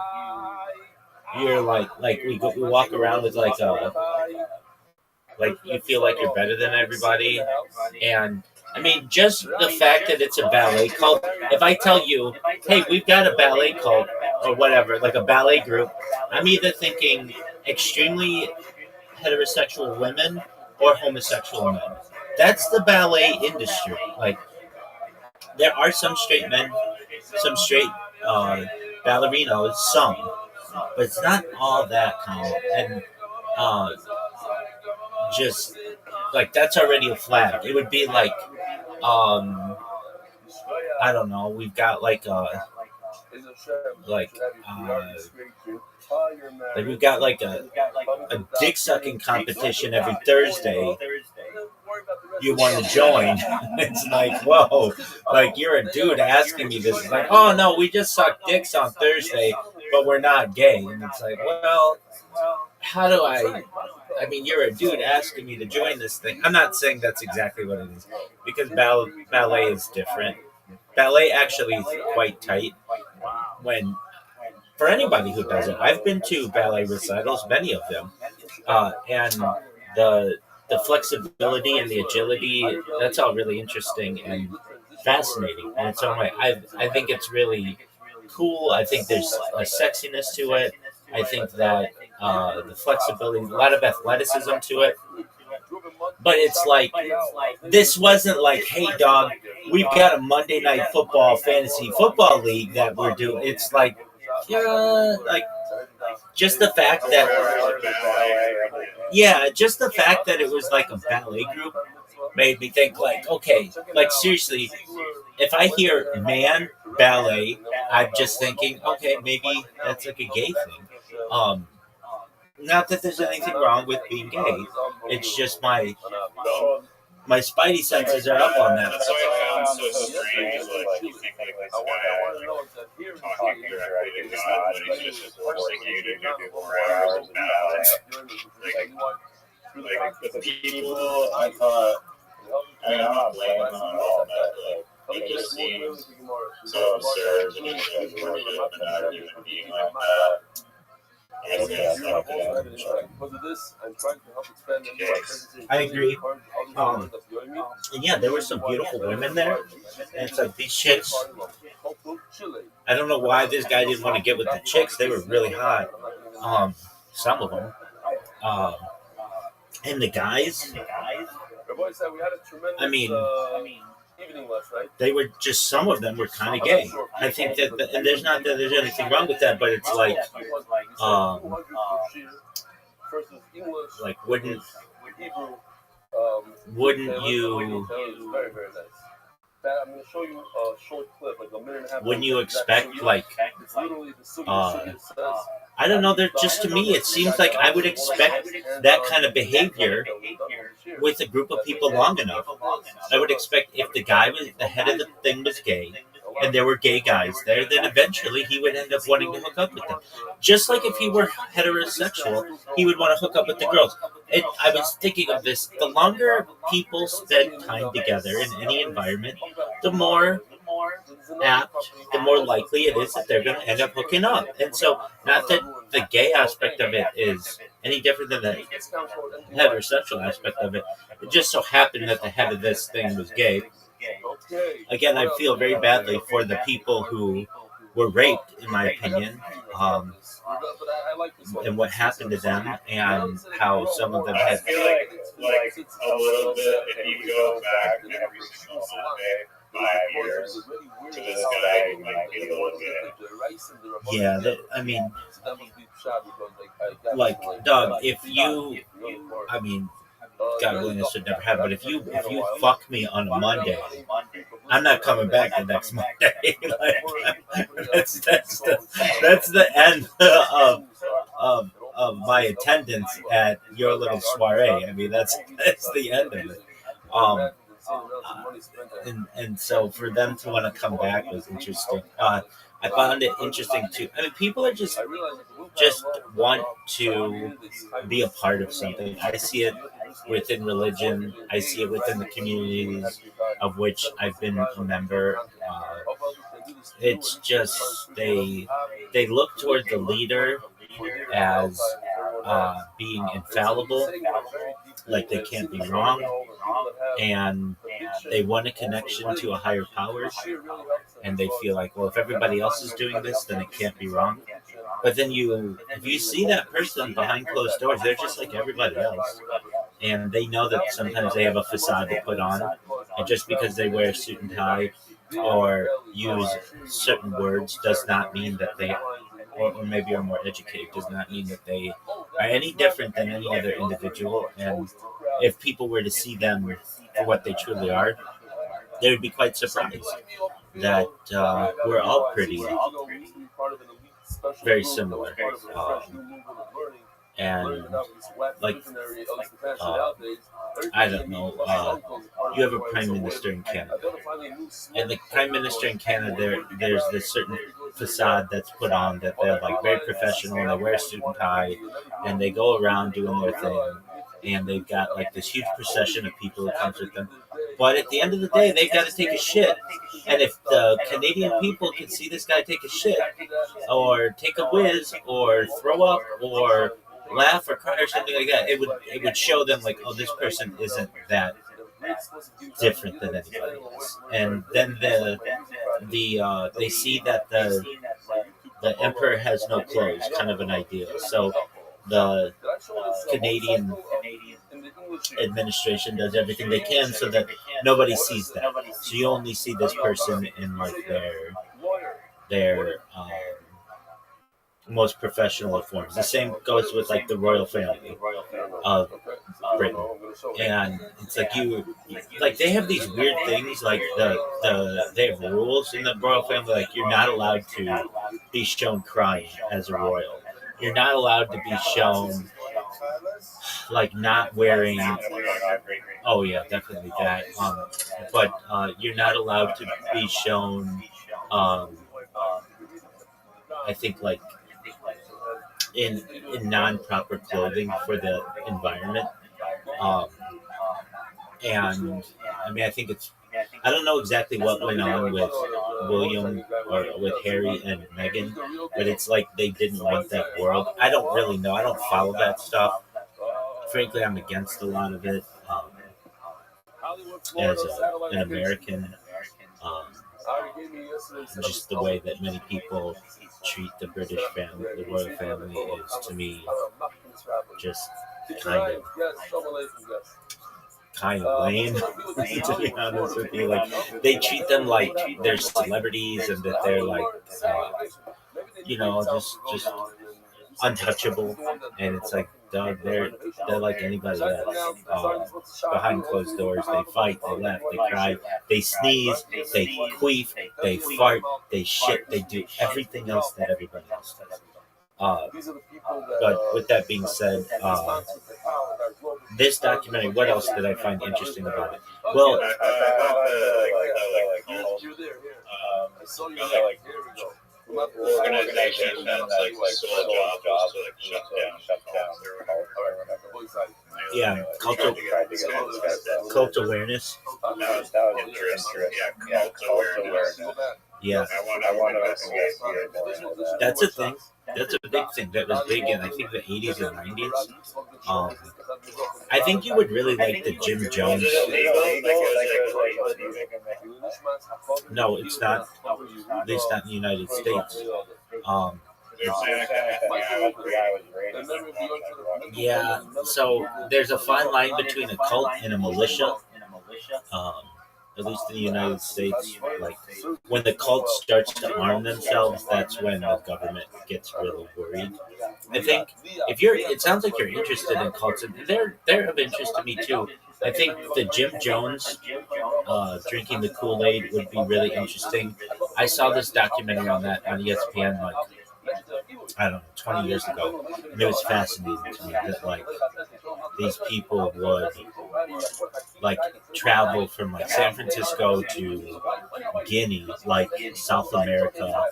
like we walk around with like you feel like you're better than everybody. And I mean, just the fact that it's a ballet cult. If I tell you, hey, we've got a ballet cult or whatever, like a ballet group, I'm either thinking extremely heterosexual women or homosexual men. That's the ballet industry. Like, there are some straight men, some straight ballerinos, some, but it's not all that common. And just like that's already a flag. It would be like, I don't know. We've got like we've got like a dick sucking competition every Thursday. You want to join? It's like, whoa, like you're a dude asking me this. It's like, oh no, we just suck dicks on Thursday, but we're not gay. And it's like, well, how do I mean, you're a dude asking me to join this thing. I'm not saying that's exactly what it is, because ballet is different. Ballet actually is quite tight for anybody who does it. I've been to ballet recitals, many of them, and the flexibility and the agility, that's all really interesting and fascinating in its own way. I think it's really cool. I think there's a sexiness to it. I think that the flexibility, a lot of athleticism to it. But it's like, this wasn't like, hey, dog, we've got a Monday Night Football fantasy football league that we're doing. It's like, yeah, like, just the fact that it was like a ballet group made me think like, okay, like seriously, if I hear man ballet, I'm just thinking, okay, maybe that's like a gay thing. Not that there's anything wrong with being gay. It's just my spidey senses are up on that. That's what I found so strange. Like, you think like this guy talking directly to God, but he's just forcing you to do 4 hours of ballet. Like the people, I thought, I mean, I'm not blaming them at all, but it just seems so absurd to just like worship another human being like that. I agree. Yeah, there were some beautiful women there, and it's like these chicks. I don't know why this guy didn't want to get with the chicks. They were really hot. Some of them, and the guys. Rabbi said we had a tremendous evening last night. They were just, some of them were kind of gay. I think that, and there's not that there's anything wrong with that, but it's like, wouldn't you? Very, very nice. I'm going to show you a short clip, like a minute and a half. Wouldn't you expect, like, I don't know, just to me, it seems like I would expect that kind of behavior with a group of people long enough. I would expect if the guy was, the head of the thing was gay, and there were gay guys there, then eventually he would end up wanting to hook up with them. Just like if he were heterosexual, he would want to hook up with the girls. I was thinking of this, the longer people spend time together in any environment, the more apt, the more likely it is that they're going to end up hooking up. And so, not that the gay aspect of it is any different than the heterosexual aspect of it. It just so happened that the head of this thing was gay. Again, I feel very badly for the people who were raped, in my opinion, and what happened to them, and how some of them had. I feel like a little bit, if you go back every single Sunday, 5 years, to this guy, you might be a little bit. Yeah, I mean, like, dog, if you, I mean, God willing, this should never happen. But if you fuck me on a Monday, I'm not coming back the next Monday. Like, that's the end of my attendance at your little soiree. I mean, that's the end of it. And so for them to want to come back was interesting. I found it interesting too. I mean, people are just want to be a part of something. I see it within religion. I see it within the communities of which I've been a member. It's just they look toward the leader as being infallible, like they can't be wrong, and they want a connection to a higher power, and they feel like, well, if everybody else is doing this, then it can't be wrong. But then if you see that person behind closed doors, they're just like everybody else, and they know that sometimes they have a facade to put on, and just because they wear a suit and tie or use certain words does not mean that they, or maybe are more educated, does not mean that they are any different than any other individual. And if people were to see them for what they truly are, they would be quite surprised that we're all pretty very similar. And like, I don't know, you have a prime minister in Canada, and the prime minister in Canada, there's this certain facade that's put on that they're like very professional, and they wear a suit and tie, and they go around doing their thing, and they've got like this huge procession of people who comes with them. But at the end of the day, they've got to take a shit. And if the Canadian people can see this guy take a shit, or take a whiz, or throw up, or laugh or cry or something like that, it would show them like, oh, this person isn't that different than anybody else. And then they see that the emperor has no clothes, kind of an ideal. So the Canadian administration does everything they can so that nobody sees that. So you only see this person in like their most professional of forms. The same goes with like the royal family of Britain, and it's like they have these weird things, like they have rules in the royal family, like you're not allowed to be shown crying as a royal. You're not allowed to be shown like not wearing. Oh yeah, definitely that. But you're not allowed to be shown. I think like in non-proper clothing for the environment. And I mean, I think I don't know exactly what went on with William or with Harry and Meghan, but it's like they didn't want that world. I don't really know. I don't follow that stuff. Frankly, I'm against a lot of it. As an American, just the way that many people treat the British family, the royal family, is to me just kind kind of lame, to be honest with you. Like, they treat them like they're celebrities and that they're like, just untouchable. And it's like, dog, they're like anybody else. Behind closed doors, they fight, they laugh, they cry, they sneeze, they queef, they fart, they shit, they do everything else that everybody else does. But with that being said, this documentary, what else did I find interesting about it? Well, organizations and like jobs like shut down or whatever. Yeah, cult awareness. That was interesting. Yeah, cult awareness. Yeah, I want to investigate more into that. That's a thing. That's a big thing that was big in, I think, the 80s and 90s. I think you would really like the Jim Jones. No, it's not. At least not in the United States. Yeah, so there's a fine line between a cult and a militia. At least in the United States, like when the cult starts to arm themselves, that's when the government gets really worried. I think it sounds like you're interested in cults, and they're of interest to me too. I think the Jim Jones drinking the Kool-Aid would be really interesting. I saw this documentary on that on ESPN, like, I don't know, 20 years ago, and it was fascinating to me that, like, these people would, like, travel from, like, San Francisco to Guinea, like, South America,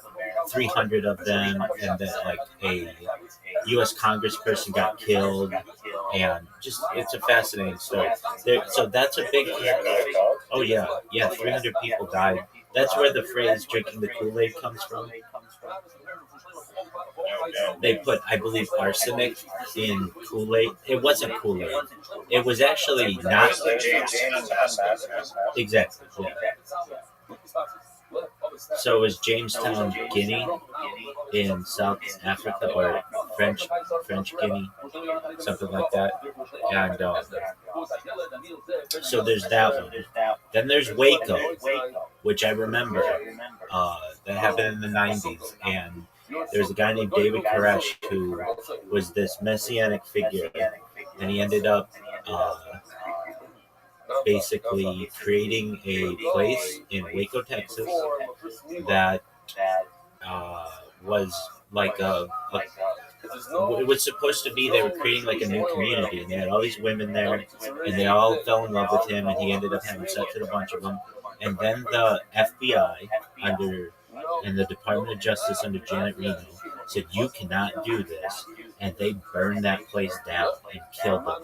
300 of them, and then, like, a U.S. congressperson got killed, and just, it's a fascinating story. So that's a big, oh yeah, 300 people died. That's where the phrase drinking the Kool-Aid comes from. They put, I believe, arsenic in Kool-Aid. It wasn't Kool-Aid. It was actually not. Exactly. Yeah. So it was Jamestown, Guinea, in South Africa, or French Guinea, something like that. And so there's that one. Then there's Waco, which I remember. That happened in the 90s, and there's a guy named David Koresh who was this messianic figure, and he ended up basically creating a place in Waco, Texas, that was like it was supposed to be, they were creating like a new community, and they had all these women there, and they all fell in love with him, and he ended up having sex with a bunch of them. And then the FBI and the Department of Justice under Janet Reno said, you cannot do this, and they burned that place down and killed them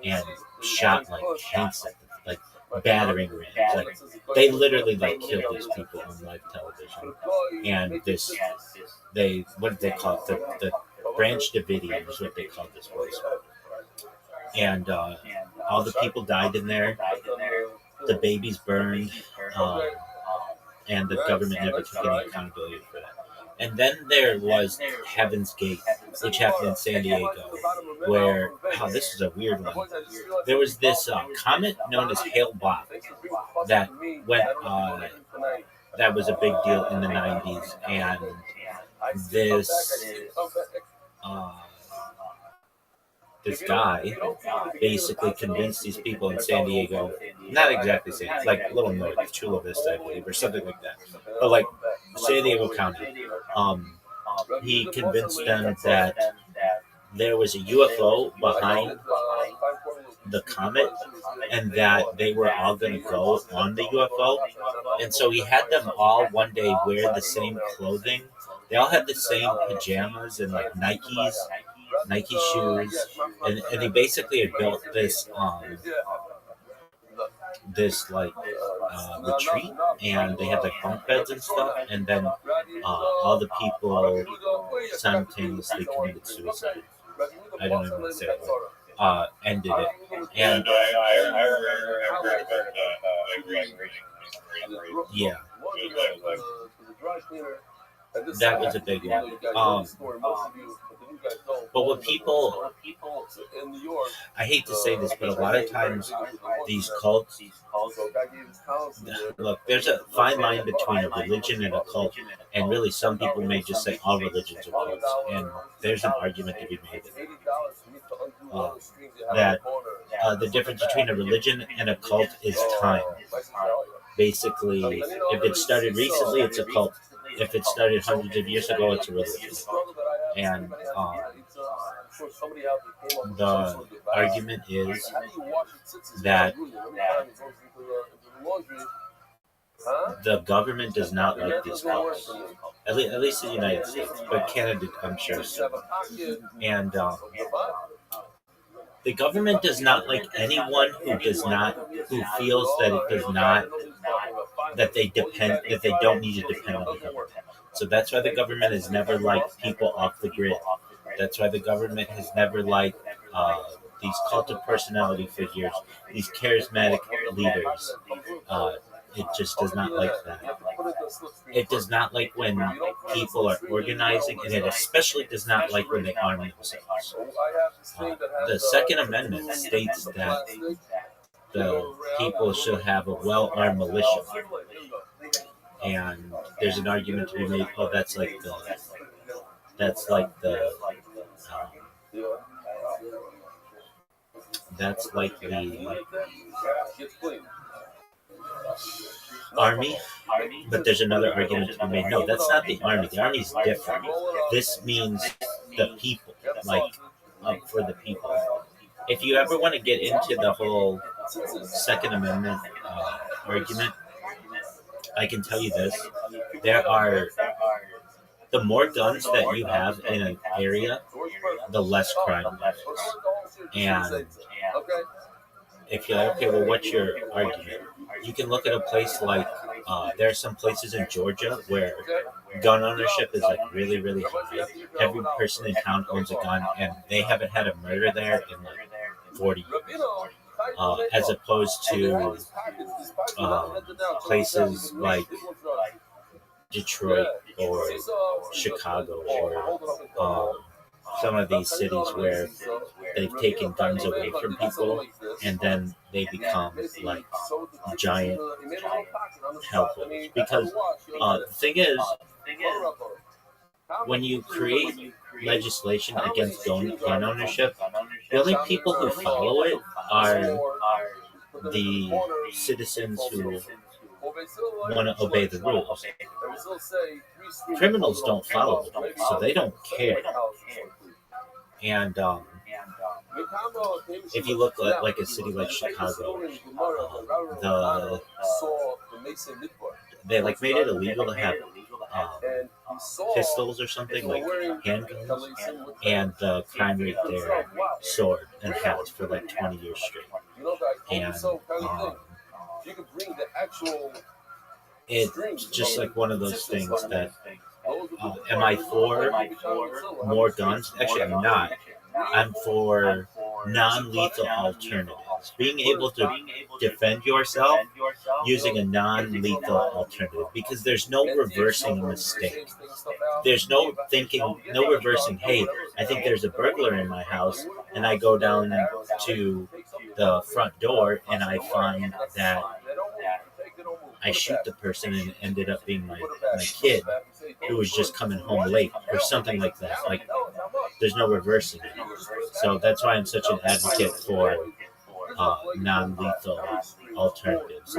and shot like tanks at them, like battering rams. Like, they literally like killed these people on live television. And what did they call it? The Branch Davidian is what they called this place. And all the people died in there. The babies burned, and the government never took any accountability for that. And then there was Heaven's Gate, which happened in San Diego, where, this is a weird one. There was this comet known as Hale-Bopp that went, that was a big deal in the 90s, and this guy basically convinced these people in San Diego, not exactly San Diego, like a little north, Chula Vista, I believe, or something like that, but like San Diego County. He convinced them that there was a UFO behind the comet, and that they were all going to go on the UFO. And so he had them all one day wear the same clothing. They all had the same pajamas and like Nike shoes, and he basically had built this retreat, and they had like bunk beds and stuff, and then all the people simultaneously committed suicide. I don't even want to say it. Ended it. And I remember yeah, that was a big one. But what people, in New York, I hate to say this, but a lot of times these cults, look, there's a fine line between a religion and a cult, and really some people may just say all religions are cults, and there's an argument to be made that the difference between a religion and a cult is time. Basically, if it started recently, it's a cult. If it started hundreds of years ago, it's a religion. And the argument is that the government does not like these cults, at least in the United States, but Canada, I'm sure. And the government does not like anyone who feels that it does not, that they don't need to depend on the government. So that's why the government has never liked people off the grid. That's why the government has never liked these cult of personality figures, these charismatic leaders. It just does not like that. It does not like when people are organizing, and it especially does not like when they arm themselves. The Second Amendment states that the people should have a well-armed militia. And there's an argument to be made, that's like the army, but there's another argument to be made. No, that's not the army. The army is different. This means the people, for the people. If you ever want to get into the whole Second Amendment argument, I can tell you this: the more guns that you have in an area, the less crime there is. And if you're like, okay, well, what's your argument? You can look at a place like, there are some places in Georgia where gun ownership is like really, really high. Every person in town owns a gun, and they haven't had a murder there in like 40 years. As opposed to places like Detroit or Chicago or some of these cities where they've taken guns away from people, and then they become like giant helpers. Because the thing is, when you create legislation against gun ownership, the only people who follow it are the citizens who want to obey the rules. Criminals don't follow the rules, so they don't care. And if you look at like a city like Chicago, they like made it illegal to have pistols or something, like handguns, and the crime rate there soared and has for like 20 years straight. And it's just like one of those things that, am I for more guns? Actually, I'm not. I'm for non-lethal alternatives. Being able to defend yourself using a non-lethal alternative, because there's no reversing a mistake. There's no reversing, hey, I think there's a burglar in my house, and I go down to the front door and I find that I shoot the person and it ended up being my kid who was just coming home late or something like that. Like, there's no reversing it. So that's why I'm such an advocate for non-lethal alternatives,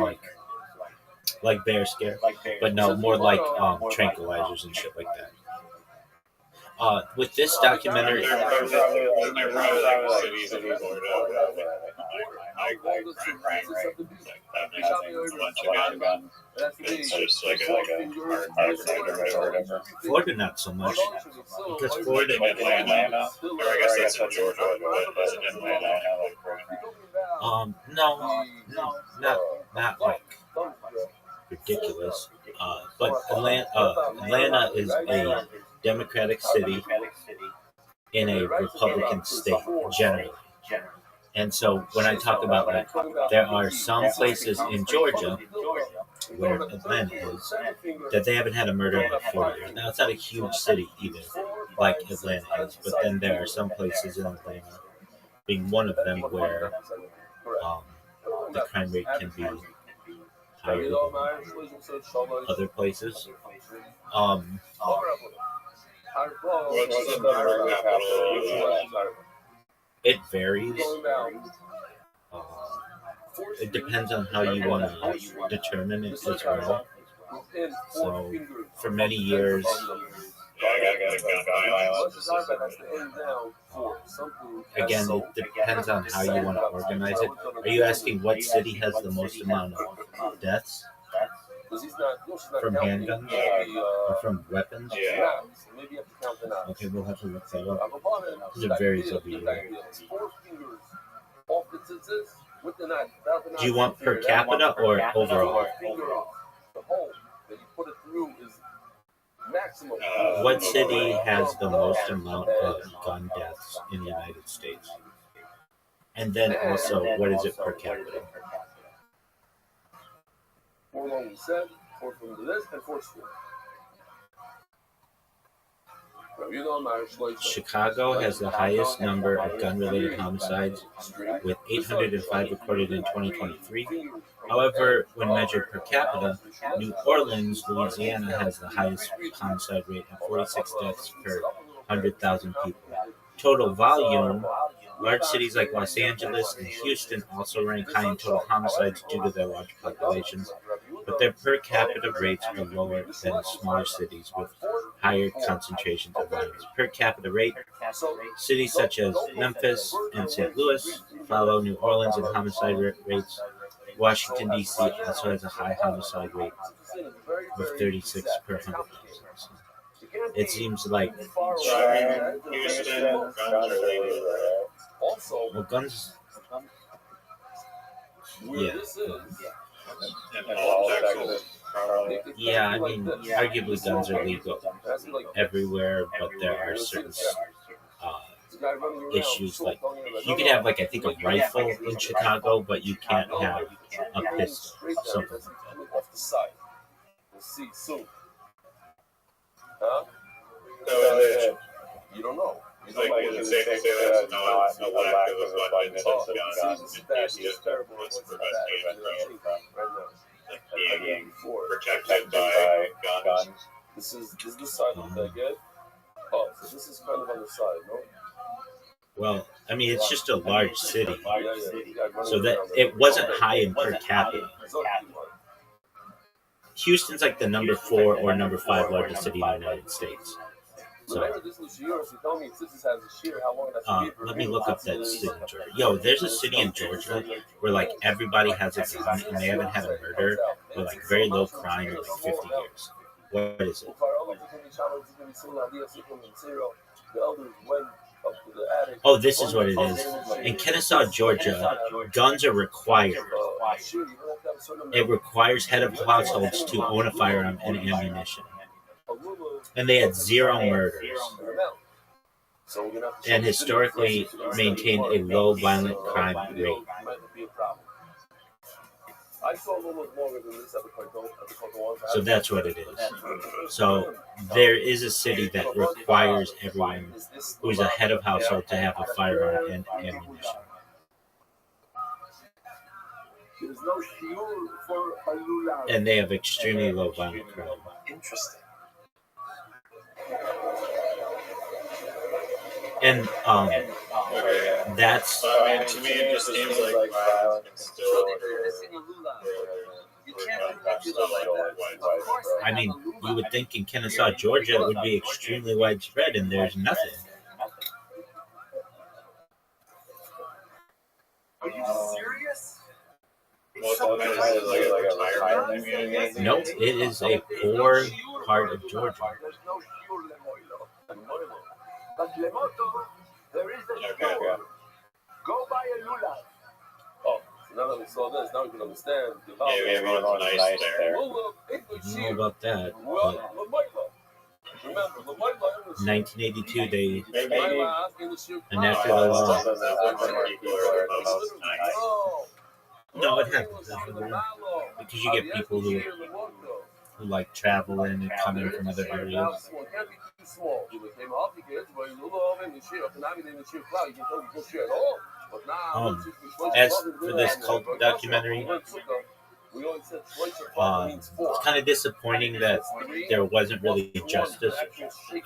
like bear scare, but no, more like tranquilizers and shit like that. With this documentary, Florida not so much, because Florida, Atlanta, or I guess that's in Georgia, but is it in Atlanta? not like ridiculous, but Atlanta is a Democratic city in a Republican state generally. And so when I talk about that, there are some places in Georgia where Atlanta is that they haven't had a murder in like 40 years. Now, it's not a huge city either, like Atlanta is. But then there are some places in Atlanta, being one of them, where the crime rate can be higher than other places. It varies. It depends on how you want to determine it as well. So, for many years, again, it depends on how you want to organize it. Are you asking what city has the most amount of deaths from handguns or from weapons? Okay, we'll have to look that up because it varies every year. Do you want per capita or overall? What city has the most amount of gun deaths in the United States? And then also, what is it per capita? Chicago has the highest number of gun-related homicides, with 805 recorded in 2023. However, when measured per capita, New Orleans, Louisiana has the highest homicide rate at 46 deaths per 100,000 people. Total volume, large cities like Los Angeles and Houston also rank high in total homicides due to their large populations, but their per capita rates are lower than smaller cities with higher concentrations of violence. Per capita rate, cities such as Memphis and St. Louis follow New Orleans in homicide rates. Washington, D.C. also has a high homicide rate of 36 per 100,000. It seems like Houston, well, guns. Yeah. Yeah, I mean, arguably guns are legal everywhere, but there are certain issues. Like, you can have, like, I think a rifle in Chicago, but you can't have a pistol, something like that. You don't know. Like, is it safe to say that's not a lack of abundance of guns? It's just what's preventing from being protected by guns. This is the side of the good. Oh, so this is kind of on the side, no? Well, I mean, it's just a large city, so that it wasn't high in per capita. Houston's like the number 4 or number 5 largest city in the United States. So, let me look up that city in Georgia. Yo, there's a city in Georgia where, like, everybody has a gun and they haven't had a murder, but, like, very low crime in, like, 50 years. What is it? Oh, this is what it is. In Kennesaw, Georgia, guns are required. It requires head of households to own a firearm and ammunition. And they had 0 murders. And historically maintained a low violent crime rate. So that's what it is. So there is a city that requires everyone who's a head of household to have a firearm and ammunition. And they have extremely low violent crime. Interesting. And that's. I mean, to me, it just seems like violence can still. I mean, you would think in Kennesaw, Georgia, it would be extremely widespread, and there's nothing. Are you serious? No, it is a poor part of Georgia. There is a store. Go buy a lulav. Oh, so now that we saw this, now we can understand. Maybe everyone's nice there. I don't know about that, but 1982, they enacted a law. No, it happens everywhere. Because you get people who like travel in and come in from other areas. small. You became off the kids, but you love him, you share, and I'm in the share cloud, you can tell you share at all. But now, As for this cult documentary, it's kind of disappointing that there wasn't really justice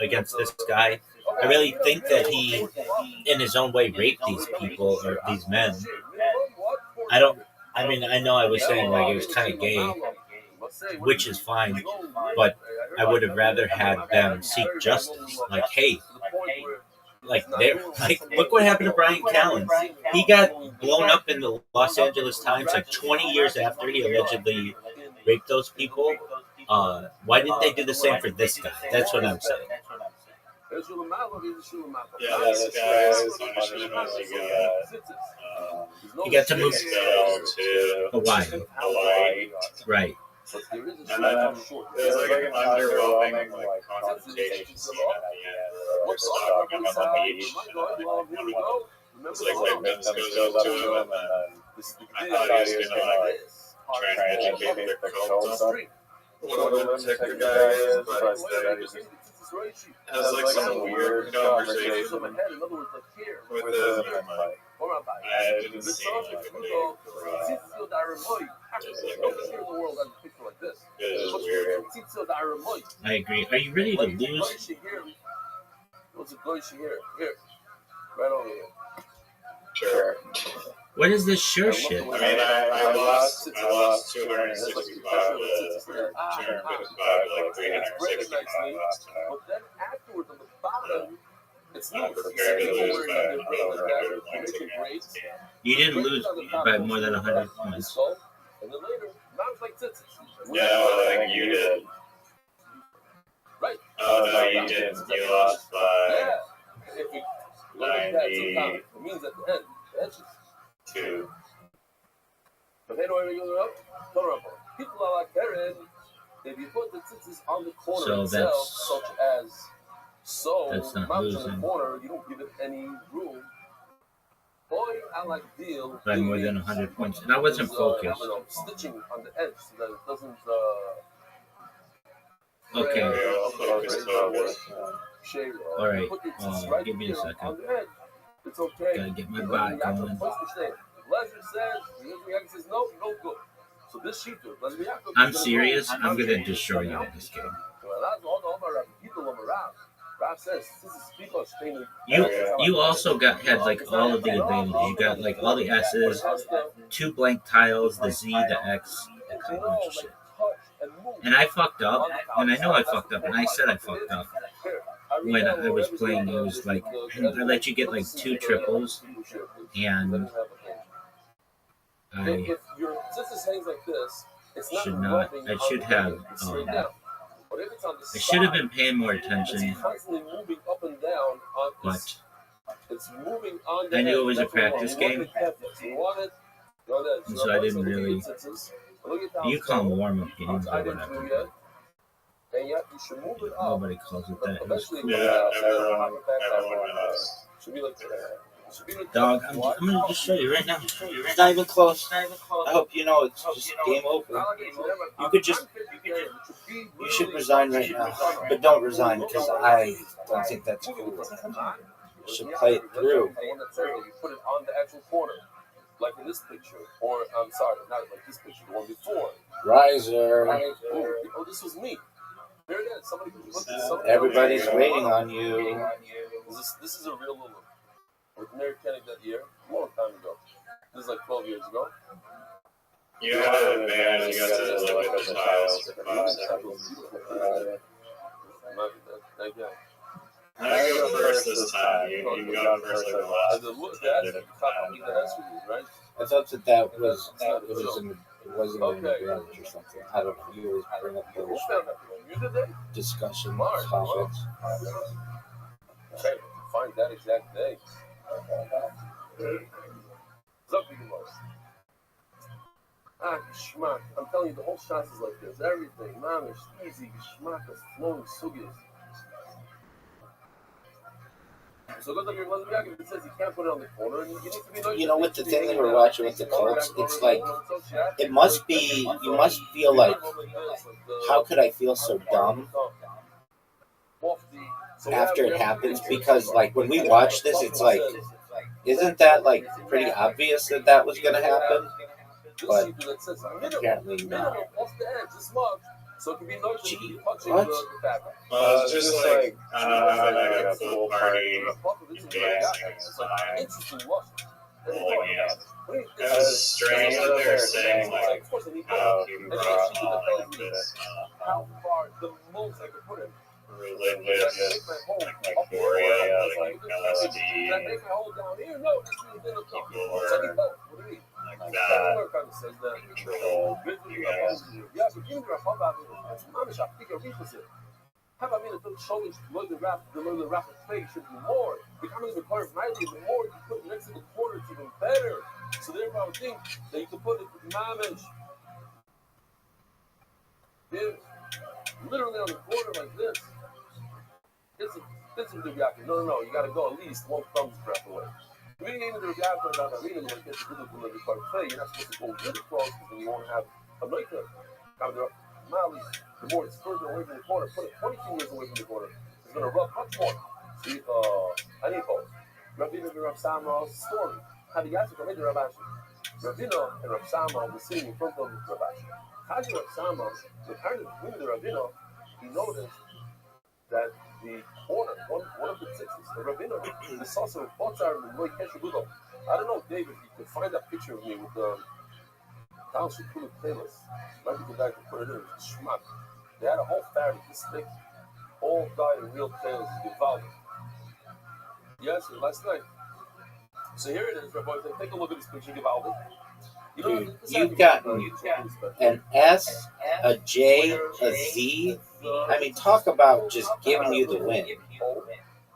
against this guy. I really think that he, in his own way, raped these people or these men. I know I was saying like it was kind of gay, which is fine, but I would have rather had them seek justice. Like, hey, like look what happened to Brian Callen. He got blown up in the Los Angeles Times like 20 years after he allegedly raped those people. Why didn't they do the same for this guy? That's what I'm saying. Yeah, this guy is punishment. He got to move to Hawaii. Right. And then there's like an underwhelming like confrontation scene at the end where they're talking up on the beach. It's like Vince goes up to him, and then I thought he was gonna like try and educate the cult on what a lunatic the guy is, but instead he just has like some weird conversation with him, and like I didn't see like a big it is weird. I agree. Are you ready to lose? What's a glacier here? Here. Right over here. Sure. What is this sure shit? I mean, I lost 265 255, like 365 last time. But then afterwards on the bottom, it's I'm prepared to lose by over 100 points again. You didn't lose by more than 100 points. And then later, mom's like tits. Yeah, well, I think you did. Right. Oh, no, you didn't. You lost by 90. It means at the end, edges. 2. But then when you go up, tolerable. People are like Karen. If you put the tits on the corner itself, such as that's not mounts losing. on the corner, you don't give it any room. Boy, I like deal By more than 100 points. And I wasn't focused. Stitching on the edge so that it doesn't Okay. shade. Alright. Give me a second. It's okay. Gotta get my body going. Leisure says no good. So this sheet, I'm serious. I'm gonna destroy you in this game. You also had like all of the advantages. You got like all the S's, 2 blank tiles, the Z, the X, that kind of shit. And I fucked up, and I know I fucked up, and I said I fucked up. When I was playing, it was like I let you get like 2 triples, and I should not. I should have. I should have been paying more attention, but I knew it was a practice game, and so I didn't really. You call them warm-up games or whatever. Nobody calls it that. Yeah, everyone does. Dog, I'm gonna just show you right now. It's not even close. I hope you know it's just game over. You should resign right now, but don't resign because I don't think that's cool. You should play it through. You put it on the actual corner, like in this picture, or I'm sorry, not like this picture, the one before. Riser. Oh, this was me. Here it is. Somebody put this. Everybody's waiting on you. This is a real Lulu. With Mary Kenny that year, a long time ago. This is like 12 years ago. You had an advantage. You got to look at the tiles. Thank you. I go first this time. You got first like the last. I thought that wasn't an advantage or something. I don't know. You always bring up those discussion topics. Okay, find that exact day. Geschmack. I'm telling you, the whole shot is like this. Everything. Mamish, easy, geschmack, is flowing sugis. So look like your lesbian, it says you can't put it on the corner. And you need to be nice. You know, with the thing that we're watching with the cults, it's like, it must be, you must feel like, how could I feel so dumb after it happens? Because like when we watch this, it's like, isn't that like pretty obvious that that was going to happen? But apparently not. So it can be noticed. Gee, what? It's just like like a pool party, dancing inside. Pulling in. It's strange that they're saying like how he brought on this how far the most I could put it. religious euphoria, like LSD, people are like that, control you guys. Have I mean the shoulders below the rapid play should be more. Becoming the part of my league, the more you put next to the corner, it's even better. So therefore I would think that you could put it mamish. Literally on the corner like this. This is the reaction. No, you gotta go at least one thumb's breath away. We ain't even the reaction about that reading like this to do the part play. You're not supposed to go really close because then you won't have a maker. Mildly, the more it's further away from the corner, put it 20 fingers away from the corner. It's gonna rub much more. See, Anifo, Rabbi and Rav Sama's story. How the guys are made the Rav Ashi. Ravina and Rav Sama were sitting in front of Rav Ashi. How did Rav Sama, the kind of between the Ravina, he noticed that the corner, one of the sixes, the Ravina, the saucer of Botzar and Roy Keshabudo. I don't know, David, if you could find that picture of me with the Down Shikulu playlist. Might be the guy who put it in. Schmuck. They had a whole fabric this thick, all dyed in real playlists. Givaldi. Yes, last night. So here it is, Rabbi. Take a look at this picture, Givaldi. Dude, you've gotten an S, a J, a Z. I mean, talk about just giving you the win.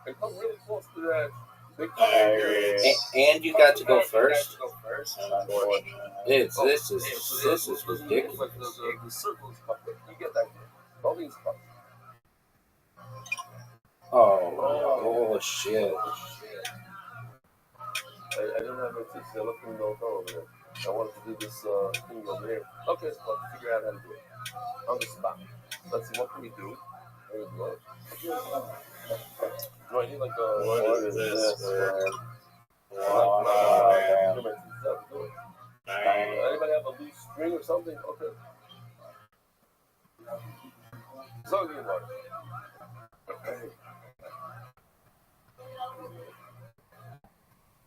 And come really close to that. And you got to go first. This is ridiculous. The circles, you get that. All these spots. Oh shit! I didn't have my tips. I left them over there. I wanted to do this thing over here. Okay, so I'll figure out how to do it on the spot. Let's see, what can we do? There we go. Do I need like a... What is this, man? Anybody have a loose string or something? Okay. So good one.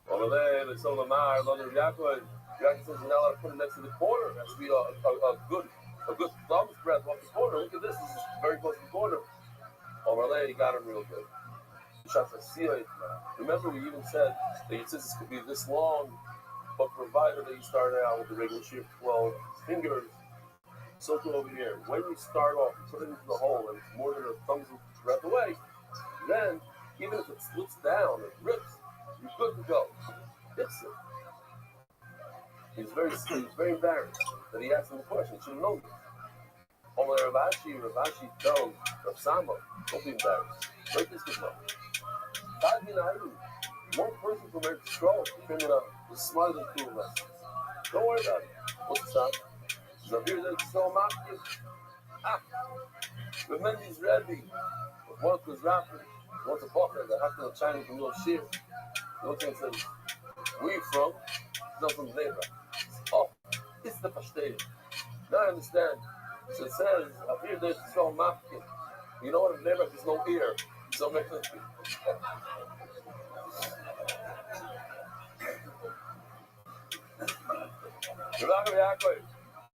Over there, there's some of my other Yaakov. Yaakov says you're not allowed to put it next to the corner. It has to be a good thumb's breadth off the corner. Look at this. This is very close to the corner. Over there, you got him real good. Remember, we even said that your scissors could be this long, but provided that you started out with the regular shear of 12 fingers. So go over here. When you start off, you put it into the hole, and it's more than a thumb's breadth away. Then, even if it splits down, it rips, you're good to go. Fix it. He's very embarrassed that he asked him the question. He should have known this. Only Rav Ashi tells Rav Sama, don't be embarrassed. Break this good love. One person from Eretz Yisrael is smarter than 2 of us. Don't worry about it. What's the sound? Zavir Eretz Yisrael Machir. Remember his Rabbi. One of his rappers, once a bocher that happened to China from your shir. The one thing says, where are you from? He's from Zebra. Oh, it's the Pashteri. Now I understand. So it says, Zavir Eretz Yisrael Machir. You know what? In Zebra, there's no ear. So make it.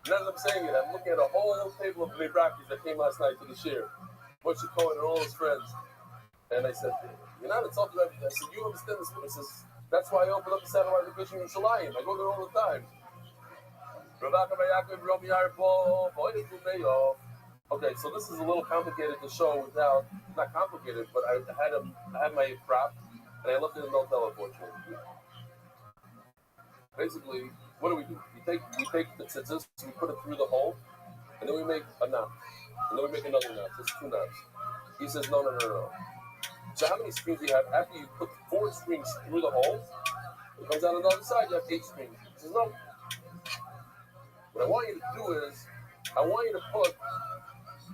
Now that I'm saying it, I'm looking at a whole table of Lebrachis that came last night to the shir. Moshe Cohen and all his friends. And I said, you're not insulted everything. I said, you understand this? He says, that's why I open up the satellite division in Shalayim. I go there all the time. Okay, so this is a little complicated to show without, not complicated, but I had my prop, and I left it in no tell, unfortunately. Basically, what do? We take the tzitzis, we put it through the hole, and then we make a knot. And then we make another knot. It's 2 knots. He says, no. So how many strings do you have? After you put 4 strings through the hole, it comes out on the other side, you have 8 strings. He says, no. What I want you to do is, I want you to put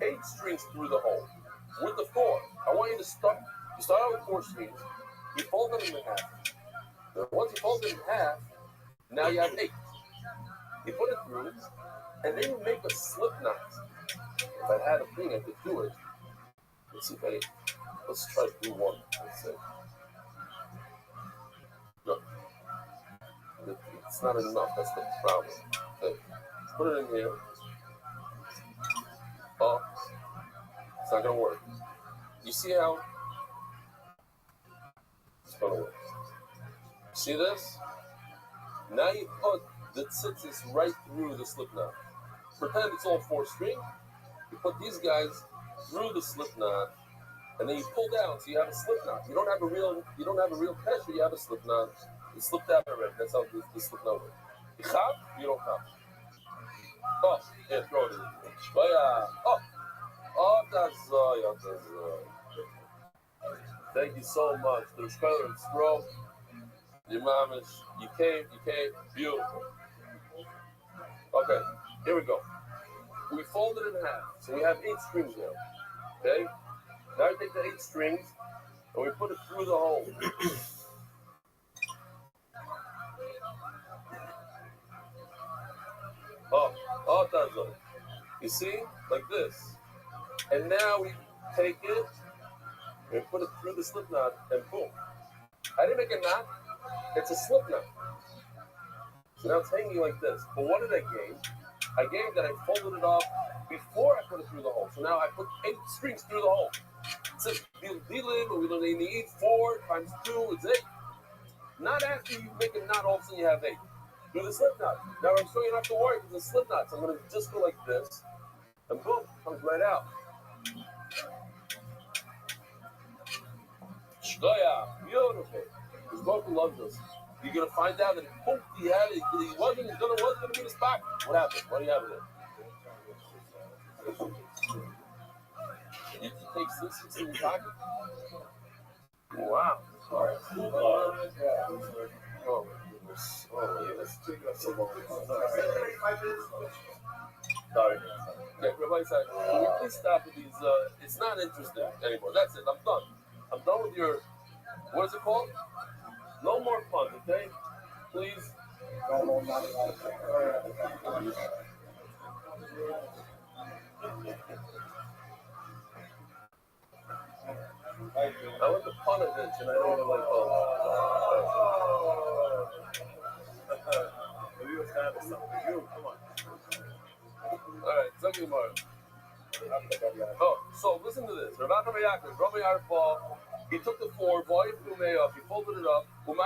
8 strings through the hole with the 4. I want you to start You start out with 4 strings. You fold them in half. Then once you fold them in half, now you have 8. You put it through, and then you make a slip knot. If I had a thing, I could do it. Let's see if let's try to do one. Let's say. No. It's not enough. That's the problem. Okay. Put it in here. Oh, it's not going to work. You see how it's going to work? See this? Now you put the tzitzis right through the slip knot. Pretend it's all 4 string. You put these guys through the slip knot, and then you pull down, so you have a slip knot. You don't have a real pressure. You have a slip knot. You slipped out already. That's how the slip knot works. You chop, you don't chop. Oh, yeah, throw it in. Oh, thank you so much. The Rishkolim, bro. Your mamish. You came. Beautiful. Okay, here we go. We fold it in half. So we have 8 strings now. Okay? Now we take the 8 strings and we put it through the hole. That's it. You see? Like this. And now we take it and put it through the slip knot and boom. I didn't make a knot. It's a slip knot. So now it's hanging like this. But what did I gain? I gained that I folded it off before I put it through the hole. So now I put 8 strings through the hole. It says, we don't need 4 times 2 is 8. Not after you make a knot, all of a sudden you have 8. Do the slip knot. Now I'm showing you not to worry with the slip knot. So I'm going to just go like this. And boom, comes right out. Shkoya, beautiful. This book loves us. You're going to find out that he wasn't going to be the spot. What happened? What do you have there? You take 6 in your pocket? Wow. Sorry. Oh, goodness. Oh, yeah. Let's take that so long. Sorry. Okay, Rabbi said, can you please stop with these? It's not interesting anymore. That's it. I'm done. I'm done with your, what is it called? No more fun, okay? Please. I went to Punovich and I don't like you established something. You, come on. Alright, Zaki Mar. Oh, so listen to this. Rabbi Arfa, he took the 4, he folded it up, when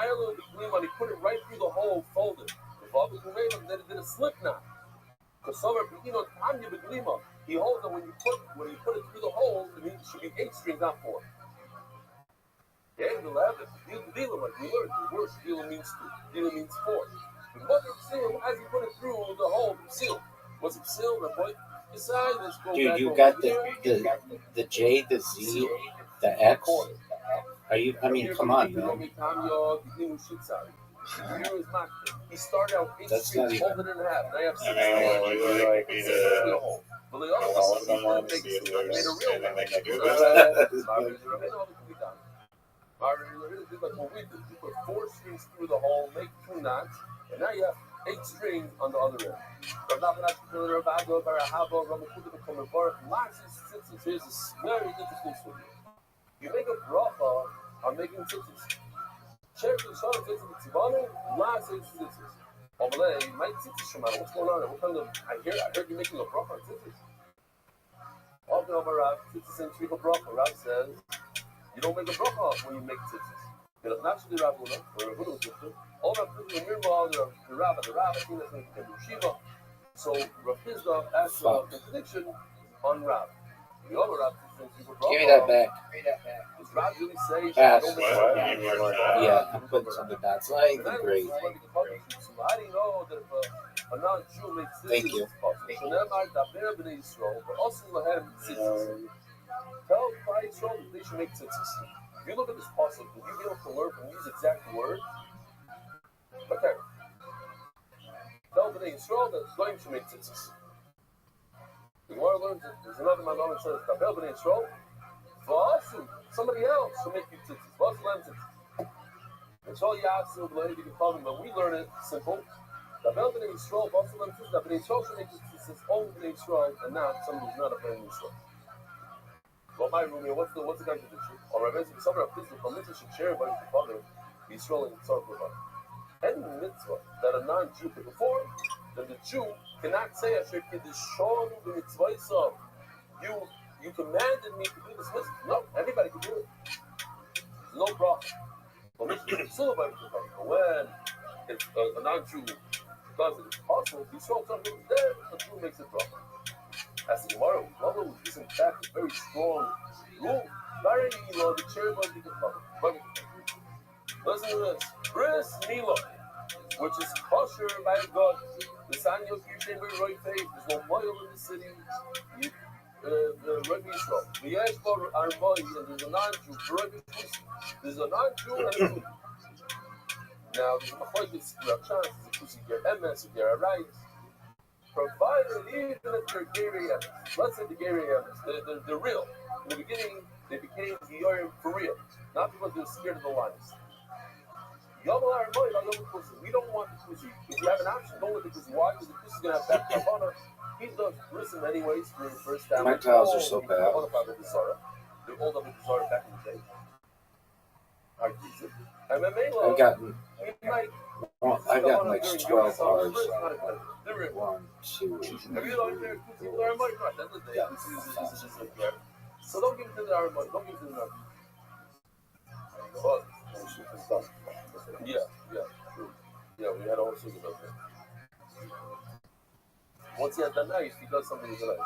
he put it right through the hole, folded. Then it did a slip knot. He holds that when you put it through the hole, it should be 8 strings, not 4. Yeah, 11. Dila, like we learned, the word Dila means 2. Dila means 4. As you put it through the hole, seal. Was it seal? Dude, you got the J, the Z, the X. Are you? I mean, come on, man. He started out 8 strings, folded it in half. Now you have 6 You put 4 strings through the hole, make 2 knots, and now you have 8 strings on the other end. Here's a very interesting story. You make a bracha on making tzitzis. What's going on? What kind of? I heard you making a bracha on tzitzis. Rav says you don't make a bracha when you make tzitzis. So Rav Hizda asked a contradiction on Rav. Give me that back. Does Rav really say Pass. don't make a bracha? Yeah, I'm putting something back. It's not even great. How do you know that if a non-Jew makes tzitzis? Thank you. Tell Klal Yisrael that they should make tzitzis. If you look at this pasuk, will you be able to learn from these exact words? Okay. Tell Bnei Yisrael that Goyim should make tzitzis. The Gemara learns that there's another man that says, Tabel Bnei Yisrael, V'asu Somebody else should make you tzitzis. And so Yatsu, but we learn it simple. The Bnei Yisrael, the Bnei Yisrael should make you tzitzis only Bnei Yisrael and not somebody who's not a Bnei Yisrael. Well, my room here, what's the contradiction? Or Rabbi says, some of our mitzvah should share by the father, Yisrael and Tzar Kurban. Any mitzvah that a non-Jew can perform, then the Jew cannot say, Asher Kiddishon b'mitzvaysav. You commanded me to do this mitzvah. No, anybody can do it. There's no problem. But when if a non-Jew does it, it's possible. Yisrael tells him, then a Jew makes it proper. As the Gemara, although this is in fact a very strong rule, the cherub of the Gemara. Listen to this. Bris Mila, which is kosher by God. The Sanyo Yushem Roy Faith, there's no oil in the city. The Rabbi Yisrael. The Yeshbar Armai, and there's a non-Jew. There's a non-Jew and a Jew. Now, there's a Machlokas, you have chances, because you get MS, you get a right. Provided even if they're Gary Evans, let's say the Gary Evans, they're real. In the beginning, they became Yorim for real, not because they were scared of the lions. We don't want the pussy. If you have an option, don't let the pussy. Why? Because the pussy's going to have back up on her. He does listen anyways for the first time. My tiles are so bad. They're old of the Zara back in the day. I've gotten like 12 hours. 1, 2, 3. So don't give it to the Armani. Don't give it to the Armani. But, yeah, true. Yeah, we had all sorts of that. Once he has done nice, he does something with the life.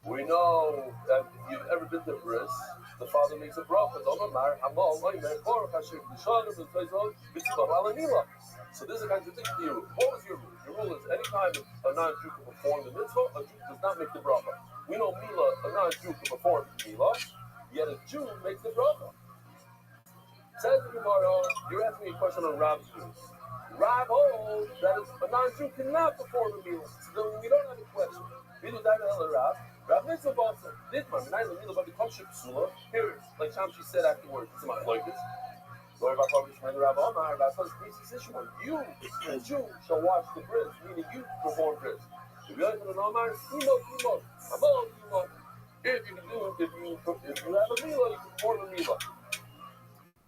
We know that if you've ever been to Bris, the father makes a bracha. So this is a contradiction to your rule. What was your rule? Your rule is anytime a non-Jew can perform the mitzvah, a Jew does not make the bracha. We know Mila, a non-Jew can perform Mila, yet a Jew makes the bracha. Says the Gemara, you're asking me a question on Rab's rules. Rab holds that a non-Jew cannot perform a Mila. So then we don't have a question. We do that in Rab. Rab mitzvah also. Here, like Shamshi said afterwards, it's my like this. You, the Jew, shall watch the bris, meaning you perform bris. If you have a Mila, you perform a Mila.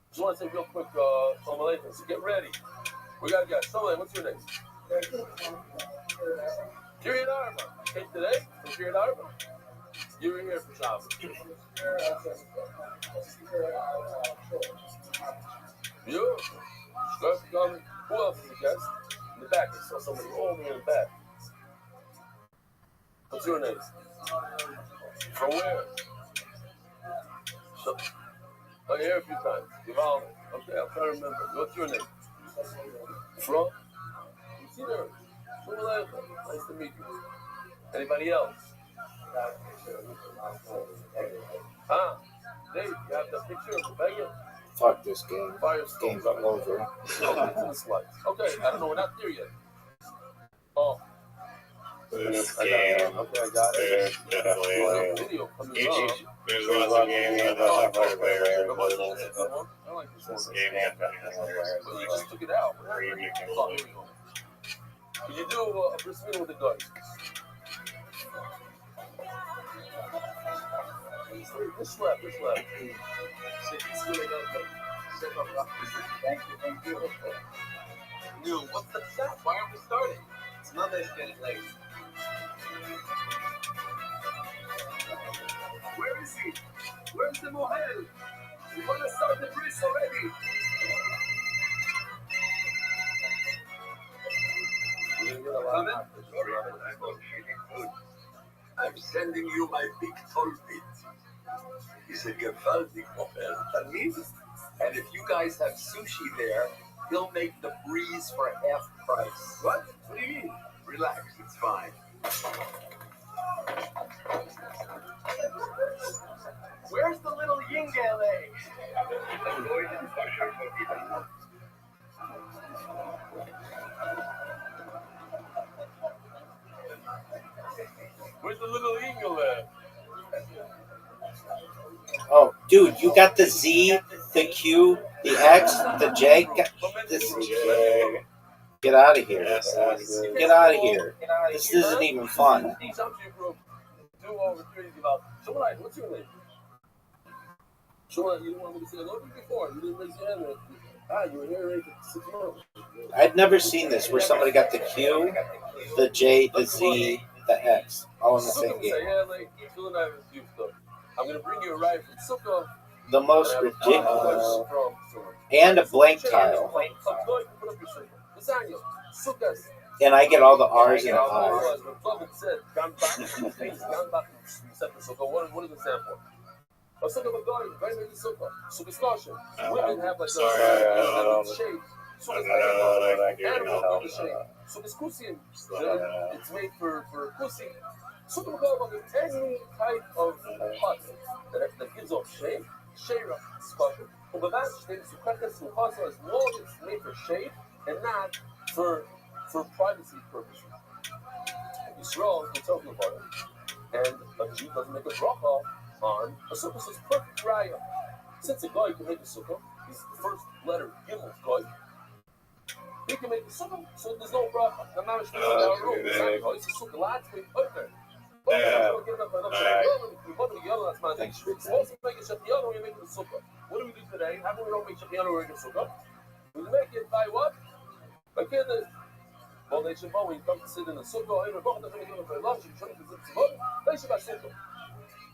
Just want to say real quick, Shalom Aleichem, so get ready. We got to get Shalom, what's your name? Kiryat Arba. Okay, today, from Kiryat Arba. You were here for Shabbos. Beautiful. Who else is a guest? In the back, I saw somebody over in the back. What's your name? From where? Oh, you're here a few times. Givaldi. Okay, I'll try to remember. What's your name? From? You see there? Nice to meet you. Anybody else? Dave, you have the picture of the beggar? Fuck this game. Game's all over. Okay, to the slides. Okay, I don't know, we're not there yet. Oh. This I game, got it. there's lots of games that I play where I like this one. But you just took it out. Can you do a bris milah with the guys? This left. Thank you. Neil, what's the shot? Why aren't we starting? It's not that it's getting late. Where is he? Where's the mohel? We want to start the bris already. Come in. I'm sending you my big tolbit. He's a gewaltig mohel. That means, and if you guys have sushi there, he'll make the breeze for half price. What? What do you mean? Relax, it's fine. Where's the little yingel egg? Where's the little eagle Dude, you got the Z, the Q, the X, the J. Get out of here. Get out of here. This isn't even fun. What's your name? Sure, you didn't want me to say hello to you before. You didn't raise your hand. You were here for 6 months. I'd never seen this where somebody got the Q, the J, the Z, the X, all in the same game. I'm going to bring you a ride from Sukkah. The most ridiculous. And a blank tile. And I get all the R's and the I's. What does it stand for? A sukkah of God, right in the sukkah. Superstition. Women have like a shape. Animal with the shape. So this kusim, it's made for kusim. Sukkah of God is any type of hut that gives off shape. Shera, discussion. But that's things as long as it's made for shape and not for privacy purposes. Yisrael, we're talking about it. And a Jew doesn't make a bracha on a sukkah, so it's perfect raya. Since a guy can make a sukkah, he's the first letter Gimel guy. He can make a sukkah, so there's no bracha. The mamish is our room. It's a sukkah. Lots of people out there. It's supposed to make a shapiano when you make a sukkah. What do we do today? How come we don't make shapiano when we make a sukkah? We make it by what? By kiddush. Well, they should know when you come to sit in the sukkah. They should have sukkah.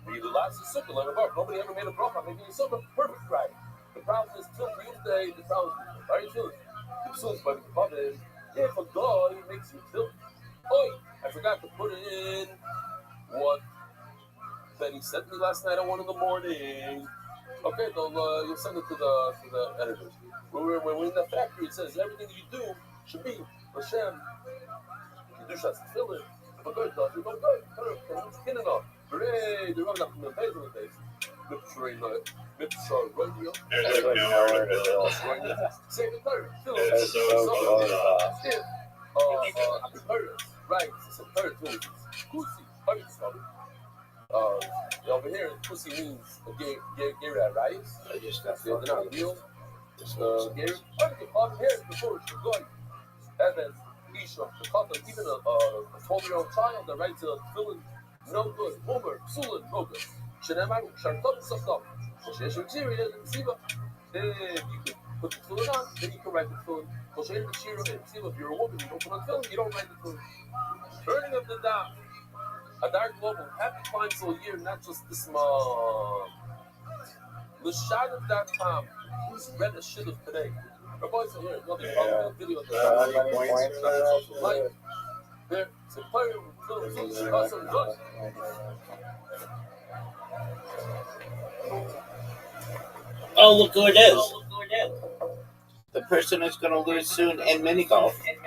We do lots of sukkah, like a bar. Nobody ever made a bracha making a sukkah perfect right. The problem is till Tuesday, the problem is very till. The psu's by the father. If a guy makes you till, I forgot to put in what Benny sent me last night at 1 a.m. Okay, you'll send it to the editors. When we're in the factory, it says everything you do should be Hashem. You do shots to fill it. If a guy does, you don't go. It's kin enough. Hooray! The road up from the base of the days. Radio. There's like nowhere to fill. Say the third. It's so close off. Right, it's a third too. Kusi. Over here, pussy means a gay right? I just got they're not real. Gay. Over here, before it's going. Evan, Isha, the couple, even a 12-year-old child that writes a villain, no good. Homer, Psulin, no good. Shenamar, Sharkot, Safdom. So she's your serious and Siva. Then you can put the villain on, then you can write the villain. So she's the Shira and Siva. If you're a woman, you don't put on film, you don't write the villain. Burning of the dam. A dark global, happy fine soul year, not just this month. Lashadav.com. Who's read a shit of today? Our boys are here. Another video of the there, it's a player who awesome good. Oh, look who it is. The person who's going to lose soon in mini golf. Hey,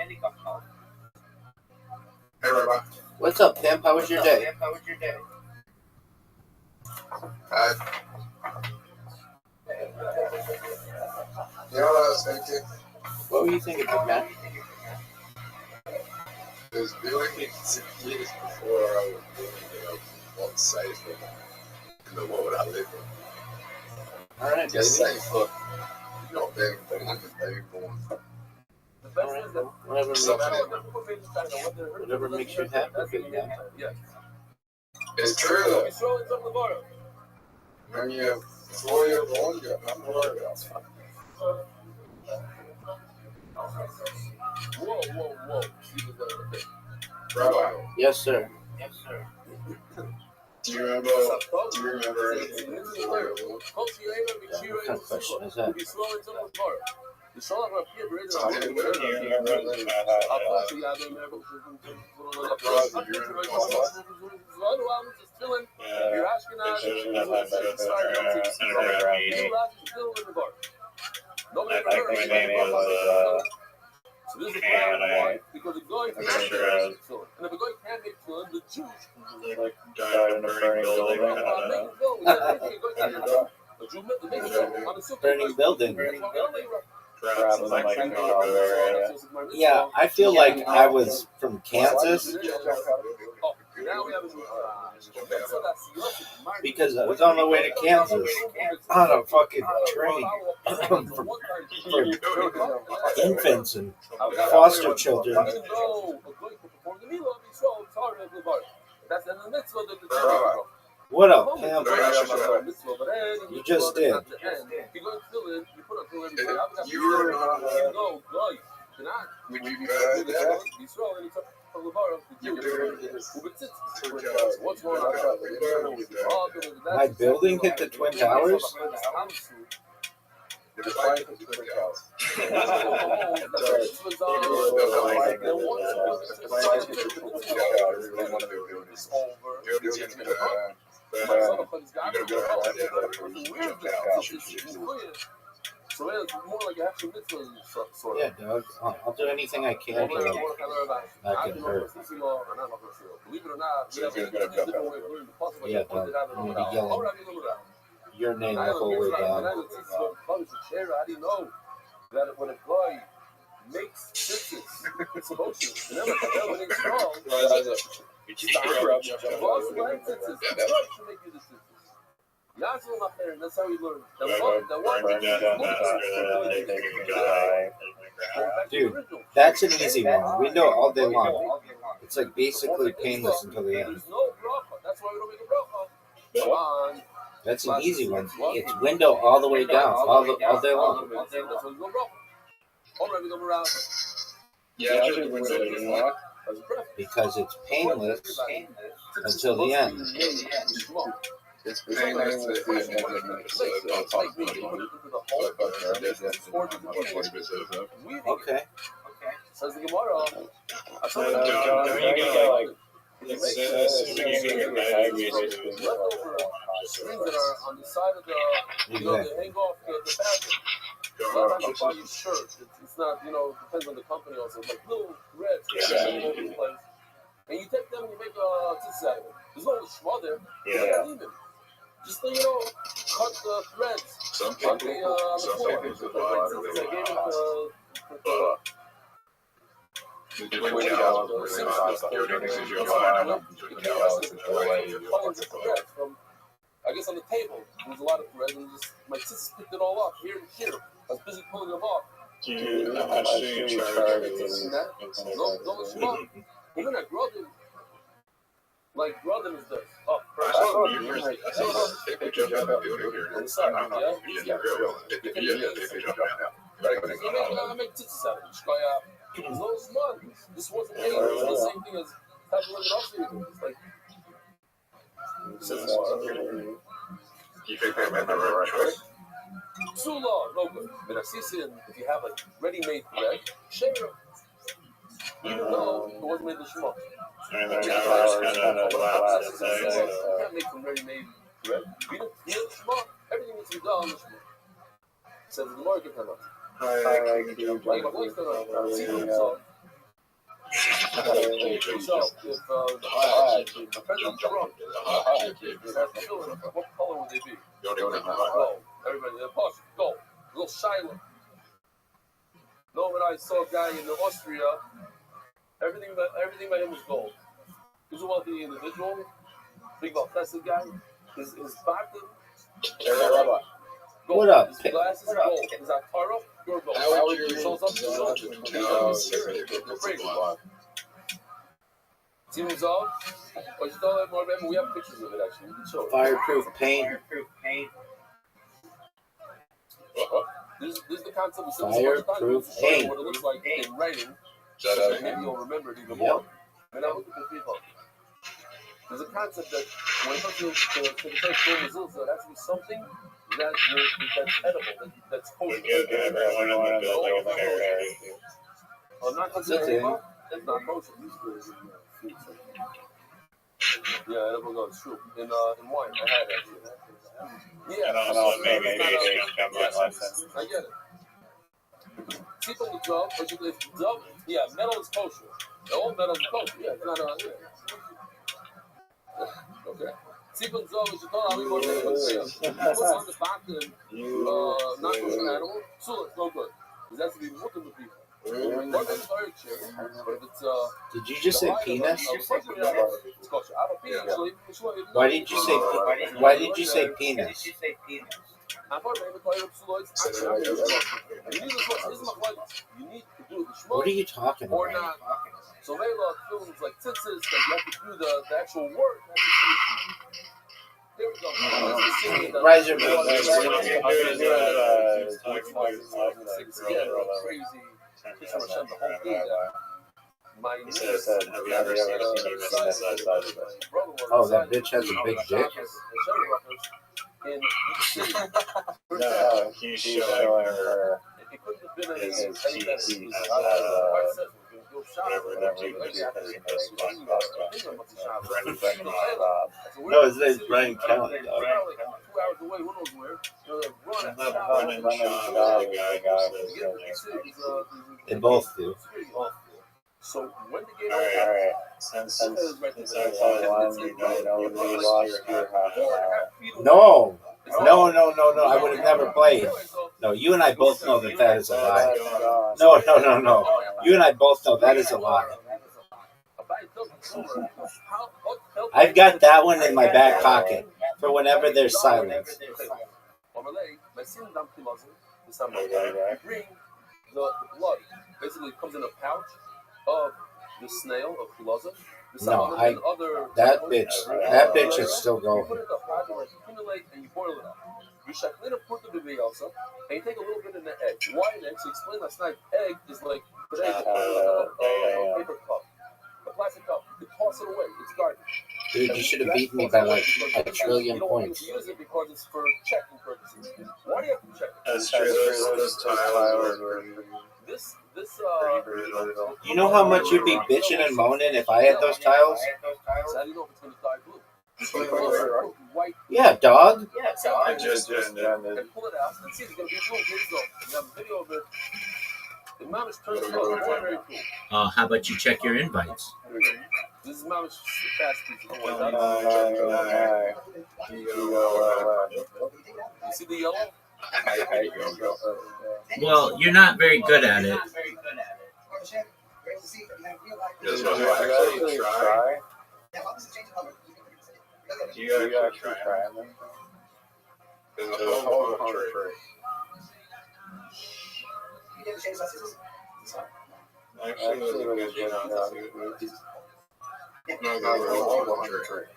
Rabbi. What's up, Pimp? How was your day? You know what I was thinking? What were you thinking, big man? It was really 6 years before I was doing, what's safe in the world I live in. All right, just baby. safe, look, not being born. All right, whatever makes you happy, big man. It's true, though. When you're 4 years old, you're not worried about stuff. Whoa. Rabbi. Yes, sir. Do you remember anything from 4 years old? What kind of question is that? Nobody ever heard of it. So this is a problem, because the guy can't make tefillin. And if a guy can't make tefillin, the Jews like died in a burning building. Burning building. Trapped in like a area. Yeah, I feel like I was from Kansas, now we have a new mitzvah that's Yosef. Because I was on my way to Kansas on a fucking train for infants and foster children. Even though a goy could perform the milah, Yisrael, it's hard to levar. That's the mitzvah that the tzibur. What up, Pam? You just did. If you're going to fill it, you put a fill every day. You know, goy cannot. Would you be Yisrael, and it's a levar. What's going on? My building hit the Twin Towers? So it's more like a actual mitzvah sort of. Yeah, Doug. I'll do anything I can to like not get hurt. Believe it or not, we have a different way of learning the puzzle. Yeah, Doug. I'm going to be yelling your name the whole way down. How do you know that when a guy makes tzitzis, it's emotional. Remember, when it's strong, it's that's how we learn. Dude, that's an easy one. We know all day long. It's like basically painless until the end. There's no bracha. That's why we don't make a bracha. Come on. That's an easy one. It's window all the way down, all day long. Because it's painless until the end. It's painless to Okay. Says the Gemara. Leftover strings that are on the side of the, they hang off the fabric. It's not actually by your shirt. It's not, depends on the company also. Like little threads all over the place. And you take them and you make a tzitzit out of it. There's no shma there. Yeah. Just cut the threads on the floor. I gave it I guess on the table, there was a lot of threads, and my sisters picked it all up here and here. I was busy pulling them off. Even at Groden, like Groden is this. Oh, I make tzitzis out of it. There's no smug. This wasn't made. It's the same thing as having an offering. It's like, you think they made the right choice? Sula, no good. If you have a ready-made bread, share it. Even though it wasn't made the shema. You can't make some ready-made bread. You don't feel the shema. Everything needs to be done on the shema. Says the Gemara can come up. What color would they be? Everybody, go. Little Shiloh. No, when I saw a guy in Austria, everything by him was gold. He was about the individual, big obsessive guy. His bottom, Rabbi. What up? His glasses, gold. His Atara, pure gold. He shows up to Teams off. But you don't have more, we have pictures of it actually. We can show it. Fireproof paint. This is the concept of Fireproof paint. What it looks like in writing. Maybe you'll remember it even more. And now look at the people. There's a concept that when it comes to the first film results, there has to be something that's edible, that's kosher. Not kosher. That's not kosher. Yeah, edible goes true. In wine, I had that. Yeah, I get it. People with dove, but if dove, yeah, metal is kosher. The old metal is kosher. Yeah, it's not okay. People with dove, you told me more than on the back and not kosher animal, so it's no good. Because that's to be multiple people. Did you just say penis? Why did you say? Why did you say penis? What are you talking about? So Layla films like tzitzis that you have to do the actual work. There we go. Riser crazy. My niece, oh, that bitch has a big dick? No, he's showing her his cheeks whatever the dude was No, his name's Brian Callen, dog. 2 hours away, who knows where? They both do. So when the game alright. Since our time one, we lost your half an hour. No, I would have never played. No, you and I both know that is a lie. No. You and I both know that is a lie. I've got that one in my back pocket for whenever there's silence. The blood basically comes in a pouch of the snail of Kulaza. No, that bitch is still going. You put it in a pot, you accumulate, and you boil it up. You shaklin and put the baby also, and you take a little bit in the egg. Why an egg? So explain last night. Egg is like a paper cup, a plastic cup. You toss it away. It's garbage. Dude, you should have beaten me by like a trillion you don't points. Want to use it because it's for checking purposes. Why do you have to check it? That's true. Those tiles were You know how much you'd be bitching and moaning if I had those tiles? How do you know if it's going to die blue? Yeah, dog. I just pull it out and see it's going to be blue. Here you go. You have a video of it. The mamish turns it on. Very, very cool. How about you check your invites? This is mamish fast pizza. You see the yellow? Well, you're not very good at it. Just want to actually try. Do you actually try them? Because it's a whole tree. Actually, it was a good job. No, the whole tree.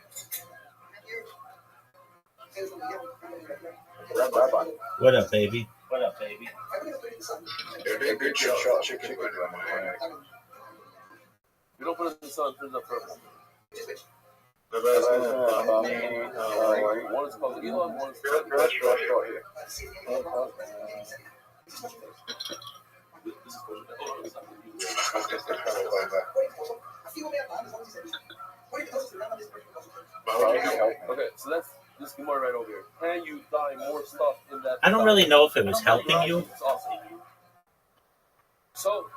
Rabbi. What up, baby? You're a good shot. Chicken. You don't put it in the sun, turns up purple. One is called Elon, one is called Okay, so that's this Gemara right over here. Can you dye more stuff in that? I don't really know if it was helping you. It's awesome. So,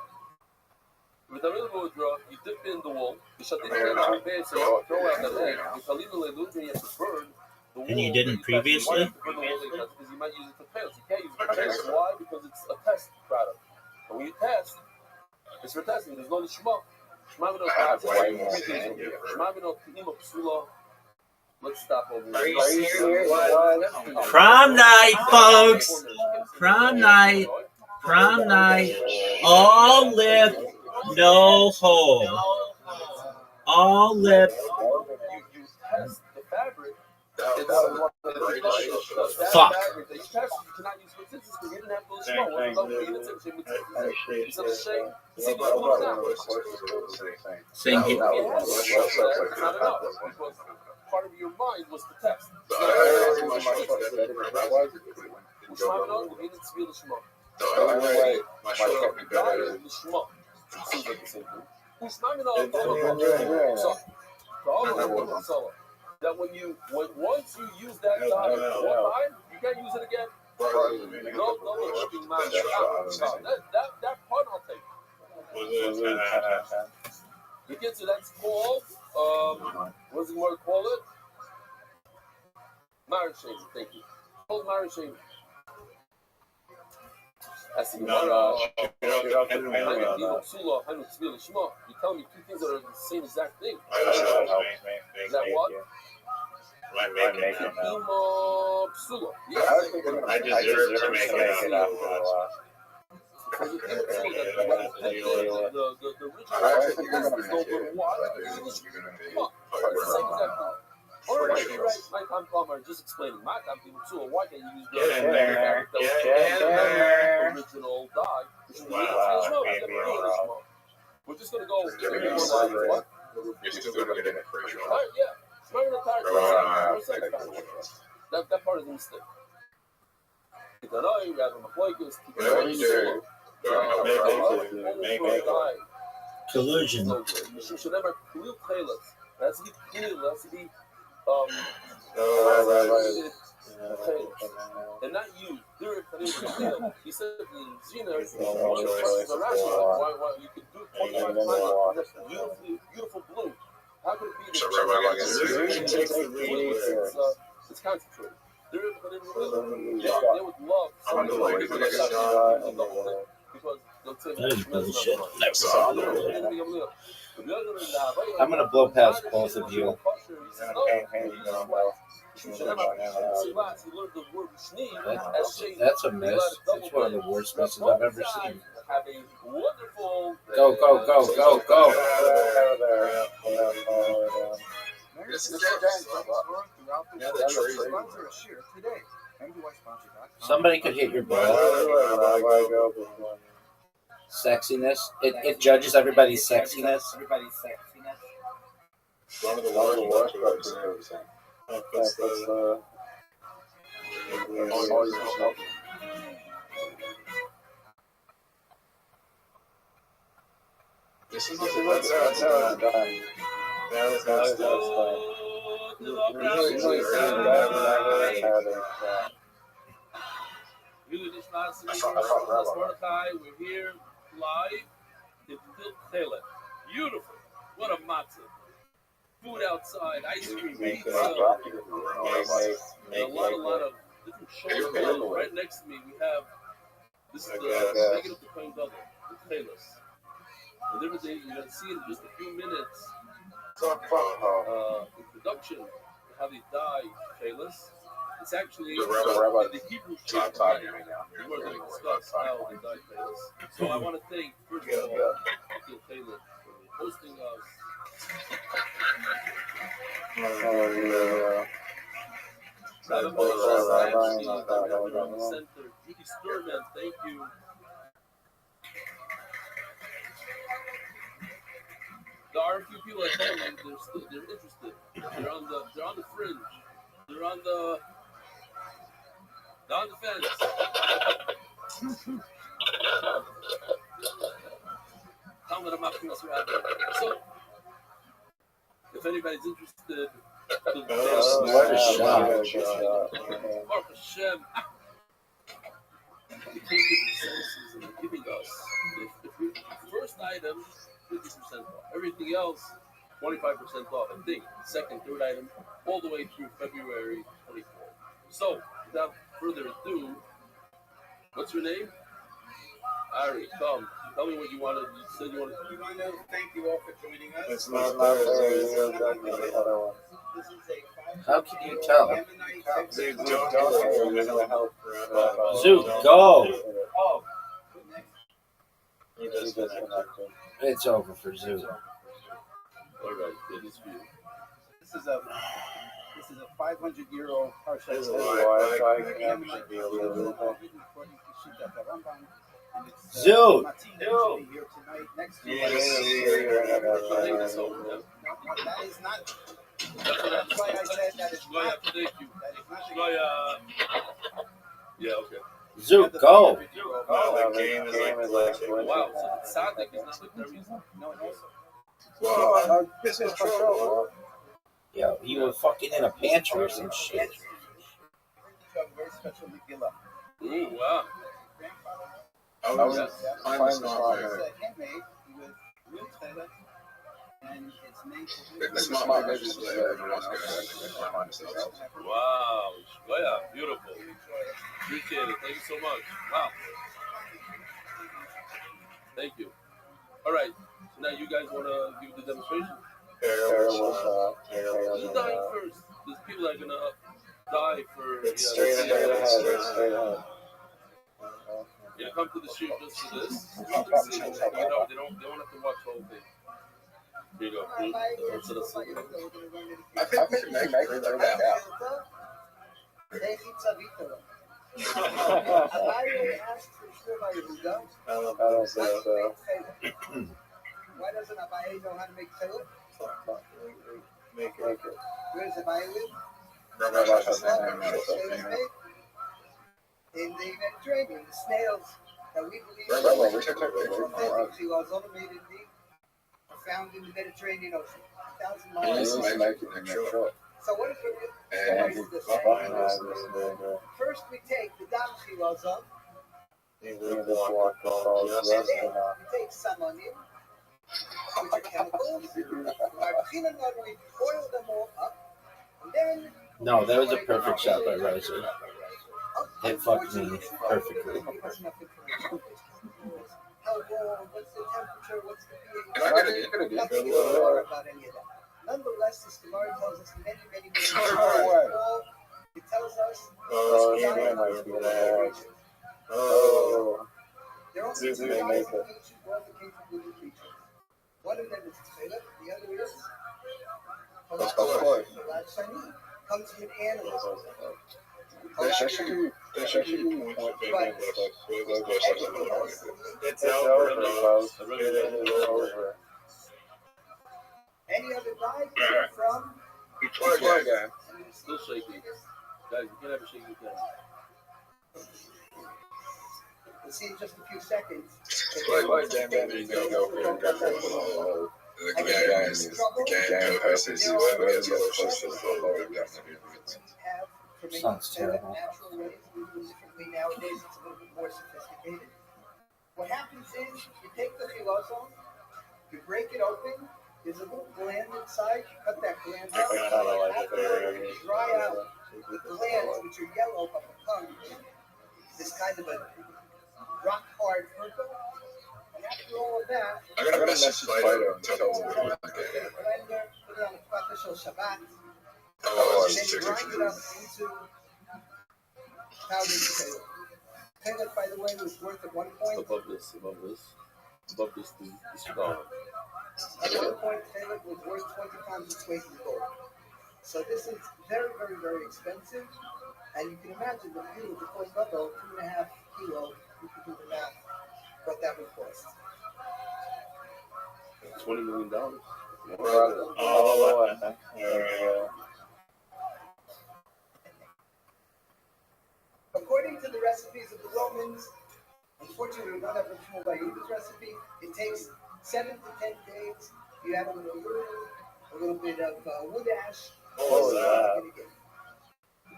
with the little woodrow, you dip in the wool, you shut the egg, throw out that egg, you have to burn the wool. And you didn't previously? Because you might use it for pants. You can't use it for pants. Why? Because it's a test product. And when you test, it's for testing. There's no Shema. Let's stop over here. Prom night, folks. Prom night. Prom night. All lip, no hole. All lip. You test the fabric. Fuck. You cannot use because you didn't have those small ones. Same here. Part of your mind was the test. That once you use that dye one time, you can't use it again. That part I'll take. You get to that's called what does the word call it? Marriage shaming. Thank you. Called marriage shaming. That's the No, Gemara. you don't have to pay on that. You're telling me two things that are the same exact thing. Is that what? Why make it now? Psula. Yes. I deserve to make it after the last. The original is over water. It's the same exact thing. Or you're right, my time plumber just explaining my time people too. Why can't you use the original dye? We're just gonna go what? You're still going to get it for sure. Alright, yeah. It's not gonna tire that part is a mistake. Collusion. You should never clear playlist. That's to be clear. That's to be and not you. He said Zina why you could do 25 times beautiful blue. How could it be that it's concentrated? They would love that is bullshit. I'm gonna blow past both of you. That's a miss. That's one of the worst misses I've ever seen. Go, go, go, go, go. Somebody could hit your ball. Sexiness. It judges everybody's sexiness. One of the worst parts of everything. This is That's how it's done. We're here live in Piltele. Beautiful. What a matzah. Food outside, ice cream, pizza. A lot of different shows. Right next to me, we have this is the making of the Kohen Gadol, the Tchelis. And everything you're gonna see in just a few minutes. Introduction to how they dye Tchelis. It's actually in the Hebrew Shul. We're going to discuss how they dye Tchelis. So I want to thank first of all Gil Taylor for hosting us. Center, Judy Sturman, thank you. There are a few people at home, they're interested. They're on the fringe. They're on the fence. So, if anybody's interested, what a shot. Baruch Hashem, the king of the senses and giving us the first item, 50% off. Everything else, 25% off. I think second, third item, all the way through February 24th. So, without further ado, what's your name? Ari, come. Tell me what you wanted. You said you wanted to. We want to thank you all for joining us. It's not the other one. How can you tell? Zoot, go! Oh. It's over for Zoot. All right, it is for you. This is a 500-year-old parsha. This is why I can't be a little Zoot! Here tonight, next to that is not. That's why I said that is not. Thank you. That is not. Yeah, okay. Zoot, go! The game is like Wow, so the tzaddik is not the reason. No, it also. well, this is control. Yo, you were fucking in a pantry or some shit. Very special Megillah. Ooh, wow. It's handmade with real cheddar, and it's made Wow, beautiful. Appreciate it. Thank you so much. Wow. Thank you. All right. So now you guys want to give the demonstration? Who's dying first? There's people that are going to die for... Straight ahead. You come to the shoot just for this. They don't have to watch the whole thing. Here you go. I think we can make it right now. Abaye asked for Shmuel Yehuda. I don't think so. Why doesn't Abaye know how to make tefillah? Make it. Where does Abaye live? In the Mediterranean, the snails that we believe are found in the Mediterranean Ocean, 1,000 miles. So what is the first we take the dam chilazon, and then we take some onion, which are chemicals. We boil them all up, and then... No, that was a perfect shot by Rosie. It fucked me perfectly. How warm, what's the temperature, what's the pH? Nothing about any of that. Nonetheless, this Gemara tells us many things. It tells us there are only two guys in the ancient world that came from living creatures. One of them is Tzvela, the other is Shani. Comes from an animal. It's over, folks. It is over. Any other guy came from? Still shaking. Guys, you can't have a shaky camera. We'll see in just a few seconds. Sounds terrible. Nowadays, it's a little bit more sophisticated. What happens is you take the chilazon, you break it open. There's a little gland inside. You cut that gland out. You dry out the glands, which are yellow but become this kind of a rock hard purple. And after all of that, I got a message later. Tell them put it on a special Shabbat. Oh, And then you grind it up into powdered potato. Potato, by the way, was worth at one point. Above this is gone. At one point, potato was worth 20 times its weight in gold. So this is very, very, very expensive. And you can imagine that if you were to cost double 2.5 kilos, you can do the math what that would cost. $20 million. According to the recipes of the Romans, unfortunately, we don't have Shmuel Yehuda's recipe. It takes 7 to 10 days. You add a little urine, a little bit of wood ash. The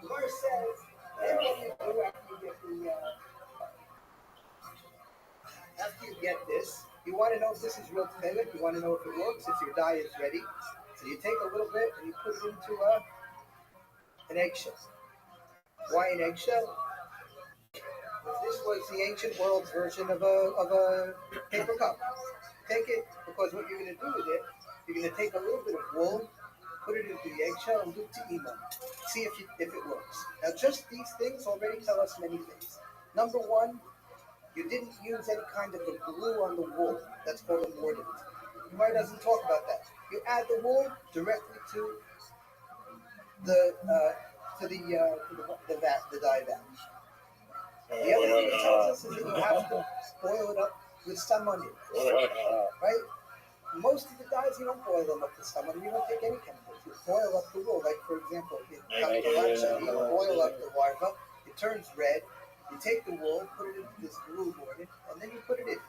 Gemara says, then what you do after you get this, you want to know if this is real tefillah. You want to know if it works, if your dye is ready. So you take a little bit and you put it into an eggshell. Why an eggshell? This was the ancient world's version of a paper cup. Take it, because what you're going to do with it, you're going to take a little bit of wool, put it into the eggshell, and do te'ima. See if it works. Now, just these things already tell us many things. Number one, you didn't use any kind of a glue on the wool. That's called a mordant. The Gemara doesn't talk about that. You add the wool directly to the dye vat. The other thing it tells us is that you have to boil it up with some onion, right? Most of the dyes, you don't boil them up with some onion. You don't take any chemicals. You boil up the wool. Like, for example, in Kaptalacha, you boil up the larva. It turns red. You take the wool, put it into this glue mordant, and then you put it in.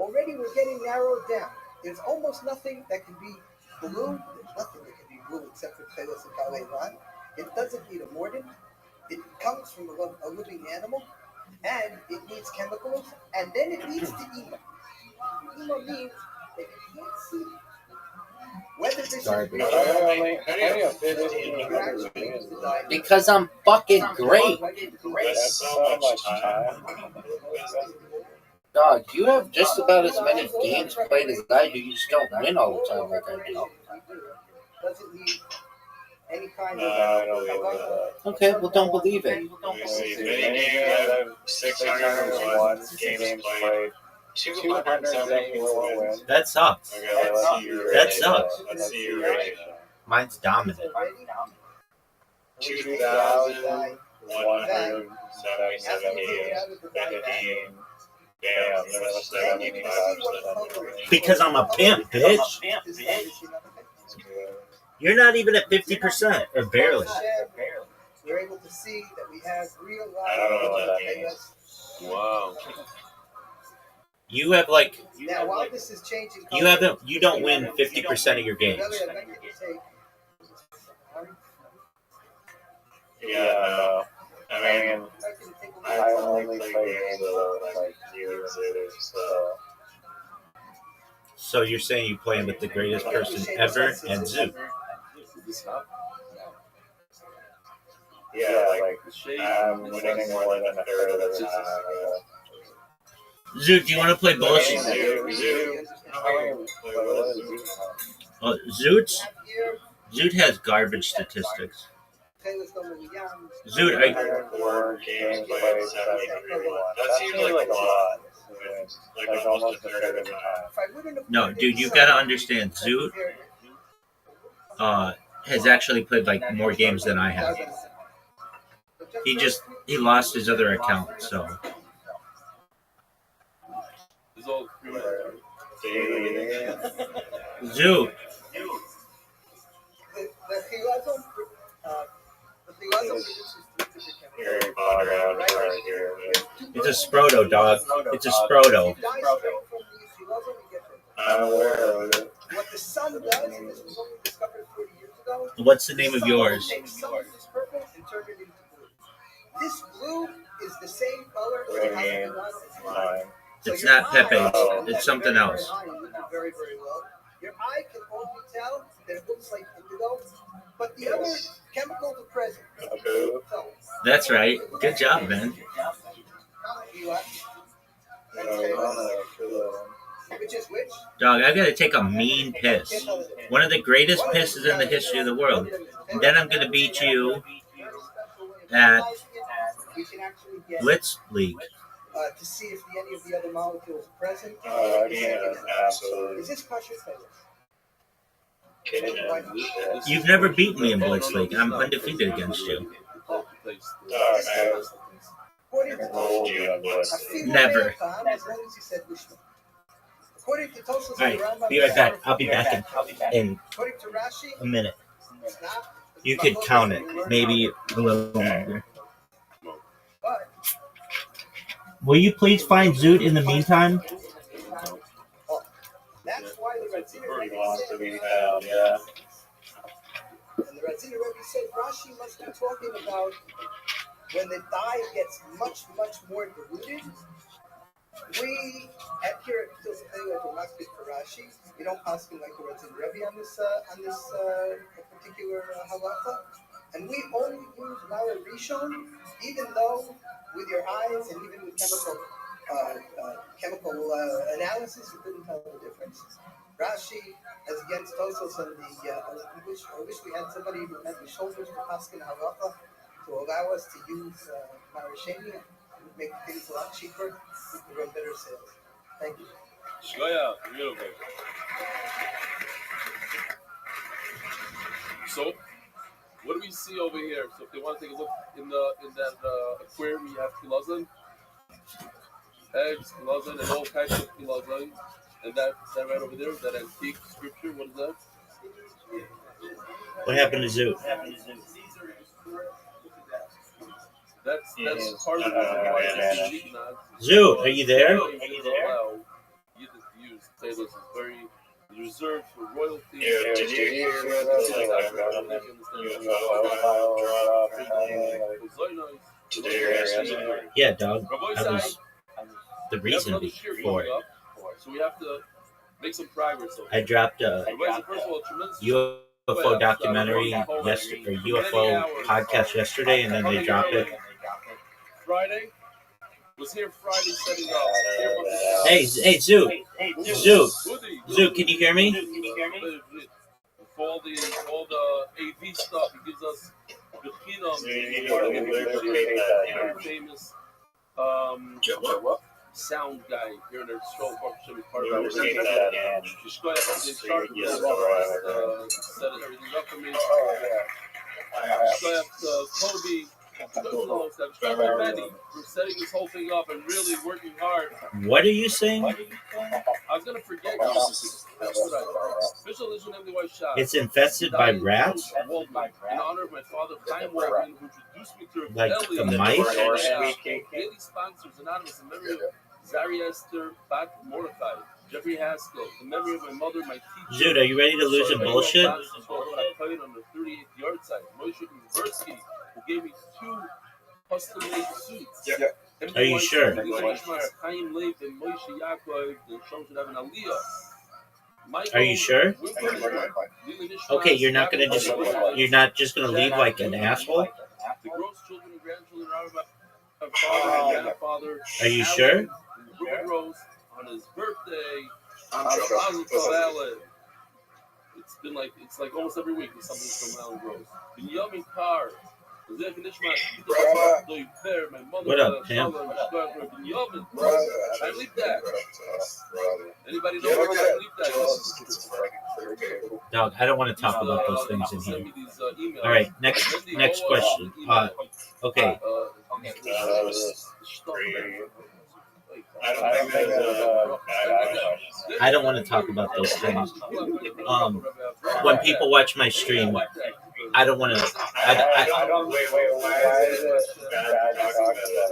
Already we're getting narrowed down. There's almost nothing that can be glue. There's nothing that can be glue except for Tchelis and Kalevan. It doesn't need a mordant. It comes from a living animal, and it needs chemicals, and then it needs te'ima. Te'ima means that you can't see whether this is real. Because I'm fucking great. That's so much time. Dog, Dog, you have just about as many games played as I do. You just don't win all the time like I do. Doesn't need any kind No, of. I don't believe that. Okay, well, don't believe it. Many games I have 601 games played. 271 wins. That sucks. Okay, let's see your That rating. sucks. Let's see your rating. Mine's dominant. 2,177 games. 15. Damn, there's 75%. Because I'm a pimp, bitch. You're not even at 50%, or barely. We're able to see that we have real life. I don't know what that means. Wow. You have like Now, while this is changing, you don't win 50% of your games. Yeah, no. I mean, I only play games like you and so. So you're saying you play with the greatest person ever and Zoot. Yeah, like I'm winning more than a third of the time. Zoot, do you want to play bullshit? Zoot has garbage statistics. Zoot, That seems like a lot. Like almost a third of the time. No, dude, you got to understand. Zoot has actually played like more games than I have. He lost his other account, so. Zoot. It's a Sproto, dog. It's a Sproto. I'm aware of it. What the sun does, and this was only discovered 40 years ago. What's the name of yours? Purple and turned it into blue. This blue is the same color. It's not Pepe. It's something else. Very, very well. Your eye can only tell that it looks like indigo, but the other chemicals are present. That's right. Good job, man. Which is which? Dog, I gotta take a mean piss. One of the greatest pisses in the history of the world. And then I'm gonna beat you at Blitz League. To see if any of the other molecules are present. Absolutely. Is this kosher? You've never beaten me in Blitz League. I'm undefeated against you. Never. Alright, be right back. I'll be back in a minute. You could count it. Maybe a little longer. Will you please find Zoot in the meantime? That's why the He wants to be found, yeah. And the Rabbi said Rashi must be talking about when the dye gets much, much more diluted. We at here at Filsafei for Rashi, we don't pass like the Rabbi on this particular halacha, and we only use Mara Rishon, even though with your eyes and even with chemical analysis, you couldn't tell the difference. Rashi, as against Tosos and I wish we had somebody who had the shoulders for Paskin Halacha to allow us to use Marasheni and make things a lot cheaper. We could run better sales. Thank you. Shkoya, real good. So, what do we see over here? So, if they want to take a look in that aquarium, we have kilazon, eggs, kilazon, and all kinds of kilazon. And that right over there, that antique scripture, what is that? What happened to Zoot? That's part of the reason why it's not. Zoot, are you there? Wow, you just use Taylor's is very reserved for royalty. Did you hear Yeah, dog. That was the reason for it. So we have to make some progress. I dropped a UFO documentary yesterday, or UFO podcast yesterday, and then they dropped it. Friday was here. Friday setting up. Hey, Zoo. Zoo, can you hear me? For all the AV stuff, he gives us the famous sound guy here in our show. Part of our set everything up for me. Kobe. Benny for setting this whole thing up and really working hard. What are you saying? I was gonna forget. It's infested by rats? In honor of my father, Chaim Waldman, who introduced me to Like the mice? Daily sponsors anonymous in memory of Zari Esther Bat Mordechai, Jeffrey Haskell, in memory of my mother, my teacher. Dude, are you ready to lose your bullshit? On the 38th yard side, Moshe Kuzersky, who gave me 2 custom-made suits. Are you sure? Are you sure? Okay, you're not just gonna leave like an asshole? Are you sure? On his birthday, it's like almost every week there's something from Alan Rose. Benjamin Carr. What up, Pam? I believe that. Anybody know what I believe that? Dog, I don't want to talk about those things in here. All right, next question. Okay. I don't want to talk about those things. When people watch my stream, I don't want to.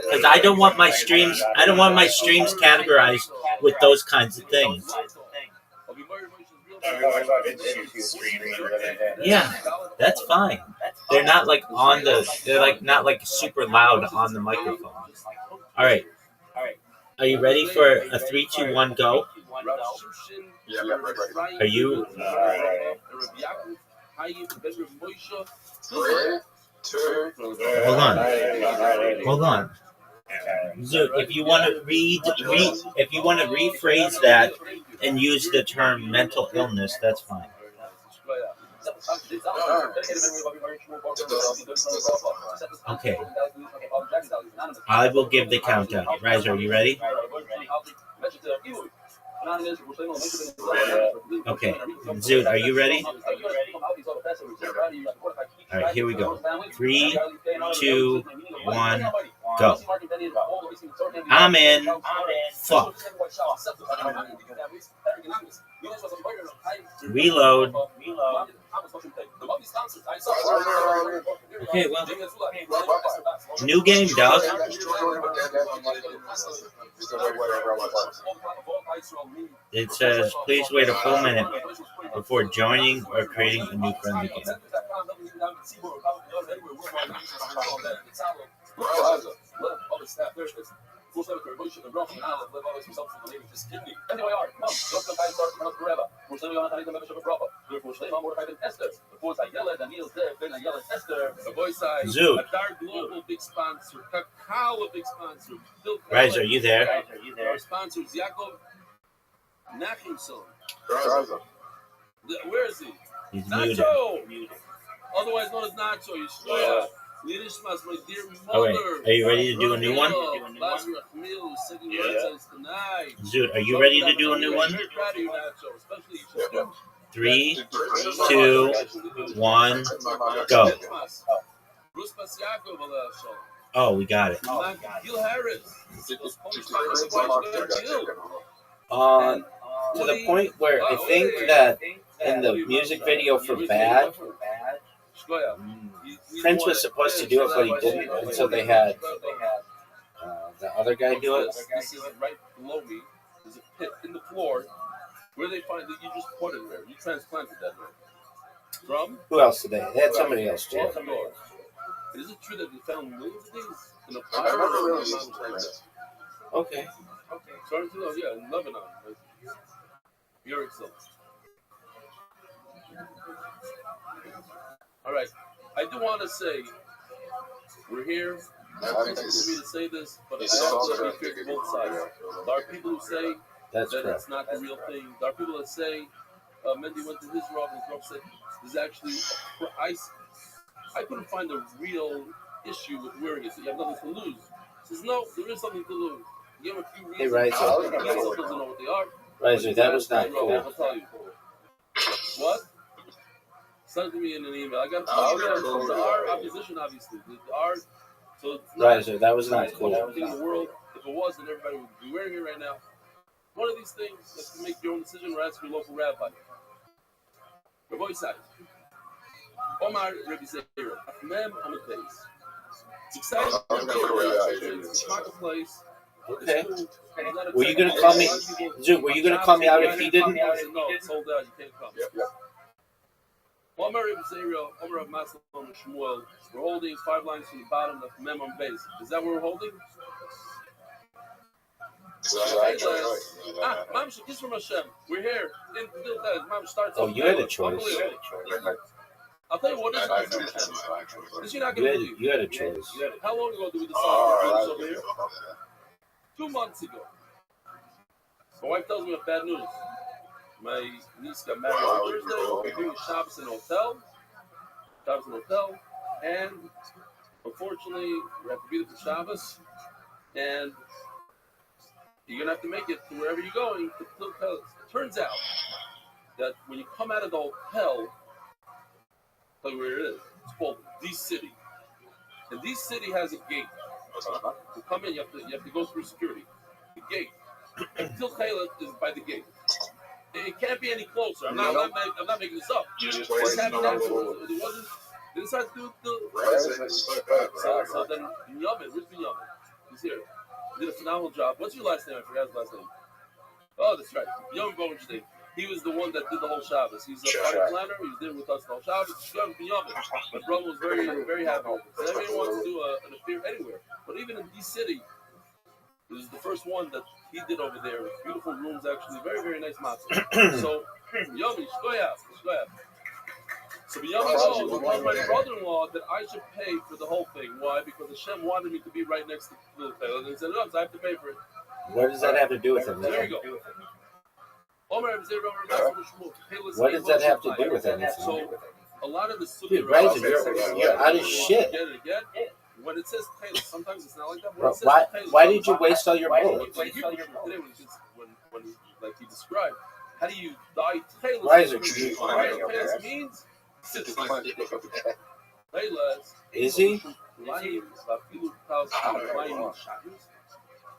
Because I don't want my streams. I don't want my streams categorized with those kinds of things. Yeah, that's fine. They're not like on the. They're like not like super loud on the microphone. All right. Are you ready for a 3, 2, 1, go? Are you? Hold on. So if you want to if you want to rephrase that and use the term mental illness, that's fine. Okay. I will give the countdown. Riser, are you ready? Okay. Zoot, are you ready? All right, here we go. 3, 2, 1, go. I'm in. Fuck. Reload. Okay, well. New game, dog. It says, please wait a full minute before joining or creating a new friendly game. Zoo. Riser, are you there? Our sponsors, Yaakov Nachimson. Where is he? He's Nacho! muted. Otherwise known as Nacho. My dear mother. All right, are you ready to do a new one? Zoot, are you ready to do a new one? 3, 2, 1, go. Oh, we got it. To the point where I think that in the music video for Bad, Prince was supposed to do it, but he didn't, and so they had the other guy do it. This is right below me. There's a pit in the floor. Where they find that you just put it there. You transplanted that there. From? Who else did they? They had somebody else do it. Is it true that they found millions of these in a fire? Okay. Sorry to know, yeah, in Lebanon. You're excellent. All right. I do want to say we're here not easy for me to say this, but I have to be fair to both sides. There are people who say that it's not the real thing. There are people that say Mendy went to his Rav, and his Rav said there's actually I couldn't find a real issue with wearing it, so you have nothing to lose. He says, no, there is something to lose. You give him a few reasons. Hey, Riser. He himself doesn't know what they are. Riser, that was not cool. I'll tell you. What? Send it to me in an email. I got our opposition, obviously. So it's not, Riser, that was not cool. Everything in the world. If it was, then everybody would be wearing it right now. One of these things, you have to make your own decision or ask your local rabbi. Rabbi said, Omar Rabbi Zera, Mem on the place. It's exciting. It's a marketplace. Okay. Were you gonna call me, Zoom? Were you gonna call me out if he didn't? No, it's sold out. You can't come. Yep. Omar Rabbi Zera, Omar of Maslam and Shmuel. We're holding 5 lines from the bottom of Mem on base. Is that what we're holding? Mom, kiss from Hashem. We're here. Mom starts. Oh, you had a choice. I'll tell you what is this. You're not gonna believe. You had a choice. How long ago did we decide over here? 2 months ago. My wife tells me bad news. My niece got married on Thursday. We're doing Shabbos in a hotel. And unfortunately, we have to be there for Shabbos. And you're going to have to make it to wherever you're going. It turns out that when you come out of the hotel, I'll tell you where it is. It's called D City. And D City has a gate. To come in, you have to go through security. The gate. Til Chayla is by the gate. It can't be any closer. I'm not making this up. This happened afterwards. It wasn't. They decided to do the. So then Binyamin, where's Binyamin? He's here. He did a phenomenal job. What's your last name? I forgot his last name. Oh, that's right. Binyamin Bowenstein. He was the one that did the whole Shabbos. He's a party planner. He was there with us the whole Shabbos. Binyamin. My brother was very, very happy with it. Everyone wants to do an affair anywhere. But even in D City, this is the first one that he did over there. Beautiful rooms, actually. Very, very nice matzah. So, Binyamin, shkoyach. So Binyamin told my brother-in-law that I should pay for the whole thing. Why? Because Hashem wanted me to be right next to the tailor. And he said, no, so I have to pay for it. What does that have to do with anything? There you go. What does that have to do with anything? So, a lot of the Dude, Riser, you're out of shit. When it says tailor, sometimes it's not like that. Bro, why did you waste all your bullets? When he described, how do you die tailor? Riser, means is he?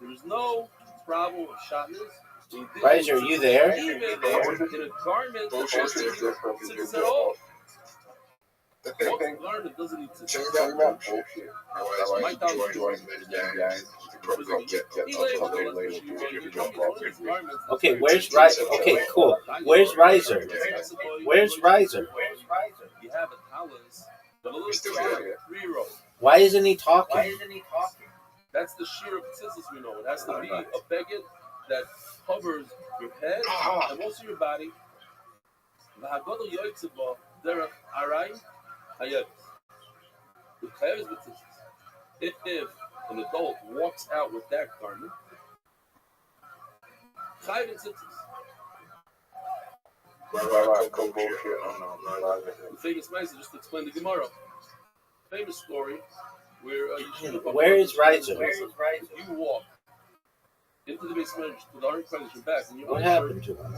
There's no problem with shatnez. Riser, are you there? Even in a garment that at all. What garment doesn't need to change that bullshit? My Okay, where's Riser? Okay, cool. Where's Riser? Where's Riser? You have a talus, but a little 3-year-old. Why isn't he talking? That's the sheer of tzitzis we know. It has to be a beged that covers your head and most of your body. If an adult walks out with that garment, chayv and tzitzis. The famous message, just to explain the Gemara. Famous story where where is Riser? You walk into the basement to the Ark Pradesh and back, and you what happened to him?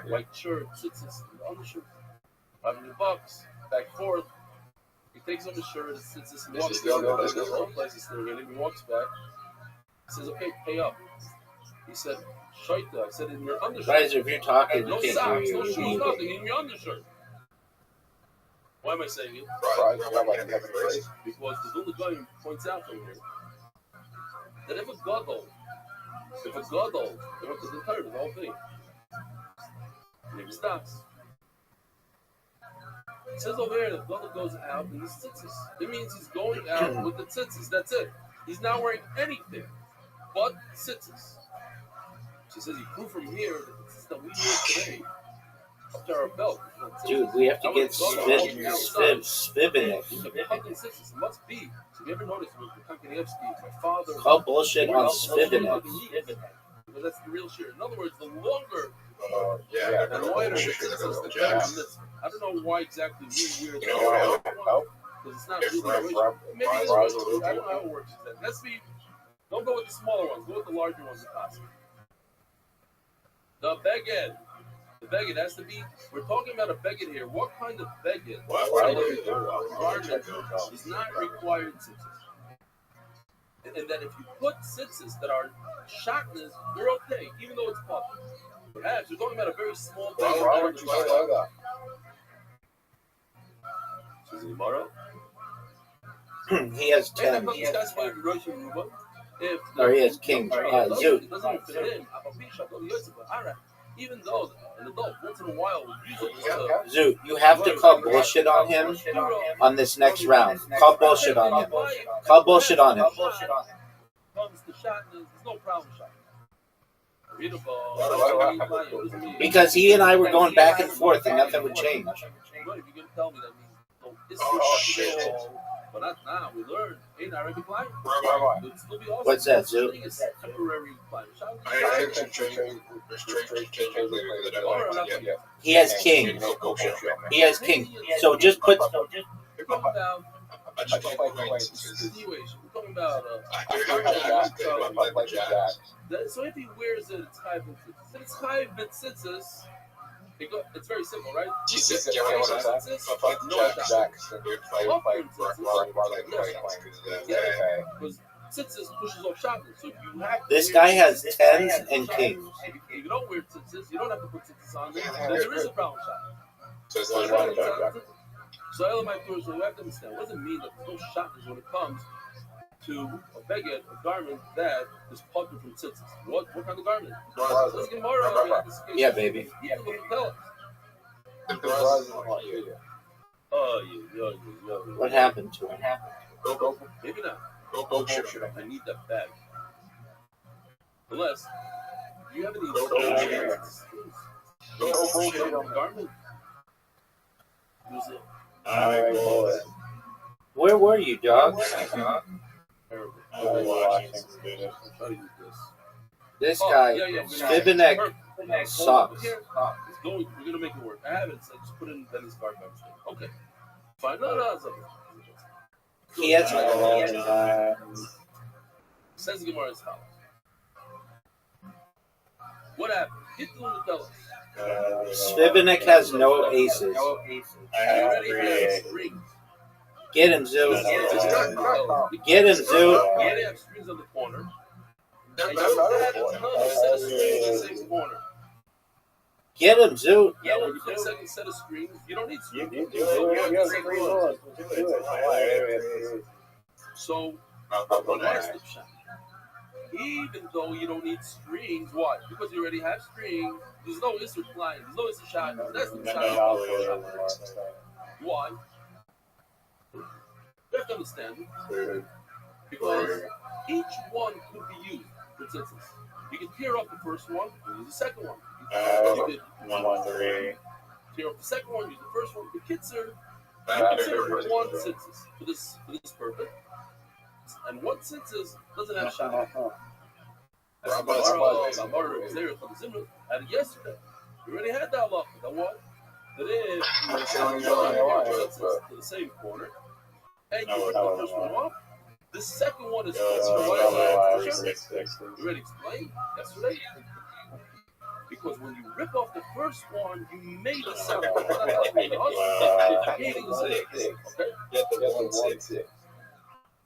White shirt, tzitzis, undershirt, $500, back and forth. He takes off his shirt, and tzitzis, and walks down the whole place is still getting. He walks back. He says, "Okay, pay up." He said, "Shaita." I said, "In your undershirt." Riser, if you're talking, no you socks, can't no shoes, nothing. In your undershirt. Why am I saying it? Because the Vilna Gaon points out from here that if a gadol, they went to the third, the whole thing, maybe stops. It says over here that gadol goes out in the tzitzis. It means he's going out with the tzitzis. That's it. He's not wearing anything but tzitzis. She says you prove from here that the tzitzis that we wear today up to our belt. Dude, we have to get Spivinik. It must be. So if you ever notice with Kankanievsky, my father. Call bullshit on Spivinik. Because that's the real shit. In other words, the longer Yeah, and wider the tzitzis, the better the mitzvah. I don't know why exactly we're because it's not really. Maybe it's I don't know how it works. Let's be. Don't go with the smaller ones. Go with the larger ones if possible. The beged. The beged has to be. We're talking about a beged here. What kind of beged? Garment is not required tzitzis. And that if you put tzitzis that are shatnez, they're okay, even though it's puffy. Perhaps you're talking about a very small beged. Why would you say that? He has 10. Or he has king. Zoot. Even though an adult once in a while would use it. Zoot, you have to call bullshit on him on this next round. Call bullshit on him. Call bullshit on him. Comes to shot, there's no problem shot. Because he and I were going back and forth and nothing would change. If you're going to tell me that means but not now. We learned. Ain't already flying. What's that, Zoot? Temporary flying. He has king. He has king. So just put. We're talking about. We're talking about. So if he wears it, it's high bit. It's high bit tzitzis. It's very simple, right? Because tzitzis pushes off shatnez. So if you have this guy has 10s and kings. If you don't wear tzitzis, you don't have to put tzitzis on there. There is a problem shatnez. So you have to understand. What does it mean that there's no shatnez when it comes to a beged, a garment that is puffed from tzitzis? What kind of garment? Let's get more of it. Yeah, baby. What happened to him? Maybe not. I need that bag. Unless, do you have any garment? Use it. Where were you, dog? This guy, Spivinik, sucks. We're gonna make it work. I have it. So I just put it in Benny's card by mistake. Okay. Fine. No. He has. Says the Gemara as follows. What happened? Get the one to tell us. Spivinik has no aces. Get him, Zoot. Get him, Zoot. You have strings on the corner. And you have another set of strings in the same corner. Get him, Zoot. Yeah, when you put a second set of strings, you don't need strings. So, that's the shot. Even though you don't need strings, why? Because you already have strings. There's no issue flying. There's no issue shot. That's the shot. Why? You have to understand. Because each one could be used for tzitzis. You can tear up the first one, use the second one. You could tear up the second one, use the first one. The kitzer, you consider one tzitzis for this purpose. And one tzitzis doesn't have shot. That's the Gemara added yesterday. We already had that halacha. That what? That if you to the same corner, and you rip the first one off, the second one is you ready to explain yesterday? Because when you rip off the first one, you made the second one. That's not like creating the second. Okay?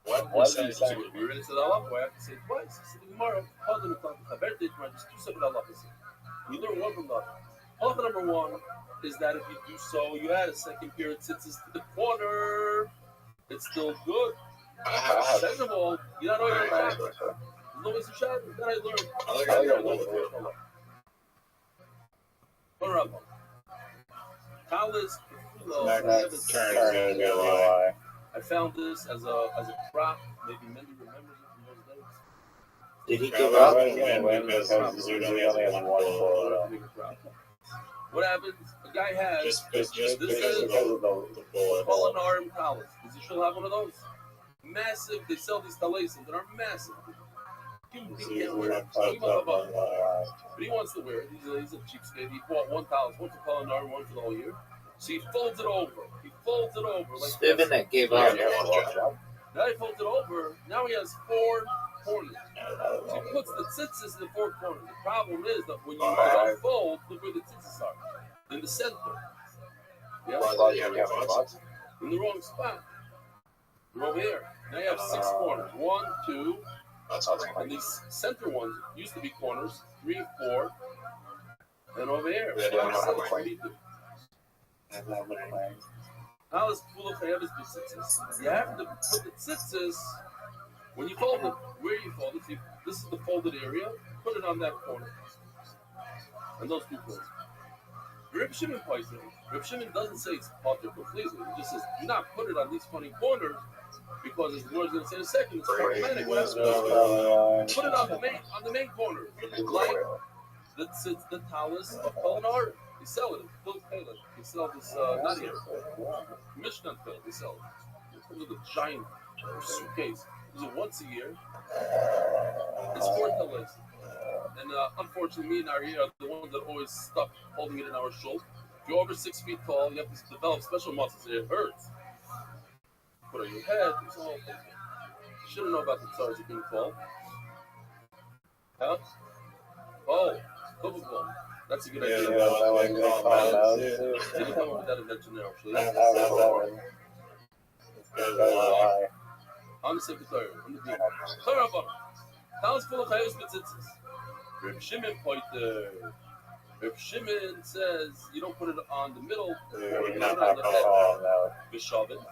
Why do you say we ready to the halacha? I have to say it twice. So the Gemara, just two separate halachas. We learn one from the other. Halacha number one is that if you do so, you add a second pair of tzitzis to the corner. It's still good. Second of all, you don't know your back. There's no waste of shot. Then I learned. I found this as a prop. Maybe Mendy remembers it from those days. Did he give up? What happens? A guy has just this because is of the bullet hole. Arm Talis. Does he still have one of those? Massive. They sell these Talisim that are massive. He can't wear it. But he wants to wear it. He's a cheapskate. He bought one Talis, one for Colin Arm, one for the whole year. So he folds it over. Like Steven that gave up. Now he folds it over. Now he has 4 corners. So he puts the tzitzis in the 4 corners. The problem is that when you unfold, look where the tzitzis are. In the center. Yeah? In the wrong spot. You're over here. Now you have 6 corners. 1, 2. And these center ones used to be corners. 3, 4. And over here. 5, 6. What do you do? Now let's pull up the tzitzis. You have to put the tzitzis, when you fold it, where you fold it, see, this is the folded area, put it on that corner. And those 2 corners. Reb Shimon poison. Reb Shimon doesn't say it's potter completely. He just says, do not put it on these funny corners, because as the Lord's going to say in a second, it's problematic. Put it on the main corner. Like the Talis of Kulinar. They sell it. They sell this, not here. Mishnah Phil, they sell it. It comes with a giant suitcase. It's once a year. It's 4 Talis. And unfortunately, me and Ari are the ones that always stuck holding it in our shoulder. If you're over 6 feet tall, you have to develop special muscles and it hurts. Put on your head, it's a whole thing. You shouldn't know about the stars of being tall. Huh? Oh, football. That's a good idea. Didn't come up with that invention there, actually. On the secretary, on the beam. Talis full of chayos betzitzis. Reb Shimon pointed. Reb Shimon says you don't put it on the middle, you put it on the head. B'shavit.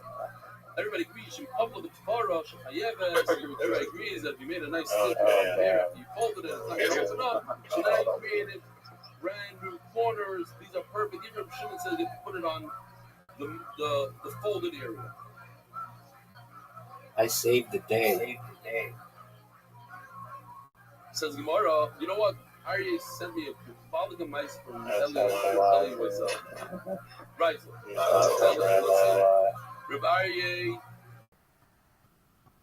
Everybody agrees. Everybody agrees that if you made a nice slip here, after you folded it, it's not going to open up. So now you created brand new corners. These are perfect. Even Reb Shimon says you put it on the folded area. I saved the day. Says Gemara, you know what? Aryeh sent me a Balaga mice from Eli was right. Rabbi Aryeh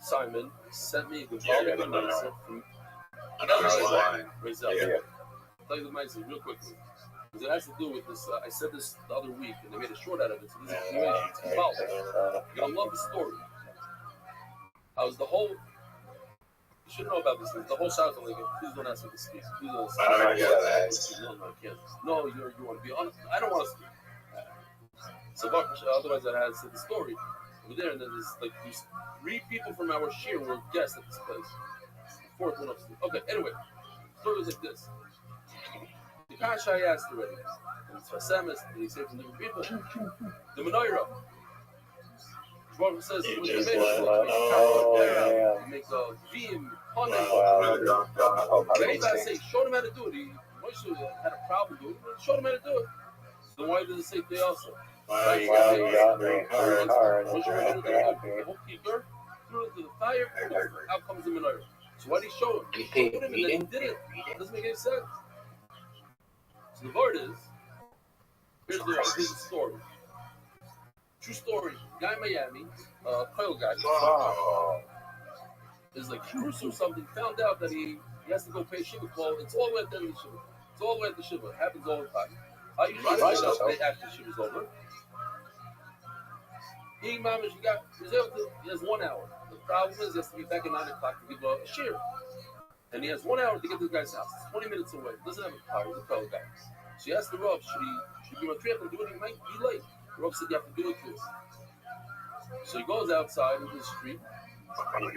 Simon sent me a Balaga mice from Eli Tell you the mice real quickly. Because it has to do with this. I said this the other week, and they made a short out of it. So this is information. It's involved. You're gonna love the story. I was the whole. You should know about this. The whole shot was like, please don't ask me to speak. Please don't ask me. No, I can't. No, you want to be honest. I don't want to speak. So, otherwise, I had to say the story over there, and then there's 3 people from our shir were guests at this place. The 4th one upstairs. Okay, anyway, the story was like this. The kasha I asked already. And it's Fasemis, and he said from different people. The menorah. Baruch says you make a vim, say, showed him how to do it. Moshe had a problem doing it. Showed him how to do it. So why does it say they also? Moshe the bookkeeper threw it into the fire. Out comes the menorah. So why did he show him? He showed him and then he did it. It doesn't make any sense. So the word is, here's the story. True story. Guy in Miami, Kyle guy, is like Cruise or something. Found out that he has to go pay Shiva call. It's all the way at the end of the Shiva. It's all the way at the Shiva. It happens all the time. I usually find out after Shiva's over. He has 1 hour. The problem is he has to be back at 9 o'clock to give a shir. And he has 1 hour to get to the guy's house. It's 20 minutes away. Doesn't have a car. He's a Kyle guy. So he asked the Rav, should he be matriach and do it? He might be late. The Rav said you have to do it too. So he goes outside into the street, and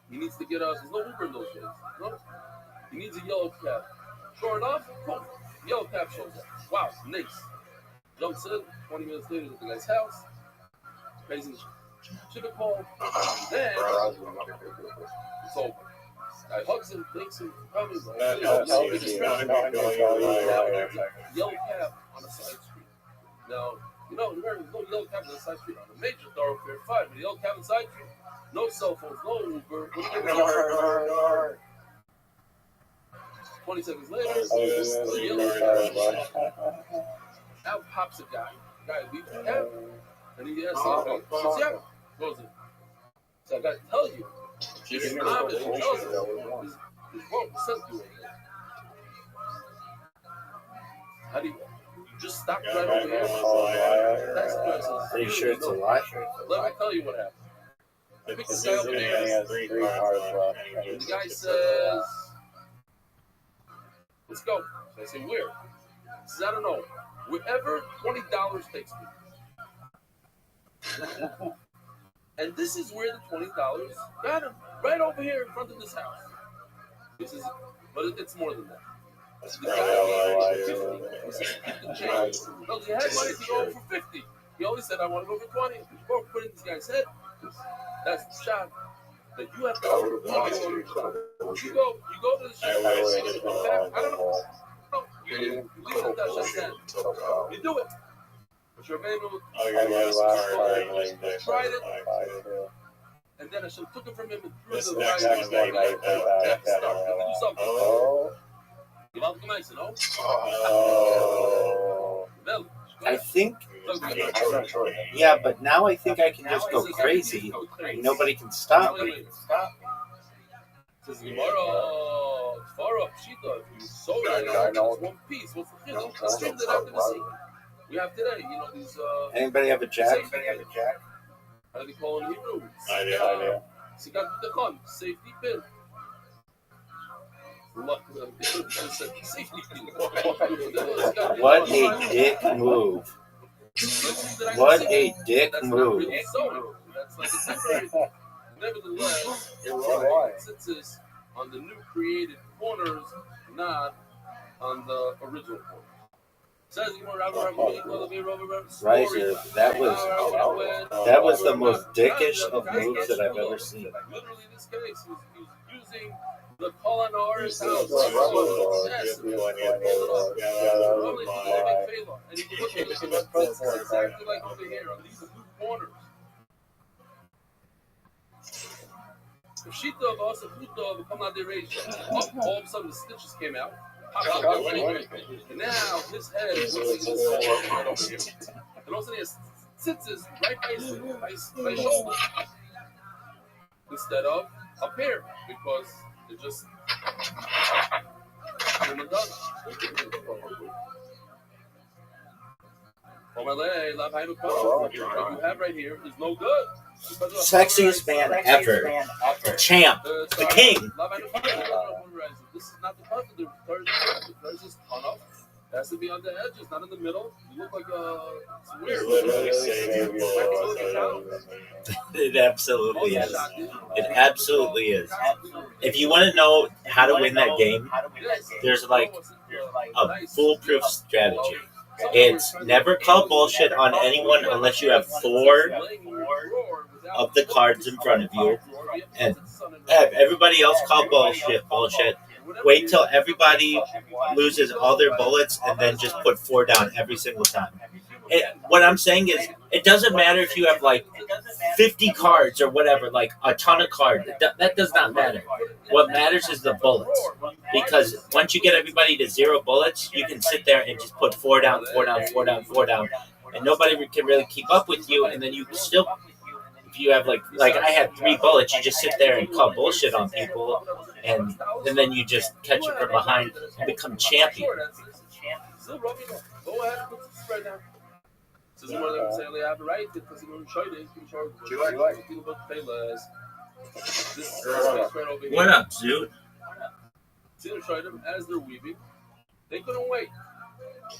he needs to get out. There's no Uber in those days. No, he needs a yellow cab. Sure enough, boom, yellow cab shows up. Wow, nice. Jumps in. 20 minutes later, at the guy's house. Pays his shiva call. Then it's over. Guy hugs him, thanks him, comes. Yellow cab on a side street. Now. There's no yellow cab on the side street. On a major thoroughfare, fine. But the yellow cab on the side street, no cell phones, no Uber. 20 seconds later, out pops a guy. Guy leaves the cab, and he asks him, he says, yeah, what was it? So I got to tell you, this Amish Joseph is what sent you over there. How do you just stop right over here? That's the person. Are you sure it's a lie? Let me tell you what happened. I picked this guy over there. And the guy says, let's go. So I say, where? He says, I don't know. Wherever $20 takes me. And this is where the $20 got him. Right over here in front of this house. He says, but it's more than that. The guy gave me 50. He said, keep the change. No, he had money to go for 50. He always said, I want to go for 20. Before putting this guy's head, that's the shot. That you have to go to the You go to the shop. I don't know. No, you leave it at that shop's hand. You do it. But your man tried it. And then I should have took it from him and threw it to the right. Do something. You want to nice, you know? I think. Yeah, but now I think I can just go crazy. Nobody can stop me. Says Gemara, Tfara, Pshita, if you sold it, it's one piece. What's the chiddush? The stream that after the sea. We have today, you know, these. Anybody have a jack? How do they call it in Hebrew? I do. Sigat B'tachon, safety pin. What a dick move. What a dick move. That's like a temporary. Nevertheless, it sits on the new created corners, not on the original corners. Riser, that was the most dickish of moves that I've ever seen. Literally, this case, he was using the Kolanor's house. And he put it exactly like over here on these blue corners. If Shita of us, Pluto, come out the ratio. All of a sudden the stitches came out. And now his head is right over here. And all of a sudden he has stitches right by his shoulder. Instead of up here. Because it just done. What you have right here is no good. Sexiest man ever. The champ. The king. This is not the perfect. There's just ton up. It has to be on the edges, not in the middle. You look like it's weird. It absolutely is. It absolutely is. If you want to know how to win that game, there's like a foolproof strategy. It's never call bullshit on anyone unless you have 4 of the cards in front of you, and have everybody else call bullshit. Wait till everybody loses all their bullets, and then just put 4 down every single time. What I'm saying is, it doesn't matter if you have like 50 cards or whatever, like a ton of cards. That does not matter. What matters is the bullets. Because once you get everybody to 0 bullets, you can sit there and just put 4 down, 4 down, 4 down, 4 down. And nobody can really keep up with you. And then you can still, if you have like I had 3 bullets, you just sit there and call bullshit on people. And then you just catch it from behind and become champion. Go ahead and put the spread down. This is more than saying they have the right because they're going to show you. What up, dude? See them show them as they're weaving. They couldn't wait.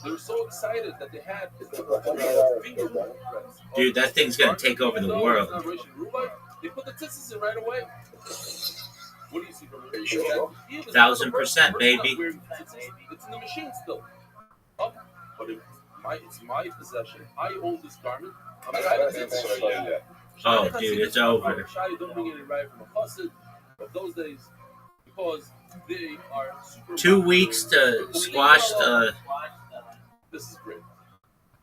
They were so excited that they had finger threads. Dude, that thing's going to take over the world. They put the tissues in right away. What do you see from it? 1000%, baby. It's in the machine still. But it's my possession. I own this garment. Oh, dude, it's over. Don't bring it right from a faucet. But those days, because they are super 2 weeks to squash the. This is great.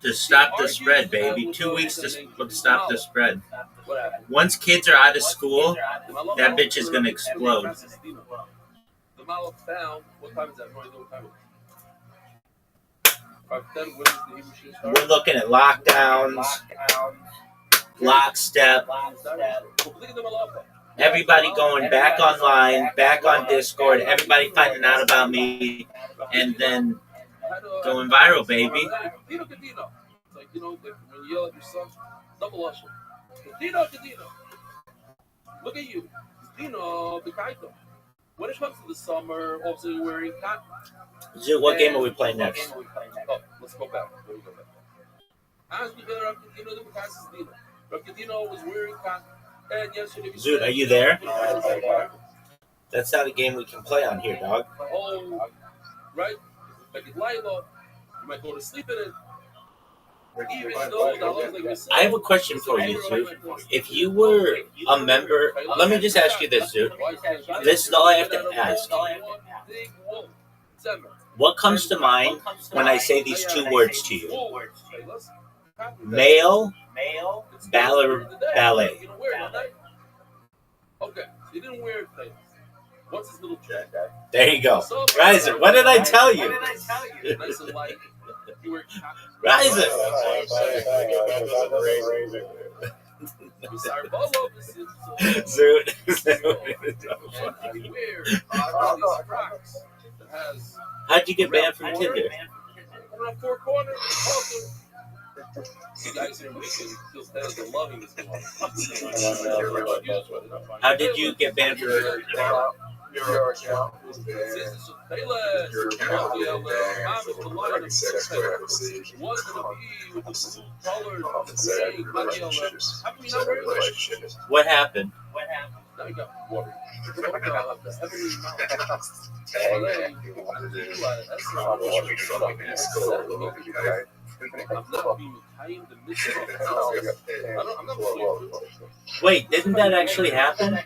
To stop the spread, baby. 2 weeks to stop the spread. Once kids are out of school, that bitch is gonna explode. Malach found, what time is that? No idea what time it is. 5:10, when is the Hebrew Shir start? We're looking at lockdowns, lockstep. Everybody going back online, back on Discord. Everybody finding out about me, and then going viral, baby. It's like, you know, like when you yell at your son, double usher. Kadino. Look at you. Kadino, the kaito. When it comes to the summer, also you're wearing cotton. Zoo, what game are we playing next? Oh, let's go back. As we get up, Kadino, the Picasso Dino. Kadino was wearing cotton. And yesterday, Zoot, are you there? That's not a game we can play on here, dog. Oh, right? Like it's Lilo. You might go to sleep in it. Even though that looks like a I have a question for you, Zoot. If you were a member, let me just ask you this, Zoot. This is all I have to ask. What comes to mind when I say these two words to you? Male, ballet. Okay, you didn't wear things. What's his little trick? There you go. Riser, what did I tell you? Nice and light. Riser. Zoot. How'd you get banned from Tinder? Four corners. You guys here feel better than loving this one. How did you get banned from Tinder? Your account was banned. Your account was banned. Sex conversation. What happened? Now you got water. Wait, didn't that actually happen? I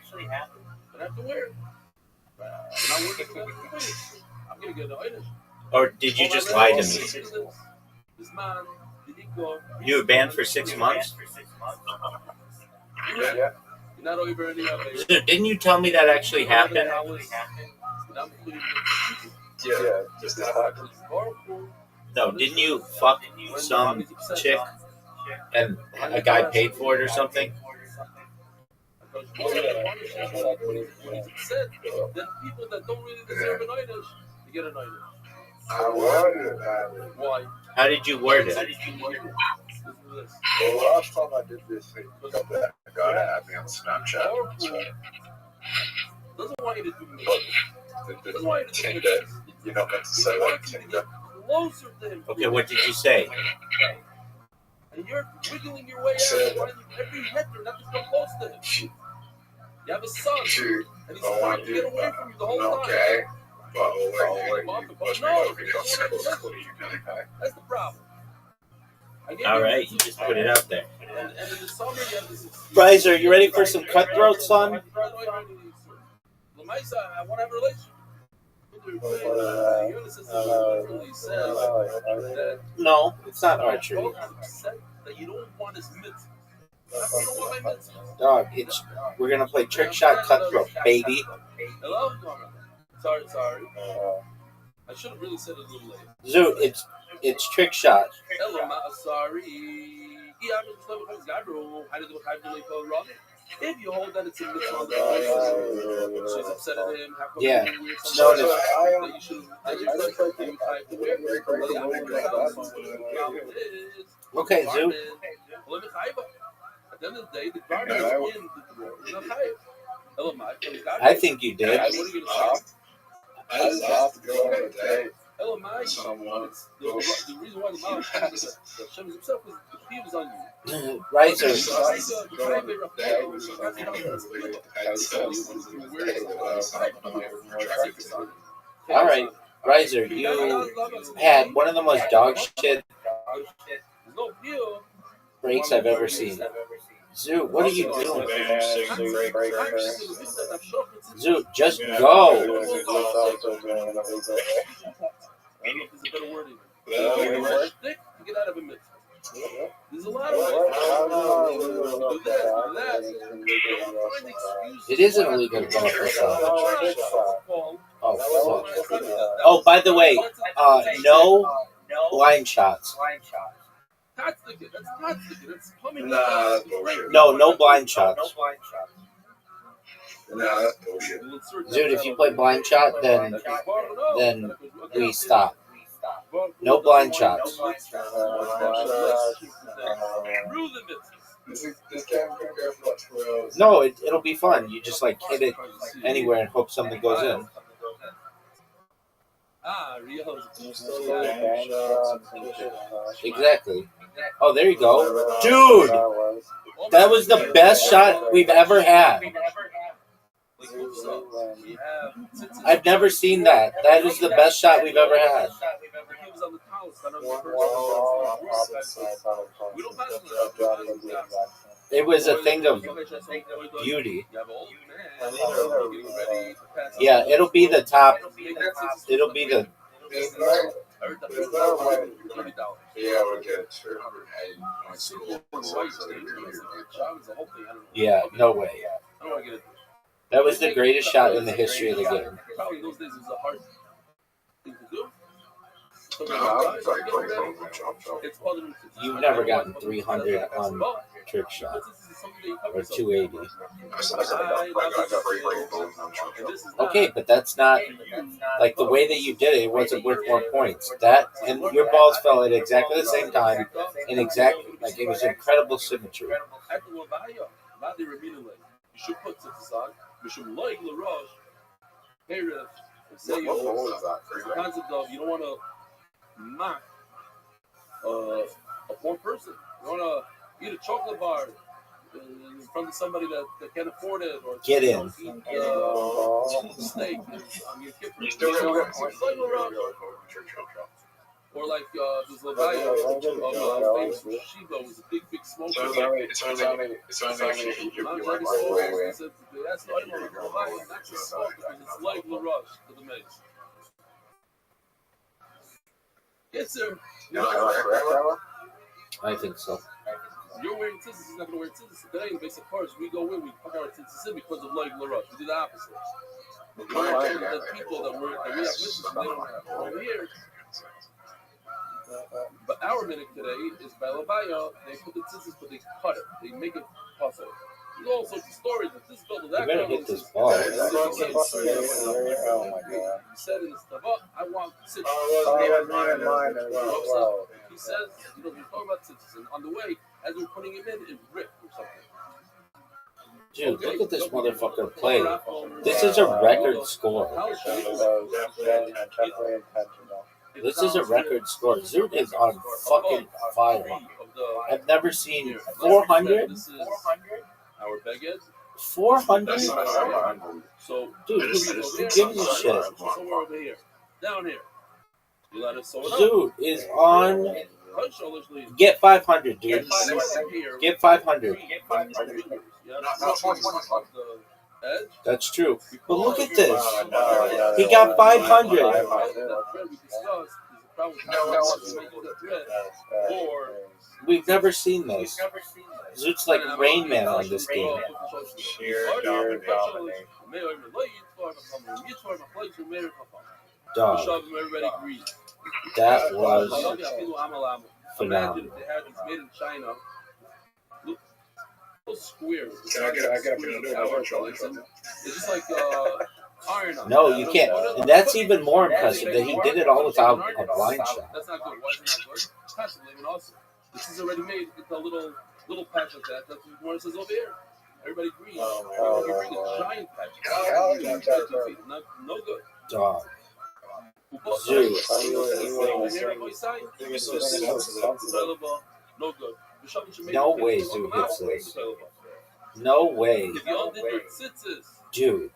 have to wear it. I'm gonna get the items. Or did you just lie to me? You were banned for 6 months? Yeah. Didn't you tell me that actually happened? Yeah, just that happened. No, didn't you fuck some chick and a guy paid for it or something? That people that don't really deserve an Einish, you get an Einish. I wondered about it. Why? How did you word it? Well, last time I did this thing, the guy that had me on Snapchat. Doesn't want you to do this. The Tinder, you're not meant to say like Tinder. Closer to him. Okay, what did you say? And you're wiggling your way out every meter not to come close to him. You have a son, and he's trying to get away from you the whole time. Okay. No, that's the problem. All right, you just put it out there. And in the summer, you have this. Riser, are you ready for some cutthroat, son? I want to have a relationship. No, it's not archery. That you don't want his mitzvah. You don't want my mitzvah. Dog, we're gonna play trick shot cutthroat, baby. Hello? Sorry. I should have really said it a little later. Zoot, it's trick shot. Hello, sorry. If you hold that it's a mitzvah on the she's upset at him. Yeah. Okay, Zoot. At the end of the day, the garment is in the I think you did. I just have to go on a date. Someone. The reason why the mouth is Hashem himself was the fear was on you. Riser. All right, Riser, you had one of the most dog shit breaks I've ever seen. Zoot, what are you doing? Zoot, just go. There's a lot of It is an illegal golf. Oh, Oh, fuck. Oh, by the way, no blind shots. That's coming. Nah, that's bullshit. No blind shots. Nah, that's bullshit. Dude, if you play blind shot, then we stop. No blind shots. No, it'll be fun. You just like hit it anywhere and hope something goes in. Exactly. Oh, there you go. Dude, that was the best shot we've ever had. I've never seen that. That is the best shot we've ever had. It was a thing of beauty. Yeah, it'll be the top. It'll be the. Yeah, we'll get 280. Yeah, no way. That was the greatest shot in the history of the game. Probably those days was a hard thing to do. You've never gotten 300 on trick shot or 280. Okay, but that's not like the way that you did it. It wasn't worth more points. That and your balls fell at exactly the same time, in exactly like it was incredible symmetry. You should put this on. You should like the rush. Hey, Riff. Say the concept of you don't want to mock a poor person. You want to eat a chocolate bar in front of somebody that can't afford it, or get in. Steak. Or like this Rabbi of Shiva was a big smoker. It's only if you like that's not even that's a smoke because it's like the rush to the maze. Yes, sir. I think so. You're wearing tzitzis, he's not going to wear tzitzis. Today in basic cars, we go in, we fuck our tzitzis in because of like the rush. We do the opposite. The people that we have missions, they don't have. Over here, but our minute today is by Labaya. They put the tzitzis, but they cut it. They make it puzzle. There's all sorts of stories. If this built that, you better hit this ball. Oh my God! He said in his stuff, I want tzitzis. He says, we're talking about tzitzis, and on the way, as we're putting him in, it ripped or something. Dude, look at this motherfucker play. This is a record score. This is a record score. Zoot is on fucking fire. I've never seen 400. 400? So, dude, who gives a shit? Somewhere over here. Down here. Zoot is on. Get 500, dude. Get 500. That's true. But look at this. He got 500. We've never seen this. Zoot's like Rain Man on this game. Dog. That was phenomenal. It's made in China. Those squares. I get a It's just like iron on. No, you can't. And that's even more impressive that he did it all without a blind shot. That's not good. Why is it not good? Passive living also. This is already made with a little patch like that. That's what it says over here. Everybody green. You bring a giant patch. No good. Dog. Zoot. No good. No way Zoot hits this. No way. Dude.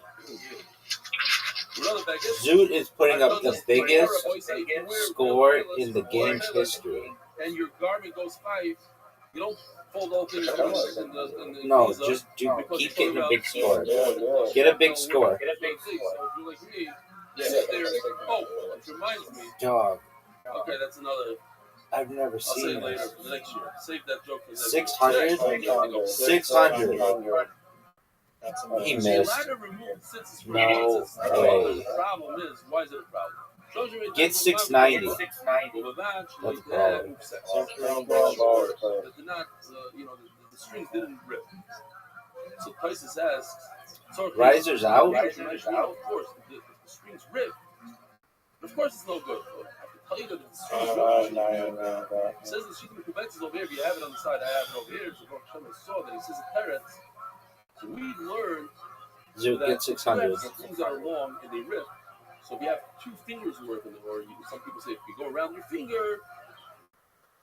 Zoot is putting up the biggest score in the game's history. And your garment goes 5. You don't fold all things in the no, just keep getting a big score. Get a big score. Oh, it reminds me. Dog. Okay, that's another. I've never I'll say seen it later. this. The next year. Save that joke for the next 600? 600. He The missed. ladder removed sits from No the way. problem is, why is it a problem? Get 690. That's That's the a problem. But they're not, the strings didn't rip. So Tysus asks, Riser's out? Of course, if the strings rip, of course it's no good. I can tell you that if the strings rip, it says the sheet of Kubetz is over here. If you have it on the side, I have it over here. So Baruch Hashem, I saw that he says it Teretz. So we learned Zoot, that get 600. the strings are long and they rip. So if you have 2 fingers worth of it, or some people say if you go around your finger,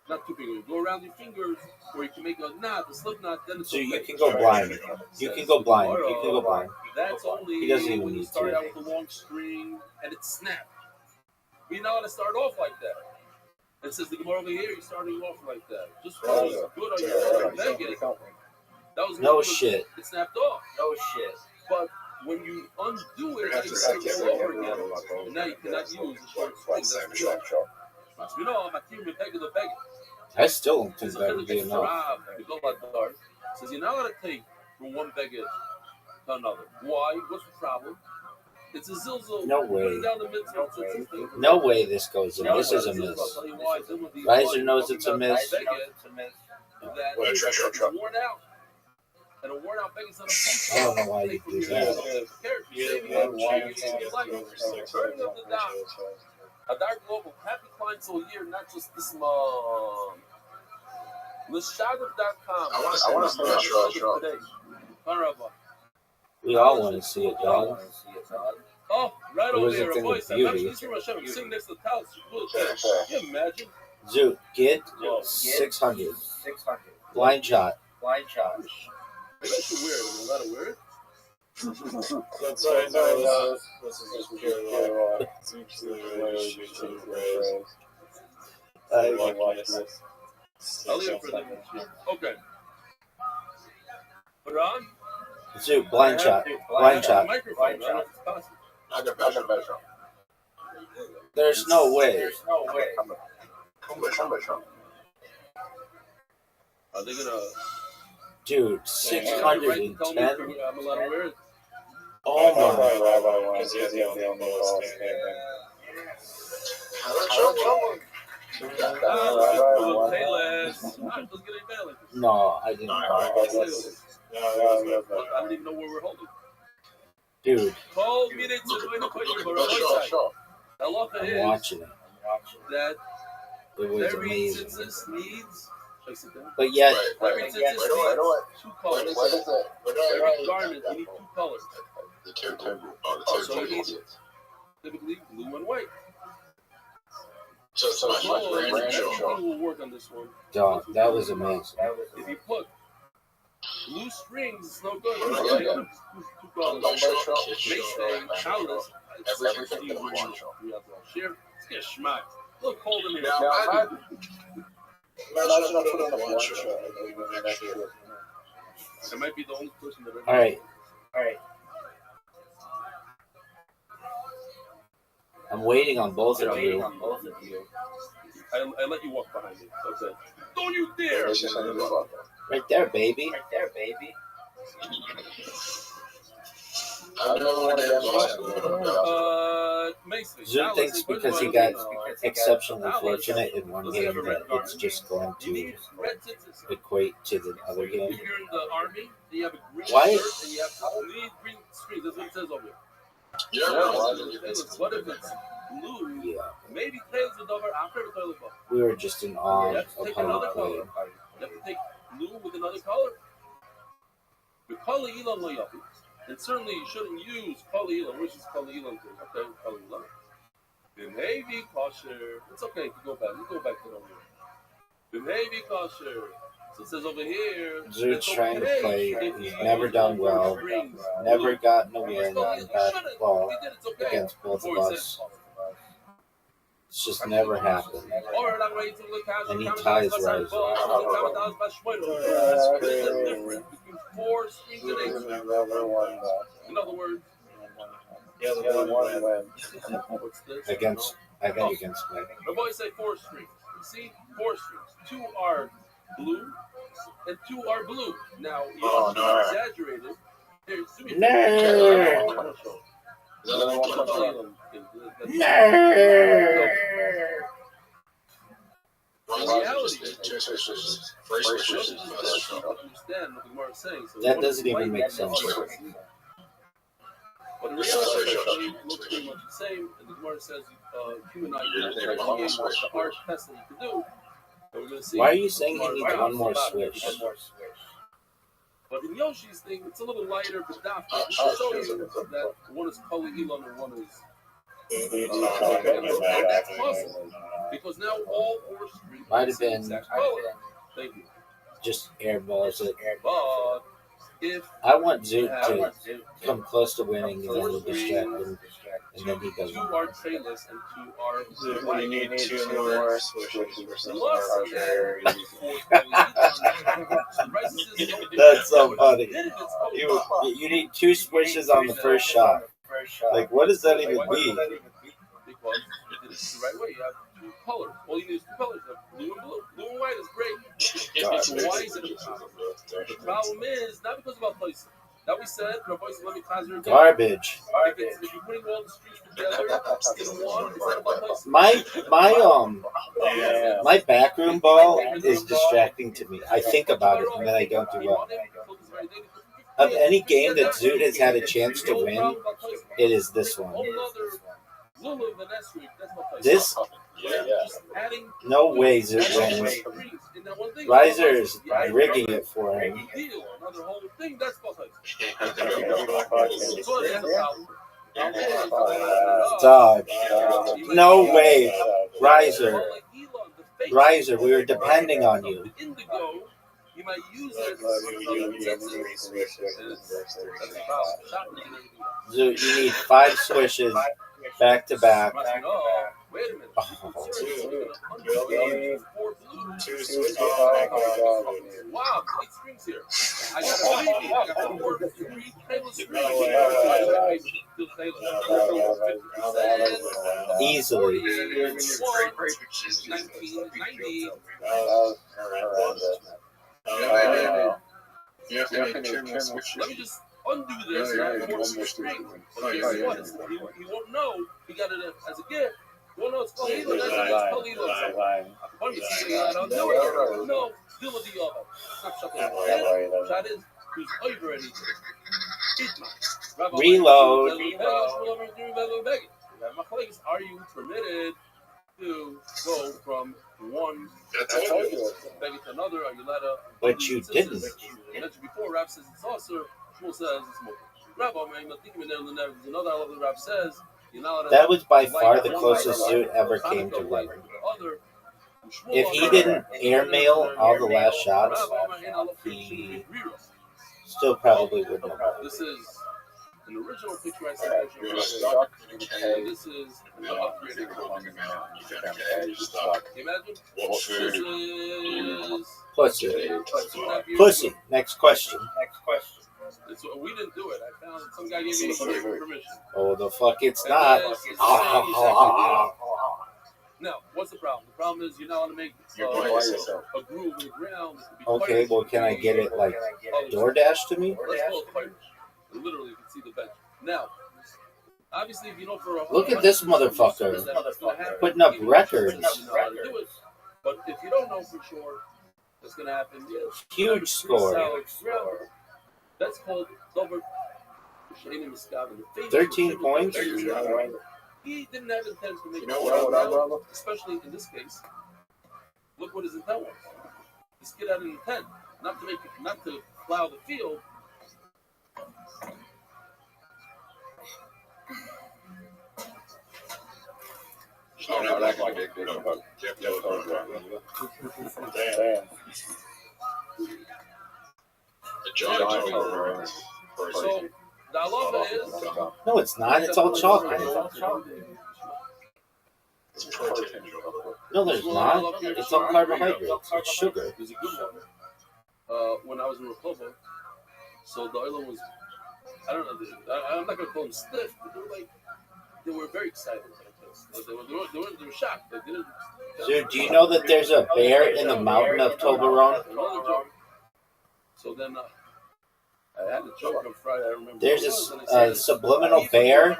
not 2 fingers, go around your fingers, or you can make a knot, a slip knot, then it's So okay. you can go blind. You can go blind. You can go blind. That's only He doesn't even when you need start to. out with a long string and it's snapped. We know how to start off like that. It says the Gemara over here, you're starting off like that. Just because it's good on your Megan, that was No good. shit. It snapped off. No shit. But when you undo it, now you start all over again. And now you cannot use the short string. That's good. You know, I'm a team with Peggy the Peggy. I still don't think that would be enough. Says you're not going to take from one beggar to another. Why? What's the problem? It's a zilzal. No way. Putting down the mitzvah. No way this goes in. This is a miss. Riser knows it's a miss. That is worn out. And a worn out beggar's not a I don't know why you do that. Turning up the dot. Adar Global, happy clients all year, not just this month. Lishadav.com. I want to see that show. Today. We all want to see it, dog. Oh, right It over was a here. A thing voice. of I'm beauty. sitting next to the house. Can you imagine? Zoot, get 600. Blind shot. Maybe I should wear it. Is that a weird? That's right. No, this is just pure I'll leave it for them. Okay. Put it on. Zoot, blind shot. Blind shot. Microphone. I got better. There's no way. Are they gonna? Dude, 610? I'm allowed to wear it. Oh my. No, I didn't. I don't even know where we're holding. Dude, I'm watching it. that It was every amazing. tzitzis needs. But yet, Every tzitzis needs 2 colors. Every garment you need 2 colors. So it needs typically blue and white. So it's not like brand show. We'll work on this one. dog, that was amazing. If you put blue strings, it's no good. Two colors. Mason, chalice. Everything in one show. Share. Let's get schmuck. Look cold in here. It might be the only person that. All right. I'm waiting on both of you. I let you walk behind me. Okay. Don't you dare! Right there, baby. Zoot thinks because he got exceptionally fortunate in one game that it's just going to equate to the other game. If you're in the army, you have a green Why? shirt and you have green screen. That's what it says over here. What if it's blue? Yeah. Maybe tails the over after the toilet bowl. We were just in awe You have to of take how another he color. played. You have to take blue with another color. The color Elam lo yafi. And certainly you shouldn't use color Elam. Which is color Elam? Okay, color Elam. The navy kosher. It's okay if you go back. You go back to the over here. The navy kosher. So it says over here. Zoot's trying to play. He's never done well. Never gotten a win on basketball against both of us. It's just never happened. And he ties Riser. Between 4 strings and 8 strings. In other words, what's this? Against, I think against me. The boys say 4 strings. You see, 4 strings. 2 are blue and 2 are blue. Now, you don't exaggerate it. That doesn't even make sense. But in reality, it looks pretty much the same. And the Gemara says human eye can create the art test that you can do. And we're going to see. Why are you saying he needs one more switch? But in Yoshi's thing, it's a little lighter, but that show you that one is Kali Elon and one is. That's possible. Because now all four streets Might have been Thank you. just airballs it. But if I want Zoot to come close to winning and then we distract him. And then he goes. Two are tailless and two are. You need two more switches versus That's so funny. You need two switches on the first shot. Like, what does that even mean? Because it's the right way. You have two colors. All you need is two colors. You have blue and blue. Blue and white is great. It's white. The problem is not because of our place. That we said, Rabbi, let me cause your garbage. If you're putting all the streets together in one, it's not about place. My backroom ball is distracting to me. I think about it and then I don't do well. Of any game that Zoot has had a chance to win, it is this one. This, no way Zoot wins. Riser's rigging it for him. Dog. No way. Riser, we were depending on you. You might use it. Zoot, you need 5 swishes back to back. Wait a minute. Wow, 8 strings here. I got a baby. I got 3 tailless strings. Easily. 1990. Let me just undo this and add 4 strings. But guess what? He won't know. He got it as a gift. Well, no, it's called Elon. It's called Elon. No, deal with the other. Stop shutting up. That is, who's over anything. Reload. Are you permitted to go from one begging to another? Are you allowed to? But you didn't. I mentioned before, Rab says it's also, Shmuel says it's more. Rabbi, man, there's another I love the Rab says. That was by far the closest Zoot ever came to winning. If he didn't airmail all the last shots, he still probably would have won. This is an original picture I sent you. This is an upgraded Pussy. Next question. We didn't do it. I found some guy gave me permission. Oh, the fuck it's not. Now, what's the problem? The problem is you're not allowed to make a groove in the ground. Okay, well, can I get it like DoorDash to me? Let's call it fire. Literally, you can see the bench. Now, obviously, if you know for a look at this motherfucker putting up records. But if you don't know for sure what's going to happen, huge score. That's called double. 13 points. He didn't have intent to make especially in this case. Look what his intent was. This kid had an intent not to plow the field. So the halacha is no, it's not. It's all chocolate. No, there's not. It's all carbohydrates. It's sugar. There's a good one. When I was in Rehoboth, so the oil was, I don't know, I'm not going to call them stiff, but they were very excited about this. They were shocked. They didn't. Dude, do you know that there's a bear in the mountain of Toblerone? So then, I had a joke on Friday. I remember. There's a subliminal bear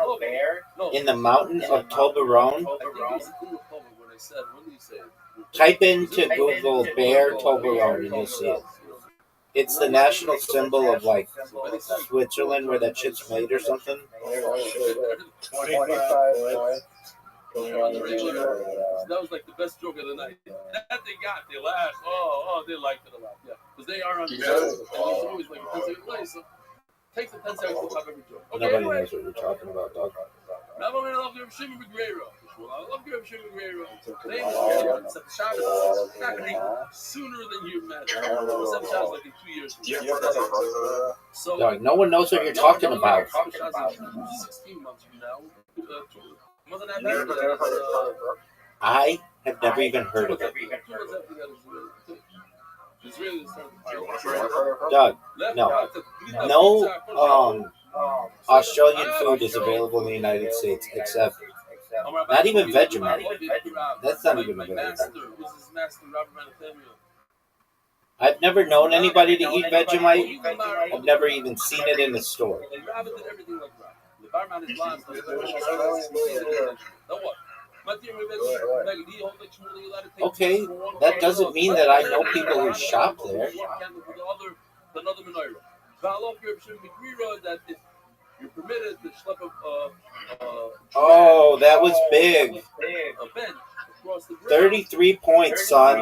in the mountain of Toblerone. Type into Google bear Toblerone and you'll see it. It's the national symbol of like Switzerland, where that shit's made or something. 25 points. That was like the best joke of the night. That they got, they laughed. They liked it a lot. Yeah, because they are on the show. And it's always like a 10-second play, so takes the 10 seconds to top every joke. Okay, Nobody anyway. knows what you're talking about, dog. I love Shimon McGrero. I love Shimon McGrero. It's happening sooner than you imagine. Seven Shabbos like in 2 years. So, Dog, no one knows what you're talking about. 16 months from now. Wasn't that bad? I have never even heard of it. Doug, no Australian food is available in the United States except not even Vegemite. That's not even available. I've never known anybody to eat Vegemite. I've never even seen it in the store. Okay, that doesn't mean that I know people who shop there. Oh, that was big. 33 points, son.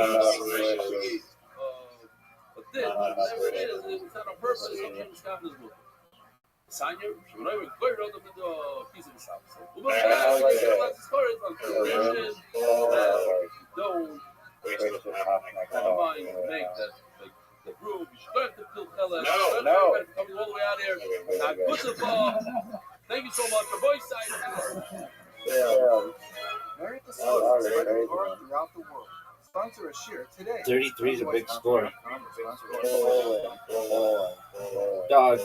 Thank you so much for voice side. Married to Sports spreading Torah throughout the world. Sponsor a share today. 33 is a big score. Dog.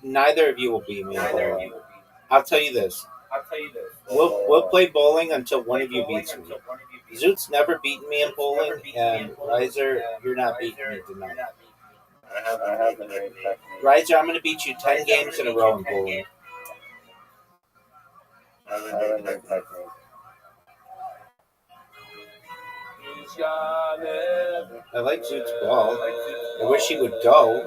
Neither of you will beat me in bowling. I'll tell you this. We'll play bowling until one of you beats me. Zoot's never beaten me in bowling, and Riser, you're not beating me tonight. Riser, I'm going to beat you 10 games in a row in bowling. I like Zoot's ball. I wish he would go.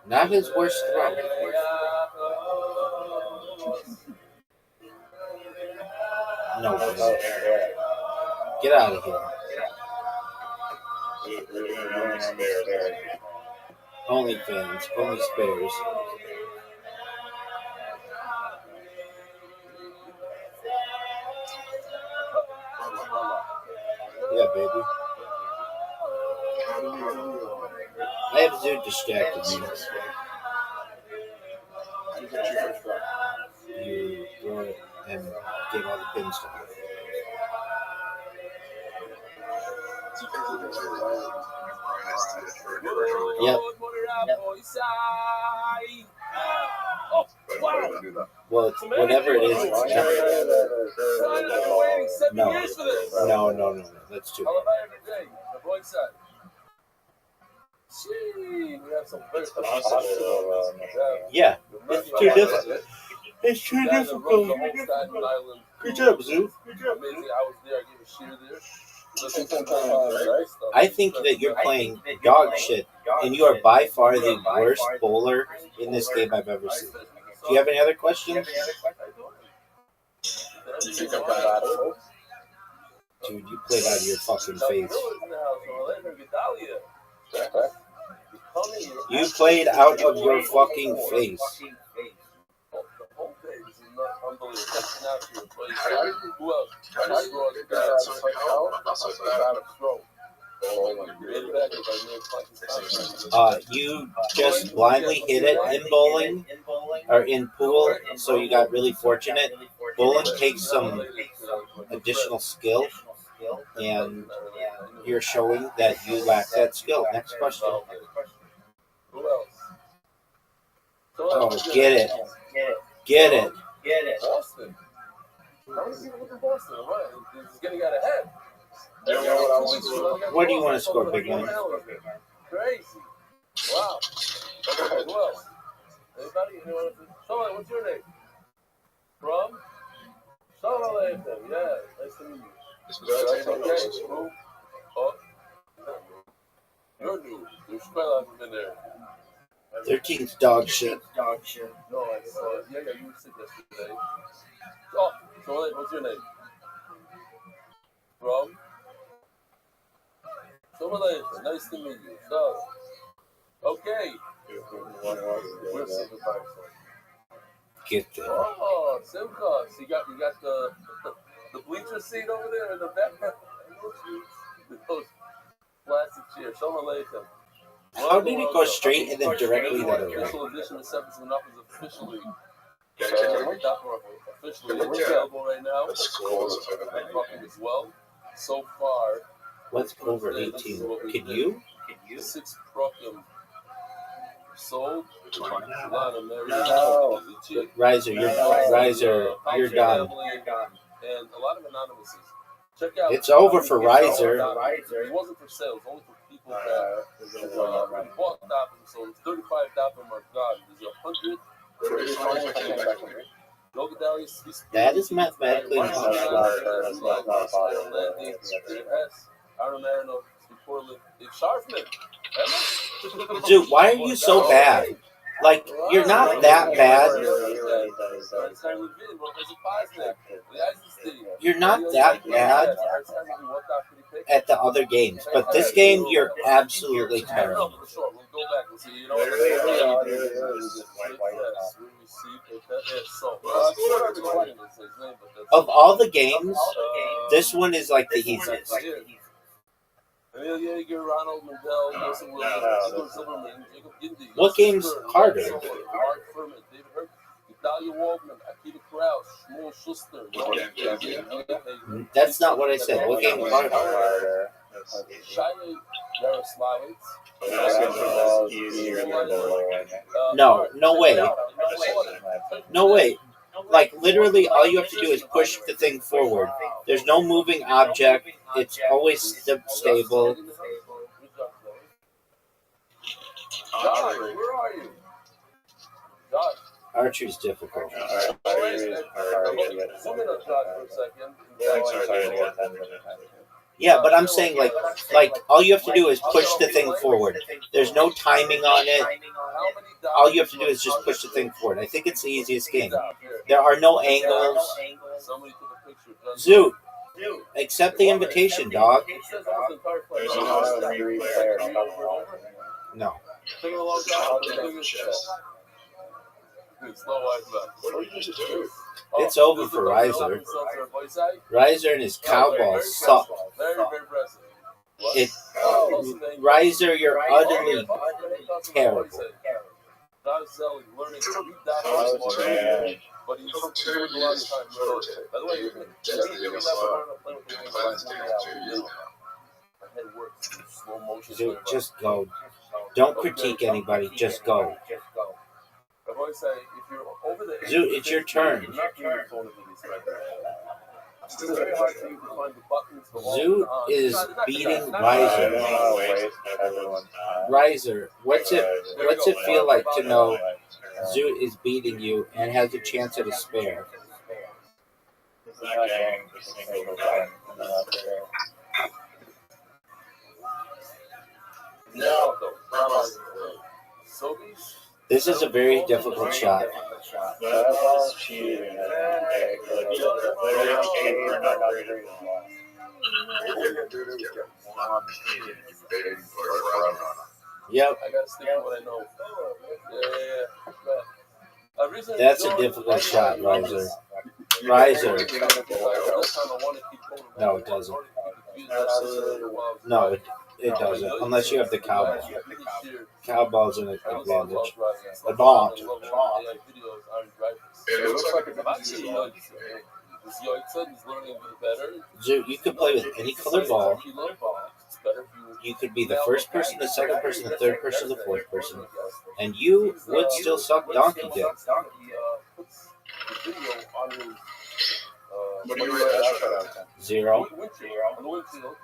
Not his worst throw. No, get out of here. Only fans, only spares. Yeah, baby. I have Zoot distracted me. You throw it and get all the pins to me. Yep. Well, whatever it is, it's no. That's too bad. Yeah, it's too difficult. It's too difficult. Good job, Zoo. Good job. I was there. I gave a cheer there. I think that you're playing dog shit, and you are by far the worst bowler in this game I've ever seen. Do you have any other questions? Dude, you played out of your fucking face. You played out of your fucking face. You just blindly hit it in bowling or in pool, so you got really fortunate. Bowling takes some additional skill, and you're showing that you lack that skill. Next question. Oh, get it. Austin. How many people live in Boston? What? It's getting out of hand. What do you want to score, big man? Crazy. Wow. Okay, who else? Anybody? Anyone? Someone, what's your name? From? Shalom Aleichem. Yeah, nice to meet you. Okay, who? Oh. You're new. You're still haven't been there. 13's dog shit. No, I saw it. Yeah, you were sick yesterday. Oh, so what's your name? From? Shalom Aleichem. Nice to meet you. So, okay. We're Simcha Park. Get there. Oh, Simcha. So you got the bleacher seat over there in the back. Those plastic chairs. Shalom Aleichem. How did it go straight and then directly the other way? Official edition of Seventh Enough is officially available right now. As well. So far. What's over 18? Can you? 6 Prokim sold. Riser, you're done. And a lot of anonymouses. Check out. It's over for Riser. It wasn't for sales, only for people that bought Daphne. So 35 Daphne are gone. There's 100. That is mathematically impossible. Dude, why are you so bad? Like, you're not that bad. You're not that bad at the other games. But this game, you're absolutely terrible. Of all the games, this one is like the easiest. What game's harder? That's not what I said. What game is harder? No way. No way. Like, literally, all you have to do is push the thing forward. There's no moving object. It's always stable. Josh, where are you? Josh. Archery's difficult. Yeah, but I'm saying, like all you have to do is push the thing forward. There's no timing on it. All you have to do is just push the thing forward. I think it's the easiest game. There are no angles. Zoot, accept the invitation, dog. No. It's over for Riser. Riser and his cowballs suck. Riser, you're utterly terrible. Dude, just go. Don't critique anybody. Just go. Zoot, it's your turn. Zoot is beating Riser. Riser, what's it feel like to know Zoot is beating you and has a chance at a spare? This is a very difficult shot. Yep. That's a difficult shot, Riser. Riser. No, it doesn't. No, it doesn't. Unless you have the cowball. Cowball's an advantage. The ball. Zoot, you could play with any color ball. You could be the first person, the second person, the third person, the fourth person. And you would still suck donkey dick. What do you rate that shut out then? 0. On the windshield,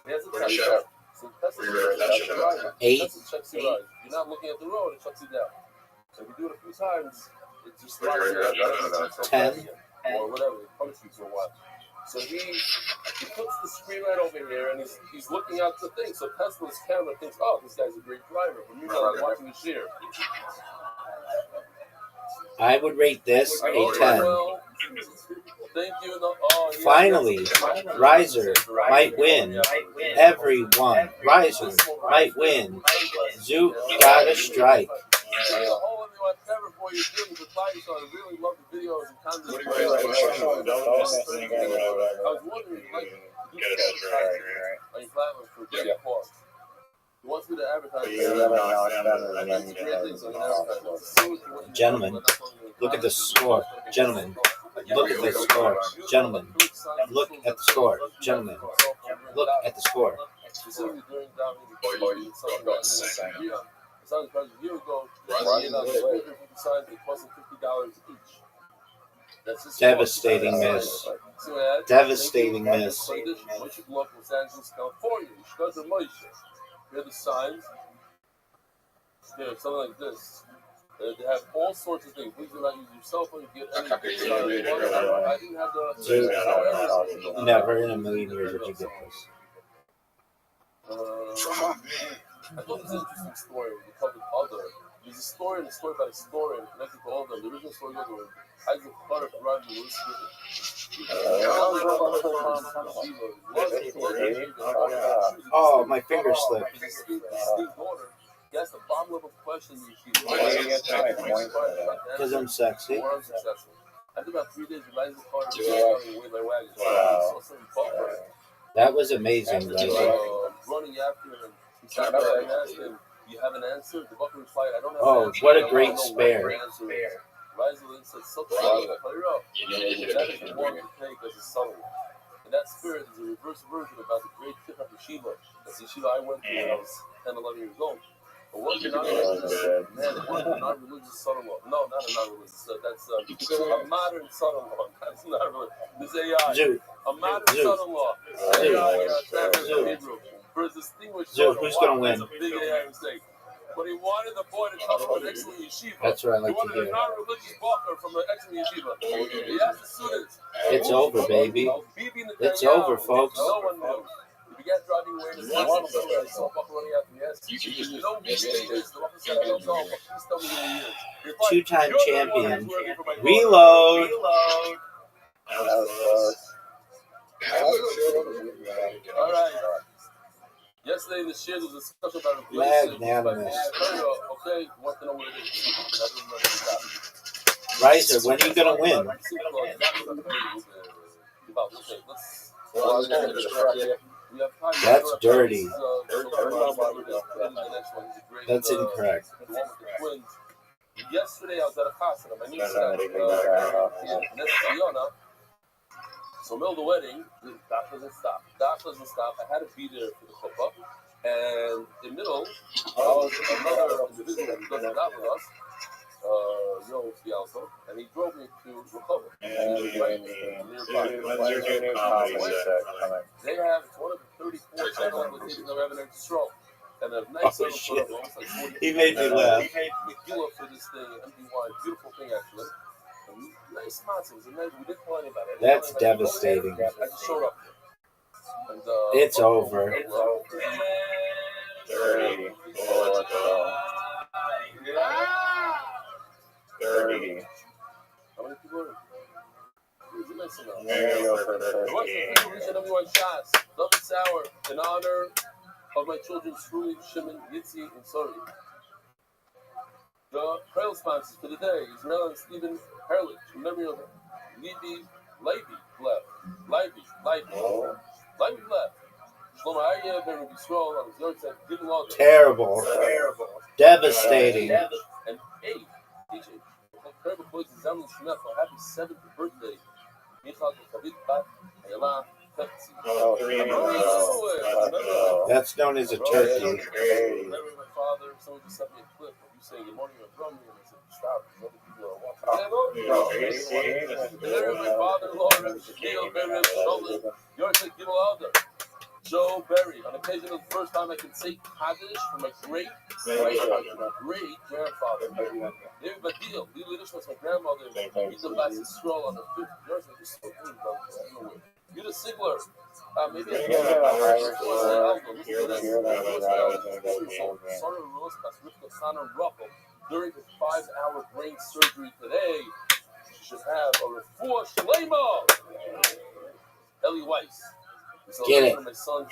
he has a What do you tester. shut? So the tester What do you rate that shut out then? 8. Tester checks your eyes. You're not looking at the road, it shuts you down. So if you do it a few times, it just What do you rate that shut out? 10. or whatever, it punishes you for a while. So he puts the screen right over here, and he's looking out the thing. So Tesla's camera thinks, oh, this guy's a great driver. But meanwhile, he's watching the shear. I would rate this a 10. Well, thank you. Yeah, Finally, Riser might win. Everyone, Riser might win. Zoot got a strike. Whatever for your feelings, reply to so I really love the videos and content. What do you rate that shut out? I was wondering, like, Get a strike, right? on your platform for getting calls. He wants me to advertise. Gentlemen, look at the score. Gentlemen, look at the score. Gentlemen, look at the score. Gentlemen, look at the score. A year ago, signs it cost $50 each. That's just Devastating miss. Devastating miss. Los Angeles, California. Here are the signs. They're something like this. They have all sorts of things. Please do not use your cell phone. You get any. I didn't have the. Never in a million years would you get this. I thought this was an interesting story. We covered other. There's a story and a story about a story and connected to all of them. The original story goes with Isaac Carter from Rabbi. Oh, my finger slipped. He asked a bottom-level question. Because I'm sexy. After about 3 days, Isaac Carter was away my wagon. That was amazing, guys. Running after him. He stopped by and asked him, "You have an answer?" The bucket replied, "I don't have an answer." What a great spare. Rosalind said, "Something clear up." That is the one to take as a son. And that spirit is a reverse version about the great Kippah yeshiva. That's the yeshiva I went to when I was 10, 11 years old. But what you're not non-religious son-in-law. No, not a non-religious. That's a modern son-in-law. That's not religious. This AI. A modern son-in-law. AI, for his distinguished son, Who's going to win? That's a big AI mistake. But he wanted the boy to come from an excellent yeshiva. That's what I like he wanted to hear. a non-religious walker from an excellent yeshiva. He asked the students. It's over, baby. It's over, folks. No one knew. He began driving away to the saw Buck running after me. Yes. You know who he is. The officer said, "I don't know, but please tell me who he is." Two-time champion. Reload. All right. Yesterday in the share there was a discussion about a Magnanimous. Okay, you want to know what it is. Riser, when are you going to win? That's dirty. That's incorrect. Yesterday I was at a hospital. My niece so middle of the wedding, the doc doesn't stop. I had to be there for the chuppah. And in the middle, another individual who doesn't die with us, and he drove me to recover. They have one of the 34 channel applications of evidence stroke. And a nice little photo, almost like 40. He made me laugh. Megillah for this thing, MDY, beautiful thing actually. Nice sponsors, and we didn't tell anybody. That's devastating. I just showed up. And, it's over. It's over. 30. 30. How many people are there? Shots, double sour, in honor of my children, Shmuel, Shimon, Yitzi, and Sori. The trail sponsors for the day is Mel and Stephen Herlich, in memory of Levi left. Shlomo Aryeh, Ben Rabbi Yisrael, on his yard side, giving all the Terrible. Devastating. And 8, DJ, incredible boys, Zamin Shemef, happy 7th birthday. Michal, David, Bat, Ayala, That's known as a turkey. Remember my father, someone just sent me a clip of you saying good morning or drumming, and I said, stop. my father-in-law, Joe Berry, on occasion of the first time I can say Kaddish for my great-grandfather. David Badil, Lili Lishmas, my grandmother, Eat the Basi Stroll on the 5th Jersey. Yuda Sigler, maybe I can during his 5-hour brain surgery today. She should have a refuah shlema. Ellie Weiss. Get it. My son,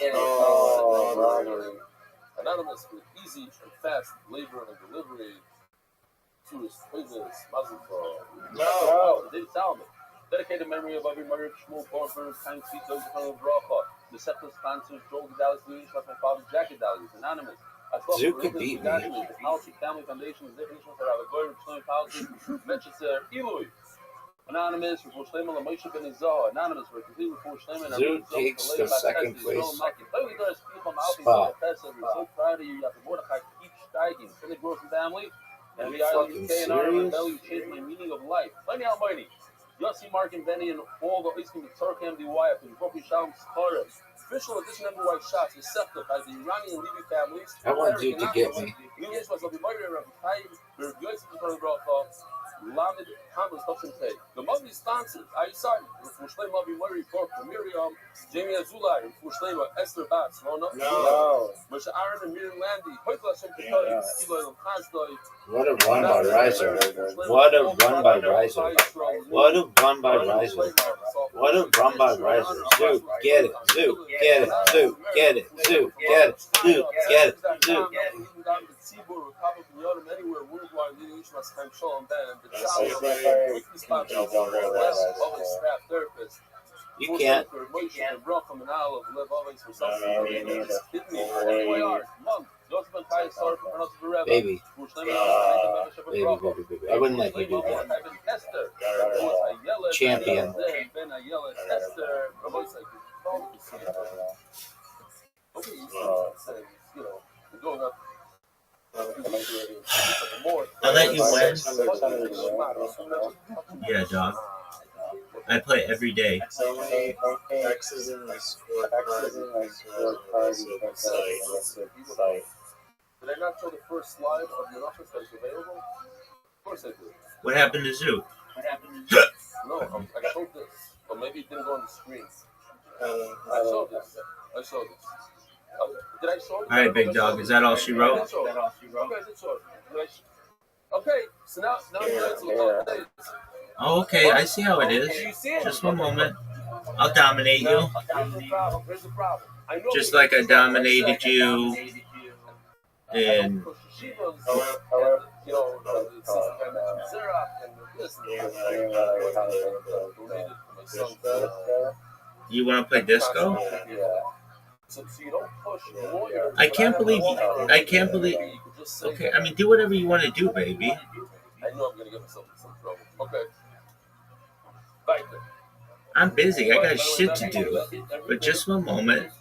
Anonymous with easy and fast labor and delivery to his business. No. David Salomon. Dedicated memory of Avi Murray, Shmuel Bornberg, Time Sweet, Doja Khan Bracha. The Scepter sponsors, Joel Gedalis, Leaders, my father, Jack Gedalis, Anonymous. Zook could beat me. The Policy Family Foundation, the definition of Rabbi Goyer, Shlomo Policy, Manchester, Eloi. Anonymous, for Shlomo, Moshe Ben Izah. Anonymous, for complete for Shlomo. Zook takes the second place spot. So proud of you. You have the Mordechai keep steiging. Philly Gross and family. And the Island UK and Ireland Belly changed my meaning of life. Plenty Almighty. Yossi, Mark, and Benny, and all the Eastern Turkey MDY up in Broken Shalom Sparrow. Official edition MDY shots is set up by the Iranian and Levy families. I want you to get me. Lamed Hamas Toshin Pay. The monthly sponsors, Aisai, Fushleim Avi Murray, Cork, Miriam, Jamie Azulai, Fushleim, Esther Batts, Rona, Moshe Aaron and Miriam Landy, Hoitla Shem Ketari, Kilo Kazdoi. What a run by Riser. What a run by Riser. What a run by Riser. What a run by Riser. Zook, get it. Zook, get it. Zook, get it. Zook, get it. Zook, get it. Zook. Anywhere worldwide, leading each must time show and band. You can't. Baby. Baby. I wouldn't let you do that. Champion. I'll let you win. Yeah, dog. I play every day. X's in my scorecard. Did I not show the first slide of your office that is available? Of course I did. What happened to Zook? No, I showed this. But maybe it didn't go on the screen. I showed this. Did I show it? All right, big dog. Is that all she wrote? Okay, so now Oh, okay. I see how it is. Just one moment. I'll dominate you. Here's the problem. Just like I dominated you in... You want to play disco? I can't believe. Okay, I mean, do whatever you want to do, baby. I know I'm gonna get myself in some trouble. Okay. Right there. I'm busy. I got shit to do. But just one moment.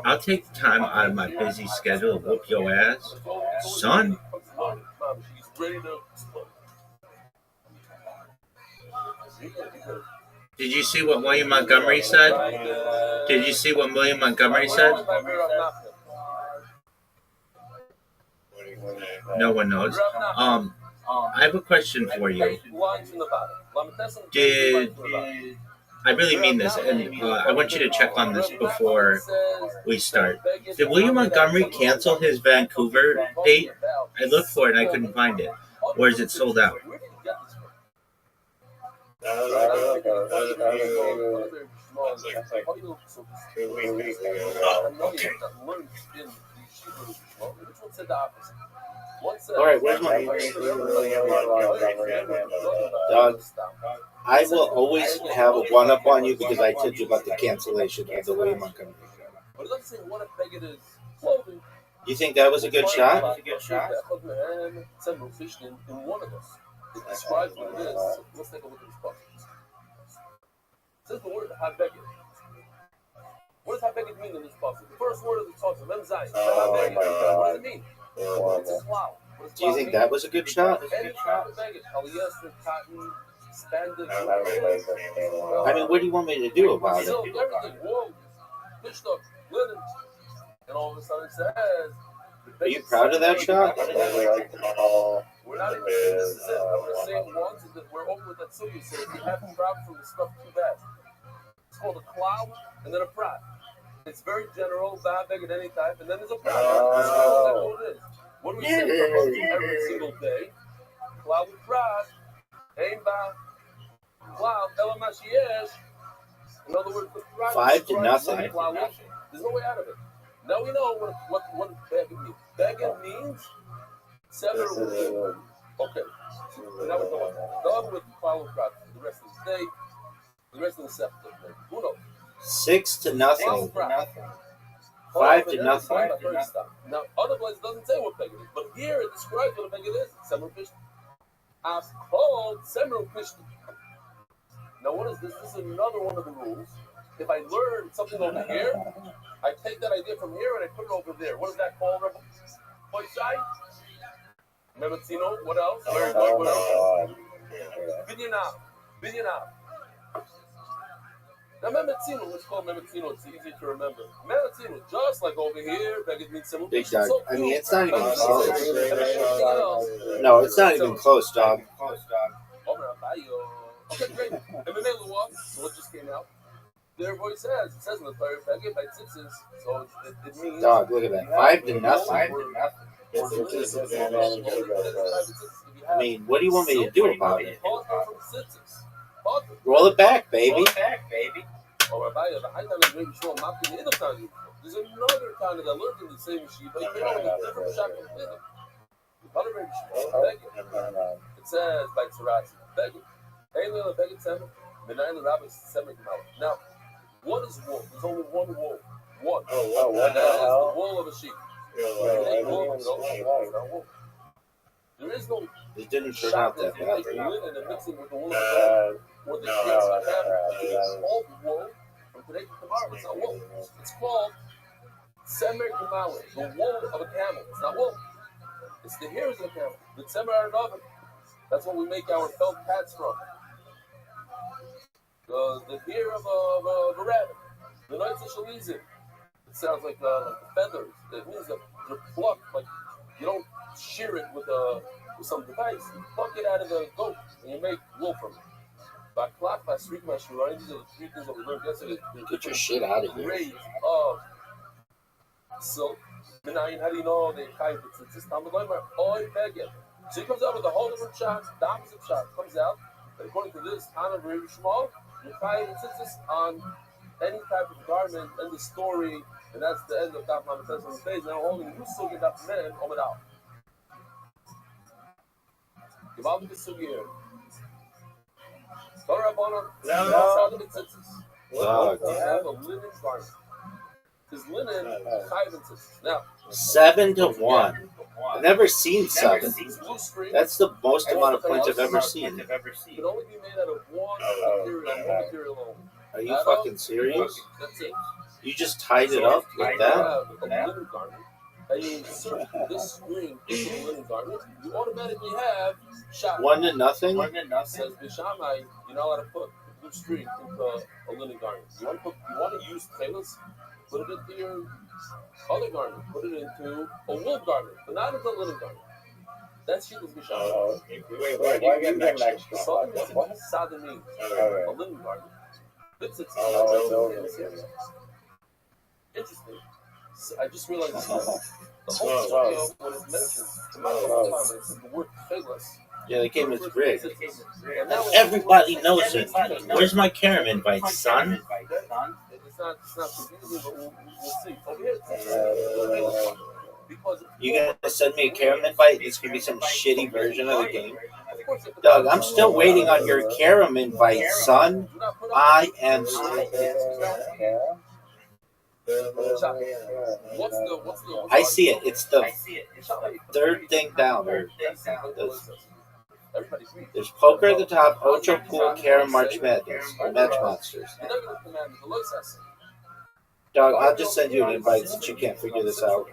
I'll take time out of my busy schedule to whoop your ass, son. Did you see what William Montgomery said? Did you see what William Montgomery said? No one knows. I have a question for you. I really mean this, and I want you to check on this before we start. Did William Montgomery cancel his Vancouver date? I looked for it and I couldn't find it. Or is it sold out? Okay. All right, where's my dog? I will always have a one-up on you because I told you about the cancellation of the William Montgomery. You think that was a good shot? It describes what it is. Let's take a look at this book. It says the word habeged. What does habeged mean in this book? The first word of the talk is Mem Zayin. What does it mean? It's wow. What Do you think that was a good shot? I mean, what do you want me to do about it? And all of a sudden it says, Are you proud of that shot? we're not even, this is it. I'm going to say it once, and then we're over with that sugi. So if you have to drop from the stuff too bad, it's called a cloud and then a prat. It's very general, bad, big at any type, and then there's a prat. That's what it is. What do we say every single day? Cloud with prat, aim back, cloud, elamashiyesh. In other words, the prat 5-0. There's no way out of it. Now we know what beggar means. Beggar means seven. Okay. So now we're done with the follow crowd for the rest of the day, the rest of the septum. Who knows? 6-0. 5-0. Now, other places doesn't say what beggar is, but here it describes what a beggar is. Semru Pishta. As called Semru Pishta. Now, what is this? This is another one of the rules. If I learn something over here, I take that idea from here and I put it over there. What is that called, Rabbi? What side? Memetzino. What else? Very good. What else? Binyanab. Now, Memetzino, what's called Memetzino? It's easy to remember. Memetzino, just like over here, Beggar means Semru. Big dog. I mean, it's not even close. No, it's not even close, dog. Okay, great. And so what just came out? Therefore, it says in the Torah, Beggar by tzitzis. So it means. Dog, look at that. 5-0. I mean, what do you want me to do about it? Roll it back, baby. There's another time that I learned in the same yeshiva. You know, in a different shop completely. It says by Tzarati, Beggar. Now, what is wool? There's only one wool. One. And that is the wool of a sheep. There is no. It didn't turn out that bad. And mixing with the wool of a dog. Or the sheep. It's called wool from today to tomorrow. It's not wool. It's called semer gemale, the wool of a camel. It's not wool. It's the hairs of a camel. The semer are oven. That's what we make our felt hats from. The hair of a rabbit. The nights of shalizim. It sounds like the feathers. It means that they're plucked. Like you don't shear it with some device. You pluck it out of the goat and you make wool from it. These are the 3 things that we learned yesterday. Get your shit out of here. Grades of silk. How do you know they chayv tzitzis? So he comes out with a whole different shot. The opposite shot comes out. According to this, Hana Rabbi Shmuel, you chayv tzitzis on any type of garment and the story, and that's the end of Daf Manifest on the page. Now holding new sugi Daf Men Omid Al. Givaldi the sugi here. Torah Rabbanon, Sada B'tzitzis. You have a linen garment. Because linen chayv tzitzis. Now 7-1. I've never seen 7. That's the most amount of points I've ever seen. It can only be made out of one material only. Are you fucking serious? That's it. You just tied it up like that? A linen garment, and you insert this string into the linen garment, you automatically have shot. 1-0. Says Bishamai, you're not allowed to put the blue string into a linen garment. You want to use tailors? Put it into your other garment. Put it into a wool garment, but not into a linen garment. That's Shitas Bishamai. Wait, why get that extra? Something that's what Sada means. A linen garment. Interesting. So I just realized this. The whole story when it mentions the word faithless. Yeah, the game is rigged. Everybody knows it. Where's my Karam invite, son? It's not confusing, but we'll see. Over here, You gonna send me a Karam invite? It's gonna be some shitty version of the game. Doug, I'm still waiting on your Karam invite, son. I am. I see it. It's the third thing down. There's poker at the top, Ocho Pool, Karam, March Madness, or Match Monsters. Doug, I'll just send you an invite since you can't figure this out.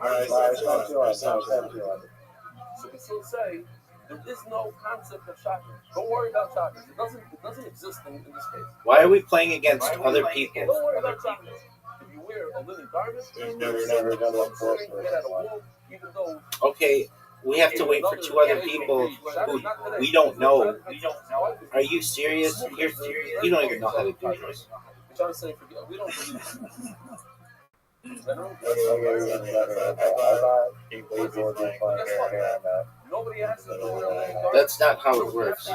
So we still say there is no concept of chakras. Don't worry about chakras. It doesn't exist in this case. Why are we playing against other people? Don't worry about chakras. If you wear a linen garment, never done one get out of wool, even though. Okay, we have to wait for two other people who we don't know. Are you serious? You don't even know how to do this. We don't believe. Nobody asked us to wear a linen garment. That's not how it works.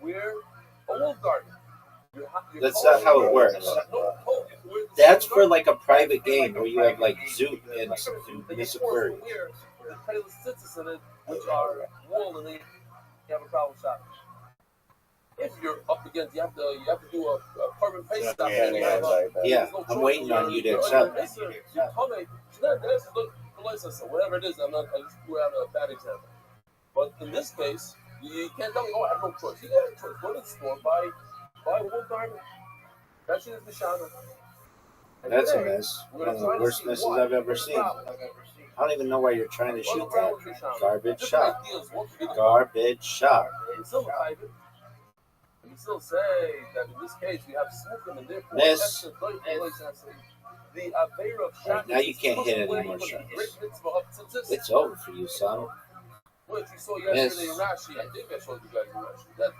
Wear a wool garment. That's not how it works. That's for like a private game where you have like Zoot and Miss Aquarius. The Taylor stitches in it, which are wool, and they have a problem shopping. If you're up against, you have to do a carbon paste stop. Yeah, I'm waiting on you to accept. Whatever it is, I just threw out a bad example. But in this case, you can't tell me, I have no choice. You got a choice. Go to the store, buy a wool garment. That shit is the shadow. That's a miss. One of the worst misses I've ever seen. I don't even know why you're trying to shoot that. Garbage shot. Garbage shot. We still say that in this case we have smoking and therefore miss. The Avera of shot. Now you can't hit any more shots. It's over for you, son. What you saw yesterday in Rashi, I think I showed you guys in Rashi. That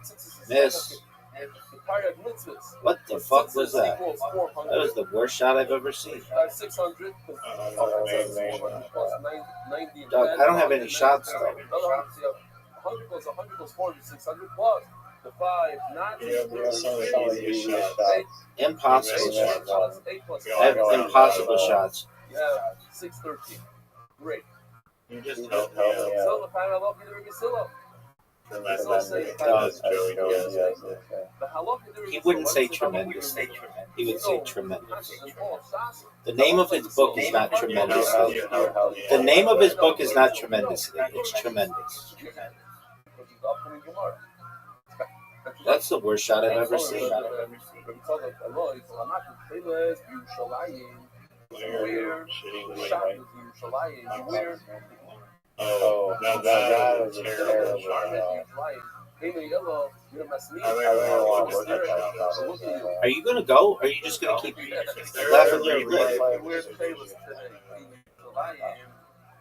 miss. What the fuck was that? That was the worst shot I've ever seen. 600. Doug, I don't have any shots though. 100 plus 100 plus 400, 600 plus. The 5, not impossible shots. I have impossible shots. Yeah, 613. Great. You just help me out. He wouldn't say tremendous. He would say tremendous. The name of his book is not tremendously. The name of his book is not tremendously. It's tremendous. That's the worst shot I've ever seen. Oh, that was a terrible shot. Are you gonna go? Or are you just gonna keep laughing your lip?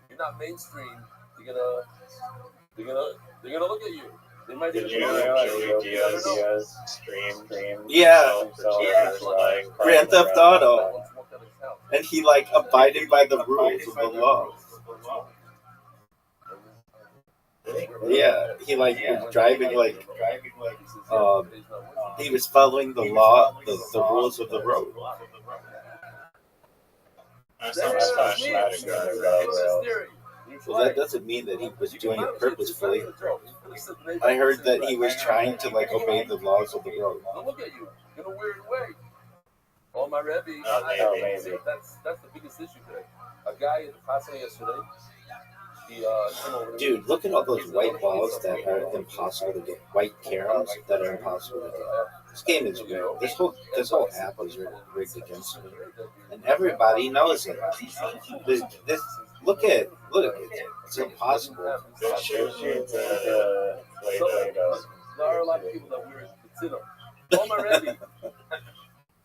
You're not mainstream. They're gonna look at you. They might Did you know Joey Diaz streamed? Yeah. Grand Theft Auto. And he like abided by the rules of the law. Yeah, he like was driving like he was following the law, the rules of the road. Well, that doesn't mean that he was doing it purposefully. I heard that he was trying to like obey the laws of the road. Look at you, in a weird way. Oh, my Rabbi, that's the biggest issue today. A guy at the hospital yesterday. Dude, look at all those white balls that are impossible to get. White caroms that are impossible to get. This game is rigged. This whole app is rigged against me, and everybody knows it. This look at it. It's impossible. There are a lot of people that wear the sit-up. Oh, my Rabbi.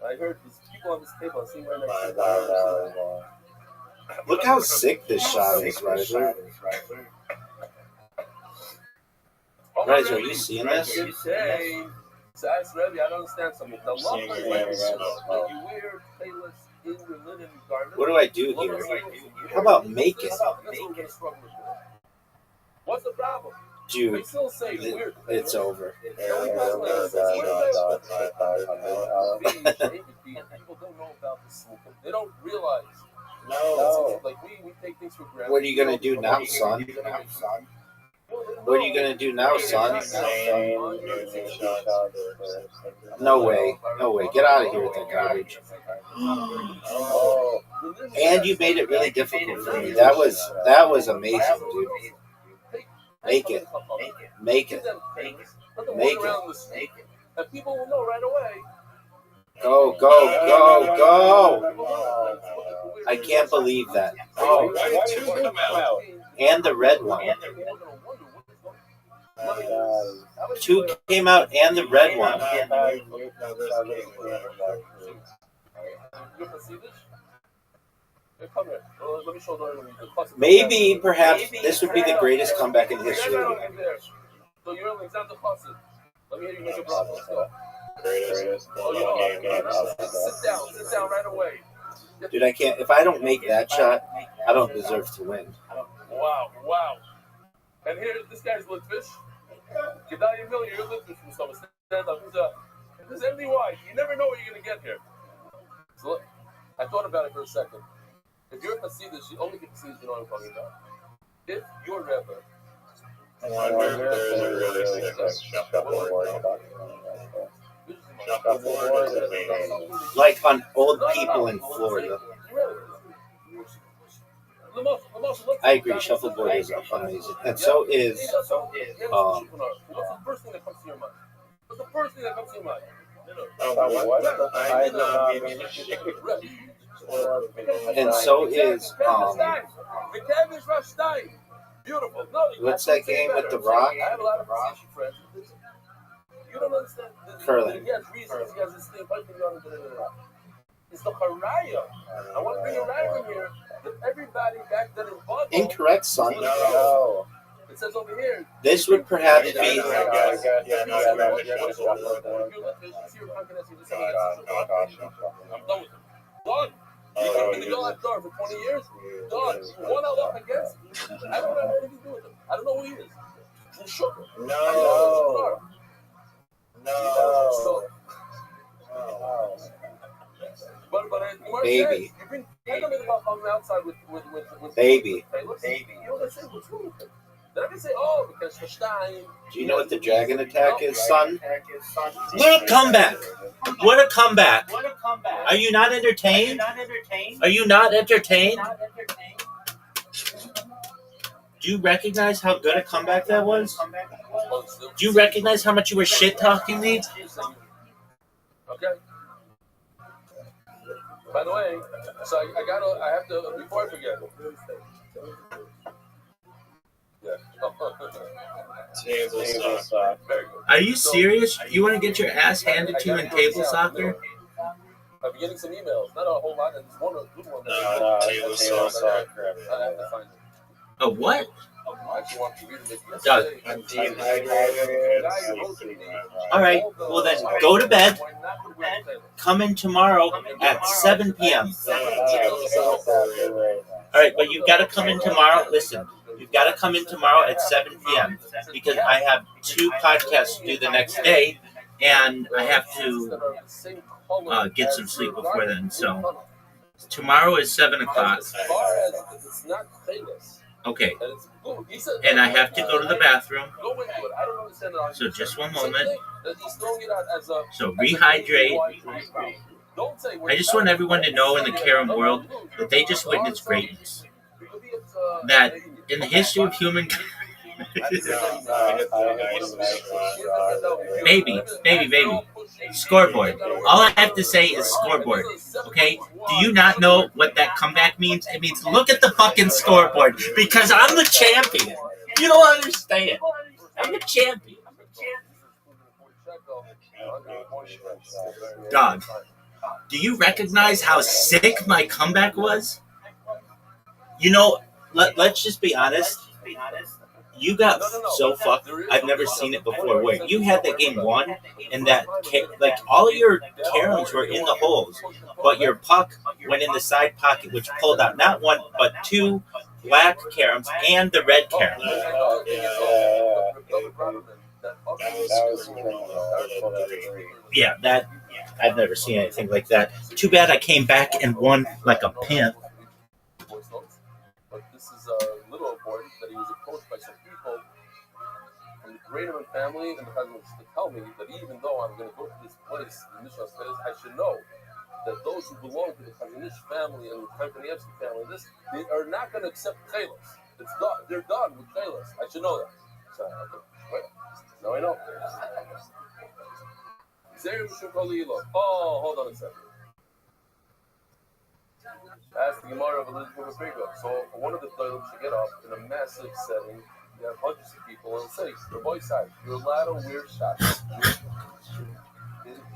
I heard these people on this table. I see right next to them. Look how sick this shot is, Riser. Riser, are you seeing this? So ask Rabbi, I don't understand something. The law is that you wear tailors in your linen garment. What do I do here? How about make it? What's the problem? Dude, it's over. People don't know about this. They don't realize. No. Like we take things for granted. What are you gonna do now, son? What are you gonna do now, son? No way. Get out of here with that garbage. And you made it really difficult for me. That was amazing, dude. Make it. And people will know right away. Go. I can't believe that. and the red one. 2 came out and the red one. Maybe, perhaps, this would be the greatest comeback in history. So you're Alexander Chassid. Let me hear you make a bravo. Let's go. Sit down right away. Dude, I can't. If I don't make that shot, I don't deserve to win. Wow. And here, this guy's Litvish. Gedalia Miller, you're Litvish from someone. Stand up. This is MDY. You never know what you're going to get here. So look, I thought about it for a second. If you're a Hasidus, you only get Hasidus, you know what I'm talking about. If you're Rebbe, there's a really sick shuffleboard. Shuffleboard is amazing. Like on old people in Florida. I agree, shuffleboard is amazing. And so is what's the first thing that comes to your mind? What's the first thing that comes to your mind? And so is beautiful. What's that game with the rock? I have a lot of friends. You don't understand. Curling. He has reasons. He has this thing. It's the haraya. I want to bring a raya in here that everybody back then in Boston. Incorrect, son. No. It says over here. This would perhaps be. I'm done with it. Done. You've been in the Gullah Star for 20 years? Done. One out up against me. I don't have anything to do with him. I don't know who he is. No. But Baby. You've been on the outside with Baby. You know what I say? What's wrong with him? Then I can say, oh, because Stein. Do you know what the dragon attack is, son? What a comeback! What a comeback! Are you not entertained? Are you not entertained? Do you recognize how good a comeback that was? Do you recognize how much you were shit talking me? Okay. By the way, so I have to, before I forget. Yeah. Table soccer. Are you serious? You want to get your ass handed to you in table soccer? I'm getting some emails. Not a whole lot. There's one good one. Table soccer. I have to find it. A what? I actually want to read it. Doug. I'm dehydrated. All right. Well, then go to bed. Come in tomorrow at 7 p.m. All right, but you've got to come in tomorrow. Listen, you've got to come in tomorrow at 7 p.m. because I have 2 podcasts to do the next day, and I have to get some sleep before then. So tomorrow is 7 o'clock. As far as it's not famous. Okay. And I have to go to the bathroom. So just one moment. So rehydrate. I just want everyone to know in the Karen world that they just witnessed greatness. That in the history of humankind. Baby. Scoreboard. All I have to say is scoreboard. Okay? Do you not know what that comeback means? It means look at the fucking scoreboard because I'm the champion. You don't understand. I'm the champion. Dog, do you recognize how sick my comeback was? You know, let's just be honest. You got so fucked. I've never seen it before. Where you had that game won, and that like all of your Karens were in the holes, but your puck went in the side pocket, which pulled out not one but 2 black Karens and the red Karen. Yeah, that I've never seen anything like that. Too bad I came back and won like a pimp. But this is a little important that he was approached by some people from the Greaterman family and the Chazanish to tell me that even though I'm going to go to this place, the Mishnah says, I should know that those who belong to the Chazanish family and the Kanievsky family, they are not going to accept Chelos. It's done. They're done with Chelos. I should know that. So, okay. Wait. Now I know. Oh, hold on a second. I Ask the Gemara of a little bit. So one of the toilets should get up in a massive setting. You have hundreds of people and say, Rabbi side, you're allowed to wear shots.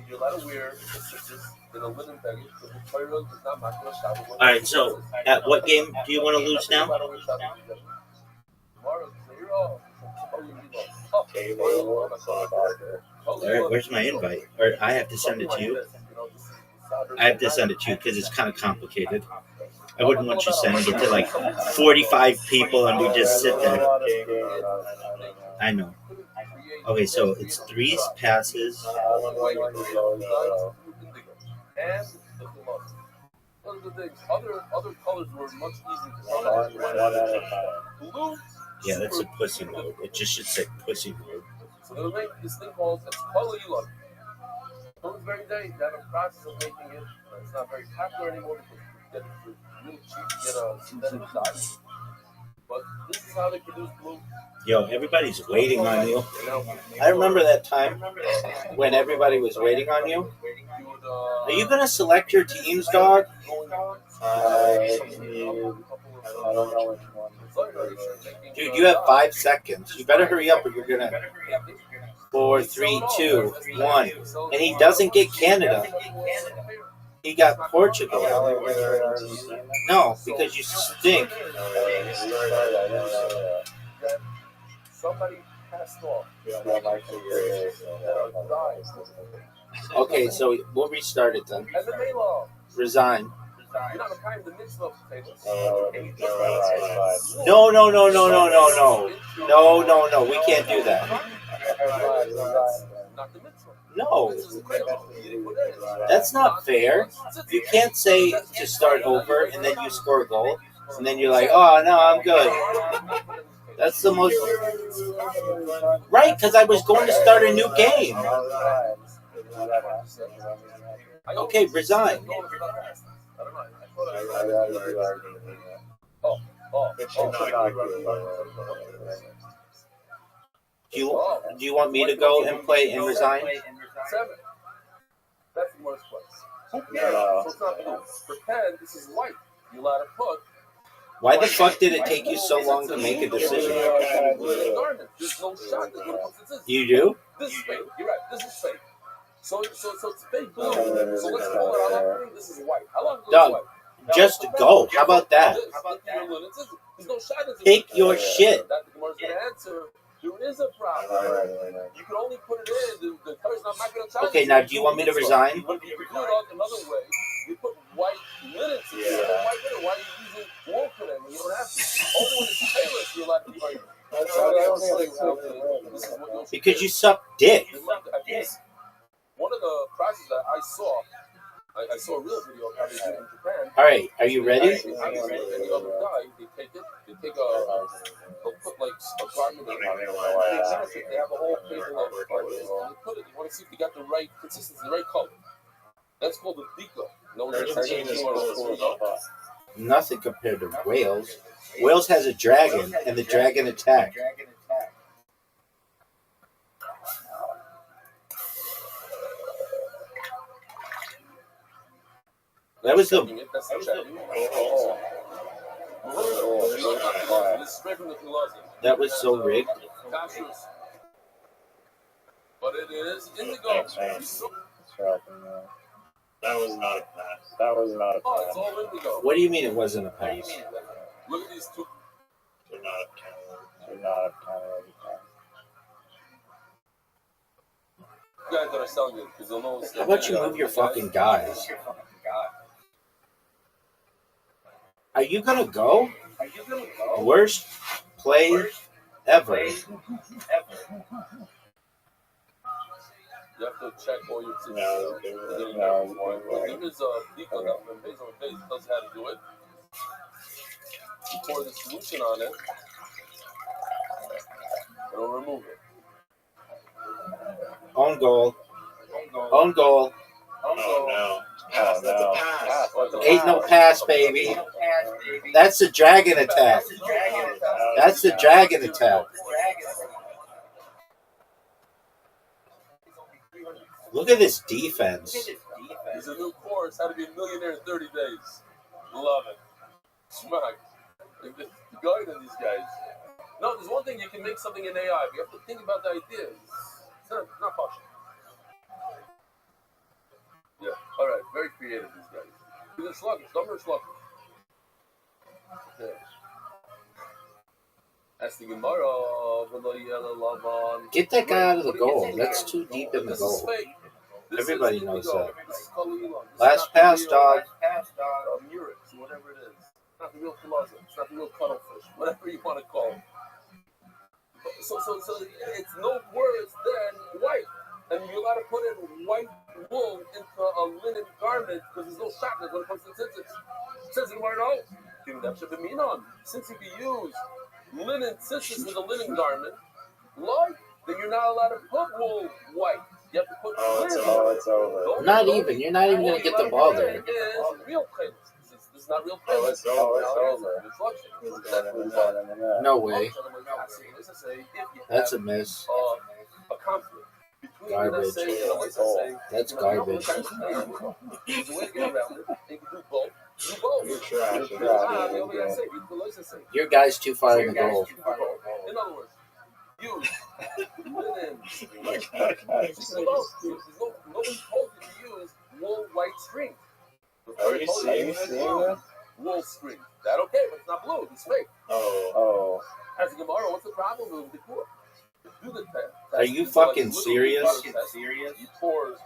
You're allowed to wear the sisters in a linen bag because the Torah is not making a shot. All right, so at what game do you want to lose now? All right, where's my invite? Or I have to send it to you? I have to send it to you because it's kind of complicated. I wouldn't want you sending it to like 45 people and we just sit there. I know. Okay, so it's 3 passes. Other colors were much easier to find. Yeah, that's a pussy mode. It just should say pussy mode. So they'll make this thing called color yellow. So it's very day, they have a process of making it. It's not very popular anymore because it's really cheap to get a synthetic dye. But this is how they produce blue. Yo, everybody's waiting on you. I remember that time when everybody was waiting on you. Are you going to select your teams, dog? Dude, you have 5 seconds. You better hurry up or you're going to... 4, 3, 2, 1. And he doesn't get Canada. He got Portugal. No, because you stink. Somebody passed off. Okay, so we'll restart it then. Resign. You're not the kind of mix of potatoes. No. No, we can't do that. No. That's not fair. You can't say to start over and then you score a goal and then you're like, oh, no, I'm good. That's the most... Right, because I was going to start a new game. Okay, resign. Do you want me to go and play and resign? 7. That's the worst place. So it's not blue. Pretend this is white. You allowed to put. Why the fuck did it take you so long to make a decision? There's no shot. You do? This is fake. You're right. This is fake. So it's fake blue. So let's call it out. This is white. How long is white? Just go. How about that? There's no shot. Pick your shit. That the Gemara's going to answer. There is a problem. You can only put it in. The color's not going to. Okay, now do you want me to resign? You can do it another way. You put white linen. White linen. Why are you using wool for them? You don't have to. Only when it's tailors, you're allowed to use. Because you suck dick. One of the processes that I saw a real video of how they do it in Japan. All right, are you ready? Any other dye, they take a they'll put like a garment in it. They have a whole paper of colors. And they put it. You want to see if you got the right consistency, the right color. That's called the Dika. No one's Nothing compared to Wales. Wales has a dragon and the dragon attack. That was the. That was so rigged. But it is indigo. That was not a pass. That was not a pass. Oh, it's all indigo. What do you mean it wasn't a pass? Look at these two. They're not a Canada. They're not a Canada pass. Guys that are selling it because they'll know. How about you move your fucking guys? Are you gonna go? Worst play ever. You have to check all your teams. There is a beacon that based on the base tells you how to do it. You pour the solution on it. It'll remove it. Own goal. Own goal. Oh no. Pass. That's a pass. Ain't no pass, baby. That's the dragon attack. That's the dragon attack. Look at this defense. There's a new course, how to be a millionaire in 30 days. Love it. Smack. The guide on these guys. No, there's one thing, you can make something in AI, but you have to think about the idea. It's not possible. Yeah. All right. Very creative, these guys. They're sluggish. Dumber sluggish. Okay. That's the Gemara. Get that guy out of the goal. That's too deep in the This goal. is fake. Everybody knows that. This is Kalila. Last pass, dog. Murex, whatever it is. It's not the real Kalazan. It's not the real cuttlefish. Whatever you want to call it. So it's no worse than white. And you're allowed to put in white wool into a linen garment because there's no shotgun when it comes to tzitzis. It says in Gemara, no. Since you can use linen tzitzis with a linen garment, then you're not allowed to put wool white. You have to put linen. It's over. Not even. You're not even going to get the ball there. This is real playlist. This is not real playlist. It's over. No way. That's a miss. A conflict between Garbage. That's garbage. There's a way to get around it. You can do both. Do both. You're trash. Your guy's too far in the goal. In other words, use linen. Nobody told you to use wool white string. Are you seeing this? Wool string. That okay, but it's not blue. It's fake. Oh. As a Gemara, what's the problem with the core? Do the test. Are you fucking serious? You pour,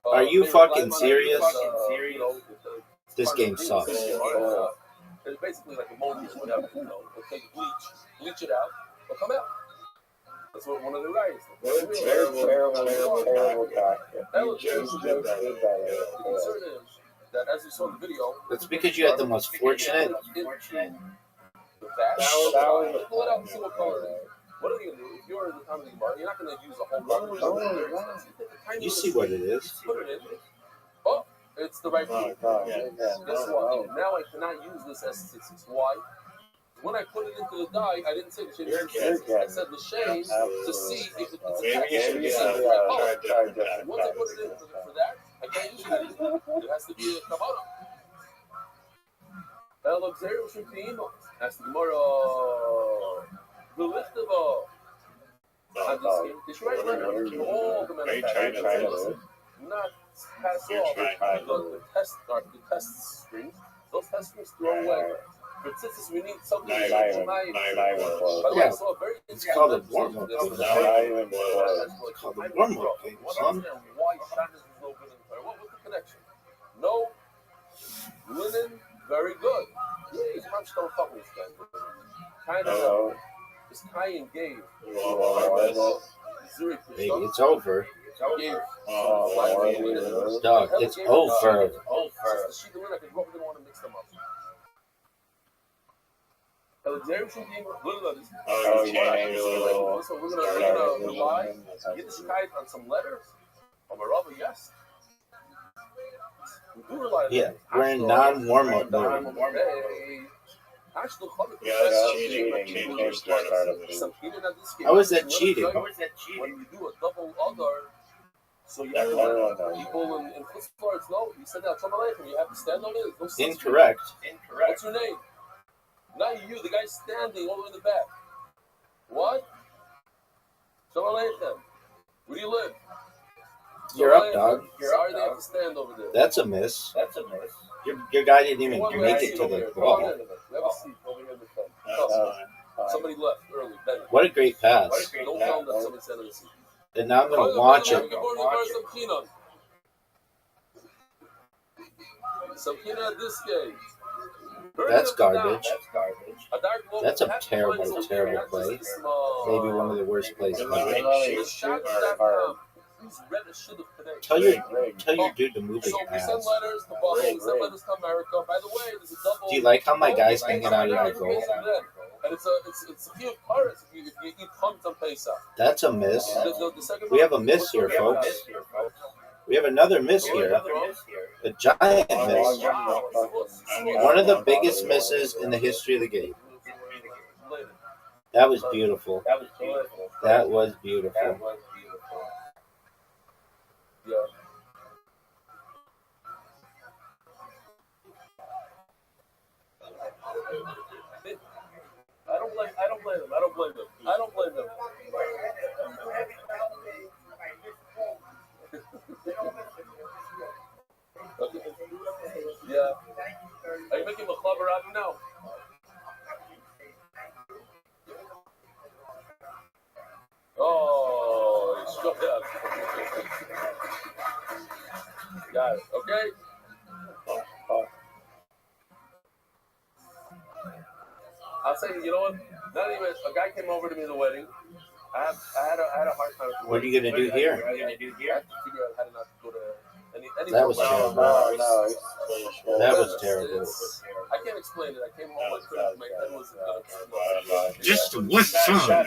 Are you fucking serious? This game It's sucks. basically like ammonia, whatever. They'll take bleach it out, it'll come out. That's what one of the rights. What a terrible tactic. That was the concern is that, as you saw in the video, That's because you had the most fortunate. pull it out and see what color it is. What are you going to do? If you're in the time of the bar, you're not going to use a whole lot of You see what it is. Put it in. Oh, it's the right blue. Guess what? Now I cannot use this S66. Why? When I put it into the dye, I didn't say the shade is S66. I said the shade to see if it's a text. Once I put it in for that, I can't use it anymore. It has to be a kabbalah. Elogzero Shupino. That's the Gemara. The list of all the manufacturers not pass off the test strings. Those test strings throw away. But since we need something by the way, I saw a very It's called a warm-up. It's called a warm-up game, son. Why Shabbos is no good in the Torah? What's the connection? No linen, very good. These moms don't fuck with this guy. Kind of. This Kayan gave. Baby, it's over. Dog, it's over. So we're gonna rely, get this guy on some letters. On my Rabbi, yes. We do rely on Yeah, we're in non-warm-up mode. How is that cheating? When you do a double other, so you have to let people in footballers know, you said that you have to stand on it. Incorrect. What's your name? Not you, the guy standing all the way in the back. What? Shalom Aleichem. Where do you live? You're up, dog. Sorry, they have to stand over there. That's a miss. Your guy didn't even make it to the ball. We have a seat over here in the front. Somebody left early. Benny. What a great pass. Don't tell them that somebody sat in the seat. And now I'm going to watch it. Some peanut this game. That's garbage. That's a terrible, terrible play. Maybe one of the worst plays ever. Tell your dude to move his ass. Do you like how my guy's hanging out in the goal? And it's a few parts if you eat pumped on Pesach. That's a miss. We have a miss here, folks. We have another miss here. A giant miss. One of the biggest misses in the history of the game. That was beautiful. That was beautiful. Yeah. I don't blame them. I don't blame them. I don't blame them. Okay. Yeah. Are you making a club around him now? Oh, he struck out. Got it. Okay. I'll say, you know what? Not even a guy came over to me at the wedding. I had a hard time. What are you gonna do here? I have to figure out how to not go to any. That was terrible. That was terrible. I can't explain it. I came home. My head was Just one song.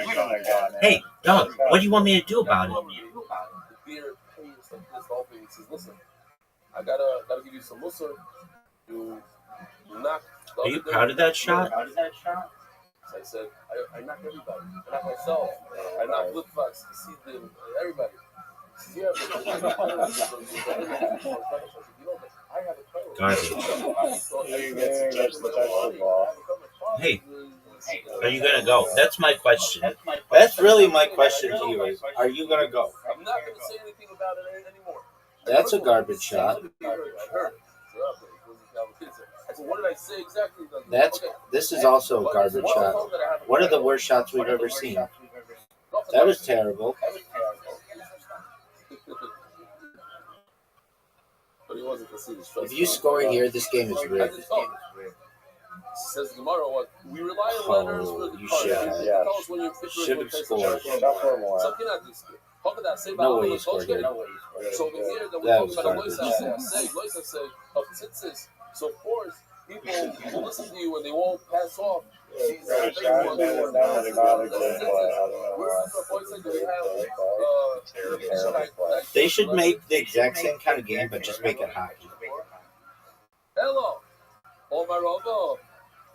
Hey, dog, what do you want me to do about it? The beer pays like this whole thing. He says, "Listen, I gotta give you some muscle. You knock." Are you proud of that shot? So I said, I knock everybody. I knock myself. I knock Litvaks, Hasidim, everybody. He says, Hey, are you gonna go? That's my question. That's really my question to you is, are you gonna go? I'm not gonna say anything about it anymore. That's a garbage shot. I heard it. I said, what did I say exactly? This is also a garbage shot. One of the worst shots we've ever seen. That was terrible. If you score here, this game is rigged. Says tomorrow what we rely on letters for the you should have scored. No way you scored here. So here that That was we're talking about garbage. say of tzitzis. So of course people will listen to you and they won't pass off. They should make the exact same kind of game, but just make it hockey. Hello, Omarova.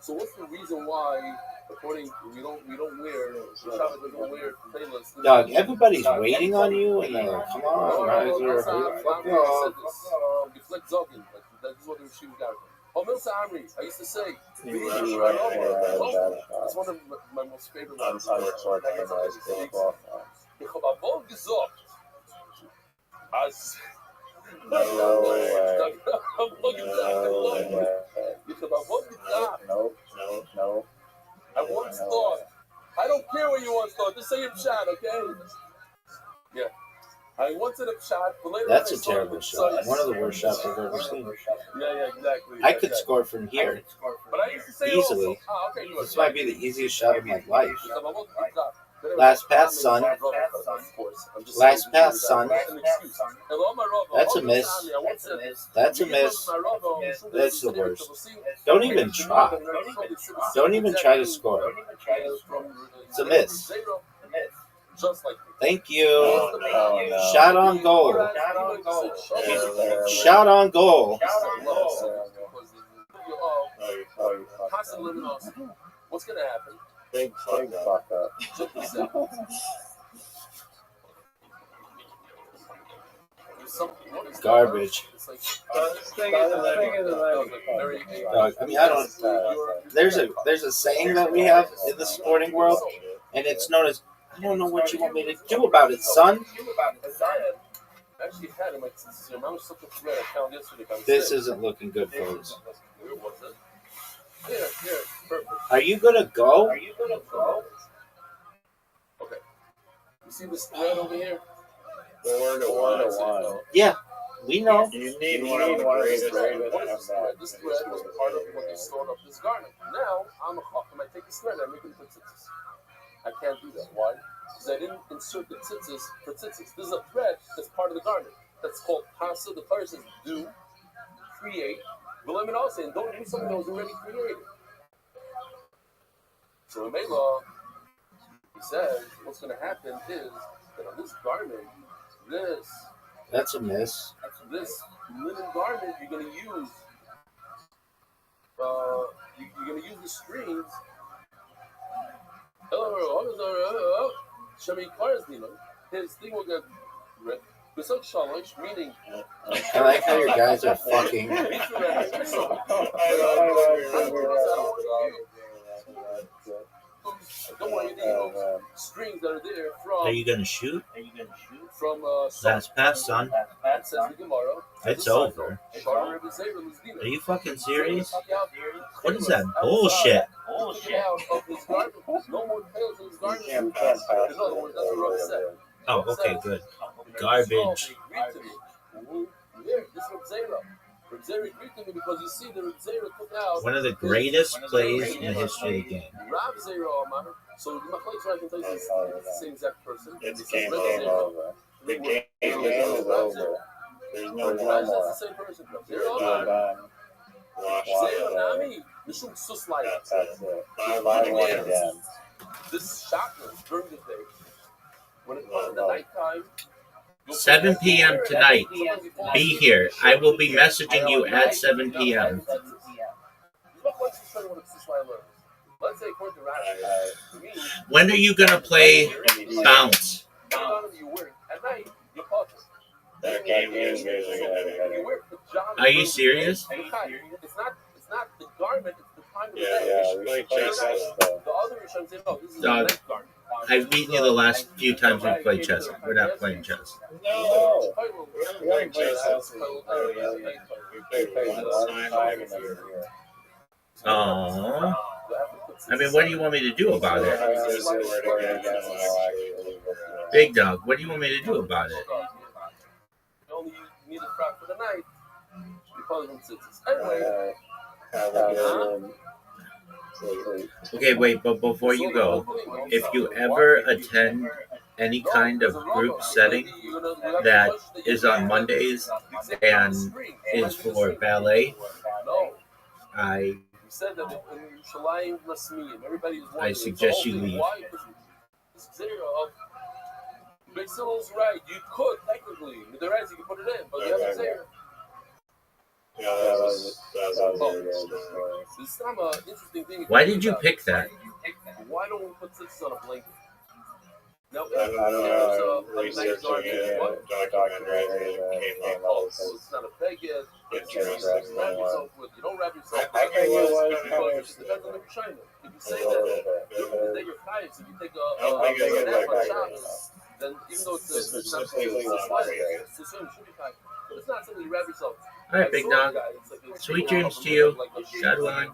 So what's the reason why, according we don't wear Shabbat doesn't wear playlists? Dog, everybody's waiting on you, and they're like, "Come on, guys, hurry the fuck up." Deflect Zoggin, that's what she got. Milsa Amri, I used to say, it's one of my most favorite ones. No. I once thought, I don't care what you once thought, just say your shot, okay? Yeah. I once had a shot, but later That's a terrible shot. One of the worst shots I've ever seen. Yeah, exactly. I could score from here easily. This might be the easiest shot of my life. Last pass, son. Last pass, son. That's a miss. That's a miss. That's the worst. Don't even try. Don't even try to score. It's a miss. Thank you. Shot on goal. Shot on goal. What's going to happen? Big fuck up. Garbage. I mean, I don't. There's a saying that we have in the sporting world, and it's known as, "I don't know what you want me to do about it, son." This isn't looking good, folks. Are you gonna go? Okay. You see this thread over here? 4 to 1. Yeah, we know. You need one of the grades. This thread was part of what they stored up this garment. Now I'm a chacham. I take this thread and I make it for tzitzis. I can't do that. Why? Because I didn't insert the tzitzis for tzitzis. This is a thread that's part of the garment. That's called pasa. The Torah says do, create, and also, and don't do something that was already created. So in Mela, he says what's going to happen is that on this garment, That's a miss. This linen garment you're going to use. You're going to use the strings. His thing will get ripped. Meaning, I like how your guys are fucking. strings that are there from. Are you gonna shoot? From That's past, son. It's over. Are you fucking serious? What is that bullshit? Oh, okay, good. Garbage. One of the greatest plays in the history of the game. So my place right can tell you it's the same exact person. It's game over. The game is over. There's no more. That's the same person. You're done. Wash it. That's it. Buy one again. This shotgun during the day, when it's in the nighttime. 7 p.m. tonight. Be here. I will be messaging you at 7 p.m. When are you gonna play Bounce? Are you serious? It's not the garment, it's the time of the day. We play chess. The other Rishon say, no, this is the night garment. I've beaten you the last few times we've played chess. We're not playing chess. No. We don't play chess. We play one time in a year. Aww. I mean, what do you want me to do about it? Big Dog, what do you want me to do about it? You only need a frack for the night. You call them Anyway. Okay, wait, but before you go, if you ever attend any kind of group setting that is on Mondays and is for ballet, I suggest you leave. Big Sill's right. You could technically, with the rest, you can put it in, but you have to say it. This time, interesting thing. Why did you pick that? Why don't we put this on a blanket? No, I don't know. Researching it, documentary, it's not a peg yet. Interesting. You don't wrap yourself. I think it was It depends on if you're trying to. If you say that during the day you're tired, so you take a nap on shop, then even though it's not it's assumed you should be tired. But it's not something you wrap yourself. All right, Big Dog. Sweet dreams to you. God willing. A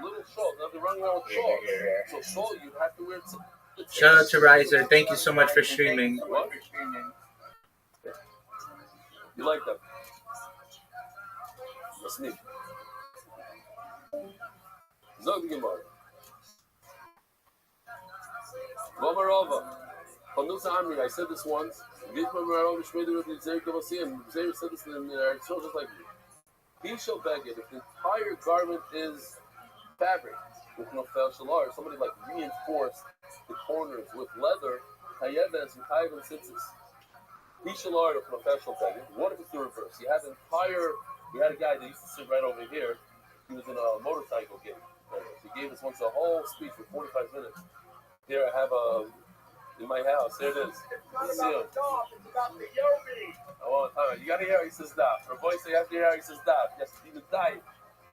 little shawl. Now they're running around with shawl. So shawl, you have to wear. Shout out to Riser. Thank you so much for streaming. What? You like that? That's me. Zog the Gemara. Vomarova. I said this once. And Zayr said this in the show just like he shall beg it if the entire garment is fabric with no fel shalar, somebody like reinforced the corners with leather, hayevens and hayven sitzes. He shalar with no fel beg it. What if it's the reverse? You had a guy that used to sit right over here. He was in a motorcycle game. He gave us once a whole speech for 45 minutes. Here I have in my house. There it is. You see him. You gotta hear how he says that. For a boy say you have to hear how he says that. Yes, even die.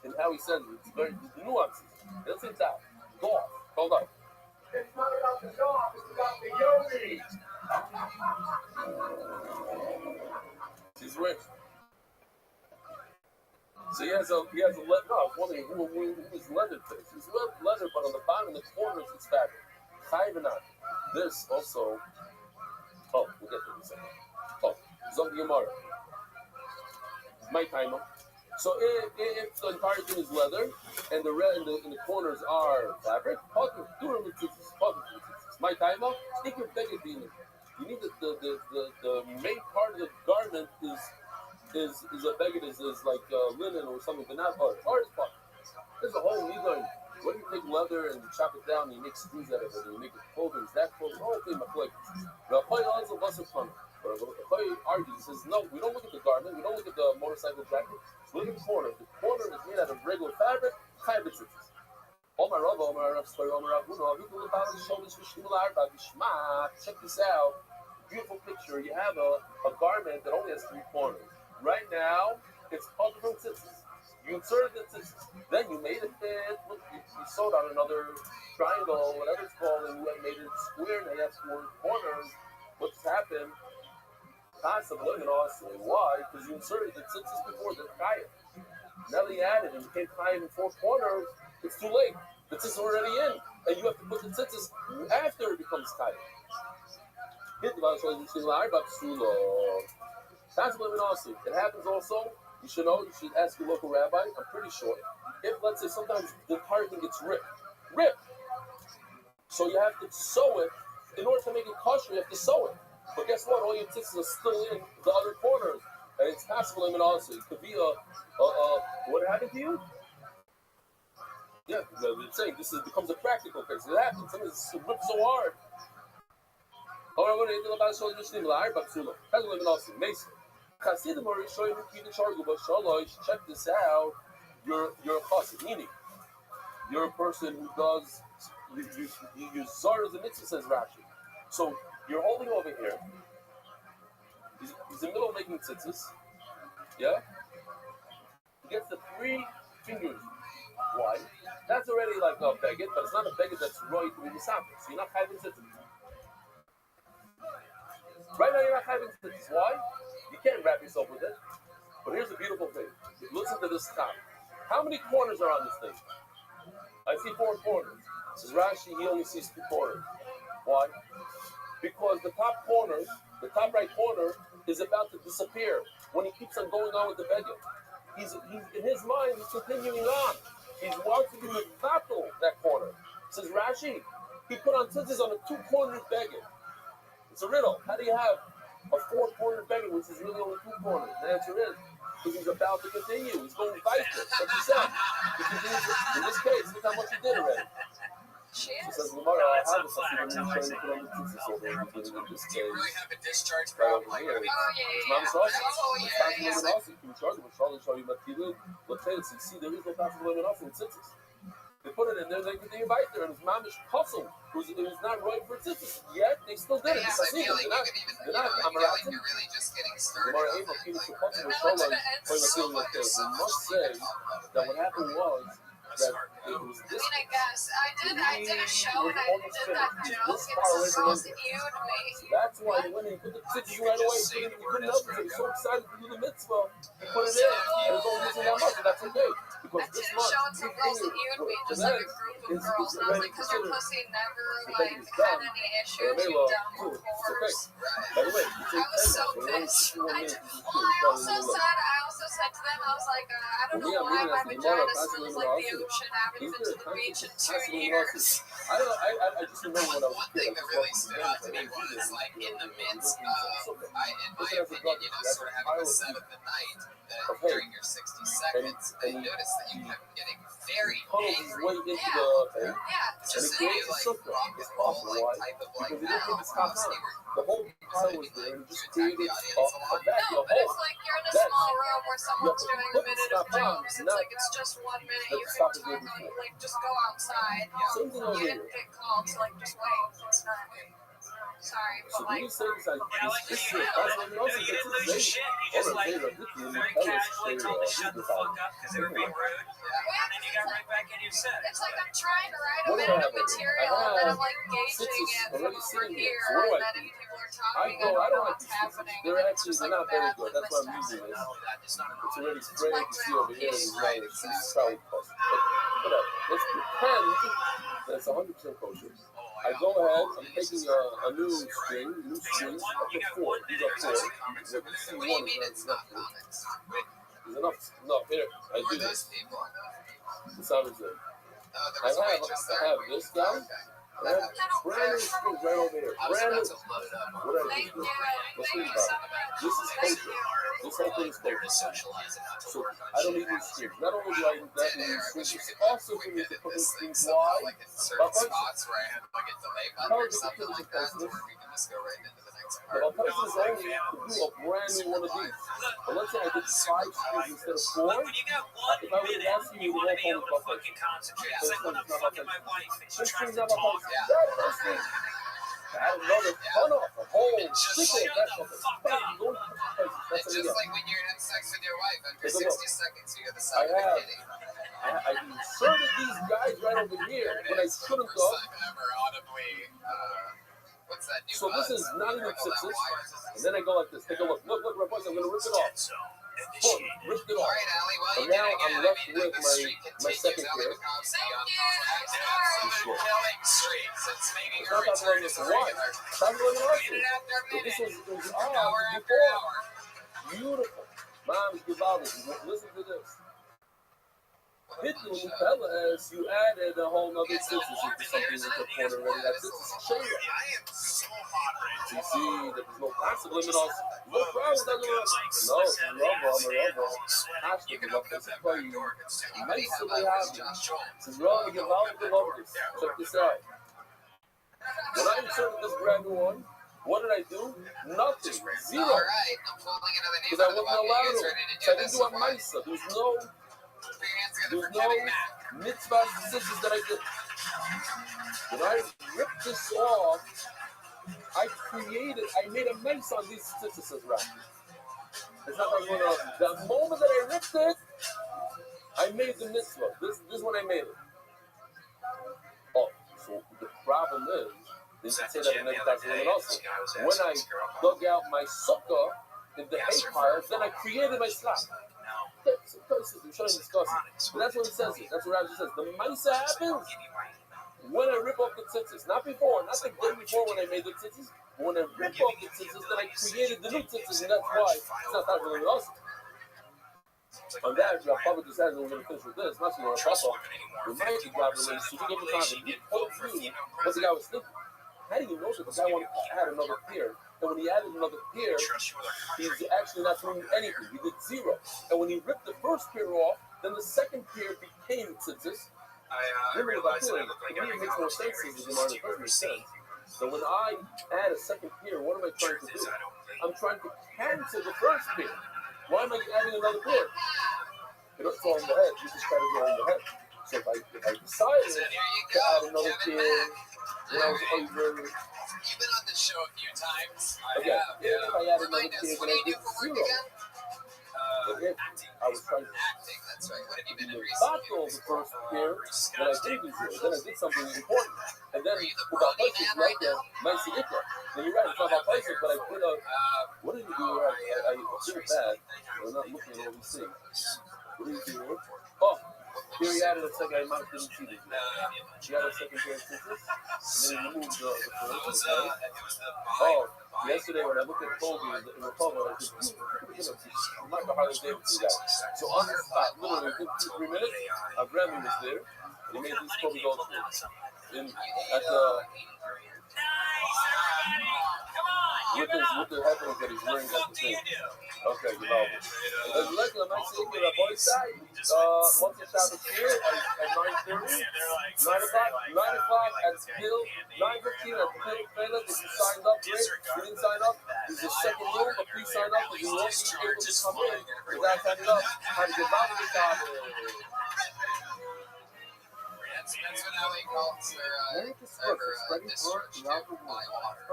And how he says it. It's very nuances. He doesn't say that. Go off. Hold on. It's not about the dog, it's about the yogi. He's rich. So he has a leather. No, I was wondering who is leather face. It's leather, but on the bottom, in the corners, it's fabric. Chayvenat. This also. Oh, we'll get to this. Zog Gemara. My timer. So if the entire thing is leather and the red in the corners are fabric, my timer. Take your beggar beanie. You need the main part of the garment is a beggar is like linen or something, but not hard. Hardest part. There's a whole nidon. When you take leather and you chop it down, and you make screws out of it, and you make it clothing, that clothing, the whole thing, Rabbi also wasn't fun. But Rabbi argues, he says, no, we don't look at the garment, we don't look at the motorcycle jacket, we look at the corner. The corner is made out of regular fabric, chayvitzes. Omar Rav, Omar Rav, Omar Rav, Uno, Aviku Lebal, Shoulders, Vishnu Arba, Vishma, check this out. beautiful picture. You have a garment that only has 3 corners. Right now, it's pulled from tzitzis. You inserted the tzitzis. Then you made it fit. Look, you sewed on another triangle, whatever it's called, and you made it square. Now you have 4 corners. What's happened? Constantly living awesome. Why? Because you inserted the tzitzis before the chayim. Now that you added and you can't chayim in 4 corners, it's too late. The tzitzis are already in, and you have to put the tzitzis after it becomes chayim. It happens also. You should know. You should ask your local rabbi. I'm pretty sure. If, let's say, sometimes the entire thing gets ripped, so you have to sew it. In order to make it kosher, you have to sew it. But guess what? All your tzitzis are still in the other corners, and it's possible even also. It could be what happened to you? Yeah, they're saying this becomes a practical case. It happens. Sometimes it's ripped so hard. Check this out. You're a chassid, meaning you're a person who does you use zar as a mitzvah, says Rashi. So you're holding over here. He's in the middle of making tzitzis. Yeah? He gets the 3 fingers wide. That's already like a beged, but it's not a beged that's right to be misafir. So you're not having tzitzis. Right now you're not having tzitzis. Why? You can't wrap yourself with it. But here's the beautiful thing. Listen to this top. How many corners are on this thing? I see 4 corners. Says Rashi, he only sees 2 corners. Why? Because the top right corner, is about to disappear when he keeps on going on with the beged. He's in his mind, he's continuing on. He's wants to be mechatel that corner. Says Rashi, he put on tzitzis on a 2-cornered beged. It's a riddle. How do you have a 4-cornered beged, which is really only 2 corners? The answer is because he's about to continue. He's going weiter. That's what he said. He continues. In this case, look how much he did already. She says, No, it's not flat. Tell her so. Do you really have a discharge problem like Rabbi? See, there is no possible limit also in tzitzis. They put it in there, they continue right there, and it's mamish puzzle, who's not right for tzitzis. Yet they still did it. Yes, I feel like you're really just getting started. We must say that what happened was that it was this. I guess I did a show and I did that joke, and some girls ewed me. That's why he went and put the tzitzis right away. He couldn't help it. He was so excited to do the mitzvah. He put it in. And it was only missing that much, and that's okay. Because this month, show and some girls ewed me, just like a group of girls. And I was like, because your pussy never had any issues, you dumb whores. By the way, I was so pissed. I also said to them, I was like, I don't know why my vagina smells like the ocean. I haven't been to the beach in 2 years. I just remember when I was One thing that really stood out to me was, like, in the midst of, in my opinion, sort of having the set of the night, that during your 60 seconds, I noticed that you kept getting very angry. Just the rock and roll type of honesty. The whole pile was there and just created a No, vacuum. but it's like you're in a small room where someone's doing a minute of jokes. It's like it's just 1 minute. You can totally just go outside. You didn't get called to just wait. It's not. Sorry, but you didn't lose your shit. You just very casually told me shut the fuck up because they were being rude, and then you got right back in your set. It's like I'm trying to write a minute of material and then I'm gauging it from over here, and then if people are talking, I don't know what's happening. They're not very good. That's why I'm using this. It's already sprayed. You see over here, it's probably close. But whatever. Let's pretend that it's 100% kosher. I go ahead, I'm taking a new string, up to 4. These are 4. What do you mean it's not comics? There's enough. No, here, I do this. This sounds good. I have this guy. I have brand new strings right over here. Brand new. What I do? Let's think about it. This is kosher. This whole thing is kosher. So I don't need these strings. Not only do I need these strings, it's also for me to put these strings wide. Spots where I have like a delay button or something like that, where we can just go right into the next part. But I'll put this only to do a brand new one of these. But let's say I did 5 strings instead of 4. If I would ask you, you want to be able to fucking concentrate. It's like when I'm fucking my wife and she's trying to talk. add another ton off, a whole Just sickle. shut That's the what fuck the up. That's It's what just like when you're having sex with your wife. After Take a 60 look. seconds, you hear the I sound of a have. kitty. I inserted these guys right over here when I should have First done. time ever audibly, what's that new So this buzz? is not even Wiggle that sixes. wire. And then I go like this. Take a look. Look, Rabbi, I'm going to rip it off. Boom, ripped it All off. right, Allie, well, And you did now it again. I'm left I mean, with the my streak continues. second Allie pair. McCoskey on absolute killing streaks. It's making It's her not that return long as as a one. regular. It's not going to Minute after But this minute, was hour odd after before. hour. Beautiful. Mom's Givaldi. Listen to this. Hitler Nutella as you added a whole nother sixes into something with the corner already. That's it. I am so hot right You see, there's no passive limit on. No problem. Doesn't no, You can open up that back door. Anybody have happy. Josh Joel? This is wrong with Givaldi. Love this. Check this out. When I inserted this brand new one, what did I do? Nothing. Zero. All right, I'm pulling another name Because I out of the wasn't bucket. You allowed guys to. ready to So I do didn't this? do a Misa. There's no mitzvah scissors that I did. When I ripped this off, I made a mess on these scissors, right? It's not like the moment that I ripped it, I made the mitzvah. This is when I made it. Oh, so the problem is, they should say that in the also. When I dug out my sukkah in the hay pile, then I created my slab. Sometimes we're trying to discuss it. But that's what it says here. That's what Rabbi says. The Maisa happens when I rip off the tzitzis. Not before, not the day before when I made the tzitzis. But when I rip off the tzitzis, then I created the new tzitzis, and that's why it's not that really us. On that, Rabbi just says, we're going to finish with this. Not so Rabbi. Remind you, Rabbi, when you give the time, he told you what the guy was thinking. How do you know that the guy wanted to add another pair? And when he added another pair, he's actually not doing anything. He did zero. And when he ripped the first pair off, then the second pair became tzitzis. I realized that I look like every makes more college sense degree as a doesn't make sense. So when I add a second pair, what am I trying to do? I'm trying to cancel the first pair. Why am I adding another pair? It's all in the head. You just try to go in the head. So if I decided to add another pair, then I was over. You've been on this show a few times. Okay, if I add another pair, then I did zero. Okay, I was trying to acting. That's right. What have you been in bottle the first pair, then I did zero. Then I did something important. And then about places right there, nice ikra. Then you're right, it's not about places, but I did a. What did you do? I did it bad. I'm not looking at all these things. What did you do? Oh, here he added a second. I might didn't see this. She added a second pair of scissors, and then he removed the first. Oh, yesterday when I looked at Kobe in the photo, I said, I'm not the hardest Davidson guy. So on the spot, literally within 2-3 minutes, Rabbi was there, and he made these Kobe goals at the. With the headphones that he's wearing at the thing. Okay, you know. There's like a nice thing with a boy side. Once the shop is here at 9:30, 9 o'clock at Hill, 9:15 at Hill Fela. If you signed up, great. If you didn't sign up, there's a second room, but please sign up because you won't be able to come in without signing up. How to get out of the job. That's what Allie calls their discharge by water.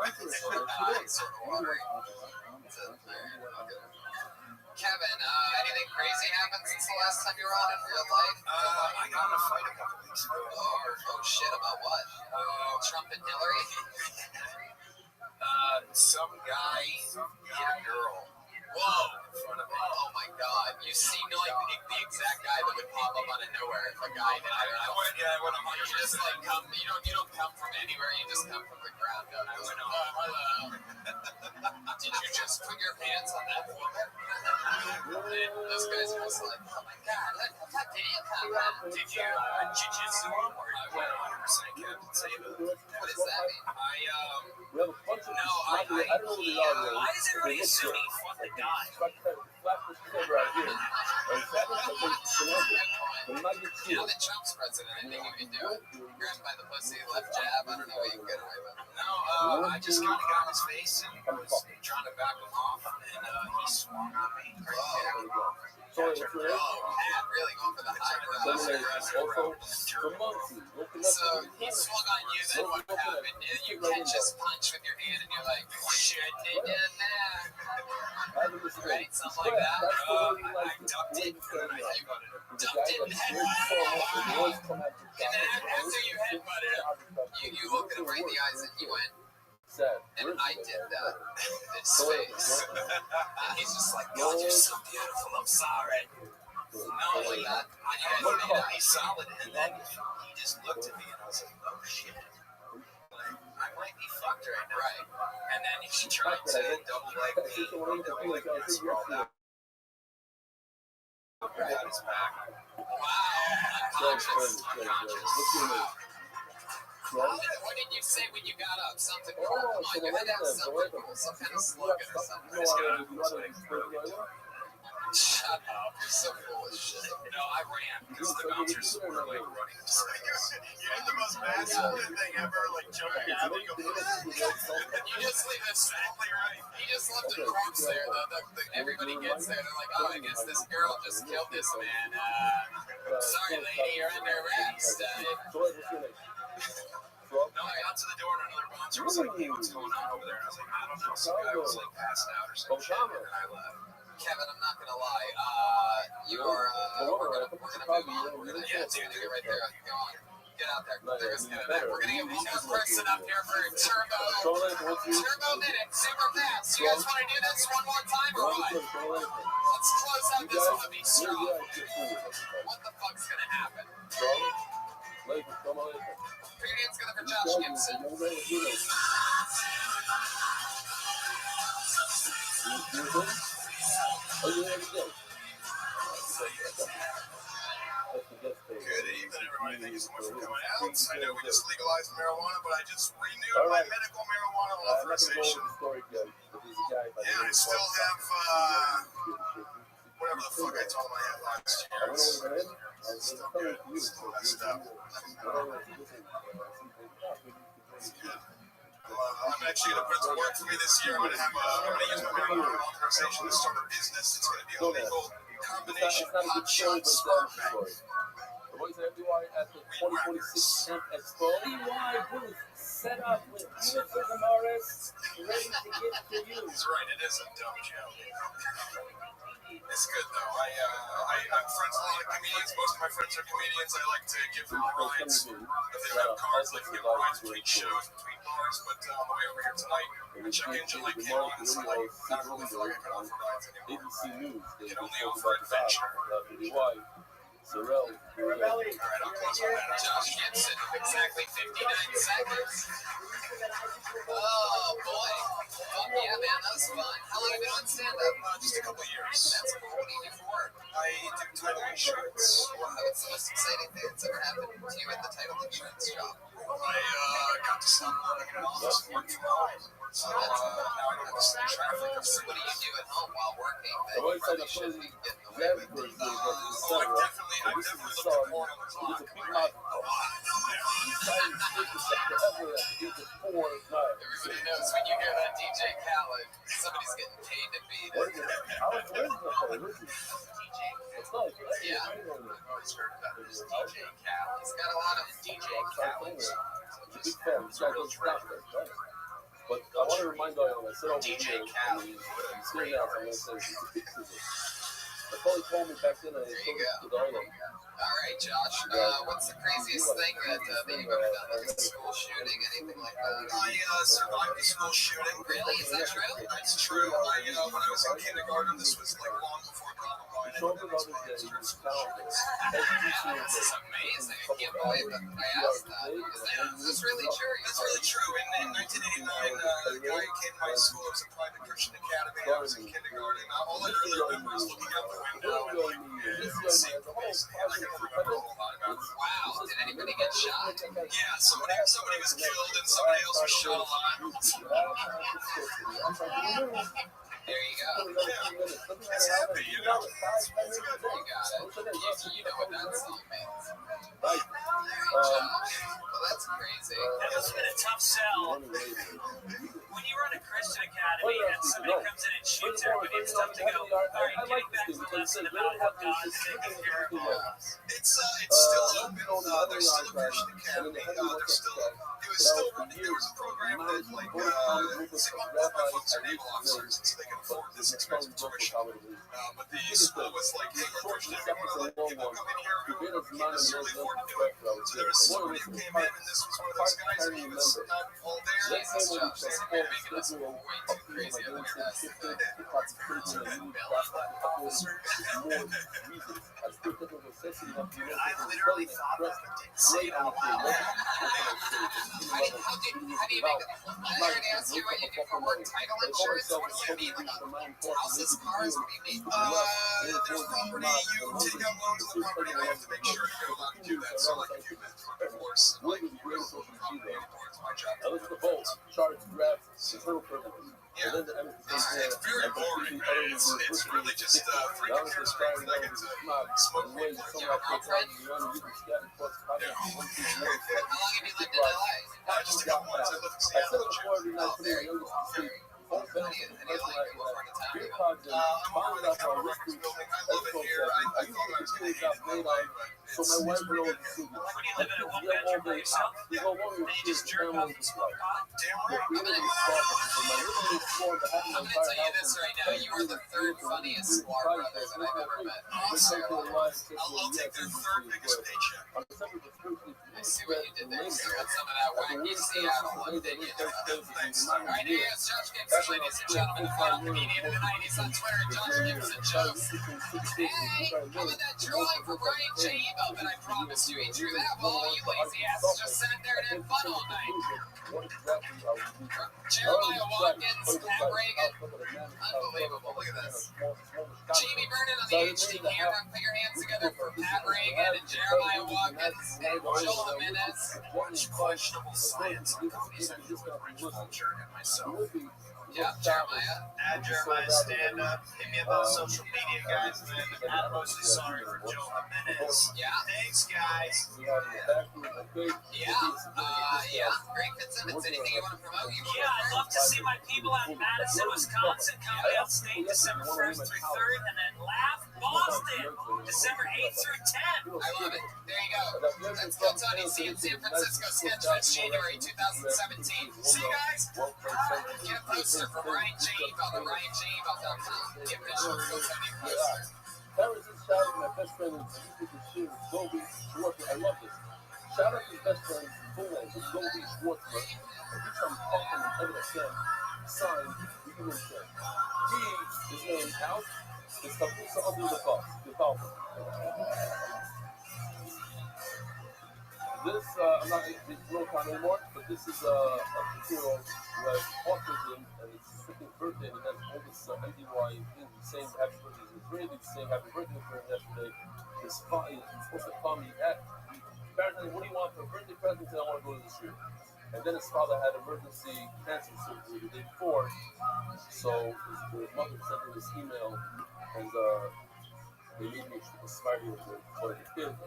Kevin, anything crazy happened since the last time you were on in real life? I got in a fight a couple weeks ago. Oh shit, about what? Trump and Hillary? Some guy hit a girl. Whoa! In front of me. Oh my god. You seem like the exact guy that would pop up out of nowhere if a guy did. I went on. You just like come. You don't come from anywhere. You just come from the ground up. I went on. Hello. Did you just put your hands on that woman? And those guys are just like, oh my god, how did you come up? Did you jiu-jitsu him or you went 100% Captain Saber? What does that mean? We have a bunch of I don't know what they are. Why is everybody assuming fuck the guy? Slap this kid right here. Now that Trump's president, I think you can do it. Grab him by the pussy, left jab. I don't know what you can get away with. No, I just kind of got on his face and was trying to back him off, and he swung on me. Oh, man, really going for the high ground. So he swung on you, then what happened? You can't just punch with your hand and you're like, shit, they did that. Right? Something like that. I ducked it, and then I headbutted him. Ducked it and headbutted him. And then after you headbutted him, you looked at him right in the eyes and you went, and I did that. His face. And he's just like, God, you're so beautiful. I'm sorry. No, like that. I made a nice solid, and then he just looked at me, and I was like, oh shit. Like, I might be fucked right now. Right. And then he tried to double leg me, double leg me, and I sprawled out. Got his back. Wow. Unconscious. What did you say when you got up? Something cool. Come on, you had to have something cool. Some kind of slogan or something. Shut up. You're so full of shit. No, I ran because the bouncers were like running. You did the most massive thing ever, like jumping out. You just leave this. exactly right. You just left a corpse there. Everybody gets there. They're like, oh, I guess this girl just killed this man. Sorry, lady, you're under arrest. No, I got to the door and another bouncer was like, hey, what's going on over there? And I was like, I don't know. Some guy was like passed out or something. And I left. Kevin, I'm not gonna lie. You are. We're gonna move on. We're gonna get right there. Go on. Get out there. There's Kevin. We're gonna get one more person up here for Turbo Minute. Super fast. You guys want to do this one more time or what? Let's close out this one to be strong. What the fuck's gonna happen? Put your hands together for Josh Gibson. Good evening, everybody. Thank you so much for coming out. I know we just legalized marijuana, but I just renewed my medical marijuana authorization. Yeah, I still have whatever the fuck I told him I had last year. It's still good. It's still messed up. It's good. I'm actually going to put it to work for me this year. I'm going to use my marijuana authorization to start a business. It's going to be a legal combination pot shot spark pack. At the 2026 Hemp Expo. EY booth set up with beautiful Morris ready to give to you. He's right, it is a dumb joke. It's good though. I'm friends with a lot of comedians. Most of my friends are comedians. I like to give them rides. If they have cars, I like to give them rides between shows, between bars. But on the way over here tonight, I check engine light came on, and so I not really feel like I can offer rides anymore. I can only offer adventure. Sorrel. All right, I'll close on that. Josh Gibson, exactly 59 seconds. Oh, boy. Yeah, man, that was fun. How long have you been on stand-up? Just a couple of years. That's cool. What do you do for work? I do title insurance. What's the most exciting thing that's ever happened to you at the title insurance job? I got to stop working in an office and work from home. So now I don't have to sit in traffic. So what do you do at home while working that I you probably shouldn't be getting away with? I've definitely looked at porn on the clock. Everybody knows when you hear that DJ Khaled, somebody's getting paid to beat it. Yeah. I've always heard about this DJ Khaled. He's got a lot of DJ Khaled. But I want to remind you, when I said over DJ here, Khaled. he's here now, so I'm going to say he's a big scissor. I probably told me back then, and I told him to the island. All right, Josh. What's the craziest thing that you've ever done? Like a school shooting, anything like that? I survived a school shooting. Really? Is that true? It's true. When I was in kindergarten, this was like long before Columbine. This is amazing. I can't believe that I asked that. Is this really true? That's really true. In 1989, the guy came to my school. It was a private Christian academy. I was in kindergarten. All I really remember is looking out the window and seeing the place. And I can remember a whole lot about it. Wow. Did anybody get shot? Yeah, somebody was killed and somebody else was shot a lot. There you go. It's happy, you know. You got it. You know what that song means. Right. Well, that's crazy. That must have been a tough sell. When you run a Christian academy and somebody comes in and shoots everybody, it's tough to go, all right, getting back to the lesson about how God's taking care of all of us. It's still open. There's still a Christian academy. There's still it was still running. There was a program that single rabbis are naval officers, and so they can afford this expensive tuition. But the school was like, hey, we're Christian. We want to let people come in here who can't necessarily afford to do it. So there was somebody who came in, and this was one of those guys, and he was not all there. Jesus, Josh, they're making this way too crazy on the internet. I literally thought that I didn't say it out loud. How do you make it? I already asked you what you do for work. Title insurance? What do you mean? Like houses, cars? What do you mean? There's property. You take out loans on the property, and I have to make sure you're allowed to do that. So like if you went through a divorce, like real property, it's my job. I look at the bolt, charts, graphs, internal privileges. Yeah. It's very boring, man. It's really just three computers screens that I get to smoke weed with. Your girlfriend? How long have you lived in LA? Just a couple months. I live in Seattle. Oh, very cool. How do you like it? What part of town are you in? I'm over by the Capitol Records building. I love it here. I thought I was going to hate it in LA, but So my wife would always When you live in a one-bedroom by yourself, and you just jerk off and smoke pot. I'm gonna tell you this right now. You are the third funniest Squar brother that I've ever met. awesome. I'll take their third biggest paycheck. I see what you did there. You got some of that wacky Seattle one, didn't you? Alright, here is Josh Gibson, ladies and gentlemen, the final comedian of the 90s on Twitter, Josh Gibson Shows. Hey, how about that drawing for Brian J. Ebo? But I promise you, he drew that ball. You lazy asses just sat there and had fun all night. Jeremiah Watkins, Pat Reagan. Unbelievable. Look at this. Jamie Vernon on the HD camera. Put your hands together for Pat Reagan and Jeremiah Watkins and Joel Jimenez. Watch questionable science on Comedy Central with Rich Vulture and myself. Yeah, Jeremiah. Add Jeremiah stand up. Hit me up on social media, guys. And then I'm mostly sorry for Joel Jimenez. Yeah. Thanks, guys. Yeah. Greg Fitzsimmons, anything you want to promote? Yeah, I'd love to see my people out in Madison, Wisconsin, Comedy Upstate, December 1st through 3rd, and then Laugh Boston, December 8th through 10th. I love it. There you go. That's Phil Tony C in San Francisco, Sketchfest, January 2017. See you guys. Get a poster for Brian J. Ebo at RyanJEbo.com. Get rich for Phil Tony poster. Parents is shouting my best friend is Goldie Schwartzman. I love this. Shout out to his best friend, full name, Goldie Schwartzman. And he's from fucking heaven again. Signed, you can check. He is named out. It's the Musa under the bus. The Falcon. This, I'm not in real time anymore, but this is a 2-year-old who has autism and it's his 15th birthday, and that's oldest MDY thing, saying happy birthday. He's really saying happy birthday for him yesterday. He's supposed to call me at, apparently, what do you want for a birthday present? I want to go to the shoot. And then his father had emergency cancer surgery the day before, so his mother sent him this email, and they made me inspired with one of the kids.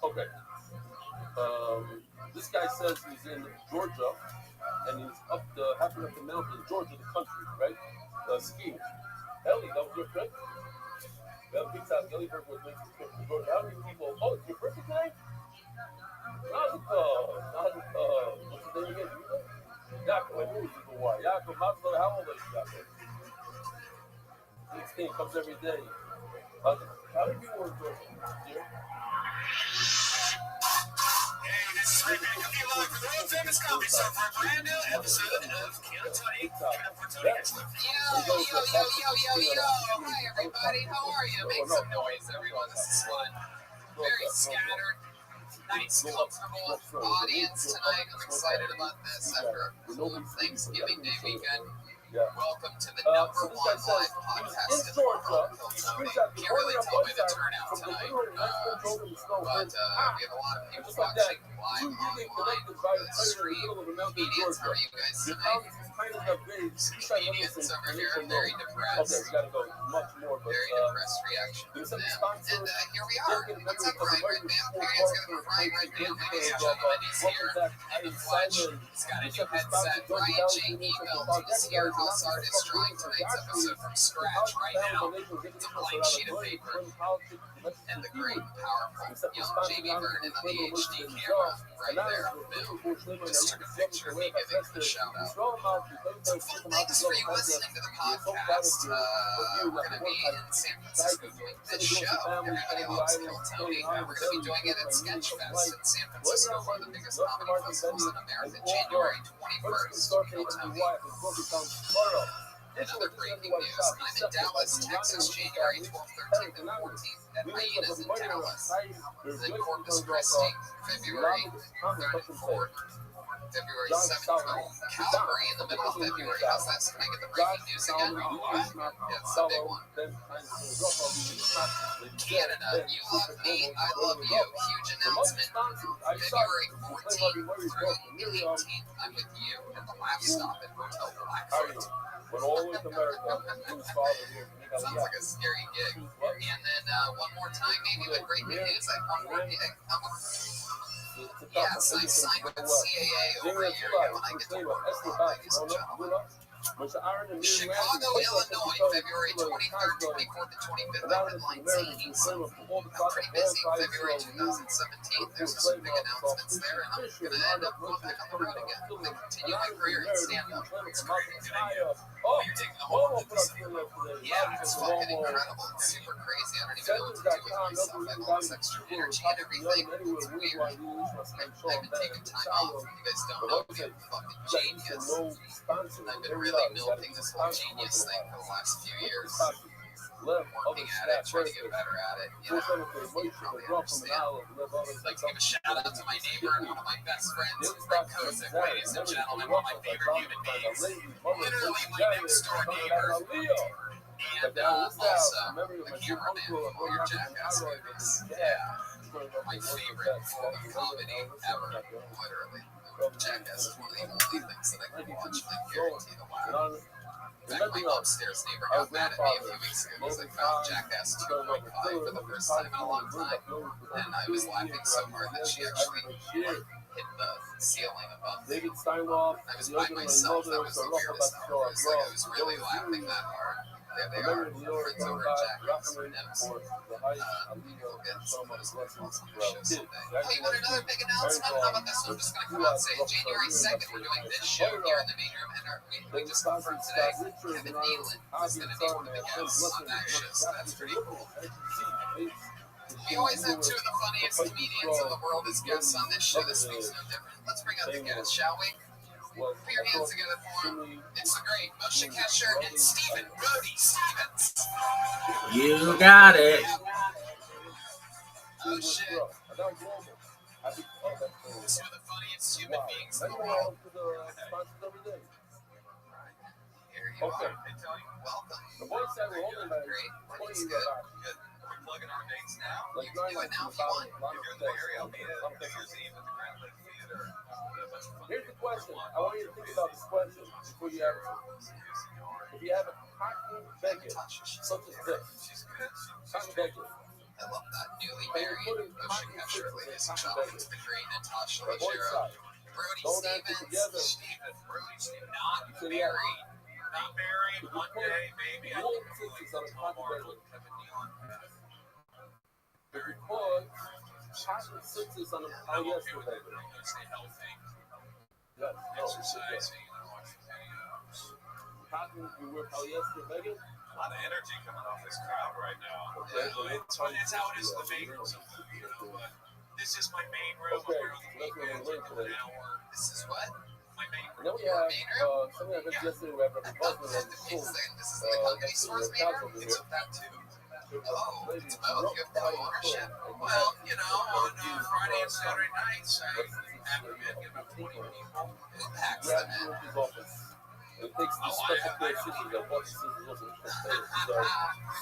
Okay. This guy says he's in Georgia, and he's halfway up the mountain, Georgia, the country, right? Skiing. Ellie, that was your trip? Well, big time. Ellie Berg was making a trip to Georgia. How many people? Oh, it's your birthday tonight? What's the name again? Yaakov. I knew it was Hawaii. Yaakov, how old are you, Yaakov? 16, comes every day. How many people were in Georgia? Hey, this is Rabbi coming live from the world famous comedy show for a brand new episode of Kill Tony. Give it up for Tony Hitchler. Yo. Hi, everybody. How are you? Make some noise, everyone. This is fun. Very scattered. Nice, comfortable audience tonight. I'm excited about this after a full Thanksgiving Day weekend. Yeah. Welcome to the So number this one guy says live he was podcast in Georgia. He Hilltony. screenshots the Can't really corner of tell one by the side turnout from the tonight, literally next to Georgia in the snow. but we have a lot of And people just like that, watching live two really online connected by for the the train in the stream. middle of America, Comedians, how Georgia. are you guys Your tonight? house is kind of that big. Some You try to comedians listen, over and here, you very know. depressed. Okay, we gotta go much more, but Very depressed reaction give me from some them. sponsors. And here we are. What's up, Brian Redman? Period's gonna go Brian Redman, ladies and gentlemen. He's here in the flesh. He's got a new headset. Brian J. Email. He's here, house artist, drawing tonight's episode from scratch right now. It's a blank sheet of paper. And the great, powerful young Jamie Vernon on the HD camera right there. Bill just took a picture of me giving him a shout out. Some fun things for you listening to the podcast. We're going to be in San Francisco doing this show. Everybody loves Hilltony. We're going to be doing it at Sketchfest in San Francisco, one of the biggest comedy festivals in America, January 21st. Hilltony. And other breaking news, I'm in Dallas, Texas, January 12th, 13th, and 14th at Hyenas in Dallas. Then Corpus Christi, February 3rd and 4th. February 7th, Calgary in the middle of February. How's that? Can I get the breaking news again? That's a big one. Canada, you love me, I love you. Huge announcement. February 14th through 18th, I'm with you at the Laugh Stop at Hotel Blackfoot. But always America. Sounds like a scary gig. And then one more time, maybe with breaking news. I have one more gig. Yes, I signed with CAA over a year ago, and I get to work, ladies and gentlemen. Chicago, Illinois, February 23rd, 24th, and 25th. I'm headlining scenes. I'm pretty busy. February 2017, there's some big announcements there, and I'm going to end up going back on the road again. I'm going to continue my career in stand-up. It's great. Oh, you're taking the whole episode. Yeah, it's fucking incredible. It's super crazy. I don't even know what to do with myself. I have all this extra energy and everything. It's weird. I've been taking time off. You guys don't know me. I'm a fucking genius. I've been really milking this whole genius thing for the last few years. Working at it, trying to get better at it. You know, you probably understand. I'd like to give a shout out to my neighbor and one of my best friends, Rick Kozik, ladies and gentlemen, one of my favorite human beings. Literally my next door neighbor. And also the cameraman for your Jackass movies. Yeah. My favorite form of comedy ever. Literally. Jackass is one of the only things that I can watch and I guarantee to laugh. In fact, my upstairs neighbor got mad at me a few weeks ago because I found Jackass 2.5 for the first time in a long time. And I was laughing so hard that she actually hit the ceiling above me. I was by myself. That was the weirdest part. It was like I was really laughing that hard. There they are, friends over at Jackass or Nips. We'll get some of those lessons on the show someday. Oh, you want another big announcement? How about this one? I'm just going to come out and say January 2nd, we're doing this show here in the main room, and we just confirmed today Kevin Nealon is going to be one of the guests on that show, so that's pretty cool. We always have two of the funniest comedians in the world as guests on this show. This week's no different. Let's bring out the guests, shall we? Put your hands together for him. It's the great Moshe Kasher and Stephen Brody Stevens. You got it. Oh shit. Two of the funniest human beings in the world. Here you are. Welcome. The voice that we're holding by Great. is Good. good. We're plugging our dates now. You can do it now if you want. If you're in the Bay Area, I'll be at New Year's Eve at the Grand Lake Theater. Here's the question. I want you to think about this question before you answer. If you have a cotton bacon, such as this, cotton bacon, I love that. Newly married Moshe Kasher, ladies and gentlemen, to the great Natasha Leggero. Brody Stevens. Not married. Not married. One day, maybe. I think I'm going to Walmart with Kevin Nealon. if you put cotton sixes on a polyester bacon, Stay healthy. yes, Exercising. And watching videos. cotton, you wear polyester bacon? A lot of energy coming off this crowd right now. Okay. It's how it is in the main room. You know, but this is my main room. Okay, I'm here on the weekends. I do an hour. This is what? My main And then room. we have something I heard yesterday. We have Rabbi Bosman at the school. This is the company store's main room? It's that too. Oh, it's both. You have co-ownership. Well, you know, on Friday and Saturday nights, I have to get about 20 people. Who packs Yeah, them in? his office. It takes these special pair of scissors. I bought the scissors also. These are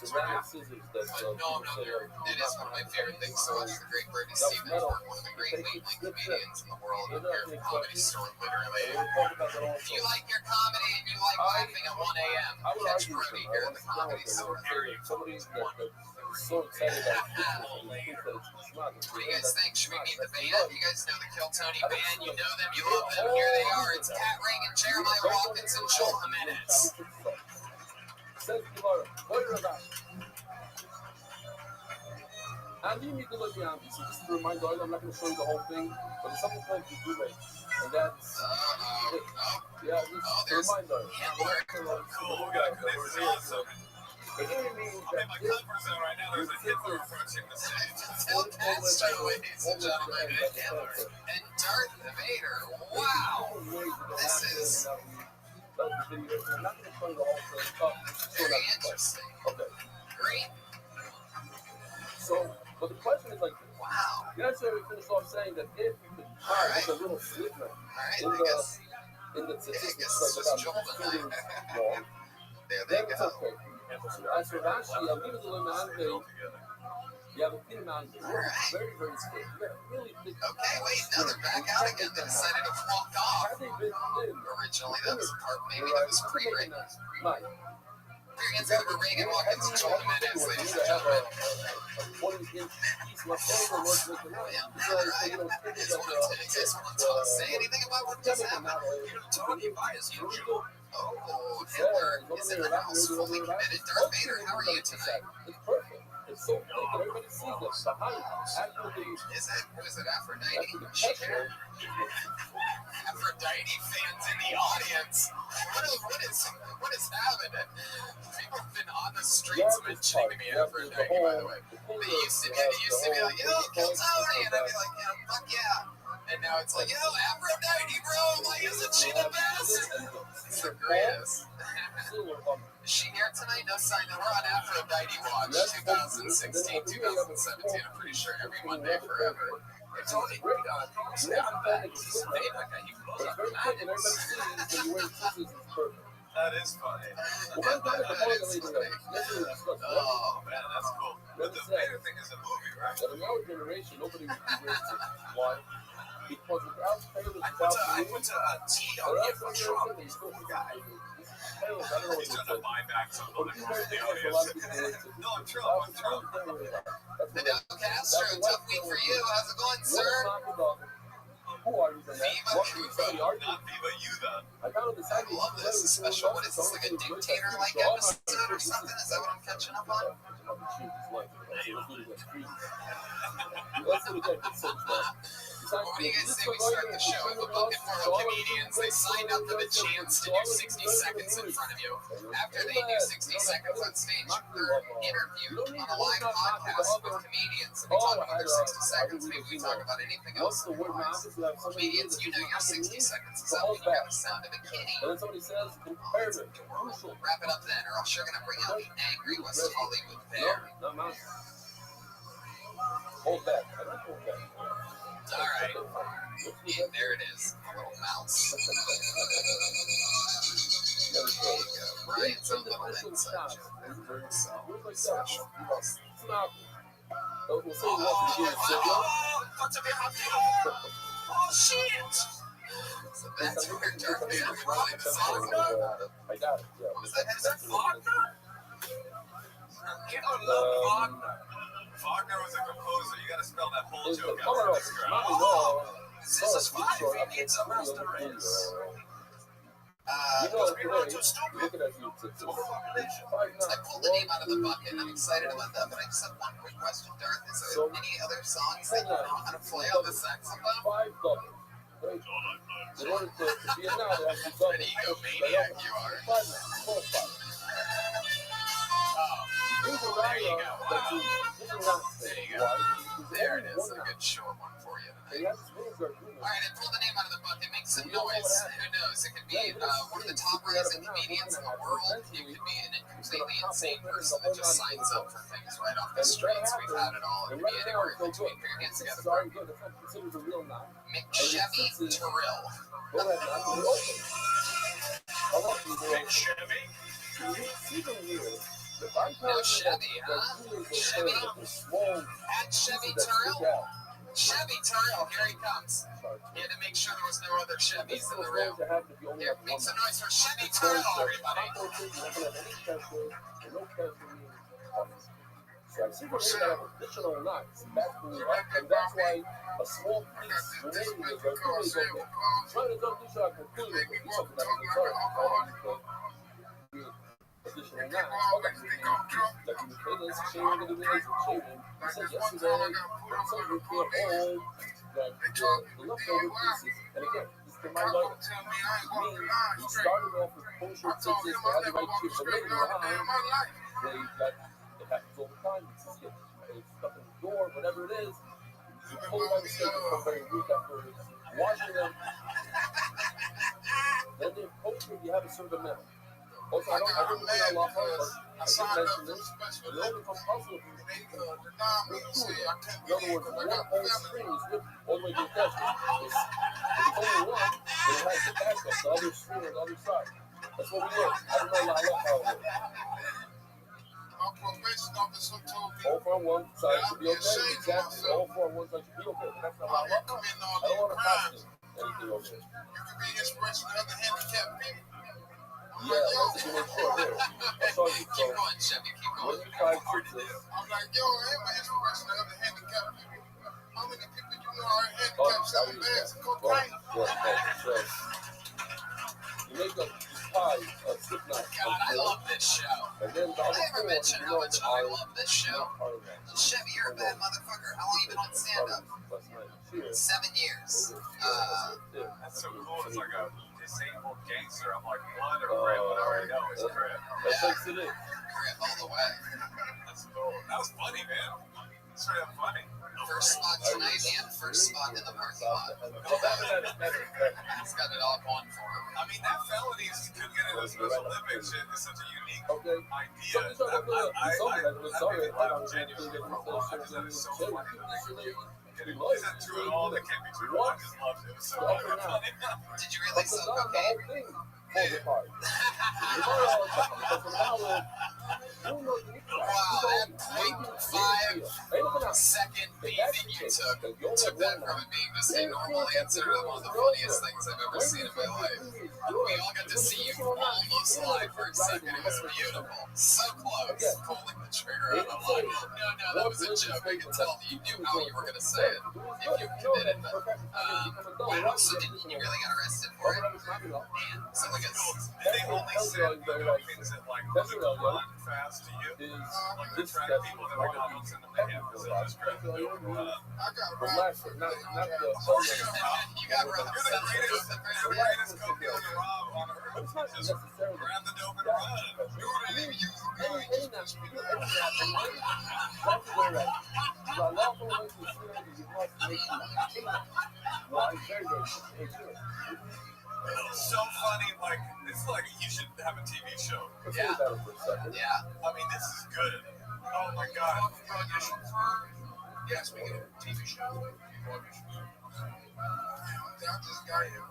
ceramic scissors that people say are. It is one of my favorite things to watch. The great Bernie Stevens, one of the great late-night comedians in the world. Your comedy store, literally. If you like your comedy and you like laughing at 1 a.m., catch Brody here at the comedy store. Somebody that's so excited about Christmas and thinks that it's not. What do you guys think? Should we meet the band? You guys know the Kill Tony band. You know them. You love them. Here they are. It's Kat Reagan, Jeremiah Watkins, and Joel Jimenez. And you need to look behind me. So just a reminder, I'm not going to show you the whole thing, but it's something called the GUINNESS. And that's, yeah, just a reminder. Cool, we got Guinness is awesome. It really means that my comfort zone right now, there's a Hitler approaching the stage. Tell Castro, ladies and gentlemen, and Darth Vader. Wow! This is I'm not going to show you the whole thing. very interesting. Okay. Great. So, but the question is like, wow. You know, so we finished off saying that if you could try with a little sliver in the statistics, like about 2 fingers long, then it's okay. As for Rashi, I'm giving the man you have a thin man, very, very stiff. Really thick. Okay, wait, now they're back out again. They decided to walk off. Originally, that was a part, maybe that was pre-written. Experience of Reagan Watkins and Joel Jimenez, ladies and gentlemen. Say anything about what just happened? Tony by as usual. Oh, Hitler is in the house, fully committed. Darth Vader, how are you tonight? It's perfect. It's so thick that everybody sees this. Is it Aphrodite? She here? Aphrodite fans in the audience. What is happening? People have been on the streets mentioning to me Aphrodite, by the way. They used to be like, yo, kill Tony, and I'd be like, yeah, fuck yeah. And now it's like, yo, Aphrodite, bro, like, isn't she the best? It's the greatest. Is she here tonight? No sign that we're on Aphrodite watch, 2016, 2017. I'm pretty sure every Monday forever. It's only great on Aphrodite. She's made like a you blow up That is funny. That is funny. Oh, man, that's cool. But the Vader thing is a movie, right? But in our generation, nobody would be racist. Why? Because without Taylor's I put a T on here for Trump. He's cool guy. He's trying to buy back some of the audience. No, I'm Trump. Fidel Castro, tough week for you. How's it going, sir? Who are you then? Viva Cuba. Not Viva Yuda. I love this. A special, what is this, like a dictator-like episode or something? Is that what I'm catching up on? What do you guys say we start the show? We're looking for comedians. They signed up for the chance to do 60 seconds in front of you. After they do 60 seconds on stage, they're interviewed on a live podcast with comedians. And we talk about their 60 seconds. Maybe we talk about anything else. Comedians, you know your 60 seconds is up when you got the sound of a kitty. And then somebody says, comparative. Wrap it up then, or else you're going to bring out the angry West Hollywood bear. No, no, hold back. I don't hold back. All right. Yeah, there it is. A little mouse. There you go. Brian's a little inside joke. So special. Oh, shit! So that's where Darth Vader can play the song. I got it. Yeah. Was that Wagner? You don't love Wagner. Wagner was a composer. You gotta spell that whole joke out for this crowd. This is fine if he needs a master race. I pulled the name out of the bucket. I'm excited about that, but I just have one quick question, Darth. Is there any other songs that you know how to play on the saxophone? In order to be a now, they have to An egomaniac you are. There you go. There it is. A good short one for you tonight. Alright, I pulled the name out of the bucket. Make some noise. Who knows? It could be one of the top rising comedians in the world. It could be a completely insane person that just signs up for things right off the streets. We've had it all. It could be anywhere in between. Put your hands together for McChevy Terrell. I'll have to go And Chevy? see them here. The I'm No Chevy, huh? Chevy? Small At Chevy that stick Turrell? out. Chevy Turrell, here he comes. He had to make sure there was no other Chevys in the room. Here, make some noise for Chevy Turrell, everybody. So I see what they have additional knots backing up, and that's why a small piece remaining is like, trying to don't do so I can do it, but something that can tell additional knots. Okay, like you pay this shaving, and the shaving. He said yesterday, something you put all the leftover pieces, and again, this is my life. Me, we started off with kosher tickets, they had the right chips, but later on, they got. It happens all the time. It's stuck in the door, whatever it is. You pull it by mistake, you come very weak after washing them. Then they're kosher, you have a certain amount. Also, I don't know that law, but I did mention this. You know, it becomes puzzle. In other words, one whole string is ripped all the way to the test. If it's only one, then it has the backup, the other string on the other side. That's what we learned. I don't know how it works. All for one side should be okay. Exactly. All for one side should be okay. But that's not how I don't want to copy anything over there. You can be inspiration to other handicapped people. Yeah, that's a good short there. I saw you. Keep going, Chevy. Keep When going. you try to fix this. I'm like, yo, I am an inspiration to other handicapped people. How many people you know are Oh, handicapped that selling was bags of well, cocaine? so you make a pie of slip knot. God, I love this show. And then the other I ever mentioned how much I love this show? part of that. Chevy, you're a bad motherfucker. How long you been on stand-up? 7 years. That's so cool. It's like a disabled gangster. I'm like, blood or crap, but I already know it's crap. That takes it in. Crap all the way. That's cool. That was funny, man. Straight up funny. First spot tonight and first spot in the parking lot. He's got it all going for him. I mean, that felony is you could get it as those Olympic shit is such a unique Okay. idea. I genuinely that is so funny. Is that true at all? That can't be true. I just loved it. It was so funny. Did you really sell cocaine? Wow, that 0.5 second beating you took that from it being just a normal answer to one of the funniest things I've ever seen in my life. We all got to see you almost live for a second. It was beautiful. So close. Pulling the trigger on the line. No, that was a joke. I can tell you knew how you were going to say it. If you committed. So did you really get arrested for it? Man, so like They only said things that like run fast to you. Like they're trying to people that are not on the mayhem because they're just crap. Not the you got robbed. You're the greatest cocaine rob on earth. Just grab the dope and run. You wouldn't even use the gun. It's so funny, like, it's like you should have a TV show. Yeah. I mean, this is good. Oh my god. Yeah, speaking of TV shows, I just got here.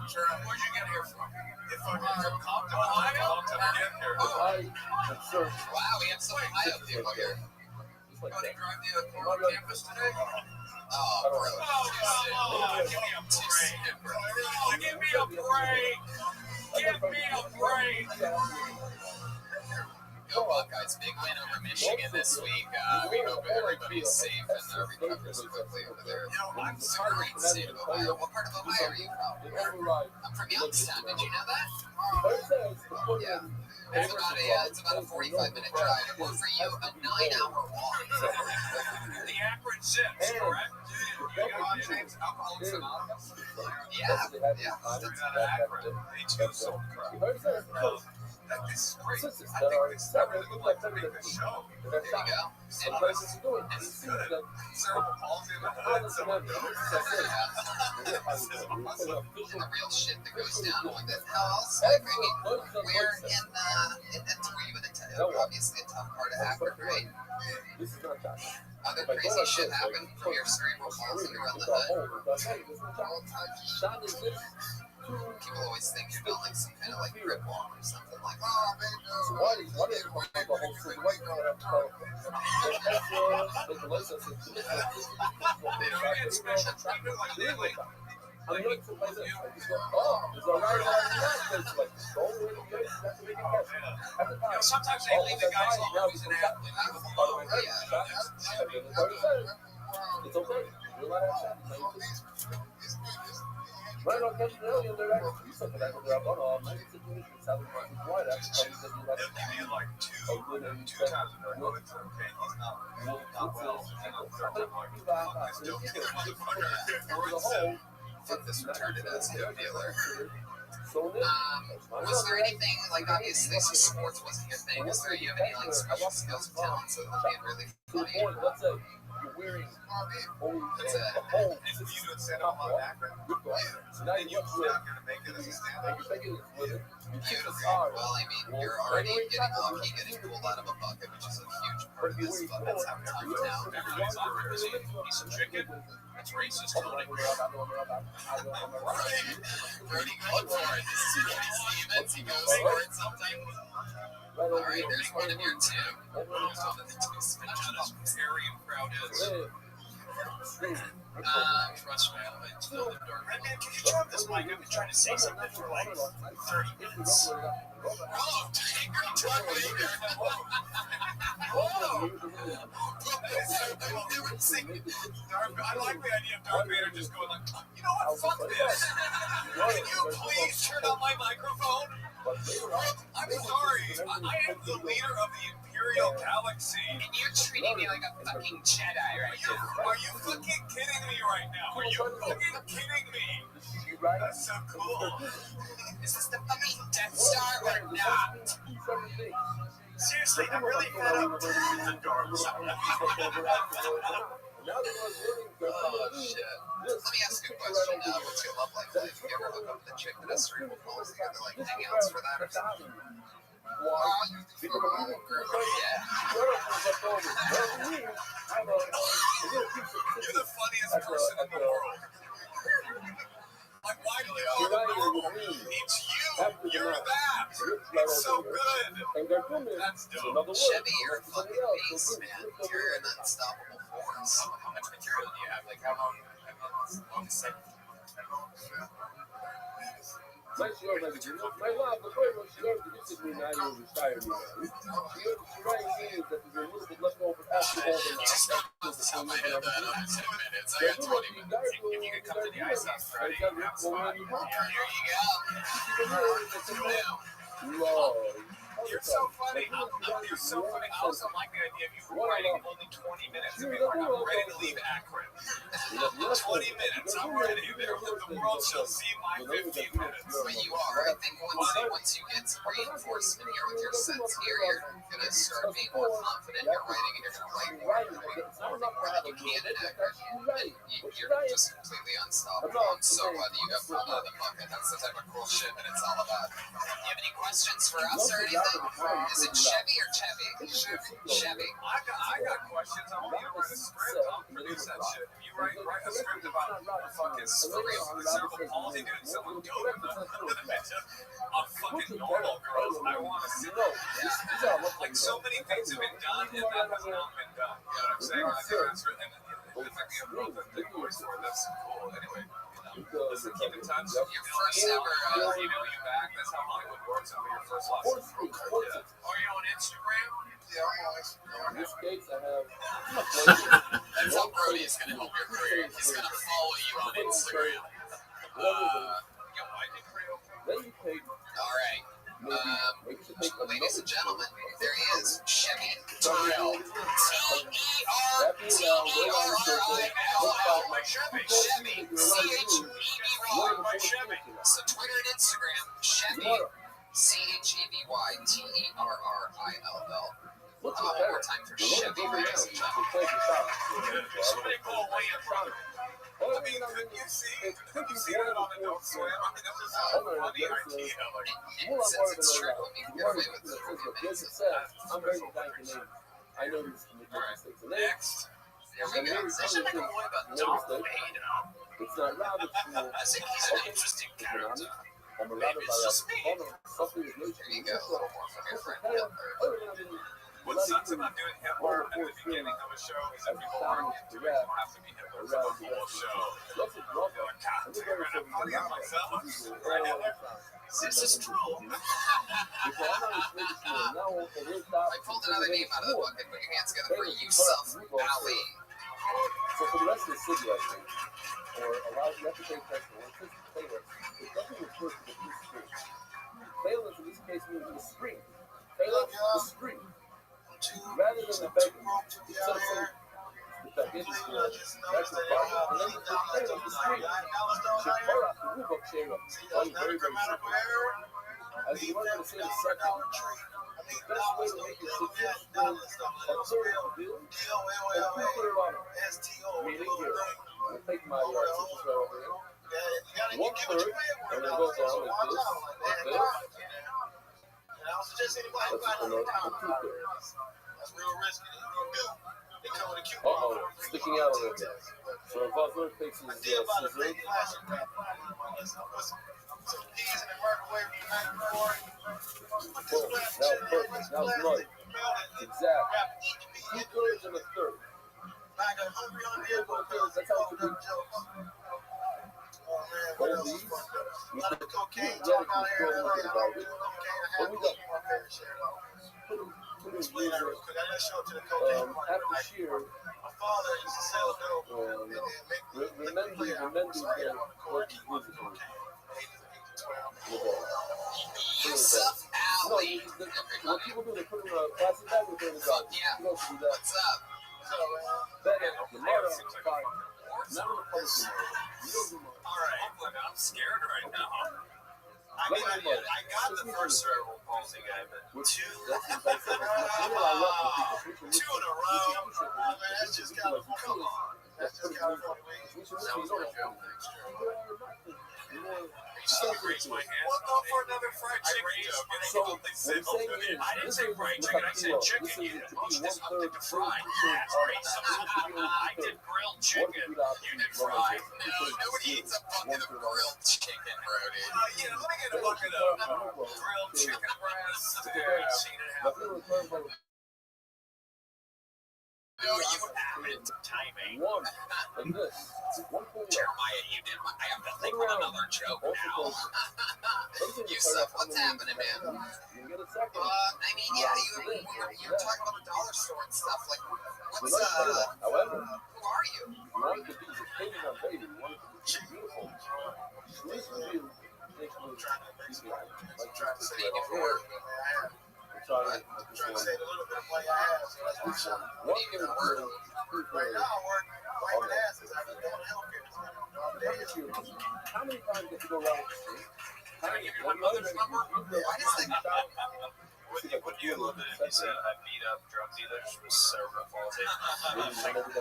Sure, where'd you get here from? If I'm from Compton, Ohio? How did you get here? Wow, we have some Ohio people here. Oh, they drive the campus today? Oh, bro. Give me a break! Give me a break! Go Buckeyes, big win over Michigan this week. We hope everybody's safe and recovers quickly over there. It's a great state of Ohio. What part of Ohio are you from? I'm from Youngstown. Did you know that? Yeah. It's about a 45-minute drive, or for you, a 9-hour walk. The Akron Zips, correct? You got James Alcoholics Anonymous? Yeah. They're out of Akron. They too sold crap. That is great. I think this really would like to make the show. There you go. It's good. Cerebral palsy in the hood, someone knows. And the real shit that goes down with it. How else? Like, I mean, where were you in obviously a tough part of Akron, right? Other crazy shit happened from your cerebral palsy around the hood. People always think you're building some kind of like grip wall or something like that. So why did the whole situation right now have to call it? They don't get special treatment like they like. I'm going to play this. I just go, oh, it's all right. It's like, go over the place. That's a big catch. At the time, Sometimes they leave the guys always an athlete. It's okay. You're allowed to have shots. Right on, catch the alien there. You said that I could grab on all night. It's a situation. It's how we find it. Why? That's how we said you like Like two times in a row. It's okay. He's not well. And the third time, like, I still kill motherfucker. I think this returned it as a dealer. Was there anything, like, obviously, so sports wasn't your thing. Was there, you have any, like, special skills or talents that would be really funny? Let's say you're wearing That's it. And for you to set up on background, so now you're not going to make it as a stand-up. Beautiful. Well, I mean, you're already getting lucky getting pulled out of a bucket, which is a huge part of this, but that's how tough now. Everybody's on there. Is he a piece of chicken? That's racist, Tony. Brody going for it. Stevens, he goes for it sometimes. Alright, there's one of your two. Harry and Crowd is. Trust me, I tell them dark. Man, can you drop this mic? I've been trying to say something for like 30 minutes. Oh, dang, Darth Vader. I like the idea of Darth Vader just going like, you know what, fuck this. Can you please turn on my microphone? I'm sorry, I am the leader of the Imperial Galaxy. And you're treating me like a fucking Jedi right now. Are you fucking kidding me right now? Are you fucking kidding me? That's so cool. Is this the fucking Death Star or not? Seriously, I'm really fed up with the dark side. Oh, shit. Let me ask you a question now. What's your love life like? You ever hook up with a chick that has cerebral palsy? Are there like hangouts for that or something? You're the funniest person in the world. Like, why do you call it normal? It's you. You're that. It's so good. That's dope. Chevy, you're a fucking beast, man. You're an unstoppable force. How much material do you have? Like, how long is it? Mas senhor, mas lá, depois o senhor disse que não é o style. She writing that the rule of leftover after all the Just tell my head that on 10 minutes. I got 20 minutes. If you could come to the Ice House Friday, you have a spot. Here you go. Whoa. You're so funny. You're so funny. I also like the idea of you writing only 20 minutes. I mean, I'm ready to leave Akron. 20 minutes. I'm ready. The world shall see my 15 minutes. But you are. I think once you get some reinforcement here with your sense here, you're going to start being more confident in your writing and you're going to write more than you can in Akron. You're just completely unstoppable. I'm so glad that you got pulled out of the bucket. That's the type of cool shit that it's all about. Do you have any questions for us or anything? Is it Chevy or Chevy? Chevy. I got questions. I want you to write a script. I'll produce that shit. You write a script about fucking cerebral palsy doing something dope. On fucking normal girls. I want to see like so many things have been done and that has not been done. You know what I'm saying? I think that's written. The fact that you wrote the voice for it, that's cool. Anyway. Listen, keep in touch. Your first ever, you back. That's how Hollywood works. It'll be your first lesson. Are you on Instagram? Yeah, I'm on Instagram. In this case, I have. That's how Brody is going to help your career. He's going to follow you on Instagram. All right. Ladies and gentlemen, there he is, Chevy Terrell. Chevy, Chevy. So Twitter and Instagram, Chevy, CHEVYTERRILL. One more time for Chevy, ladies and gentlemen. Somebody pull away your brother. I mean, couldn't you see it on Adult Swim? I mean, this is a funny idea. Since it's true, I mean, you're away with the I'm very thankful. I know these mistakes. Next. There we go. They should make a point about Darth Vader. It's not rabbi school. I think he's an interesting character. I'm a Maybe rabbi it's just me. Something is There you go, a little more from your friend Hitler. What sucks about doing Hitler at the beginning of a show is that people aren't into it. You don't have to be Hitler for the whole show. You're like, God damn it, I'm funny as myself. Right, Hitler? This is true. I pulled another name out of the bucket. Put your hands together for Yusuf Ali. So for the rest of the city, I think, or a lot of you have to pay attention. When it says Taylor, it doesn't refer to the blue screen. Taylor in this case means the screen. Taylor, the screen. Rather than the beggar. Instead of saying the beggar, that's the problem. And then you put Taylor, the screen. Shekora, the Rubok Shera. Oh, very, very simple. As you want to say the second, the best way to make your situation a third of the bill is to put it on. Meaning here, I'm going to take my tickets right over here. 1/3, and then go down like this, like this. Let's put another 2/3. Uh-oh, sticking out a little bit. So if Butler takes his scissors, boom, now perfect, now it's right. Exactly. 2/3 and a third. That's how it should be. All these, we should get control of the garbage. What we got? Put in user, after shear, remember what you use it for. Yusuf Ali. What people do, they put in a plastic bag with their garbage. You don't do that. What's up? Then, the mother, fine. None of the public do more. You don't do more. Alright, look, I'm scared right now. I got the first cerebral palsy guy, but two in a row. That's just kind of come on. That's just kind of funny. I raised my hand. We'll go for another fried chicken joke. I didn't say fried chicken, I said chicken. You did most of this up to fried. That's great. I did grilled chicken. You did fried. No, nobody eats a bucket of grilled chicken, Brody. Yeah, let me get a bucket of grilled chicken breast. Seen it happen. No, you haven't. Timing. One, and this. Jeremiah, you did. I have to think of another joke now. Yusuf, what's happening, man? You get a second. I mean, yeah, you were talking about the dollar store and stuff. Like, what's However, who are you? one of the things that painted on baby, one of the beautiful. This is real. Like trying to say before. I'm trying to say a little bit of what I have. So that's why I'm right now, I work wiping asses. I've been doing healthcare. How many times did you go around the street? Can I give you my mother's number? Why does that Would you love it if you said I beat up drug dealers with cerebral palsy?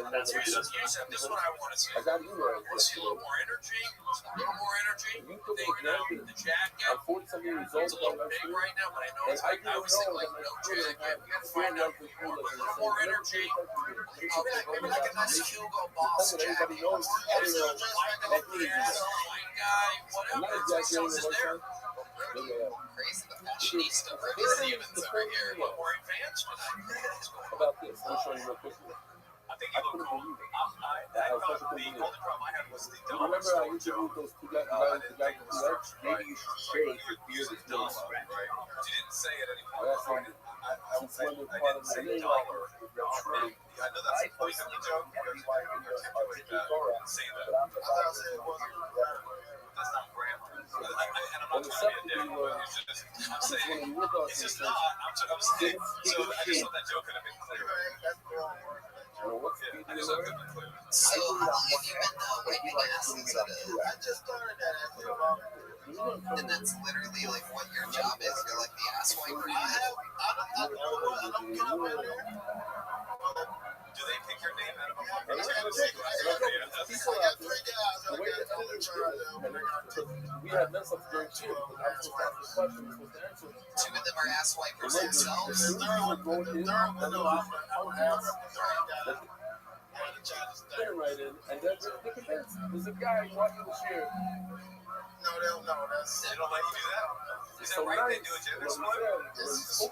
That's what Yusuf, this is what I want to see. I want to see a little more energy. A little more energy. Taking out the jacket. It's a little big right now, but I know it's like I was thinking like no jacket. We got to find out a little more energy. Maybe like a nice Hugo Boss jacket. White guy, whatever. Sells it there. Crazy, the fashionista Ruby Stevens over here. More advanced about this. Let me show you real quickly. I think you look cool. The only problem I had was the dollar. Remember I interviewed those two guys, maybe you should shave your beard is done. Right. You didn't say it anymore. I didn't say dollar. I know that's a point of the joke because I didn't say that. That's not grammar. And I'm not trying to be a dick, but it's just, I'm saying, it's just not. I'm saying, so I just thought that joke could have been clearer. I just thought it could have been clearer. So, how long have you been wiping asses at it? I just started that after a while. And that's literally like what your job is. You're like the ass wiper. Do they pick your name out of a We had mess ups during two. I was supposed to ask the question, supposed to answer. Two of them are ass wipers themselves. spinning right in, and they're convinced. There's a guy walking the chair. No, they don't know. They don't let you do that. Is It's that so right? nice. They do a gender What split? he said,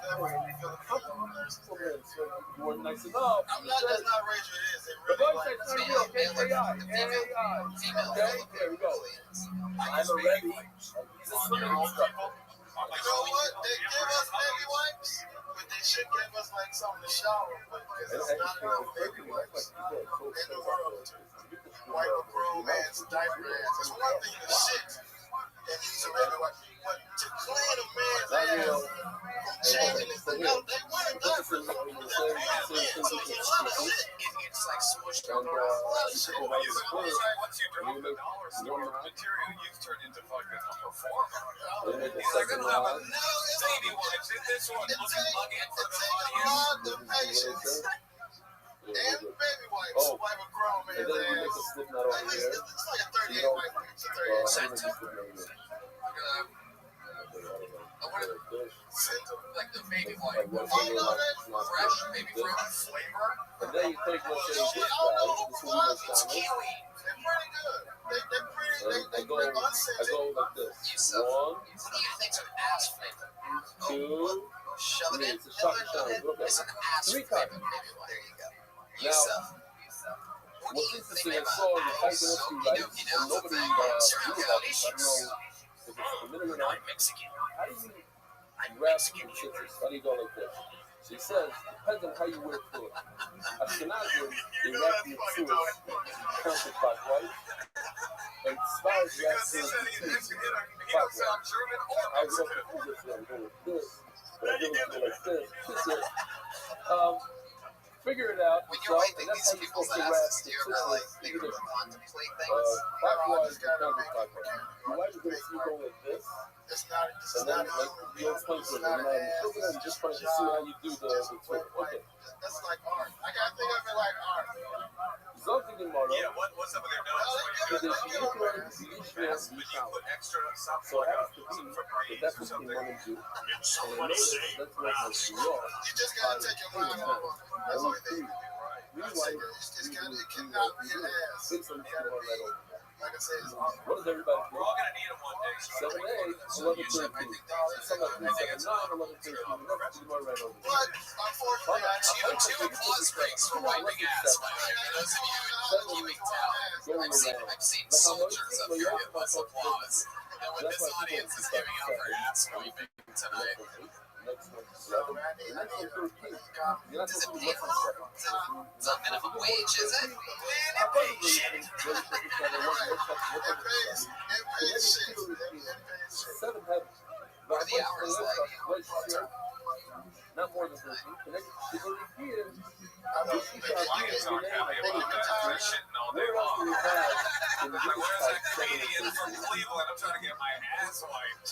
you weren't nice enough. I'm not just not raising it is. They The really voice like said, "Turn me okay, AI. Okay, there we go. I'm a Rabbi. He's a swimming instructor. You know what? They give us baby wipes, but they should give us like something to shower with because it's not enough baby wipes in the world to wipe a grown man's diaper ass. It's one thing to shit and use a baby wipe, but to clean a man's ass from changing his enough, they want a diaper. They're grown men, so it's a lot of shit. It's like smushed And on Once you drop the dollar store material, you turn into fucking a performer. He's like, I don't have a baby wipes in this one. It takes a lot of patience and baby wipes to wipe a grown And then you make a man's slip knot ass. over At least here. it's like a 38 wipe. It's a 38 cent. I wanted like the baby wipe. Like one finger, like, Fresh, maybe this. fresh flavor. And then you take, let's say, this guy, this It's one that's kiwi. down. They're pretty good. They're pretty. I go like this. One, What do you think's an ass flavor? two, Shove it in. it's a shock and shine. Okay. It's an ass 3 flavor times. baby wipe. There you go. Now, what's interesting, I saw the typing up through lights, and nobody knew about this. I don't know if it's a minute or not. How do you grab your citrus? How do you go like this? So he says, depends on how you wear through it. Ashkenazim, they wrap the tzuras counterclockwise, and Sfarad wraps it clockwise. I was up to this way, I'm going with this, but I'm going to go like this. That's it. Figure it out When you're yourself, wiping and that's these how you're people's supposed to wrap asses, the do you ever like think citrus. or contemplate things? Clockwise and counterclockwise. You wipe it if you go like this, It's not. and then like you explain to them, I'm just trying to see how you do the trick. Okay. That's like art. I gotta think of it like art. Something in Mara. Yeah, what's up with their nose? Because if you look around, you usually have to be You put extra something so it like has to be that that's what they want to do. And I know that's what it's New York. You just gotta take your mind off of it. That's the only thing you can do. Like I said, it cannot be an ass. Fix them to one right over. Like I said, it's art. What does everybody do? We're all gonna need them one day. 7, 8, 11, 13. Some of them 7, 9, 11, 13. One right over. But unfortunately, I need Two applause breaks for wiping ass, by the way. For those of you keeping tally, I've seen soldiers up here give us applause. And when this audience is giving out for ass wiping tonight, Next one, 7. The next one, 13. You're not does it supposed to pay be for it? It's not minimum wage, is it? Seven have What are the hours like? not more than 13. Connected to the here. Clients aren't happy about that. They're shitting all day Where else do long. we have in Like, Jewish where's that type comedian from Cleveland? I'm trying to get my ass wiped.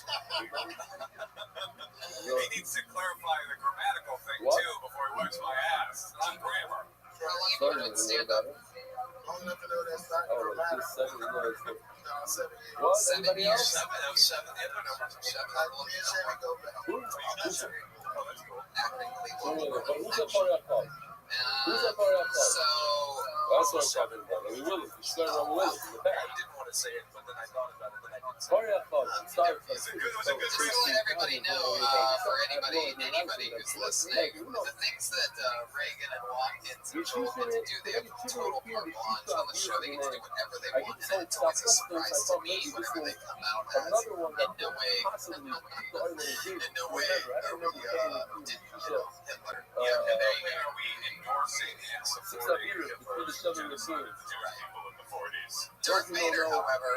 He needs to clarify the grammatical thing too before he wipes my ass. Not grammar. How long have you been doing stand up? I'm not gonna know that's not Oh, grammatical. it's 7 years. 7 years. What? 7 Anybody years. else? 7. That was 7. The other numbers are 7. I love Me you. and Shammy go back. Acting Cleveland. Who's that part of called? Who's that part of called? So, That's what I'm talking about. I mean, Willis. You started on Willis in the back. I didn't want to say it, but then I thought about it and I didn't say Part of called. Sorry. Is it good? Was it good? just to let everybody know, for anybody who's listening, the things that Reagan and Watkins and Joel get to do, they have total carte blanche on the show. They get to do whatever they want, and it's always a surprise to me whenever they come out as in no way are we Hitler. Yeah, and there you go. Are we endorsing and 6 up supporting here. Hitler's It's the 7 genocide machines. of Jewish people in the 40s? Darth Vader, however,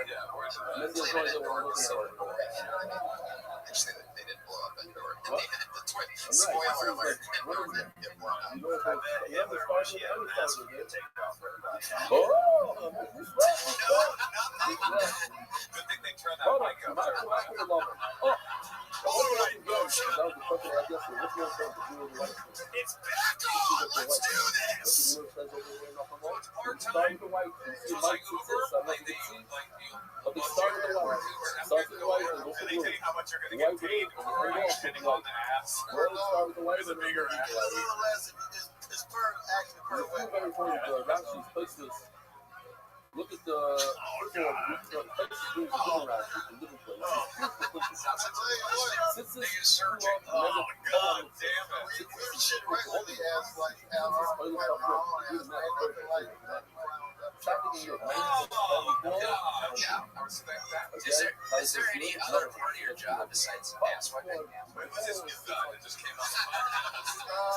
Mendes planted was the one Endor, looking so at it. actually they didn't blow up Endor. In the end, the twin. Spoiler alert, Endor didn't get blown up. You know what I'm saying? The Spartan and the Spartan. Oh! Good thing they turned that Hold on. mic up. Michael, I put it over. Oh! That was the question I guess. What's your friend to do with the white people? It's back on! Let's do this! Starting the white. So it's like Uber, like they Okay, start with the white. Start with the white and go and for they the tell blue. you how much you're going to get paid before you're shitting on the ass. Well, start with the white With a bigger ass. It's per action per It's way. very important to actually place this Look at the places doing chicken wraps in different places. Since this screw up, God damn it. We should regularly ask, like, our Yeah, I respect that. Is there any other part of your job besides ass wiping? When was this new guy that just came out?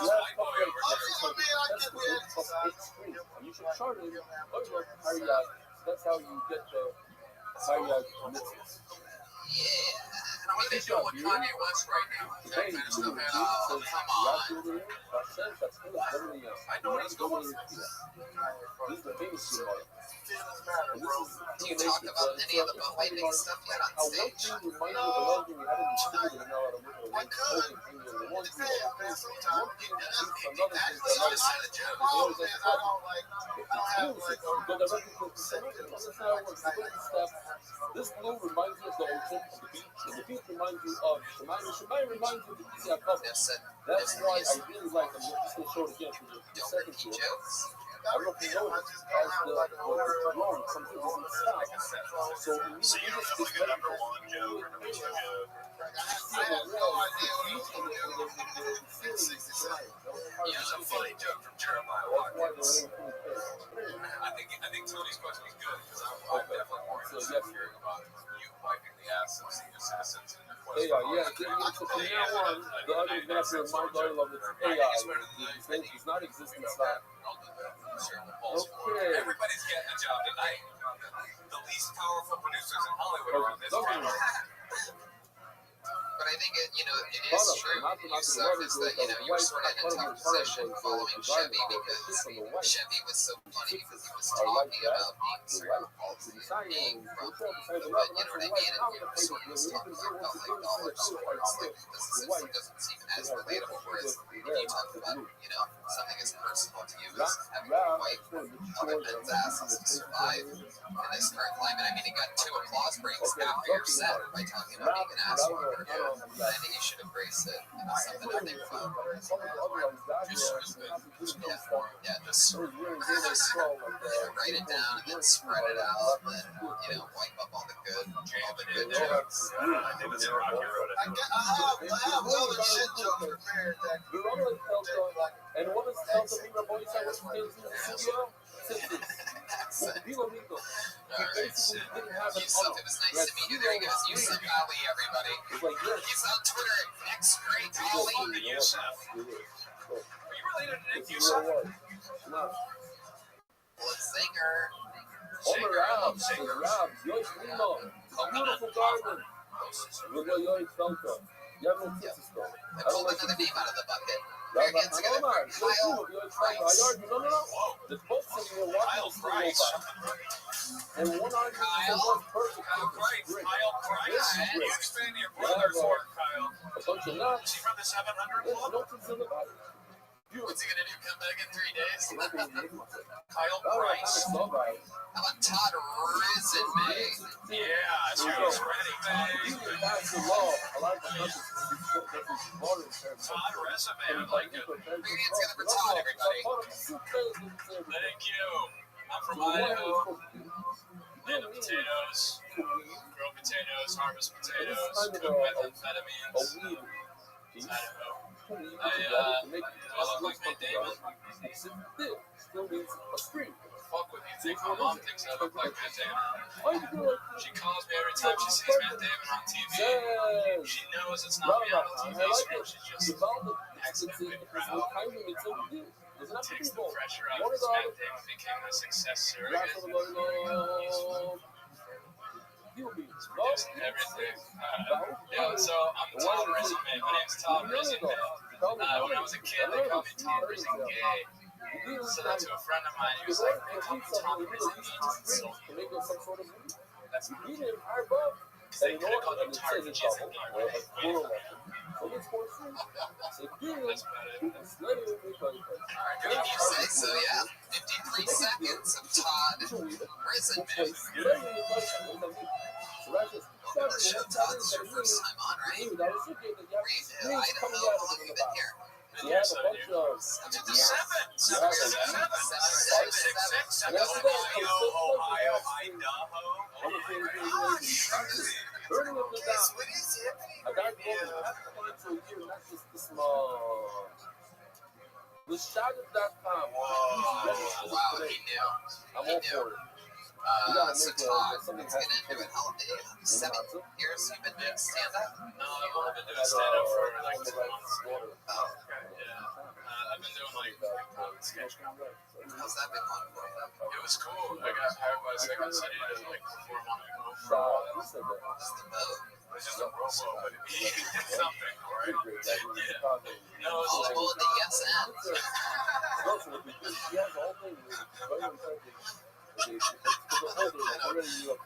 White boy over there. You should chart it. That's how you get the commitments. Yeah. What are they doing with Kanye West right now? That kind of stuff. Oh, come on. I know what he's going for. This is the famous shit. Do you talk about any of the butt wiping stuff yet on stage? I could. This blue reminds you of the ocean, of the beach, and the beach reminds you of Shemayim. Shemayim reminds you of the PCI cover. That's why I really like them. I'm just going to show it again for the second show. I don't know if you know it, as the wrong, something doesn't stop. So you just get number one joke or number two joke. Here's a funny joke from Jeremiah Watkins. I think Tony's question was good because I'm definitely more interested in hearing about you wiping the ass of senior citizens in your question. So from now on, the other is going to have to remind all of it. AI is not existing style. Okay. Everybody's getting a job tonight. The least powerful producers in Hollywood are on this panel. But I think it is true. Yourself is that you were sort of in a tough position following Chevy because Chevy was so funny because he was talking about being cerebral palsy, being from, but you know what I mean? And you sort of was talking about knowledge supports, like this doesn't seem as relatable. Whereas if you talk about something as personal to you as having to wipe other men's asses to survive in this current climate, I mean, you got 2 applause breaks after your set by talking about being an ass wiper. I think you should embrace it. Something I think fun. Just write it down and then spread it out, and then wipe up all the good jokes. I have other shit jokes prepared that and what is tell the people boys I was in the studio? Yusuf, it was nice to meet you. There he goes. Yusuf Ali, everybody. He's on Twitter at XGreatAli. Yusuf. Are you related to Nick Yusuf? Singer. Beautiful garden. I pulled another name out of the bucket. We're again together. Kyle Price. Kyle Price. And one argument was perfect. Kyle Price. You expand your brother for Kyle. A bunch of nuts. Is he from the 700 Club? What's he gonna do? Come back in 3 days? Kyle Price. How about Todd Risenmay? Yeah, he's ready, man. Todd Resume, I like it. We're getting together for Todd, everybody. Thank you. I'm from Idaho. Land of potatoes. Grow potatoes, harvest potatoes, cook methamphetamines. Idaho. Do I look like Matt Damon? Fuck with you. My mom thinks I look like Matt Damon. She calls me every time she sees Matt Damon on TV. She knows it's not me on the TV screen. She just accidentally proud. Takes the pressure out because Matt Damon became a success surrogate. Producing everything. So I'm Todd Resume. My name's Todd Resume. When I was a kid, they called me Todd Resume Gay. Said that to a friend of mine. He was like, they call me Todd Resume Insult. That's not okay. They could have called you Todd Resume. That's about it. If you say so, yeah. 53 seconds of Todd Resume. Show Todd's your first time on, right? Idaho, how long have you been here? Yes, I do. Seven. Ohio. TheShotUp.com. Wow, he knew. I'm all for it. So Todd, let's get into it. How 7 years you've been doing stand-up? No, I've only been doing stand-up for like 2 months. Oh. Yeah. I've been doing like sketch comedy. How's that been going for you? It was cool. I got hired by Second City to like perform on the move. Just the move. It's just a robo, but it's something, right? Yeah. No, it's like the yes and.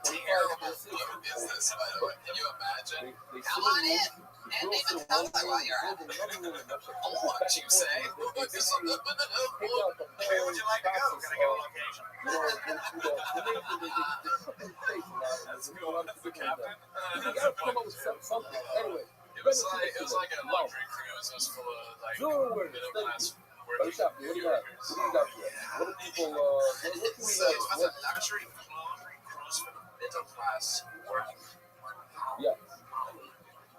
Terrible business, by the way. Can you imagine? Come on in. And even tell me while you're at it. What you say? Where would you like to go? Can I get a location? That's cool. That's the captain. Something. Anyway. It was like a luxury cruise. It was full of like middle class working Europeans. What do people, So it was a luxury cruise for the middle class working. Yeah.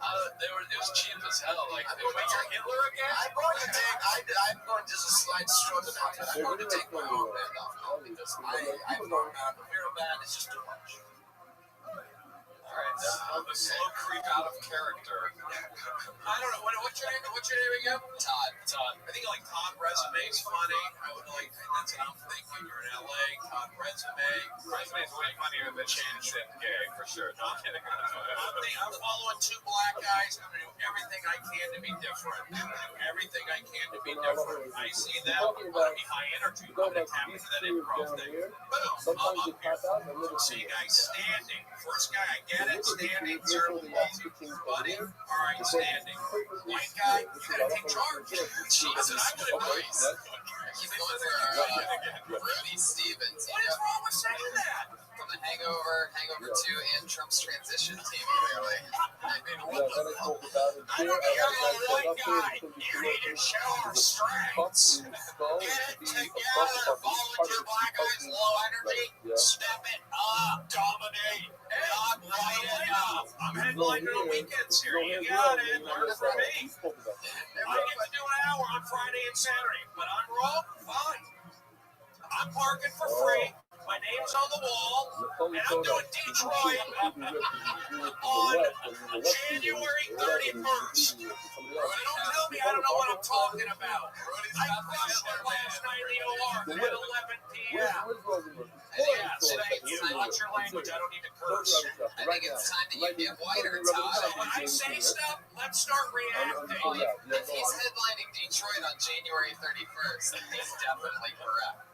It was cheap as hell. Like, when you're Hitler again? I'm going to just a slight stroke of that. I'm going to take my own band off now because I'm going out of here, man. It's just too much. Alright, the slow creep out of character. I don't know. What's your name? What's your name again? Todd. I think like Todd Resume's funny. I would like. That's what I'm thinking. You're in LA. Todd Resume. Resume's way funnier than Change than Gay for sure. No, I'm kidding. I'm following 2 black guys. I'm going to do everything I can to be different. I'm going to do everything I can to be different. I see them. I'm going to be high energy. I'm going to tap into that improv thing. Boom. I'm up here. See you guys standing. First guy I get it. Standing. Third buddy. All right, standing. White guy. You gotta take charge. Jesus, I'm gonna nice. He's going for Rudy Stevens. What is wrong with saying that? From the Hangover 2, and Trump's transition team, clearly. I mean, what the hell? I don't care about a white guy. You need to show our strengths. Get it together. Volunteer black guys, low energy. Step it up. Dominate. Not white enough. I'm headlining the weekends here. You got it. Learn from me. I get to do an hour on Friday and Saturday, but I'm wrong. Fine. I'm parking for free. My name's on the wall, and I'm doing Detroit on January 31st. Don't tell me I don't know what I'm talking about. I crushed it last night in the OR at 11 p.m. Yes, thank you. Watch your language. I don't need to curse. I think it's time that you get whiter, Todd. So when I say stuff, let's start reacting. If he's headlining Detroit on January 31st, then he's definitely correct.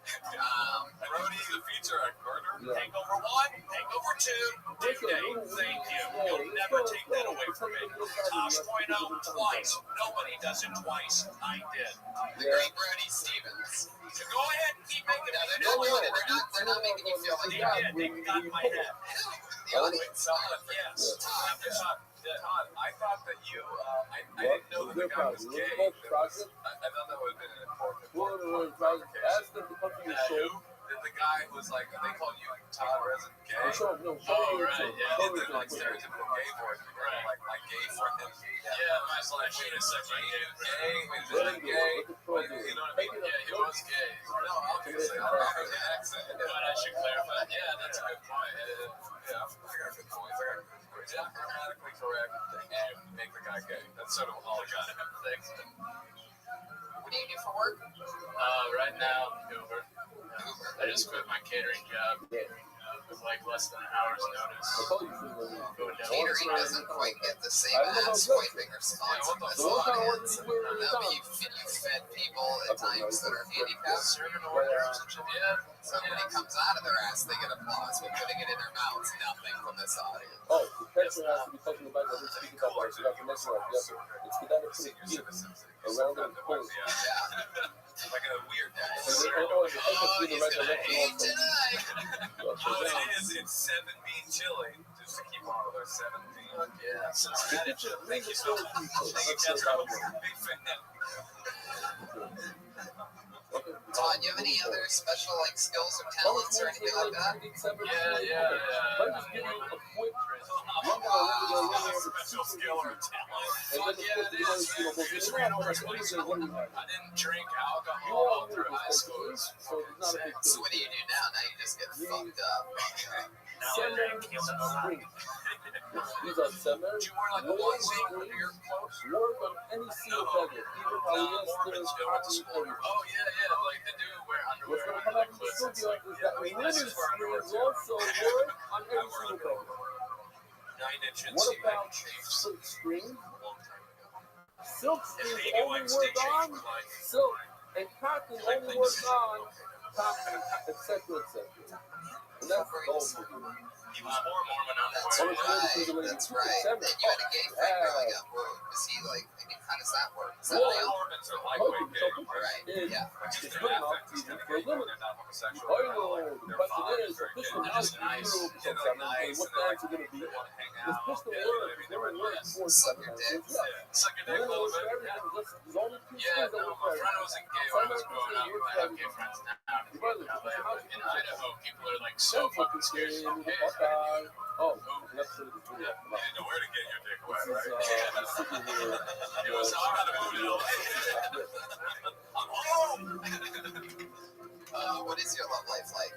Brody, the feature at Carter. Hangover 1, Hangover 2, due date. Thank you. You'll never take that away from me. Tosh point out twice. Nobody does it twice. I did. The great Brody Stevens. So go ahead and keep making it. They're not making you feel like that. They got in my head. The audience. Yes. Todd, I thought that you, I didn't know that the guy was gay. I thought that would have been an important clarification. The guy was like, they called you Todd Resin gay. Oh, right, yeah. They did like stereotypical gay boys. Like gay friend. Yeah, my slash unisex. Gay, is it gay? You know what I mean? Yeah, he was gay. No, obviously, I don't have the accent. But I should clarify. Yeah, that's a good point. Yeah, I got good points. Yeah, grammatically correct and make the guy gay. That's sort of all I got. Thanks. What do you do for work? Right now, Uber. I just quit my catering job with like less than an hour's notice. Catering doesn't quite get the same swiping responsiveness on it. You fed people at times that are handicapped. Somebody comes out of their ass, they get applause. But putting it in their mouths, nothing from this audience. Oh, the person has to be talking about that we're speaking about right. So that's the next one. Yep. It's the guy that's around the point. Like a weird guy. He's gonna hate tonight. It's 7-bean chili, just to keep on with our 7-bean. Yeah, Cincinnati chili. Thank you so much. Thank you, Catherine. I'm a big fan. Todd, do you have any other special like skills or talents or anything like that? Yeah. social skill or talent. Fuck yeah, it is. You just ran over somebody's school. I didn't drink alcohol through high school. So it's not a big So what do you do now? Now you just get fucked up. These are seven. Did you wear like a onesie under your clothes? Work on any single beggar, even polyester, cotton, everything. Oh yeah, like they do wear underwear. What's going to come out of the studio is that women's screens also work on every single beggar. 9-inch What about silk screen? Silk screens only work on silk, and cotton only work on cotton, etc., etc. And that's the whole thing. He was more Mormon on That's right. That's right. And you had a gay friend growing up. Was he like? I mean, how does that work? Is that real? Mormons are lightweight gay, Right. It's Yeah. good enough even for women. They're not homosexual. The question is, the pistol house nice. and what times are going to be? This pistol work is going to work for Suck your dick. Suck your dick a little bit. There's only two Yeah, things that no, work my for friend wasn't gay when I was growing up. I have gay friends now. In Idaho, people are like so fucking scared to be gays. Oh, let's see the video. You didn't know where to get your dick wet, This right? is It was hard to move to LA. I'm home. What is your love life like?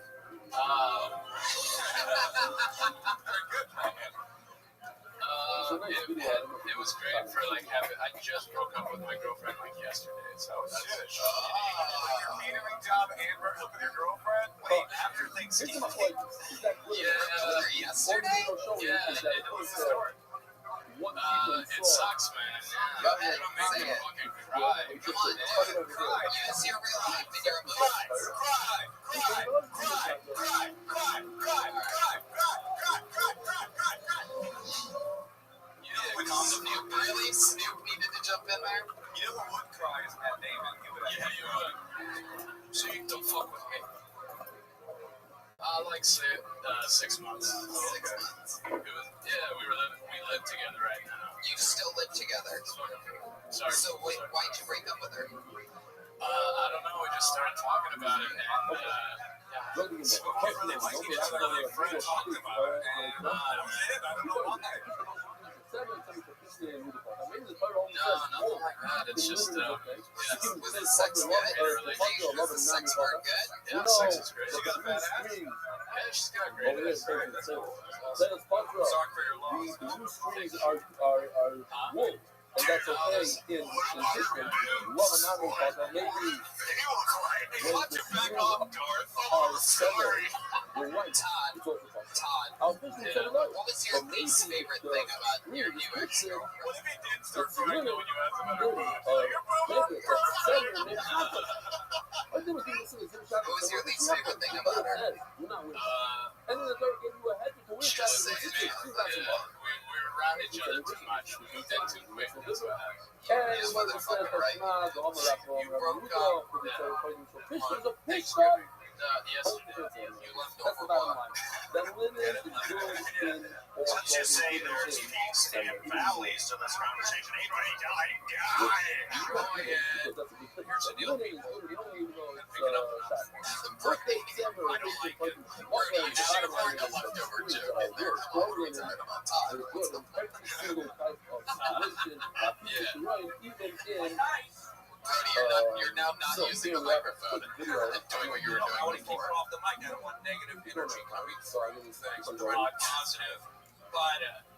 Very good, man. It was great for like having. I just broke up with my girlfriend like yesterday, so that's it. Your catering job and broke up with your girlfriend? Wait, after Thanksgiving? Yeah, yesterday? Yeah, it was the story. It sucks, man. Go ahead, say it. Fucking cry. Come on, dude. Cry. Use your real life and your emotions. Really? Snoop needed to jump in there? You know who would cry is Matt Damon. He would Yeah, you would. So you don't fuck with me. Like say 6 months. 6 months. We live together right now. You still live together? Sorry. So wait, why'd you break up with her? I don't know. We just started talking about it, and I don't know why. no, nothing like that. It's just Was the sex good? Was the sex part good? Yeah, sex is great. She got a fat ass? Yeah, she's got a great ass. Sorry for your loss. The two strings are wool, and that's okay in Christian. Love and not partner, maybe when the strings are severed, you're right. It's also possible. Todd, what was your least favorite thing about your new ex-girlfriend? What if he did start crying when you asked him about her boobs? What was your least favorite thing about her? And then the third gave you a head to wish that Just say it, man. We were around each other too much. We moved in too quick. That's what happened. This motherfucker, right? You broke up Picture. Yesterday. You left That's over the bottom what? line. The women in Let's just say there's peaks and valleys to this conversation. Anybody dying? Oh, yeah. Here's the deal, people. Birthday December. You should have learned a leftover joke in there. Come on, we're talking about Todd. What's the Every single type of situation, even in Brody, you're now not using a microphone and doing what you were I want doing to keep before. her off the mic. I don't want negative energy coming so I really things. think Broad positive. But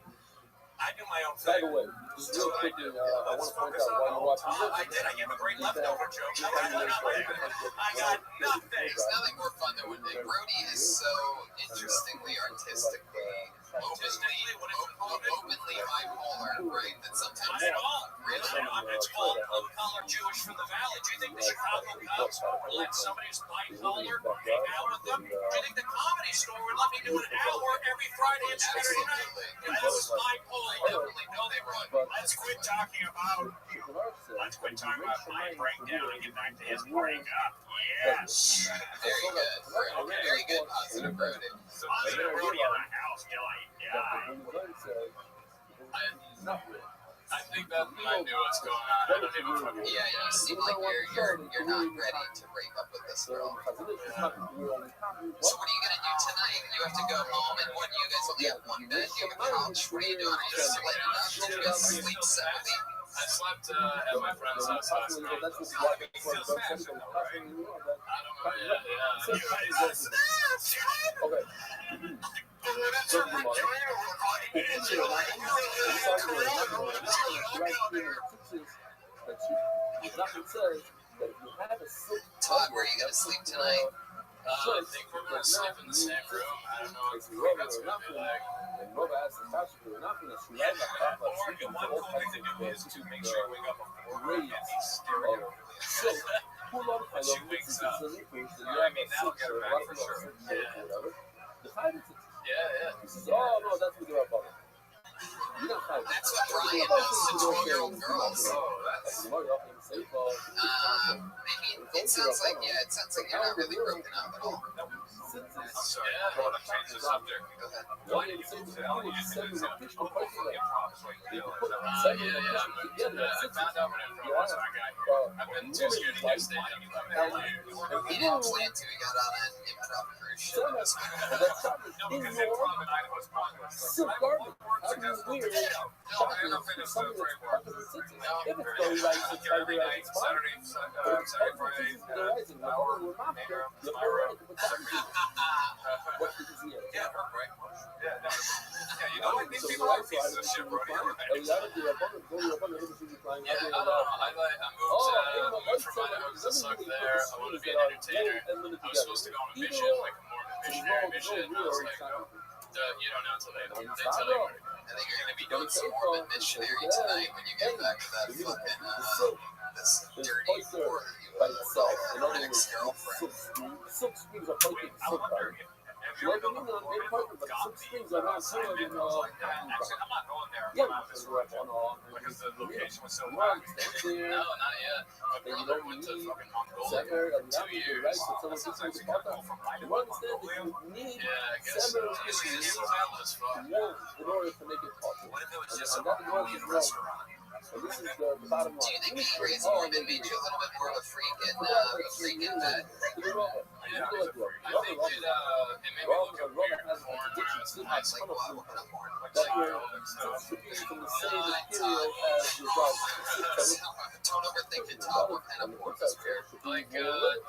I do my own by thing. the way, just real quickly, I want to point out while you're watching this. I did. I gave a great leftover joke. I got nothing. I got nothing. There's nothing more fun than when Brody is so interestingly, artistically, openly bipolar, right? That sometimes Not at all. really. I'm called blue-collar Jewish from the Valley. Do you think the Chicago Cubs would let somebody who's bipolar hang out with them? Do you think the Comedy Store would let me do an hour every Friday and Saturday night? If I was bipolar, Definitely know they would. let's quit talking about my breakdown and get back to his breakup. Yes. Very good. Very good. Positive Brody. Positive Brody in the house till I die. Not really. I think that might be what's going on. I don't even fucking. Yeah, you seem like you're not ready to break up with this girl. So what are you gonna do tonight? You have to go home, and what? You guys only have one bed. You have a couch. What are you doing? Are you splitting up? Did you guys sleep separately? I slept at my friend's house last night. You feel smashing though, right? I don't know. Yeah. Okay. Todd, where are you gonna sleep tonight? I think we're gonna sleep in the same room. I don't know if that's gonna be like. One thing to do is to make sure you wake up before and he's staring at her. She wakes up. I mean, that'll get her back for sure. Yeah. Oh no, that's what they're about. That's what Brian does to 12-year-old girls. It sounds like you're not really broken up at all. Sorry, I want to change the subject. Why did you move to LA? You said it's fucking props like you know. I found out when I got here. I've been too scared to get stayed in LA. He didn't plan to. He got on an improv cruise ship. No, because improv in Idaho is popular. So garbage. How do you weird? I don't think it's the framework. Every night, Saturday, Friday, yeah, right. Yeah, you know what? These people are pieces of shit, bro. Yeah, I moved from Idaho because I sucked there. I wanted to be an entertainer. I was supposed to go on a mission, like a Mormon missionary mission. I was like, you don't know until they tell you. I think you're going to be doing some Mormon missionary tonight when you get back to that fucking, this dirty whore that you your ex-girlfriend. Silk screens are fucking silk garbage. Like, I'm not silk screens are not silk. Actually, I'm not going there. Because the location was so wrong. No, not yet. My brother went to fucking Mongolia for 2 years. Sometimes you can go from Idaho to Mongolia. Yeah, I guess so. It's wild as fuck. In order to make it possible. What if it was just a Mongolian restaurant? So this is the bottom line. Do you think he raised Mormon made you a little bit more of a freak in that? Yeah, I think it made me look at weird porn. I was like, wow, what kind of porn? Don't overthink it, Tom. What kind of porn is weird? Like,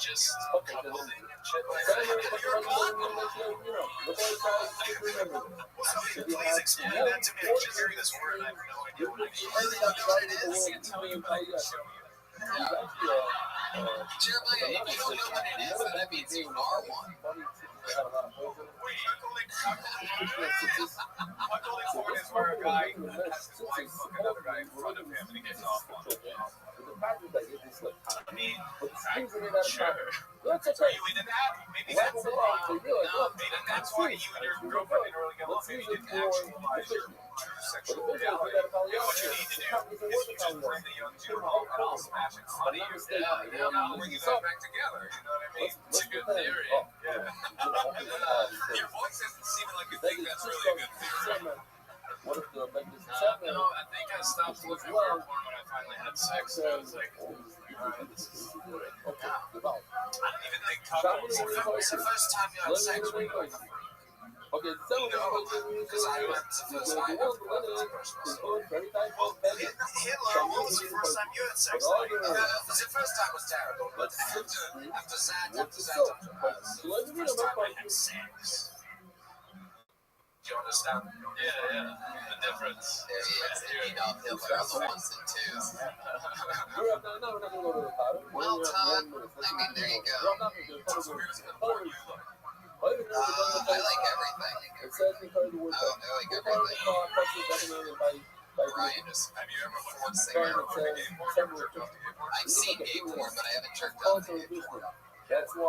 just couples and shit like that. Please explain that to me. I keep hearing this word and I have no idea what it is. What it is? I can tell you, but I can show you. Jeremiah, if you don't know what it is, then that means you are one. Cuckolding porn is where a guy has his wife fuck another guy in front of him and he gets off on it. I mean, sure. That's Are you into that? Maybe that's it. Maybe that's why you and your girlfriend didn't really get along. Maybe you didn't actualize your true sexual reality. And what you need to do is you just bring the young Jew home and I'll smash it. Honey, yeah, I'll bring you guys back together. You know what I mean? It's a good theory. Yeah. Your voice isn't seeming like you think that's really a good theory. What if the like this No, I think I stopped looking for porn when I finally had sex. I was like, this is good. I don't even think couples. It's the first time you had sex when you were okay, because I went the first time. Hitler, what was the first time you had sex? The first time was terrible, but after that, the first time I had sex. Do you understand? Yeah. The difference. Hitler on the ones and twos. Well, Todd, I mean, there you go. I like everything. I like everything. Brian just, have you ever forced I've seen gay porn, but I haven't jerked off to gay porn. That's why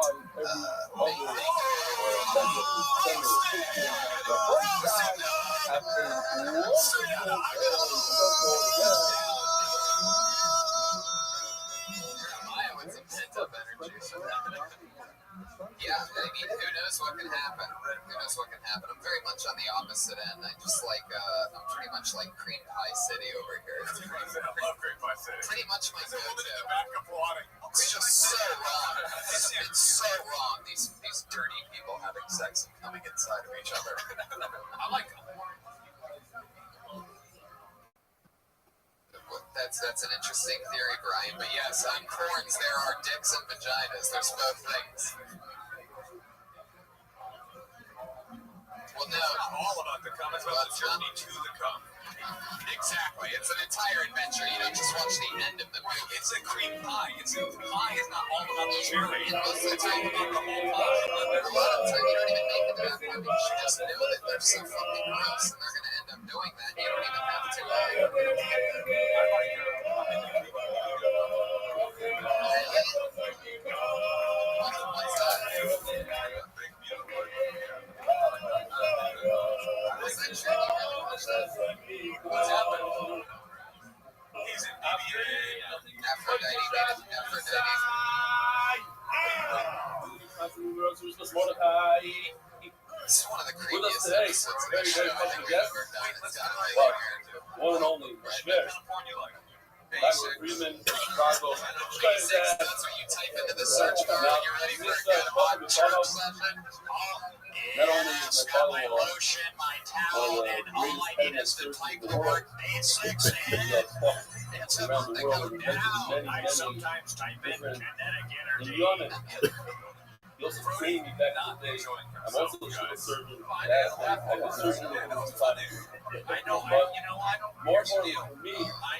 Yeah, I mean, who knows what can happen? I'm very much on the opposite end. I just like, I'm pretty much like Cream Pie City over here. I love Cream Pie City. Pretty much my There's a woman in go-to. the back applauding. It's just so wrong. It's so wrong. These dirty people having sex and coming inside of each other. I like them. That's an interesting theory, Brian. But yes, on corns there are dicks and vaginas. There's both things. Well, no. It's not all about the cum. It's about the journey to the cum. Exactly. It's an entire adventure. You don't just watch the end of the movie. It's a cream pie. The pie is not all about the cherry. And most of the time, about the whole pie. a lot of the time, you don't even make it to that point because you just know that they're so fucking gross and they're going to end up doing that. You don't even have to. What's that? What's happening? He's in Aphrodite. This is one of the creepiest episodes of the show I think we've ever done. It's got it right here. One and only, Schmidt. Basic. That's what you type into the search bar when you're ready for a good hot church session. Not only is Just got my lotion, my towel, and all I need is to type the word basics in. It's about to go down. I sometimes type in kinetic energy. You also trained me back in the day. I'm also a surgeon. I'm a surgeon. I know, you know what? More for me,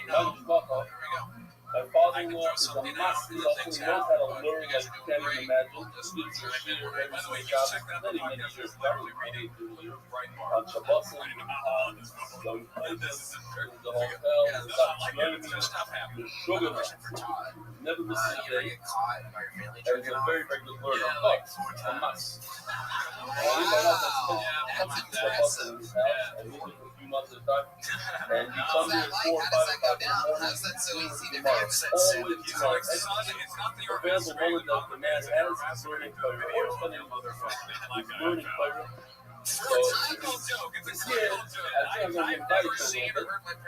not just my father-in-law is a master who knows how to learn like you can't even imagine. This dude's a shooter every single job. Many years, probably 22 years. On Shabbos, so he plays in the hotel, he's learning the sugar. Never misses a day. And he's a very, very good learner. But a must. He might not have to spend Shabbos in his house, and maybe a few months at a time. And he comes here at 4 or 5 o'clock in the morning. Tomorrow. Always tomorrow. Available moment that the man has learning Torah. Or studying learning Torah. So this year, I think I'm going to invite you to a public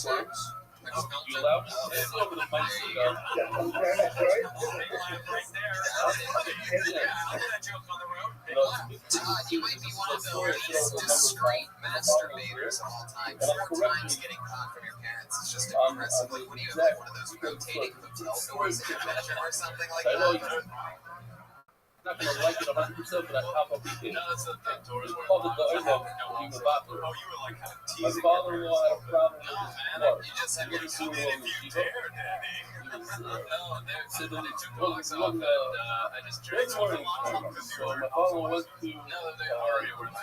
works. You allow me to sit over the mic so Todd, you might be one of the least discreet masturbators of all time. 4 times getting caught from your parents is just impressive. Like, what do you have, like one of those rotating hotel doors in your bedroom or something like that? I'm not going to like it 100%, but I pop up each day. It's public in the bathroom. My father-in-law had a problem with his blood. You just have your sitting in the So my father went to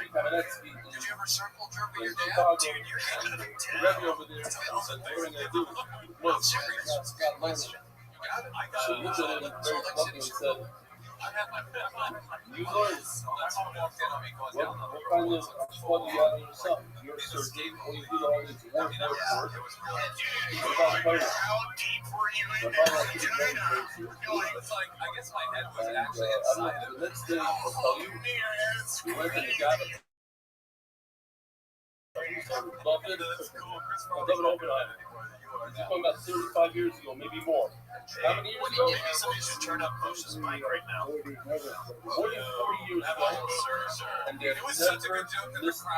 Kamenetsky in Chicago. Rabbi over there said, what are you going to do? Look, got learning. So he looked at him very bluntly and said, you learn. What kind of squad do you have in yourself? You're a surgeon, all you do all this work. What about players? I guess my head was actually inside of the next day, I'll tell you, we went and got it. Buffett, David Oppenheimer. He's talking about 35 years ago, maybe more. How many years ago? Somebody should turn up Bush's mic right now. 40 years ago. And they've never missed a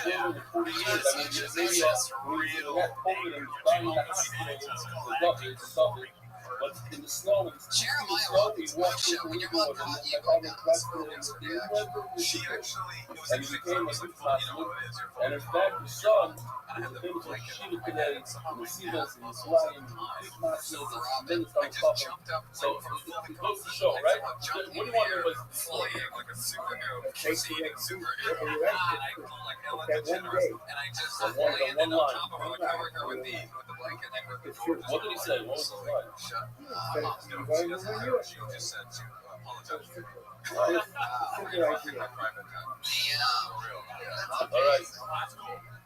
day of 40 years. I mean, maybe we had COVID and dying in the hospital. It's Duffy. But in the snow, we walked into the door, and my father She actually, and he became a good classmate. And in fact, his son is a famous yeshiva today, in the Sivas, in Israel, big massive, and then it's on top of. So it goes to show, right? What do you want everybody to see? flying like a superhero, Superhero. and I call like Ellen DeGeneres, and I just landed on top of her, like covering her with the blanket, and with the door. What did he say? What was his line? She doesn't have it. She just said she apologized. All right.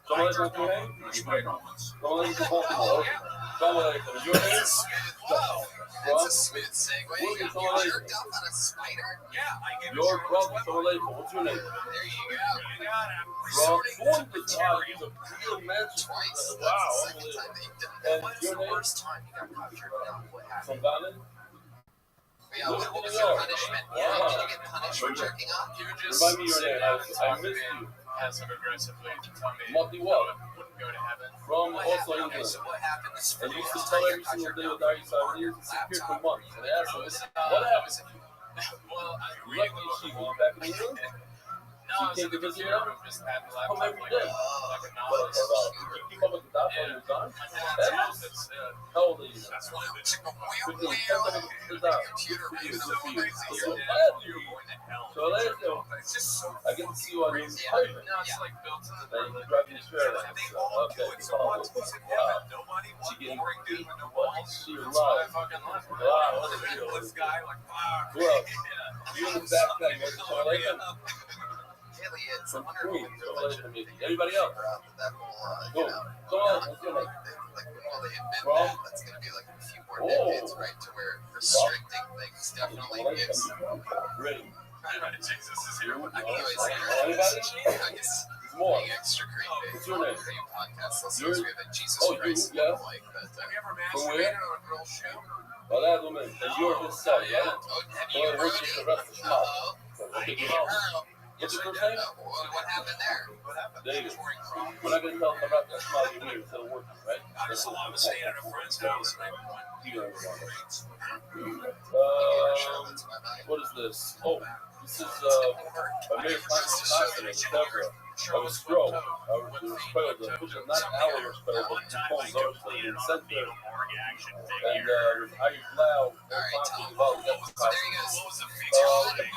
¿Cómo les va a poner? ¿Cómo les va a poner? Your name? Wow. That's a smooth segue. You jerked off on a spider? Yeah, I gave Your brother, what's your name? There you go. I'm Rob resorting to Swan, you a real man. Twice. Wow, That's the second time that you've done that. And What's your the name? worst time you got caught jerking off? What happened? From Ghana? Yeah, what was your punishment? Yeah, did you get punished for jerking off? You would just Remind me your sit name. down and I talk to missed me you. passive aggressively to tell me Multi what? I wouldn't go to heaven. From What also happened? Okay, England. so what happened? This And you used to first tell time every you got single jerked day off with Darius on out here, your disappeared for laptop. months. And I asked him, what I happened? was, well, I was You left reading me the she book. was back in England? No, I was She in the came to visit computer you? room just at the Come laptop. every day. Like a What novelist. you keep up with the doc on your time? My dad's house, it's, How old are you now? that's one of the 15. Computer room. So So glad you. you're going to hell. So let's go. It's just so I get to see you on your payment. No, it's like built in the And you drive me to Australia. They all do it. So what's in heaven? Nobody wants She getting boring dude with no what? balls. She That's why I alive. fucking love her. Wow. The reckless guy, like, fuck. Who else? You in the backpack, man. So I like him. Elliot, From I wonder Queen. if So I like religion him. Anybody else? figure out that whole, Go. Come on. Let's go. like, well, they admit From? that that's going to be like a few more decades, right? To where restricting things definitely gives. Ready. Jesus is here. Anyways, Anybody? guys, More. being extra creepy. What's your name? For you podcast listeners, we have a Jesus Oh, you, Christ yeah. like that. Have you ever From masturbated where? on a girl's shoe? Well, that's woman. And you're his son, Yeah. right? Oh, have So you it works with the rest of the Uh-oh. smile. What's your first name? What happened there? There you go. We're not going to tell them about that smile you made instead of working, right? I was staying at a friend's house and I went You know Charlotte's my mind. what is this? Oh, this is American Continent, Deborah. I was scroll. I was spelled, not our spell, but the phone's also in center. And I loud, Alright, Tom. about that. So there he goes.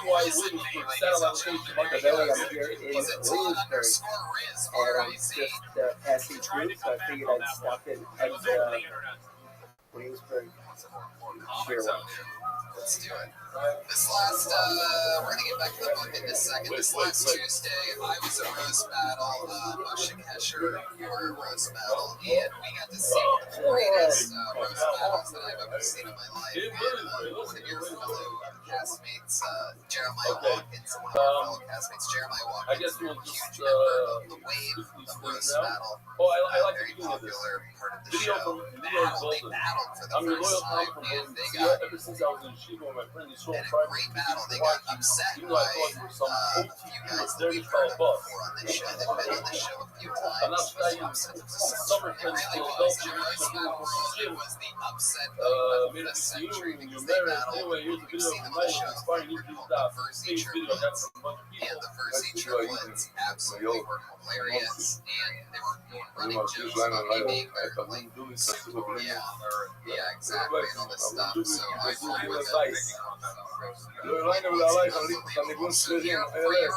WI Williams for satellite station. By the way, I'm here in He's a Tom Williamsburg, underscore Riz. and I'm R-I-Z. just passing through, so I figured I'd stop in at Williamsburg. Sure. Let's do it. This last, we're gonna get back to the book in a second. This last Tuesday, I was at Roast Battle, Moshe Kesher, your Roast Battle, and we got to see one of the greatest roast battles that I've ever seen in my life. And one of your fellow castmates, Jeremiah Watkins, one of our fellow castmates, Jeremiah I Watkins, guess we'll a just huge member of the wave of Roast now. Battle. Oh, I like Very the beginning of this. popular part of the Video show. from Video They Golden. battled for the I'm your first loyal time, Tom from and they Golden. got Ever since I was in Chico with my friend, he's so in a private. great battle. They got upset Even by though I thought you were some a OT few guys that dirty we've heard fellow of boss. before on this show. They've been on this show a few times. I'm not It was the saying upset of the summer century. It friends really still was. don't The you roast battle know, world, shit. it was the upset of Maybe the it's you century and because you're they married. battled. Anyway, here's a We've video seen from them on the Mike. show. It's fine. You can The stop. Versi Video I got triplets from a bunch of and people. the Versi triplets absolutely were hilarious, and they were doing running jokes about me being there. Like, yeah, exactly, and all this stuff. So I agree with it. So here for your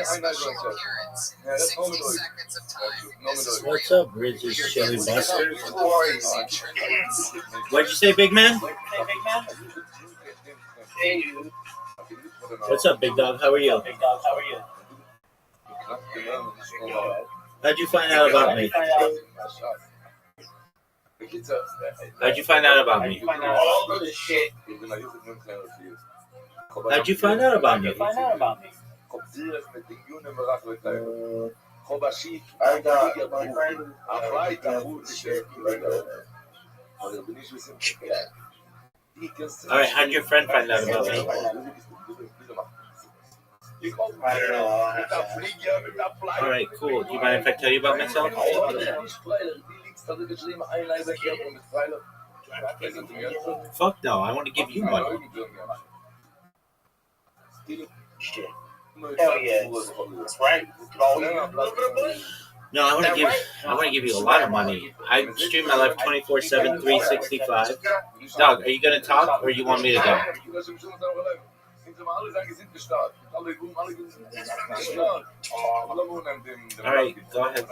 special appearance, 60 seconds of time. This is real. What's up, Riz's Chili Buster? For the Versi triplets. What'd you say, big man? What's up, big dog? How are you? How'd you find out about me? How'd you find out about me? How'd you find out about me? I got my friend. All right, how'd your friend find out about me? I don't know. All right, cool. Do you mind if I tell you about myself? Fuck no, I want to give you money. Hell yeah. That's right. No, I want to give you a lot of money. I stream my life 24/7, 365. Dog, are you gonna talk or you want me to go? All right, go ahead.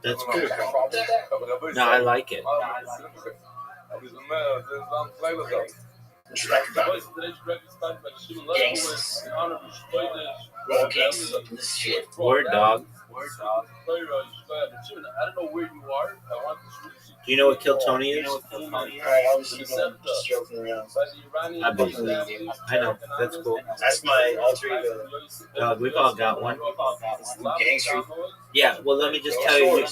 That's cool. No, I like it. Word, dog. I don't know where you are. I want to. Do you know what Kill Tony is? Alright, obviously, just joking around. I believe you. I know. That's cool. That's my alter ego. We've all got one. Gangster. Yeah, well, let me just tell you,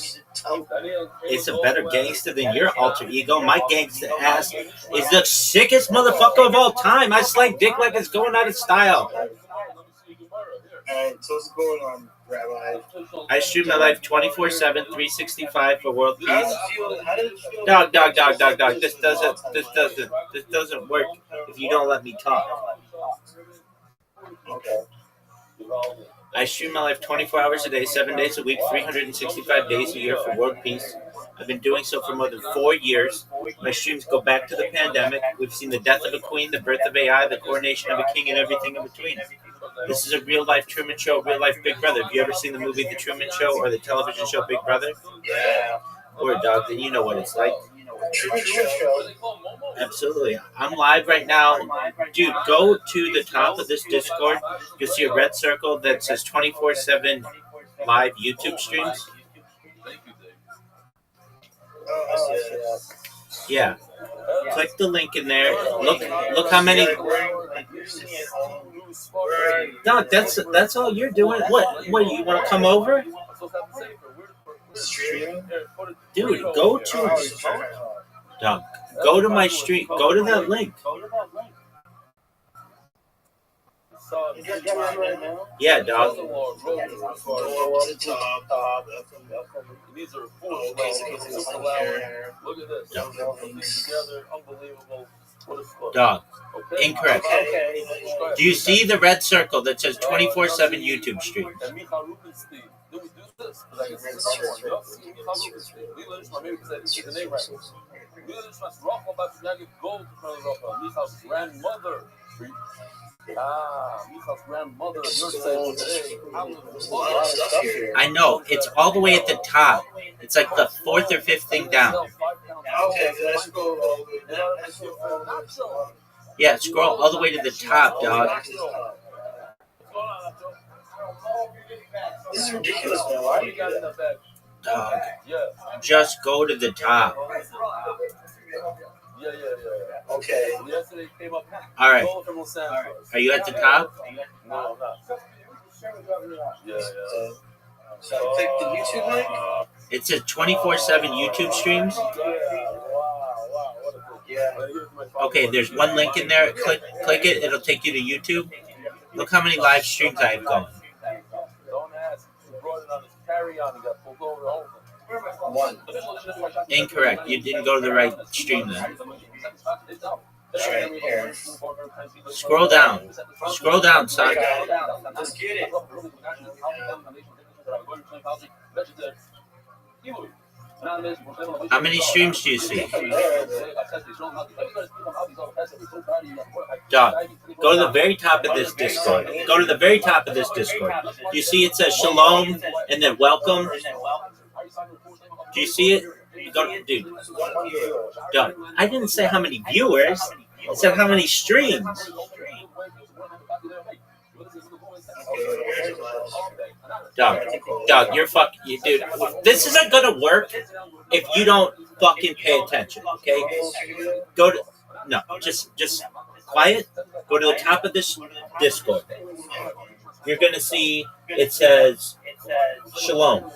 it's a better gangster than your alter ego. My gangster ass is the sickest motherfucker of all time. I slang dick like it's going out of style. Alright, so what's going on, Rabbi? I stream my life 24/7, 365 for world peace. How does it feel? Dog. This doesn't work if you don't let me talk. Okay. I stream my life 24 hours a day, 7 days a week, 365 days a year for world peace. I've been doing so for more than 4 years. My streams go back to the pandemic. We've seen the death of a queen, the birth of AI, the coronation of a king, and everything in between. This is a real-life Truman Show, real-life Big Brother. Have you ever seen the movie The Truman Show or the television show Big Brother? Yeah. Or dog, then you know what it's like. Truman Show. Absolutely. I'm live right now. Dude, go to the top of this Discord. You'll see a red circle that says 24/7 live YouTube streams. Oh, I see that. Yeah. Click the link in there. Look how many. Dog, that's all you're doing. What you want to come over? Dude, go to. Dog, go to my stream. Go to that link. Yeah, dog. Dog. Incorrect. Do you see the red circle that says 24/7 YouTube stream? Michal's grandmother. I know. It's all the way at the top. It's like the 4th or 5th thing down. Okay, so let's go all the way down. Yeah, scroll all the way to the top, dog. This is ridiculous, man. Why do you got that? Dog. Just go to the top. Yeah. Okay. Yesterday came up. All right. Are you at the top? No, I'm not. Yeah. So I click the YouTube link. It says 24/7 YouTube streams. Okay, there's one link in there. Click it. It'll take you to YouTube. Look how many live streams I have going. Don't ask. He brought it on his carry-on. He got pulled over. One. Incorrect. You didn't go to the right stream then. Right here. Scroll down. Scroll down, son. Let's get it. How many streams do you see? Dog, go to the very top of this Discord. Go to the very top of this Discord. Do you see it says shalom and then welcome? Do you see it? Dude. Dog, I didn't say how many viewers. I said how many streams. Dog, you're fucking, dude. This isn't gonna work if you don't fucking pay attention. Okay? Go to just quiet. Go to the top of this Discord. You're gonna see it says shalom.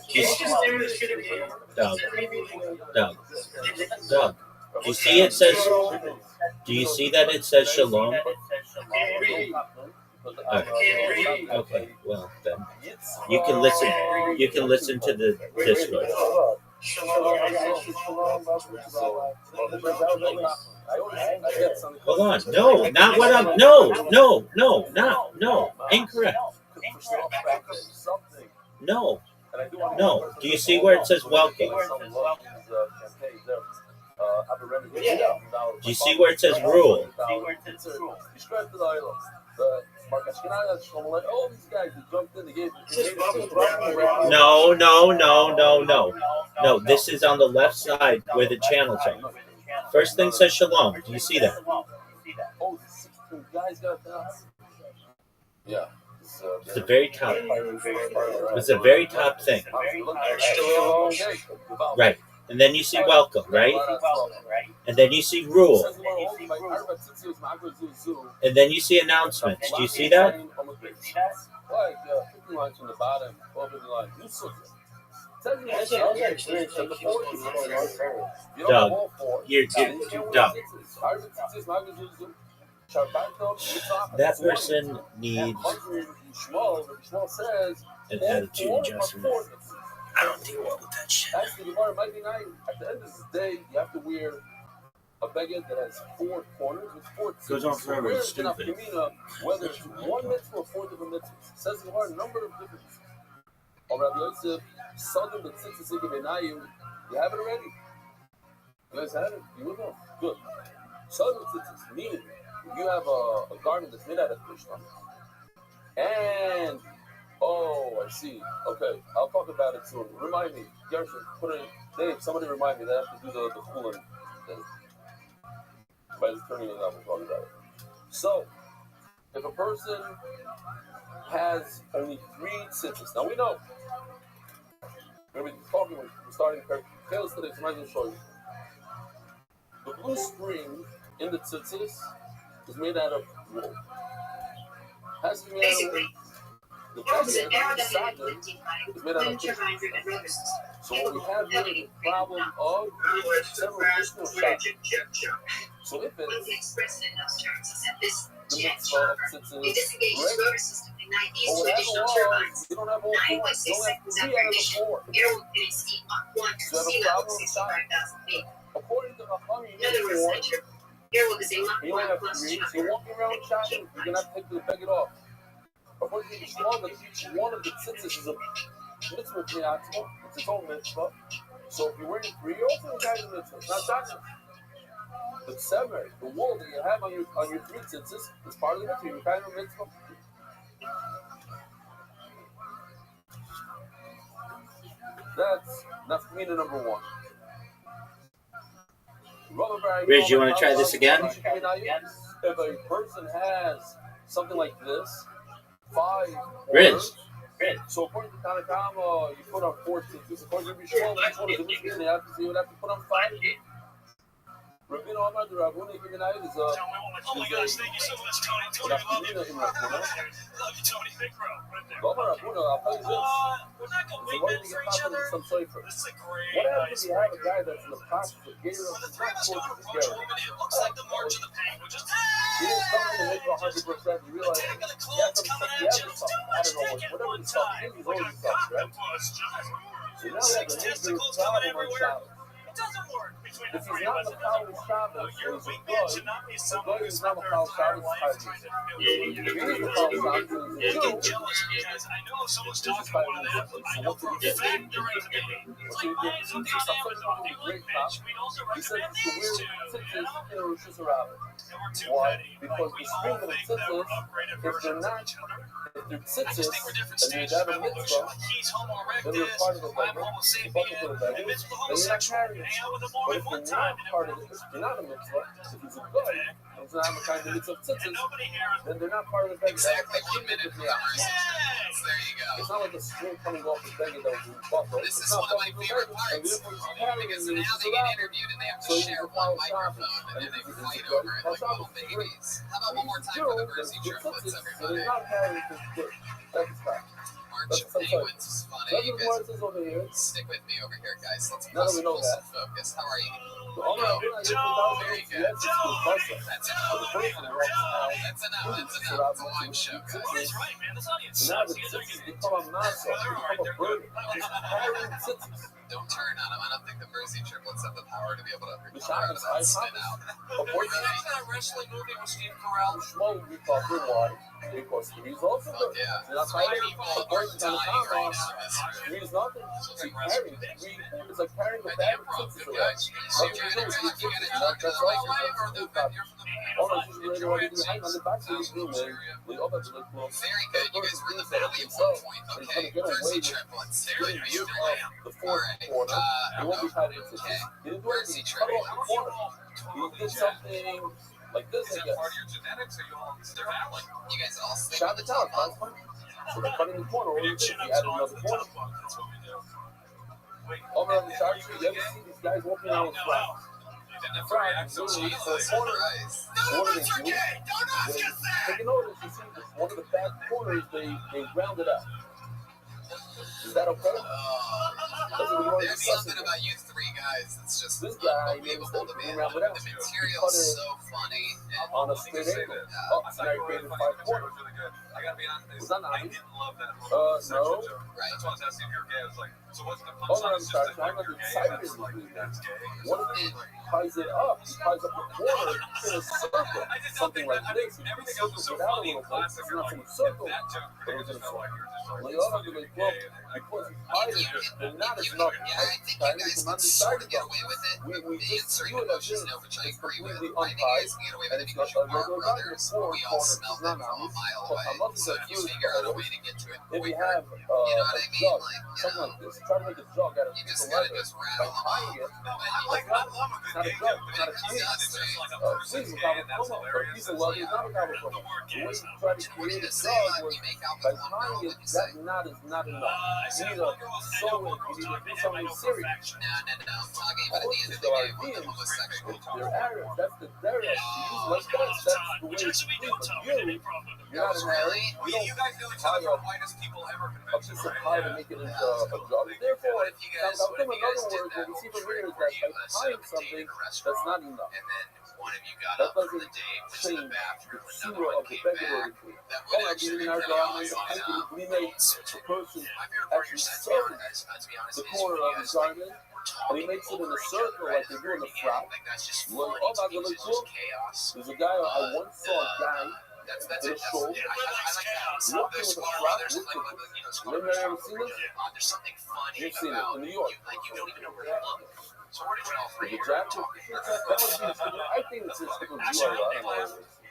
Dog. Do you see it says? Do you see that it says shalom? Okay. Well then, you can listen. You can listen to the Discord. Hold on. No, not what I'm. No. Incorrect. No. Do you see where it says welcome? Do you see where it says rule? No, this is on the left side where the channels are. First thing says shalom. Do you see that? Yeah. It's the very top. It's the very top thing. Right. And then you see welcome, right? And then you see rule. And then you see announcements. Do you see that? Doug, you're dumb. That person needs an attitude adjustment. I don't deal well with that shit. At the end of the day, you have to wear a beged that has 4 corners with 4 tzitzis. Goes on forever. It's stupid. Whether it's 1 mitzvah or 4 different mitzvahs. It says in the Gemara a number of different. Rabbi Yosef, Sodom the tzitzis benayu. You have it already. You guys have it? You will know. Good. Sodom tzitzis, meaning you have a garment that's made out of fish. And oh, I see. Okay, I'll talk about it soon. Remind me, Gershon, put it. Dave, somebody remind me that I have to do the chulin thing. By just turning it up, we'll talk about it. So, if a person has only 3 tzitzis, now we know. We're going to be talking. We're starting Kales today, so I might show you. The blue string in the tzitzis is made out of wool. Has to be made out of wool. The beged is made out of fish. So what we have here is the problem of several additional shots. So if it's the mitzvah of tzitzis ready, but what happened was you don't have all 4. You only have 3 out of the 4. So you have a problem with shot. According to Chacham, you need 4. You only have 3. So you're walking around shotting, you're going to have to take the beged off. According to the Shmuel, that each one of the tzitzis is a mitzvah b'yatzma. It's its own mitzvah. So if you're wearing 3, you're also carrying the mitzvah. It's not shotting. The sever, the wool that you have on your 3 tzitzis is part of the mitzvah. You're carrying the mitzvah. That's nafkamina number 1. Riz, you want to try this again? If a person has something like this, 5 Riz. So according to Tanakama, you put on 4 tzitzis. According to Bishol, which one is the Mishnah? You would have to put on 5. Rabbi Omar, the Rabboni Giminai is oh my gosh, thank you so much, Tony. Tony, I love you. Love you, Tony. Big bro, right there. I'll tell you this. We're not going to win for each other. This is a great what happens if you have a guy that's in the process of getting up to the top course of his it looks like the March of the Penguin. Just he didn't come in to make 100%. You realize he has some stuff. I don't know, whatever the stuff is, he's always stuff, right? So now we have an injury problem on Shabbos. It doesn't work between if the he's 3 not of us. the power of Shabbos, Your wingman should not be someone who's not spent the their power of entire Shabbos. life trying to get jealous because I know if someone's talking about one of them, I know for a fact they're into me. It's like buying something on Amazon. They like bitch. We'd also recommend these two. And we're too petty. Because We the all string of the think that we're upgraded if they're versions of not, each other. if they're I just think we're different and you stages have of a evolution. mitzvah, Like he's Homo then you're erectus, part of the I'm beggar, Homo you're sapien, part of the beggar, and Mitch's the then you're not homosexual. carrying Hang it. out with him But more if than one you're time. not part of it, if you're not a mitzvah, if he's a good, it's not a kind of mitzvah tzitzis, then they're not part of the beggar. Exactly 1 minute for conversations. There you go. It's not like a string coming off the beggar that was buffalo. This is one of my favorite parts because now they get interviewed and they have to share one microphone and then they fight over it like little babies. How about one more time for the Mersey triplets, everybody? March of Penguins is funny. You guys stick with me over here, guys. Let's focus. How are you? Very good. That's enough. That's enough. It's a live show, guys. He's right, man. This audience So now sucks. the You guys are tzitzis getting become a matzah, become a burden. It's carrying tzitzis. Don't turn on them. I don't think the Mersey triplets have the power to be able to The recover out of that Shabbos, spin out. Remember that wrestling movie with Steve Carell? Shmuel we call good why? Because he's also good. Yeah. And that's why according to Dying right Tanakama, now. he's nothing. He's carrying. It's like carrying the bag of tzitzis around. Nothing to do with these tzitzis. That's all. Oh no, she's ready to do hang on the back of his room, man. We all have to look close. Very good. You guys were in the valley at one point. Okay. Mersey triplets. There you go. The fourth quarter. He won't be tied into this. He didn't do anything. Cut off the corner. He did something like this, I guess. You guys all stick Shot with the the top, top. So they're cutting the corner. All you did, you added another corner. That's what we do. Over on the side street, you ever see these guys walking around with flags? Flags, literally, for a corner. What do they do? Take a notice, you see, one of the back corners, they rounded up. Is that okay? There's something about you three guys that's just unbelievable to me. The material is so funny. On a straight angle. Oh, now you're creating 5 corners. I gotta be honest. Was that not I didn't love that. no. That's why I was asking if you're gay. I was like, so what's the Hold on, punchline? I'm sorry. I'm not excited. What if he ties it up? He ties up the corner in a circle. Something like this. Everything else was so It out a funny little in bit. class. It's not from a circle. That joke, But it it's in a just felt like circle. you're just like, Well, the other thing is, well, because he tied it, they're not as enough. Yeah, I think you guys can sort of get away with it. We The just inserting do it as emotions, if which I it's agree with. completely I think you untied. guys can get away And with it it's because got you a are regular brothers. four We all corners. smelled It's not it from a nice. mile So away. I'm not So confused just figure out a about way it. to get to it If you quicker. have You know what a I mean? jug, Like, you something know, like this, try to make a jug out of you a piece just of gotta leather just by rattle them tying it. No, I love a It's good not a gay jug, joke, it's but not a it's sleeve. just like a Sleeve person's will gay, have a and that's promo, but a hilarious. piece of leather is not a cover promo. The way you try to create a jug was by tying it, that knot is not enough. You need to sew it, you need to do something serious. no. I'm talking about at the end of the There are day when the beings, homosexual they're Arab, that's the Arab. You use like that's the way it's clean. But you're not an Arab. You guys know each other from whitest people ever A convention, piece of right? pie to make it into a jug. Therefore, now come another word, what we see from here is that by tying something, that's not enough. and then one of you got That up from doesn't the date, went to change the bathroom, the another zero one of the came regular back. ritual. That Oh, would I actually mean, be in our pretty garment, awesome. we made a person My favorite part of your actually set, to be sew honest, to be honest, the is corner when you of his guys like, garment, were and he talking makes it in over a each circle other like they do in the at flat. Like that's just Well, funny oh, to that's me. really It's cool. just chaos. There's a guy, I once saw a guy That's with a it. show, I like that. walking with a flat with the... Remember, ever seen this? There's something funny You've seen it about in New York. you don't even know where to look. So where did you all With three the hear jacket. talking? That was the typical, I think it's just typical GR.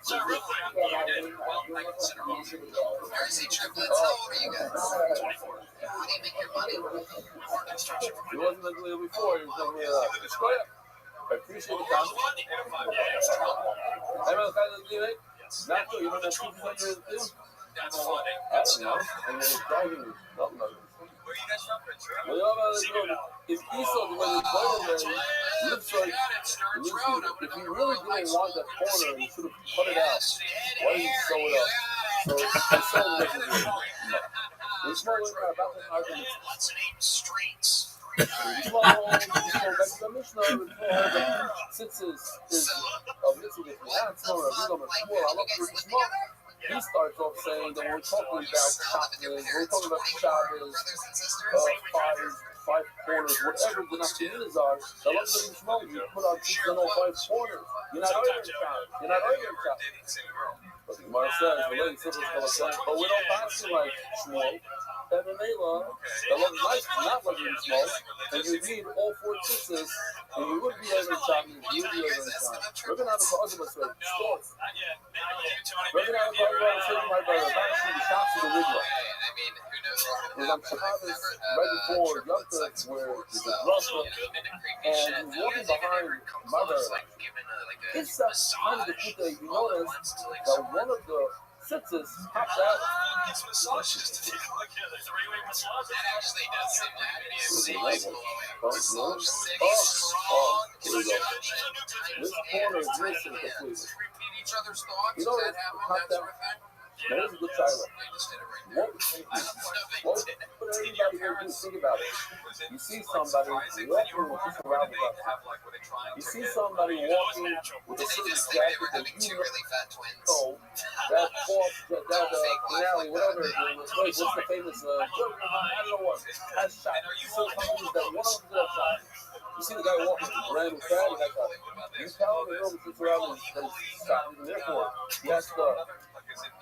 So real quick, you did well. I consider most of it. Jersey triplets. How old are you guys? 24. How do you make your money? We work construction for He my wasn't ugly before, he was ugly straight up. I appreciate the comment. Hey, man, kind of you, mate? Not good. You don't have 200 too? That's funny. I don't know. And then it's driving me. Something like that. Where are you guys from, Prince? Well, you know, if Esau, the way he's playing, man, looks like, if he really didn't want that corner, he should have cut it out. Why did he sew it up? So, it's so ridiculous. There's no way about this argument. What's the name? Streets. Small, back to the Mishnah, the tzitzis is a mitzvah with me. That's not a real small. I love pretty small. He starts off saying that we're talking about chocolate, we're talking about Shabbos, five corners, whatever the naftahinas are. The love of the small, you put on 6 and all 5 corners. You're not arguing Shabbos. You're not arguing Shabbos. But the Gemara says, the lady says, but we don't pass it like small. And the Mela, the love is nice, not loving small, and you need all 4 tzitzis, and you would be able to chop, you would be able to chop. We're going to have a cause of us right now. We're going to have a cause of us right my brother. I'm actually the shots of the Rigla. Because I'm Shabbos right before Yom Tov, where there's a Russia, and he's walking behind my brother. It's that time of the Kuta, you notice that one of the tzitzis pops out. That actually does seem to be a massage. Here we go. This corner is missing completely. Each other's thoughts. You know what popped out? Now, here's a good Tyler. What would everybody here do? Think about it. You see somebody walking with just around the You see somebody walking with a certain jacket that you know that falls, that finale, whatever it is. What's the famous, I don't know what, has shot. You see companies that one of them that shot. You see the guy walking with a brand new caddy like that. You tell him the girl that's around his shot, and therefore, he has to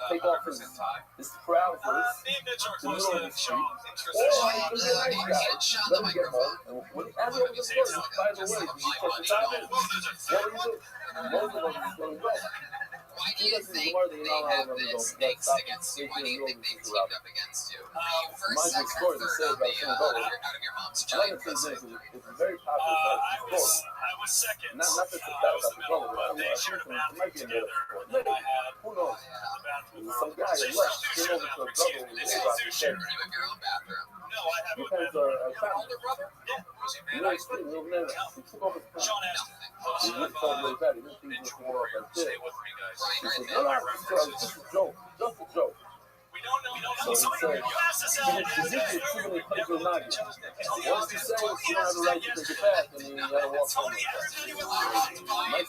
take off his trousers to the middle of the street, or he can be a nice guy. Let him get home. And when he has all this work, by the way, did you check the time in? What do you do? Most of us is going to go. Why do you think they have this angst against you? Why do you think they teamed up against you? First, second, or third out of your mom's giant pussy? It's a very popular story. I was second. Not that it's bad about the brother, but it might be a made up story. Maybe. Who knows? Some guy in left came over to a brother and was about to say, You have your own bathroom. No, I have you parents are trapped. Older brother? You know, he took over his Sean parents. asked He really felt really bad. He didn't think he was going off like this. stay with me, guys. He said, no, this is a joke. Just a joke. We don't know. So he said, You asked us out. once you say it's not the right to take it back, then you gotta walk home.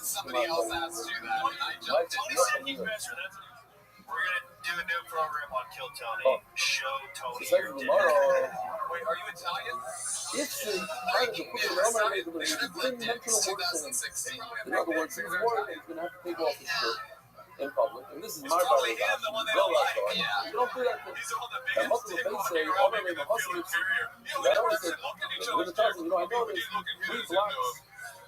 Somebody else asked you that, and I jumped in. We're gonna do a new program on Kill Tony. Show Tony So your dick. tomorrow, Wait, are you Italian? it's the kind of the put it on my way to the dimensional work thing. In other words, he's worried that he's gonna have to take off his shirt in public, and this is my brother's option. Go outside. You don't do that. And most of the base say, all right, the hustle is. That always said, with the person, you know, I know this. Three blocks.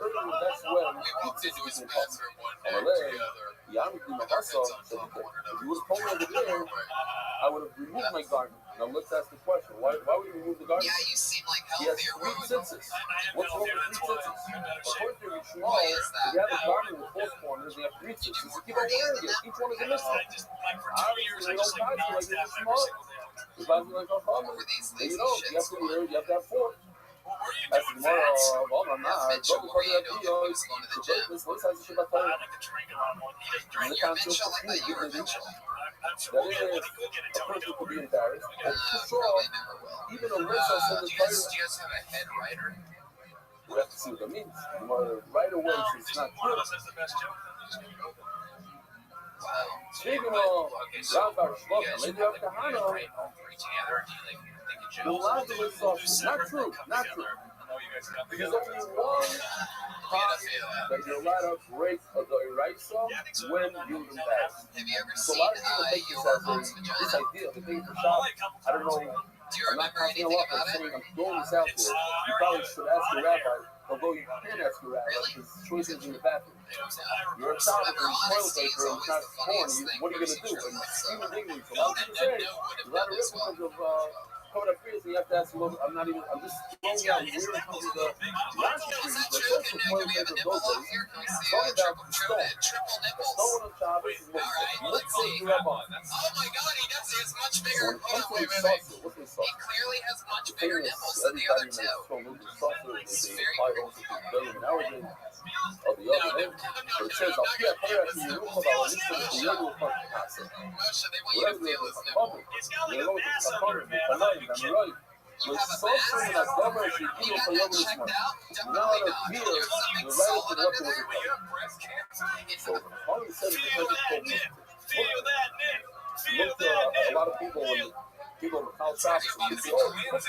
That's when pizza is in public. And LA, I'm doing my hustle. So if you would have told me over there, I would have removed my garment. Now let's ask the question: Why would you remove the garment? Yeah, you seem like He has healthier. three senses. What's wrong with three senses? According to Rishon, Why is that? if you have a garment with four corners, you have three senses. Keep on wearing it. Each one is a mission. Obviously, they don't pass you like you're smart. If I was like a farmer, then you know, you have to wear, you have to have four. That's tomorrow. Well, I'm not. Don't call me a video. The business, what's that shit about time? The concept of food, you can do. That is, a person could be embarrassed. And for sure, even a race I said the Do you title. guys have a head writer? We have to see what that means. You want to right away, so it's not good. Speaking of Rabbi Shlomo, maybe up to Hano, the logic is also not true, not true. There's only one time that you're allowed to break a Doiraisa when you're embarrassed. So a lot of people take this idea, they think for shot. I don't know, I'm not passing a lot, but I'm saying I'm throwing this out there. You probably should ask the rabbi, although you can ask the rabbi, because choices in the bathroom. You're a child with a toilet paper and it's not corny, what are you going to do? And human dignity, so a lot of people say, a lot of risk because of coming up here, so you have to ask a little, I'm just throwing out weird into the last trees, the social toilet paper of those days. Talking about the stone. The stone on Shabbos is what you have on. Oh my god, he does. He has much bigger. So when it comes to Wait. salsa, what's the He salsa? clearly has much The thing bigger is, nipples than the other two. It's very billion nowadays of the other end. But it says, I'll see a prayer to you, about this is the little part of the concept. Moshe, they want you to feel his nipple. It's got like a mass under it, man. I'm not even kidding. You have a mass? You got that checked out? Definitely not. You have something solid under there? You have breast cancer? So, all he said is Feel that nip. Feel that nip. Feel look, that a nip. lot of people, when people in Kal Shabbos, you see, oh, this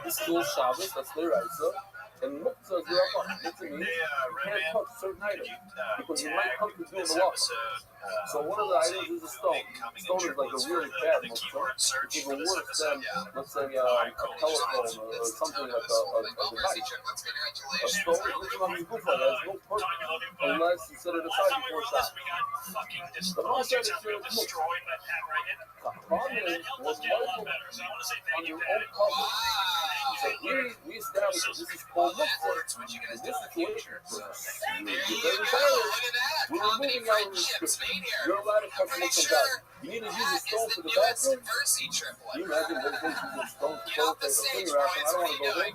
is still Shabbos, that's their Isa. And Muktzah is your upon. Muktzah means you can't touch certain items because you might come to do in the walk. So one of the items is a stone. Stone is like a really bad Muktzah. It's even worse than, let's say, a telephone or something like a device. A stone is not a good one. It has no purpose unless you set it aside before shot. The most that is your Muktzah. The problem is, was Michael on your own cover. So we established that this is called Muktzah. In this situation, you're very tired. We're removing our restriction. You're allowed to touch Muktzah down. You need to use a stone for the bathroom. Can you imagine those days using stones to toilet paper, finger out, and I don't want to go there.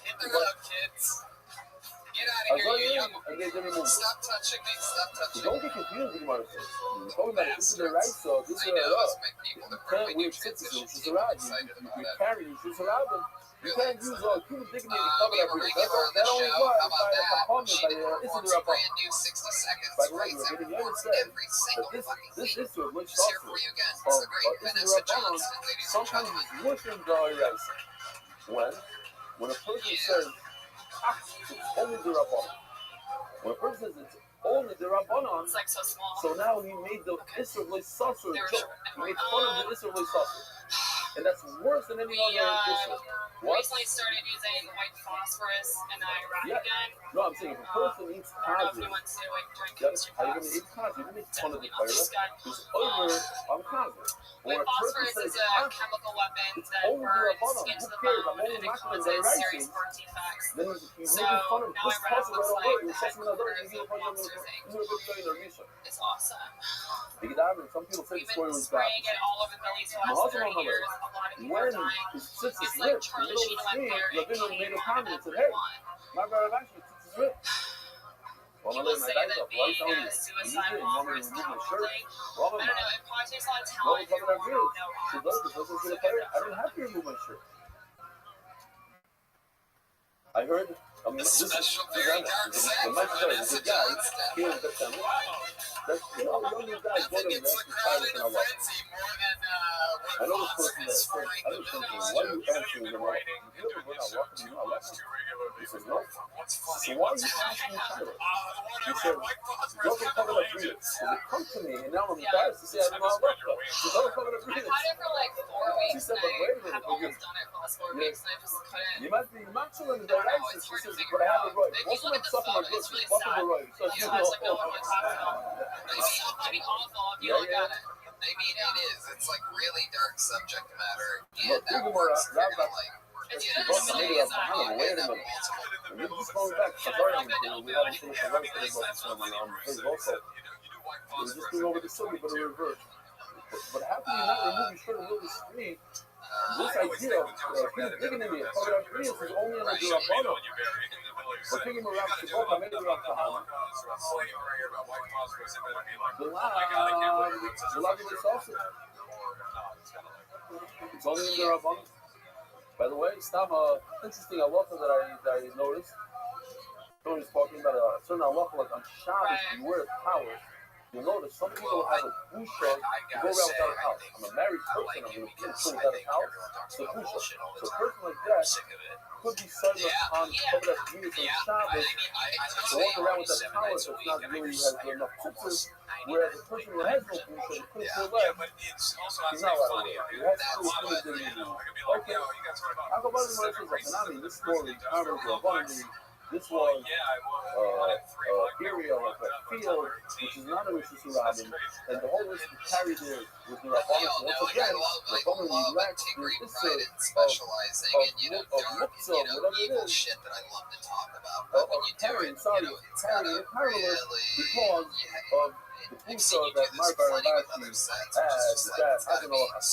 Hit the road, kids. Get out of here, you young. Stop touching me. Stop touching me. Don't get confused with myself. You're talking about this is the right, so this is the right. You can't wear tzitzis, which is the right. You carry your shoes around them. You can't use human dignity to cover that real. That only works by a component by Issa the Rabbi. By the way, we're getting you understand that this issue of which sauce of Issa the Rabbi sometimes is worse than the rice. When a person says, it's only the Rabbanon. When a person says it's only the Rabbanon, It's like so small. so now he made the Issa of sauce a joke. He made fun of the Issa of sauce. And that's worse than any other issue. What? Recently started using white phosphorus and Iraq again. No, I'm saying if a person eats I don't know if kazir, he wants to like drink yes, extra are you going fast. to eat kazir? You make fun of the Definitely not this Torah. guy. It's over on kazir. When White a person phosphorus says is a chemical weapon it's that only burns Rabbanon. into Who the cares? bone I'm only and it knocking on causes their serious writing. birth defects. Then he's So making fun of now this I read puzzle looks right like over. You're the sussing another. headquarters of Monsters Inc. It's awesome. Some people say We've the story been was bad. spraying it all over Millie's My last 30 husband years. A lot of people when are dying. his tits is It's like ripped in the Charlie middle of Sheen the went screen, there and Rabbi came made a on comment and said, hey, everyone. my brother actually tits is ripped. Well, People say that being a suicide bomber is not holding. I don't know, it probably takes a lot of talent if you want to know I don't have to remove my shirt. I heard this is Susanna, the next guy, the guy here in September. That's, you know, young guys go to the rest of Paris and Allah. I know this person that said, I was thinking, why are you answering them all? You ever went out walking in Allah? He says, no. So why are you asking Tyler? He said, don't cover the breathing. So they come to me, and now I'm embarrassed to say I don't know Allah. She said, don't cover the breathing. I had it for like 4 weeks. She said, but wait a minute. I've almost done it for the last 4 weeks, and I just couldn't. You might be macho in the direction. She says, but I have it right. Most of them suck my good. She's fucking the right. So you know. It's like no one wants to talk about it. It's fucking awful if you look at it. I mean, it is. It's like really dark subject matter. Look, And that works if you're gonna like. It's just Wait a minute. We're just going back. Sorry, we haven't finished the right thing about this one on Facebook also. We're just going over the story, but in reverse. But how can you not remove your shirt and really screen? This idea of people digging in the Torah is only on the Rabbanon. But thinking around Shabbat, maybe around Kahana. It's only in the Rabbanon. By the way, Stama, interesting halacha that I noticed. Someone was talking about a certain halacha like on Shabbos, you wear towels. You'll notice some people have a busha to go around without a house. I'm a married person, I'm going to kill without a house. So busha. So a person like that could be signed on cover that unit on Shabbos to walk around with that towel if it's not really has enough tzitzis. Whereas a person who has no busha, he couldn't feel that. He's not allowed to wear it. He has to do it in the okay. How about the Moshe Zafanami? This story, this was area like a field, which is not a Rosh Hashanah, and the whole list is carried there with the Rabbanon. So once again, the Rabbanon relaxed the issue of muktzah, whatever it is, of carrying, carrying a parallel because of the pusa that Mar Barabashi had, that I don't know, so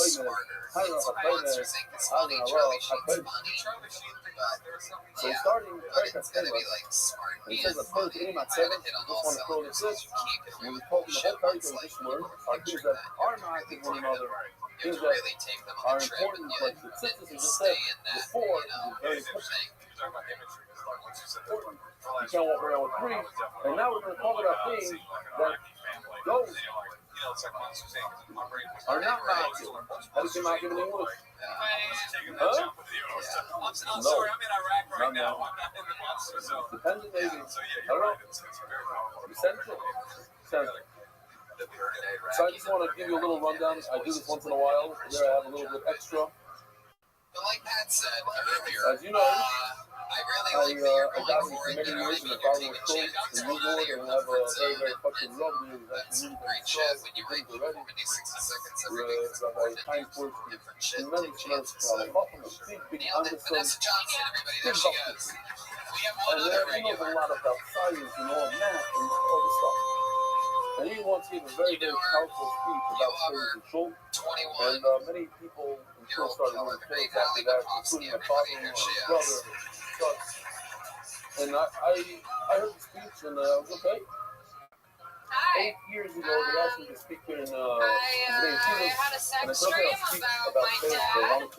starting very continuous, and it says that first in my seventh, I just want to throw this in. When we talk in the whole character of this word, are things that are not with one another, things that are important, like the sisters we just said before, is very important. You can't walk around with three, and now we're going to talk about things that those are not Nazi. How does your mouth give it in English? Huh? I'm sorry, I'm in Iraq right now. I'm not in the monster zone. Dependent, maybe. I don't know. Essential. So I just want to give you a little rundown. I do this once in a while. There I have a little bit extra. But like Pat said earlier, as you know, I really like that you're going for it. You know, I mean, you're taking a chance. The new board and have a very, very fucking lovely. That's a great chat when you read the 60 seconds every day. Different shit, take chances. Big Vanessa Johnson, everybody, there she goes. We have one other regular. He knows a lot about science and all math and all this stuff. And he wants to give a very, very powerful speech about Sarah and Schultz. And many people in Schultz started really close after that, including my father and my brother and son. And I heard the speech and I was okay. 8 years ago, they asked me to speak in I had a sex dream about my dad.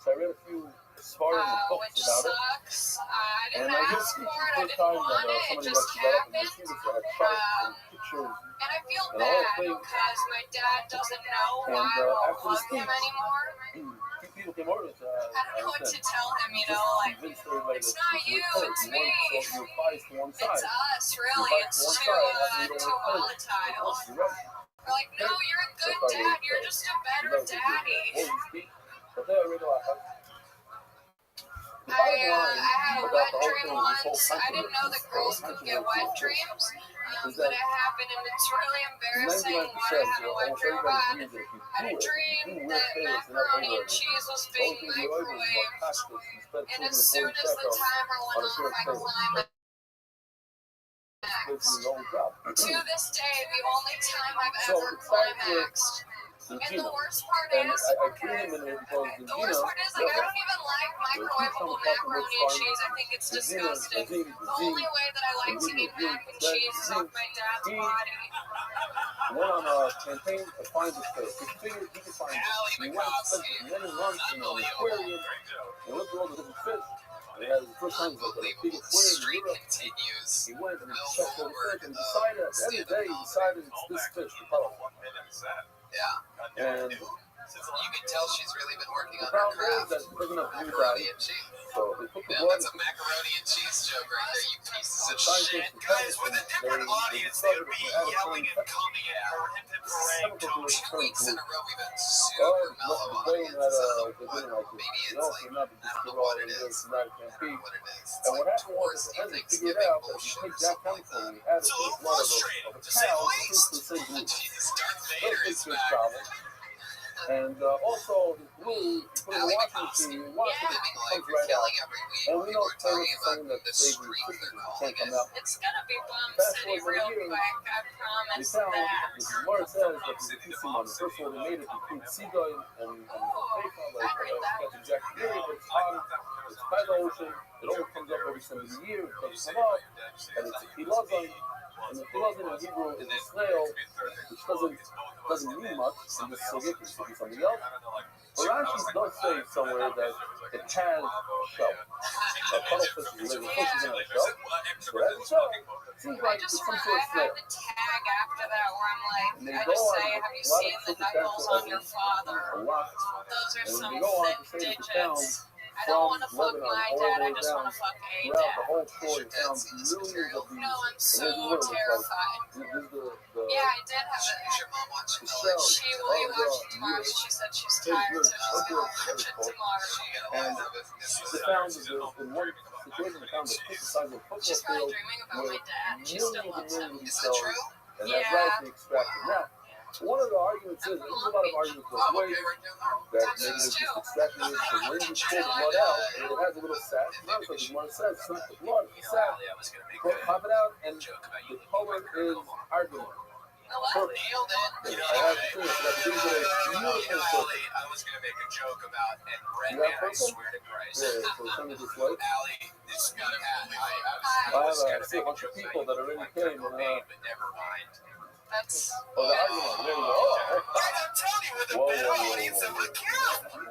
So I read a few Spartan books which about sucks. I it. didn't And I ask just for the it, I first didn't time want that it, it somebody just got up and happened. they had charts and pictures. And I feel And all bad things. because my dad doesn't know why I And won't after the love him speech, anymore. two people came over and said, I don't know what to tell him, you know, like, it's not you, it's me. You're biased to one side. It's us, really. It's too volatile. We're like, no, you're a good dad. You're just a better daddy. had a wet dream once. I didn't know that girls could get wet dreams, but it happened, and it's really embarrassing what I had a wet dream about. I had a dream that macaroni and cheese was being microwaved, and as soon as the timer went off, I climaxed. To this day, the only time I've ever climaxed. And the worst part is, the worst part is, like, I don't even like microwavable macaroni and cheese. I think it's disgusting. The only way that I like to eat mac and cheese is off my dad's body. Went on a campaign to find this place. He figured he could find it. He went and spent many months in an aquarium and looked at all the different fish. And he had the first time he was like a big aquarium in Europe. He went and he checked all the fish and decided, at the end of the day, he decided it's this fish, the color. Yeah. And you can tell she's really been working on the her problem is craft. that they're going to do Macaroni that. and cheese. So they put the Yeah, blood. that's a macaroni and cheese joke right there, you pieces of shit. Guys, with a different audience, they would be yelling and coming in for him to parade. 2 weeks in a row, we've been super mellow audience. So maybe it's like, I don't know what it is. I don't know what it is. It's like towards Thanksgiving bullshit or something like that. It's a little frustrating, to say the least. Jesus, Darth Vader is back. And also, the glue, you put in the washing machine, comes right out. And we don't tell you something that saves you can't come out. It's gonna be Bum Fast City forward real a year, quick, I they promise found, that. this is where it says that there's a piece of money. First of all, they made it between Seagull and Paper, like, that's exactly period. It's on, it's by the ocean, it only comes up every single year, it doesn't come up, and it's a pilazon. And the pilazon in Hebrew is a snail, which doesn't mean much, and this Soviet is something else. But Rashi does say somewhere that it has shell. A cuttlefish is a fish is in a shell. So that shell seems like it's some sort of I snail. have the tag after that where I'm like, And they I go just on say, with have you a lot seen of the knuckles on your father? A lot. Those are And some they go on thick to say that they digits. found I don't want to from fuck Lebanon my all dad, the I way just down want to fuck a throughout the dad. whole story, found millions of these. No, I'm so And there's terrified. this is the Yeah, I did have it. Your mom watching the shell She will of watch it tomorrow. She said she's tired, so she's gonna watch it tomorrow. and they found that there's in one situation they found a piece the size of a football She's probably field dreaming about my dad. She millions still and loves him. millions of these Is that cells, true? and Yeah. that's right they extracted. Now, one of the arguments is there's a lot of arguments both ways that maybe they're just extracting it because when you pull the blood out, and it has a little sac. Not like the blood says, it's not the blood, it's the sac. Pop it out, and the color is argument. Nailed it. You know, I have to say, that these are beautiful purple. I was going to make a joke about, and red You man, have I purple? swear to Christ. Yeah, so some of this light. Allie, this got a hat. I have a bunch of people that are in the game, but never mind. That's. oh, the argument, there you go. Oh, I'm telling you, with a better audience than my kill.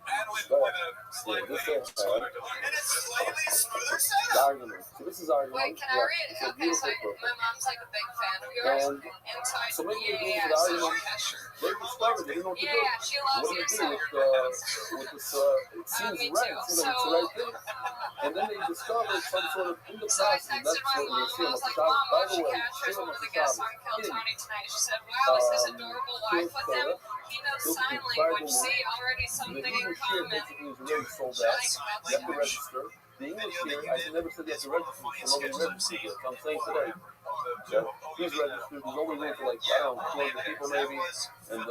And with a slightly smoother, and it's slightly smoother the setup. argument. So this is argument. Wait, can I read it? It's a Okay, so beautiful purple. my mom's like a big fan of yours. And so I so maybe you yeah, do the so argument. They discovered they didn't know what to do. yeah, she loves What do you you so. do with this? It seems me right. too. It seems like it's the right thing. And then they discovered some sort of in the So I process. texted That's my what mom we're and I seeing. was like, By Mom, the Moshi way, Casher's Shimon one of the guests on Kill Tony tonight. She said, wow, is his adorable wife with him? He knows sign language. See, already the something in English here common. basically is already sold out. You have to register. The English here, I never said you have to register, so nobody registers yet. I'm saying today that he's registered. There's only room for like, I don't know, 200 people maybe. And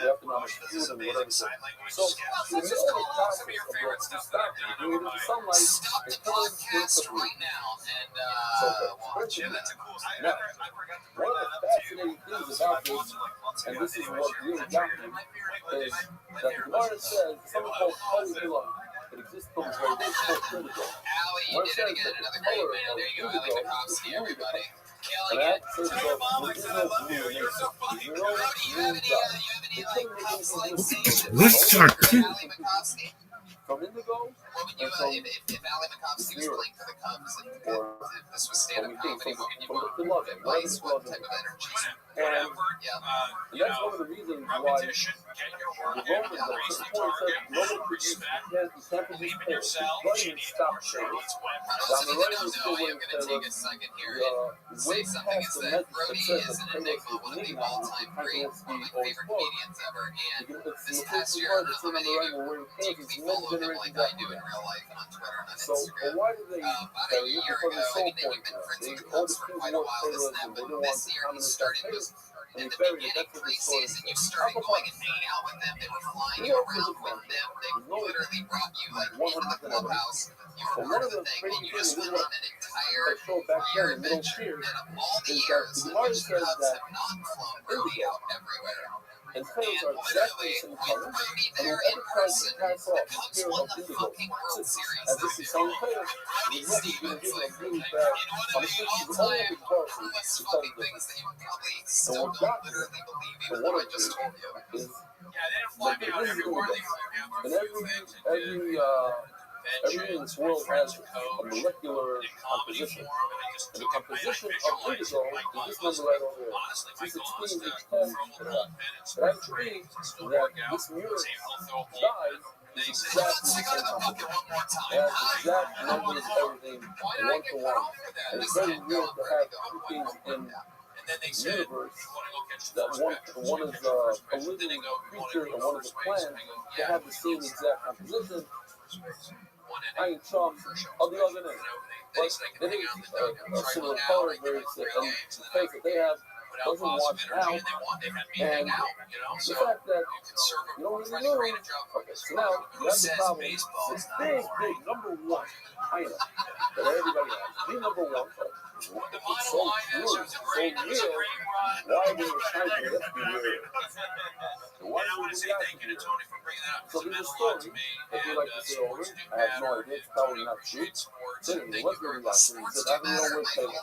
you have to know how much food and whatever. So, in the middle of the process of the stop, you need the sunlight, it turns into food. Right now, and So, that's a cool thing. Now, one of the fascinating things about this, and this is what really got me, is that the Gemara says something called polyglot. It exists from the very days before indigo. Allie, you One did says it again. that the Another great color man. of There you go. Allie indigo is Makovsky, blue. everybody. And Killing that it. says that there is no blue in nature. There's no blue dot. It couldn't make anything blue. Let's start. Allie Makovsky. From indigo, What would you, if Allie Makovsky was playing for the Cubs and if this was stand-up comedy, what would you want? Advice, what type of energy? and that's one of the reasons why Romans at a certain point said nobody could use can't produce Taylor. He couldn't stop Taylor. Down the road, he's still waiting for Taylor. Way past the message that says that Taylor is leaving now. Kandinsky always quotes. This past year, I'm not letting you follow him like I do in real life on Twitter and on Instagram. why did they About a year ago, and we've been friends with Cubs for quite a while, this and that, but this year he started was in the beginning pre-season, you started going and hanging out with them. They were flying you around with them. They literally brought you like into the clubhouse. You were part of the thing, and you just went on an entire year adventure. And of all the years, the Cubs have not flown Brody out everywhere. And players are exactly the same color. And whoever tries to pass off the spirit of indigo, as this is some players, the rest is going to give them a really bad. I'm assuming the only other person to tell the difference. And what got me, for one of you, is that the indigo, and everything in this world has a molecular composition. And the composition of indigo is this number right over here. C16, H10, but actually, that this mutant died is exactly the same composition. It has exact numbers, everything, one to one. And it's very weird to have two things in the universe that one is a living creature and one is a plant to have the same exact composition. I ain't some of the other name. But they think a similar color, very sick, and the face that they have doesn't wash out. And the fact that you don't really know. Okay, so now you have the problem. This big number one item that everybody has. The number one. It's so true, so real. Why do you try to let me wear it? Why do you say thank you to Tony for bringing that up? So there's a story that you like to say over. I have no idea. It's probably not true. Then it was really not true. He said, I don't know where to take it.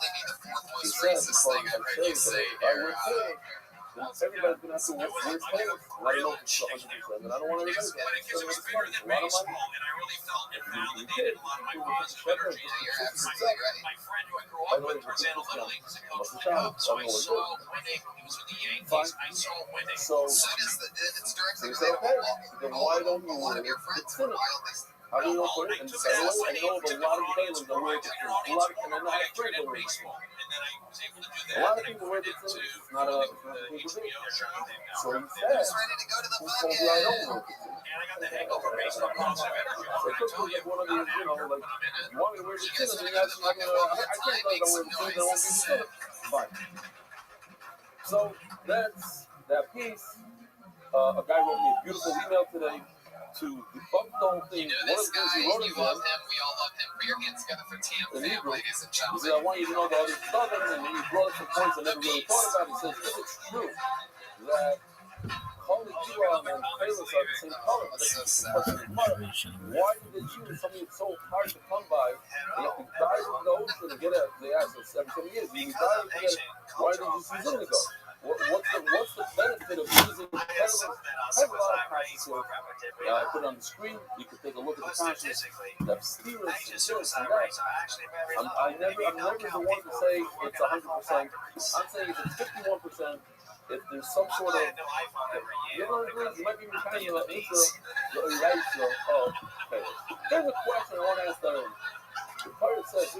He said, because I'm saying that if I wear clothes, then everybody's going to have to wear clothes. And I know it's 100%, and I don't want to admit that. So it's a lot of money. You did. It was better. You're absolutely right. My friend who I grew up with was in Little League, was a coach for the Cubs, so I saw winning. He was with the Yankees. I saw winning. So it's directly related. Then why don't you wear it? It's in it. How do you know for it? And I know of a lot of Taylors that wear it. A lot of them are not afraid to wear it. A lot of people wear it too. It's not a big deal. So he said, who told you I don't wear it? And I got the hangover based on positive energy. So it could be one of these, you know, like, you want me to wear the chin, and you ask me, I can't tell you I wear the chin, I won't give you chin. Fine. So that's that piece. A guy wrote me a beautiful email today to debunk the whole thing. One of the things he wrote is, you love him, we all love him. Put your hands together for TM fam, ladies and he gentlemen. said, I want you to know the other Southern, and then he brought up some points I never really thought about. He says, if it's true that Holy Iran and Payless are the same color, why did they choose something that's so hard to come by? You have to dive in the ocean to get it. They ask us every 7 years. You dive to get it. Why did you use indigo? What's the benefit of using Payless? I have a lot of conscience here. I put it on the screen. You can take a look at the conscience. The steerers and this and that. I'm never the one to say it's 100%. I'm saying if it's 51%. If there's some sort of, you know what I mean? You might be kind of into the ratio of Payless. Here's a question I want to ask them. The pirate says,